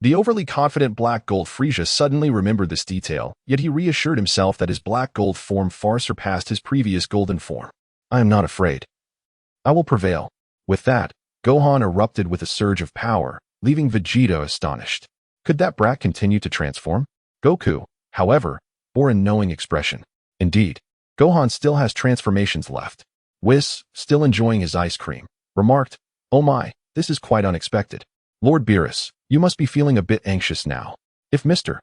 The overly confident Black Gold Frisia suddenly remembered this detail, yet he reassured himself that his Black Gold form far surpassed his previous golden form. "I am not afraid. I will prevail." With that, Gohan erupted with a surge of power, leaving Vegeta astonished. Could that brat continue to transform? Goku, however, bore a knowing expression. Indeed, Gohan still has transformations left. Whis, still enjoying his ice cream, remarked, "Oh my, this is quite unexpected. Lord Beerus, you must be feeling a bit anxious now. If Mr.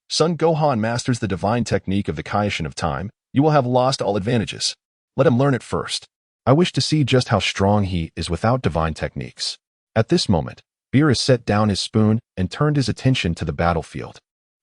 Son Gohan masters the divine technique of the Kaishin of Time, you will have lost all advantages. Let him learn it first. I wish to see just how strong he is without divine techniques." At this moment, Beerus set down his spoon and turned his attention to the battlefield.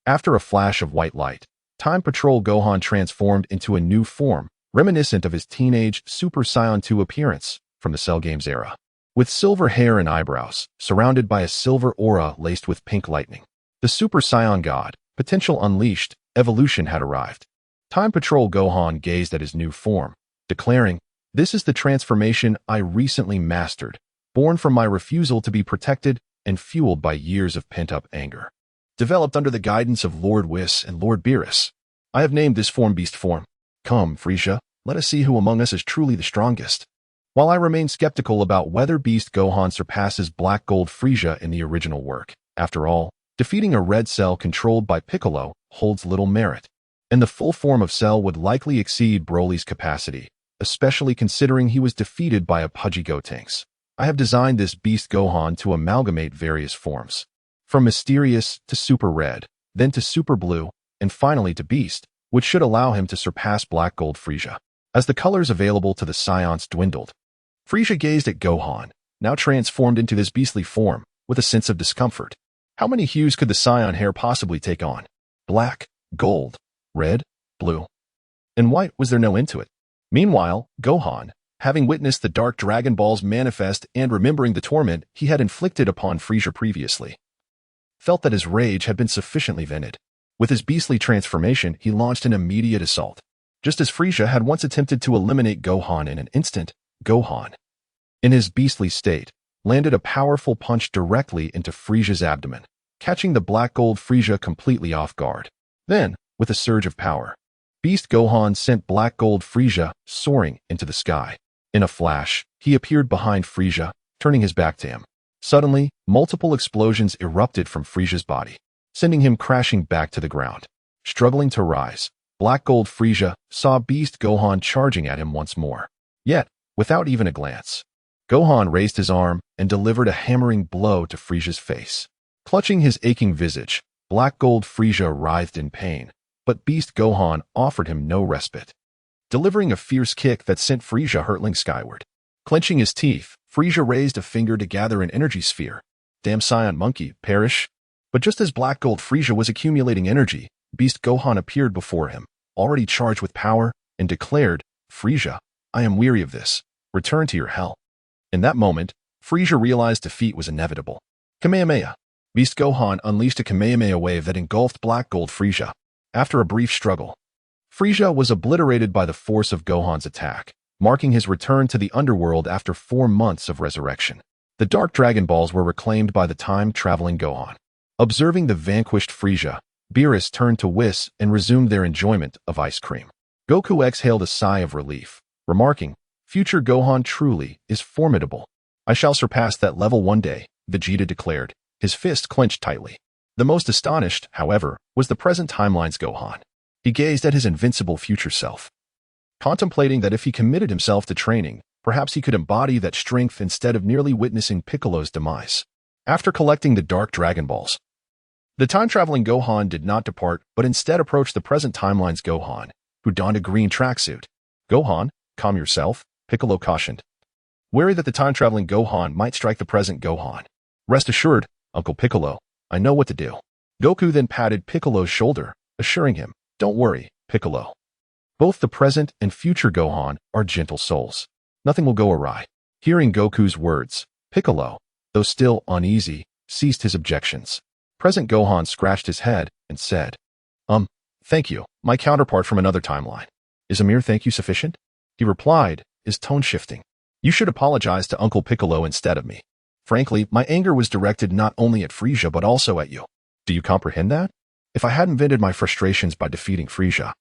After a flash of white light, Time Patrol Gohan transformed into a new form, reminiscent of his teenage Super Saiyan 2 appearance from the Cell Games era. With silver hair and eyebrows, surrounded by a silver aura laced with pink lightning. The Super Saiyan God, potential unleashed, evolution had arrived. Time Patrol Gohan gazed at his new form, declaring, "This is the transformation I recently mastered, born from my refusal to be protected and fueled by years of pent-up anger. Developed under the guidance of Lord Whis and Lord Beerus, I have named this form Beast Form. Come, Frieza, let us see who among us is truly the strongest. While I remain skeptical about whether Beast Gohan surpasses Black Gold Frieza in the original work, after all, defeating a red cell controlled by Piccolo holds little merit, and the full form of Cell would likely exceed Broly's capacity, especially considering he was defeated by a pudgy Gotenks. I have designed this Beast Gohan to amalgamate various forms, from Mysterious to Super Red, then to Super Blue, and finally to Beast, which should allow him to surpass Black Gold Frieza. As the colors available to the Saiyans dwindled, Frieza gazed at Gohan, now transformed into this beastly form, with a sense of discomfort. How many hues could the Saiyan hair possibly take on? Black, gold, red, blue, and white. Was there no end to it? Meanwhile, Gohan, having witnessed the Dark Dragon Balls manifest and remembering the torment he had inflicted upon Frieza previously, felt that his rage had been sufficiently vented. With his beastly transformation, he launched an immediate assault. Just as Frieza had once attempted to eliminate Gohan in an instant, Gohan, in his beastly state, landed a powerful punch directly into Frieza's abdomen, catching the Black Gold Frieza completely off guard. Then, with a surge of power, Beast Gohan sent Black Gold Frieza soaring into the sky. In a flash, he appeared behind Frieza, turning his back to him. Suddenly, multiple explosions erupted from Frieza's body, sending him crashing back to the ground. Struggling to rise, Black Gold Frieza saw Beast Gohan charging at him once more. Yet, without even a glance, Gohan raised his arm and delivered a hammering blow to Frieza's face. Clutching his aching visage, Black Gold Frieza writhed in pain, but Beast Gohan offered him no respite, delivering a fierce kick that sent Frieza hurtling skyward. Clenching his teeth, Frieza raised a finger to gather an energy sphere. Damn Saiyan monkey, perish. But just as Black Gold Frieza was accumulating energy, Beast Gohan appeared before him, already charged with power, and declared, Frieza, I am weary of this. Return to your hell. In that moment, Frieza realized defeat was inevitable. Kamehameha. Beast Gohan unleashed a Kamehameha wave that engulfed Black Gold Frieza. After a brief struggle, Frieza was obliterated by the force of Gohan's attack, marking his return to the underworld after 4 months of resurrection. The Dark Dragon Balls were reclaimed by the time-traveling Gohan. Observing the vanquished Frieza, Beerus turned to Whis and resumed their enjoyment of ice cream. Goku exhaled a sigh of relief, remarking, Future Gohan truly is formidable. I shall surpass that level one day, Vegeta declared, his fist clenched tightly. The most astonished, however, was the present timeline's Gohan. He gazed at his invincible future self, contemplating that if he committed himself to training, perhaps he could embody that strength instead of nearly witnessing Piccolo's demise. After collecting the Dark Dragon Balls, the time-traveling Gohan did not depart, but instead approached the present timeline's Gohan, who donned a green tracksuit. Gohan, calm yourself, Piccolo cautioned, wary that the time-traveling Gohan might strike the present Gohan. Rest assured, Uncle Piccolo, I know what to do. Goku then patted Piccolo's shoulder, assuring him, don't worry, Piccolo. Both the present and future Gohan are gentle souls. Nothing will go awry. Hearing Goku's words, Piccolo, though still uneasy, ceased his objections. Present Gohan scratched his head and said, thank you, my counterpart from another timeline. Is a mere thank you sufficient? He replied, his tone shifting. You should apologize to Uncle Piccolo instead of me. Frankly, my anger was directed not only at Frieza but also at you. Do you comprehend that? If I hadn't vented my frustrations by defeating Frieza,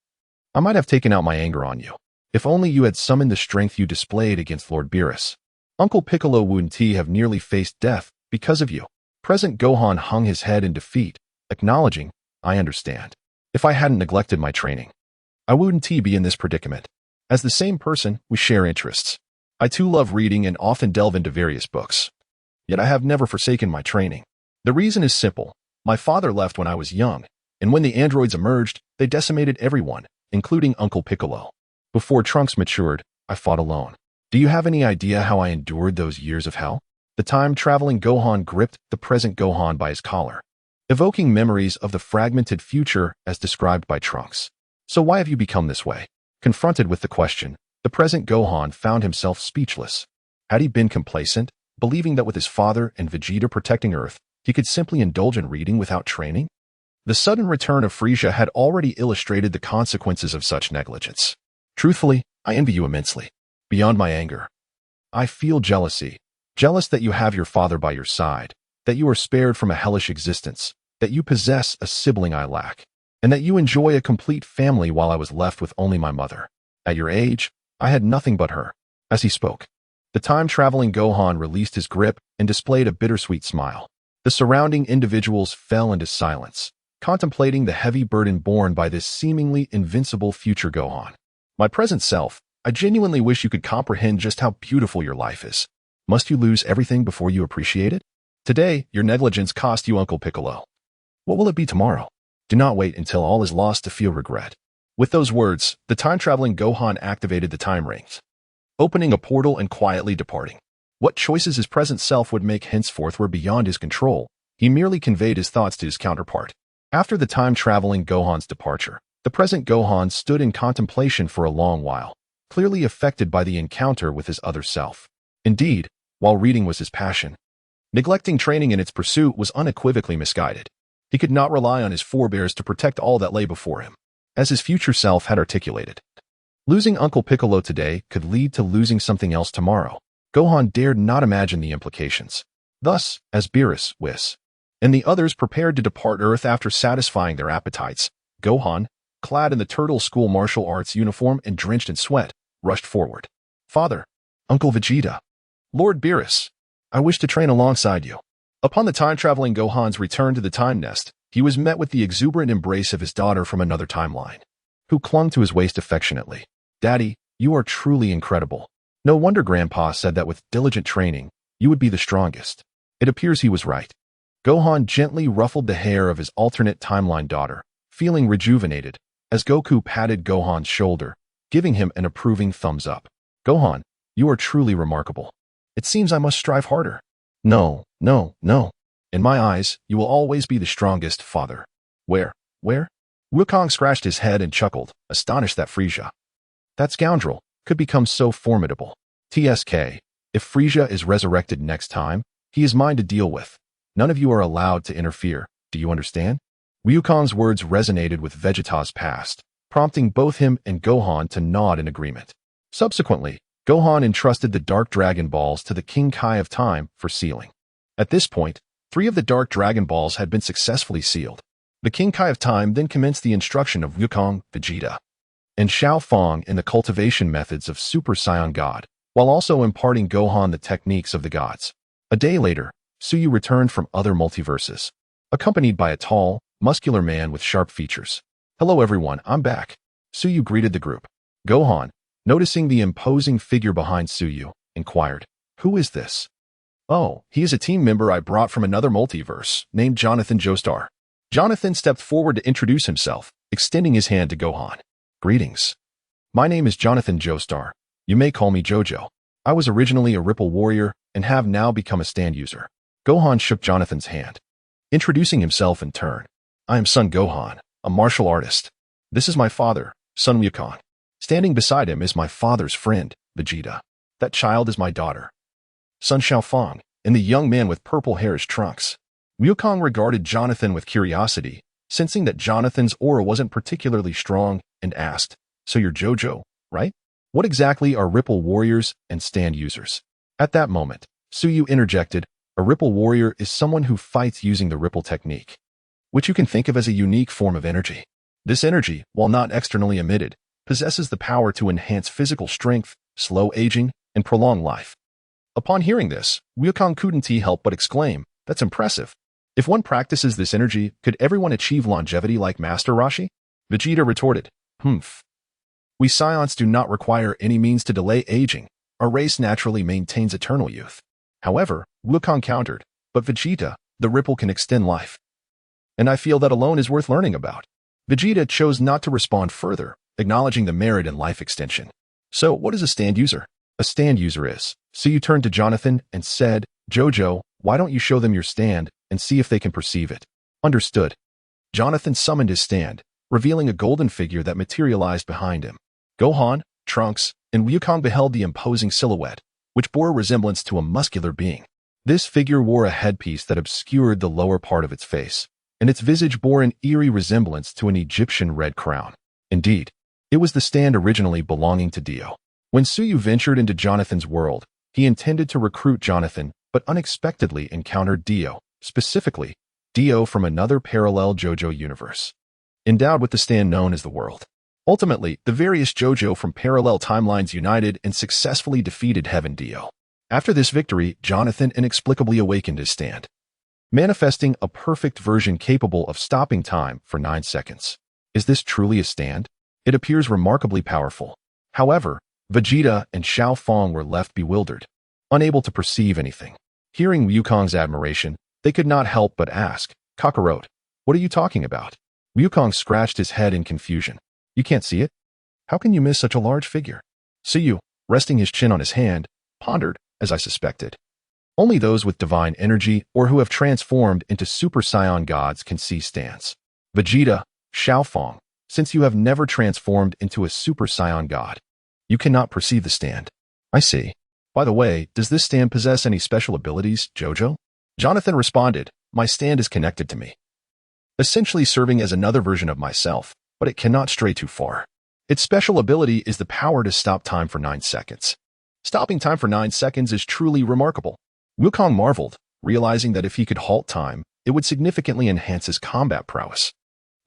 I might have taken out my anger on you. If only you had summoned the strength you displayed against Lord Beerus. Uncle Piccolo wouldn't have nearly faced death because of you. Present Gohan hung his head in defeat, acknowledging, I understand. If I hadn't neglected my training, I wouldn't be in this predicament. As the same person, we share interests. I too love reading and often delve into various books. Yet I have never forsaken my training. The reason is simple. My father left when I was young, and when the androids emerged, they decimated everyone, including Uncle Piccolo. Before Trunks matured, I fought alone. Do you have any idea how I endured those years of hell? The time-traveling Gohan gripped the present Gohan by his collar, evoking memories of the fragmented future as described by Trunks. So why have you become this way? Confronted with the question, the present Gohan found himself speechless. Had he been complacent, believing that with his father and Vegeta protecting Earth, he could simply indulge in reading without training? The sudden return of Frieza had already illustrated the consequences of such negligence. Truthfully, I envy you immensely. Beyond my anger, I feel jealousy. Jealous that you have your father by your side, that you are spared from a hellish existence, that you possess a sibling I lack, and that you enjoy a complete family while I was left with only my mother. At your age, I had nothing but her." As he spoke, the time-traveling Gohan released his grip and displayed a bittersweet smile. The surrounding individuals fell into silence, contemplating the heavy burden borne by this seemingly invincible future Gohan. "My present self, I genuinely wish you could comprehend just how beautiful your life is. Must you lose everything before you appreciate it? Today, your negligence cost you Uncle Piccolo. What will it be tomorrow? Do not wait until all is lost to feel regret." With those words, the time-traveling Gohan activated the time rings, opening a portal and quietly departing. What choices his present self would make henceforth were beyond his control. He merely conveyed his thoughts to his counterpart. After the time-traveling Gohan's departure, the present Gohan stood in contemplation for a long while, clearly affected by the encounter with his other self. Indeed, while reading was his passion, neglecting training in its pursuit was unequivocally misguided. He could not rely on his forebears to protect all that lay before him, as his future self had articulated. Losing Uncle Piccolo today could lead to losing something else tomorrow. Gohan dared not imagine the implications. Thus, as Beerus, Whis, and the others prepared to depart Earth after satisfying their appetites, Gohan, clad in the Turtle School martial arts uniform and drenched in sweat, rushed forward. "Father, Uncle Vegeta, Lord Beerus, I wish to train alongside you." Upon the time-traveling Gohan's return to the Time Nest, he was met with the exuberant embrace of his daughter from another timeline, who clung to his waist affectionately. "Daddy, you are truly incredible. No wonder Grandpa said that with diligent training, you would be the strongest." It appears he was right. Gohan gently ruffled the hair of his alternate timeline daughter, feeling rejuvenated, as Goku patted Gohan's shoulder, giving him an approving thumbs up. "Gohan, you are truly remarkable. It seems I must strive harder." No. "In my eyes, you will always be the strongest, father." Where? Wukong scratched his head and chuckled, astonished that that scoundrel, could become so formidable. TSK, if Frieza is resurrected next time, he is mine to deal with. None of you are allowed to interfere, do you understand? Wukong's words resonated with Vegeta's past, prompting both him and Gohan to nod in agreement. Subsequently, Gohan entrusted the Dark Dragon Balls to the King Kai of Time for sealing. At this point, 3 of the Dark Dragon Balls had been successfully sealed. The King Kai of Time then commenced the instruction of Wukong, Vegeta, and Xiao Fong in the cultivation methods of Super Saiyan God, while also imparting Gohan the techniques of the gods. A day later, Suyu returned from other multiverses, accompanied by a tall, muscular man with sharp features. "Hello everyone, I'm back." Suyu greeted the group. Gohan, noticing the imposing figure behind Suyu, inquired, "Who is this?" "Oh, he is a team member I brought from another multiverse, named Jonathan Joestar." Jonathan stepped forward to introduce himself, extending his hand to Gohan. "Greetings. My name is Jonathan Joestar. You may call me Jojo. I was originally a Ripple warrior and have now become a stand user." Gohan shook Jonathan's hand, introducing himself in turn. "I am Son Gohan, a martial artist. This is my father, Son Wukong. Standing beside him is my father's friend, Vegeta. That child is my daughter, Son Xiaofang, and the young man with purple hair is Trunks." Wukong regarded Jonathan with curiosity, sensing that Jonathan's aura wasn't particularly strong, and asked, "So you're Jojo, right? What exactly are Ripple warriors and stand users?" At that moment, Suyu interjected, "A Ripple warrior is someone who fights using the Ripple technique, which you can think of as a unique form of energy. This energy, while not externally emitted, possesses the power to enhance physical strength, slow aging, and prolong life." Upon hearing this, Wukong couldn't help but exclaim, "That's impressive. If one practices this energy, could everyone achieve longevity like Master Roshi?" Vegeta retorted, "Humph. We Saiyans do not require any means to delay aging. Our race naturally maintains eternal youth." However, Wukong countered, "But Vegeta, the Ripple can extend life. And I feel that alone is worth learning about." Vegeta chose not to respond further, acknowledging the merit in life extension. "So, what is a stand user?" "A stand user is." So you turned to Jonathan and said, "Jojo, why don't you show them your stand and see if they can perceive it?" "Understood." Jonathan summoned his stand, revealing a golden figure that materialized behind him. Gohan, Trunks, and Wukong beheld the imposing silhouette, which bore a resemblance to a muscular being. This figure wore a headpiece that obscured the lower part of its face, and its visage bore an eerie resemblance to an Egyptian red crown. Indeed, it was the stand originally belonging to Dio. When Suyu ventured into Jonathan's world, he intended to recruit Jonathan, but unexpectedly encountered Dio, specifically, Dio from another parallel JoJo universe, endowed with the stand known as the world. Ultimately, the various JoJo from parallel timelines united and successfully defeated Heaven Dio. After this victory, Jonathan inexplicably awakened his stand, manifesting a perfect version capable of stopping time for 9 seconds. Is this truly a stand? It appears remarkably powerful. However, Vegeta and Xiao Fong were left bewildered, unable to perceive anything. Hearing Wukong's admiration, they could not help but ask, "Kakarot, what are you talking about?" Wukong scratched his head in confusion. "You can't see it? How can you miss such a large figure?" Suyu, resting his chin on his hand, pondered, as I suspected. Only those with divine energy or who have transformed into Super Saiyan gods can see stands. Vegeta, Xiao Fong, since you have never transformed into a Super Saiyan God, you cannot perceive the stand. I see. By the way, does this stand possess any special abilities, Jojo? Jonathan responded, "My stand is connected to me, essentially serving as another version of myself, but it cannot stray too far. Its special ability is the power to stop time for 9 seconds. Stopping time for 9 seconds is truly remarkable." Wukong marveled, realizing that if he could halt time, it would significantly enhance his combat prowess.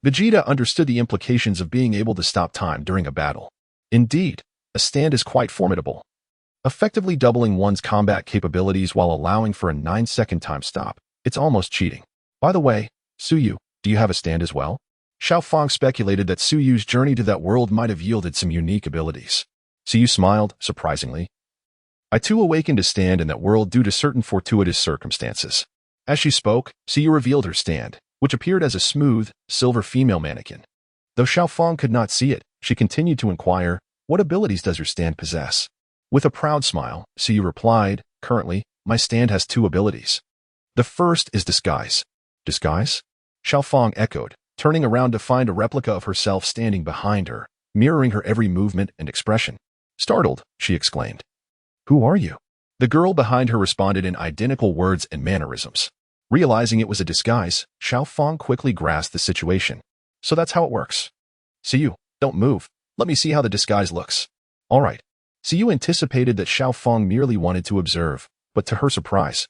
Vegeta understood the implications of being able to stop time during a battle. Indeed, a stand is quite formidable, effectively doubling one's combat capabilities while allowing for a 9-second time stop. It's almost cheating. By the way, Suyu, do you have a stand as well? Xiao Fong speculated that Suyu's journey to that world might have yielded some unique abilities. Suyu smiled, surprisingly. I too awakened a stand in that world due to certain fortuitous circumstances. As she spoke, Suyu revealed her stand, which appeared as a smooth, silver female mannequin. Though Xiao Fong could not see it, she continued to inquire, "What abilities does your stand possess?" With a proud smile, Suyu replied, "Currently, my stand has 2 abilities. The first is disguise." Disguise? Xiao Fong echoed, turning around to find a replica of herself standing behind her, mirroring her every movement and expression. Startled, she exclaimed, "Who are you?" The girl behind her responded in identical words and mannerisms. Realizing it was a disguise, Xiao Fong quickly grasped the situation. "So that's how it works. Suyu, don't move. Let me see how the disguise looks." "All right." Suyu anticipated that Xiao Fong merely wanted to observe, but to her surprise,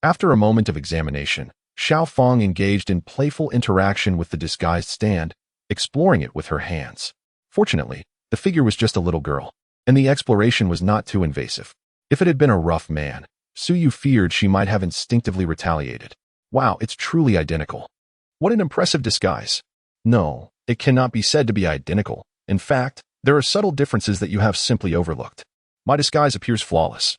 after a moment of examination, Xiao Fong engaged in playful interaction with the disguised stand, exploring it with her hands. Fortunately, the figure was just a little girl, and the exploration was not too invasive. If it had been a rough man, Suyu feared she might have instinctively retaliated. Wow, it's truly identical. What an impressive disguise. No, it cannot be said to be identical. In fact, there are subtle differences that you have simply overlooked. My disguise appears flawless.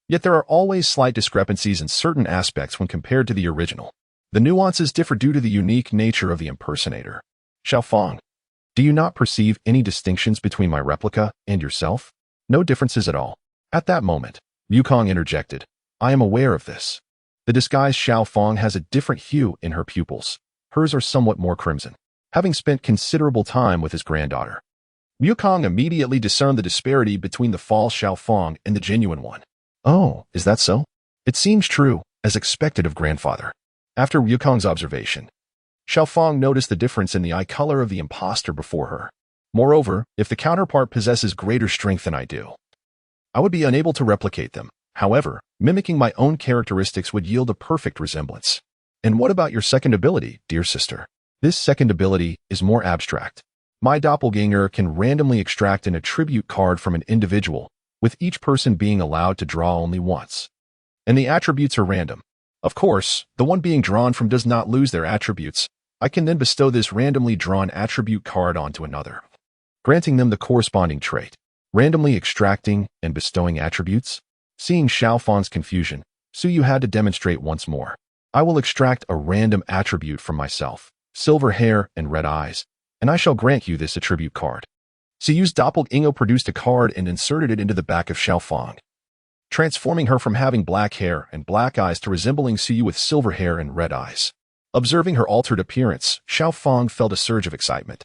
Yet there are always slight discrepancies in certain aspects when compared to the original. The nuances differ due to the unique nature of the impersonator. Xiao Fong, do you not perceive any distinctions between my replica and yourself? No differences at all. At that moment, Wukong interjected, "I am aware of this." The disguised Xiao Fong has a different hue in her pupils. Hers are somewhat more crimson, having spent considerable time with his granddaughter. Wukong immediately discerned the disparity between the false Xiao Fong and the genuine one. "Oh, is that so?" It seems true, as expected of grandfather. After Wukong's observation, Xiao Fong noticed the difference in the eye color of the imposter before her. Moreover, if the counterpart possesses greater strength than I do, I would be unable to replicate them. However, mimicking my own characteristics would yield a perfect resemblance. And what about your second ability, dear sister? This second ability is more abstract. My doppelganger can randomly extract an attribute card from an individual, with each person being allowed to draw only once. And the attributes are random. Of course, the one being drawn from does not lose their attributes. I can then bestow this randomly drawn attribute card onto another, granting them the corresponding trait. Randomly extracting and bestowing attributes? Seeing Xiao Fong's confusion, Suyu had to demonstrate once more. I will extract a random attribute from myself, silver hair and red eyes, and I shall grant you this attribute card. Suyu's doppelganger produced a card and inserted it into the back of Xiao Fong, transforming her from having black hair and black eyes to resembling Suyu with silver hair and red eyes. Observing her altered appearance, Xiao Fong felt a surge of excitement.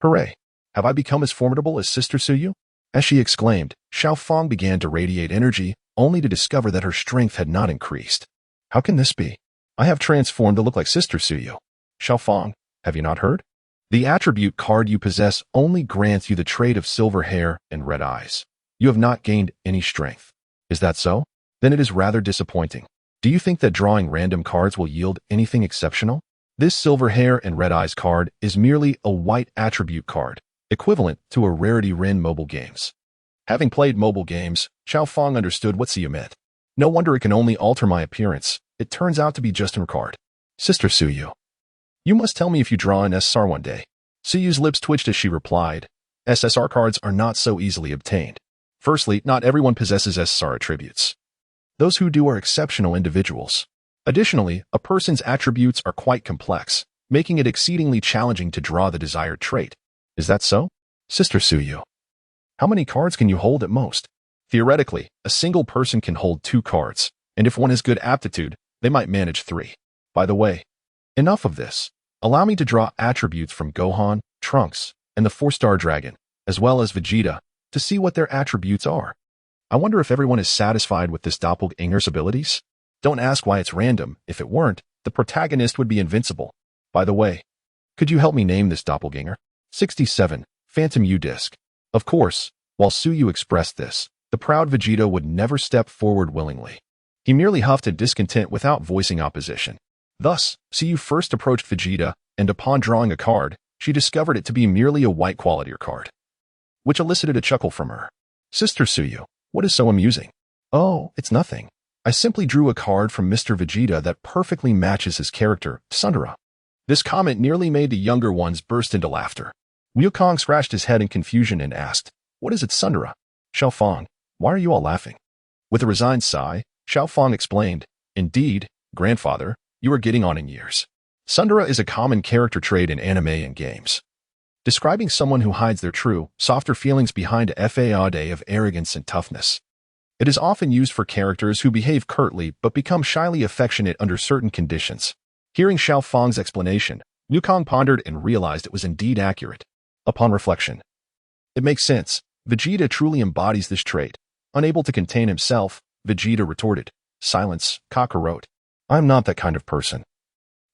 Hooray! Have I become as formidable as Sister Suyu? As she exclaimed, Xiao Fong began to radiate energy, only to discover that her strength had not increased. How can this be? I have transformed to look like Sister Suyu. Xiao Fong, have you not heard? The attribute card you possess only grants you the trait of silver hair and red eyes. You have not gained any strength. Is that so? Then it is rather disappointing. Do you think that drawing random cards will yield anything exceptional? This silver hair and red eyes card is merely a white attribute card, equivalent to a rarity Rin mobile games. Having played mobile games, Xiaofang understood what Suyu meant. No wonder it can only alter my appearance. It turns out to be just a card. Sister Suyu, you must tell me if you draw an SSR one day. Suyu's lips twitched as she replied, SSR cards are not so easily obtained. Firstly, not everyone possesses SSR attributes. Those who do are exceptional individuals. Additionally, a person's attributes are quite complex, making it exceedingly challenging to draw the desired trait. Is that so? Sister Suyu, how many cards can you hold at most? Theoretically, a single person can hold 2 cards, and if one has good aptitude, they might manage 3. By the way, enough of this. Allow me to draw attributes from Gohan, Trunks, and the 4-star dragon, as well as Vegeta, to see what their attributes are. I wonder if everyone is satisfied with this doppelganger's abilities? Don't ask why it's random. If it weren't, the protagonist would be invincible. By the way, could you help me name this doppelganger? 67. Phantom U Disc. Of course, while Suyu expressed this, the proud Vegeta would never step forward willingly. He merely huffed in discontent without voicing opposition. Thus, Suyu first approached Vegeta, and upon drawing a card, she discovered it to be merely a white quality card, which elicited a chuckle from her. Sister Suyu, what is so amusing? Oh, it's nothing. I simply drew a card from Mr. Vegeta that perfectly matches his character, Sundara. This comment nearly made the younger ones burst into laughter. Wukong scratched his head in confusion and asked, What is it, Sundara? Xiaofang, why are you all laughing? With a resigned sigh, Xiaofang explained, Indeed, grandfather, you are getting on in years. Sundara is a common character trait in anime and games, describing someone who hides their true, softer feelings behind a facade of arrogance and toughness. It is often used for characters who behave curtly but become shyly affectionate under certain conditions. Hearing Xiaofang's explanation, Wukong pondered and realized it was indeed accurate. Upon reflection, it makes sense. Vegeta truly embodies this trait. Unable to contain himself, Vegeta retorted, Silence, Kakarot. I'm not that kind of person.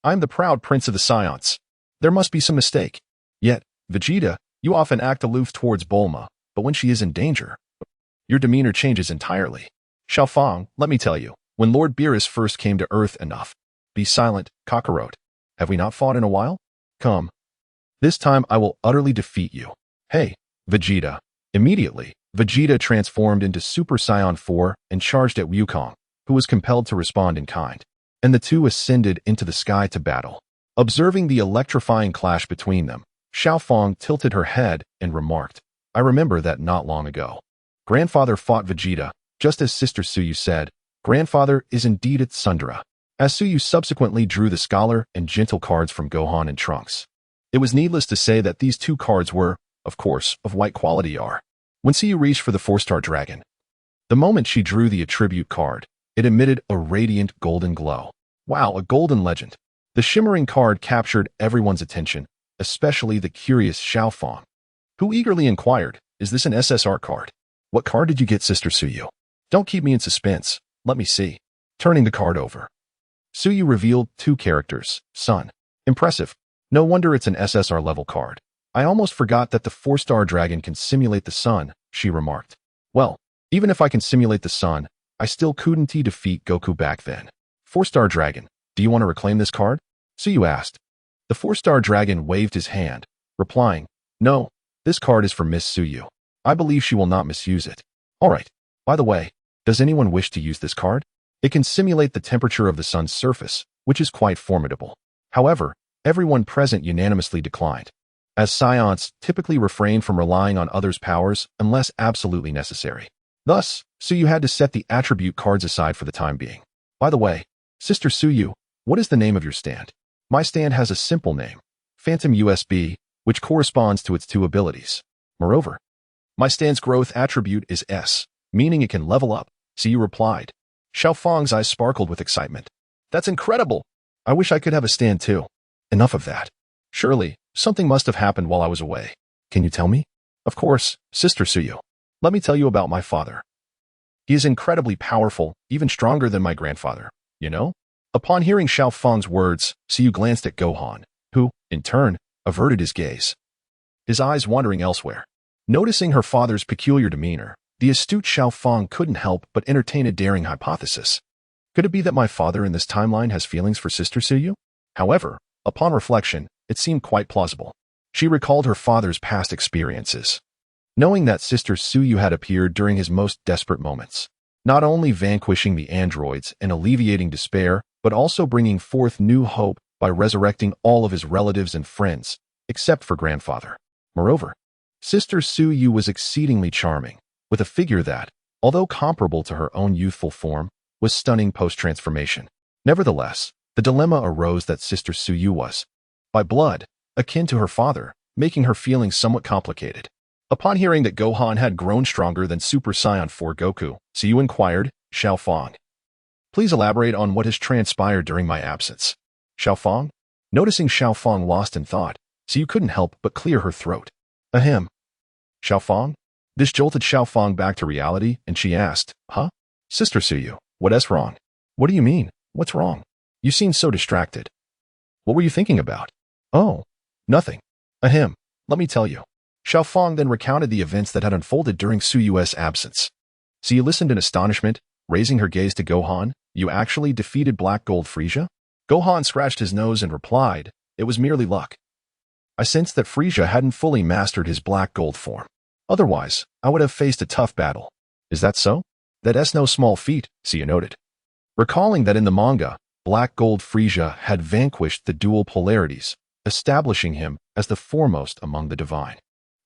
I'm the proud prince of the Saiyans. There must be some mistake. Yet, Vegeta, you often act aloof towards Bulma, but when she is in danger, your demeanor changes entirely. Xiaofang, let me tell you, when Lord Beerus first came to Earth enough. Be silent, Kakarot. Have we not fought in a while? Come. This time I will utterly defeat you. Hey, Vegeta. Immediately, Vegeta transformed into Super Saiyan 4 and charged at Wukong, who was compelled to respond in kind. And the two ascended into the sky to battle. Observing the electrifying clash between them, Xiaofang tilted her head and remarked, I remember that not long ago. Grandfather fought Vegeta, just as Sister Suyu said. Grandfather is indeed at Sundara. As Suyu subsequently drew the scholar and gentle cards from Gohan and Trunks. It was needless to say that these 2 cards were, of course, of white quality are. When Suyu reached for the 4-star dragon, the moment she drew the attribute card, it emitted a radiant golden glow. Wow, a golden legend. The shimmering card captured everyone's attention, especially the curious Xiaofang, who eagerly inquired, Is this an SSR card? What card did you get, Sister Suyu? Don't keep me in suspense. Let me see. Turning the card over, Suyu revealed 2 characters. Sun. Impressive. No wonder it's an SSR level card. I almost forgot that the 4-star dragon can simulate the sun, she remarked. Well, even if I can simulate the sun, I still couldn't defeat Goku back then. 4-star dragon, do you want to reclaim this card? Suyu asked. The 4-star dragon waved his hand, replying, No, this card is for Miss Suyu. I believe she will not misuse it. All right. By the way, does anyone wish to use this card? It can simulate the temperature of the sun's surface, which is quite formidable. However, everyone present unanimously declined, as Saiyans typically refrain from relying on others' powers unless absolutely necessary. Thus, Suyu had to set the attribute cards aside for the time being. By the way, Sister Suyu, what is the name of your stand? My stand has a simple name, Phantom USB, which corresponds to its 2 abilities. Moreover, my stand's growth attribute is S, meaning it can level up, Suyu replied. Xiaofang's eyes sparkled with excitement. That's incredible! I wish I could have a stand too. Enough of that. Surely, something must have happened while I was away. Can you tell me? Of course, Sister Suyu. Let me tell you about my father. He is incredibly powerful, even stronger than my grandfather, you know? Upon hearing Xiaofang's words, Suyu glanced at Gohan, who, in turn, averted his gaze, his eyes wandering elsewhere. Noticing her father's peculiar demeanor, the astute Xiaofang couldn't help but entertain a daring hypothesis. Could it be that my father in this timeline has feelings for Sister Suyu? However, upon reflection, it seemed quite plausible. She recalled her father's past experiences, knowing that Sister Suyu had appeared during his most desperate moments, not only vanquishing the androids and alleviating despair, but also bringing forth new hope by resurrecting all of his relatives and friends, except for grandfather. Moreover, Sister Suyu was exceedingly charming, with a figure that, although comparable to her own youthful form, was stunning post-transformation. Nevertheless, the dilemma arose that Sister Suyu was, by blood, akin to her father, making her feelings somewhat complicated. Upon hearing that Gohan had grown stronger than Super Saiyan 4 Goku, Suyu inquired, Xiao Fang, please elaborate on what has transpired during my absence. Xiao Fang? Noticing Xiao Fang lost in thought, Suyu couldn't help but clear her throat. Ahem. Xiao Fang? This jolted Xiao Fang back to reality, and she asked, Huh? Sister Suyu, what's wrong? What do you mean? What's wrong? You seem so distracted. What were you thinking about? Oh, nothing. Ahem. Let me tell you. Xiao Fang then recounted the events that had unfolded during Suyu's absence. Suyu listened in astonishment, raising her gaze to Gohan. You actually defeated Black Gold Frieza? Gohan scratched his nose and replied, it was merely luck. I sensed that Frieza hadn't fully mastered his Black Gold form. Otherwise, I would have faced a tough battle. Is that so? That's no small feat, Suyu noted. Recalling that in the manga, Black Gold Frieza had vanquished the dual polarities, establishing him as the foremost among the divine.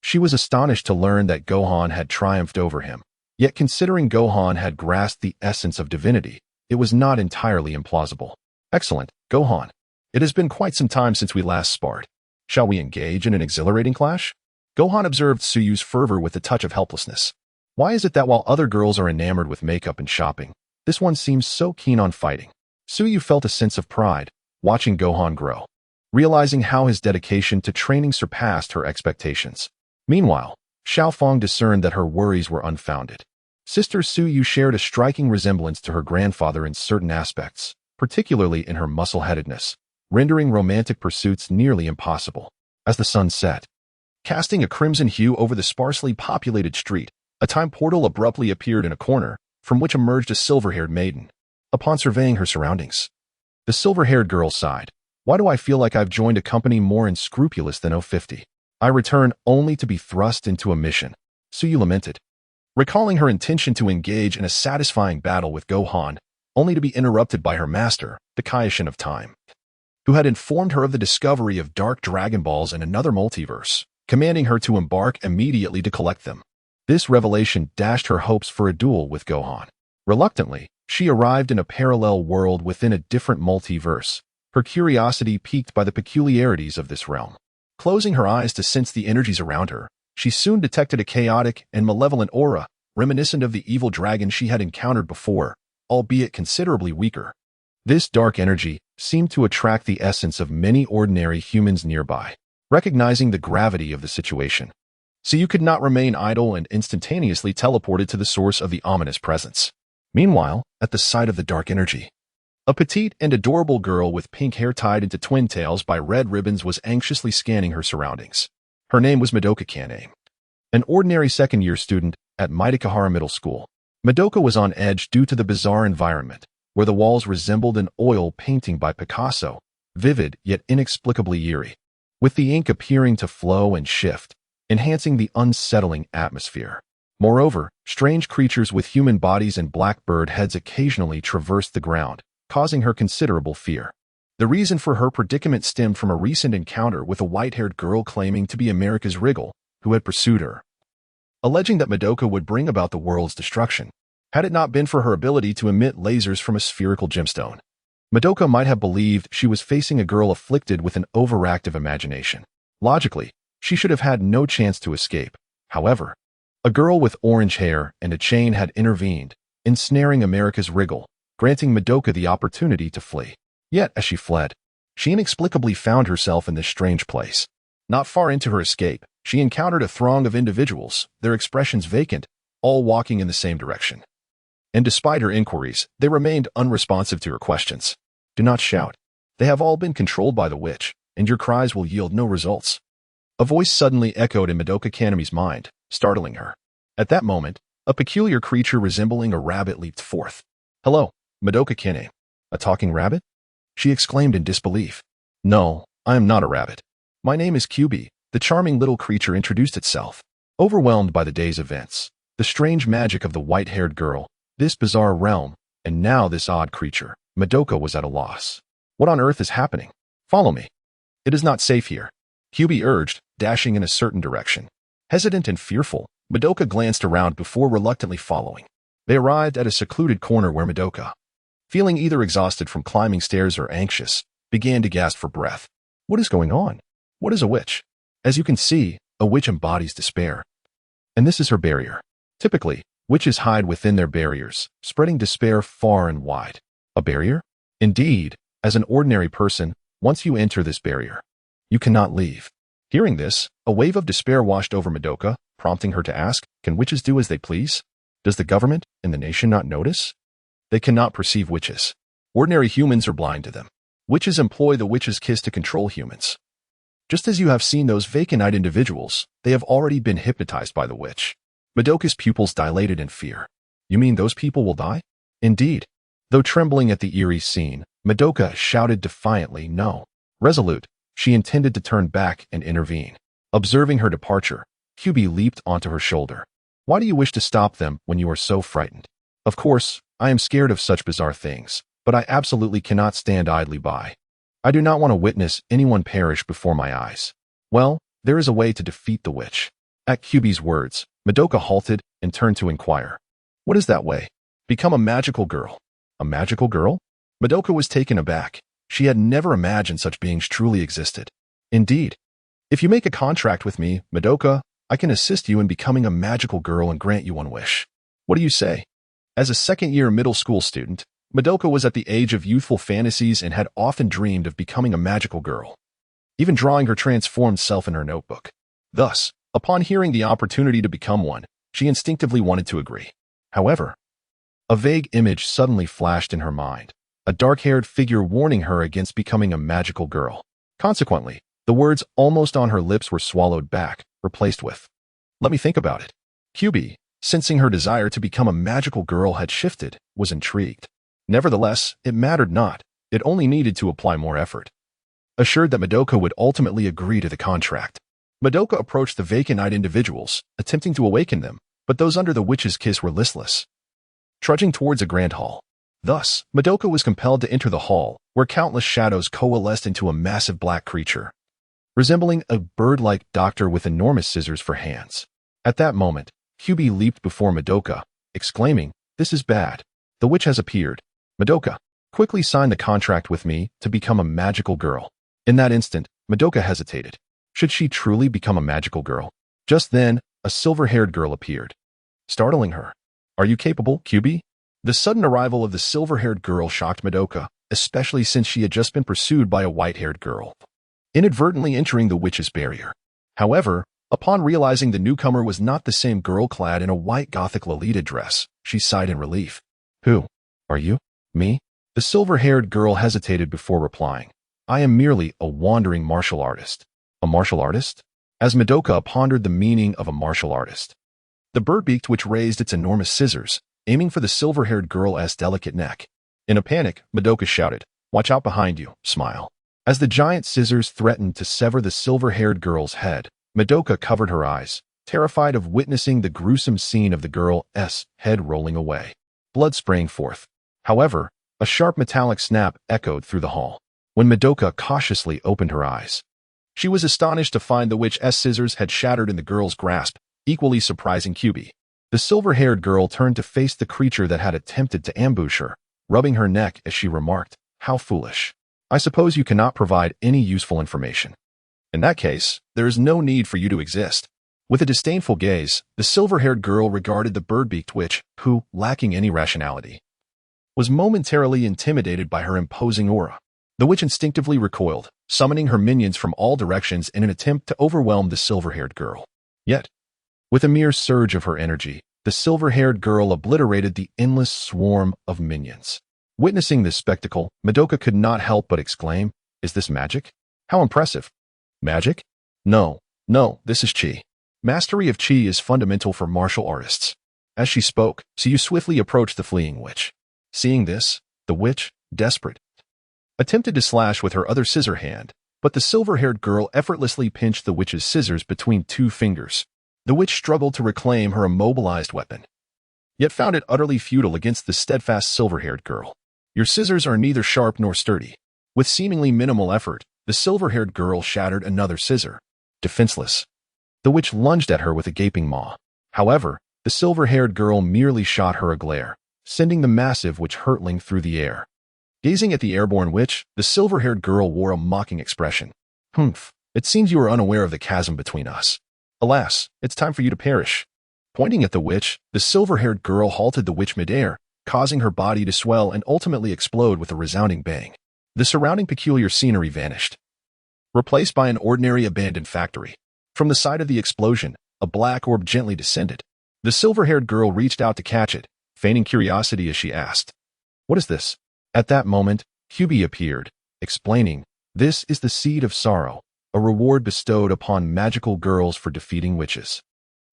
She was astonished to learn that Gohan had triumphed over him. Yet considering Gohan had grasped the essence of divinity, it was not entirely implausible. Excellent, Gohan. It has been quite some time since we last sparred. Shall we engage in an exhilarating clash? Gohan observed Suyu's fervor with a touch of helplessness. Why is it that while other girls are enamored with makeup and shopping, this one seems so keen on fighting? Suyu felt a sense of pride, watching Gohan grow, realizing how his dedication to training surpassed her expectations. Meanwhile, Xiao Fang discerned that her worries were unfounded. Sister Suyu shared a striking resemblance to her grandfather in certain aspects, particularly in her muscle-headedness, rendering romantic pursuits nearly impossible. As the sun set, casting a crimson hue over the sparsely populated street, a time portal abruptly appeared in a corner, from which emerged a silver-haired maiden. Upon surveying her surroundings, the silver-haired girl sighed. Why do I feel like I've joined a company more unscrupulous than 050? I return only to be thrust into a mission, Suyu lamented. Recalling her intention to engage in a satisfying battle with Gohan, only to be interrupted by her master, the Kaioshin of Time, who had informed her of the discovery of dark Dragon Balls in another multiverse, commanding her to embark immediately to collect them. This revelation dashed her hopes for a duel with Gohan. Reluctantly, she arrived in a parallel world within a different multiverse, her curiosity piqued by the peculiarities of this realm. Closing her eyes to sense the energies around her, she soon detected a chaotic and malevolent aura, reminiscent of the evil dragon she had encountered before, albeit considerably weaker. This dark energy seemed to attract the essence of many ordinary humans nearby. Recognizing the gravity of the situation, Suyu could not remain idle and instantaneously teleported to the source of the ominous presence. Meanwhile, at the sight of the dark energy, a petite and adorable girl with pink hair tied into twin tails by red ribbons was anxiously scanning her surroundings. Her name was Madoka Kane, an ordinary second-year student at Mitakahara Middle School. Madoka was on edge due to the bizarre environment, where the walls resembled an oil painting by Picasso, vivid yet inexplicably eerie, with the ink appearing to flow and shift, enhancing the unsettling atmosphere. Moreover, strange creatures with human bodies and blackbird heads occasionally traversed the ground, causing her considerable fear. The reason for her predicament stemmed from a recent encounter with a white-haired girl claiming to be America's Wriggle, who had pursued her, alleging that Madoka would bring about the world's destruction, had it not been for her ability to emit lasers from a spherical gemstone. Madoka might have believed she was facing a girl afflicted with an overactive imagination. Logically, she should have had no chance to escape. However, a girl with orange hair and a chain had intervened, ensnaring America's Wriggle, granting Madoka the opportunity to flee. Yet, as she fled, she inexplicably found herself in this strange place. Not far into her escape, she encountered a throng of individuals, their expressions vacant, all walking in the same direction. And despite her inquiries, they remained unresponsive to her questions. Do not shout. They have all been controlled by the witch, and your cries will yield no results. A voice suddenly echoed in Madoka Kanemi's mind, startling her. At that moment, a peculiar creature resembling a rabbit leaped forth. Hello, Madoka Kine. A talking rabbit? She exclaimed in disbelief. No, I am not a rabbit. My name is QB, the charming little creature introduced itself. Overwhelmed by the day's events, the strange magic of the white-haired girl, this bizarre realm, and now this odd creature, Madoka was at a loss. What on earth is happening? Follow me. It is not safe here, QB urged, dashing in a certain direction. Hesitant and fearful, Madoka glanced around before reluctantly following. They arrived at a secluded corner where Madoka, feeling either exhausted from climbing stairs or anxious, began to gasp for breath. What is going on? What is a witch? As you can see, a witch embodies despair. And this is her barrier. Typically, witches hide within their barriers, spreading despair far and wide. A barrier? Indeed, as an ordinary person, once you enter this barrier, you cannot leave. Hearing this, a wave of despair washed over Madoka, prompting her to ask, can witches do as they please? Does the government and the nation not notice? They cannot perceive witches. Ordinary humans are blind to them. Witches employ the witch's kiss to control humans. Just as you have seen those vacant-eyed individuals, they have already been hypnotized by the witch. Madoka's pupils dilated in fear. You mean those people will die? Indeed. Though trembling at the eerie scene, Madoka shouted defiantly no. Resolute, she intended to turn back and intervene. Observing her departure, QB leaped onto her shoulder. Why do you wish to stop them when you are so frightened? Of course, I am scared of such bizarre things, but I absolutely cannot stand idly by. I do not want to witness anyone perish before my eyes. Well, there is a way to defeat the witch. At QB's words, Madoka halted and turned to inquire. What is that way? Become a magical girl. A magical girl? Madoka was taken aback. She had never imagined such beings truly existed. Indeed. If you make a contract with me, Madoka, I can assist you in becoming a magical girl and grant you one wish. What do you say? As a second-year middle school student, Madoka was at the age of youthful fantasies and had often dreamed of becoming a magical girl, even drawing her transformed self in her notebook. Thus, upon hearing the opportunity to become one, she instinctively wanted to agree. However, a vague image suddenly flashed in her mind, a dark-haired figure warning her against becoming a magical girl. Consequently, the words almost on her lips were swallowed back, replaced with, "Let me think about it." QB, sensing her desire to become a magical girl had shifted, was intrigued. Nevertheless, it mattered not. It only needed to apply more effort. Assured that Madoka would ultimately agree to the contract, Madoka approached the vacant-eyed individuals, attempting to awaken them, but those under the witch's kiss were listless, trudging towards a grand hall. Thus, Madoka was compelled to enter the hall, where countless shadows coalesced into a massive black creature, resembling a bird-like doctor with enormous scissors for hands. At that moment, QB leaped before Madoka, exclaiming, "This is bad. The witch has appeared. Madoka, quickly sign the contract with me to become a magical girl." In that instant, Madoka hesitated. Should she truly become a magical girl? Just then, a silver-haired girl appeared, startling her. "Are you capable, QB?" The sudden arrival of the silver-haired girl shocked Madoka, especially since she had just been pursued by a white-haired girl, inadvertently entering the witch's barrier. However, upon realizing the newcomer was not the same girl clad in a white Gothic Lolita dress, she sighed in relief. "Who? Are you? Me?" The silver-haired girl hesitated before replying. "I am merely a wandering martial artist." A martial artist? As Madoka pondered the meaning of a martial artist, the bird beaked which raised its enormous scissors, aiming for the silver-haired girl's delicate neck. In a panic, Madoka shouted, "Watch out behind you, smile." As the giant scissors threatened to sever the silver-haired girl's head, Madoka covered her eyes, terrified of witnessing the gruesome scene of the girl's head rolling away, blood spraying forth. However, a sharp metallic snap echoed through the hall. When Madoka cautiously opened her eyes, she was astonished to find the witch's scissors had shattered in the girl's grasp, equally surprising QB. The silver-haired girl turned to face the creature that had attempted to ambush her, rubbing her neck as she remarked, "How foolish. I suppose you cannot provide any useful information. In that case, there is no need for you to exist." With a disdainful gaze, the silver-haired girl regarded the bird-beaked witch, who, lacking any rationality, was momentarily intimidated by her imposing aura. The witch instinctively recoiled, summoning her minions from all directions in an attempt to overwhelm the silver-haired girl. Yet, with a mere surge of her energy, the silver-haired girl obliterated the endless swarm of minions. Witnessing this spectacle, Madoka could not help but exclaim, "Is this magic? How impressive." "Magic? No, this is chi. Mastery of chi is fundamental for martial artists." As she spoke, Siyu swiftly approached the fleeing witch. Seeing this, The witch, desperate, attempted to slash with her other scissor hand, but the silver-haired girl effortlessly pinched the witch's scissors between 2 fingers. The witch struggled to reclaim her immobilized weapon, yet found it utterly futile against the steadfast silver-haired girl. Your scissors are neither sharp nor sturdy. With seemingly minimal effort, the silver-haired girl shattered another scissor. Defenseless, the witch lunged at her with a gaping maw. However, the silver-haired girl merely shot her a glare, sending the massive witch hurtling through the air. Gazing at the airborne witch, the silver-haired girl wore a mocking expression. Humph, it seems you are unaware of the chasm between us. Alas, it's time for you to perish. Pointing at the witch, the silver-haired girl halted the witch midair, causing her body to swell and ultimately explode with a resounding bang. The surrounding peculiar scenery vanished, replaced by an ordinary abandoned factory. From the side of the explosion, a black orb gently descended. The silver-haired girl reached out to catch it, feigning curiosity as she asked, "What is this?" At that moment, Kyubi appeared, explaining, "This is the Seed of Sorrow, a reward bestowed upon magical girls for defeating witches.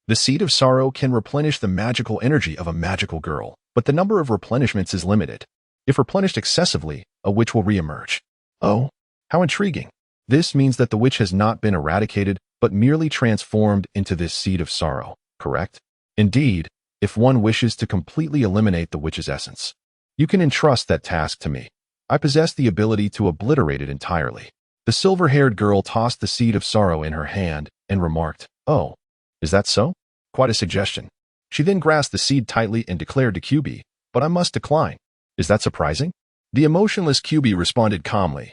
The Seed of Sorrow can replenish the magical energy of a magical girl, but the number of replenishments is limited. If replenished excessively, a witch will re-emerge." Oh, how intriguing. This means that the witch has not been eradicated, but merely transformed into this Seed of Sorrow, correct? Indeed, if one wishes to completely eliminate the witch's essence, you can entrust that task to me. I possess the ability to obliterate it entirely. The silver-haired girl tossed the Seed of Sorrow in her hand and remarked, "Oh, is that so? Quite a suggestion." She then grasped the seed tightly and declared to Kyubi, "But I must decline. Is that surprising?" The emotionless Kyubi responded calmly,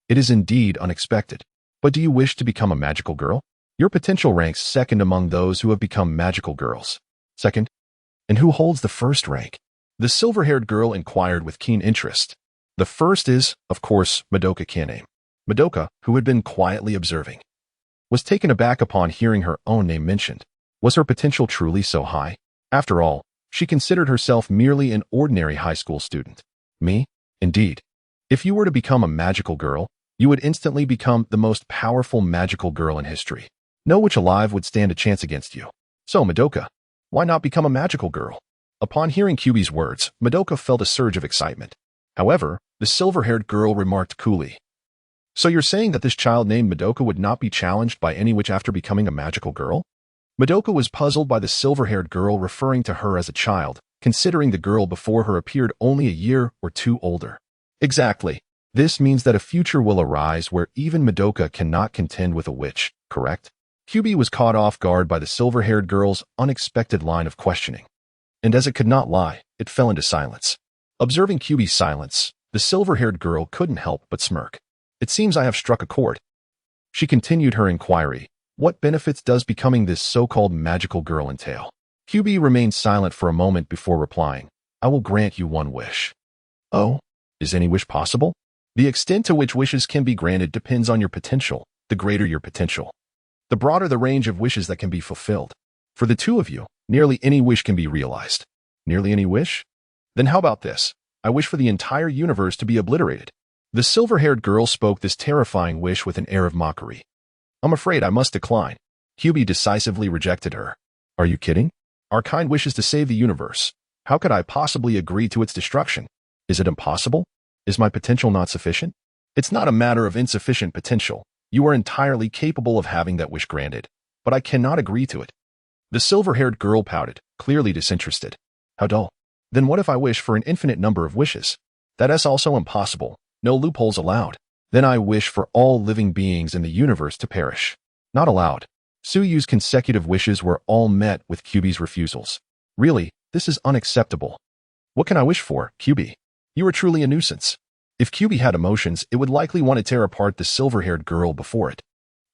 "It is indeed unexpected. But do you wish to become a magical girl? Your potential ranks second among those who have become magical girls." "Second? And who holds the first rank?" The silver-haired girl inquired with keen interest. "The first is, of course, Madoka Kaname." Madoka, who had been quietly observing, was taken aback upon hearing her own name mentioned. Was her potential truly so high? After all, she considered herself merely an ordinary high school student. Me? Indeed. If you were to become a magical girl, you would instantly become the most powerful magical girl in history. No witch alive would stand a chance against you. So, Madoka, why not become a magical girl? Upon hearing Kyubi's words, Madoka felt a surge of excitement. However, the silver-haired girl remarked coolly, "So you're saying that this child named Madoka would not be challenged by any witch after becoming a magical girl?" Madoka was puzzled by the silver-haired girl referring to her as a child, considering the girl before her appeared only a year or 2 older. Exactly. This means that a future will arise where even Madoka cannot contend with a witch, correct? Kyubi was caught off guard by the silver-haired girl's unexpected line of questioning. And as it could not lie, it fell into silence. Observing Kyubi's silence, the silver-haired girl couldn't help but smirk. "It seems I have struck a chord." She continued her inquiry. "What benefits does becoming this so-called magical girl entail?" Kyubi remained silent for a moment before replying, "I will grant you 1 wish." "Oh, is any wish possible?" The extent to which wishes can be granted depends on your potential. The greater your potential, the broader the range of wishes that can be fulfilled. For the 2 of you, nearly any wish can be realized. Nearly any wish? Then how about this? I wish for the entire universe to be obliterated. The silver-haired girl spoke this terrifying wish with an air of mockery. "I'm afraid I must decline." Kyubi decisively rejected her. "Are you kidding? Our kind wishes to save the universe. How could I possibly agree to its destruction? Is it impossible? Is my potential not sufficient?" "It's not a matter of insufficient potential. You are entirely capable of having that wish granted, but I cannot agree to it." The silver-haired girl pouted, clearly disinterested. "How dull. Then what if I wish for an infinite number of wishes?" "That is also impossible. No loopholes allowed." "Then I wish for all living beings in the universe to perish." "Not allowed." Suyu's consecutive wishes were all met with Kyubi's refusals. "Really, this is unacceptable." "What can I wish for, Kyubi? You are truly a nuisance." If Kyubi had emotions, it would likely want to tear apart the silver-haired girl before it.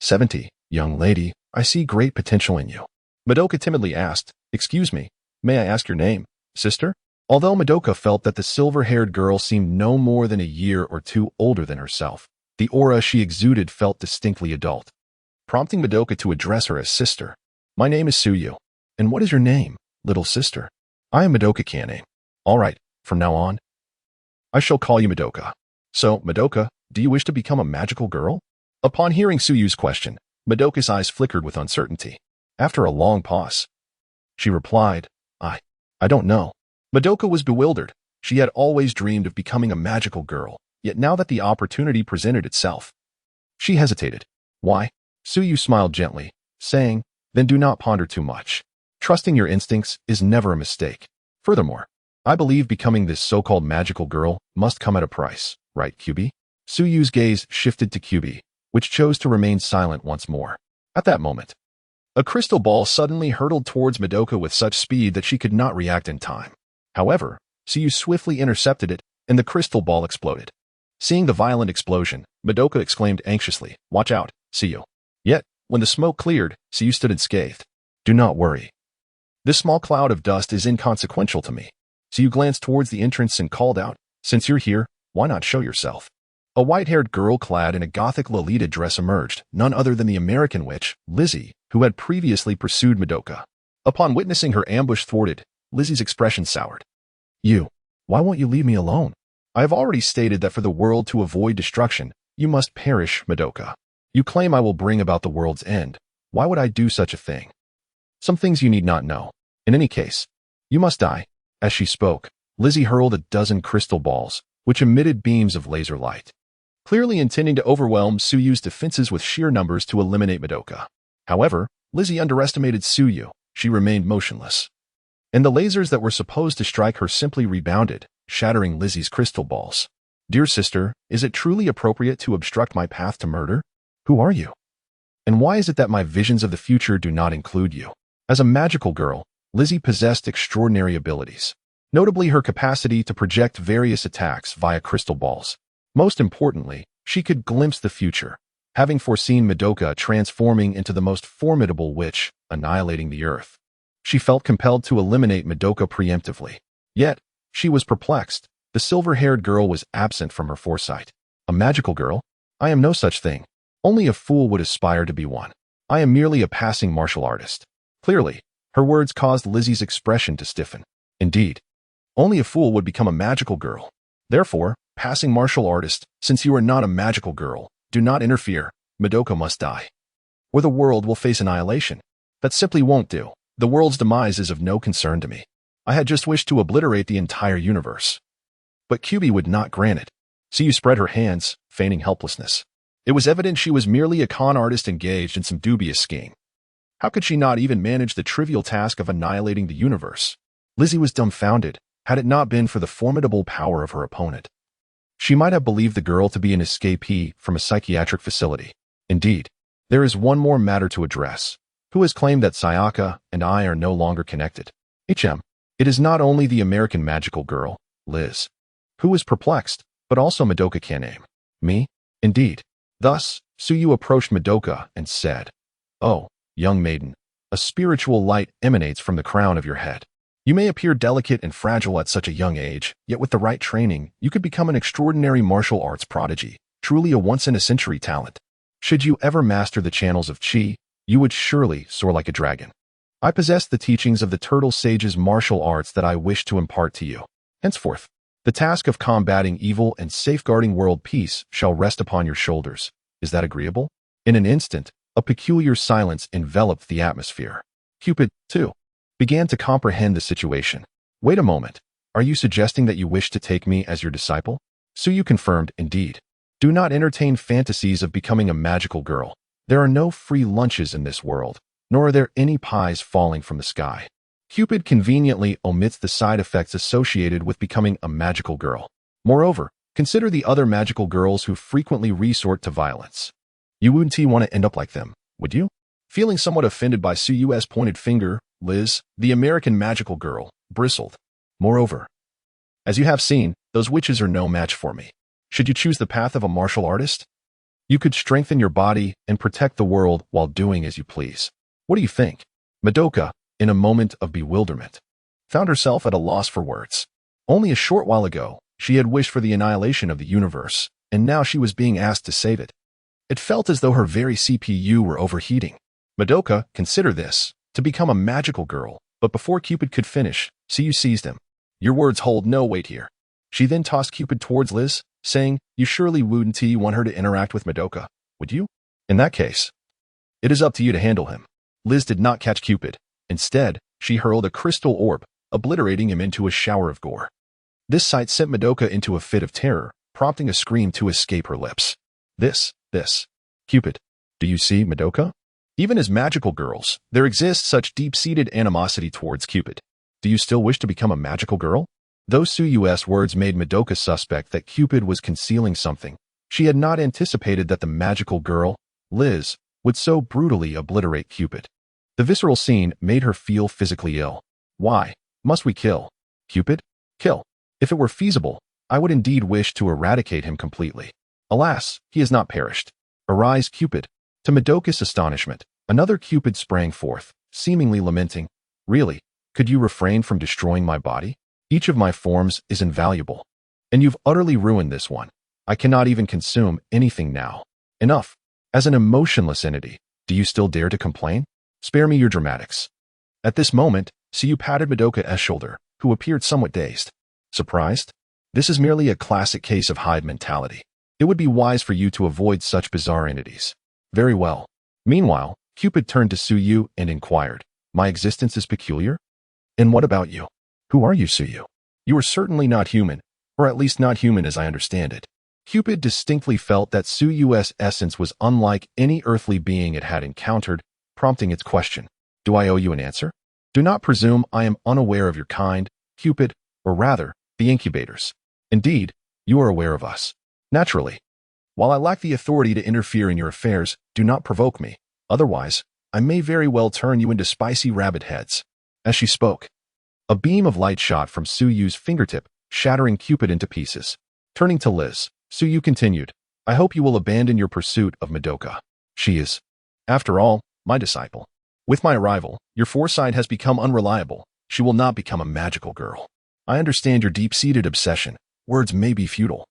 70. "Young lady, I see great potential in you." Madoka timidly asked, "Excuse me, may I ask your name, sister?" Although Madoka felt that the silver-haired girl seemed no more than a year or 2 older than herself, the aura she exuded felt distinctly adult, prompting Madoka to address her as sister. "My name is Suyu. And what is your name, little sister?" "I am Madoka Kaname." "All right, from now on, I shall call you Madoka." "So, Madoka, do you wish to become a magical girl?" Upon hearing Suyu's question, Madoka's eyes flickered with uncertainty. After a long pause, she replied, I don't know." Madoka was bewildered. She had always dreamed of becoming a magical girl, yet now that the opportunity presented itself, she hesitated. Why? Suyu smiled gently, saying, then do not ponder too much. Trusting your instincts is never a mistake. Furthermore, I believe becoming this so-called magical girl must come at a price, right, Kyubi? Suyu's gaze shifted to Kyubi, which chose to remain silent once more. At that moment, a crystal ball suddenly hurtled towards Madoka with such speed that she could not react in time. However, Suyu swiftly intercepted it, and the crystal ball exploded. Seeing the violent explosion, Madoka exclaimed anxiously, watch out, Suyu. Yet, when the smoke cleared, Suyu stood unscathed. Do not worry. This small cloud of dust is inconsequential to me. Suyu glanced towards the entrance and called out, since you're here, why not show yourself? A white-haired girl clad in a gothic Lolita dress emerged, none other than the American witch, Lizzie, who had previously pursued Madoka. Upon witnessing her ambush thwarted, Lizzie's expression soured. Why won't you leave me alone? I have already stated that for the world to avoid destruction, you must perish, Madoka. You claim I will bring about the world's end. Why would I do such a thing? Some things you need not know. In any case, you must die. As she spoke, Lizzie hurled a dozen crystal balls, which emitted beams of laser light, clearly intending to overwhelm Suyu's defenses with sheer numbers to eliminate Madoka. However, Lizzie underestimated Suyu. She remained motionless, and the lasers that were supposed to strike her simply rebounded, shattering Lizzie's crystal balls. Dear sister, is it truly appropriate to obstruct my path to murder? Who are you? And why is it that my visions of the future do not include you? As a magical girl, Lizzie possessed extraordinary abilities, notably her capacity to project various attacks via crystal balls. Most importantly, she could glimpse the future, having foreseen Madoka transforming into the most formidable witch, annihilating the earth. She felt compelled to eliminate Madoka preemptively. Yet, she was perplexed. The silver-haired girl was absent from her foresight. A magical girl? I am no such thing. Only a fool would aspire to be one. I am merely a passing martial artist. Clearly, her words caused Lizzie's expression to stiffen. Indeed, only a fool would become a magical girl. Therefore, passing martial artist, since you are not a magical girl, do not interfere. Madoka must die, or the world will face annihilation. That simply won't do. The world's demise is of no concern to me. I had just wished to obliterate the entire universe. But Kyubi would not grant it. Suyu spread her hands, feigning helplessness. It was evident she was merely a con artist engaged in some dubious scheme. How could she not even manage the trivial task of annihilating the universe? Lizzie was dumbfounded, had it not been for the formidable power of her opponent. She might have believed the girl to be an escapee from a psychiatric facility. Indeed, there is one more matter to address. Who has claimed that Sayaka and I are no longer connected? It is not only the American magical girl, Liz, who is perplexed, but also Madoka can name. Me? Indeed. Thus, Suyu approached Madoka and said, oh, young maiden, a spiritual light emanates from the crown of your head. You may appear delicate and fragile at such a young age, yet with the right training, you could become an extraordinary martial arts prodigy, truly a once-in-a-century talent. Should you ever master the channels of Chi, you would surely soar like a dragon. I possess the teachings of the Turtle Sage's martial arts that I wish to impart to you. Henceforth, the task of combating evil and safeguarding world peace shall rest upon your shoulders. Is that agreeable? In an instant, a peculiar silence enveloped the atmosphere. Cupid, too, began to comprehend the situation. Wait a moment. Are you suggesting that you wish to take me as your disciple? Suyu confirmed, indeed. Do not entertain fantasies of becoming a magical girl. There are no free lunches in this world, nor are there any pies falling from the sky. Cupid conveniently omits the side effects associated with becoming a magical girl. Moreover, consider the other magical girls who frequently resort to violence. You wouldn't want to end up like them, would you? Feeling somewhat offended by Suyu's pointed finger, Liz, the American magical girl, bristled. Moreover, as you have seen, those witches are no match for me. Should you choose the path of a martial artist, you could strengthen your body and protect the world while doing as you please. What do you think? Madoka, in a moment of bewilderment, found herself at a loss for words. Only a short while ago, she had wished for the annihilation of the universe, and now she was being asked to save it. It felt as though her very CPU were overheating. Madoka, consider this, to become a magical girl, but before Cupid could finish, Suyu seized him. Your words hold no weight here. She then tossed Cupid towards Liz, saying, you surely wouldn't want her to interact with Madoka, would you? In that case, it is up to you to handle him. Liz did not catch Cupid. Instead, she hurled a crystal orb, obliterating him into a shower of gore. This sight sent Madoka into a fit of terror, prompting a scream to escape her lips. This. Cupid. Do you see, Madoka? Even as magical girls, there exists such deep-seated animosity towards Cupid. Do you still wish to become a magical girl? Those Suyu's words made Madoka suspect that Cupid was concealing something. She had not anticipated that the magical girl, Liz, would so brutally obliterate Cupid. The visceral scene made her feel physically ill. Why must we kill Cupid? Kill. If it were feasible, I would indeed wish to eradicate him completely. Alas, he has not perished. Arise, Cupid. To Madoka's astonishment, another Cupid sprang forth, seemingly lamenting. Really, could you refrain from destroying my body? Each of my forms is invaluable. And you've utterly ruined this one. I cannot even consume anything now. Enough. As an emotionless entity, do you still dare to complain? Spare me your dramatics. At this moment, Suyu patted Madoka's shoulder, who appeared somewhat dazed. Surprised? This is merely a classic case of hive mentality. It would be wise for you to avoid such bizarre entities. Very well. Meanwhile, Cupid turned to Suyu and inquired, My existence is peculiar? And what about you? Who are you, Suyu? You are certainly not human, or at least not human as I understand it. Cupid distinctly felt that Suyu's essence was unlike any earthly being it had encountered, prompting its question. Do I owe you an answer? Do not presume I am unaware of your kind, Cupid, or rather, the incubators. Indeed, you are aware of us. Naturally. While I lack the authority to interfere in your affairs, do not provoke me. Otherwise, I may very well turn you into spicy rabbit heads. As she spoke, a beam of light shot from Suyu's fingertip, shattering Cupid into pieces. Turning to Liz, Suyu continued, I hope you will abandon your pursuit of Madoka. She is, after all, my disciple. With my arrival, your foresight has become unreliable. She will not become a magical girl. I understand your deep-seated obsession. Words may be futile.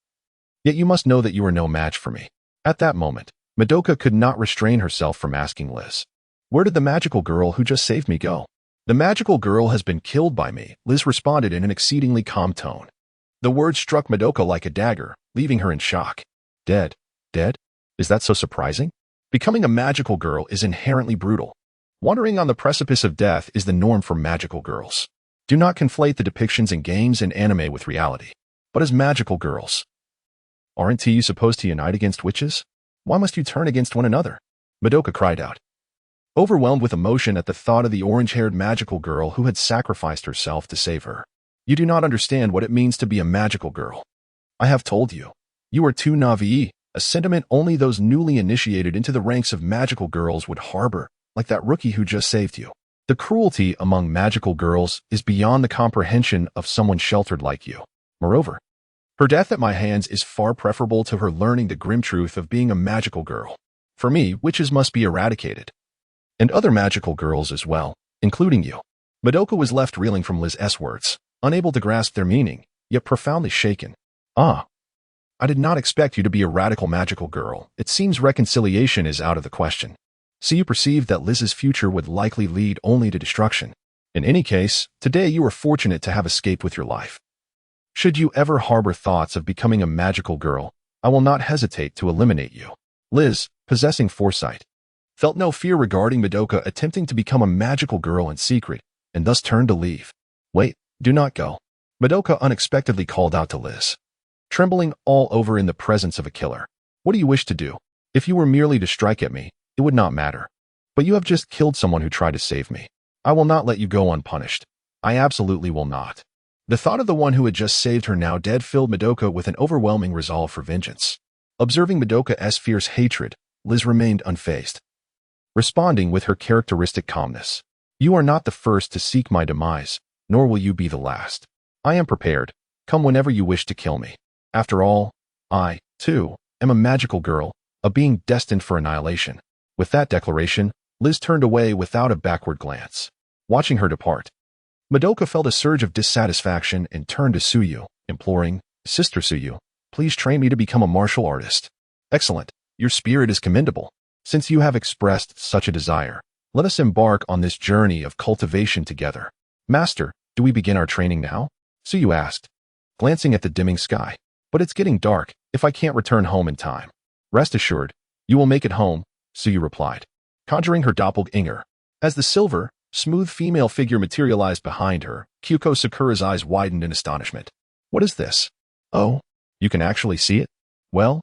Yet you must know that you are no match for me. At that moment, Madoka could not restrain herself from asking Liz, Where did the magical girl who just saved me go? The magical girl has been killed by me, Liz responded in an exceedingly calm tone. The words struck Madoka like a dagger, leaving her in shock. Dead? Dead? Is that so surprising? Becoming a magical girl is inherently brutal. Wandering on the precipice of death is the norm for magical girls. Do not conflate the depictions in games and anime with reality. But as magical girls, aren't you supposed to unite against witches? Why must you turn against one another? Madoka cried out, overwhelmed with emotion at the thought of the orange-haired magical girl who had sacrificed herself to save her. You do not understand what it means to be a magical girl. I have told you. You are too naive, a sentiment only those newly initiated into the ranks of magical girls would harbor, like that rookie who just saved you. The cruelty among magical girls is beyond the comprehension of someone sheltered like you. Moreover, her death at my hands is far preferable to her learning the grim truth of being a magical girl. For me, witches must be eradicated. And other magical girls as well, including you. Madoka was left reeling from Liz's words, unable to grasp their meaning, yet profoundly shaken. I did not expect you to be a radical magical girl. It seems reconciliation is out of the question. So you perceive that Liz's future would likely lead only to destruction. In any case, today you are fortunate to have escaped with your life. Should you ever harbor thoughts of becoming a magical girl, I will not hesitate to eliminate you. Liz, possessing foresight, felt no fear regarding Madoka attempting to become a magical girl in secret, and thus turned to leave. Wait, do not go. Madoka unexpectedly called out to Liz, trembling all over in the presence of a killer. What do you wish to do? If you were merely to strike at me, it would not matter. But you have just killed someone who tried to save me. I will not let you go unpunished. I absolutely will not. The thought of the one who had just saved her now dead filled Madoka with an overwhelming resolve for vengeance. Observing Madoka's fierce hatred, Liz remained unfazed, responding with her characteristic calmness. You are not the first to seek my demise, nor will you be the last. I am prepared. Come whenever you wish to kill me. After all, I, too, am a magical girl, a being destined for annihilation. With that declaration, Liz turned away without a backward glance. Watching her depart, Madoka felt a surge of dissatisfaction and turned to Suyu, imploring, Sister Suyu, please train me to become a martial artist. Excellent. Your spirit is commendable. Since you have expressed such a desire, let us embark on this journey of cultivation together. Master, do we begin our training now? Suyu asked, glancing at the dimming sky. But it's getting dark, if I can't return home in time. Rest assured, you will make it home, Suyu replied, conjuring her doppelganger. As the silver, smooth female figure materialized behind her, Kyuko Sakura's eyes widened in astonishment. What is this? Oh, you can actually see it? Well,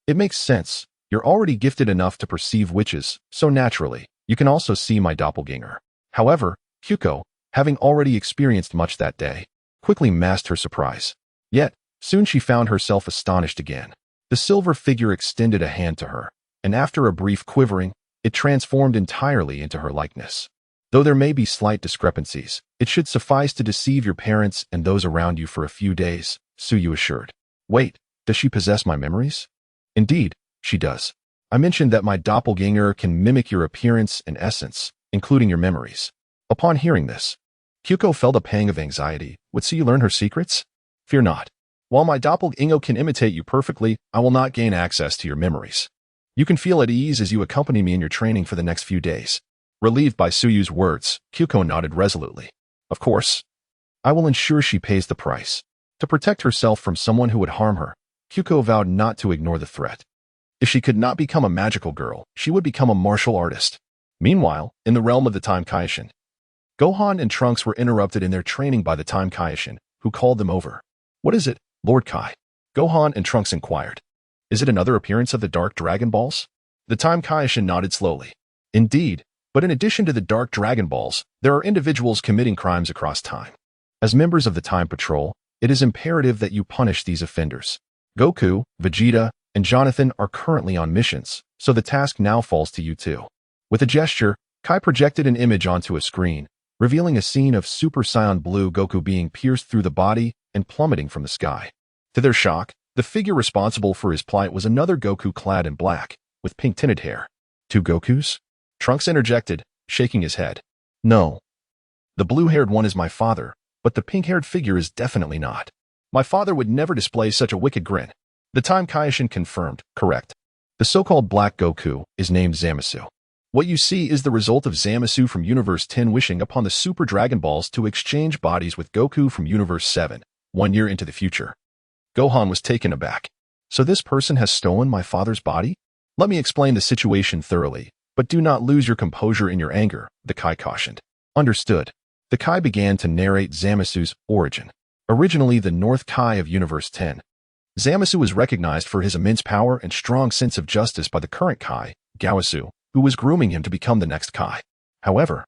it makes sense. You're already gifted enough to perceive witches, so naturally, you can also see my doppelganger. However, Kyuko, having already experienced much that day, quickly masked her surprise. Yet, soon she found herself astonished again. The silver figure extended a hand to her, and after a brief quivering, it transformed entirely into her likeness. Though there may be slight discrepancies, it should suffice to deceive your parents and those around you for a few days, Suyu assured. Wait, does she possess my memories? Indeed, she does. I mentioned that my doppelganger can mimic your appearance and essence, including your memories. Upon hearing this, Kyuko felt a pang of anxiety. Would Suyu learn her secrets? Fear not. While my doppelganger can imitate you perfectly, I will not gain access to your memories. You can feel at ease as you accompany me in your training for the next few days. Relieved by Suyu's words, Kyuko nodded resolutely. Of course. I will ensure she pays the price. To protect herself from someone who would harm her, Kyuko vowed not to ignore the threat. If she could not become a magical girl, she would become a martial artist. Meanwhile, in the realm of the Time Kaishin, Gohan and Trunks were interrupted in their training by the Time Kaishin, who called them over. What is it, Lord Kai? Gohan and Trunks inquired. Is it another appearance of the Dark Dragon Balls? The Time Kaishin nodded slowly. Indeed, but in addition to the Dark Dragon Balls, there are individuals committing crimes across time. As members of the Time Patrol, it is imperative that you punish these offenders. Goku, Vegeta, and Jonathan are currently on missions, so the task now falls to you too. With a gesture, Kai projected an image onto a screen, revealing a scene of Super Saiyan Blue Goku being pierced through the body and plummeting from the sky. To their shock, the figure responsible for his plight was another Goku clad in black, with pink-tinted hair. Two Gokus? Trunks interjected, shaking his head. No. The blue-haired one is my father, but the pink-haired figure is definitely not. My father would never display such a wicked grin. The Time Kaishin confirmed, correct. The so-called Black Goku is named Zamasu. What you see is the result of Zamasu from Universe 10 wishing upon the Super Dragon Balls to exchange bodies with Goku from Universe 7, 1 year into the future. Gohan was taken aback. So this person has stolen my father's body? Let me explain the situation thoroughly, but do not lose your composure in your anger, the Kai cautioned. Understood. The Kai began to narrate Zamasu's origin. Originally the North Kai of Universe 10. Zamasu was recognized for his immense power and strong sense of justice by the current Kai, Gaosu, who was grooming him to become the next Kai. However,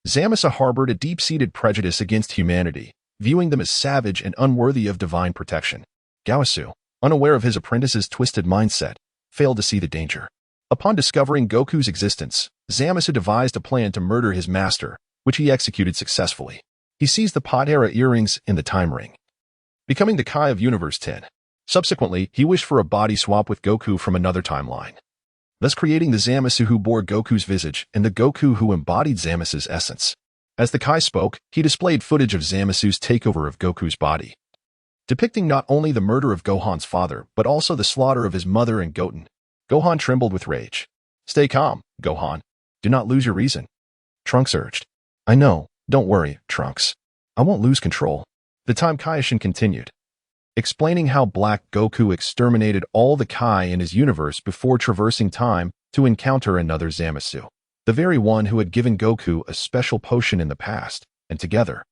Zamasu harbored a deep-seated prejudice against humanity, viewing them as savage and unworthy of divine protection. Gaosu, unaware of his apprentice's twisted mindset, failed to see the danger. Upon discovering Goku's existence, Zamasu devised a plan to murder his master, which he executed successfully. He seized the Pot-era earrings in the time ring, becoming the Kai of Universe 10. Subsequently, he wished for a body swap with Goku from another timeline, thus creating the Zamasu who bore Goku's visage and the Goku who embodied Zamasu's essence. As the Kai spoke, he displayed footage of Zamasu's takeover of Goku's body, depicting not only the murder of Gohan's father, but also the slaughter of his mother and Goten. Gohan trembled with rage. Stay calm, Gohan. Do not lose your reason. Trunks urged. I know, don't worry, Trunks. I won't lose control. The Time Kaishin continued, explaining how Black Goku exterminated all the Kai in his universe before traversing time to encounter another Zamasu, the very one who had given Goku a special potion in the past, and together,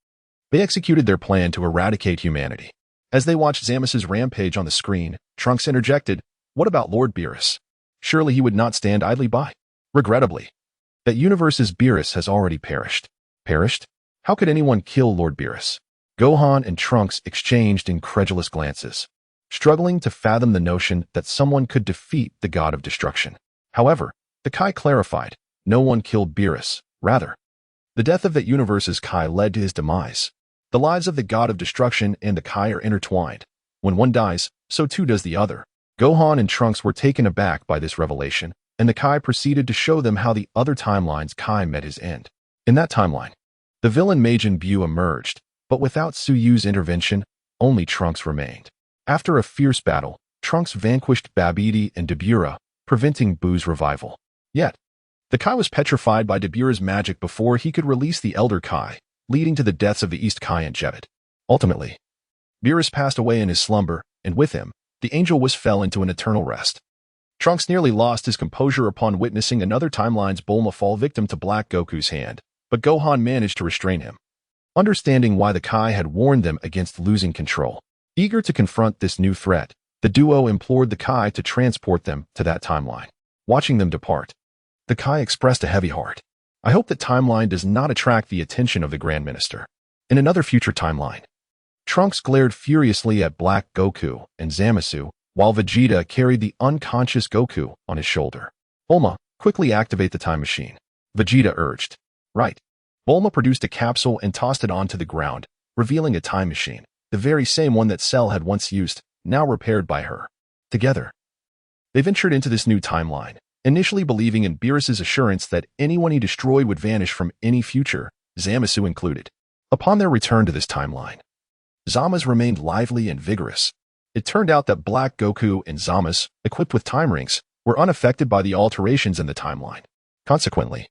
they executed their plan to eradicate humanity. As they watched Zamasu's rampage on the screen, Trunks interjected, what about Lord Beerus? Surely he would not stand idly by. Regrettably, that universe's Beerus has already perished. Perished? How could anyone kill Lord Beerus? Gohan and Trunks exchanged incredulous glances, struggling to fathom the notion that someone could defeat the god of destruction. However, the Kai clarified, no one killed Beerus. Rather, the death of that universe's Kai led to his demise. The lives of the god of destruction and the Kai are intertwined. When one dies, so too does the other. Gohan and Trunks were taken aback by this revelation, and the Kai proceeded to show them how the other timeline's Kai met his end. In that timeline, the villain Majin Buu emerged, but without Suyu's intervention, only Trunks remained. After a fierce battle, Trunks vanquished Babidi and Dabura, preventing Buu's revival. Yet, the Kai was petrified by Dabura's magic before he could release the Elder Kai, leading to the deaths of the East Kai and Jebat. Ultimately, Beerus passed away in his slumber, and with him, the angel fell into an eternal rest. Trunks nearly lost his composure upon witnessing another timeline's Bulma fall victim to Black Goku's hand, but Gohan managed to restrain him. Understanding why the Kai had warned them against losing control, Eager to confront this new threat, the duo implored the Kai to transport them to that timeline. Watching them depart, the Kai expressed a heavy heart. I hope that timeline does not attract the attention of the Grand Minister. In another future timeline, Trunks glared furiously at Black Goku and Zamasu, while Vegeta carried the unconscious Goku on his shoulder. Bulma, quickly activate the time machine, Vegeta urged. Right. Bulma produced a capsule and tossed it onto the ground, revealing a time machine, the very same one that Cell had once used, now repaired by her. Together, they ventured into this new timeline, initially believing in Beerus's assurance that anyone he destroyed would vanish from any future, Zamasu included. Upon their return to this timeline, Zama's remained lively and vigorous. It turned out that Black Goku and Zama's, equipped with time rings, were unaffected by the alterations in the timeline. Consequently,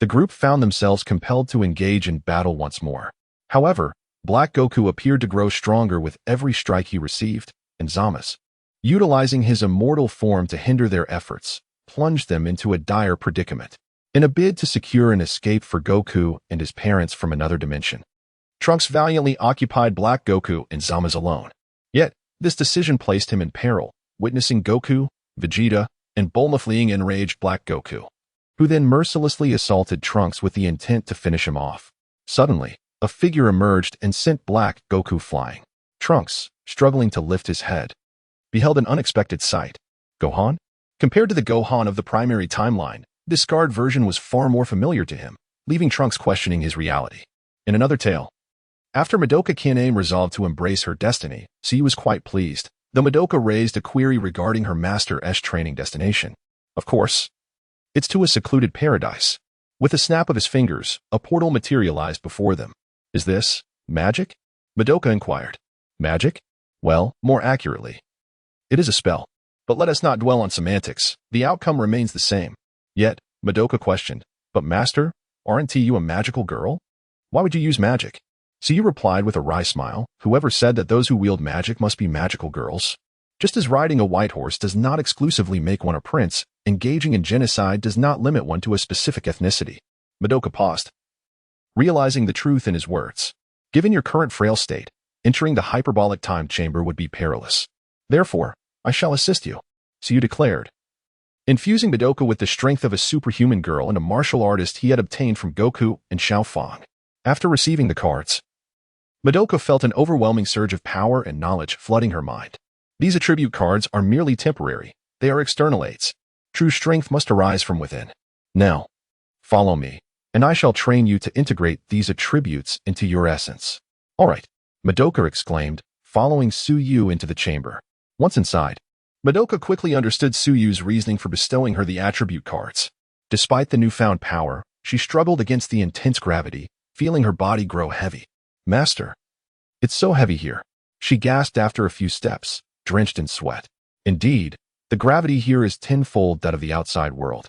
the group found themselves compelled to engage in battle once more. However, Black Goku appeared to grow stronger with every strike he received, and Zama's, utilizing his immortal form to hinder their efforts, plunged them into a dire predicament. In a bid to secure an escape for Goku and his parents from another dimension, Trunks valiantly occupied Black Goku and Zama's alone. Yet, this decision placed him in peril, witnessing Goku, Vegeta, and Bulma fleeing enraged Black Goku, who then mercilessly assaulted Trunks with the intent to finish him off. Suddenly, a figure emerged and sent Black Goku flying. Trunks, struggling to lift his head, beheld an unexpected sight. Gohan? Compared to the Gohan of the primary timeline, this scarred version was far more familiar to him, leaving Trunks questioning his reality. In another tale, after Madoka Kaname resolved to embrace her destiny, Suyu was quite pleased, though Madoka raised a query regarding her Master's training destination. Of course, it's to a secluded paradise. With a snap of his fingers, a portal materialized before them. Is this magic? Madoka inquired. Magic? Well, more accurately, it is a spell. But let us not dwell on semantics. The outcome remains the same. Yet, Madoka questioned, but Master, aren't you a magical girl? Why would you use magic? Suyu replied with a wry smile, whoever said that those who wield magic must be magical girls? Just as riding a white horse does not exclusively make one a prince, engaging in genocide does not limit one to a specific ethnicity. Madoka paused, realizing the truth in his words. Given your current frail state, entering the hyperbolic time chamber would be perilous. Therefore, I shall assist you, Suyu declared, infusing Madoka with the strength of a superhuman girl and a martial artist he had obtained from Goku and Xiao Fang. After receiving the cards, Madoka felt an overwhelming surge of power and knowledge flooding her mind. These attribute cards are merely temporary. They are external aids. True strength must arise from within. Now, follow me, and I shall train you to integrate these attributes into your essence. All right, Madoka exclaimed, following Suyu into the chamber. Once inside, Madoka quickly understood Suyu's reasoning for bestowing her the attribute cards. Despite the newfound power, she struggled against the intense gravity, feeling her body grow heavy. Master, it's so heavy here, she gasped after a few steps, drenched in sweat. Indeed, the gravity here is tenfold that of the outside world,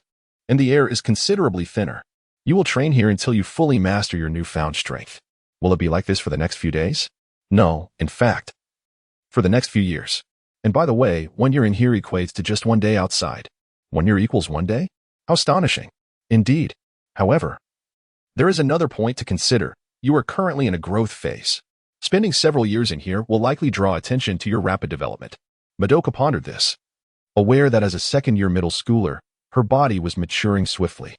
and the air is considerably thinner. You will train here until you fully master your newfound strength. Will it be like this for the next few days? No, in fact, for the next few years. And by the way, 1 year in here equates to just 1 day outside. 1 year equals 1 day? How astonishing. Indeed. However, there is another point to consider. You are currently in a growth phase. Spending several years in here will likely draw attention to your rapid development. Madoka pondered this, aware that as a second-year middle schooler, her body was maturing swiftly.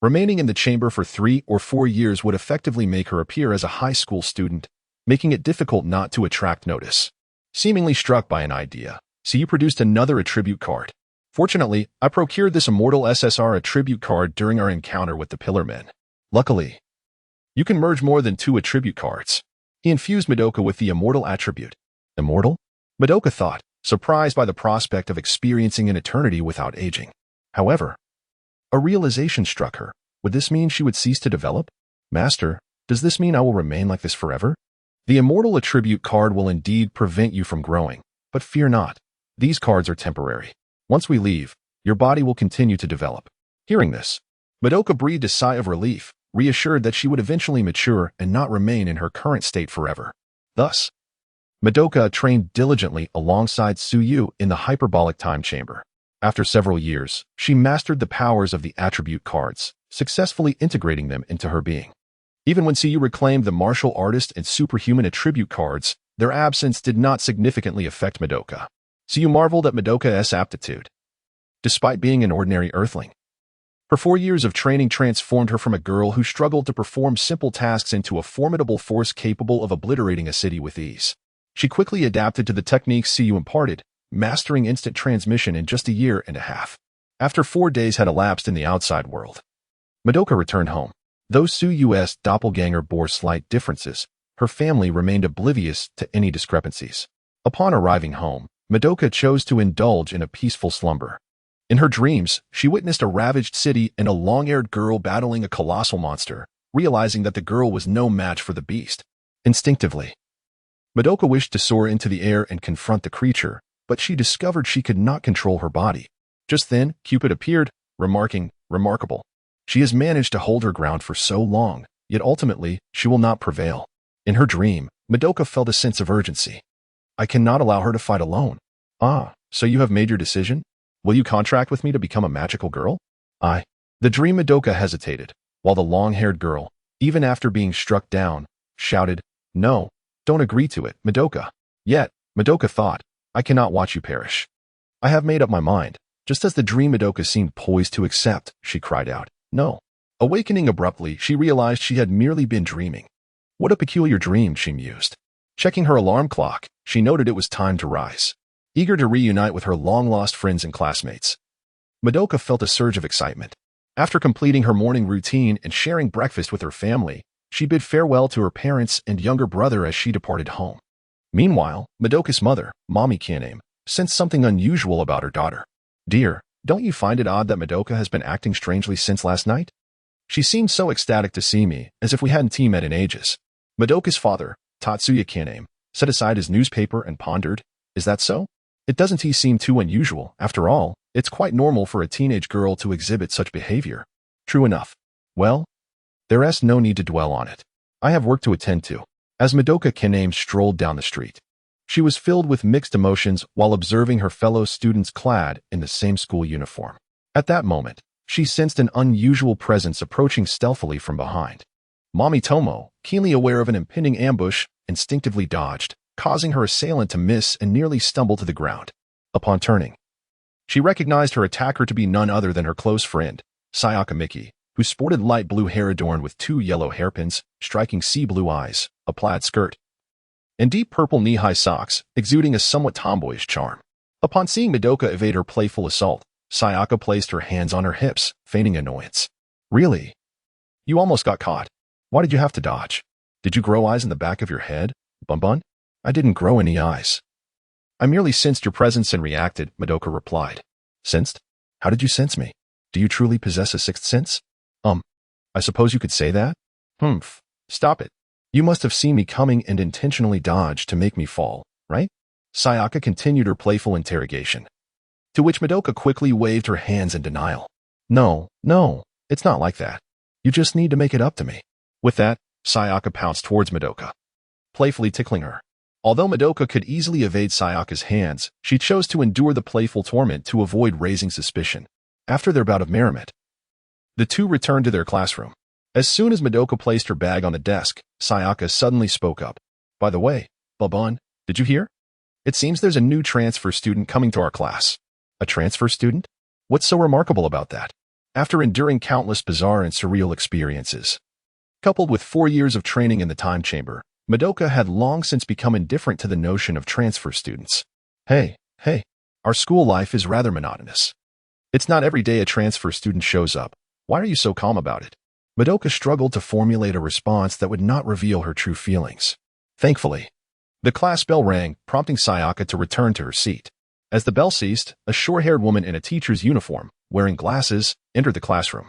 Remaining in the chamber for 3 or 4 years would effectively make her appear as a high school student, making it difficult not to attract notice. Seemingly struck by an idea, Suyu produced another attribute card. Fortunately, I procured this immortal SSR attribute card during our encounter with the Pillar Men. Luckily, you can merge more than 2 attribute cards. He infused Madoka with the immortal attribute. Immortal? Madoka thought, surprised by the prospect of experiencing an eternity without aging. However, a realization struck her. Would this mean she would cease to develop? Master, does this mean I will remain like this forever? The immortal attribute card will indeed prevent you from growing, but fear not. These cards are temporary. Once we leave, your body will continue to develop. Hearing this, Madoka breathed a sigh of relief, reassured that she would eventually mature and not remain in her current state forever. Thus, Madoka trained diligently alongside Suyu in the hyperbolic time chamber. After several years, she mastered the powers of the attribute cards, successfully integrating them into her being. Even when Suyu reclaimed the martial artist and superhuman attribute cards, their absence did not significantly affect Madoka. So you marveled at Madoka's aptitude. Despite being an ordinary earthling, her 4 years of training transformed her from a girl who struggled to perform simple tasks into a formidable force capable of obliterating a city with ease. She quickly adapted to the techniques Su imparted, mastering instant transmission in just a year and a half. After 4 days had elapsed in the outside world, Madoka returned home. Though Su's doppelganger bore slight differences, her family remained oblivious to any discrepancies. Upon arriving home, Madoka chose to indulge in a peaceful slumber. In her dreams, she witnessed a ravaged city and a long-haired girl battling a colossal monster, realizing that the girl was no match for the beast. Instinctively, Madoka wished to soar into the air and confront the creature, but she discovered she could not control her body. Just then, Cupid appeared, remarking, "Remarkable. She has managed to hold her ground for so long, yet ultimately, she will not prevail." In her dream, Madoka felt a sense of urgency. "I cannot allow her to fight alone." "Ah, so you have made your decision? Will you contract with me to become a magical girl?" The dream Madoka hesitated, while the long-haired girl, even after being struck down, shouted, "No, don't agree to it, Madoka." Yet, Madoka thought, "I cannot watch you perish. I have made up my mind." Just as the dream Madoka seemed poised to accept, she cried out, "No." Awakening abruptly, she realized she had merely been dreaming. What a peculiar dream, she mused. Checking her alarm clock, she noted it was time to rise. Eager to reunite with her long-lost friends and classmates, Madoka felt a surge of excitement. After completing her morning routine and sharing breakfast with her family, she bid farewell to her parents and younger brother as she departed home. Meanwhile, Madoka's mother, Mommy Kaname, sensed something unusual about her daughter. "Dear, don't you find it odd that Madoka has been acting strangely since last night? She seemed so ecstatic to see me, as if we hadn't met in ages." Madoka's father, Tatsuya Kaname, set aside his newspaper and pondered, "Is that so? It doesn't seem too unusual. After all, it's quite normal for a teenage girl to exhibit such behavior." "True enough. Well, there's no need to dwell on it. I have work to attend to." As Madoka Kaname strolled down the street, she was filled with mixed emotions while observing her fellow students clad in the same school uniform. At that moment, she sensed an unusual presence approaching stealthily from behind. Mommy Tomo, keenly aware of an impending ambush, instinctively dodged, causing her assailant to miss and nearly stumble to the ground. Upon turning, she recognized her attacker to be none other than her close friend, Sayaka Miki, who sported light blue hair adorned with 2 yellow hairpins, striking sea blue eyes, a plaid skirt, and deep purple knee-high socks, exuding a somewhat tomboyish charm. Upon seeing Madoka evade her playful assault, Sayaka placed her hands on her hips, feigning annoyance. "Really? You almost got caught. Why did you have to dodge? Did you grow eyes in the back of your head, Bun?" "I didn't grow any eyes. I merely sensed your presence and reacted," Madoka replied. "Sensed? How did you sense me? Do you truly possess a sixth sense?" I suppose you could say that?" "Humph. Stop it. You must have seen me coming and intentionally dodged to make me fall, right?" Sayaka continued her playful interrogation, to which Madoka quickly waved her hands in denial. No, it's not like that. You just need to make it up to me." With that, Sayaka pounced towards Madoka, playfully tickling her. Although Madoka could easily evade Sayaka's hands, she chose to endure the playful torment to avoid raising suspicion. After their bout of merriment, the two returned to their classroom. As soon as Madoka placed her bag on the desk, Sayaka suddenly spoke up. "By the way, Bubon, did you hear? It seems there's a new transfer student coming to our class." "A transfer student? What's so remarkable about that?" After enduring countless bizarre and surreal experiences, coupled with 4 years of training in the time chamber, Madoka had long since become indifferent to the notion of transfer students. Hey, our school life is rather monotonous. It's not every day a transfer student shows up. Why are you so calm about it?" Madoka struggled to formulate a response that would not reveal her true feelings. Thankfully, the class bell rang, prompting Sayaka to return to her seat. As the bell ceased, a short-haired woman in a teacher's uniform, wearing glasses, entered the classroom.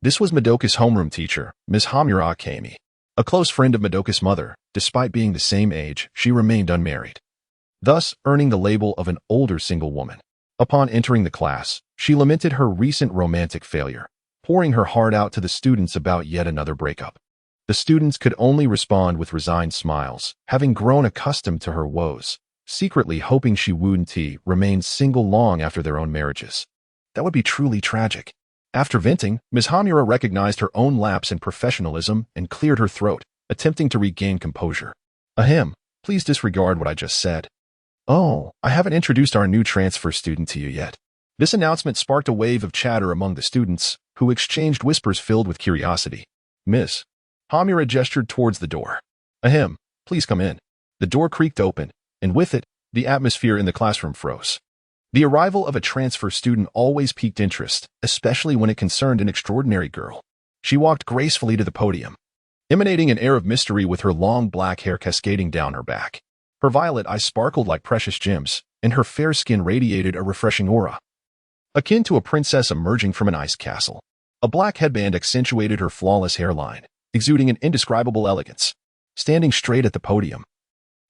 This was Madoka's homeroom teacher, Ms. Hamura Akemi. A close friend of Madoka's mother, despite being the same age, she remained unmarried, thus earning the label of an older single woman. Upon entering the class, she lamented her recent romantic failure, pouring her heart out to the students about yet another breakup. The students could only respond with resigned smiles, having grown accustomed to her woes, secretly hoping she wouldn't remain single long after their own marriages. That would be truly tragic. After venting, Ms. Hamura recognized her own lapse in professionalism and cleared her throat, attempting to regain composure. "Ahem, Please disregard what I just said. Oh, I haven't introduced our new transfer student to you yet. This announcement sparked a wave of chatter among the students, who exchanged whispers filled with curiosity. Miss. Hamura gestured towards the door. Ahem, please come in. The door creaked open, and with it, the atmosphere in the classroom froze. The arrival of a transfer student always piqued interest, especially when it concerned an extraordinary girl. She walked gracefully to the podium, emanating an air of mystery with her long black hair cascading down her back. Her violet eyes sparkled like precious gems, and her fair skin radiated a refreshing aura, akin to a princess emerging from an ice castle. A black headband accentuated her flawless hairline, exuding an indescribable elegance. Standing straight at the podium,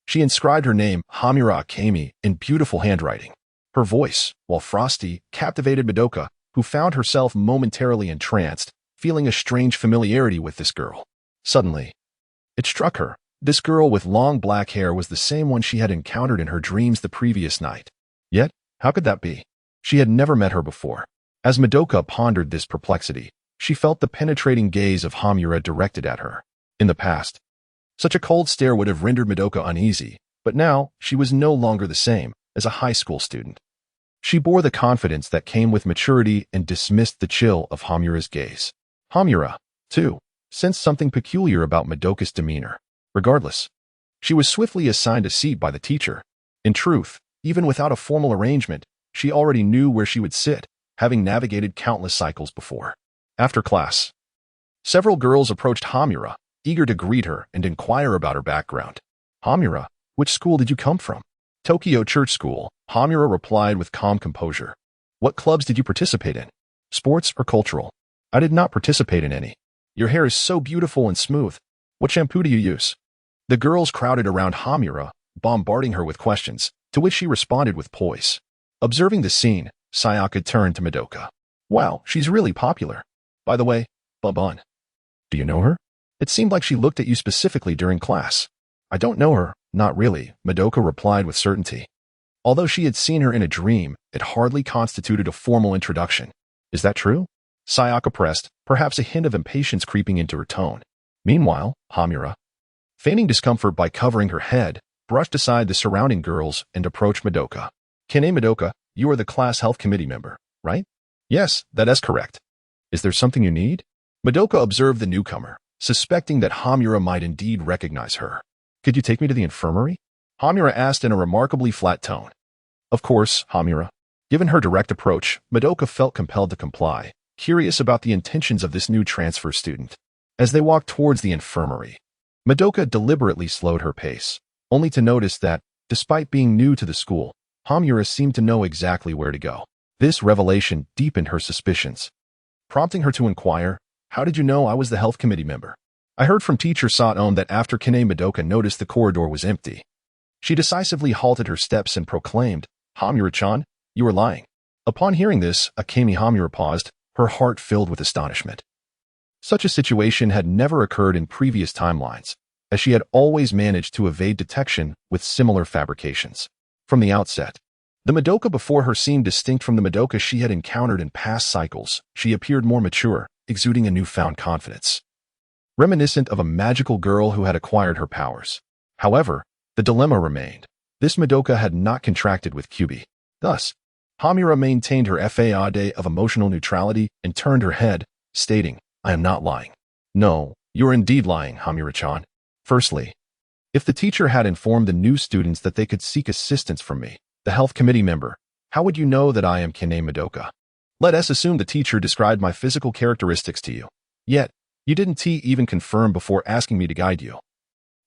she inscribed her name, Hamura Akemi, in beautiful handwriting. Her voice, while frosty, captivated Madoka, who found herself momentarily entranced, feeling a strange familiarity with this girl. Suddenly, it struck her. This girl with long black hair was the same one she had encountered in her dreams the previous night. Yet, how could that be? She had never met her before. As Madoka pondered this perplexity, she felt the penetrating gaze of Hamura directed at her. In the past, such a cold stare would have rendered Madoka uneasy, but now she was no longer the same as a high school student. She bore the confidence that came with maturity and dismissed the chill of Hamura's gaze. Hamura, too, sensed something peculiar about Madoka's demeanor. Regardless, she was swiftly assigned a seat by the teacher. In truth, even without a formal arrangement, she already knew where she would sit, having navigated countless cycles before. After class, several girls approached Hamura, eager to greet her and inquire about her background. Hamura, which school did you come from? Tokyo Church School, Hamura replied with calm composure. What clubs did you participate in? Sports or cultural? I did not participate in any. Your hair is so beautiful and smooth. What shampoo do you use? The girls crowded around Hamura, bombarding her with questions, to which she responded with poise. Observing the scene, Sayaka turned to Madoka. Wow, she's really popular. By the way, Bun. Do you know her? It seemed like she looked at you specifically during class. I don't know her, not really, Madoka replied with certainty. Although she had seen her in a dream, it hardly constituted a formal introduction. Is that true? Sayaka pressed, perhaps a hint of impatience creeping into her tone. Meanwhile, Hamura, feigning discomfort by covering her head, brushed aside the surrounding girls and approached Madoka. Kane Madoka, you are the class health committee member, right? Yes, that is correct. Is there something you need? Madoka observed the newcomer, suspecting that Hamura might indeed recognize her. Could you take me to the infirmary? Hamura asked in a remarkably flat tone. Of course, Hamura. Given her direct approach, Madoka felt compelled to comply, curious about the intentions of this new transfer student. As they walked towards the infirmary, Madoka deliberately slowed her pace, only to notice that, despite being new to the school, Hamura seemed to know exactly where to go. This revelation deepened her suspicions, prompting her to inquire, how did you know I was the health committee member? I heard from teacher Saton that after Kane Madoka noticed the corridor was empty. She decisively halted her steps and proclaimed, Hamura-chan, you are lying. Upon hearing this, Akemi Hamura paused, her heart filled with astonishment. Such a situation had never occurred in previous timelines, as she had always managed to evade detection with similar fabrications. From the outset, the Madoka before her seemed distinct from the Madoka she had encountered in past cycles. She appeared more mature, exuding a newfound confidence, reminiscent of a magical girl who had acquired her powers. However, the dilemma remained. This Madoka had not contracted with Kyuubi. Thus, Hamura maintained her faade of emotional neutrality and turned her head, stating, I am not lying. No, you are indeed lying, Hamura-chan. Firstly, if the teacher had informed the new students that they could seek assistance from me, the health committee member, how would you know that I am Kane Madoka? Let us assume the teacher described my physical characteristics to you. Yet, you didn't even confirm before asking me to guide you,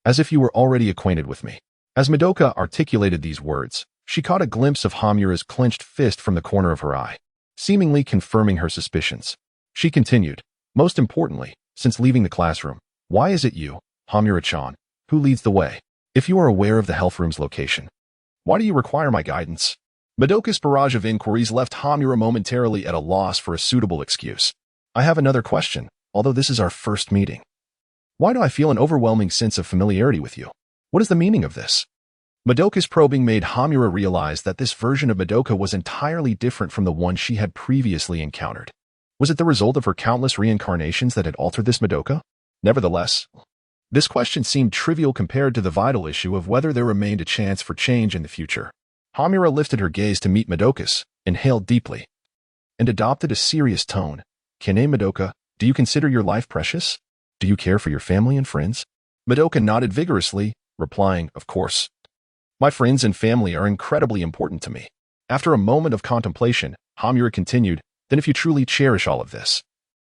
as if you were already acquainted with me. As Madoka articulated these words, she caught a glimpse of Hamura's clenched fist from the corner of her eye, seemingly confirming her suspicions. She continued, most importantly, since leaving the classroom, why is it you, Hamura-chan, who leads the way? If you are aware of the health room's location, why do you require my guidance? Madoka's barrage of inquiries left Hamura momentarily at a loss for a suitable excuse. I have another question, although this is our first meeting. Why do I feel an overwhelming sense of familiarity with you? What is the meaning of this? Madoka's probing made Hamura realize that this version of Madoka was entirely different from the one she had previously encountered. Was it the result of her countless reincarnations that had altered this Madoka? Nevertheless, This question seemed trivial compared to the vital issue of whether there remained a chance for change in the future. Hamura lifted her gaze to meet Madoka's, inhaled deeply, and adopted a serious tone. "Kane Madoka, do you consider your life precious? Do you care for your family and friends?" Madoka nodded vigorously, replying, "Of course. My friends and family are incredibly important to me." After a moment of contemplation, Hamura continued, "Then if you truly cherish all of this,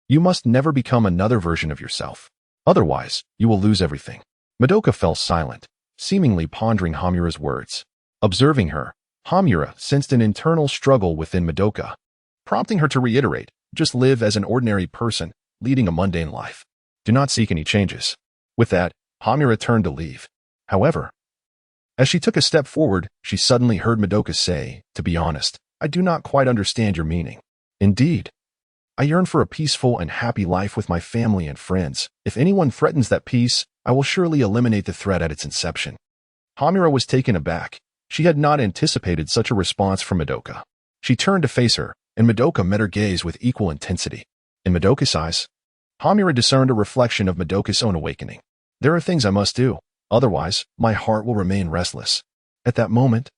you must never become another version of yourself. Otherwise, you will lose everything." Madoka fell silent, seemingly pondering Hamura's words. Observing her, Hamura sensed an internal struggle within Madoka, prompting her to reiterate, "Just live as an ordinary person, leading a mundane life. Do not seek any changes." With that, Hamura turned to leave. However, as she took a step forward, she suddenly heard Madoka say, "To be honest, I do not quite understand your meaning. Indeed, I yearn for a peaceful and happy life with my family and friends. If anyone threatens that peace, I will surely eliminate the threat at its inception." Hamura was taken aback. She had not anticipated such a response from Madoka. She turned to face her, and Madoka met her gaze with equal intensity. In Madoka's eyes, Hamura discerned a reflection of Madoka's own awakening. "There are things I must do, otherwise my heart will remain restless." At that moment,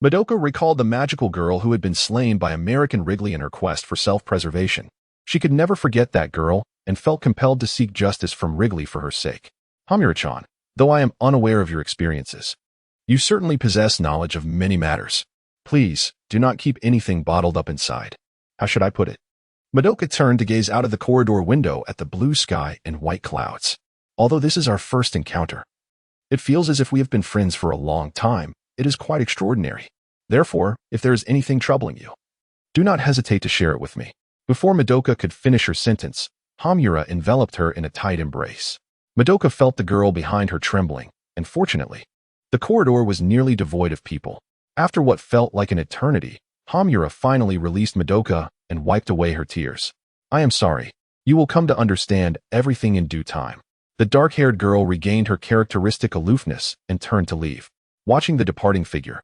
Madoka recalled the magical girl who had been slain by American Wrigley in her quest for self-preservation. She could never forget that girl and felt compelled to seek justice from Wrigley for her sake. "Hamura-chan, though I am unaware of your experiences, you certainly possess knowledge of many matters. Please, do not keep anything bottled up inside. How should I put it?" Madoka turned to gaze out of the corridor window at the blue sky and white clouds. "Although this is our first encounter, it feels as if we have been friends for a long time. It is quite extraordinary. Therefore, if there is anything troubling you, do not hesitate to share it with me." Before Madoka could finish her sentence, Hamura enveloped her in a tight embrace. Madoka felt the girl behind her trembling, and fortunately, the corridor was nearly devoid of people. After what felt like an eternity, Hamura finally released Madoka and wiped away her tears. "I am sorry. You will come to understand everything in due time." The dark-haired girl regained her characteristic aloofness and turned to leave. Watching the departing figure,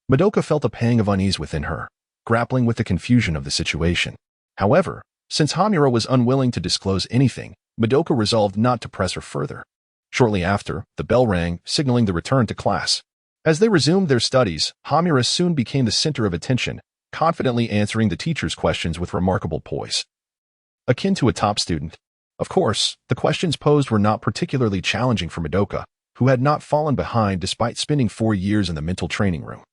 Madoka felt a pang of unease within her, grappling with the confusion of the situation. However, since Hamura was unwilling to disclose anything, Madoka resolved not to press her further. Shortly after, the bell rang, signaling the return to class. As they resumed their studies, Hamura soon became the center of attention, confidently answering the teacher's questions with remarkable poise. Akin to a top student. Of course, the questions posed were not particularly challenging for Madoka, who had not fallen behind despite spending 4 years in the mental training room.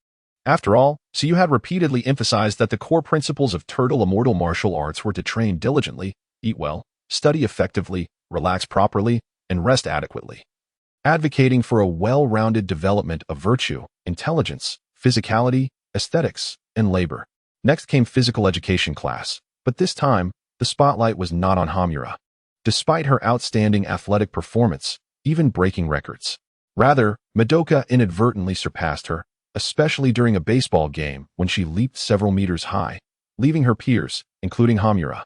After all, Siyu had repeatedly emphasized that the core principles of turtle immortal martial arts were to train diligently, eat well, study effectively, relax properly, and rest adequately, advocating for a well-rounded development of virtue, intelligence, physicality, aesthetics, and labor. Next came physical education class, but this time, the spotlight was not on Hamura, despite her outstanding athletic performance, even breaking records. Rather, Madoka inadvertently surpassed her, especially during a baseball game when she leaped several meters high, leaving her peers, including Hamura,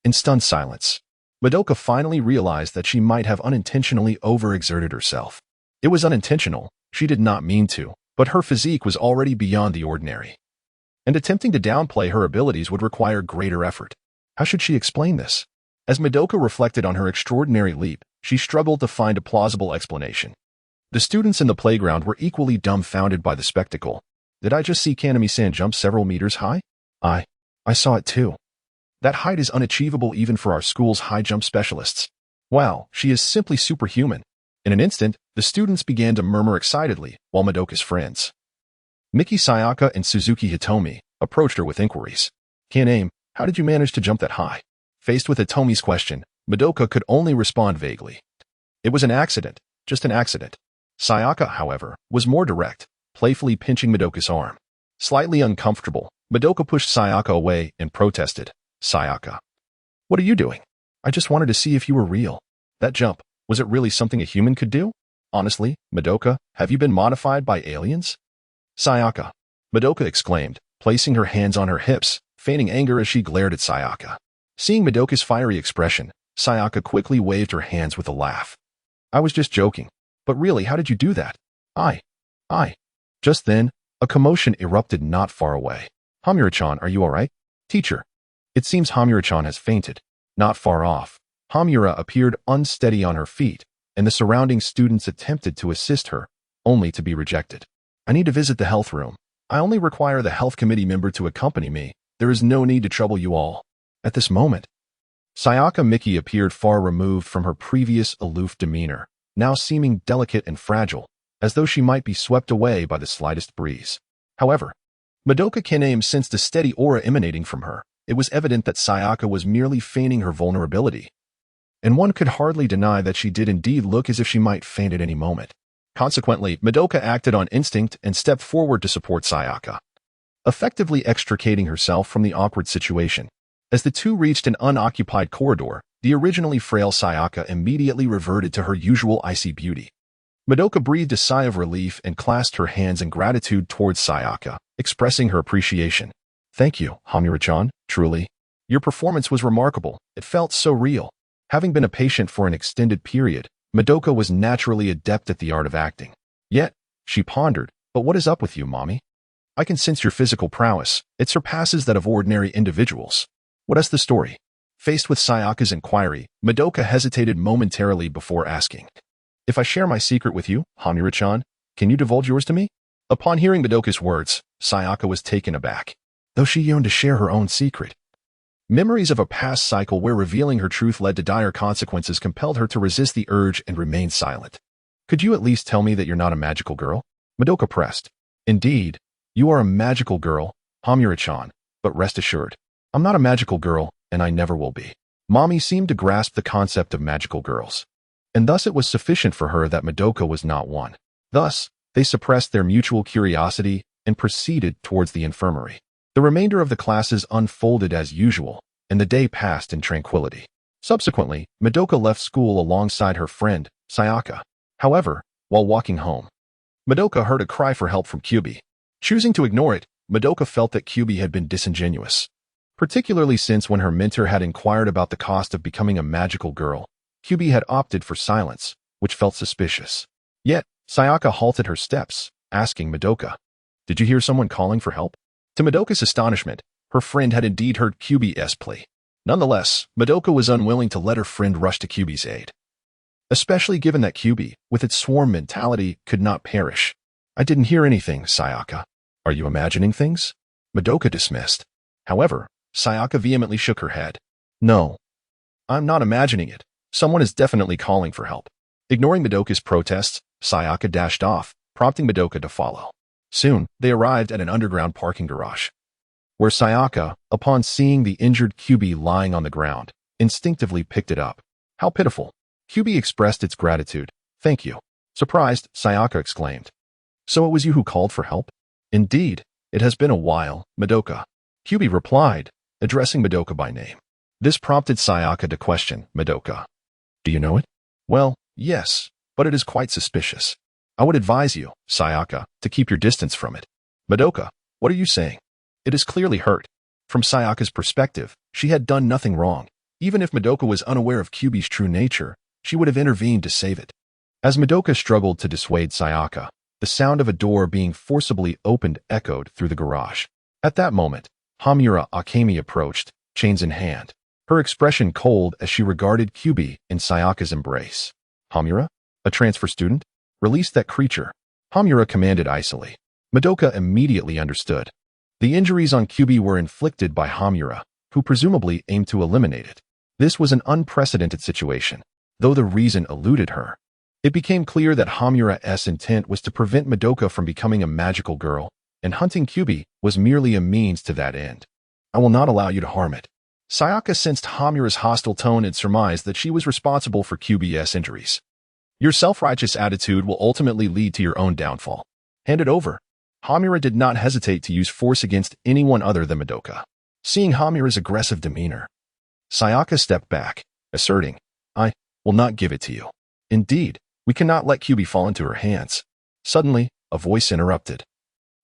in stunned silence. Madoka finally realized that she might have unintentionally overexerted herself. It was unintentional, she did not mean to, but her physique was already beyond the ordinary, and attempting to downplay her abilities would require greater effort. How should she explain this? As Madoka reflected on her extraordinary leap, she struggled to find a plausible explanation. The students in the playground were equally dumbfounded by the spectacle. "Did I just see Kanami-san jump several meters high? I saw it too. That height is unachievable even for our school's high jump specialists. Wow, she is simply superhuman." In an instant, the students began to murmur excitedly, while Madoka's friends, Miki Sayaka and Suzuki Hitomi, approached her with inquiries. "Kaname, how did you manage to jump that high?" Faced with Hitomi's question, Madoka could only respond vaguely. "It was an accident, just an accident." Sayaka, however, was more direct, playfully pinching Madoka's arm. Slightly uncomfortable, Madoka pushed Sayaka away and protested. "Sayaka, what are you doing? I just wanted to see if you were real. That jump, was it really something a human could do? Honestly, Madoka, have you been modified by aliens?" "Sayaka," Madoka exclaimed, placing her hands on her hips, feigning anger as she glared at Sayaka. Seeing Madoka's fiery expression, Sayaka quickly waved her hands with a laugh. "I was just joking. But really, how did you do that?" I. Just then, a commotion erupted not far away. "Hamura-chan, are you alright?" "Teacher." It seems Hamura-chan has fainted. Not far off, Hamura appeared unsteady on her feet, and the surrounding students attempted to assist her, only to be rejected. I need to visit the health room. I only require the health committee member to accompany me. There is no need to trouble you all. At this moment, Sayaka Miki appeared far removed from her previous aloof demeanor, now seeming delicate and fragile, as though she might be swept away by the slightest breeze. However, Madoka Kaname sensed a steady aura emanating from her. It was evident that Sayaka was merely feigning her vulnerability, and one could hardly deny that she did indeed look as if she might faint at any moment. Consequently, Madoka acted on instinct and stepped forward to support Sayaka, effectively extricating herself from the awkward situation. As the two reached an unoccupied corridor, the originally frail Sayaka immediately reverted to her usual icy beauty. Madoka breathed a sigh of relief and clasped her hands in gratitude towards Sayaka, expressing her appreciation. Thank you, Hamura-chan, truly. Your performance was remarkable. It felt so real. Having been a patient for an extended period, Madoka was naturally adept at the art of acting. Yet, she pondered, but what is up with you, mommy? I can sense your physical prowess. It surpasses that of ordinary individuals. What is the story? Faced with Sayaka's inquiry, Madoka hesitated momentarily before asking. If I share my secret with you, Hamura-chan, can you divulge yours to me? Upon hearing Madoka's words, Sayaka was taken aback, though she yearned to share her own secret. Memories of a past cycle where revealing her truth led to dire consequences compelled her to resist the urge and remain silent. Could you at least tell me that you're not a magical girl? Madoka pressed. Indeed, you are a magical girl, Hamura-chan, but rest assured, I'm not a magical girl, and I never will be. Mommy seemed to grasp the concept of magical girls, and thus it was sufficient for her that Madoka was not one. Thus, they suppressed their mutual curiosity and proceeded towards the infirmary. The remainder of the classes unfolded as usual, and the day passed in tranquility. Subsequently, Madoka left school alongside her friend, Sayaka. However, while walking home, Madoka heard a cry for help from Kyubi. Choosing to ignore it, Madoka felt that Kyubi had been disingenuous. Particularly since when her mentor had inquired about the cost of becoming a magical girl, Kyubi had opted for silence, which felt suspicious. Yet, Sayaka halted her steps, asking Madoka, "Did you hear someone calling for help?" To Madoka's astonishment, her friend had indeed heard Kyubi's plea. Nonetheless, Madoka was unwilling to let her friend rush to Kyubi's aid, especially given that Kyubi, with its swarm mentality, could not perish. I didn't hear anything, Sayaka. Are you imagining things? Madoka dismissed. However, Sayaka vehemently shook her head. No, I'm not imagining it. Someone is definitely calling for help. Ignoring Madoka's protests, Sayaka dashed off, prompting Madoka to follow. Soon, they arrived at an underground parking garage, where Sayaka, upon seeing the injured Kyubi lying on the ground, instinctively picked it up. How pitiful. Kyubi expressed its gratitude. Thank you. Surprised, Sayaka exclaimed. So it was you who called for help? Indeed, it has been a while, Madoka. Kyubi replied, addressing Madoka by name. This prompted Sayaka to question Madoka. Do you know it? Well, yes, but it is quite suspicious. I would advise you, Sayaka, to keep your distance from it. Madoka, what are you saying? It is clearly hurt. From Sayaka's perspective, she had done nothing wrong. Even if Madoka was unaware of Kyubi's true nature, she would have intervened to save it. As Madoka struggled to dissuade Sayaka, the sound of a door being forcibly opened echoed through the garage. At that moment, Hamura Akemi approached, chains in hand, her expression cold as she regarded Kyubi in Sayaka's embrace. Hamura? A transfer student? Release that creature. Hamura commanded icily. Madoka immediately understood. The injuries on Kyubi were inflicted by Hamura, who presumably aimed to eliminate it. This was an unprecedented situation, though the reason eluded her. It became clear that Hamura's intent was to prevent Madoka from becoming a magical girl, and hunting Kyubi was merely a means to that end. I will not allow you to harm it. Sayaka sensed Hamura's hostile tone and surmised that she was responsible for Kyubi's injuries. Your self-righteous attitude will ultimately lead to your own downfall. Hand it over. Hamura did not hesitate to use force against anyone other than Madoka. Seeing Hamura's aggressive demeanor, Sayaka stepped back, asserting, I will not give it to you. Indeed, we cannot let Kyubi fall into her hands. Suddenly, a voice interrupted,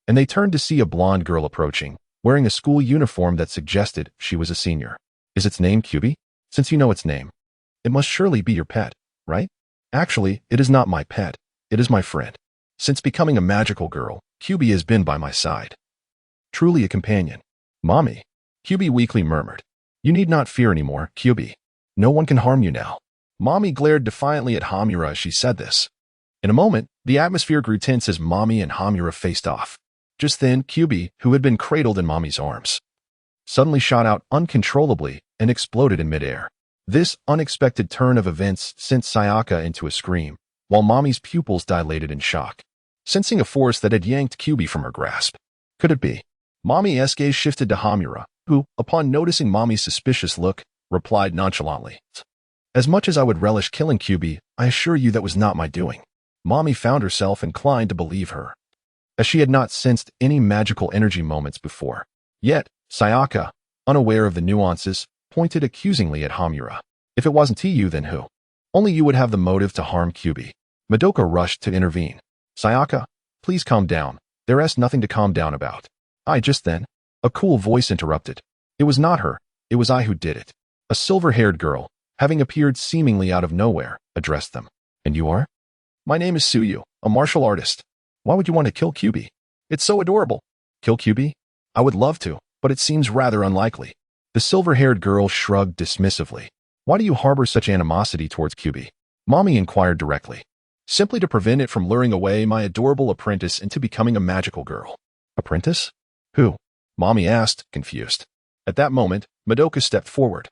and they turned to see a blonde girl approaching, wearing a school uniform that suggested she was a senior. Is its name Kyubi? Since you know its name, it must surely be your pet, right? Actually, it is not my pet. It is my friend. Since becoming a magical girl, Kyubi has been by my side. Truly a companion. Mommy, Kyubi weakly murmured. You need not fear anymore, Kyubi. No one can harm you now. Mommy glared defiantly at Hamura as she said this. In a moment, the atmosphere grew tense as Mommy and Hamura faced off. Just then, Kyuubi, who had been cradled in Mommy's arms, suddenly shot out uncontrollably and exploded in midair. This unexpected turn of events sent Sayaka into a scream, while Mommy's pupils dilated in shock, sensing a force that had yanked Kyuubi from her grasp. Could it be? Mommy's gaze shifted to Hamura, who, upon noticing Mommy's suspicious look, replied nonchalantly, "As much as I would relish killing Kyuubi, I assure you that was not my doing." Mommy found herself inclined to believe her, as she had not sensed any magical energy moments before. Yet, Sayaka, unaware of the nuances, pointed accusingly at Hamura. "If it wasn't you, then who? Only you would have the motive to harm Kyuubi." Madoka rushed to intervene. "Sayaka, please calm down. There's nothing to calm down about." Just then, a cool voice interrupted. It was not her, it was I who did it. A silver-haired girl, having appeared seemingly out of nowhere, addressed them. "And you are?" "My name is Tsuyu, a martial artist." "Why would you want to kill Kyuubi?" "It's so adorable." "Kill Kyuubi? I would love to, but it seems rather unlikely." The silver-haired girl shrugged dismissively. "Why do you harbor such animosity towards Kyuubi?" Mommy inquired directly. "Simply to prevent it from luring away my adorable apprentice into becoming a magical girl." "Apprentice? Who?" Mommy asked, confused. At that moment, Madoka stepped forward,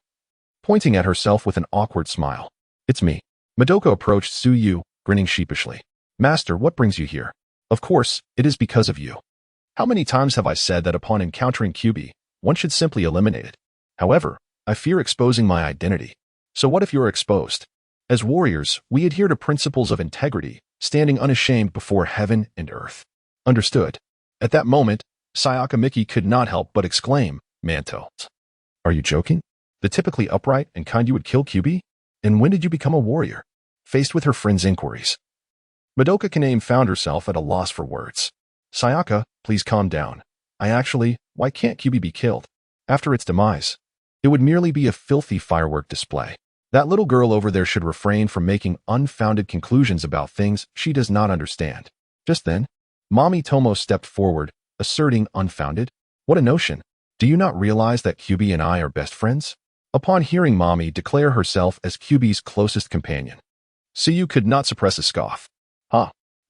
pointing at herself with an awkward smile. "It's me." Madoka approached Tsuyu, grinning sheepishly. "Master, what brings you here?" "Of course, it is because of you. How many times have I said that upon encountering Kyuubi, one should simply eliminate it? However, I fear exposing my identity. So what if you're exposed? As warriors, we adhere to principles of integrity, standing unashamed before heaven and earth." "Understood." At that moment, Sayaka Miki could not help but exclaim, "Manto. Are you joking? The typically upright and kind you would kill Kyuubi? And when did you become a warrior?" Faced with her friend's inquiries, Madoka Kaname found herself at a loss for words. "Sayaka, please calm down. Why can't Kyuubi be killed? After its demise, it would merely be a filthy firework display. That little girl over there should refrain from making unfounded conclusions about things she does not understand." Just then, Mommy Tomo stepped forward, asserting unfounded. "What a notion. Do you not realize that Kyuubi and I are best friends?" Upon hearing Mommy declare herself as Kyuubi's closest companion, Tsuyu could not suppress a scoff.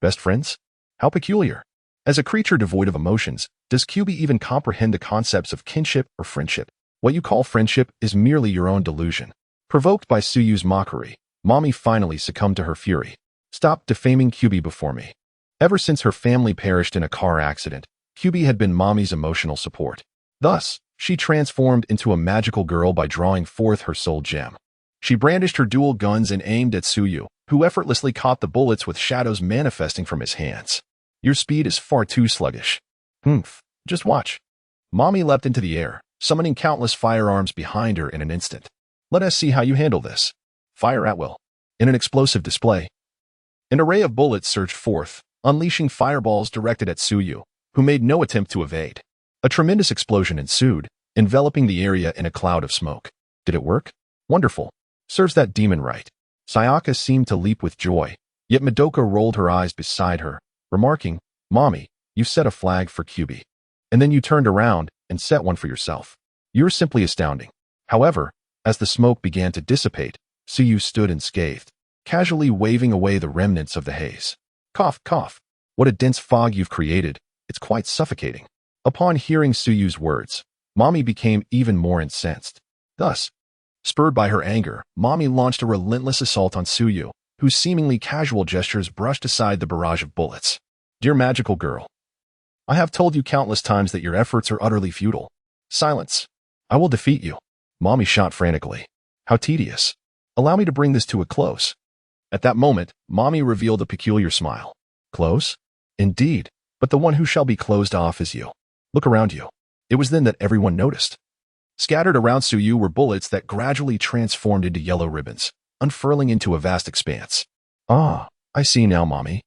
Best friends? How peculiar. As a creature devoid of emotions, does Kyuubi even comprehend the concepts of kinship or friendship? What you call friendship is merely your own delusion." Provoked by Tsuyu's mockery, Mommy finally succumbed to her fury. "Stop defaming Kyuubi before me." Ever since her family perished in a car accident, Kyuubi had been Mommy's emotional support. Thus, she transformed into a magical girl by drawing forth her soul gem. She brandished her dual guns and aimed at Tsuyu, who effortlessly caught the bullets with shadows manifesting from his hands. "Your speed is far too sluggish." Just watch." Mommy leapt into the air, summoning countless firearms behind her in an instant. "Let us see how you handle this." Fire at will. In an explosive display, an array of bullets surged forth, unleashing fireballs directed at Tsuyu, who made no attempt to evade. A tremendous explosion ensued, enveloping the area in a cloud of smoke. Did it work? Wonderful. Serves that demon right. Sayaka seemed to leap with joy, yet Madoka rolled her eyes beside her, remarking, "Mommy, you set a flag for Kyuubi. And then you turned around and set one for yourself. You're simply astounding." However, as the smoke began to dissipate, Tsuyu stood unscathed, casually waving away the remnants of the haze. "Cough, cough. What a dense fog you've created. It's quite suffocating." Upon hearing Tsuyu's words, Mommy became even more incensed. Thus, spurred by her anger, Mommy launched a relentless assault on Tsuyu, whose seemingly casual gestures brushed aside the barrage of bullets. "Dear magical girl, I have told you countless times that your efforts are utterly futile. Silence. I will defeat you." Mommy shot frantically. "How tedious. Allow me to bring this to a close." At that moment, Mommy revealed a peculiar smile. "Close? Indeed, but the one who shall be closed off is you. Look around you." It was then that everyone noticed. Scattered around Tsuyu were bullets that gradually transformed into yellow ribbons, unfurling into a vast expanse. I see now, Mommy.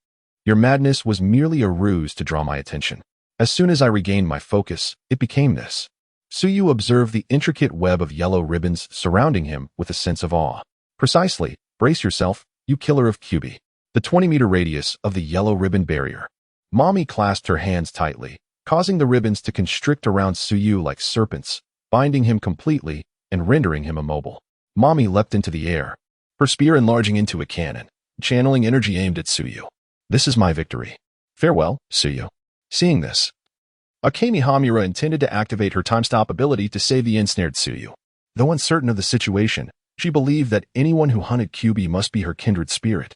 Your madness was merely a ruse to draw my attention. As soon as I regained my focus, it became this." Tsuyu observed the intricate web of yellow ribbons surrounding him with a sense of awe. "Precisely. Brace yourself, you killer of Kyuubi." The 20-meter radius of the yellow ribbon barrier. Mommy clasped her hands tightly, causing the ribbons to constrict around Tsuyu like serpents, binding him completely and rendering him immobile. Mommy leapt into the air, her spear enlarging into a cannon, channeling energy aimed at Tsuyu. This is my victory. Farewell, Tsuyu. Seeing this, Akemi Hamura intended to activate her time-stop ability to save the ensnared Tsuyu. Though uncertain of the situation, she believed that anyone who hunted Kyuubi must be her kindred spirit.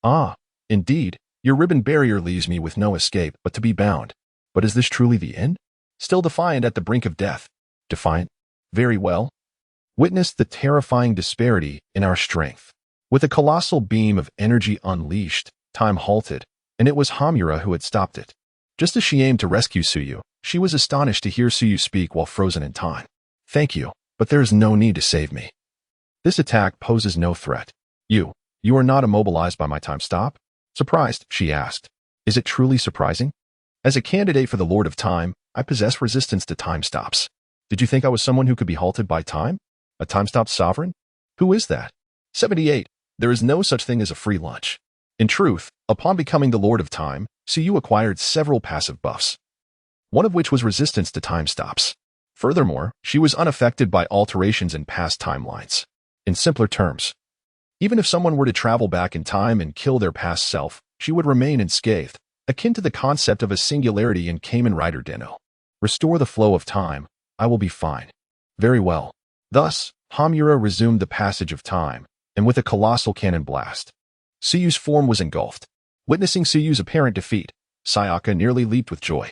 Ah, indeed, your ribbon barrier leaves me with no escape but to be bound. But is this truly the end? Still defiant at the brink of death. Defiant? Very well. Witness the terrifying disparity in our strength. With a colossal beam of energy unleashed, time halted, and it was Hamura who had stopped it. Just as she aimed to rescue Tsuyu, she was astonished to hear Tsuyu speak while frozen in time. Thank you, but there is no need to save me. This attack poses no threat. You are not immobilized by my time stop? Surprised, she asked. Is it truly surprising? As a candidate for the Lord of Time, I possess resistance to time stops. Did you think I was someone who could be halted by time? A time stop sovereign? Who is that? 78. There is no such thing as a free lunch. In truth, upon becoming the Lord of Time, Tsuyu acquired several passive buffs, one of which was resistance to time stops. Furthermore, she was unaffected by alterations in past timelines. In simpler terms, even if someone were to travel back in time and kill their past self, she would remain unscathed, akin to the concept of a singularity in Kamen Rider Denno. Restore the flow of time, I will be fine. Very well. Thus, Hamura resumed the passage of time, and with a colossal cannon blast, Tsuyu's form was engulfed. Witnessing Tsuyu's apparent defeat, Sayaka nearly leaped with joy.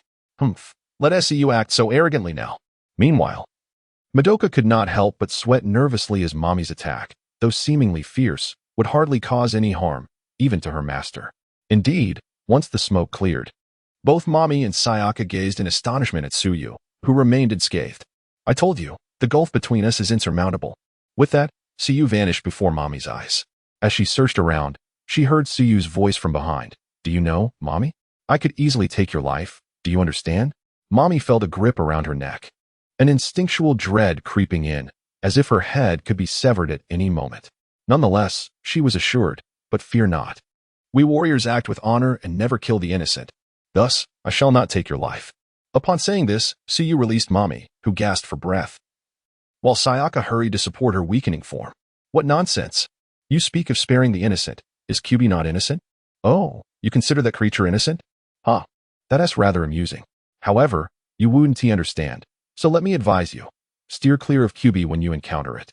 Let SCU act so arrogantly now. Meanwhile, Madoka could not help but sweat nervously as Mommy's attack, though seemingly fierce, would hardly cause any harm, even to her master. Indeed, once the smoke cleared, both Mommy and Sayaka gazed in astonishment at Tsuyu, who remained unscathed. I told you, the gulf between us is insurmountable. With that, Tsuyu vanished before Mommy's eyes. As she searched around, she heard Tsuyu's voice from behind. Do you know, Mommy? I could easily take your life. Do you understand? Mommy felt a grip around her neck, an instinctual dread creeping in, as if her head could be severed at any moment. Nonetheless, she was assured, but fear not. We warriors act with honor and never kill the innocent. Thus, I shall not take your life. Upon saying this, Tsuyu released Mommy, who gasped for breath, while Sayaka hurried to support her weakening form. What nonsense! You speak of sparing the innocent. Is Kyuubi not innocent? Oh, you consider that creature innocent? Huh, that's rather amusing. However, you wouldn't understand, so let me advise you. Steer clear of Kyuubi when you encounter it.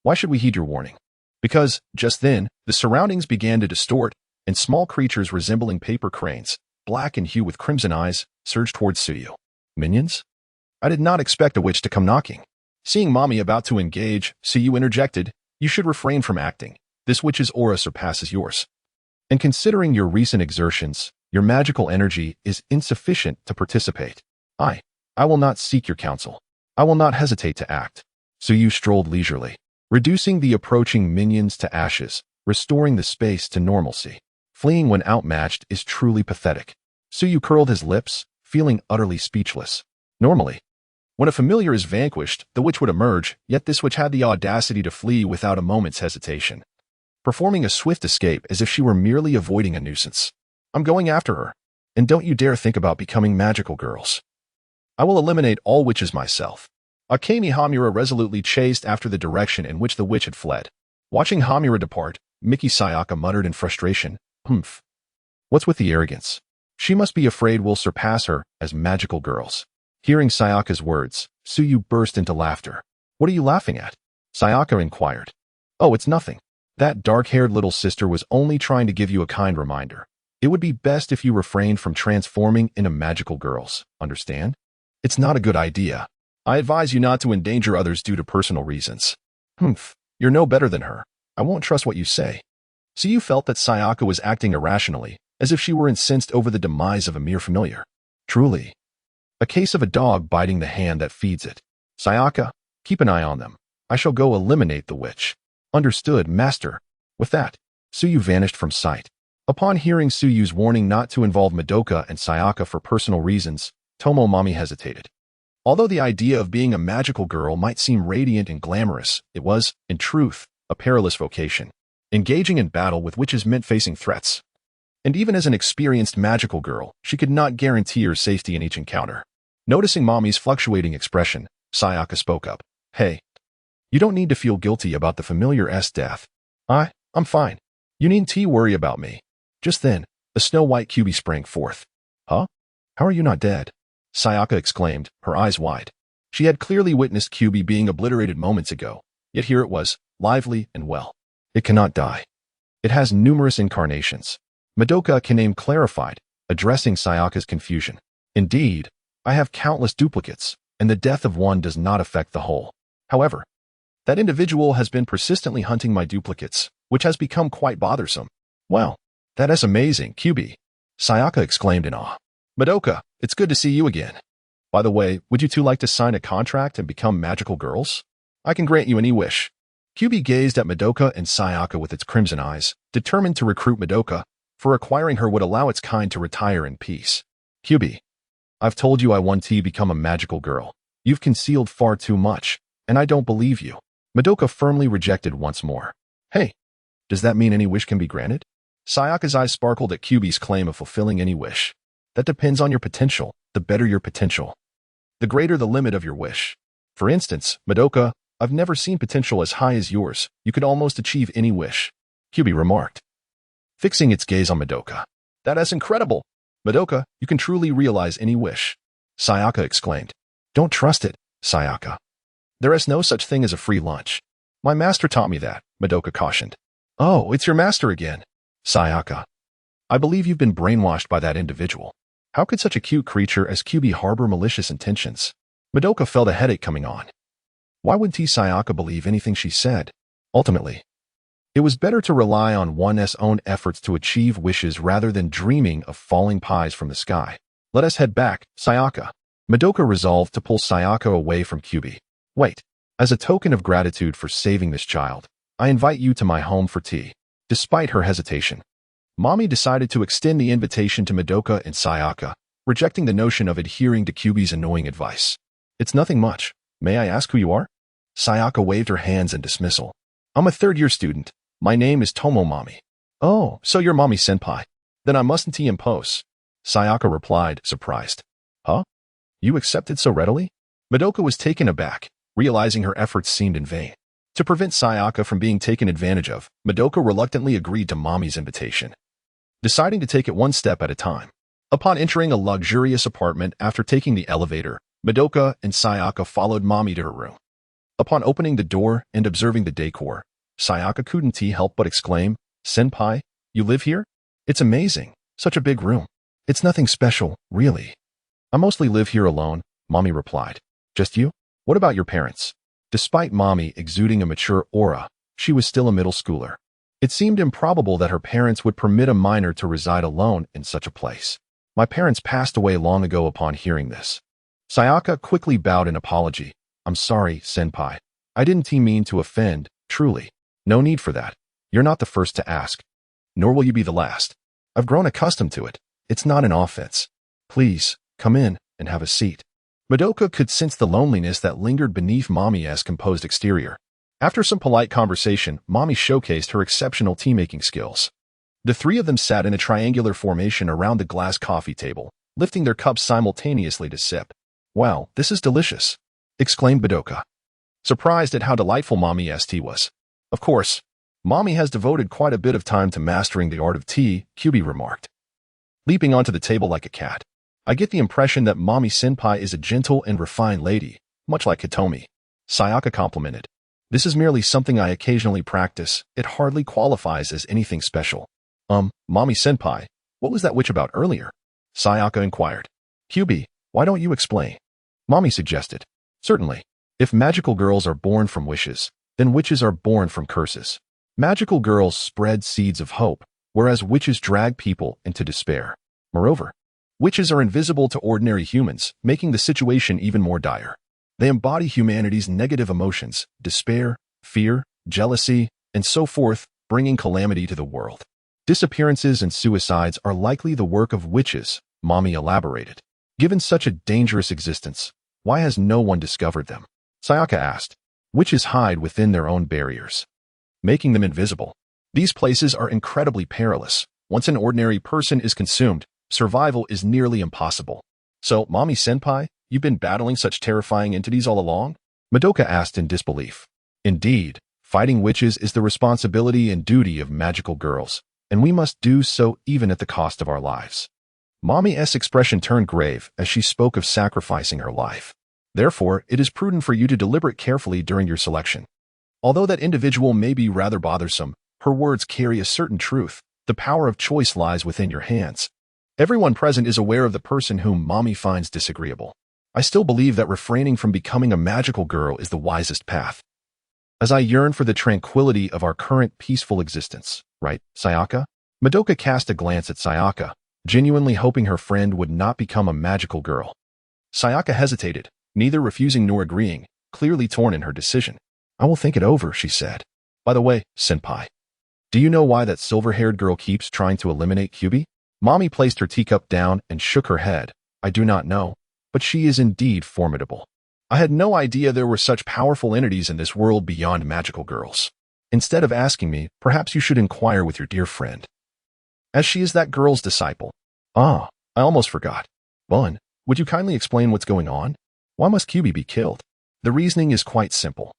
Why should we heed your warning? Because, just then, the surroundings began to distort, and small creatures resembling paper cranes, black in hue with crimson eyes, surged towards Tsuyu. Minions? I did not expect a witch to come knocking. Seeing Mommy about to engage, Tsuyu interjected, you should refrain from acting. This witch's aura surpasses yours. And considering your recent exertions, your magical energy is insufficient to participate. I will not seek your counsel. I will not hesitate to act. Tsuyu strolled leisurely, reducing the approaching minions to ashes, restoring the space to normalcy. Fleeing when outmatched is truly pathetic. Tsuyu curled his lips, feeling utterly speechless. Normally, when a familiar is vanquished, the witch would emerge, yet this witch had the audacity to flee without a moment's hesitation, performing a swift escape as if she were merely avoiding a nuisance. I'm going after her, and don't you dare think about becoming magical girls. I will eliminate all witches myself. Akemi Hamura resolutely chased after the direction in which the witch had fled. Watching Hamura depart, Miki Sayaka muttered in frustration, What's with the arrogance? She must be afraid we'll surpass her as magical girls. Hearing Sayaka's words, Tsuyu burst into laughter. What are you laughing at? Sayaka inquired. Oh, it's nothing. That dark-haired little sister was only trying to give you a kind reminder. It would be best if you refrained from transforming into magical girls, understand? It's not a good idea. I advise you not to endanger others due to personal reasons. You're no better than her. I won't trust what you say. Tsuyu felt that Sayaka was acting irrationally, as if she were incensed over the demise of a mere familiar. Truly, a case of a dog biting the hand that feeds it. Sayaka, keep an eye on them. I shall go eliminate the witch. Understood, master. With that, Tsuyu vanished from sight. Upon hearing Tsuyu's warning not to involve Madoka and Sayaka for personal reasons, Tomomomi hesitated. Although the idea of being a magical girl might seem radiant and glamorous, it was, in truth, a perilous vocation. Engaging in battle with witches meant facing threats. And even as an experienced magical girl, she could not guarantee her safety in each encounter. Noticing Mommy's fluctuating expression, Sayaka spoke up. Hey, you don't need to feel guilty about the familiar's death. I'm fine. You needn't worry about me. Just then, the snow-white Kyuubi sprang forth. Huh? How are you not dead? Sayaka exclaimed, her eyes wide. She had clearly witnessed Kyuubi being obliterated moments ago, yet here it was, lively and well. It cannot die. It has numerous incarnations. Madoka Kaname clarified, addressing Sayaka's confusion. Indeed, I have countless duplicates, and the death of one does not affect the whole. However, that individual has been persistently hunting my duplicates, which has become quite bothersome. Wow, that is amazing, Kyuubi. Sayaka exclaimed in awe. Madoka, it's good to see you again. By the way, would you two like to sign a contract and become magical girls? I can grant you any wish. Kyuubi gazed at Madoka and Sayaka with its crimson eyes, determined to recruit Madoka, for acquiring her would allow its kind to retire in peace. Kyuubi, I've told you I want to become a magical girl. You've concealed far too much, and I don't believe you. Madoka firmly rejected once more. Hey, does that mean any wish can be granted? Sayaka's eyes sparkled at Kyuubi's claim of fulfilling any wish. That depends on your potential. The better your potential, the greater the limit of your wish. For instance, Madoka, I've never seen potential as high as yours. You could almost achieve any wish. Kyuubi remarked, fixing its gaze on Madoka. That is incredible. Madoka, you can truly realize any wish. Sayaka exclaimed. Don't trust it, Sayaka. There is no such thing as a free lunch. My master taught me that, Madoka cautioned. Oh, it's your master again. Sayaka. I believe you've been brainwashed by that individual. How could such a cute creature as Kyuubi harbor malicious intentions? Madoka felt a headache coming on. Why would Sayaka believe anything she said? Ultimately, it was better to rely on one's own efforts to achieve wishes rather than dreaming of falling pies from the sky. Let us head back, Sayaka. Madoka resolved to pull Sayaka away from Kyuubi. Wait, as a token of gratitude for saving this child, I invite you to my home for tea. Despite her hesitation, Mommy decided to extend the invitation to Madoka and Sayaka, rejecting the notion of adhering to Kyuubi's annoying advice. It's nothing much. May I ask who you are? Sayaka waved her hands in dismissal. I'm a third-year student. My name is Tomo-Mami. Oh, so you're Mami-senpai. Then I mustn't impose. Sayaka replied, surprised. Huh? You accepted so readily? Madoka was taken aback, realizing her efforts seemed in vain. To prevent Sayaka from being taken advantage of, Madoka reluctantly agreed to Mommy's invitation, deciding to take it one step at a time. Upon entering a luxurious apartment after taking the elevator, Madoka and Sayaka followed Mommy to her room. Upon opening the door and observing the decor, Sayaka couldn't help but exclaim, Senpai, you live here? It's amazing. Such a big room. It's nothing special, really. I mostly live here alone, Mommy replied. Just you? What about your parents? Despite Mommy exuding a mature aura, she was still a middle schooler. It seemed improbable that her parents would permit a minor to reside alone in such a place. My parents passed away long ago upon hearing this. Sayaka quickly bowed in apology. I'm sorry, Senpai. I didn't mean to offend, truly. No need for that. You're not the first to ask. Nor will you be the last. I've grown accustomed to it. It's not an offense. Please, come in and have a seat. Madoka could sense the loneliness that lingered beneath Mommy's composed exterior. After some polite conversation, Mommy showcased her exceptional tea-making skills. The three of them sat in a triangular formation around the glass coffee table, lifting their cups simultaneously to sip. Wow, this is delicious, exclaimed Madoka, surprised at how delightful Mommy's tea was. Of course, Mommy has devoted quite a bit of time to mastering the art of tea, Kyuubi remarked, leaping onto the table like a cat. I get the impression that Mommy-senpai is a gentle and refined lady, much like Hitomi. Sayaka complimented. This is merely something I occasionally practice. It hardly qualifies as anything special. Mommy-senpai, what was that witch about earlier? Sayaka inquired. Kyuubi, why don't you explain? Mommy suggested. Certainly. If magical girls are born from wishes, then witches are born from curses. Magical girls spread seeds of hope, whereas witches drag people into despair. Moreover, witches are invisible to ordinary humans, making the situation even more dire. They embody humanity's negative emotions, despair, fear, jealousy, and so forth, bringing calamity to the world. Disappearances and suicides are likely the work of witches, Mommy elaborated. Given such a dangerous existence, why has no one discovered them? Sayaka asked. Witches hide within their own barriers, making them invisible. These places are incredibly perilous. Once an ordinary person is consumed, survival is nearly impossible. So, Mommy-senpai, you've been battling such terrifying entities all along? Madoka asked in disbelief. Indeed, Fighting witches is the responsibility and duty of magical girls, and we must do so even at the cost of our lives. Mommy's expression turned grave as she spoke of sacrificing her life. Therefore, it is prudent for you to deliberate carefully during your selection. Although that individual may be rather bothersome, her words carry a certain truth. The power of choice lies within your hands. Everyone present is aware of the person whom Mommy finds disagreeable. I still believe that refraining from becoming a magical girl is the wisest path. As I yearn for the tranquility of our current peaceful existence, right, Sayaka? Madoka cast a glance at Sayaka, genuinely hoping her friend would not become a magical girl. Sayaka hesitated, neither refusing nor agreeing, clearly torn in her decision. I will think it over, she said. By the way, senpai, do you know why that silver-haired girl keeps trying to eliminate Kyubi? Mommy placed her teacup down and shook her head. I do not know, but she is indeed formidable. I had no idea there were such powerful entities in this world beyond magical girls. Instead of asking me, perhaps you should inquire with your dear friend, as she is that girl's disciple. Ah, I almost forgot. Bun, would you kindly explain what's going on? Why must Kyubi be killed? The reasoning is quite simple.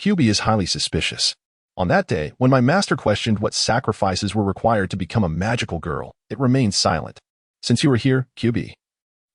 Kyubi is highly suspicious. On that day, when my master questioned what sacrifices were required to become a magical girl, it remained silent. Since you are here, Kyubi,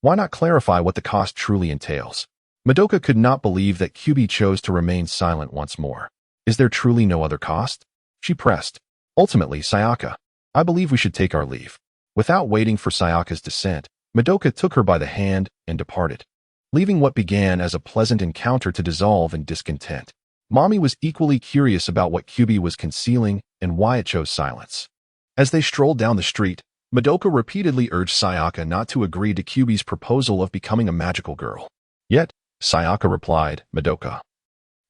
why not clarify what the cost truly entails? Madoka could not believe that Kyubi chose to remain silent once more. Is there truly no other cost? She pressed. Ultimately, Sayaka, I believe we should take our leave. Without waiting for Sayaka's dissent, Madoka took her by the hand and departed, leaving what began as a pleasant encounter to dissolve in discontent. Mommy was equally curious about what Kyubi was concealing and why it chose silence. As they strolled down the street, Madoka repeatedly urged Sayaka not to agree to Kyubi's proposal of becoming a magical girl. Yet, Sayaka replied, Madoka,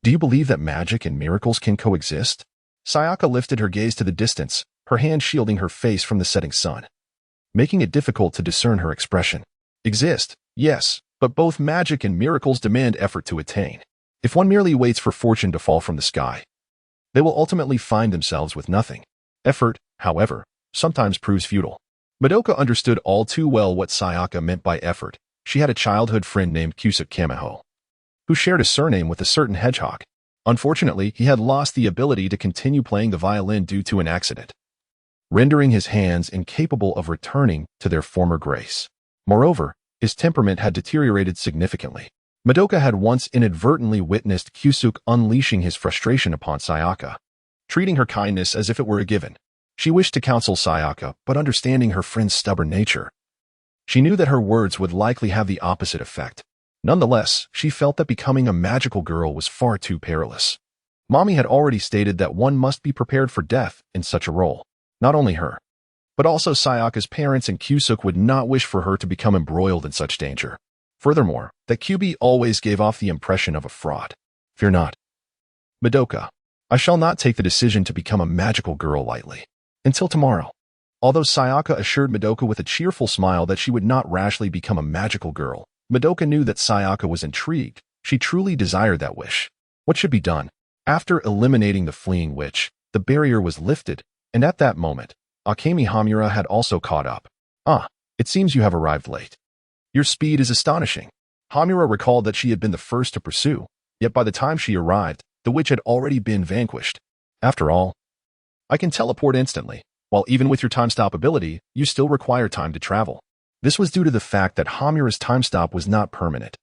do you believe that magic and miracles can coexist? Sayaka lifted her gaze to the distance, her hand shielding her face from the setting sun, making it difficult to discern her expression. Exist, yes, but both magic and miracles demand effort to attain. If one merely waits for fortune to fall from the sky, they will ultimately find themselves with nothing. Effort, however, sometimes proves futile. Madoka understood all too well what Sayaka meant by effort. She had a childhood friend named Kyusuke Kamiho, who shared a surname with a certain hedgehog. Unfortunately, he had lost the ability to continue playing the violin due to an accident, rendering his hands incapable of returning to their former grace. Moreover, his temperament had deteriorated significantly. Madoka had once inadvertently witnessed Kyusuke unleashing his frustration upon Sayaka, treating her kindness as if it were a given. She wished to counsel Sayaka, but understanding her friend's stubborn nature, she knew that her words would likely have the opposite effect. Nonetheless, she felt that becoming a magical girl was far too perilous. Mommy had already stated that one must be prepared for death in such a role. Not only her, but also Sayaka's parents and Kyusuke would not wish for her to become embroiled in such danger. Furthermore, that Kyubi always gave off the impression of a fraud. Fear not, Madoka, I shall not take the decision to become a magical girl lightly. Until tomorrow. Although Sayaka assured Madoka with a cheerful smile that she would not rashly become a magical girl, Madoka knew that Sayaka was intrigued. She truly desired that wish. What should be done? After eliminating the fleeing witch, the barrier was lifted, and at that moment, Akemi Hamura had also caught up. Ah, it seems you have arrived late. Your speed is astonishing. Hamura recalled that she had been the first to pursue, yet by the time she arrived, the witch had already been vanquished. After all, I can teleport instantly, while even with your time-stop ability, you still require time to travel. This was due to the fact that Hamura's time stop was not permanent.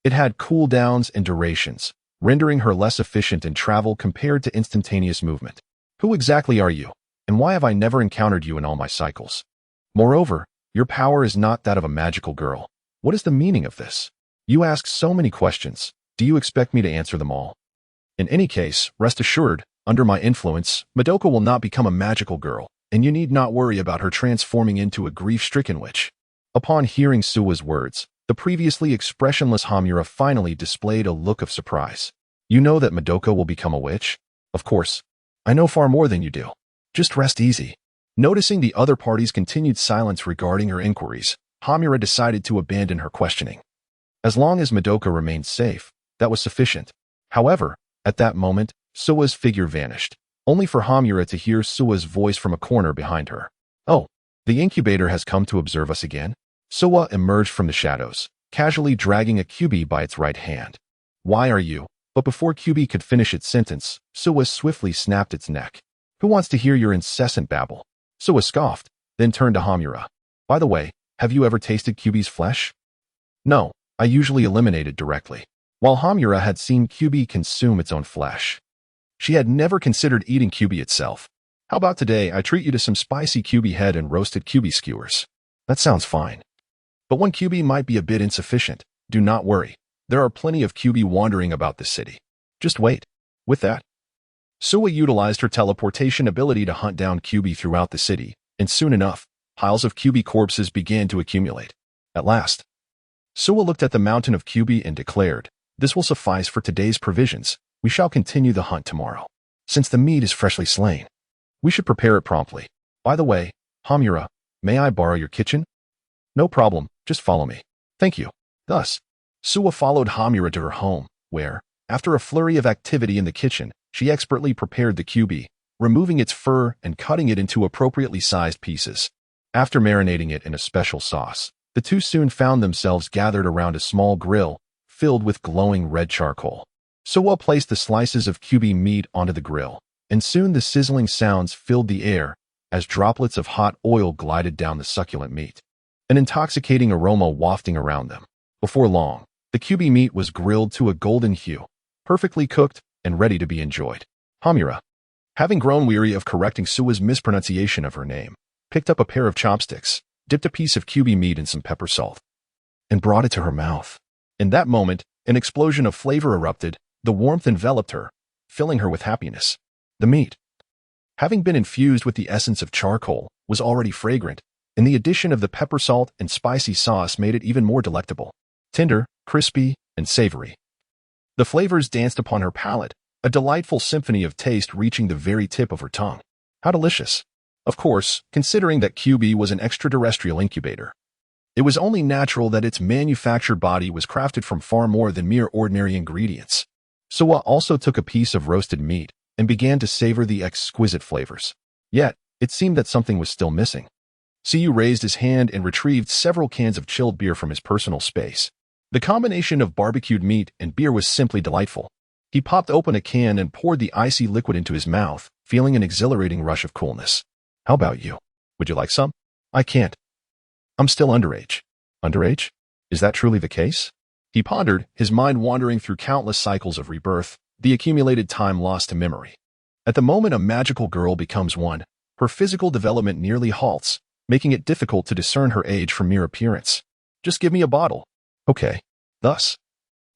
It had cooldowns and durations, rendering her less efficient in travel compared to instantaneous movement. Who exactly are you, and why have I never encountered you in all my cycles? Moreover, your power is not that of a magical girl. What is the meaning of this? You ask so many questions. Do you expect me to answer them all? In any case, rest assured, under my influence, Madoka will not become a magical girl, and you need not worry about her transforming into a grief-stricken witch. Upon hearing Suwa's words, the previously expressionless Hamura finally displayed a look of surprise. You know that Madoka will become a witch? Of course. I know far more than you do. Just rest easy. Noticing the other party's continued silence regarding her inquiries, Hamura decided to abandon her questioning. As long as Madoka remained safe, that was sufficient. However, at that moment, Suwa's figure vanished, only for Hamura to hear Suwa's voice from a corner behind her. Oh, the incubator has come to observe us again? Suwa emerged from the shadows, casually dragging a Kyubi by its right hand. Why are you? But before QB could finish its sentence, Suwa swiftly snapped its neck. Who wants to hear your incessant babble? Suwa scoffed, then turned to Hamura. By the way, have you ever tasted QB's flesh? No, I usually eliminate it directly. While Hamura had seen QB consume its own flesh, she had never considered eating QB itself. How about today I treat you to some spicy QB head and roasted QB skewers? That sounds fine. But one QB might be a bit insufficient. Do not worry. There are plenty of QB wandering about the city. Just wait. With that, Suwa utilized her teleportation ability to hunt down QB throughout the city, and soon enough, piles of QB corpses began to accumulate. At last, Suwa looked at the mountain of QB and declared, "This will suffice for today's provisions. We shall continue the hunt tomorrow. Since the meat is freshly slain, we should prepare it promptly. By the way, Hamura, may I borrow your kitchen?" "No problem, just follow me." "Thank you." Thus, Suwa followed Hamura to her home, where, after a flurry of activity in the kitchen, she expertly prepared the QB, removing its fur and cutting it into appropriately sized pieces. After marinating it in a special sauce, the two soon found themselves gathered around a small grill filled with glowing red charcoal. Suwa placed the slices of QB meat onto the grill, and soon the sizzling sounds filled the air as droplets of hot oil glided down the succulent meat, an intoxicating aroma wafting around them. Before long, the QB meat was grilled to a golden hue, perfectly cooked and ready to be enjoyed. Hamura, having grown weary of correcting Suwa's mispronunciation of her name, picked up a pair of chopsticks, dipped a piece of QB meat in some pepper salt, and brought it to her mouth. In that moment, an explosion of flavor erupted, the warmth enveloped her, filling her with happiness. The meat, having been infused with the essence of charcoal, was already fragrant, and the addition of the pepper salt and spicy sauce made it even more delectable. Tender, crispy, and savory. The flavors danced upon her palate, a delightful symphony of taste reaching the very tip of her tongue. How delicious! Of course, considering that QB was an extraterrestrial incubator, it was only natural that its manufactured body was crafted from far more than mere ordinary ingredients. Suwa also took a piece of roasted meat and began to savor the exquisite flavors. Yet, it seemed that something was still missing. Siyu raised his hand and retrieved several cans of chilled beer from his personal space. The combination of barbecued meat and beer was simply delightful. He popped open a can and poured the icy liquid into his mouth, feeling an exhilarating rush of coolness. How about you? Would you like some? I can't. I'm still underage. Underage? Is that truly the case? He pondered, his mind wandering through countless cycles of rebirth, the accumulated time lost to memory. At the moment a magical girl becomes one, her physical development nearly halts, making it difficult to discern her age from mere appearance. Just give me a bottle. Okay. Thus,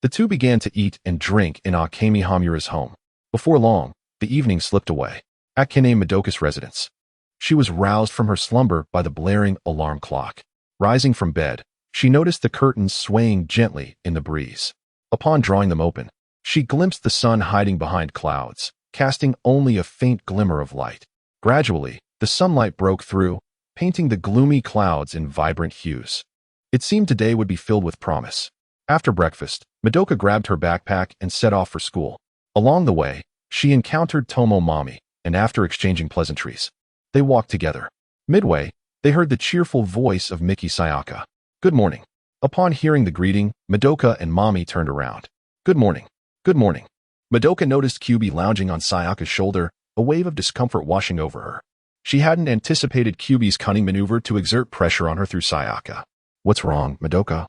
the two began to eat and drink in Akemi Hamura's home. Before long, the evening slipped away. At Kine Madoka's residence, she was roused from her slumber by the blaring alarm clock. Rising from bed, she noticed the curtains swaying gently in the breeze. Upon drawing them open, she glimpsed the sun hiding behind clouds, casting only a faint glimmer of light. Gradually, the sunlight broke through, painting the gloomy clouds in vibrant hues. It seemed today would be filled with promise. After breakfast, Madoka grabbed her backpack and set off for school. Along the way, she encountered Tomo Mami, and after exchanging pleasantries, they walked together. Midway, they heard the cheerful voice of Miki Sayaka. "Good morning." Upon hearing the greeting, Madoka and Mami turned around. "Good morning." "Good morning." Madoka noticed QB lounging on Sayaka's shoulder, a wave of discomfort washing over her. She hadn't anticipated QB's cunning maneuver to exert pressure on her through Sayaka. "What's wrong, Madoka?"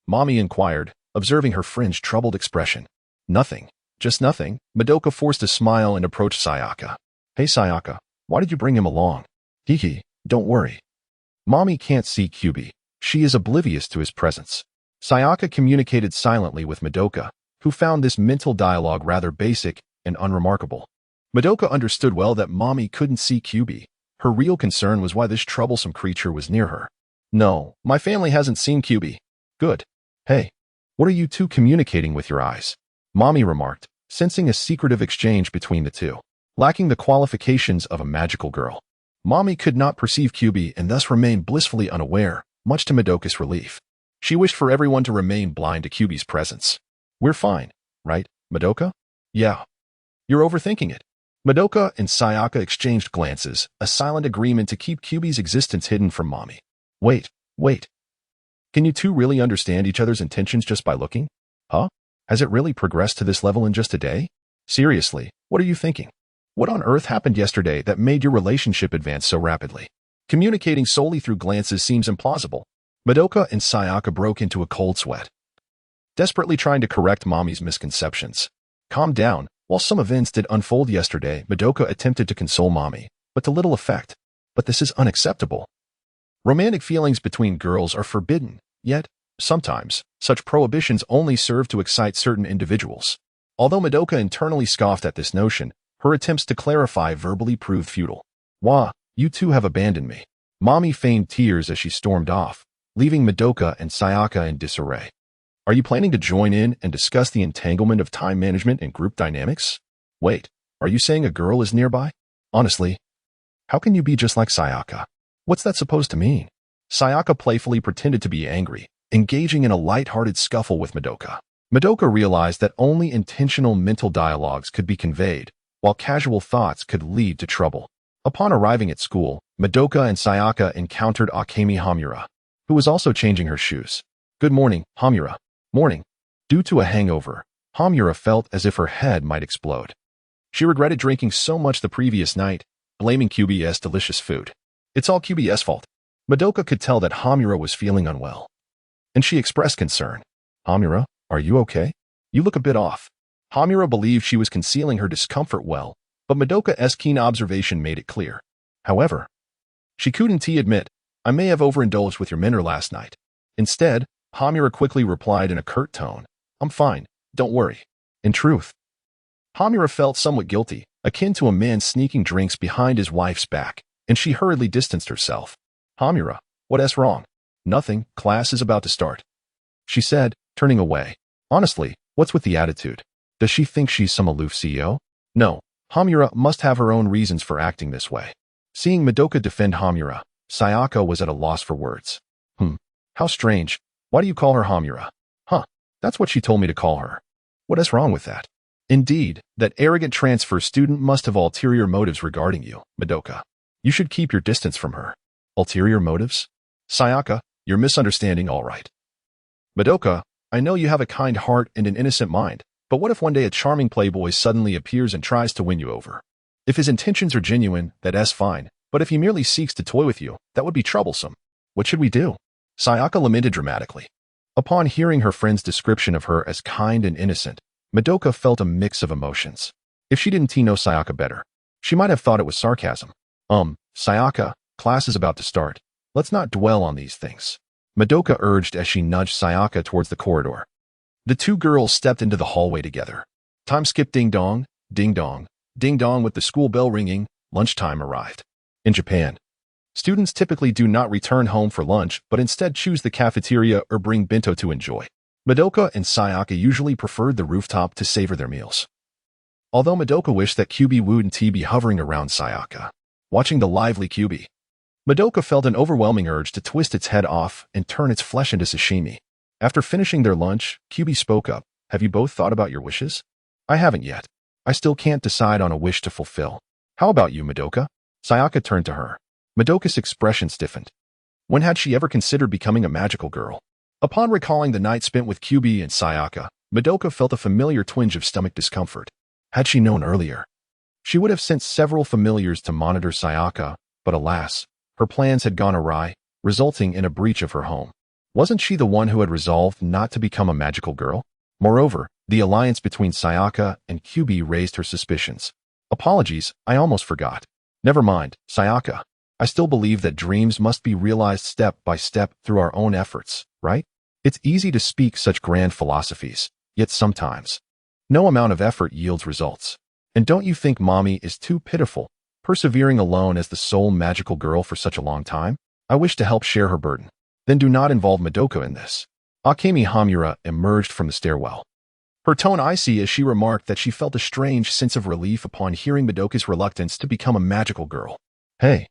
Mami inquired, observing her friend's troubled expression. "Nothing. Just nothing." Madoka forced a smile and approached Sayaka. "Hey Sayaka, why did you bring him along?" "Hee, don't worry. Mami can't see QB. She is oblivious to his presence." Sayaka communicated silently with Madoka, who found this mental dialogue rather basic and unremarkable. Madoka understood well that Mami couldn't see QB. Her real concern was why this troublesome creature was near her. "No, my family hasn't seen QB." "Good. Hey, what are you two communicating with your eyes?" Mami remarked, sensing a secretive exchange between the two. Lacking the qualifications of a magical girl, Mami could not perceive QB and thus remained blissfully unaware, much to Madoka's relief. She wished for everyone to remain blind to QB's presence. "We're fine, right, Madoka?" "Yeah." "You're overthinking it." Madoka and Sayaka exchanged glances, a silent agreement to keep QB's existence hidden from Mami. Wait. Can you two really understand each other's intentions just by looking? Huh? Has it really progressed to this level in just a day? Seriously, what are you thinking? What on earth happened yesterday that made your relationship advance so rapidly? Communicating solely through glances seems implausible. Madoka and Sayaka broke into a cold sweat, desperately trying to correct Mommy's misconceptions. Calm down. While some events did unfold yesterday, Madoka attempted to console Mommy, but to little effect. But this is unacceptable. Romantic feelings between girls are forbidden, yet, sometimes, such prohibitions only serve to excite certain individuals. Although Madoka internally scoffed at this notion, her attempts to clarify verbally proved futile. Wah, you two have abandoned me. Mommy feigned tears as she stormed off, leaving Madoka and Sayaka in disarray. Are you planning to join in and discuss the entanglement of time management and group dynamics? Wait, are you saying a girl is nearby? Honestly, how can you be just like Sayaka? What's that supposed to mean? Sayaka playfully pretended to be angry, engaging in a light-hearted scuffle with Madoka. Madoka realized that only intentional mental dialogues could be conveyed, while casual thoughts could lead to trouble. Upon arriving at school, Madoka and Sayaka encountered Akemi Hamura, who was also changing her shoes. Good morning, Hamura. Morning. Due to a hangover, Hamura felt as if her head might explode. She regretted drinking so much the previous night, blaming QB's delicious food. It's all QB's fault. Madoka could tell that Hamura was feeling unwell, and she expressed concern. Hamura, are you okay? You look a bit off. Hamura believed she was concealing her discomfort well, but Madoka's keen observation made it clear. However, she couldn't admit, I may have overindulged with your minner last night. Instead, Hamura quickly replied in a curt tone, I'm fine, don't worry. In truth, Hamura felt somewhat guilty, akin to a man sneaking drinks behind his wife's back, and she hurriedly distanced herself. Hamura, what's wrong? Nothing, class is about to start, she said, turning away. Honestly, what's with the attitude? Does she think she's some aloof CEO? No, Hamura must have her own reasons for acting this way. Seeing Madoka defend Hamura, Sayaka was at a loss for words. How strange. Why do you call her Hamura? That's what she told me to call her. What is wrong with that? Indeed, that arrogant transfer student must have ulterior motives regarding you, Madoka. You should keep your distance from her. Ulterior motives? Sayaka, you're misunderstanding all right. Madoka, I know you have a kind heart and an innocent mind, but what if one day a charming playboy suddenly appears and tries to win you over? If his intentions are genuine, that's fine, but if he merely seeks to toy with you, that would be troublesome. What should we do? Sayaka lamented dramatically. Upon hearing her friend's description of her as kind and innocent, Madoka felt a mix of emotions. If she didn't know Sayaka better, she might have thought it was sarcasm. Sayaka, class is about to start. Let's not dwell on these things, Madoka urged as she nudged Sayaka towards the corridor. The two girls stepped into the hallway together. Time skip ding dong, ding dong, ding dong. With the school bell ringing, lunchtime arrived. In Japan, students typically do not return home for lunch, but instead choose the cafeteria or bring bento to enjoy. Madoka and Sayaka usually preferred the rooftop to savor their meals, although Madoka wished that QB wouldn't be hovering around Sayaka. Watching the lively QB, Madoka felt an overwhelming urge to twist its head off and turn its flesh into sashimi. After finishing their lunch, QB spoke up. Have you both thought about your wishes? I haven't yet. I still can't decide on a wish to fulfill. How about you, Madoka? Sayaka turned to her. Madoka's expression stiffened. When had she ever considered becoming a magical girl? Upon recalling the night spent with QB and Sayaka, Madoka felt a familiar twinge of stomach discomfort. Had she known earlier, she would have sent several familiars to monitor Sayaka, but alas, her plans had gone awry, resulting in a breach of her home. Wasn't she the one who had resolved not to become a magical girl? Moreover, the alliance between Sayaka and QB raised her suspicions. Apologies, I almost forgot. Never mind, Sayaka. I still believe that dreams must be realized step by step through our own efforts, right? It's easy to speak such grand philosophies, yet sometimes no amount of effort yields results. And don't you think Mommy is too pitiful, persevering alone as the sole magical girl for such a long time? I wish to help share her burden. Then do not involve Madoka in this. Akemi Hamura emerged from the stairwell, her tone icy as she remarked that she felt a strange sense of relief upon hearing Madoka's reluctance to become a magical girl. Hey,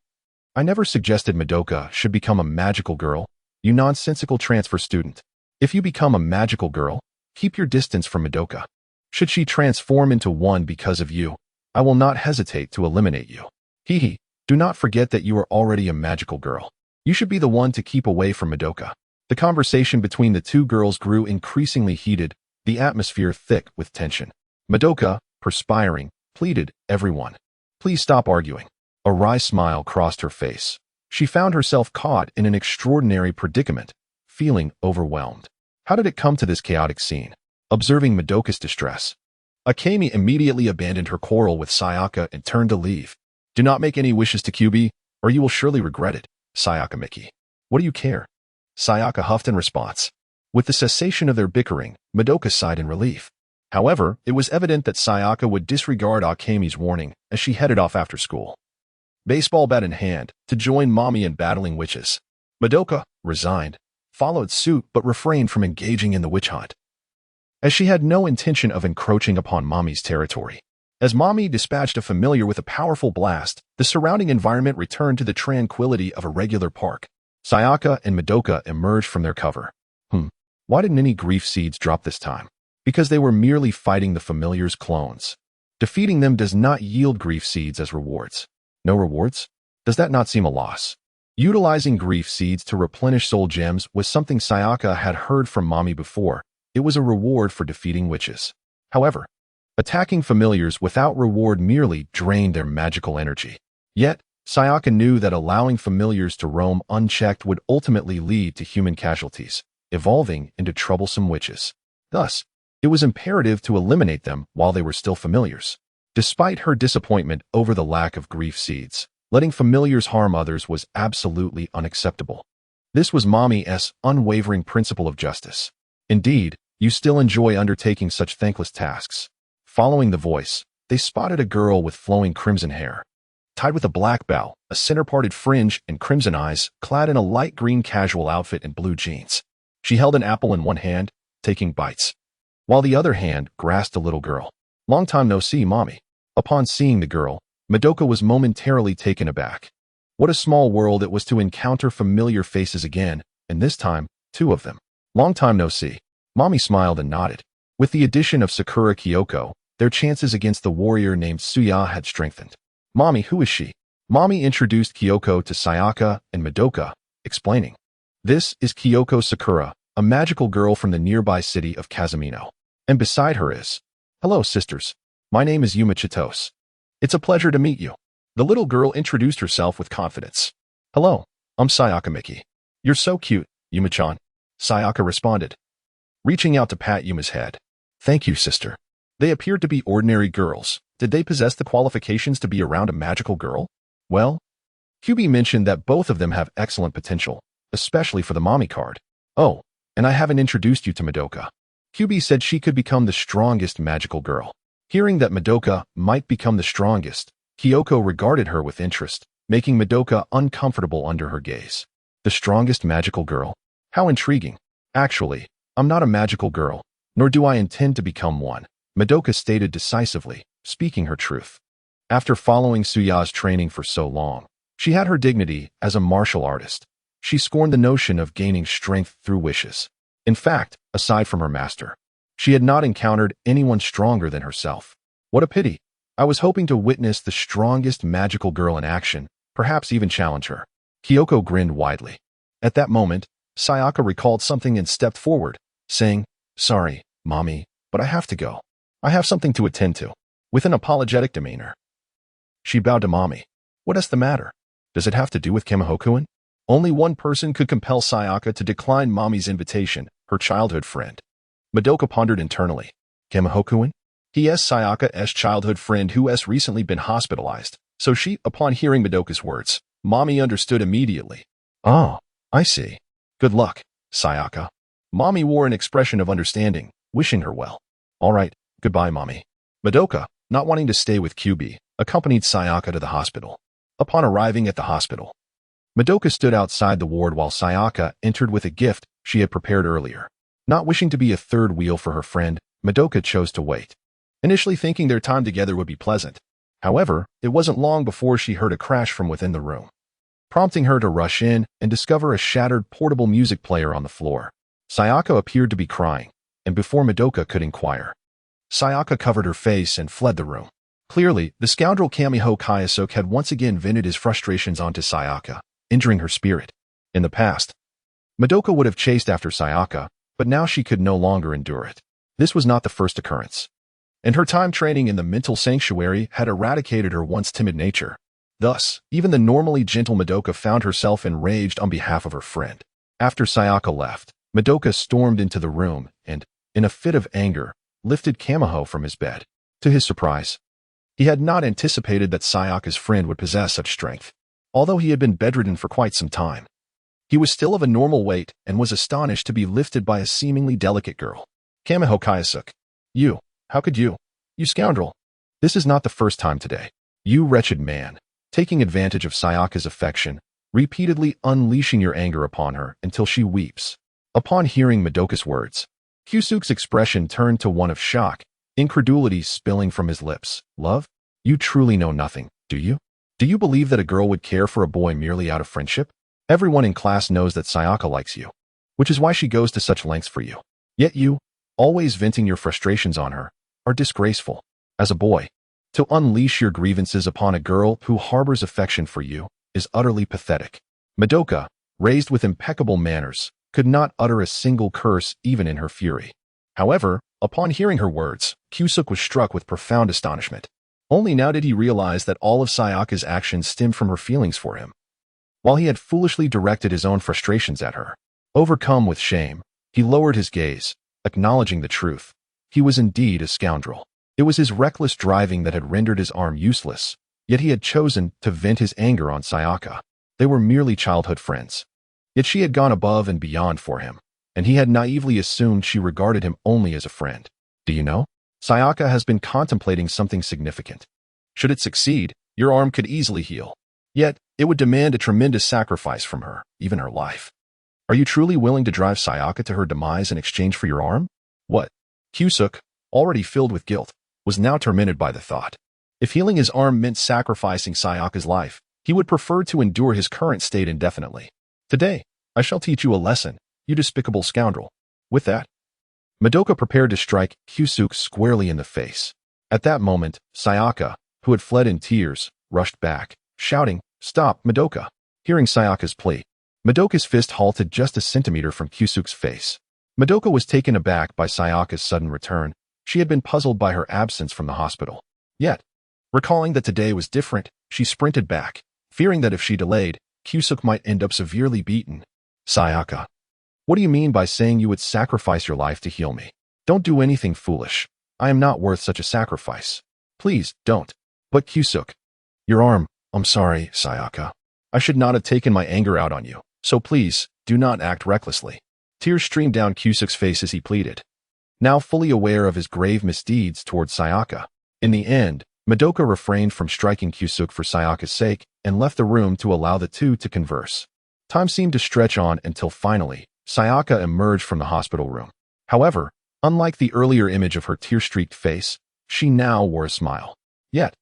I never suggested Madoka should become a magical girl, you nonsensical transfer student. If you become a magical girl, keep your distance from Madoka. Should she transform into one because of you, I will not hesitate to eliminate you. Hehe, do not forget that you are already a magical girl. You should be the one to keep away from Madoka. The conversation between the two girls grew increasingly heated, the atmosphere thick with tension. Madoka, perspiring, pleaded, "Everyone, please stop arguing." A wry smile crossed her face. She found herself caught in an extraordinary predicament, feeling overwhelmed. How did it come to this chaotic scene? Observing Madoka's distress, Akemi immediately abandoned her quarrel with Sayaka and turned to leave. "Do not make any wishes to QB, or you will surely regret it, Sayaka Miki. What do you care?" Sayaka huffed in response. With the cessation of their bickering, Madoka sighed in relief. However, it was evident that Sayaka would disregard Akemi's warning as she headed off after school, baseball bat in hand, to join Mommy in battling witches. Madoka, resigned, followed suit but refrained from engaging in the witch hunt, as she had no intention of encroaching upon Mommy's territory. As Mommy dispatched a familiar with a powerful blast, the surrounding environment returned to the tranquility of a regular park. Sayaka and Madoka emerged from their cover. Why didn't any grief seeds drop this time? Because they were merely fighting the familiar's clones. Defeating them does not yield grief seeds as rewards. No rewards? Does that not seem a loss? Utilizing grief seeds to replenish soul gems was something Sayaka had heard from Mommy before. It was a reward for defeating witches. However, attacking familiars without reward merely drained their magical energy. Yet, Sayaka knew that allowing familiars to roam unchecked would ultimately lead to human casualties, evolving into troublesome witches. Thus, it was imperative to eliminate them while they were still familiars. Despite her disappointment over the lack of grief seeds, letting familiars harm others was absolutely unacceptable. This was Mommy's unwavering principle of justice. Indeed, you still enjoy undertaking such thankless tasks. Following the voice, they spotted a girl with flowing crimson hair, tied with a black bow, a center-parted fringe, and crimson eyes, clad in a light green casual outfit and blue jeans. She held an apple in one hand, taking bites, while the other hand grasped a little girl. "Long time no see, Mommy." Upon seeing the girl, Madoka was momentarily taken aback. What a small world it was to encounter familiar faces again, and this time, two of them. "Long time no see." Mommy smiled and nodded. With the addition of Sakura Kyoko, their chances against the warrior named Suya had strengthened. "Mommy, who is she?" Mommy introduced Kyoko to Sayaka and Madoka, explaining, "This is Kyoko Sakura, a magical girl from the nearby city of Kazumino. And beside her is..." "Hello, sisters. My name is Yuma Chitos. It's a pleasure to meet you." The little girl introduced herself with confidence. "Hello, I'm Sayaka Miki." "You're so cute, Yuma-chan," Sayaka responded, reaching out to pat Yuma's head. "Thank you, sister." They appeared to be ordinary girls. Did they possess the qualifications to be around a magical girl? Well, QB mentioned that both of them have excellent potential, especially for the Mommy card. "Oh, and I haven't introduced you to Madoka." QB said she could become the strongest magical girl. Hearing that Madoka might become the strongest, Kyoko regarded her with interest, making Madoka uncomfortable under her gaze. The strongest magical girl? How intriguing. "Actually, I'm not a magical girl, nor do I intend to become one," Madoka stated decisively, speaking her truth. After following Suya's training for so long, she had her dignity as a martial artist. She scorned the notion of gaining strength through wishes. In fact, aside from her master, she had not encountered anyone stronger than herself. What a pity. I was hoping to witness the strongest magical girl in action, perhaps even challenge her. Kyoko grinned widely. At that moment, Sayaka recalled something and stepped forward, saying, "Sorry, Mommy, but I have to go. I have something to attend to." With an apologetic demeanor, she bowed to Mommy. "What is the matter? Does it have to do with Kamihokuin?" Only one person could compel Sayaka to decline Mommy's invitation, her childhood friend. Madoka pondered internally. Kamihokuin? He is Sayaka's childhood friend who has recently been hospitalized, so she, upon hearing Madoka's words, Mommy understood immediately. "Oh, I see. Good luck, Sayaka." Mommy wore an expression of understanding, wishing her well. "All right, goodbye, Mommy." Madoka, not wanting to stay with QB, accompanied Sayaka to the hospital. Upon arriving at the hospital, Madoka stood outside the ward while Sayaka entered with a gift she had prepared earlier. Not wishing to be a third wheel for her friend, Madoka chose to wait, initially thinking their time together would be pleasant. However, it wasn't long before she heard a crash from within the room, prompting her to rush in and discover a shattered portable music player on the floor. Sayaka appeared to be crying, and before Madoka could inquire, Sayaka covered her face and fled the room. Clearly, the scoundrel Kamiho Kayasuk had once again vented his frustrations onto Sayaka, injuring her spirit. In the past, Madoka would have chased after Sayaka, but now she could no longer endure it. This was not the first occurrence, and her time training in the mental sanctuary had eradicated her once timid nature. Thus, even the normally gentle Madoka found herself enraged on behalf of her friend. After Sayaka left, Madoka stormed into the room and, in a fit of anger, lifted Kamiho from his bed. To his surprise, he had not anticipated that Sayaka's friend would possess such strength. Although he had been bedridden for quite some time, he was still of a normal weight and was astonished to be lifted by a seemingly delicate girl. Kamiho Kyosuke. You, how could you? You scoundrel. This is not the first time today. You wretched man, taking advantage of Sayaka's affection, repeatedly unleashing your anger upon her until she weeps. Upon hearing Madoka's words, Kyosuke's expression turned to one of shock, incredulity spilling from his lips. Love? You truly know nothing, do you? Do you believe that a girl would care for a boy merely out of friendship? Everyone in class knows that Sayaka likes you, which is why she goes to such lengths for you. Yet you, always venting your frustrations on her, are disgraceful. As a boy, to unleash your grievances upon a girl who harbors affection for you is utterly pathetic. Madoka, raised with impeccable manners, could not utter a single curse even in her fury. However, upon hearing her words, Kyosuke was struck with profound astonishment. Only now did he realize that all of Sayaka's actions stemmed from her feelings for him, while he had foolishly directed his own frustrations at her. Overcome with shame, he lowered his gaze, acknowledging the truth. He was indeed a scoundrel. It was his reckless driving that had rendered his arm useless, yet he had chosen to vent his anger on Sayaka. They were merely childhood friends. Yet she had gone above and beyond for him, and he had naively assumed she regarded him only as a friend. Do you know? Sayaka has been contemplating something significant. Should it succeed, your arm could easily heal. Yet, it would demand a tremendous sacrifice from her, even her life. Are you truly willing to drive Sayaka to her demise in exchange for your arm? What? Kyosuke, already filled with guilt, was now tormented by the thought. If healing his arm meant sacrificing Sayaka's life, he would prefer to endure his current state indefinitely. Today, I shall teach you a lesson, you despicable scoundrel. With that, Madoka prepared to strike Kyosuke squarely in the face. At that moment, Sayaka, who had fled in tears, rushed back, shouting, "Stop, Madoka!" Hearing Sayaka's plea, Madoka's fist halted just a centimeter from Kyosuke's face. Madoka was taken aback by Sayaka's sudden return. She had been puzzled by her absence from the hospital. Yet, recalling that today was different, she sprinted back, fearing that if she delayed, Kyosuke might end up severely beaten. Sayaka, what do you mean by saying you would sacrifice your life to heal me? Don't do anything foolish. I am not worth such a sacrifice. Please, don't. But Kyosuke, your arm. I'm sorry, Sayaka. I should not have taken my anger out on you, so please, do not act recklessly. Tears streamed down Kyosuke's face as he pleaded, now fully aware of his grave misdeeds towards Sayaka. In the end, Madoka refrained from striking Kyosuke for Sayaka's sake and left the room to allow the two to converse. Time seemed to stretch on until finally, Sayaka emerged from the hospital room. However, unlike the earlier image of her tear-streaked face, she now wore a smile. Yet,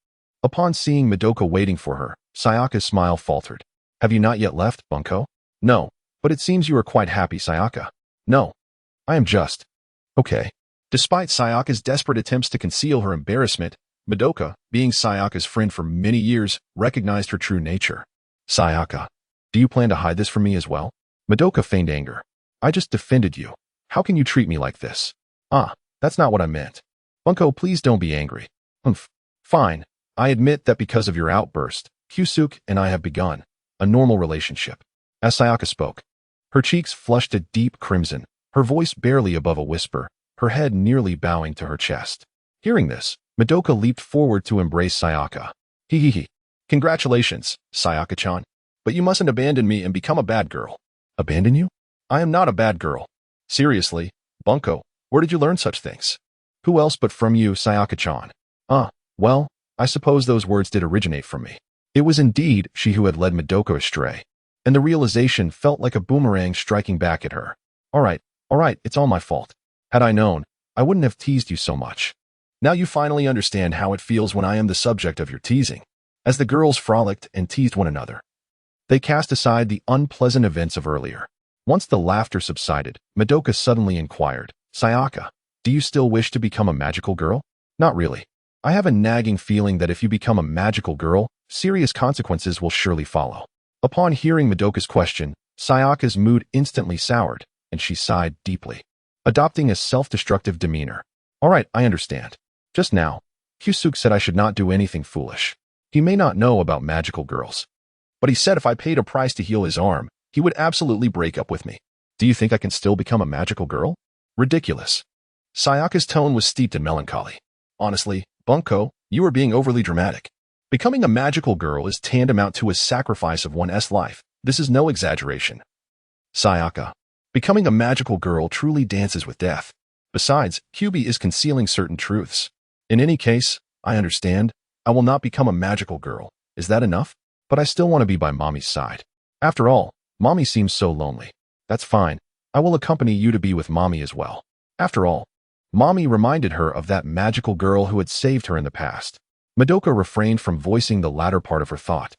upon seeing Madoka waiting for her, Sayaka's smile faltered. Have you not yet left, Bunko? No, but it seems you are quite happy, Sayaka. No, I am just. Okay. Despite Sayaka's desperate attempts to conceal her embarrassment, Madoka, being Sayaka's friend for many years, recognized her true nature. Sayaka, do you plan to hide this from me as well? Madoka feigned anger. I just defended you. How can you treat me like this? Ah, that's not what I meant. Bunko, please don't be angry. Fine. I admit that because of your outburst, Kyosuke and I have begun a normal relationship. As Sayaka spoke, her cheeks flushed a deep crimson, her voice barely above a whisper, her head nearly bowing to her chest. Hearing this, Madoka leaped forward to embrace Sayaka. Hee. Congratulations, Sayaka-chan. But you mustn't abandon me and become a bad girl. Abandon you? I am not a bad girl. Seriously, Bunko, where did you learn such things? Who else but from you, Sayaka-chan? Well, I suppose those words did originate from me. It was indeed she who had led Madoka astray, and the realization felt like a boomerang striking back at her. All right, it's all my fault. Had I known, I wouldn't have teased you so much. Now you finally understand how it feels when I am the subject of your teasing. As the girls frolicked and teased one another, they cast aside the unpleasant events of earlier. Once the laughter subsided, Madoka suddenly inquired, Sayaka, do you still wish to become a magical girl? Not really. I have a nagging feeling that if you become a magical girl, serious consequences will surely follow. Upon hearing Madoka's question, Sayaka's mood instantly soured, and she sighed deeply. adopting a self-destructive demeanor. All right, I understand. Just now, Kyusuke said I should not do anything foolish. He may not know about magical girls, but he said if I paid a price to heal his arm, he would absolutely break up with me. Do you think I can still become a magical girl? Ridiculous. Sayaka's tone was steeped in melancholy. Honestly, Bunko, you are being overly dramatic. Becoming a magical girl is tantamount to a sacrifice of one's life. This is no exaggeration. Sayaka, becoming a magical girl truly dances with death. Besides, Kyubi is concealing certain truths. In any case, I understand. I will not become a magical girl. Is that enough? But I still want to be by Mommy's side. After all, Mommy seems so lonely. That's fine. I will accompany you to be with Mommy as well. After all, Mommy reminded her of that magical girl who had saved her in the past. Madoka refrained from voicing the latter part of her thought,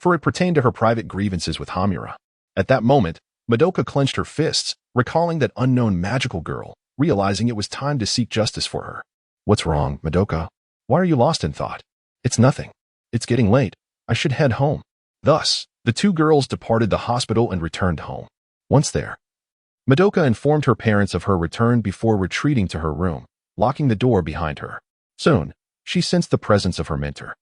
for it pertained to her private grievances with Hamura. At that moment, Madoka clenched her fists, recalling that unknown magical girl, realizing it was time to seek justice for her. What's wrong, Madoka? Why are you lost in thought? It's nothing. It's getting late. I should head home. Thus, the two girls departed the hospital and returned home. Once there, Madoka informed her parents of her return before retreating to her room, locking the door behind her. Soon, she sensed the presence of her mentor,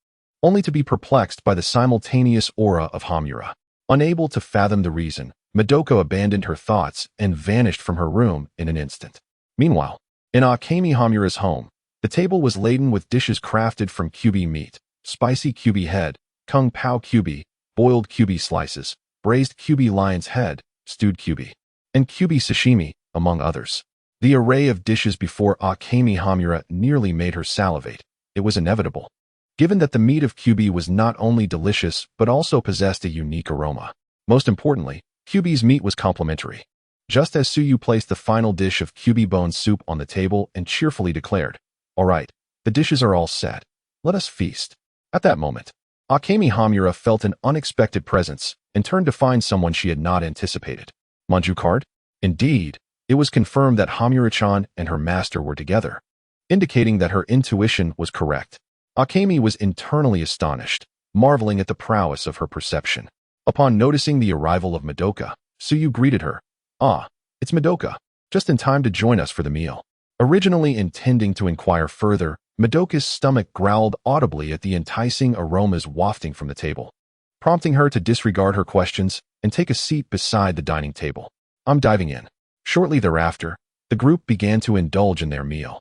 only to be perplexed by the simultaneous aura of Hamura. Unable to fathom the reason, Madoka abandoned her thoughts and vanished from her room in an instant. Meanwhile, in Akemi Hamura's home, the table was laden with dishes crafted from Kyubi meat, spicy Kyubi head, kung pao Kyubi, boiled Kyubi slices, braised Kyubi lion's head, stewed Kyubi, and Kyubi sashimi, among others. The array of dishes before Akemi Hamura nearly made her salivate. It was inevitable, given that the meat of Kyubi was not only delicious but also possessed a unique aroma. Most importantly, Kyubi's meat was complimentary. Just as Suyu placed the final dish of Kyubi bone soup on the table and cheerfully declared, "All right, the dishes are all set. Let us feast." At that moment, Akemi Hamura felt an unexpected presence and turned to find someone she had not anticipated. Manju card? Indeed, it was confirmed that Hamura-chan and her master were together, indicating that her intuition was correct. Akemi was internally astonished, marveling at the prowess of her perception. Upon noticing the arrival of Madoka, Suyu greeted her. "Ah, it's Madoka, just in time to join us for the meal." Originally intending to inquire further, Madoka's stomach growled audibly at the enticing aromas wafting from the table, prompting her to disregard her questions and take a seat beside the dining table. "I'm diving in." Shortly thereafter, the group began to indulge in their meal.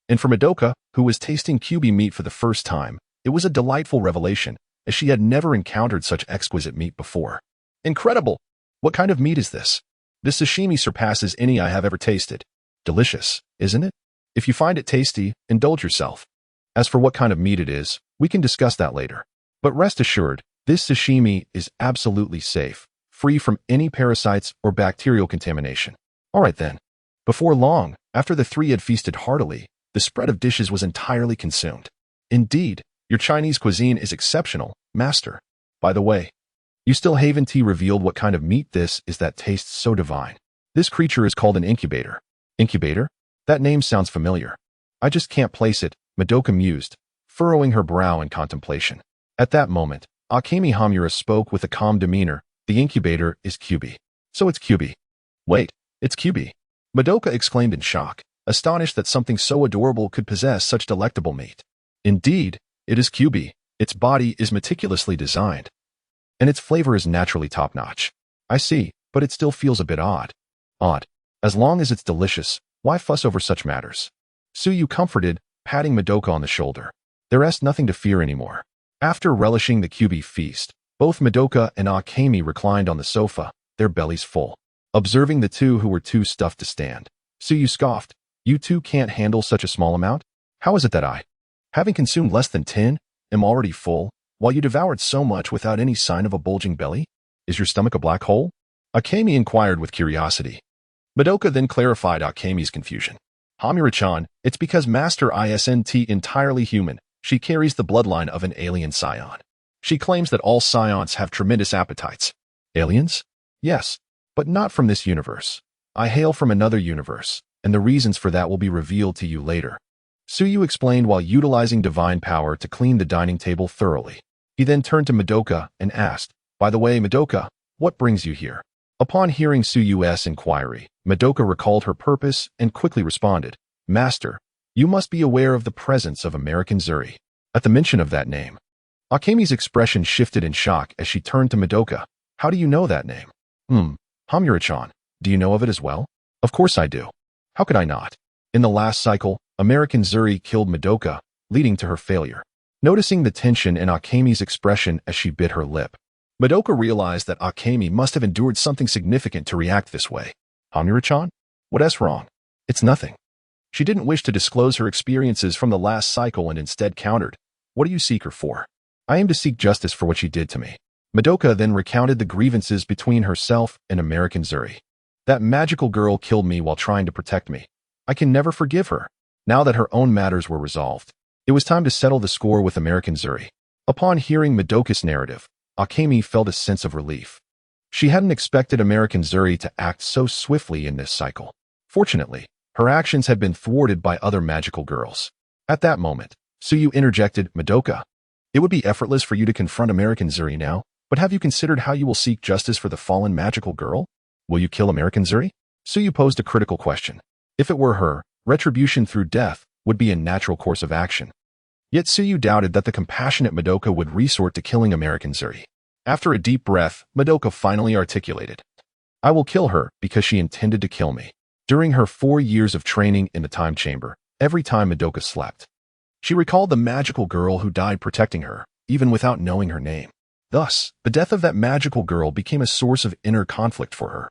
And for Madoka, who was tasting Kyubi meat for the first time, it was a delightful revelation, as she had never encountered such exquisite meat before. "Incredible! What kind of meat is this? This sashimi surpasses any I have ever tasted. Delicious, isn't it? If you find it tasty, indulge yourself. As for what kind of meat it is, we can discuss that later. But rest assured, this sashimi is absolutely safe, free from any parasites or bacterial contamination." All right then. Before long, after the three had feasted heartily, the spread of dishes was entirely consumed. "Indeed, your Chinese cuisine is exceptional, master. By the way, you still haven't revealed what kind of meat this is that tastes so divine. This creature is called an incubator." "Incubator? That name sounds familiar. I just can't place it," Madoka mused, furrowing her brow in contemplation. At that moment, Akemi Hamura spoke with a calm demeanor. "The incubator is Kyubi." "So it's Kyubi." "Wait, it's Kyubi," Madoka exclaimed in shock, astonished that something so adorable could possess such delectable meat. "Indeed, it is Kyubi. Its body is meticulously designed, and its flavor is naturally top-notch." "I see, but it still feels a bit odd." "Odd. As long as it's delicious, why fuss over such matters?" Suyu comforted, patting Madoka on the shoulder. There is nothing to fear anymore. After relishing the Kyubi feast, both Madoka and Akemi reclined on the sofa, their bellies full. Observing the two who were too stuffed to stand, Suyu scoffed. "You two can't handle such a small amount? How is it that I, having consumed less than 10, am already full, while you devoured so much without any sign of a bulging belly? Is your stomach a black hole?" Akemi inquired with curiosity. Madoka then clarified Akemi's confusion. "Hamura-chan, it's because Master isn't entirely human. She carries the bloodline of an alien scion. She claims that all scions have tremendous appetites." "Aliens?" "Yes, but not from this universe. I hail from another universe, and the reasons for that will be revealed to you later." Suyu explained while utilizing divine power to clean the dining table thoroughly. He then turned to Madoka and asked, "By the way, Madoka, what brings you here?" Upon hearing Suyu's inquiry, Madoka recalled her purpose and quickly responded, "Master, you must be aware of the presence of American Zuri." At the mention of that name, Akemi's expression shifted in shock as she turned to Madoka. "How do you know that name?" Hamura-chan, do you know of it as well?" "Of course I do. How could I not?" In the last cycle, American Zuri killed Madoka, leading to her failure. Noticing the tension in Akemi's expression as she bit her lip, Madoka realized that Akemi must have endured something significant to react this way. "Hamura-chan? What's wrong?" "It's nothing." She didn't wish to disclose her experiences from the last cycle and instead countered, "What do you seek her for?" "I aim to seek justice for what she did to me." Madoka then recounted the grievances between herself and American Zuri. "That magical girl killed me while trying to protect me. I can never forgive her." Now that her own matters were resolved, it was time to settle the score with American Zuri. Upon hearing Madoka's narrative, Akemi felt a sense of relief. She hadn't expected American Zuri to act so swiftly in this cycle. Fortunately, her actions had been thwarted by other magical girls. At that moment, Suyu interjected, "Madoka, it would be effortless for you to confront American Zuri now, but have you considered how you will seek justice for the fallen magical girl? Will you kill American Zuri?" Suyu posed a critical question. If it were her, retribution through death would be a natural course of action. Yet Suyu doubted that the compassionate Madoka would resort to killing American Zuri. After a deep breath, Madoka finally articulated, "I will kill her because she intended to kill me." During her 4 years of training in the time chamber, every time Madoka slept, she recalled the magical girl who died protecting her, even without knowing her name. Thus, the death of that magical girl became a source of inner conflict for her.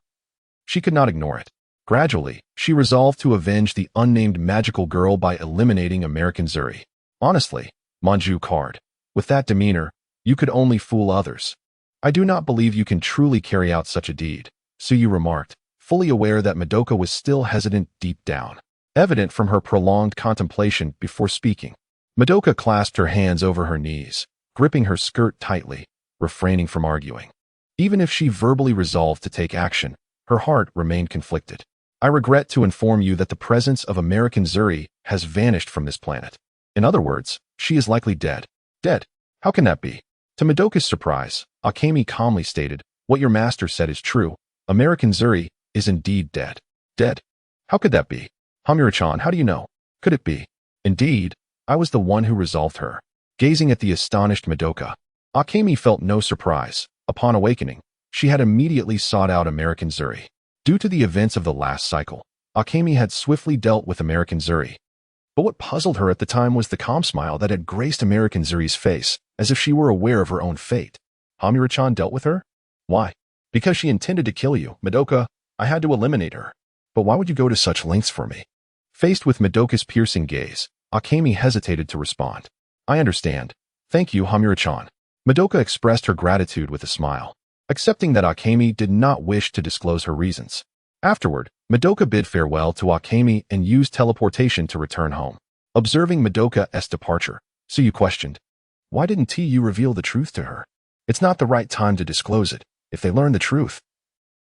She could not ignore it. Gradually, she resolved to avenge the unnamed magical girl by eliminating American Zuri. Honestly, Manju Card, with that demeanor, you could only fool others. "I do not believe you can truly carry out such a deed," Suyu remarked, fully aware that Madoka was still hesitant deep down, evident from her prolonged contemplation before speaking. Madoka clasped her hands over her knees, gripping her skirt tightly, refraining from arguing. Even if she verbally resolved to take action, her heart remained conflicted. "I regret to inform you that the presence of American Zuri has vanished from this planet. In other words, she is likely dead." "Dead? How can that be?" To Madoka's surprise, Akemi calmly stated, "What your master said is true. American Zuri is indeed dead." "Dead? How could that be?" "Hamura-chan, how do you know? Could it be?" "Indeed, I was the one who resolved her." Gazing at the astonished Madoka, Akemi felt no surprise. Upon awakening, she had immediately sought out American Zuri. Due to the events of the last cycle, Akemi had swiftly dealt with American Zuri. But what puzzled her at the time was the calm smile that had graced American Zuri's face, as if she were aware of her own fate. "Hamura-chan dealt with her? Why?" "Because she intended to kill you, Madoka. I had to eliminate her." "But why would you go to such lengths for me?" Faced with Madoka's piercing gaze, Akemi hesitated to respond. "I understand. Thank you, Hamura-chan." Madoka expressed her gratitude with a smile, accepting that Akemi did not wish to disclose her reasons. Afterward, Madoka bid farewell to Akemi and used teleportation to return home. Observing Madoka's departure, Suyu questioned, "Why didn't you reveal the truth to her?" "It's not the right time to disclose it. If they learn the truth,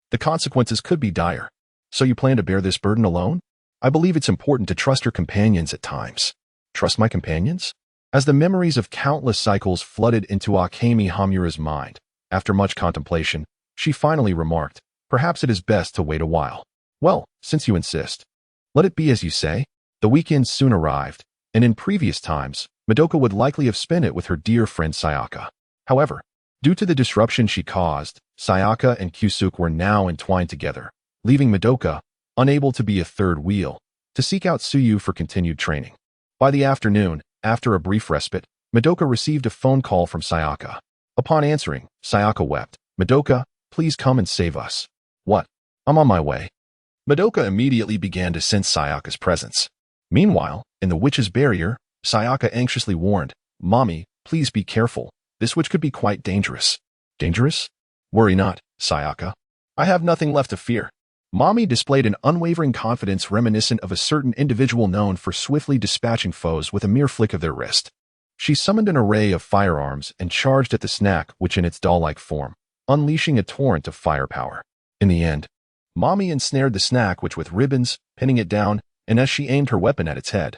the consequences could be dire." "So you plan to bear this burden alone?" "I believe it's important to trust your companions at times." "Trust my companions?" As the memories of countless cycles flooded into Akemi Hamura's mind, after much contemplation, she finally remarked, "Perhaps it is best to wait a while." "Well, since you insist, let it be as you say." The weekend soon arrived, and in previous times, Madoka would likely have spent it with her dear friend Sayaka. However, due to the disruption she caused, Sayaka and Kyusuke were now entwined together, leaving Madoka, unable to be a third wheel, to seek out Suyu for continued training. By the afternoon, after a brief respite, Madoka received a phone call from Sayaka. Upon answering, Sayaka wept, "Madoka, please come and save us." "What? I'm on my way." Madoka immediately began to sense Sayaka's presence. Meanwhile, in the witch's barrier, Sayaka anxiously warned, "Mommy, please be careful. This witch could be quite dangerous." "Dangerous? Worry not, Sayaka. I have nothing left to fear." Mommy displayed an unwavering confidence reminiscent of a certain individual known for swiftly dispatching foes with a mere flick of their wrist. She summoned an array of firearms and charged at the snack which in its doll-like form, unleashing a torrent of firepower. In the end, Mommy ensnared the snack which with ribbons, pinning it down, and as she aimed her weapon at its head.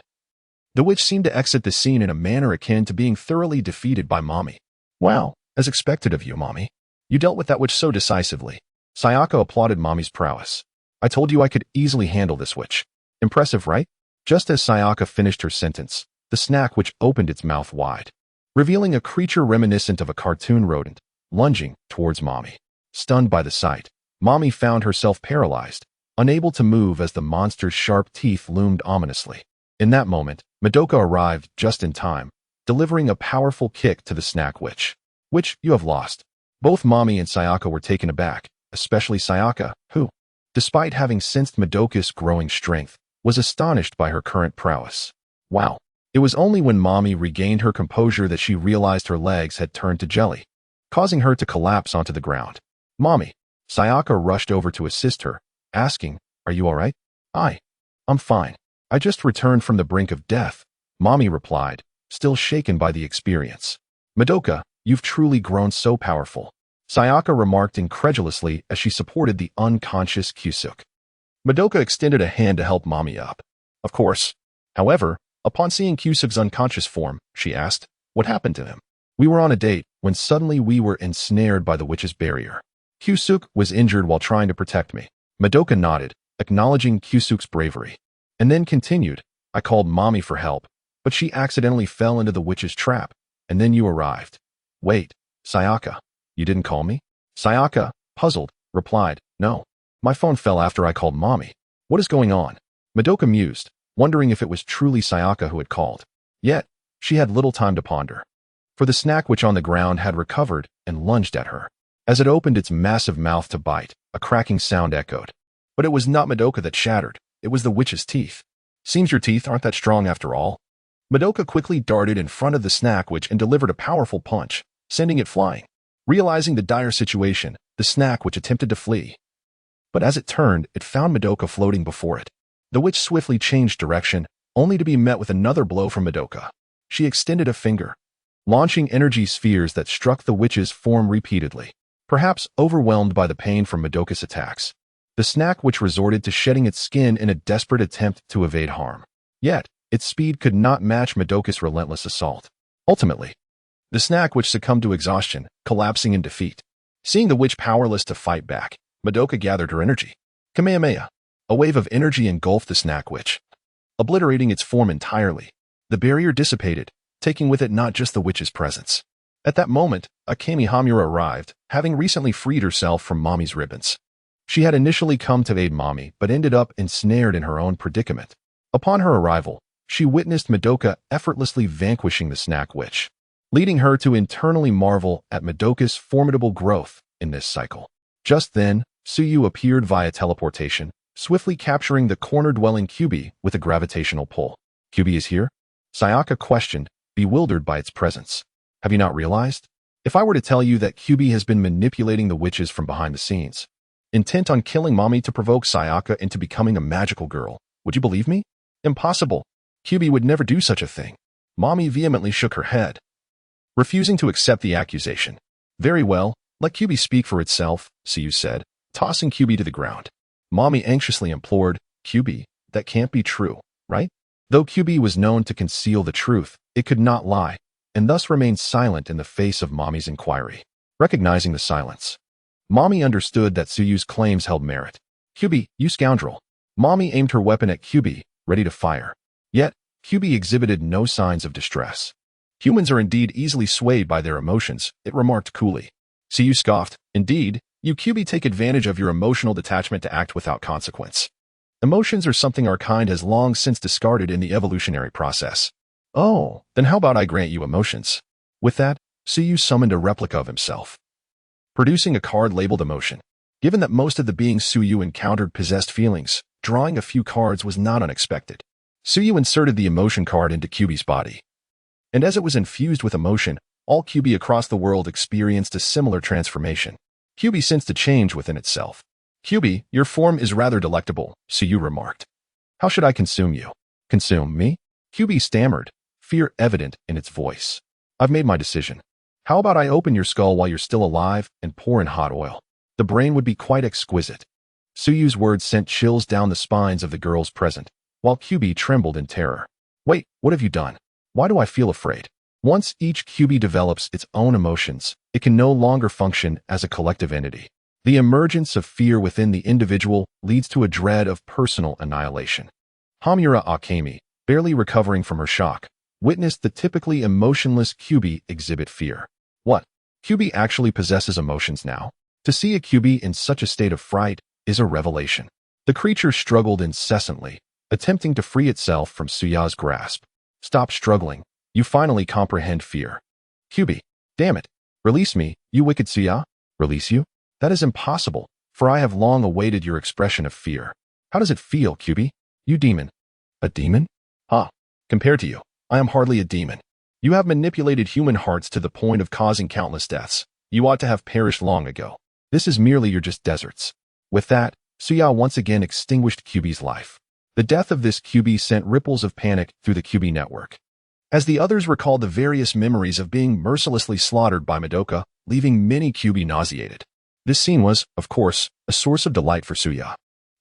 The witch seemed to exit the scene in a manner akin to being thoroughly defeated by Mommy. "Wow, as expected of you, Mommy. You dealt with that witch so decisively." Sayaka applauded Mommy's prowess. I told you I could easily handle this witch. Impressive, right? Just as Sayaka finished her sentence, the snack witch opened its mouth wide, revealing a creature reminiscent of a cartoon rodent, lunging towards Mommy. Stunned by the sight, Mommy found herself paralyzed, unable to move as the monster's sharp teeth loomed ominously. In that moment, Madoka arrived just in time, delivering a powerful kick to the snack witch. Which, you have lost. Both Mommy and Sayaka were taken aback, especially Sayaka, who, despite having sensed Madoka's growing strength, was astonished by her current prowess. Wow. It was only when Mommy regained her composure that she realized her legs had turned to jelly, causing her to collapse onto the ground. Mommy. Sayaka rushed over to assist her, asking, Are you alright? I'm fine. I just returned from the brink of death, Mommy replied, still shaken by the experience. Madoka, you've truly grown so powerful, Sayaka remarked incredulously as she supported the unconscious Kyusuke. Madoka extended a hand to help Mommy up. Of course. However, upon seeing Kyusuke's unconscious form, she asked, What happened to him? We were on a date when suddenly we were ensnared by the witch's barrier. Kyusuke was injured while trying to protect me. Madoka nodded, acknowledging Kyusuke's bravery, and then continued, I called Mommy for help, but she accidentally fell into the witch's trap, and then you arrived. Wait, Sayaka, you didn't call me? Sayaka, puzzled, replied, No. My phone fell after I called Mommy. What is going on? Madoka mused, wondering if it was truly Sayaka who had called. Yet, she had little time to ponder, for the snack witch on the ground had recovered and lunged at her. As it opened its massive mouth to bite, a cracking sound echoed. But it was not Madoka that shattered, it was the witch's teeth. Seems your teeth aren't that strong after all. Madoka quickly darted in front of the snack witch and delivered a powerful punch, sending it flying. Realizing the dire situation, the snack witch attempted to flee. But as it turned, it found Madoka floating before it. The witch swiftly changed direction, only to be met with another blow from Madoka. She extended a finger, launching energy spheres that struck the witch's form repeatedly. Perhaps overwhelmed by the pain from Madoka's attacks, the snack witch resorted to shedding its skin in a desperate attempt to evade harm. Yet, its speed could not match Madoka's relentless assault. Ultimately, the snack witch succumbed to exhaustion, collapsing in defeat. Seeing the witch powerless to fight back, Madoka gathered her energy. Kamehameha. A wave of energy engulfed the snack witch, obliterating its form entirely. The barrier dissipated, taking with it not just the witch's presence. At that moment, a Kamehameha arrived, having recently freed herself from Mommy's ribbons. She had initially come to aid Mommy, but ended up ensnared in her own predicament. Upon her arrival, she witnessed Madoka effortlessly vanquishing the snack witch, leading her to internally marvel at Madoka's formidable growth in this cycle. Just then, Tsuyu appeared via teleportation, swiftly capturing the corner-dwelling Kyubi with a gravitational pull. Kyubi is here? Sayaka questioned, bewildered by its presence. Have you not realized? If I were to tell you that Kyubi has been manipulating the witches from behind the scenes, intent on killing Mommy to provoke Sayaka into becoming a magical girl, would you believe me? Impossible. Kyubi would never do such a thing. Mommy vehemently shook her head, refusing to accept the accusation. Very well, let Kyubi speak for itself, Tsuyu said, tossing Kyubi to the ground. Mommy anxiously implored, Kyubi, that can't be true, right? Though Kyubi was known to conceal the truth, it could not lie, and thus remained silent in the face of Mommy's inquiry. Recognizing the silence, Mommy understood that Tsuyu's claims held merit. Kyubi, you scoundrel. Mommy aimed her weapon at Kyubi, ready to fire. Yet, Kyubi exhibited no signs of distress. Humans are indeed easily swayed by their emotions, it remarked coolly. Tsuyu scoffed. Indeed, you Kyubi take advantage of your emotional detachment to act without consequence. Emotions are something our kind has long since discarded in the evolutionary process. Oh, then how about I grant you emotions? With that, Tsuyu summoned a replica of himself, producing a card labeled emotion. Given that most of the beings Tsuyu encountered possessed feelings, drawing a few cards was not unexpected. Tsuyu inserted the emotion card into Kyubi's body. And as it was infused with emotion, all Kyubi across the world experienced a similar transformation. Kyubi sensed a change within itself. Kyubi, your form is rather delectable, Tsuyu remarked. How should I consume you? Consume me? Kyubi stammered, fear evident in its voice. I've made my decision. How about I open your skull while you're still alive and pour in hot oil? The brain would be quite exquisite. Tsuyu's words sent chills down the spines of the girls present, while Kyubi trembled in terror. Wait, what have you done? Why do I feel afraid? Once each Kyubi develops its own emotions, it can no longer function as a collective entity. The emergence of fear within the individual leads to a dread of personal annihilation. Hamura Akemi, barely recovering from her shock, witnessed the typically emotionless Kyuubi exhibit fear. What? Kyuubi actually possesses emotions now? To see a Kyuubi in such a state of fright is a revelation. The creature struggled incessantly, attempting to free itself from Suya's grasp. Stop struggling. You finally comprehend fear. Kyuubi. Damn it. Release me, you wicked Suya. Release you? That is impossible, for I have long awaited your expression of fear. How does it feel, Kyuubi? You demon. A demon? Ha. Compared to you, I am hardly a demon. You have manipulated human hearts to the point of causing countless deaths. You ought to have perished long ago. This is merely your just deserts. With that, Suya once again extinguished Kyuubi's life. The death of this Kyuubi sent ripples of panic through the Kyuubi network. As the others recalled the various memories of being mercilessly slaughtered by Madoka, leaving many Kyuubi nauseated. This scene was, of course, a source of delight for Suya.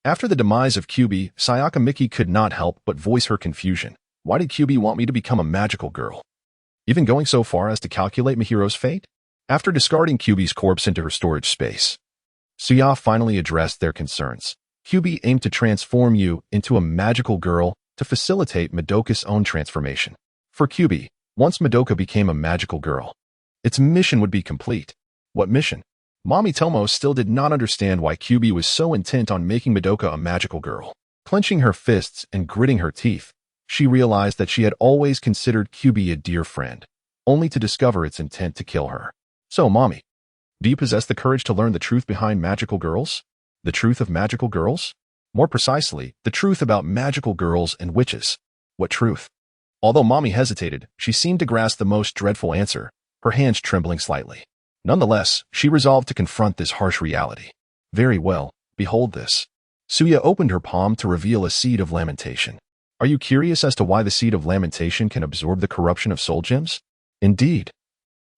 After the demise of Kyuubi, Sayaka Miki could not help but voice her confusion. Why did Kyuubi want me to become a magical girl? Even going so far as to calculate Mihiro's fate? After discarding Kyuubi's corpse into her storage space, Suya finally addressed their concerns. Kyuubi aimed to transform you into a magical girl to facilitate Madoka's own transformation. For Kyuubi, once Madoka became a magical girl, its mission would be complete. What mission? Mami Tomo still did not understand why Kyuubi was so intent on making Madoka a magical girl. Clenching her fists and gritting her teeth, she realized that she had always considered Kyuubi a dear friend, only to discover its intent to kill her. So, Mami, do you possess the courage to learn the truth behind magical girls? The truth of magical girls? More precisely, the truth about magical girls and witches. What truth? Although Mami hesitated, she seemed to grasp the most dreadful answer, her hands trembling slightly. Nonetheless, she resolved to confront this harsh reality. Very well, behold this. Suya opened her palm to reveal a seed of lamentation. Are you curious as to why the seed of lamentation can absorb the corruption of soul gems? Indeed.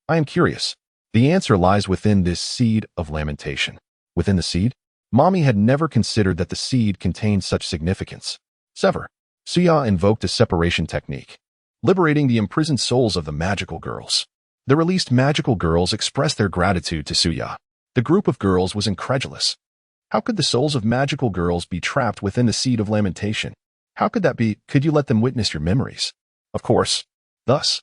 I am curious. The answer lies within this seed of lamentation. Within the seed? Mami had never considered that the seed contained such significance. Sever. Suya invoked a separation technique, liberating the imprisoned souls of the magical girls. The released magical girls expressed their gratitude to Suya. The group of girls was incredulous. How could the souls of magical girls be trapped within the seed of lamentation? How could that be? Could you let them witness your memories? Of course. Thus,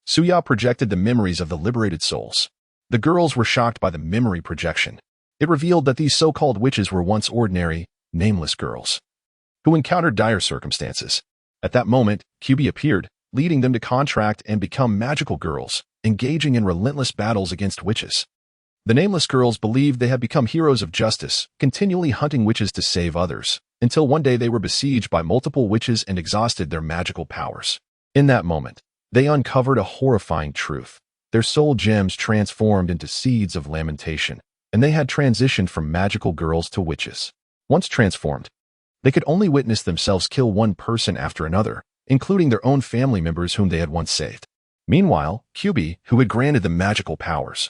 Suya projected the memories of the liberated souls. The girls were shocked by the memory projection. It revealed that these so-called witches were once ordinary, nameless girls who encountered dire circumstances. At that moment, Kyuubi appeared, leading them to contract and become magical girls, engaging in relentless battles against witches. The nameless girls believed they had become heroes of justice, continually hunting witches to save others, until one day they were besieged by multiple witches and exhausted their magical powers. In that moment, they uncovered a horrifying truth. Their soul gems transformed into seeds of lamentation, and they had transitioned from magical girls to witches. Once transformed, they could only witness themselves kill one person after another, including their own family members whom they had once saved. Meanwhile, Kyuubi, who had granted them magical powers,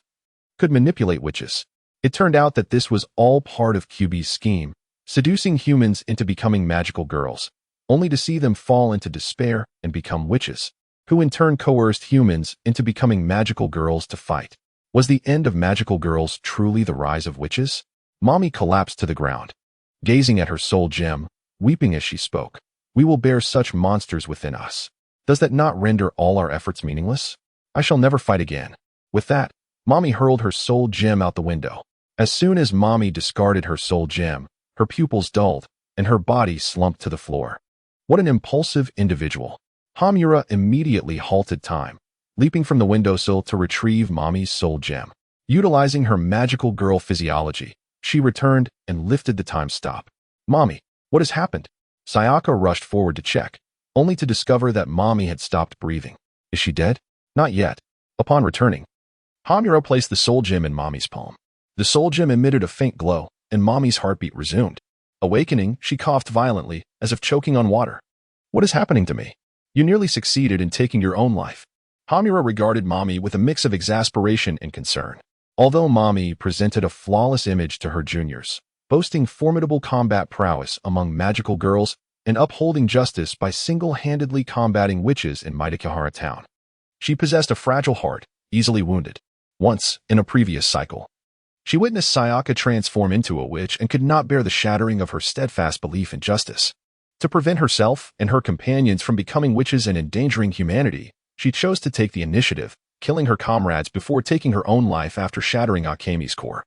could manipulate witches. It turned out that this was all part of Kyuubi's scheme, seducing humans into becoming magical girls, only to see them fall into despair and become witches, who in turn coerced humans into becoming magical girls to fight. Was the end of magical girls truly the rise of witches? Mami collapsed to the ground, gazing at her soul gem, weeping as she spoke. We will bear such monsters within us. Does that not render all our efforts meaningless? I shall never fight again. With that, Mami hurled her soul gem out the window. As soon as Mami discarded her soul gem, her pupils dulled, and her body slumped to the floor. What an impulsive individual. Hamura immediately halted time, leaping from the windowsill to retrieve Mami's soul gem. Utilizing her magical girl physiology, she returned and lifted the time stop. Mami, what has happened? Sayaka rushed forward to check, only to discover that Mami had stopped breathing. Is she dead? Not yet. Upon returning, Hamura placed the soul gem in Mami's palm. The soul gem emitted a faint glow, and Mami's heartbeat resumed. Awakening, she coughed violently, as if choking on water. What is happening to me? You nearly succeeded in taking your own life. Hamura regarded Mami with a mix of exasperation and concern. Although Mami presented a flawless image to her juniors, boasting formidable combat prowess among magical girls and upholding justice by single-handedly combating witches in Maidakihara town, she possessed a fragile heart, easily wounded. Once, in a previous cycle, She witnessed Sayaka transform into a witch and could not bear the shattering of her steadfast belief in justice. To prevent herself and her companions from becoming witches and endangering humanity, she chose to take the initiative, killing her comrades before taking her own life after shattering Akemi's core,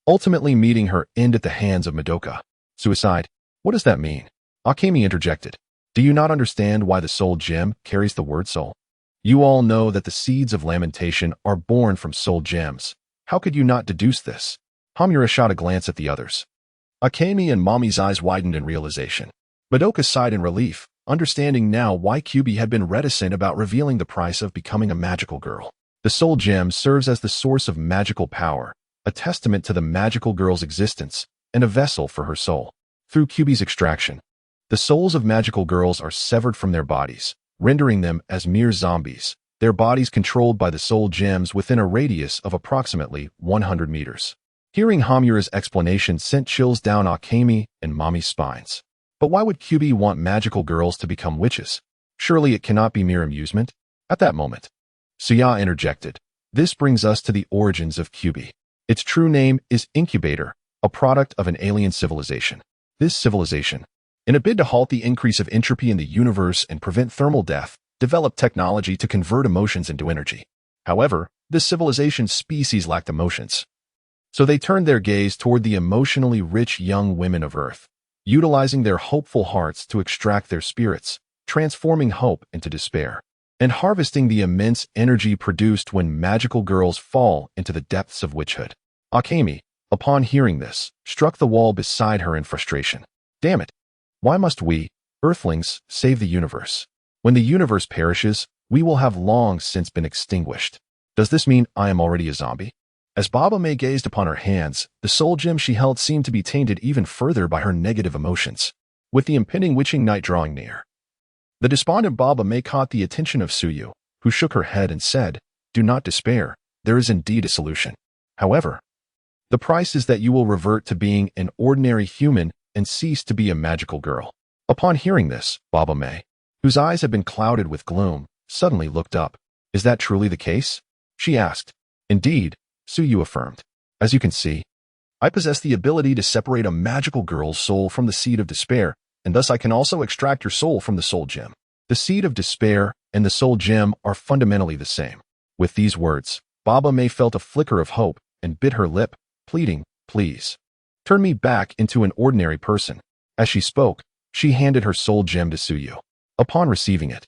ultimately meeting her end at the hands of Madoka. Suicide? What does that mean? Akemi interjected. Do you not understand why the soul gem carries the word soul? You all know that the seeds of lamentation are born from soul gems. How could you not deduce this? Hamura shot a glance at the others. Akemi and Mommy's eyes widened in realization. Madoka sighed in relief, understanding now why Kyuubi had been reticent about revealing the price of becoming a magical girl. The soul gem serves as the source of magical power, a testament to the magical girl's existence, and a vessel for her soul. Through Kyuubi's extraction, the souls of magical girls are severed from their bodies, rendering them as mere zombies, their bodies controlled by the soul gems within a radius of approximately 100 meters. Hearing Hamura's explanation sent chills down Akemi and Mommy's spines. But why would Kyuubi want magical girls to become witches? Surely it cannot be mere amusement? At that moment, Suya interjected. This brings us to the origins of Kyuubi. Its true name is Incubator, a product of an alien civilization. This civilization, in a bid to halt the increase of entropy in the universe and prevent thermal death, developed technology to convert emotions into energy. However, this civilization's species lacked emotions. So they turned their gaze toward the emotionally rich young women of Earth, utilizing their hopeful hearts to extract their spirits, transforming hope into despair, and harvesting the immense energy produced when magical girls fall into the depths of witchhood. Akemi, upon hearing this, struck the wall beside her in frustration. Damn it! Why must we, Earthlings, save the universe? When the universe perishes, we will have long since been extinguished. Does this mean I am already a zombie? As Baba May gazed upon her hands, the soul gem she held seemed to be tainted even further by her negative emotions. With the impending witching night drawing near, the despondent Baba May caught the attention of Suyu, who shook her head and said, Do not despair, there is indeed a solution. However, the price is that you will revert to being an ordinary human and cease to be a magical girl. Upon hearing this, Baba May, whose eyes had been clouded with gloom, suddenly looked up. Is that truly the case? She asked. Indeed, Suyu affirmed. As you can see, I possess the ability to separate a magical girl's soul from the seed of despair, and thus I can also extract your soul from the soul gem. The seed of despair and the soul gem are fundamentally the same. With these words, Baba May felt a flicker of hope and bit her lip, pleading, Please, turn me back into an ordinary person. As she spoke, she handed her soul gem to Suyu. Upon receiving it,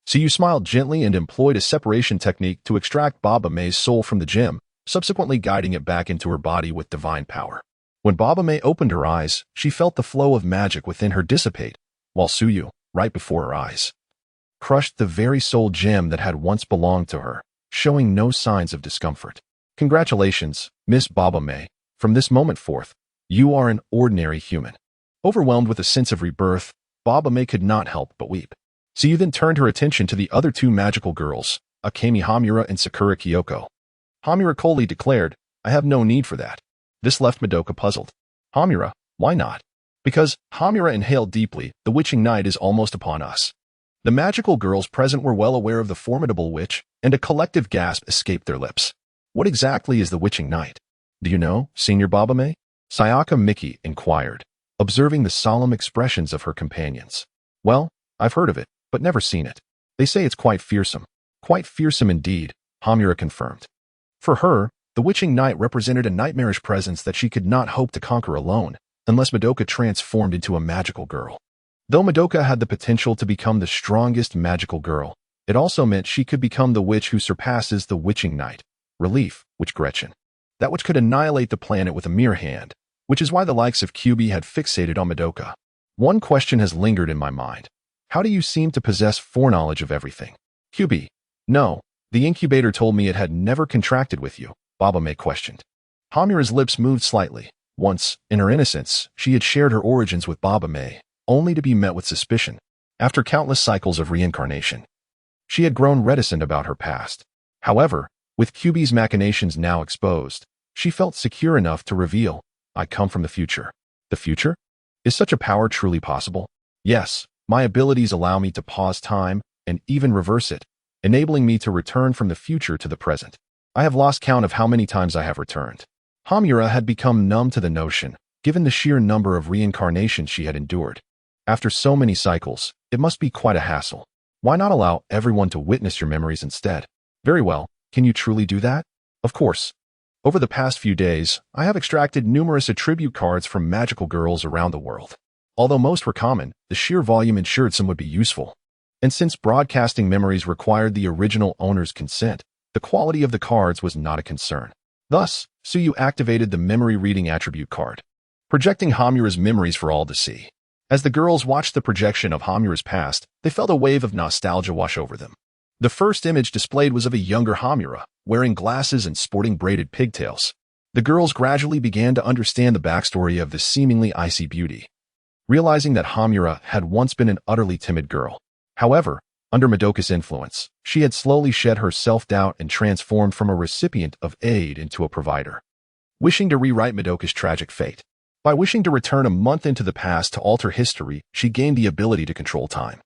Suyu smiled gently and employed a separation technique to extract Baba May's soul from the gem, subsequently guiding it back into her body with divine power. When Baba May opened her eyes, she felt the flow of magic within her dissipate, while Suyu, right before her eyes, crushed the very soul gem that had once belonged to her, showing no signs of discomfort. Congratulations, Miss Baba May. From this moment forth, you are an ordinary human. Overwhelmed with a sense of rebirth, Baba May could not help but weep. Suyu then turned her attention to the other two magical girls, Akemi Hamura and Sakura Kyoko. Hamura coldly declared, I have no need for that. This left Madoka puzzled. Hamura, why not? Because, Hamura inhaled deeply, the witching night is almost upon us. The magical girls present were well aware of the formidable witch, and a collective gasp escaped their lips. What exactly is the witching night? Do you know, Senior Baba May? Sayaka Miki inquired, observing the solemn expressions of her companions. Well, I've heard of it, but never seen it. They say it's quite fearsome. Quite fearsome indeed, Hamura confirmed. For her, the witching night represented a nightmarish presence that she could not hope to conquer alone, unless Madoka transformed into a magical girl. Though Madoka had the potential to become the strongest magical girl, it also meant she could become the witch who surpasses the witching night, relief, which Gretchen. That which could annihilate the planet with a mere hand, which is why the likes of Kyuubi had fixated on Madoka. One question has lingered in my mind. How do you seem to possess foreknowledge of everything? Kyuubi. No, the incubator told me it had never contracted with you, Baba May questioned. Hamura's lips moved slightly. Once, in her innocence, she had shared her origins with Baba May, only to be met with suspicion. After countless cycles of reincarnation, she had grown reticent about her past. However, with Kyuubi's machinations now exposed, she felt secure enough to reveal, I come from the future. The future? Is such a power truly possible? Yes, my abilities allow me to pause time and even reverse it, enabling me to return from the future to the present. I have lost count of how many times I have returned. Hamura had become numb to the notion, given the sheer number of reincarnations she had endured. After so many cycles, it must be quite a hassle. Why not allow everyone to witness your memories instead? Very well, can you truly do that? Of course. Over the past few days, I have extracted numerous attribute cards from magical girls around the world. Although most were common, the sheer volume ensured some would be useful. And since broadcasting memories required the original owner's consent, the quality of the cards was not a concern. Thus, Suyu activated the memory reading attribute card, projecting Hamura's memories for all to see. As the girls watched the projection of Hamura's past, they felt a wave of nostalgia wash over them. The first image displayed was of a younger Hamura, wearing glasses and sporting braided pigtails. The girls gradually began to understand the backstory of this seemingly icy beauty, realizing that Hamura had once been an utterly timid girl. However, under Madoka's influence, she had slowly shed her self-doubt and transformed from a recipient of aid into a provider. Wishing to rewrite Madoka's tragic fate. By wishing to return a month into the past to alter history, she gained the ability to control time,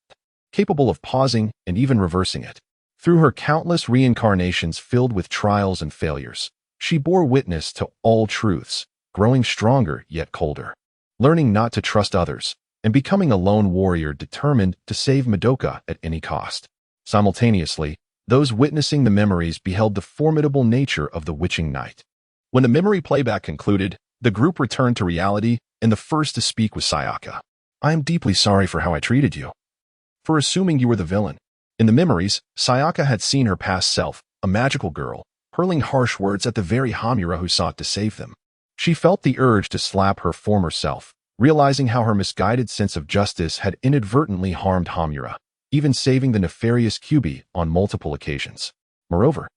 capable of pausing and even reversing it. Through her countless reincarnations filled with trials and failures, she bore witness to all truths, growing stronger yet colder, learning not to trust others, and becoming a lone warrior determined to save Madoka at any cost. Simultaneously, those witnessing the memories beheld the formidable nature of the witching night. When the memory playback concluded, the group returned to reality, and the first to speak was Sayaka. I am deeply sorry for how I treated you, for assuming you were the villain. In the memories, Sayaka had seen her past self, a magical girl, hurling harsh words at the very Hamura who sought to save them. She felt the urge to slap her former self, realizing how her misguided sense of justice had inadvertently harmed Hamura, even saving the nefarious Kyubi on multiple occasions. Moreover,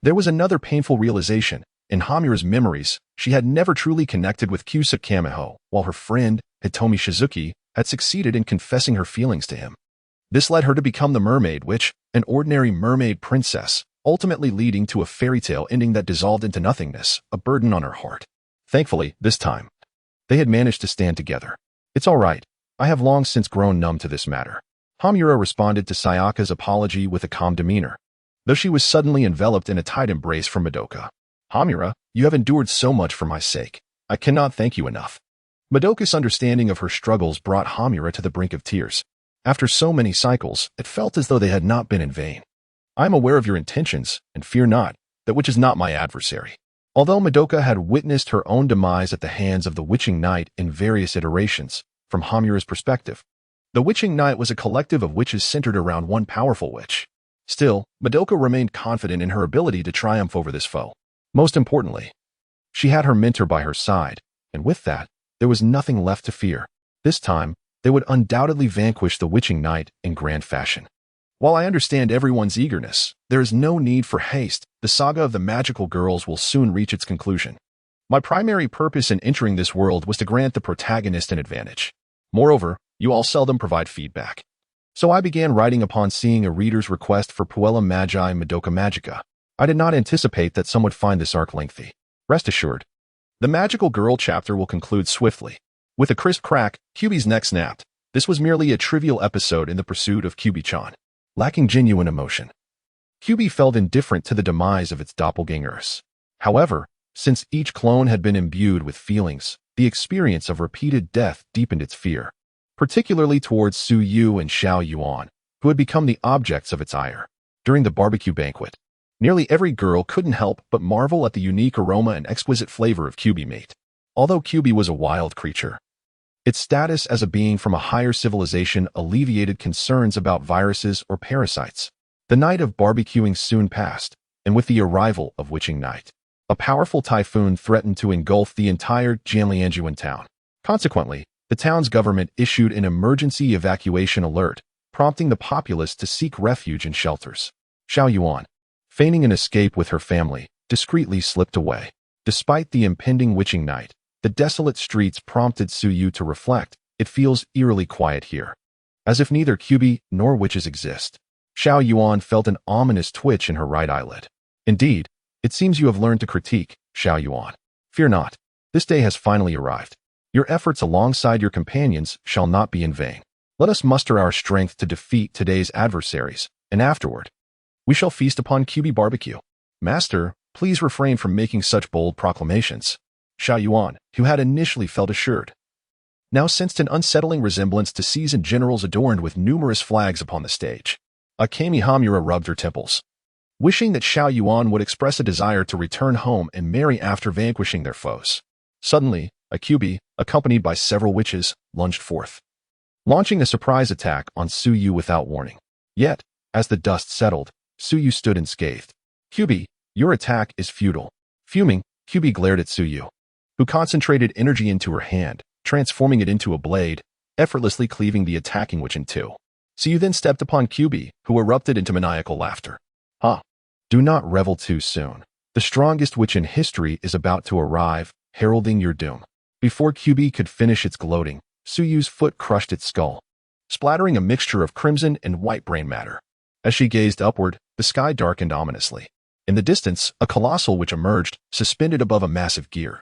there was another painful realization. In Hamura's memories, she had never truly connected with Kyusa Kamiho, while her friend, Hitomi Shizuki, had succeeded in confessing her feelings to him. This led her to become the mermaid witch, an ordinary mermaid princess, ultimately leading to a fairy tale ending that dissolved into nothingness, a burden on her heart. Thankfully, this time, they had managed to stand together. It's all right. I have long since grown numb to this matter. Hamura responded to Sayaka's apology with a calm demeanor, though she was suddenly enveloped in a tight embrace from Madoka. Hamura, you have endured so much for my sake. I cannot thank you enough. Madoka's understanding of her struggles brought Hamura to the brink of tears. After so many cycles, it felt as though they had not been in vain. I am aware of your intentions, and fear not, that which is not my adversary. Although Madoka had witnessed her own demise at the hands of the Witching Night in various iterations, from Hamura's perspective, the Witching Night was a collective of witches centered around one powerful witch. Still, Madoka remained confident in her ability to triumph over this foe. Most importantly, she had her mentor by her side, and with that, there was nothing left to fear. This time, they would undoubtedly vanquish the Witching Night in grand fashion. While I understand everyone's eagerness, there is no need for haste. The saga of the magical girls will soon reach its conclusion. My primary purpose in entering this world was to grant the protagonist an advantage. Moreover, you all seldom provide feedback. So I began writing upon seeing a reader's request for Puella Magi Madoka Magica. I did not anticipate that some would find this arc lengthy. Rest assured, the magical girl chapter will conclude swiftly. With a crisp crack, Kyubi's neck snapped. This was merely a trivial episode in the pursuit of Kyubi-chan, lacking genuine emotion. Kyubi felt indifferent to the demise of its doppelgangers. However, since each clone had been imbued with feelings, the experience of repeated death deepened its fear, particularly towards Su Yu and Xiao Yuan, who had become the objects of its ire. During the barbecue banquet, nearly every girl couldn't help but marvel at the unique aroma and exquisite flavor of Kyubi meat. Although Kyubi was a wild creature, its status as a being from a higher civilization alleviated concerns about viruses or parasites. The night of barbecuing soon passed, and with the arrival of Witching Night, a powerful typhoon threatened to engulf the entire Jianlianjuan town. Consequently, the town's government issued an emergency evacuation alert, prompting the populace to seek refuge in shelters. Xiao Yuan, feigning an escape with her family, discreetly slipped away. Despite the impending Witching Night, the desolate streets prompted Su Yu to reflect. It feels eerily quiet here, as if neither Kyubi nor witches exist. Xiao Yuan felt an ominous twitch in her right eyelid. Indeed, it seems you have learned to critique, Xiao Yuan. Fear not, this day has finally arrived. Your efforts alongside your companions shall not be in vain. Let us muster our strength to defeat today's adversaries, and afterward, we shall feast upon Kyubi barbecue. Master, please refrain from making such bold proclamations. Xiao Yuan, who had initially felt assured, now sensed an unsettling resemblance to seasoned generals adorned with numerous flags upon the stage. Akemi Hamura rubbed her temples, wishing that Xiao Yuan would express a desire to return home and marry after vanquishing their foes. Suddenly, a Kyuubi, accompanied by several witches, lunged forth, launching a surprise attack on Suyu without warning. Yet, as the dust settled, Suyu stood unscathed. Kyuubi, your attack is futile. Fuming, Kyuubi glared at Suyu, who concentrated energy into her hand, transforming it into a blade, effortlessly cleaving the attacking witch in two. Suyu then stepped upon Kyuubi, who erupted into maniacal laughter. Ha! Do not revel too soon. The strongest witch in history is about to arrive, heralding your doom. Before Kyuubi could finish its gloating, Suyu's foot crushed its skull, splattering a mixture of crimson and white brain matter. As she gazed upward, the sky darkened ominously. In the distance, a colossal witch emerged, suspended above a massive gear,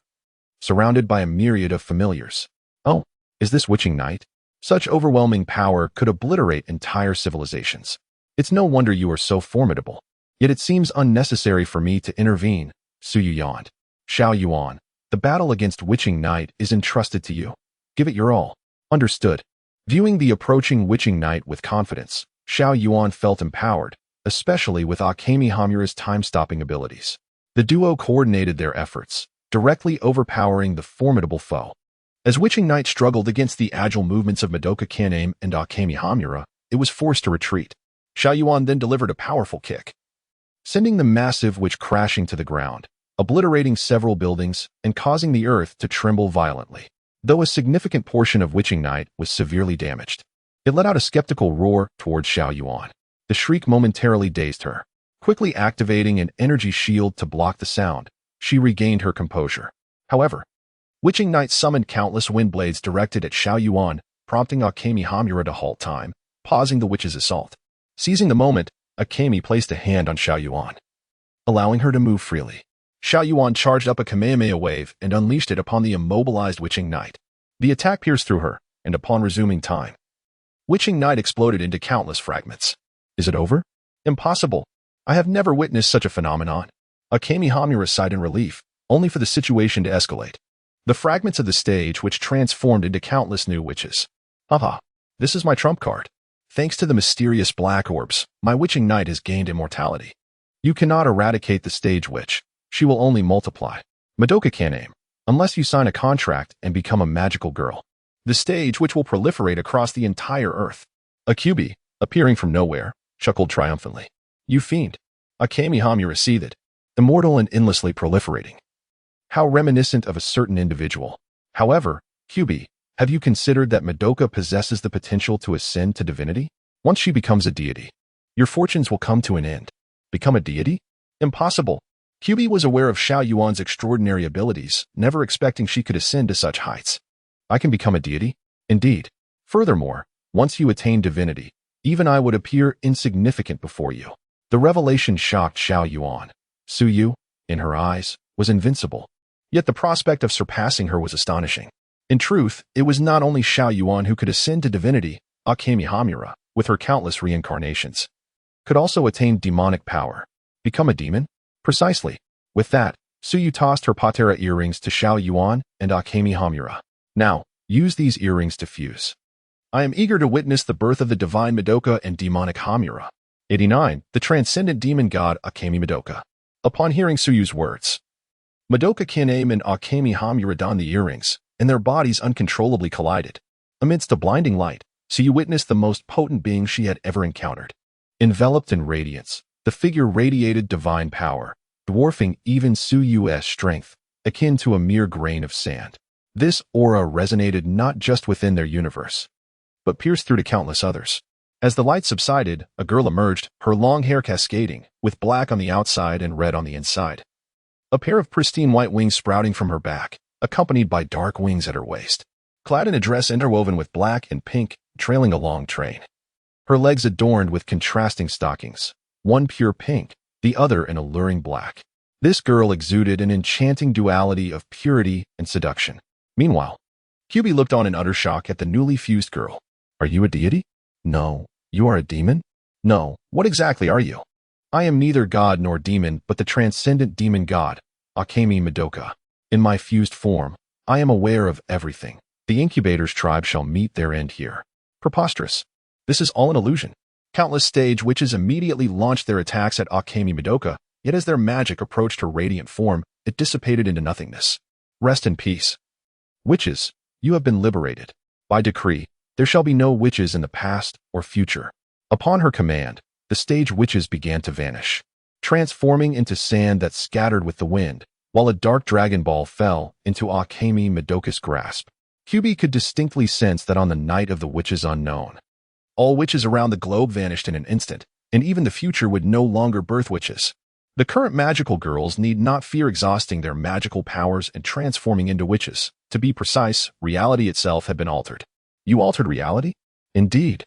surrounded by a myriad of familiars. Oh, is this witching night? Such overwhelming power could obliterate entire civilizations. It's no wonder you are so formidable. Yet it seems unnecessary for me to intervene, Suyu yawned. Xiao Yuan, the battle against Witching Night is entrusted to you. Give it your all. Understood. Viewing the approaching Witching Night with confidence, Xiao Yuan felt empowered, especially with Akemi Hamura's time-stopping abilities. The duo coordinated their efforts, directly overpowering the formidable foe. As Witching Night struggled against the agile movements of Madoka Kaname and Akemi Hamura, it was forced to retreat. Xiao Yuan then delivered a powerful kick, sending the massive witch crashing to the ground, obliterating several buildings and causing the earth to tremble violently. Though a significant portion of Witching Night was severely damaged, it let out a skeptical roar towards Xiao Yuan. The shriek momentarily dazed her. Quickly activating an energy shield to block the sound, she regained her composure. However, Witching Night summoned countless wind blades directed at Xiao Yuan, prompting Akemi Hamura to halt time, pausing the witch's assault. Seizing the moment, Akemi placed a hand on Xiao Yuan, allowing her to move freely. Xiao Yuan charged up a Kamehameha wave and unleashed it upon the immobilized Witching Night. The attack pierced through her, and upon resuming time, Witching Night exploded into countless fragments. Is it over? Impossible. I have never witnessed such a phenomenon. Akemi Hamura sighed in relief, only for the situation to escalate. The fragments of the stage which transformed into countless new witches. Haha, this is my trump card. Thanks to the mysterious black orbs, my Witching Night has gained immortality. You cannot eradicate the stage witch. She will only multiply. Madoka Kaname, unless you sign a contract and become a magical girl. The stage witch will proliferate across the entire earth. A Kyuubi, appearing from nowhere, chuckled triumphantly. You fiend. Akemi Hamura seethed, immortal and endlessly proliferating. How reminiscent of a certain individual. However, Kyuubi, have you considered that Madoka possesses the potential to ascend to divinity? Once she becomes a deity, your fortunes will come to an end. Become a deity? Impossible. Kyuubi was aware of Xiao Yuan's extraordinary abilities, never expecting she could ascend to such heights. I can become a deity? Indeed. Furthermore, once you attain divinity, even I would appear insignificant before you. The revelation shocked Xiao Yuan. Suyu, in her eyes, was invincible. Yet the prospect of surpassing her was astonishing. In truth, it was not only Xiao Yuan who could ascend to divinity. Akemi Hamura, with her countless reincarnations, could also attain demonic power. Become a demon? Precisely. With that, Suyu tossed her patera earrings to Xiao Yuan and Akemi Hamura. Now, use these earrings to fuse. I am eager to witness the birth of the divine Madoka and demonic Hamura. 89. The transcendent demon god Akemi Madoka. Upon hearing Suyu's words, Madoka Kaname and Akemi Hamura donned the earrings, and their bodies uncontrollably collided. Amidst a blinding light, Suyu witnessed the most potent being she had ever encountered. Enveloped in radiance, the figure radiated divine power, dwarfing even Suyu's strength, akin to a mere grain of sand. This aura resonated not just within their universe, but pierced through to countless others. As the light subsided, a girl emerged, her long hair cascading, with black on the outside and red on the inside. A pair of pristine white wings sprouting from her back, accompanied by dark wings at her waist. Clad in a dress interwoven with black and pink, trailing a long train. Her legs adorned with contrasting stockings, one pure pink, the other an alluring black. This girl exuded an enchanting duality of purity and seduction. Meanwhile, Kyuubi looked on in utter shock at the newly fused girl. Are you a deity? No. You are a demon? No. What exactly are you? I am neither god nor demon, but the transcendent demon god, Akemi Madoka. In my fused form, I am aware of everything. The incubator's tribe shall meet their end here. Preposterous. This is all an illusion. Countless stage witches immediately launched their attacks at Akemi Madoka, yet as their magic approached her radiant form, it dissipated into nothingness. Rest in peace. Witches, you have been liberated. By decree, there shall be no witches in the past or future. Upon her command, the stage witches began to vanish, transforming into sand that scattered with the wind, while a dark dragon ball fell into Akemi Madoka's grasp. Kyuubi could distinctly sense that on the night of the witches unknown, all witches around the globe vanished in an instant, and even the future would no longer birth witches. The current magical girls need not fear exhausting their magical powers and transforming into witches. To be precise, reality itself had been altered. You altered reality? Indeed.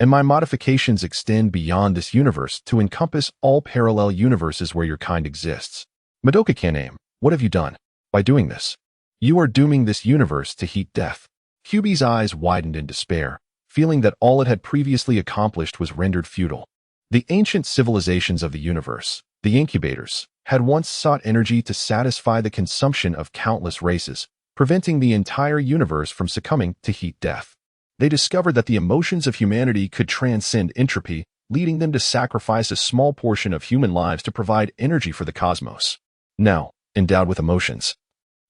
And my modifications extend beyond this universe to encompass all parallel universes where your kind exists. Madoka Kaname, what have you done? By doing this, you are dooming this universe to heat death. Kyuubi's eyes widened in despair, feeling that all it had previously accomplished was rendered futile. The ancient civilizations of the universe, the incubators, had once sought energy to satisfy the consumption of countless races, preventing the entire universe from succumbing to heat death. They discovered that the emotions of humanity could transcend entropy, leading them to sacrifice a small portion of human lives to provide energy for the cosmos. Now, endowed with emotions,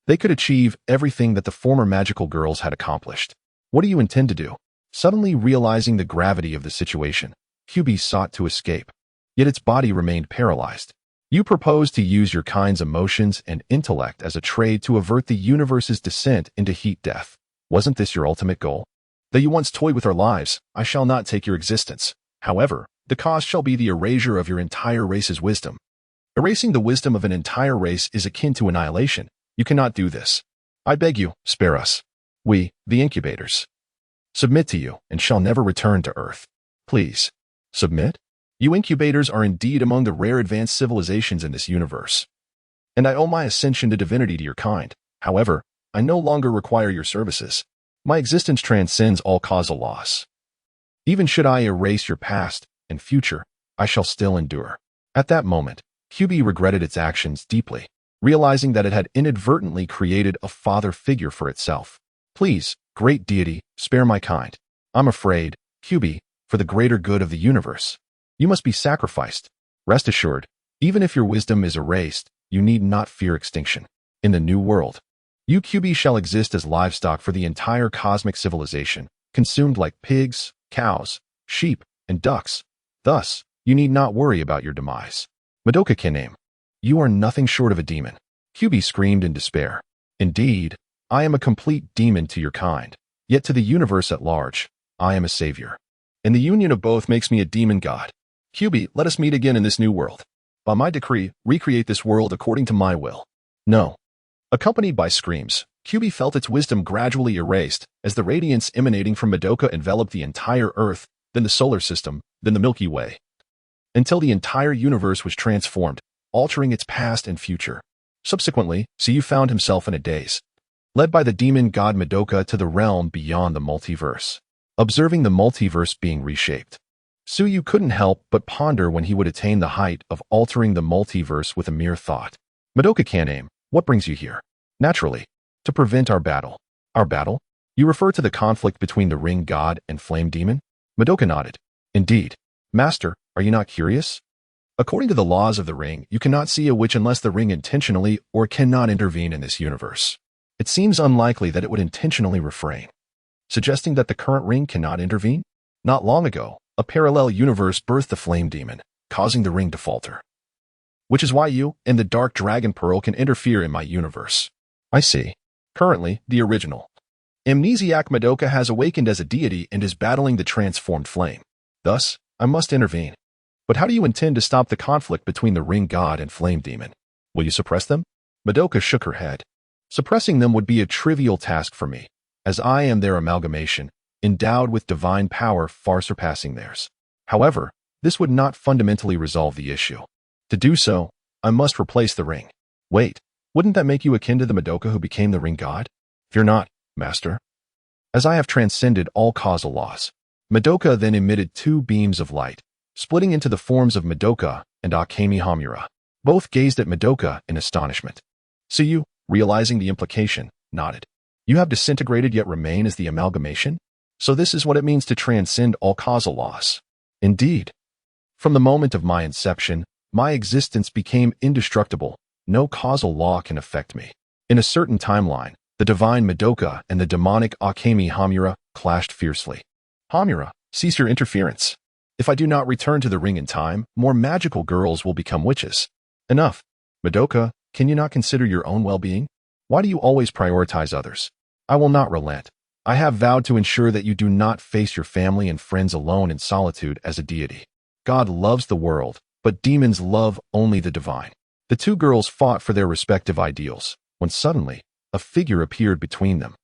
they could achieve everything that the former magical girls had accomplished. What do you intend to do? Suddenly realizing the gravity of the situation, Kyuubi sought to escape, yet its body remained paralyzed. You propose to use your kind's emotions and intellect as a trade to avert the universe's descent into heat death. Wasn't this your ultimate goal? Though you once toyed with our lives, I shall not take your existence. However, the cost shall be the erasure of your entire race's wisdom. Erasing the wisdom of an entire race is akin to annihilation. You cannot do this. I beg you, spare us. We, the incubators, submit to you and shall never return to Earth. Please. Submit? You incubators are indeed among the rare advanced civilizations in this universe, and I owe my ascension to divinity to your kind. However, I no longer require your services. My existence transcends all causal loss. Even should I erase your past and future, I shall still endure. At that moment, Kyuubi regretted its actions deeply, realizing that it had inadvertently created a father figure for itself. Please, great deity, spare my kind. I'm afraid, Kyuubi, for the greater good of the universe, you must be sacrificed. Rest assured, even if your wisdom is erased, you need not fear extinction. In the new world, you Kyuubi shall exist as livestock for the entire cosmic civilization, consumed like pigs, cows, sheep, and ducks. Thus, you need not worry about your demise. Madoka Kaname, you are nothing short of a demon. Kyuubi screamed in despair. Indeed, I am a complete demon to your kind, yet to the universe at large, I am a savior. And the union of both makes me a demon god. Kyuubi, let us meet again in this new world. By my decree, recreate this world according to my will. No. Accompanied by screams, Kyuubi felt its wisdom gradually erased as the radiance emanating from Madoka enveloped the entire Earth, then the solar system, then the Milky Way, until the entire universe was transformed, altering its past and future. Subsequently, Suyu found himself in a daze, led by the demon god Madoka to the realm beyond the multiverse. Observing the multiverse being reshaped, Suyu couldn't help but ponder when he would attain the height of altering the multiverse with a mere thought. Madoka Kaname, what brings you here? Naturally, to prevent our battle. Our battle? You refer to the conflict between the ring god and flame demon? Madoka nodded. Indeed. Master, are you not curious? According to the laws of the ring, you cannot see a witch unless the ring intentionally or cannot intervene in this universe. It seems unlikely that it would intentionally refrain, suggesting that the current ring cannot intervene? Not long ago, a parallel universe birthed the flame demon, causing the ring to falter. Which is why you and the Dark Dragon Pearl can interfere in my universe. I see. Currently, the original amnesiac Madoka has awakened as a deity and is battling the transformed flame. Thus, I must intervene. But how do you intend to stop the conflict between the ring god and flame demon? Will you suppress them? Madoka shook her head. Suppressing them would be a trivial task for me, as I am their amalgamation, endowed with divine power far surpassing theirs. However, this would not fundamentally resolve the issue. To do so, I must replace the ring. Wait, wouldn't that make you akin to the Madoka who became the ring god? Fear not, master. As I have transcended all causal laws. Madoka then emitted two beams of light, splitting into the forms of Madoka and Akemi Hamura. Both gazed at Madoka in astonishment. Suyu, realizing the implication, nodded. You have disintegrated yet remain as the amalgamation? So this is what it means to transcend all causal laws. Indeed. From the moment of my inception, my existence became indestructible. No causal law can affect me. In a certain timeline, the divine Madoka and the demonic Akemi Hamura clashed fiercely. Hamura, cease your interference. If I do not return to the ring in time, more magical girls will become witches. Enough. Madoka, can you not consider your own well-being? Why do you always prioritize others? I will not relent. I have vowed to ensure that you do not face your family and friends alone in solitude as a deity. God loves the world, but demons love only the divine. The two girls fought for their respective ideals, when suddenly, a figure appeared between them,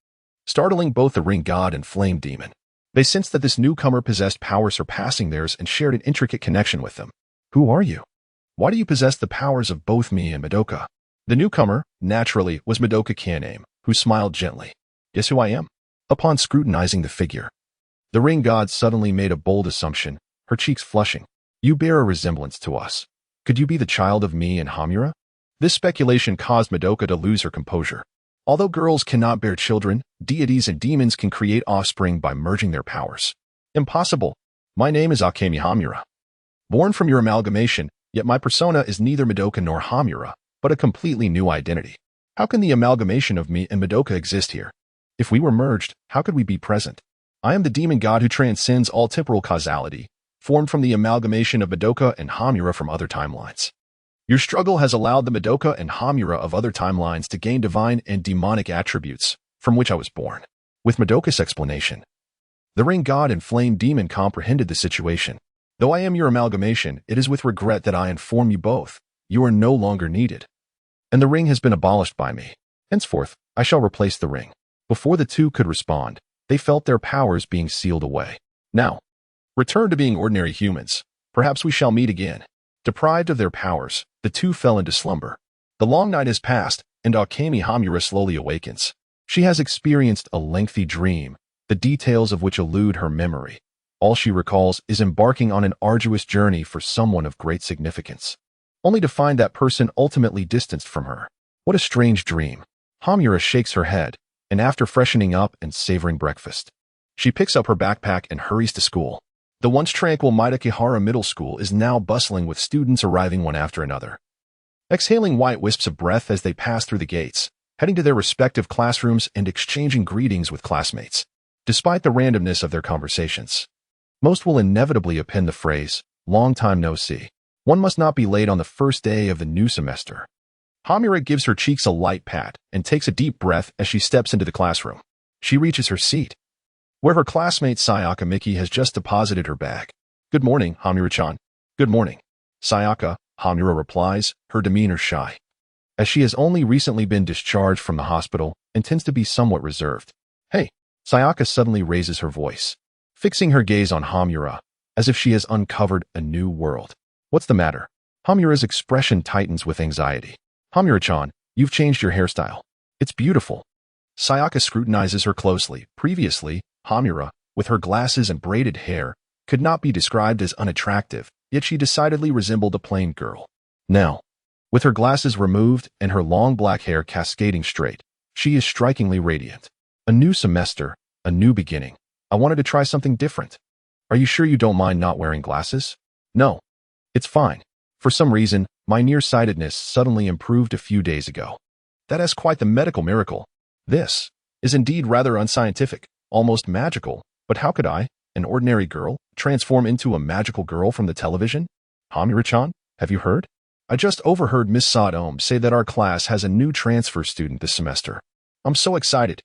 startling both the ring god and flame demon. They sensed that this newcomer possessed power surpassing theirs and shared an intricate connection with them. Who are you? Why do you possess the powers of both me and Madoka? The newcomer, naturally, was Madoka Kaname, who smiled gently. Guess who I am? Upon scrutinizing the figure, the ring god suddenly made a bold assumption, her cheeks flushing. You bear a resemblance to us. Could you be the child of me and Hamura? This speculation caused Madoka to lose her composure. Although girls cannot bear children, deities and demons can create offspring by merging their powers. Impossible. My name is Akemi Hamura. Born from your amalgamation, yet my persona is neither Madoka nor Hamura, but a completely new identity. How can the amalgamation of me and Madoka exist here? If we were merged, how could we be present? I am the demon god who transcends all temporal causality, formed from the amalgamation of Madoka and Hamura from other timelines. Your struggle has allowed the Madoka and Hamura of other timelines to gain divine and demonic attributes, from which I was born. With Madoka's explanation, the ring god and flame demon comprehended the situation. Though I am your amalgamation, it is with regret that I inform you both. You are no longer needed. And the ring has been abolished by me. Henceforth, I shall replace the ring. Before the two could respond, they felt their powers being sealed away. Now, return to being ordinary humans. Perhaps we shall meet again. Deprived of their powers, the two fell into slumber. The long night has passed, and Akemi Hamura slowly awakens. She has experienced a lengthy dream, the details of which elude her memory. All she recalls is embarking on an arduous journey for someone of great significance, only to find that person ultimately distanced from her. What a strange dream. Hamura shakes her head, and after freshening up and savoring breakfast, she picks up her backpack and hurries to school. The once tranquil Maidakihara Middle School is now bustling with students arriving one after another, exhaling white wisps of breath as they pass through the gates, heading to their respective classrooms and exchanging greetings with classmates. Despite the randomness of their conversations, most will inevitably append the phrase, "Long time no see." One must not be late on the first day of the new semester. Hamura gives her cheeks a light pat and takes a deep breath as she steps into the classroom. She reaches her seat, where her classmate Sayaka Miki has just deposited her bag. "Good morning, Hamura-chan." "Good morning, Sayaka," Hamura replies, her demeanor shy. As she has only recently been discharged from the hospital and tends to be somewhat reserved. "Hey," Sayaka suddenly raises her voice, fixing her gaze on Hamura, as if she has uncovered a new world. "What's the matter?" Hamura's expression tightens with anxiety. "Hamura-chan, you've changed your hairstyle. It's beautiful." Sayaka scrutinizes her closely. Previously, Hamura, with her glasses and braided hair, could not be described as unattractive, yet she decidedly resembled a plain girl. Now, with her glasses removed and her long black hair cascading straight, she is strikingly radiant. A new semester, a new beginning. I wanted to try something different. Are you sure you don't mind not wearing glasses? No. It's fine. For some reason, my nearsightedness suddenly improved a few days ago. That is quite the medical miracle. This is indeed rather unscientific, almost magical, but how could I, an ordinary girl, transform into a magical girl from the television? Hamura-chan, have you heard? I just overheard Miss Saad say that our class has a new transfer student this semester. I'm so excited.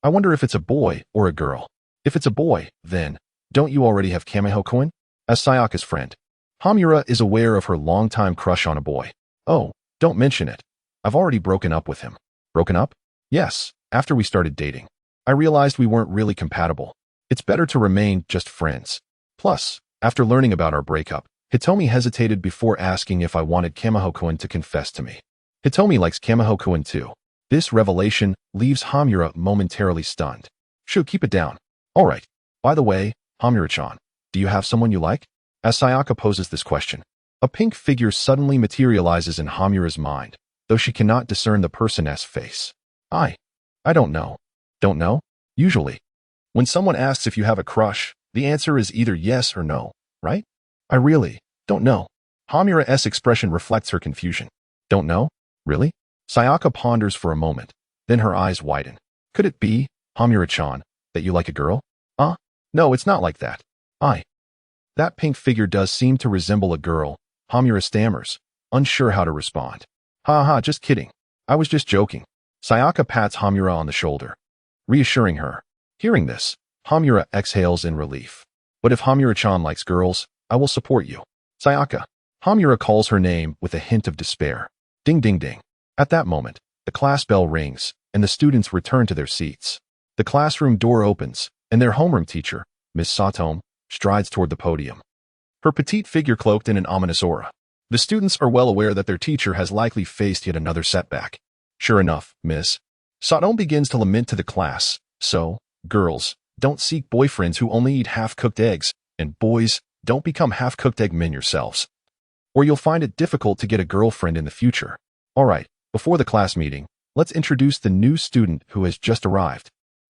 I wonder if it's a boy or a girl. If it's a boy, then, don't you already have Kameho-kun? As Sayaka's friend, Hamura is aware of her longtime crush on a boy. Oh, don't mention it. I've already broken up with him. Broken up? Yes, after we started dating. I realized we weren't really compatible. It's better to remain just friends. Plus, after learning about our breakup, Hitomi hesitated before asking if I wanted Kameho-kun to confess to me. Hitomi likes Kameho-kun too. This revelation leaves Hamura momentarily stunned. Shoo, keep it down. All right. By the way, Hamura-chan, do you have someone you like? As Sayaka poses this question, a pink figure suddenly materializes in Hamura's mind, though she cannot discern the person's face. I don't know. Don't know? Usually, when someone asks if you have a crush, the answer is either yes or no, right? I really don't know. Hamura's expression reflects her confusion. Don't know? Really? Sayaka ponders for a moment, then her eyes widen. Could it be, Hamura-chan, that you like a girl? No, it's not like that. That pink figure does seem to resemble a girl, Hamura stammers, unsure how to respond. Just kidding. I was just joking. Sayaka pats Hamura on the shoulder, reassuring her. Hearing this, Hamura exhales in relief. But if Hamura-chan likes girls, I will support you. Sayaka. Hamura calls her name with a hint of despair. Ding ding ding. At that moment, the class bell rings, and the students return to their seats. The classroom door opens, and their homeroom teacher, Miss Satome, strides toward the podium. Her petite figure cloaked in an ominous aura. The students are well aware that their teacher has likely faced yet another setback. Sure enough, Miss Satome begins to lament to the class. So, girls, don't seek boyfriends who only eat half-cooked eggs, and boys, don't become half-cooked egg men yourselves, or you'll find it difficult to get a girlfriend in the future. Alright, before the class meeting, let's introduce the new student who has just arrived.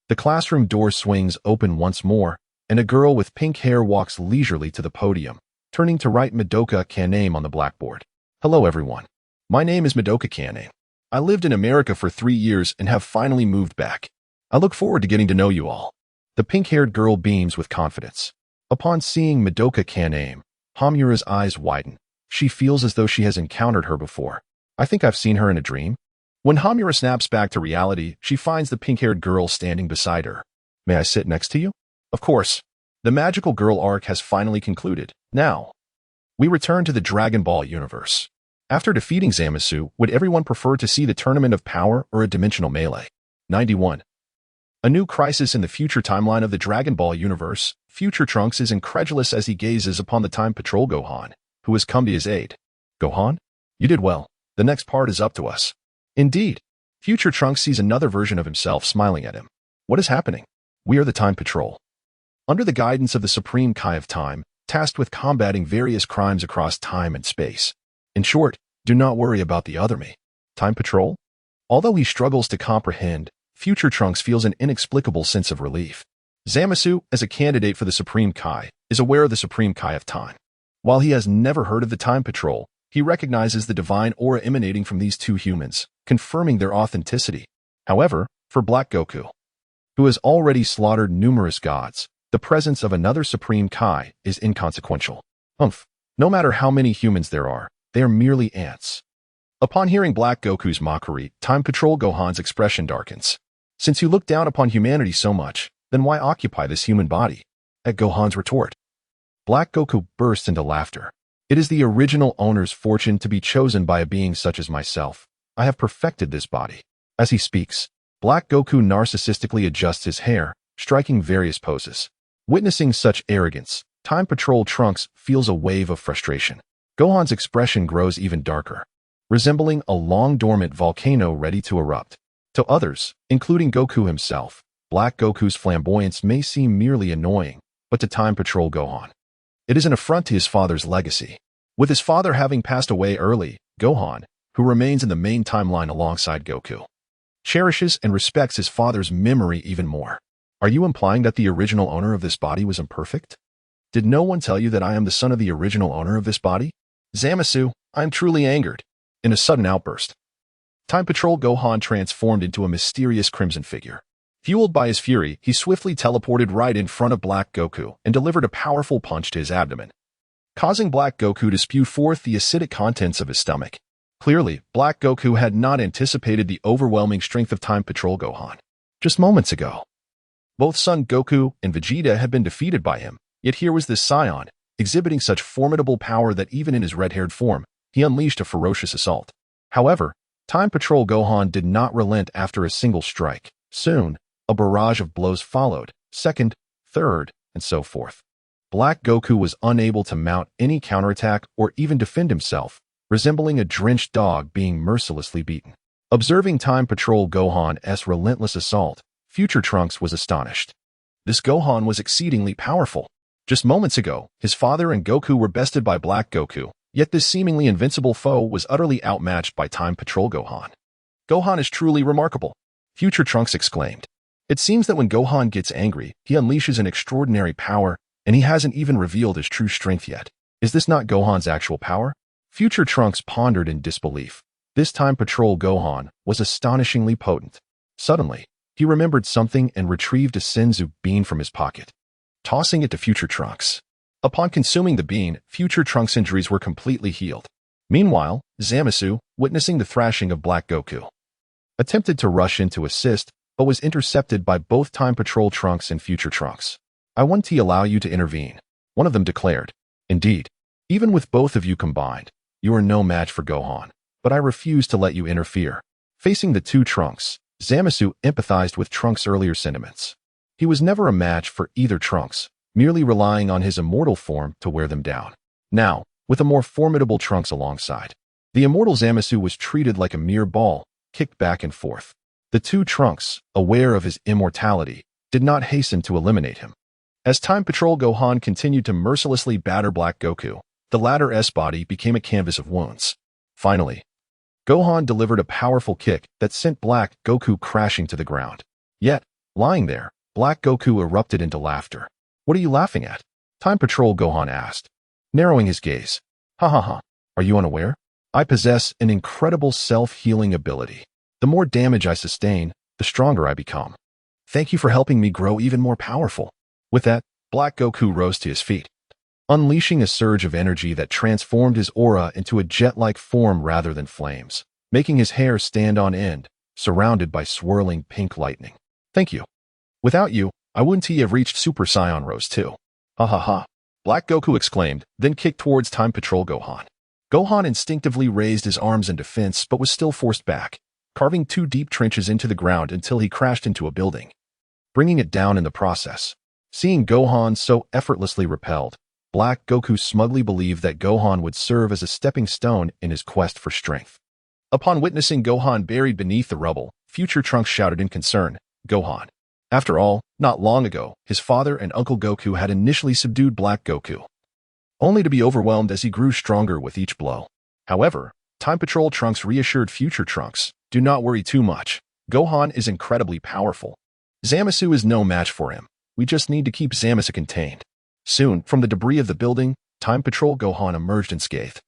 The classroom door swings open once more, and a girl with pink hair walks leisurely to the podium, turning to write Madoka Kaname on the blackboard. Hello everyone. My name is Madoka Kaname. I lived in America for 3 years and have finally moved back. I look forward to getting to know you all. The pink-haired girl beams with confidence. Upon seeing Madoka Kaname, Hamura's eyes widen. She feels as though she has encountered her before. I think I've seen her in a dream. When Hamura snaps back to reality, she finds the pink-haired girl standing beside her. May I sit next to you? Of course. The magical girl arc has finally concluded. Now, we return to the Dragon Ball universe. After defeating Zamasu, would everyone prefer to see the Tournament of Power or a dimensional melee? 91. A new crisis in the future timeline of the Dragon Ball universe. Future Trunks is incredulous as he gazes upon the Time Patrol Gohan, who has come to his aid. Gohan? You did well. The next part is up to us. Indeed. Future Trunks sees another version of himself smiling at him. What is happening? We are the Time Patrol. Under the guidance of the Supreme Kai of Time, tasked with combating various crimes across time and space. In short, do not worry about the other me. Time Patrol? Although he struggles to comprehend, Future Trunks feels an inexplicable sense of relief. Zamasu, as a candidate for the Supreme Kai, is aware of the Supreme Kai of Time. While he has never heard of the Time Patrol, he recognizes the divine aura emanating from these two humans, confirming their authenticity. However, for Black Goku, who has already slaughtered numerous gods, the presence of another Supreme Kai is inconsequential. No matter how many humans there are, they are merely ants. Upon hearing Black Goku's mockery, Time Patrol Gohan's expression darkens. Since you look down upon humanity so much, then why occupy this human body? At Gohan's retort, Black Goku bursts into laughter. It is the original owner's fortune to be chosen by a being such as myself. I have perfected this body. As he speaks, Black Goku narcissistically adjusts his hair, striking various poses. Witnessing such arrogance, Time Patrol Trunks feels a wave of frustration. Gohan's expression grows even darker, resembling a long-dormant volcano ready to erupt. To others, including Goku himself, Black Goku's flamboyance may seem merely annoying, but to Time Patrol Gohan, it is an affront to his father's legacy. With his father having passed away early, Gohan, who remains in the main timeline alongside Goku, cherishes and respects his father's memory even more. Are you implying that the original owner of this body was imperfect? Did no one tell you that I am the son of the original owner of this body? Zamasu, I am truly angered. In a sudden outburst, Time Patrol Gohan transformed into a mysterious crimson figure. Fueled by his fury, he swiftly teleported right in front of Black Goku and delivered a powerful punch to his abdomen, causing Black Goku to spew forth the acidic contents of his stomach. Clearly, Black Goku had not anticipated the overwhelming strength of Time Patrol Gohan. Just moments ago, both Son Goku and Vegeta had been defeated by him, yet here was this scion, exhibiting such formidable power that even in his red-haired form, he unleashed a ferocious assault. However, Time Patrol Gohan did not relent after a single strike. Soon, a barrage of blows followed, second, third, and so forth. Black Goku was unable to mount any counterattack or even defend himself, resembling a drenched dog being mercilessly beaten. Observing Time Patrol Gohan's relentless assault, Future Trunks was astonished. This Gohan was exceedingly powerful. Just moments ago, his father and Goku were bested by Black Goku, Yet this seemingly invincible foe was utterly outmatched by Time Patrol Gohan. Gohan is truly remarkable, Future Trunks exclaimed. It seems that when Gohan gets angry, he unleashes an extraordinary power, and he hasn't even revealed his true strength yet. Is this not Gohan's actual power? Future Trunks pondered in disbelief. This Time Patrol Gohan was astonishingly potent. Suddenly, he remembered something and retrieved a Senzu bean from his pocket, tossing it to Future Trunks. Upon consuming the bean, Future Trunks' injuries were completely healed. Meanwhile, Zamasu, witnessing the thrashing of Black Goku, attempted to rush in to assist, but was intercepted by both Time Patrol Trunks and Future Trunks. I want to allow you to intervene, one of them declared. Indeed, even with both of you combined, you are no match for Gohan, but I refuse to let you interfere. Facing the two Trunks, Zamasu empathized with Trunks' earlier sentiments. He was never a match for either Trunks, merely relying on his immortal form to wear them down. Now, with a more formidable Trunks alongside, the immortal Zamasu was treated like a mere ball, kicked back and forth. The two Trunks, aware of his immortality, did not hasten to eliminate him. As Time Patrol Gohan continued to mercilessly batter Black Goku, the latter's body became a canvas of wounds. Finally, Gohan delivered a powerful kick that sent Black Goku crashing to the ground. Yet, lying there, Black Goku erupted into laughter. What are you laughing at? Time Patrol Gohan asked, narrowing his gaze. Ha ha ha, are you unaware? I possess an incredible self-healing ability. The more damage I sustain, the stronger I become. Thank you for helping me grow even more powerful. With that, Black Goku rose to his feet, unleashing a surge of energy that transformed his aura into a jet-like form rather than flames, making his hair stand on end, surrounded by swirling pink lightning. Thank you. Without you, I wouldn't have reached Super Saiyan Rose 2. Ha ha ha, Black Goku exclaimed, then kicked towards Time Patrol Gohan. Gohan instinctively raised his arms in defense but was still forced back, carving two deep trenches into the ground until he crashed into a building, bringing it down in the process. Seeing Gohan so effortlessly repelled, Black Goku smugly believed that Gohan would serve as a stepping stone in his quest for strength. Upon witnessing Gohan buried beneath the rubble, Future Trunks shouted in concern, Gohan. After all, not long ago, his father and Uncle Goku had initially subdued Black Goku, only to be overwhelmed as he grew stronger with each blow. However, Time Patrol Trunks reassured Future Trunks, do not worry too much. Gohan is incredibly powerful. Zamasu is no match for him. We just need to keep Zamasu contained. Soon, from the debris of the building, Time Patrol Gohan emerged unscathed,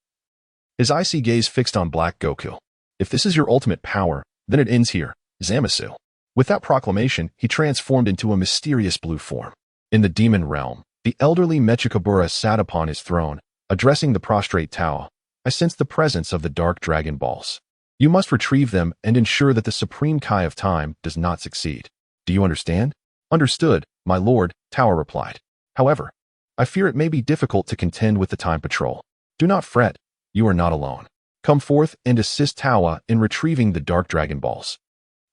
his icy gaze fixed on Black Goku. If this is your ultimate power, then it ends here, Zamasu. With that proclamation, he transformed into a mysterious blue form. In the demon realm, the elderly Mechikabura sat upon his throne, addressing the prostrate Tao. I sensed the presence of the dark Dragon Balls. You must retrieve them and ensure that the Supreme Kai of Time does not succeed. Do you understand? Understood, my lord, Tao replied. However, I fear it may be difficult to contend with the Time Patrol. Do not fret, you are not alone. Come forth and assist Tawa in retrieving the Dark Dragon Balls.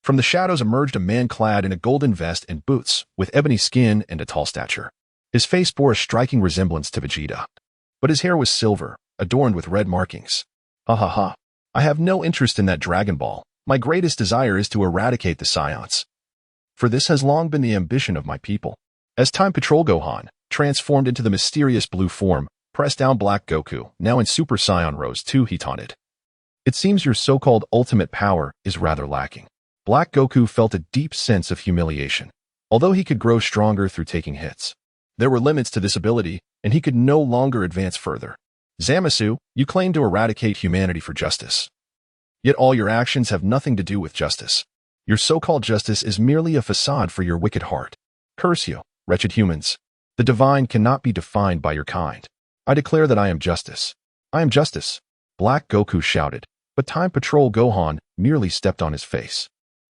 From the shadows emerged a man clad in a golden vest and boots, with ebony skin and a tall stature. His face bore a striking resemblance to Vegeta, but his hair was silver, adorned with red markings. Ha ha ha, I have no interest in that Dragon Ball. My greatest desire is to eradicate the Saiyans. For this has long been the ambition of my people. As Time Patrol Gohan, transformed into the mysterious blue form, pressed down Black Goku, now in Super Saiyan Rose 2, he taunted. It seems your so-called ultimate power is rather lacking. Black Goku felt a deep sense of humiliation. Although he could grow stronger through taking hits, there were limits to this ability, and he could no longer advance further. Zamasu, you claim to eradicate humanity for justice. Yet all your actions have nothing to do with justice. Your so-called justice is merely a facade for your wicked heart. Curse you, wretched humans. The divine cannot be defined by your kind. I declare that I am justice. I am justice. Black Goku shouted, but Time Patrol Gohan merely stepped on his face,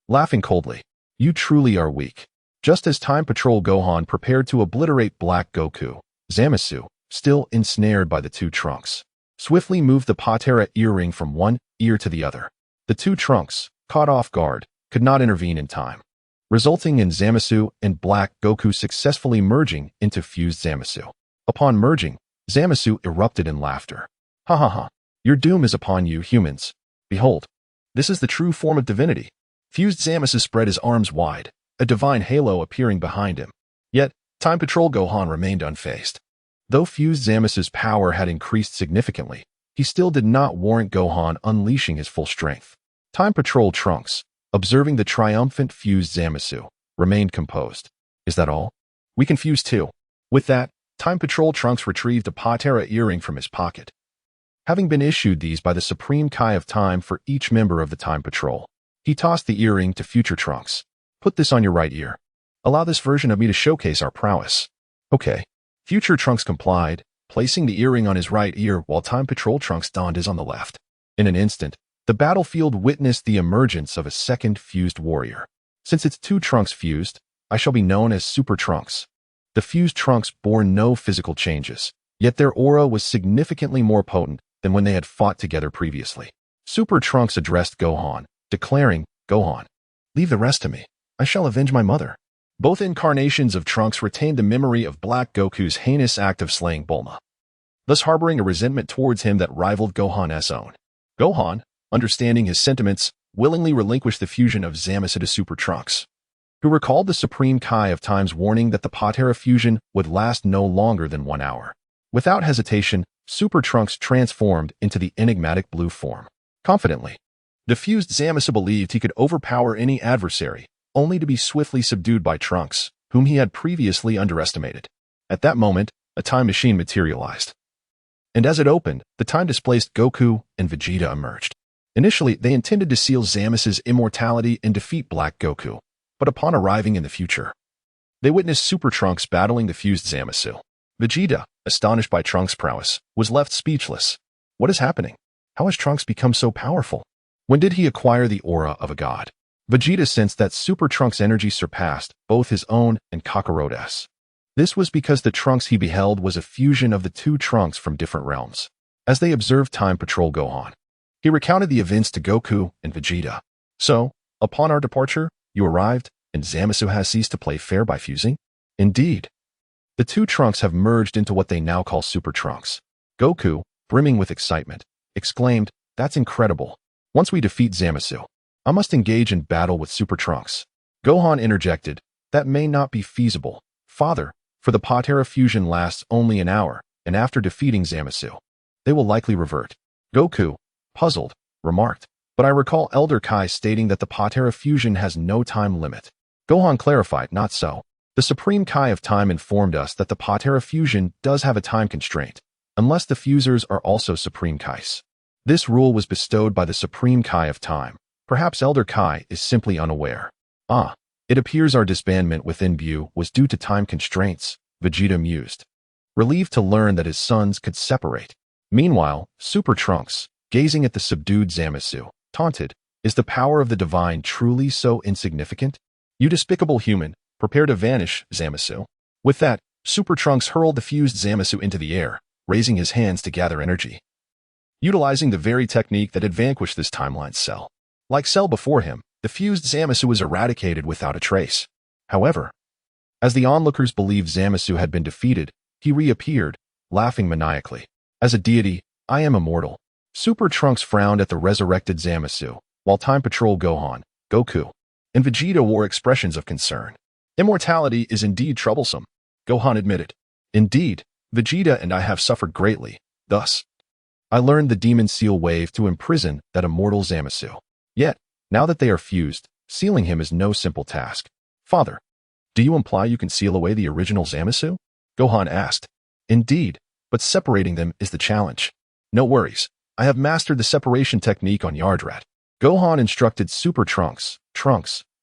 laughing coldly. You truly are weak. Just as Time Patrol Gohan prepared to obliterate Black Goku, Zamasu, still ensnared by the two Trunks, swiftly moved the Patera earring from one ear to the other. The two Trunks, caught off guard, could not intervene in time, resulting in Zamasu and Black Goku successfully merging into fused Zamasu. Upon merging, Zamasu erupted in laughter. Ha ha ha, your doom is upon you, humans. Behold, this is the true form of divinity. Fused Zamasu spread his arms wide, a divine halo appearing behind him. Yet, Time Patrol Gohan remained unfazed. Though fused Zamasu's power had increased significantly, he still did not warrant Gohan unleashing his full strength. Time Patrol Trunks, observing the triumphant fused Zamasu, remained composed. Is that all? We can fuse too. With that, Time Patrol Trunks retrieved a Patera earring from his pocket. Having been issued these by the Supreme Kai of Time for each member of the Time Patrol, he tossed the earring to future Trunks. Put this on your right ear. Allow this version of me to showcase our prowess. Okay. Future Trunks complied, placing the earring on his right ear while Time Patrol Trunks donned his on the left. In an instant, the battlefield witnessed the emergence of a second fused warrior. Since it's two Trunks fused, I shall be known as Super Trunks. The fused Trunks bore no physical changes, yet their aura was significantly more potent than when they had fought together previously. Super Trunks addressed Gohan, declaring, "Gohan, leave the rest to me. I shall avenge my mother." Both incarnations of Trunks retained the memory of Black Goku's heinous act of slaying Bulma, thus harboring a resentment towards him that rivaled Gohan's own. Gohan, understanding his sentiments, willingly relinquished the fusion of Zamasu to Super Trunks, who recalled the Supreme Kai of Time's warning that the Patera fusion would last no longer than 1 hour. Without hesitation, Super Trunks transformed into the enigmatic blue form. Confidently, the fused Zamasu believed he could overpower any adversary, only to be swiftly subdued by Trunks, whom he had previously underestimated. At that moment, a time machine materialized. And as it opened, the time-displaced Goku and Vegeta emerged. Initially, they intended to seal Zamasu's immortality and defeat Black Goku, but upon arriving in the future, they witnessed Super Trunks battling the fused Zamasu. Vegeta, astonished by Trunks' prowess, was left speechless. What is happening? How has Trunks become so powerful? When did he acquire the aura of a god? Vegeta sensed that Super Trunks' energy surpassed both his own and Kakaroto's. This was because the Trunks he beheld was a fusion of the two Trunks from different realms. As they observed Time Patrol Gohan, he recounted the events to Goku and Vegeta. So, upon our departure, you arrived, and Zamasu has ceased to play fair by fusing? Indeed. The two Trunks have merged into what they now call Super Trunks. Goku, brimming with excitement, exclaimed, "That's incredible. Once we defeat Zamasu, I must engage in battle with Super Trunks." Gohan interjected, "That may not be feasible, father, for the Patera fusion lasts only an hour, and after defeating Zamasu, they will likely revert." Goku, puzzled, remarked, "But I recall Elder Kai stating that the Patera fusion has no time limit." Gohan clarified, "Not so. The Supreme Kai of Time informed us that the Patera fusion does have a time constraint, unless the fusers are also Supreme Kais. This rule was bestowed by the Supreme Kai of Time. Perhaps Elder Kai is simply unaware." It appears our disbandment within Buu was due to time constraints," Vegeta mused, relieved to learn that his sons could separate. Meanwhile, Super Trunks, gazing at the subdued Zamasu, taunted, "Is the power of the divine truly so insignificant? You despicable human, prepare to vanish, Zamasu." With that, Super Trunks hurled the fused Zamasu into the air, raising his hands to gather energy. Utilizing the very technique that had vanquished this timeline Cell. Like Cell before him, the fused Zamasu was eradicated without a trace. However, as the onlookers believed Zamasu had been defeated, he reappeared, laughing maniacally. "As a deity, I am immortal." Super Trunks frowned at the resurrected Zamasu, while Time Patrol Gohan, Goku, and Vegeta wore expressions of concern. "Immortality is indeed troublesome," Gohan admitted. "Indeed, Vegeta and I have suffered greatly. Thus, I learned the demon seal wave to imprison that immortal Zamasu. Yet, now that they are fused, sealing him is no simple task." "Father, do you imply you can seal away the original Zamasu?" Gohan asked. "Indeed, but separating them is the challenge." "No worries. I have mastered the separation technique on Yardrat." Gohan instructed Super Trunks,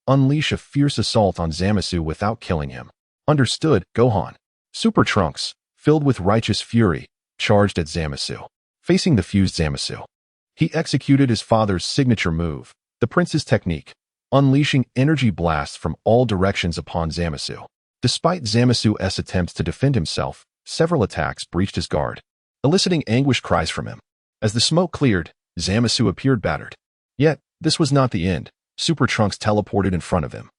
unleash a fierce assault on Zamasu without killing him. "Understood, Gohan." Super Trunks, filled with righteous fury, charged at Zamasu. Facing the fused Zamasu, he executed his father's signature move, the Prince's technique, unleashing energy blasts from all directions upon Zamasu. Despite Zamasu's attempts to defend himself, several attacks breached his guard, eliciting anguished cries from him. As the smoke cleared, Zamasu appeared battered. Yet, this was not the end. Super Trunks teleported in front of him,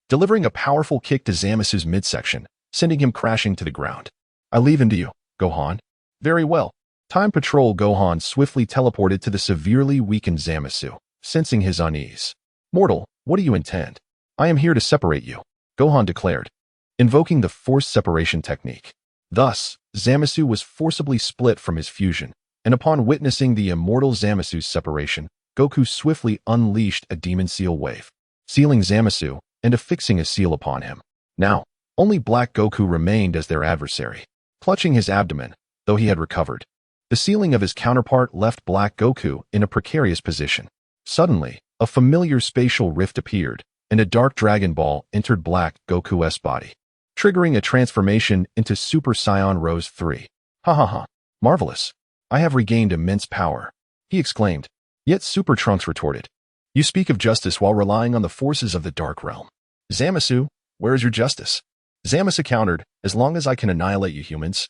delivering a powerful kick to Zamasu's midsection, sending him crashing to the ground. "I leave him to you, Gohan." "Very well." Time Patrol Gohan swiftly teleported to the severely weakened Zamasu, sensing his unease. "Mortal, what do you intend?" "I am here to separate you," Gohan declared, invoking the forced separation technique. Thus, Zamasu was forcibly split from his fusion, and upon witnessing the immortal Zamasu's separation, Goku swiftly unleashed a demon seal wave, sealing Zamasu and affixing a seal upon him. Now, only Black Goku remained as their adversary, clutching his abdomen, though he had recovered. The sealing of his counterpart left Black Goku in a precarious position. Suddenly, a familiar spatial rift appeared, and a dark Dragon Ball entered Black Goku's body, triggering a transformation into Super Saiyan Rose 3. Ha ha ha. Marvelous. I have regained immense power, he exclaimed. Yet Super Trunks retorted, you speak of justice while relying on the forces of the Dark Realm. Zamasu, where is your justice? Zamasu countered, as long as I can annihilate you humans.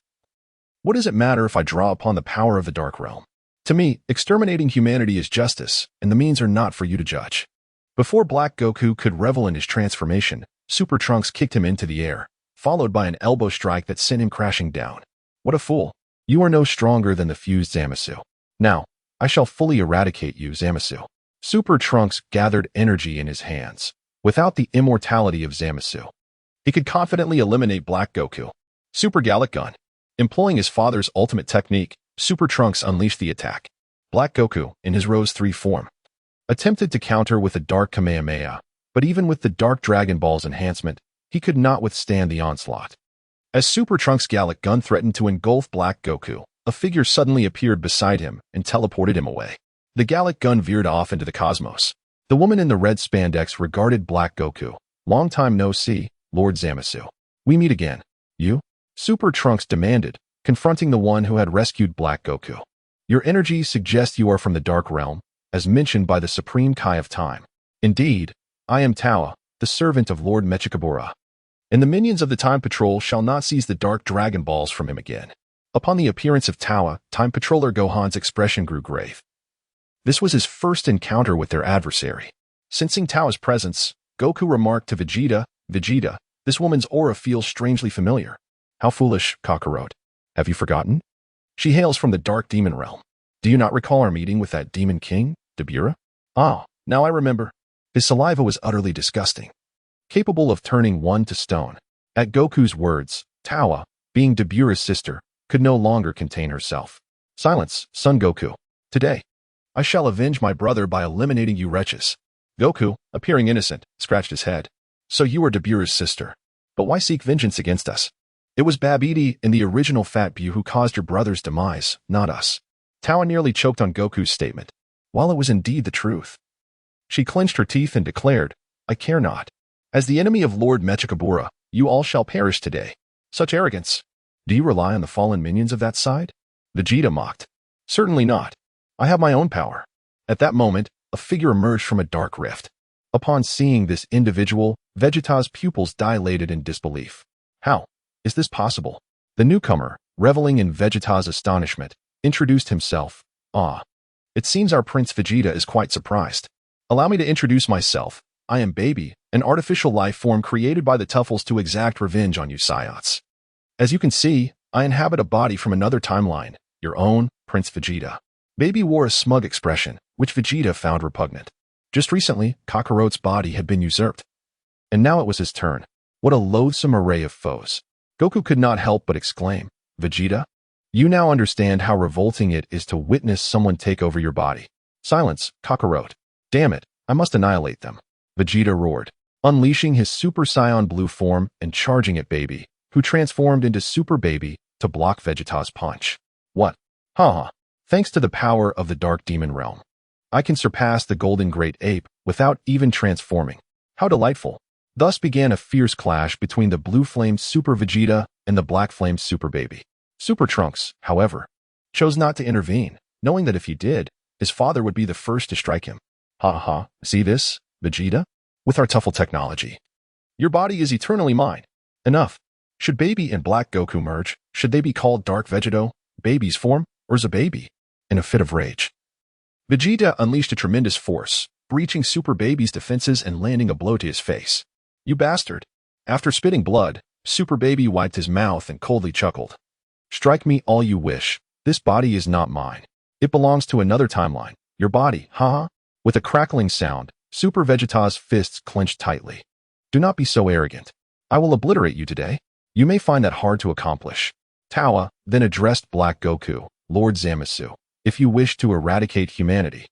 What does it matter if I draw upon the power of the Dark Realm? To me, exterminating humanity is justice, and the means are not for you to judge. Before Black Goku could revel in his transformation, Super Trunks kicked him into the air, followed by an elbow strike that sent him crashing down. What a fool. You are no stronger than the fused Zamasu. Now, I shall fully eradicate you, Zamasu. Super Trunks gathered energy in his hands. Without the immortality of Zamasu, he could confidently eliminate Black Goku. Super Gallic Gun. Employing his father's ultimate technique, Super Trunks unleashed the attack. Black Goku, in his Rose 3 form, attempted to counter with a Dark Kamehameha, but even with the Dark Dragon Ball's enhancement, he could not withstand the onslaught. As Super Trunks' Gallic Gun threatened to engulf Black Goku, a figure suddenly appeared beside him and teleported him away. The Gallic Gun veered off into the cosmos. The woman in the red spandex regarded Black Goku. Long time no see, Lord Zamasu. We meet again. You? Super Trunks demanded, confronting the one who had rescued Black Goku. Your energy suggests you are from the Dark Realm, as mentioned by the Supreme Kai of Time. Indeed, I am Tawa, the servant of Lord Mechikabura. And the minions of the Time Patrol shall not seize the Dark Dragon Balls from him again. Upon the appearance of Tawa, Time Patroller Gohan's expression grew grave. This was his first encounter with their adversary. Sensing Tawa's presence, Goku remarked to Vegeta, Vegeta, this woman's aura feels strangely familiar. How foolish, Kakarot. Have you forgotten? She hails from the Dark Demon Realm. Do you not recall our meeting with that Demon King, Dabura? Ah, now I remember. His saliva was utterly disgusting, capable of turning one to stone. At Goku's words, Tawa, being Dabura's sister, could no longer contain herself. Silence, Son Goku. Today, I shall avenge my brother by eliminating you wretches. Goku, appearing innocent, scratched his head. So you are Dabura's sister. But why seek vengeance against us? It was Babidi and the original Fat Buu who caused your brother's demise, not us. Tawa nearly choked on Goku's statement, while it was indeed the truth. She clenched her teeth and declared, I care not. As the enemy of Lord Mechikabura, you all shall perish today. Such arrogance. Do you rely on the fallen minions of that side? Vegeta mocked. Certainly not. I have my own power. At that moment, a figure emerged from a dark rift. Upon seeing this individual, Vegeta's pupils dilated in disbelief. How is this possible? The newcomer, reveling in Vegeta's astonishment, introduced himself. Ah, it seems our Prince Vegeta is quite surprised. Allow me to introduce myself. I am Baby, an artificial life form created by the Tuffles to exact revenge on you Saiyans. As you can see, I inhabit a body from another timeline, your own, Prince Vegeta. Baby wore a smug expression, which Vegeta found repugnant. Just recently, Kakarot's body had been usurped. And now it was his turn. What a loathsome array of foes. Goku could not help but exclaim, Vegeta? You now understand how revolting it is to witness someone take over your body. Silence, Kakarot. Damn it, I must annihilate them. Vegeta roared, unleashing his Super Saiyan Blue form and charging at Baby, who transformed into Super Baby to block Vegeta's punch. What? Haha. Thanks to the power of the Dark Demon Realm, I can surpass the Golden Great Ape without even transforming. How delightful. Thus began a fierce clash between the blue-flamed Super Vegeta and the black-flamed Super Baby. Super Trunks, however, chose not to intervene, knowing that if he did, his father would be the first to strike him. Ha ha, see this, Vegeta? With our Tuffle technology. Your body is eternally mine. Enough. Should Baby and Black Goku merge, should they be called Dark Vegeto, Baby's form, or Zababy? In a fit of rage, Vegeta unleashed a tremendous force, breaching Super Baby's defenses and landing a blow to his face. You bastard. After spitting blood, Super Baby wiped his mouth and coldly chuckled. Strike me all you wish. This body is not mine. It belongs to another timeline. Your body, haha. With a crackling sound, Super Vegeta's fists clenched tightly. Do not be so arrogant. I will obliterate you today. You may find that hard to accomplish. Tawa then addressed Black Goku, Lord Zamasu. If you wish to eradicate humanity,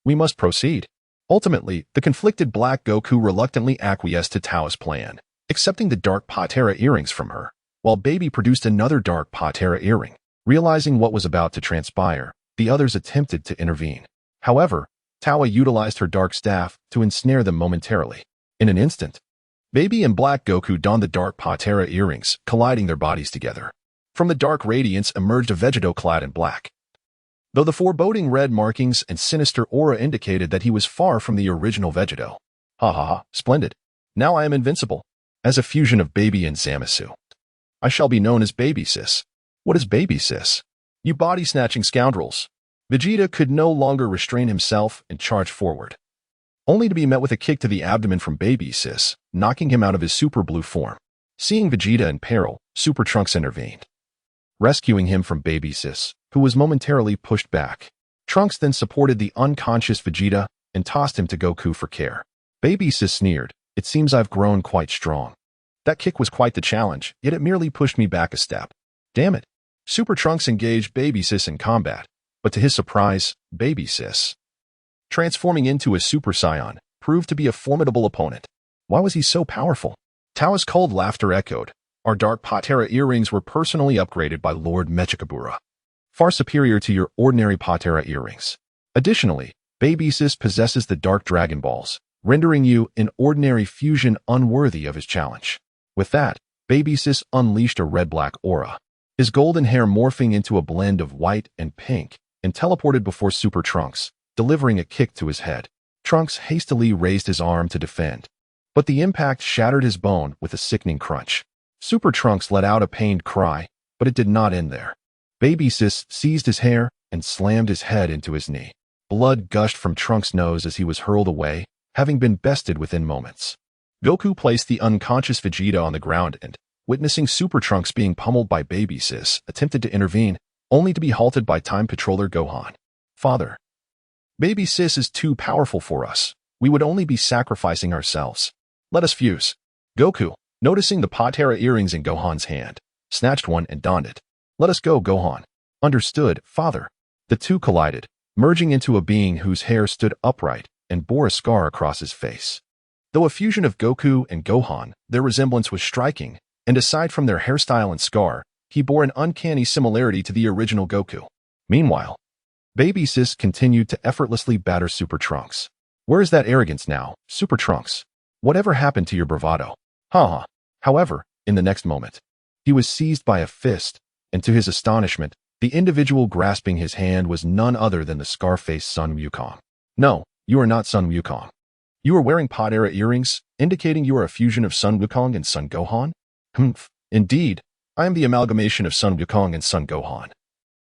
we must proceed. Ultimately, the conflicted Black Goku reluctantly acquiesced to Tao's plan, accepting the Dark Patera earrings from her, while Baby produced another Dark Patera earring. Realizing what was about to transpire, the others attempted to intervene. However, Tao utilized her dark staff to ensnare them momentarily. In an instant, Baby and Black Goku donned the Dark Patera earrings, colliding their bodies together. From the dark radiance emerged a Vegito clad in black. Though the foreboding red markings and sinister aura indicated that he was far from the original Vegito. Ha ha ha, splendid. Now I am invincible. As a fusion of Baby and Zamasu, I shall be known as Baby Sis. What is Baby Sis? You body-snatching scoundrels. Vegeta could no longer restrain himself and charged forward, only to be met with a kick to the abdomen from Baby Sis, knocking him out of his super blue form. Seeing Vegeta in peril, Super Trunks intervened, rescuing him from Baby Sis, who was momentarily pushed back. Trunks then supported the unconscious Vegeta and tossed him to Goku for care. Baby Sis sneered, "It seems I've grown quite strong. That kick was quite the challenge, yet it merely pushed me back a step. Damn it." Super Trunks engaged Baby Sis in combat, but to his surprise, Baby Sis, transforming into a Super Saiyan, proved to be a formidable opponent. Why was he so powerful? Tao's cold laughter echoed. Our Dark Patera earrings were personally upgraded by Lord Mechikabura, far superior to your ordinary Patera earrings. Additionally, Baby Sis possesses the Dark Dragon Balls, rendering you an ordinary fusion unworthy of his challenge. With that, Baby Sis unleashed a red-black aura, his golden hair morphing into a blend of white and pink, and teleported before Super Trunks, delivering a kick to his head. Trunks hastily raised his arm to defend, but the impact shattered his bone with a sickening crunch. Super Trunks let out a pained cry, but it did not end there. Baby Sis seized his hair and slammed his head into his knee. Blood gushed from Trunks' nose as he was hurled away, having been bested within moments. Goku placed the unconscious Vegeta on the ground and, witnessing Super Trunks being pummeled by Baby Sis, attempted to intervene, only to be halted by Time Patroller Gohan. "Father, Baby Sis is too powerful for us. We would only be sacrificing ourselves. Let us fuse." Goku, noticing the Patera earrings in Gohan's hand, snatched one and donned it. "Let us go, Gohan." "Understood, father." The two collided, merging into a being whose hair stood upright and bore a scar across his face. Though a fusion of Goku and Gohan, their resemblance was striking, and aside from their hairstyle and scar, he bore an uncanny similarity to the original Goku. Meanwhile, Baby Sis continued to effortlessly batter Super Trunks. "Where is that arrogance now, Super Trunks? Whatever happened to your bravado?" "Ha." However, in the next moment, he was seized by a fist, and to his astonishment, the individual grasping his hand was none other than the scar-faced Son Wukong. "No, you are not Son Wukong. You are wearing Patera earrings, indicating you are a fusion of Son Wukong and Son Gohan?" "Humph, indeed, I am the amalgamation of Son Wukong and Son Gohan.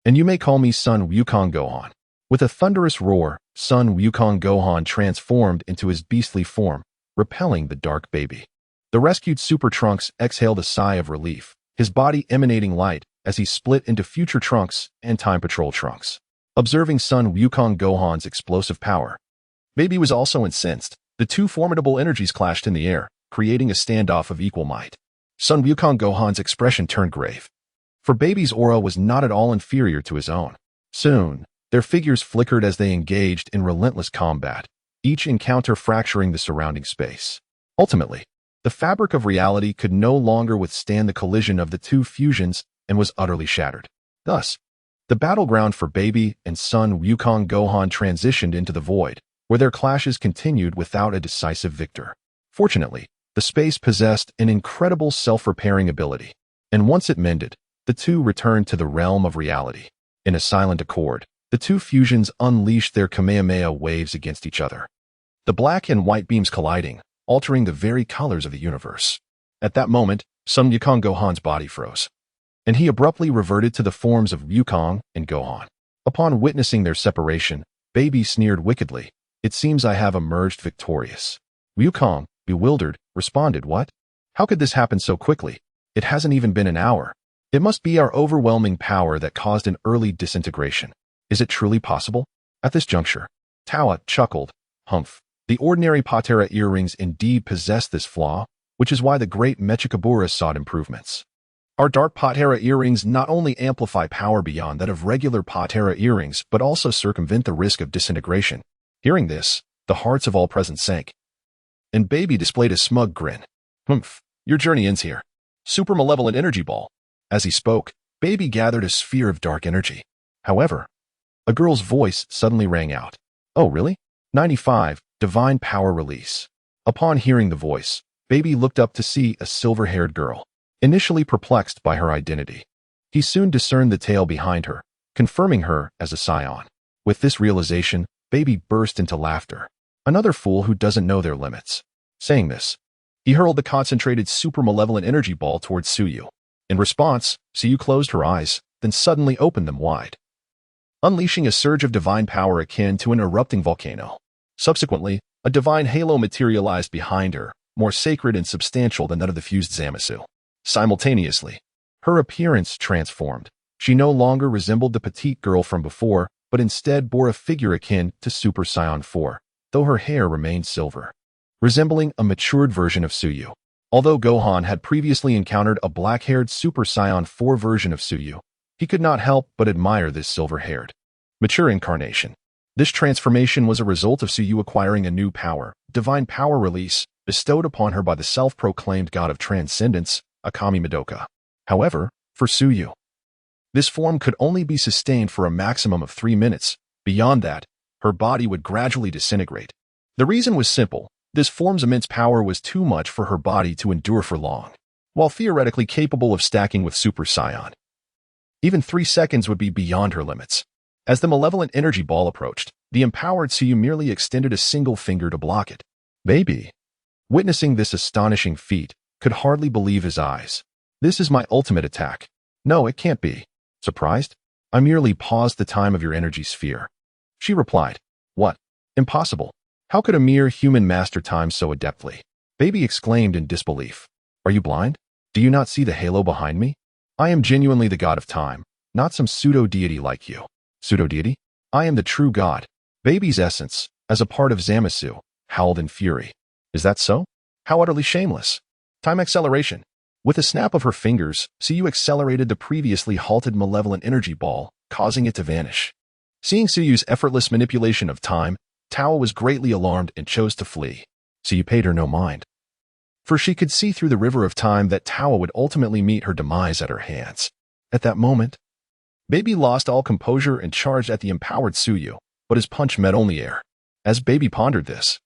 And you may call me Son Wukong Gohan." With a thunderous roar, Son Wukong Gohan transformed into his beastly form, repelling the dark baby. The rescued Super Trunks exhaled a sigh of relief, his body emanating light as he split into future Trunks and Time Patrol Trunks. Observing Son Wukong Gohan's explosive power, Baby was also incensed. The two formidable energies clashed in the air, creating a standoff of equal might. Son Wukong Gohan's expression turned grave, for Baby's aura was not at all inferior to his own. Soon, their figures flickered as they engaged in relentless combat, each encounter fracturing the surrounding space. Ultimately, the fabric of reality could no longer withstand the collision of the two fusions and was utterly shattered. Thus, the battleground for Baby and Son Wukong Gohan transitioned into the void, where their clashes continued without a decisive victor. Fortunately, the space possessed an incredible self-repairing ability, and once it mended, the two returned to the realm of reality. In a silent accord, the two fusions unleashed their Kamehameha waves against each other, the black and white beams colliding, altering the very colors of the universe. At that moment, Son Wukong Gohan's body froze, and he abruptly reverted to the forms of Wukong and Gohan. Upon witnessing their separation, Baby sneered wickedly, "It seems I have emerged victorious." Wukong, bewildered, responded, "What? How could this happen so quickly? It hasn't even been an hour. It must be our overwhelming power that caused an early disintegration. Is it truly possible?" At this juncture, Tawa chuckled, "Humph. The ordinary Patera earrings indeed possess this flaw, which is why the great Mechikabura sought improvements. Our dark Patera earrings not only amplify power beyond that of regular Patera earrings but also circumvent the risk of disintegration. Hearing this, the hearts of all present sank. And Baby displayed a smug grin. Humph, your journey ends here. Super malevolent energy ball. As he spoke, Baby gathered a sphere of dark energy. However, a girl's voice suddenly rang out. Oh, really? 95, divine power release. Upon hearing the voice, Baby looked up to see a silver-haired girl. Initially perplexed by her identity, he soon discerned the tale behind her, confirming her as a scion. With this realization, Baby burst into laughter. Another fool who doesn't know their limits. Saying this, he hurled the concentrated super malevolent energy ball towards Tsuyu. In response, Tsuyu closed her eyes, then suddenly opened them wide, unleashing a surge of divine power akin to an erupting volcano. Subsequently, a divine halo materialized behind her, more sacred and substantial than that of the fused Zamasu. Simultaneously, her appearance transformed. She no longer resembled the petite girl from before, but instead bore a figure akin to Super Saiyan 4, though her hair remained silver, resembling a matured version of Tsuyu. Although Gohan had previously encountered a black-haired Super Saiyan 4 version of Tsuyu, he could not help but admire this silver-haired, mature incarnation. This transformation was a result of Tsuyu acquiring a new power, divine power release, bestowed upon her by the self-proclaimed god of transcendence, Akami Madoka. However, for Tsuyu, this form could only be sustained for a maximum of 3 minutes. Beyond that, her body would gradually disintegrate. The reason was simple. This form's immense power was too much for her body to endure for long. While theoretically capable of stacking with Super Saiyan, even 3 seconds would be beyond her limits. As the malevolent energy ball approached, the empowered Tsuyu merely extended a single finger to block it. Baby, witnessing this astonishing feat, could hardly believe his eyes. This is my ultimate attack. No, it can't be. Surprised? I merely paused the time of your energy sphere. She replied. What? Impossible. How could a mere human master time so adeptly? Baby exclaimed in disbelief. Are you blind? Do you not see the halo behind me? I am genuinely the god of time, not some pseudo-deity like you. Pseudo-deity? I am the true god. Baby's essence, as a part of Zamasu, howled in fury. Is that so? How utterly shameless. Time acceleration. With a snap of her fingers, Tsuyu accelerated the previously halted malevolent energy ball, causing it to vanish. Seeing Tsuyu's effortless manipulation of time, Tao was greatly alarmed and chose to flee. Tsuyu paid her no mind, for she could see through the river of time that Tao would ultimately meet her demise at her hands. At that moment, Baby lost all composure and charged at the empowered Tsuyu, but his punch met only air. As Baby pondered this,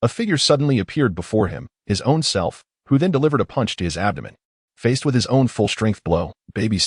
a figure suddenly appeared before him, his own self, who then delivered a punch to his abdomen. Faced with his own full-strength blow, Baby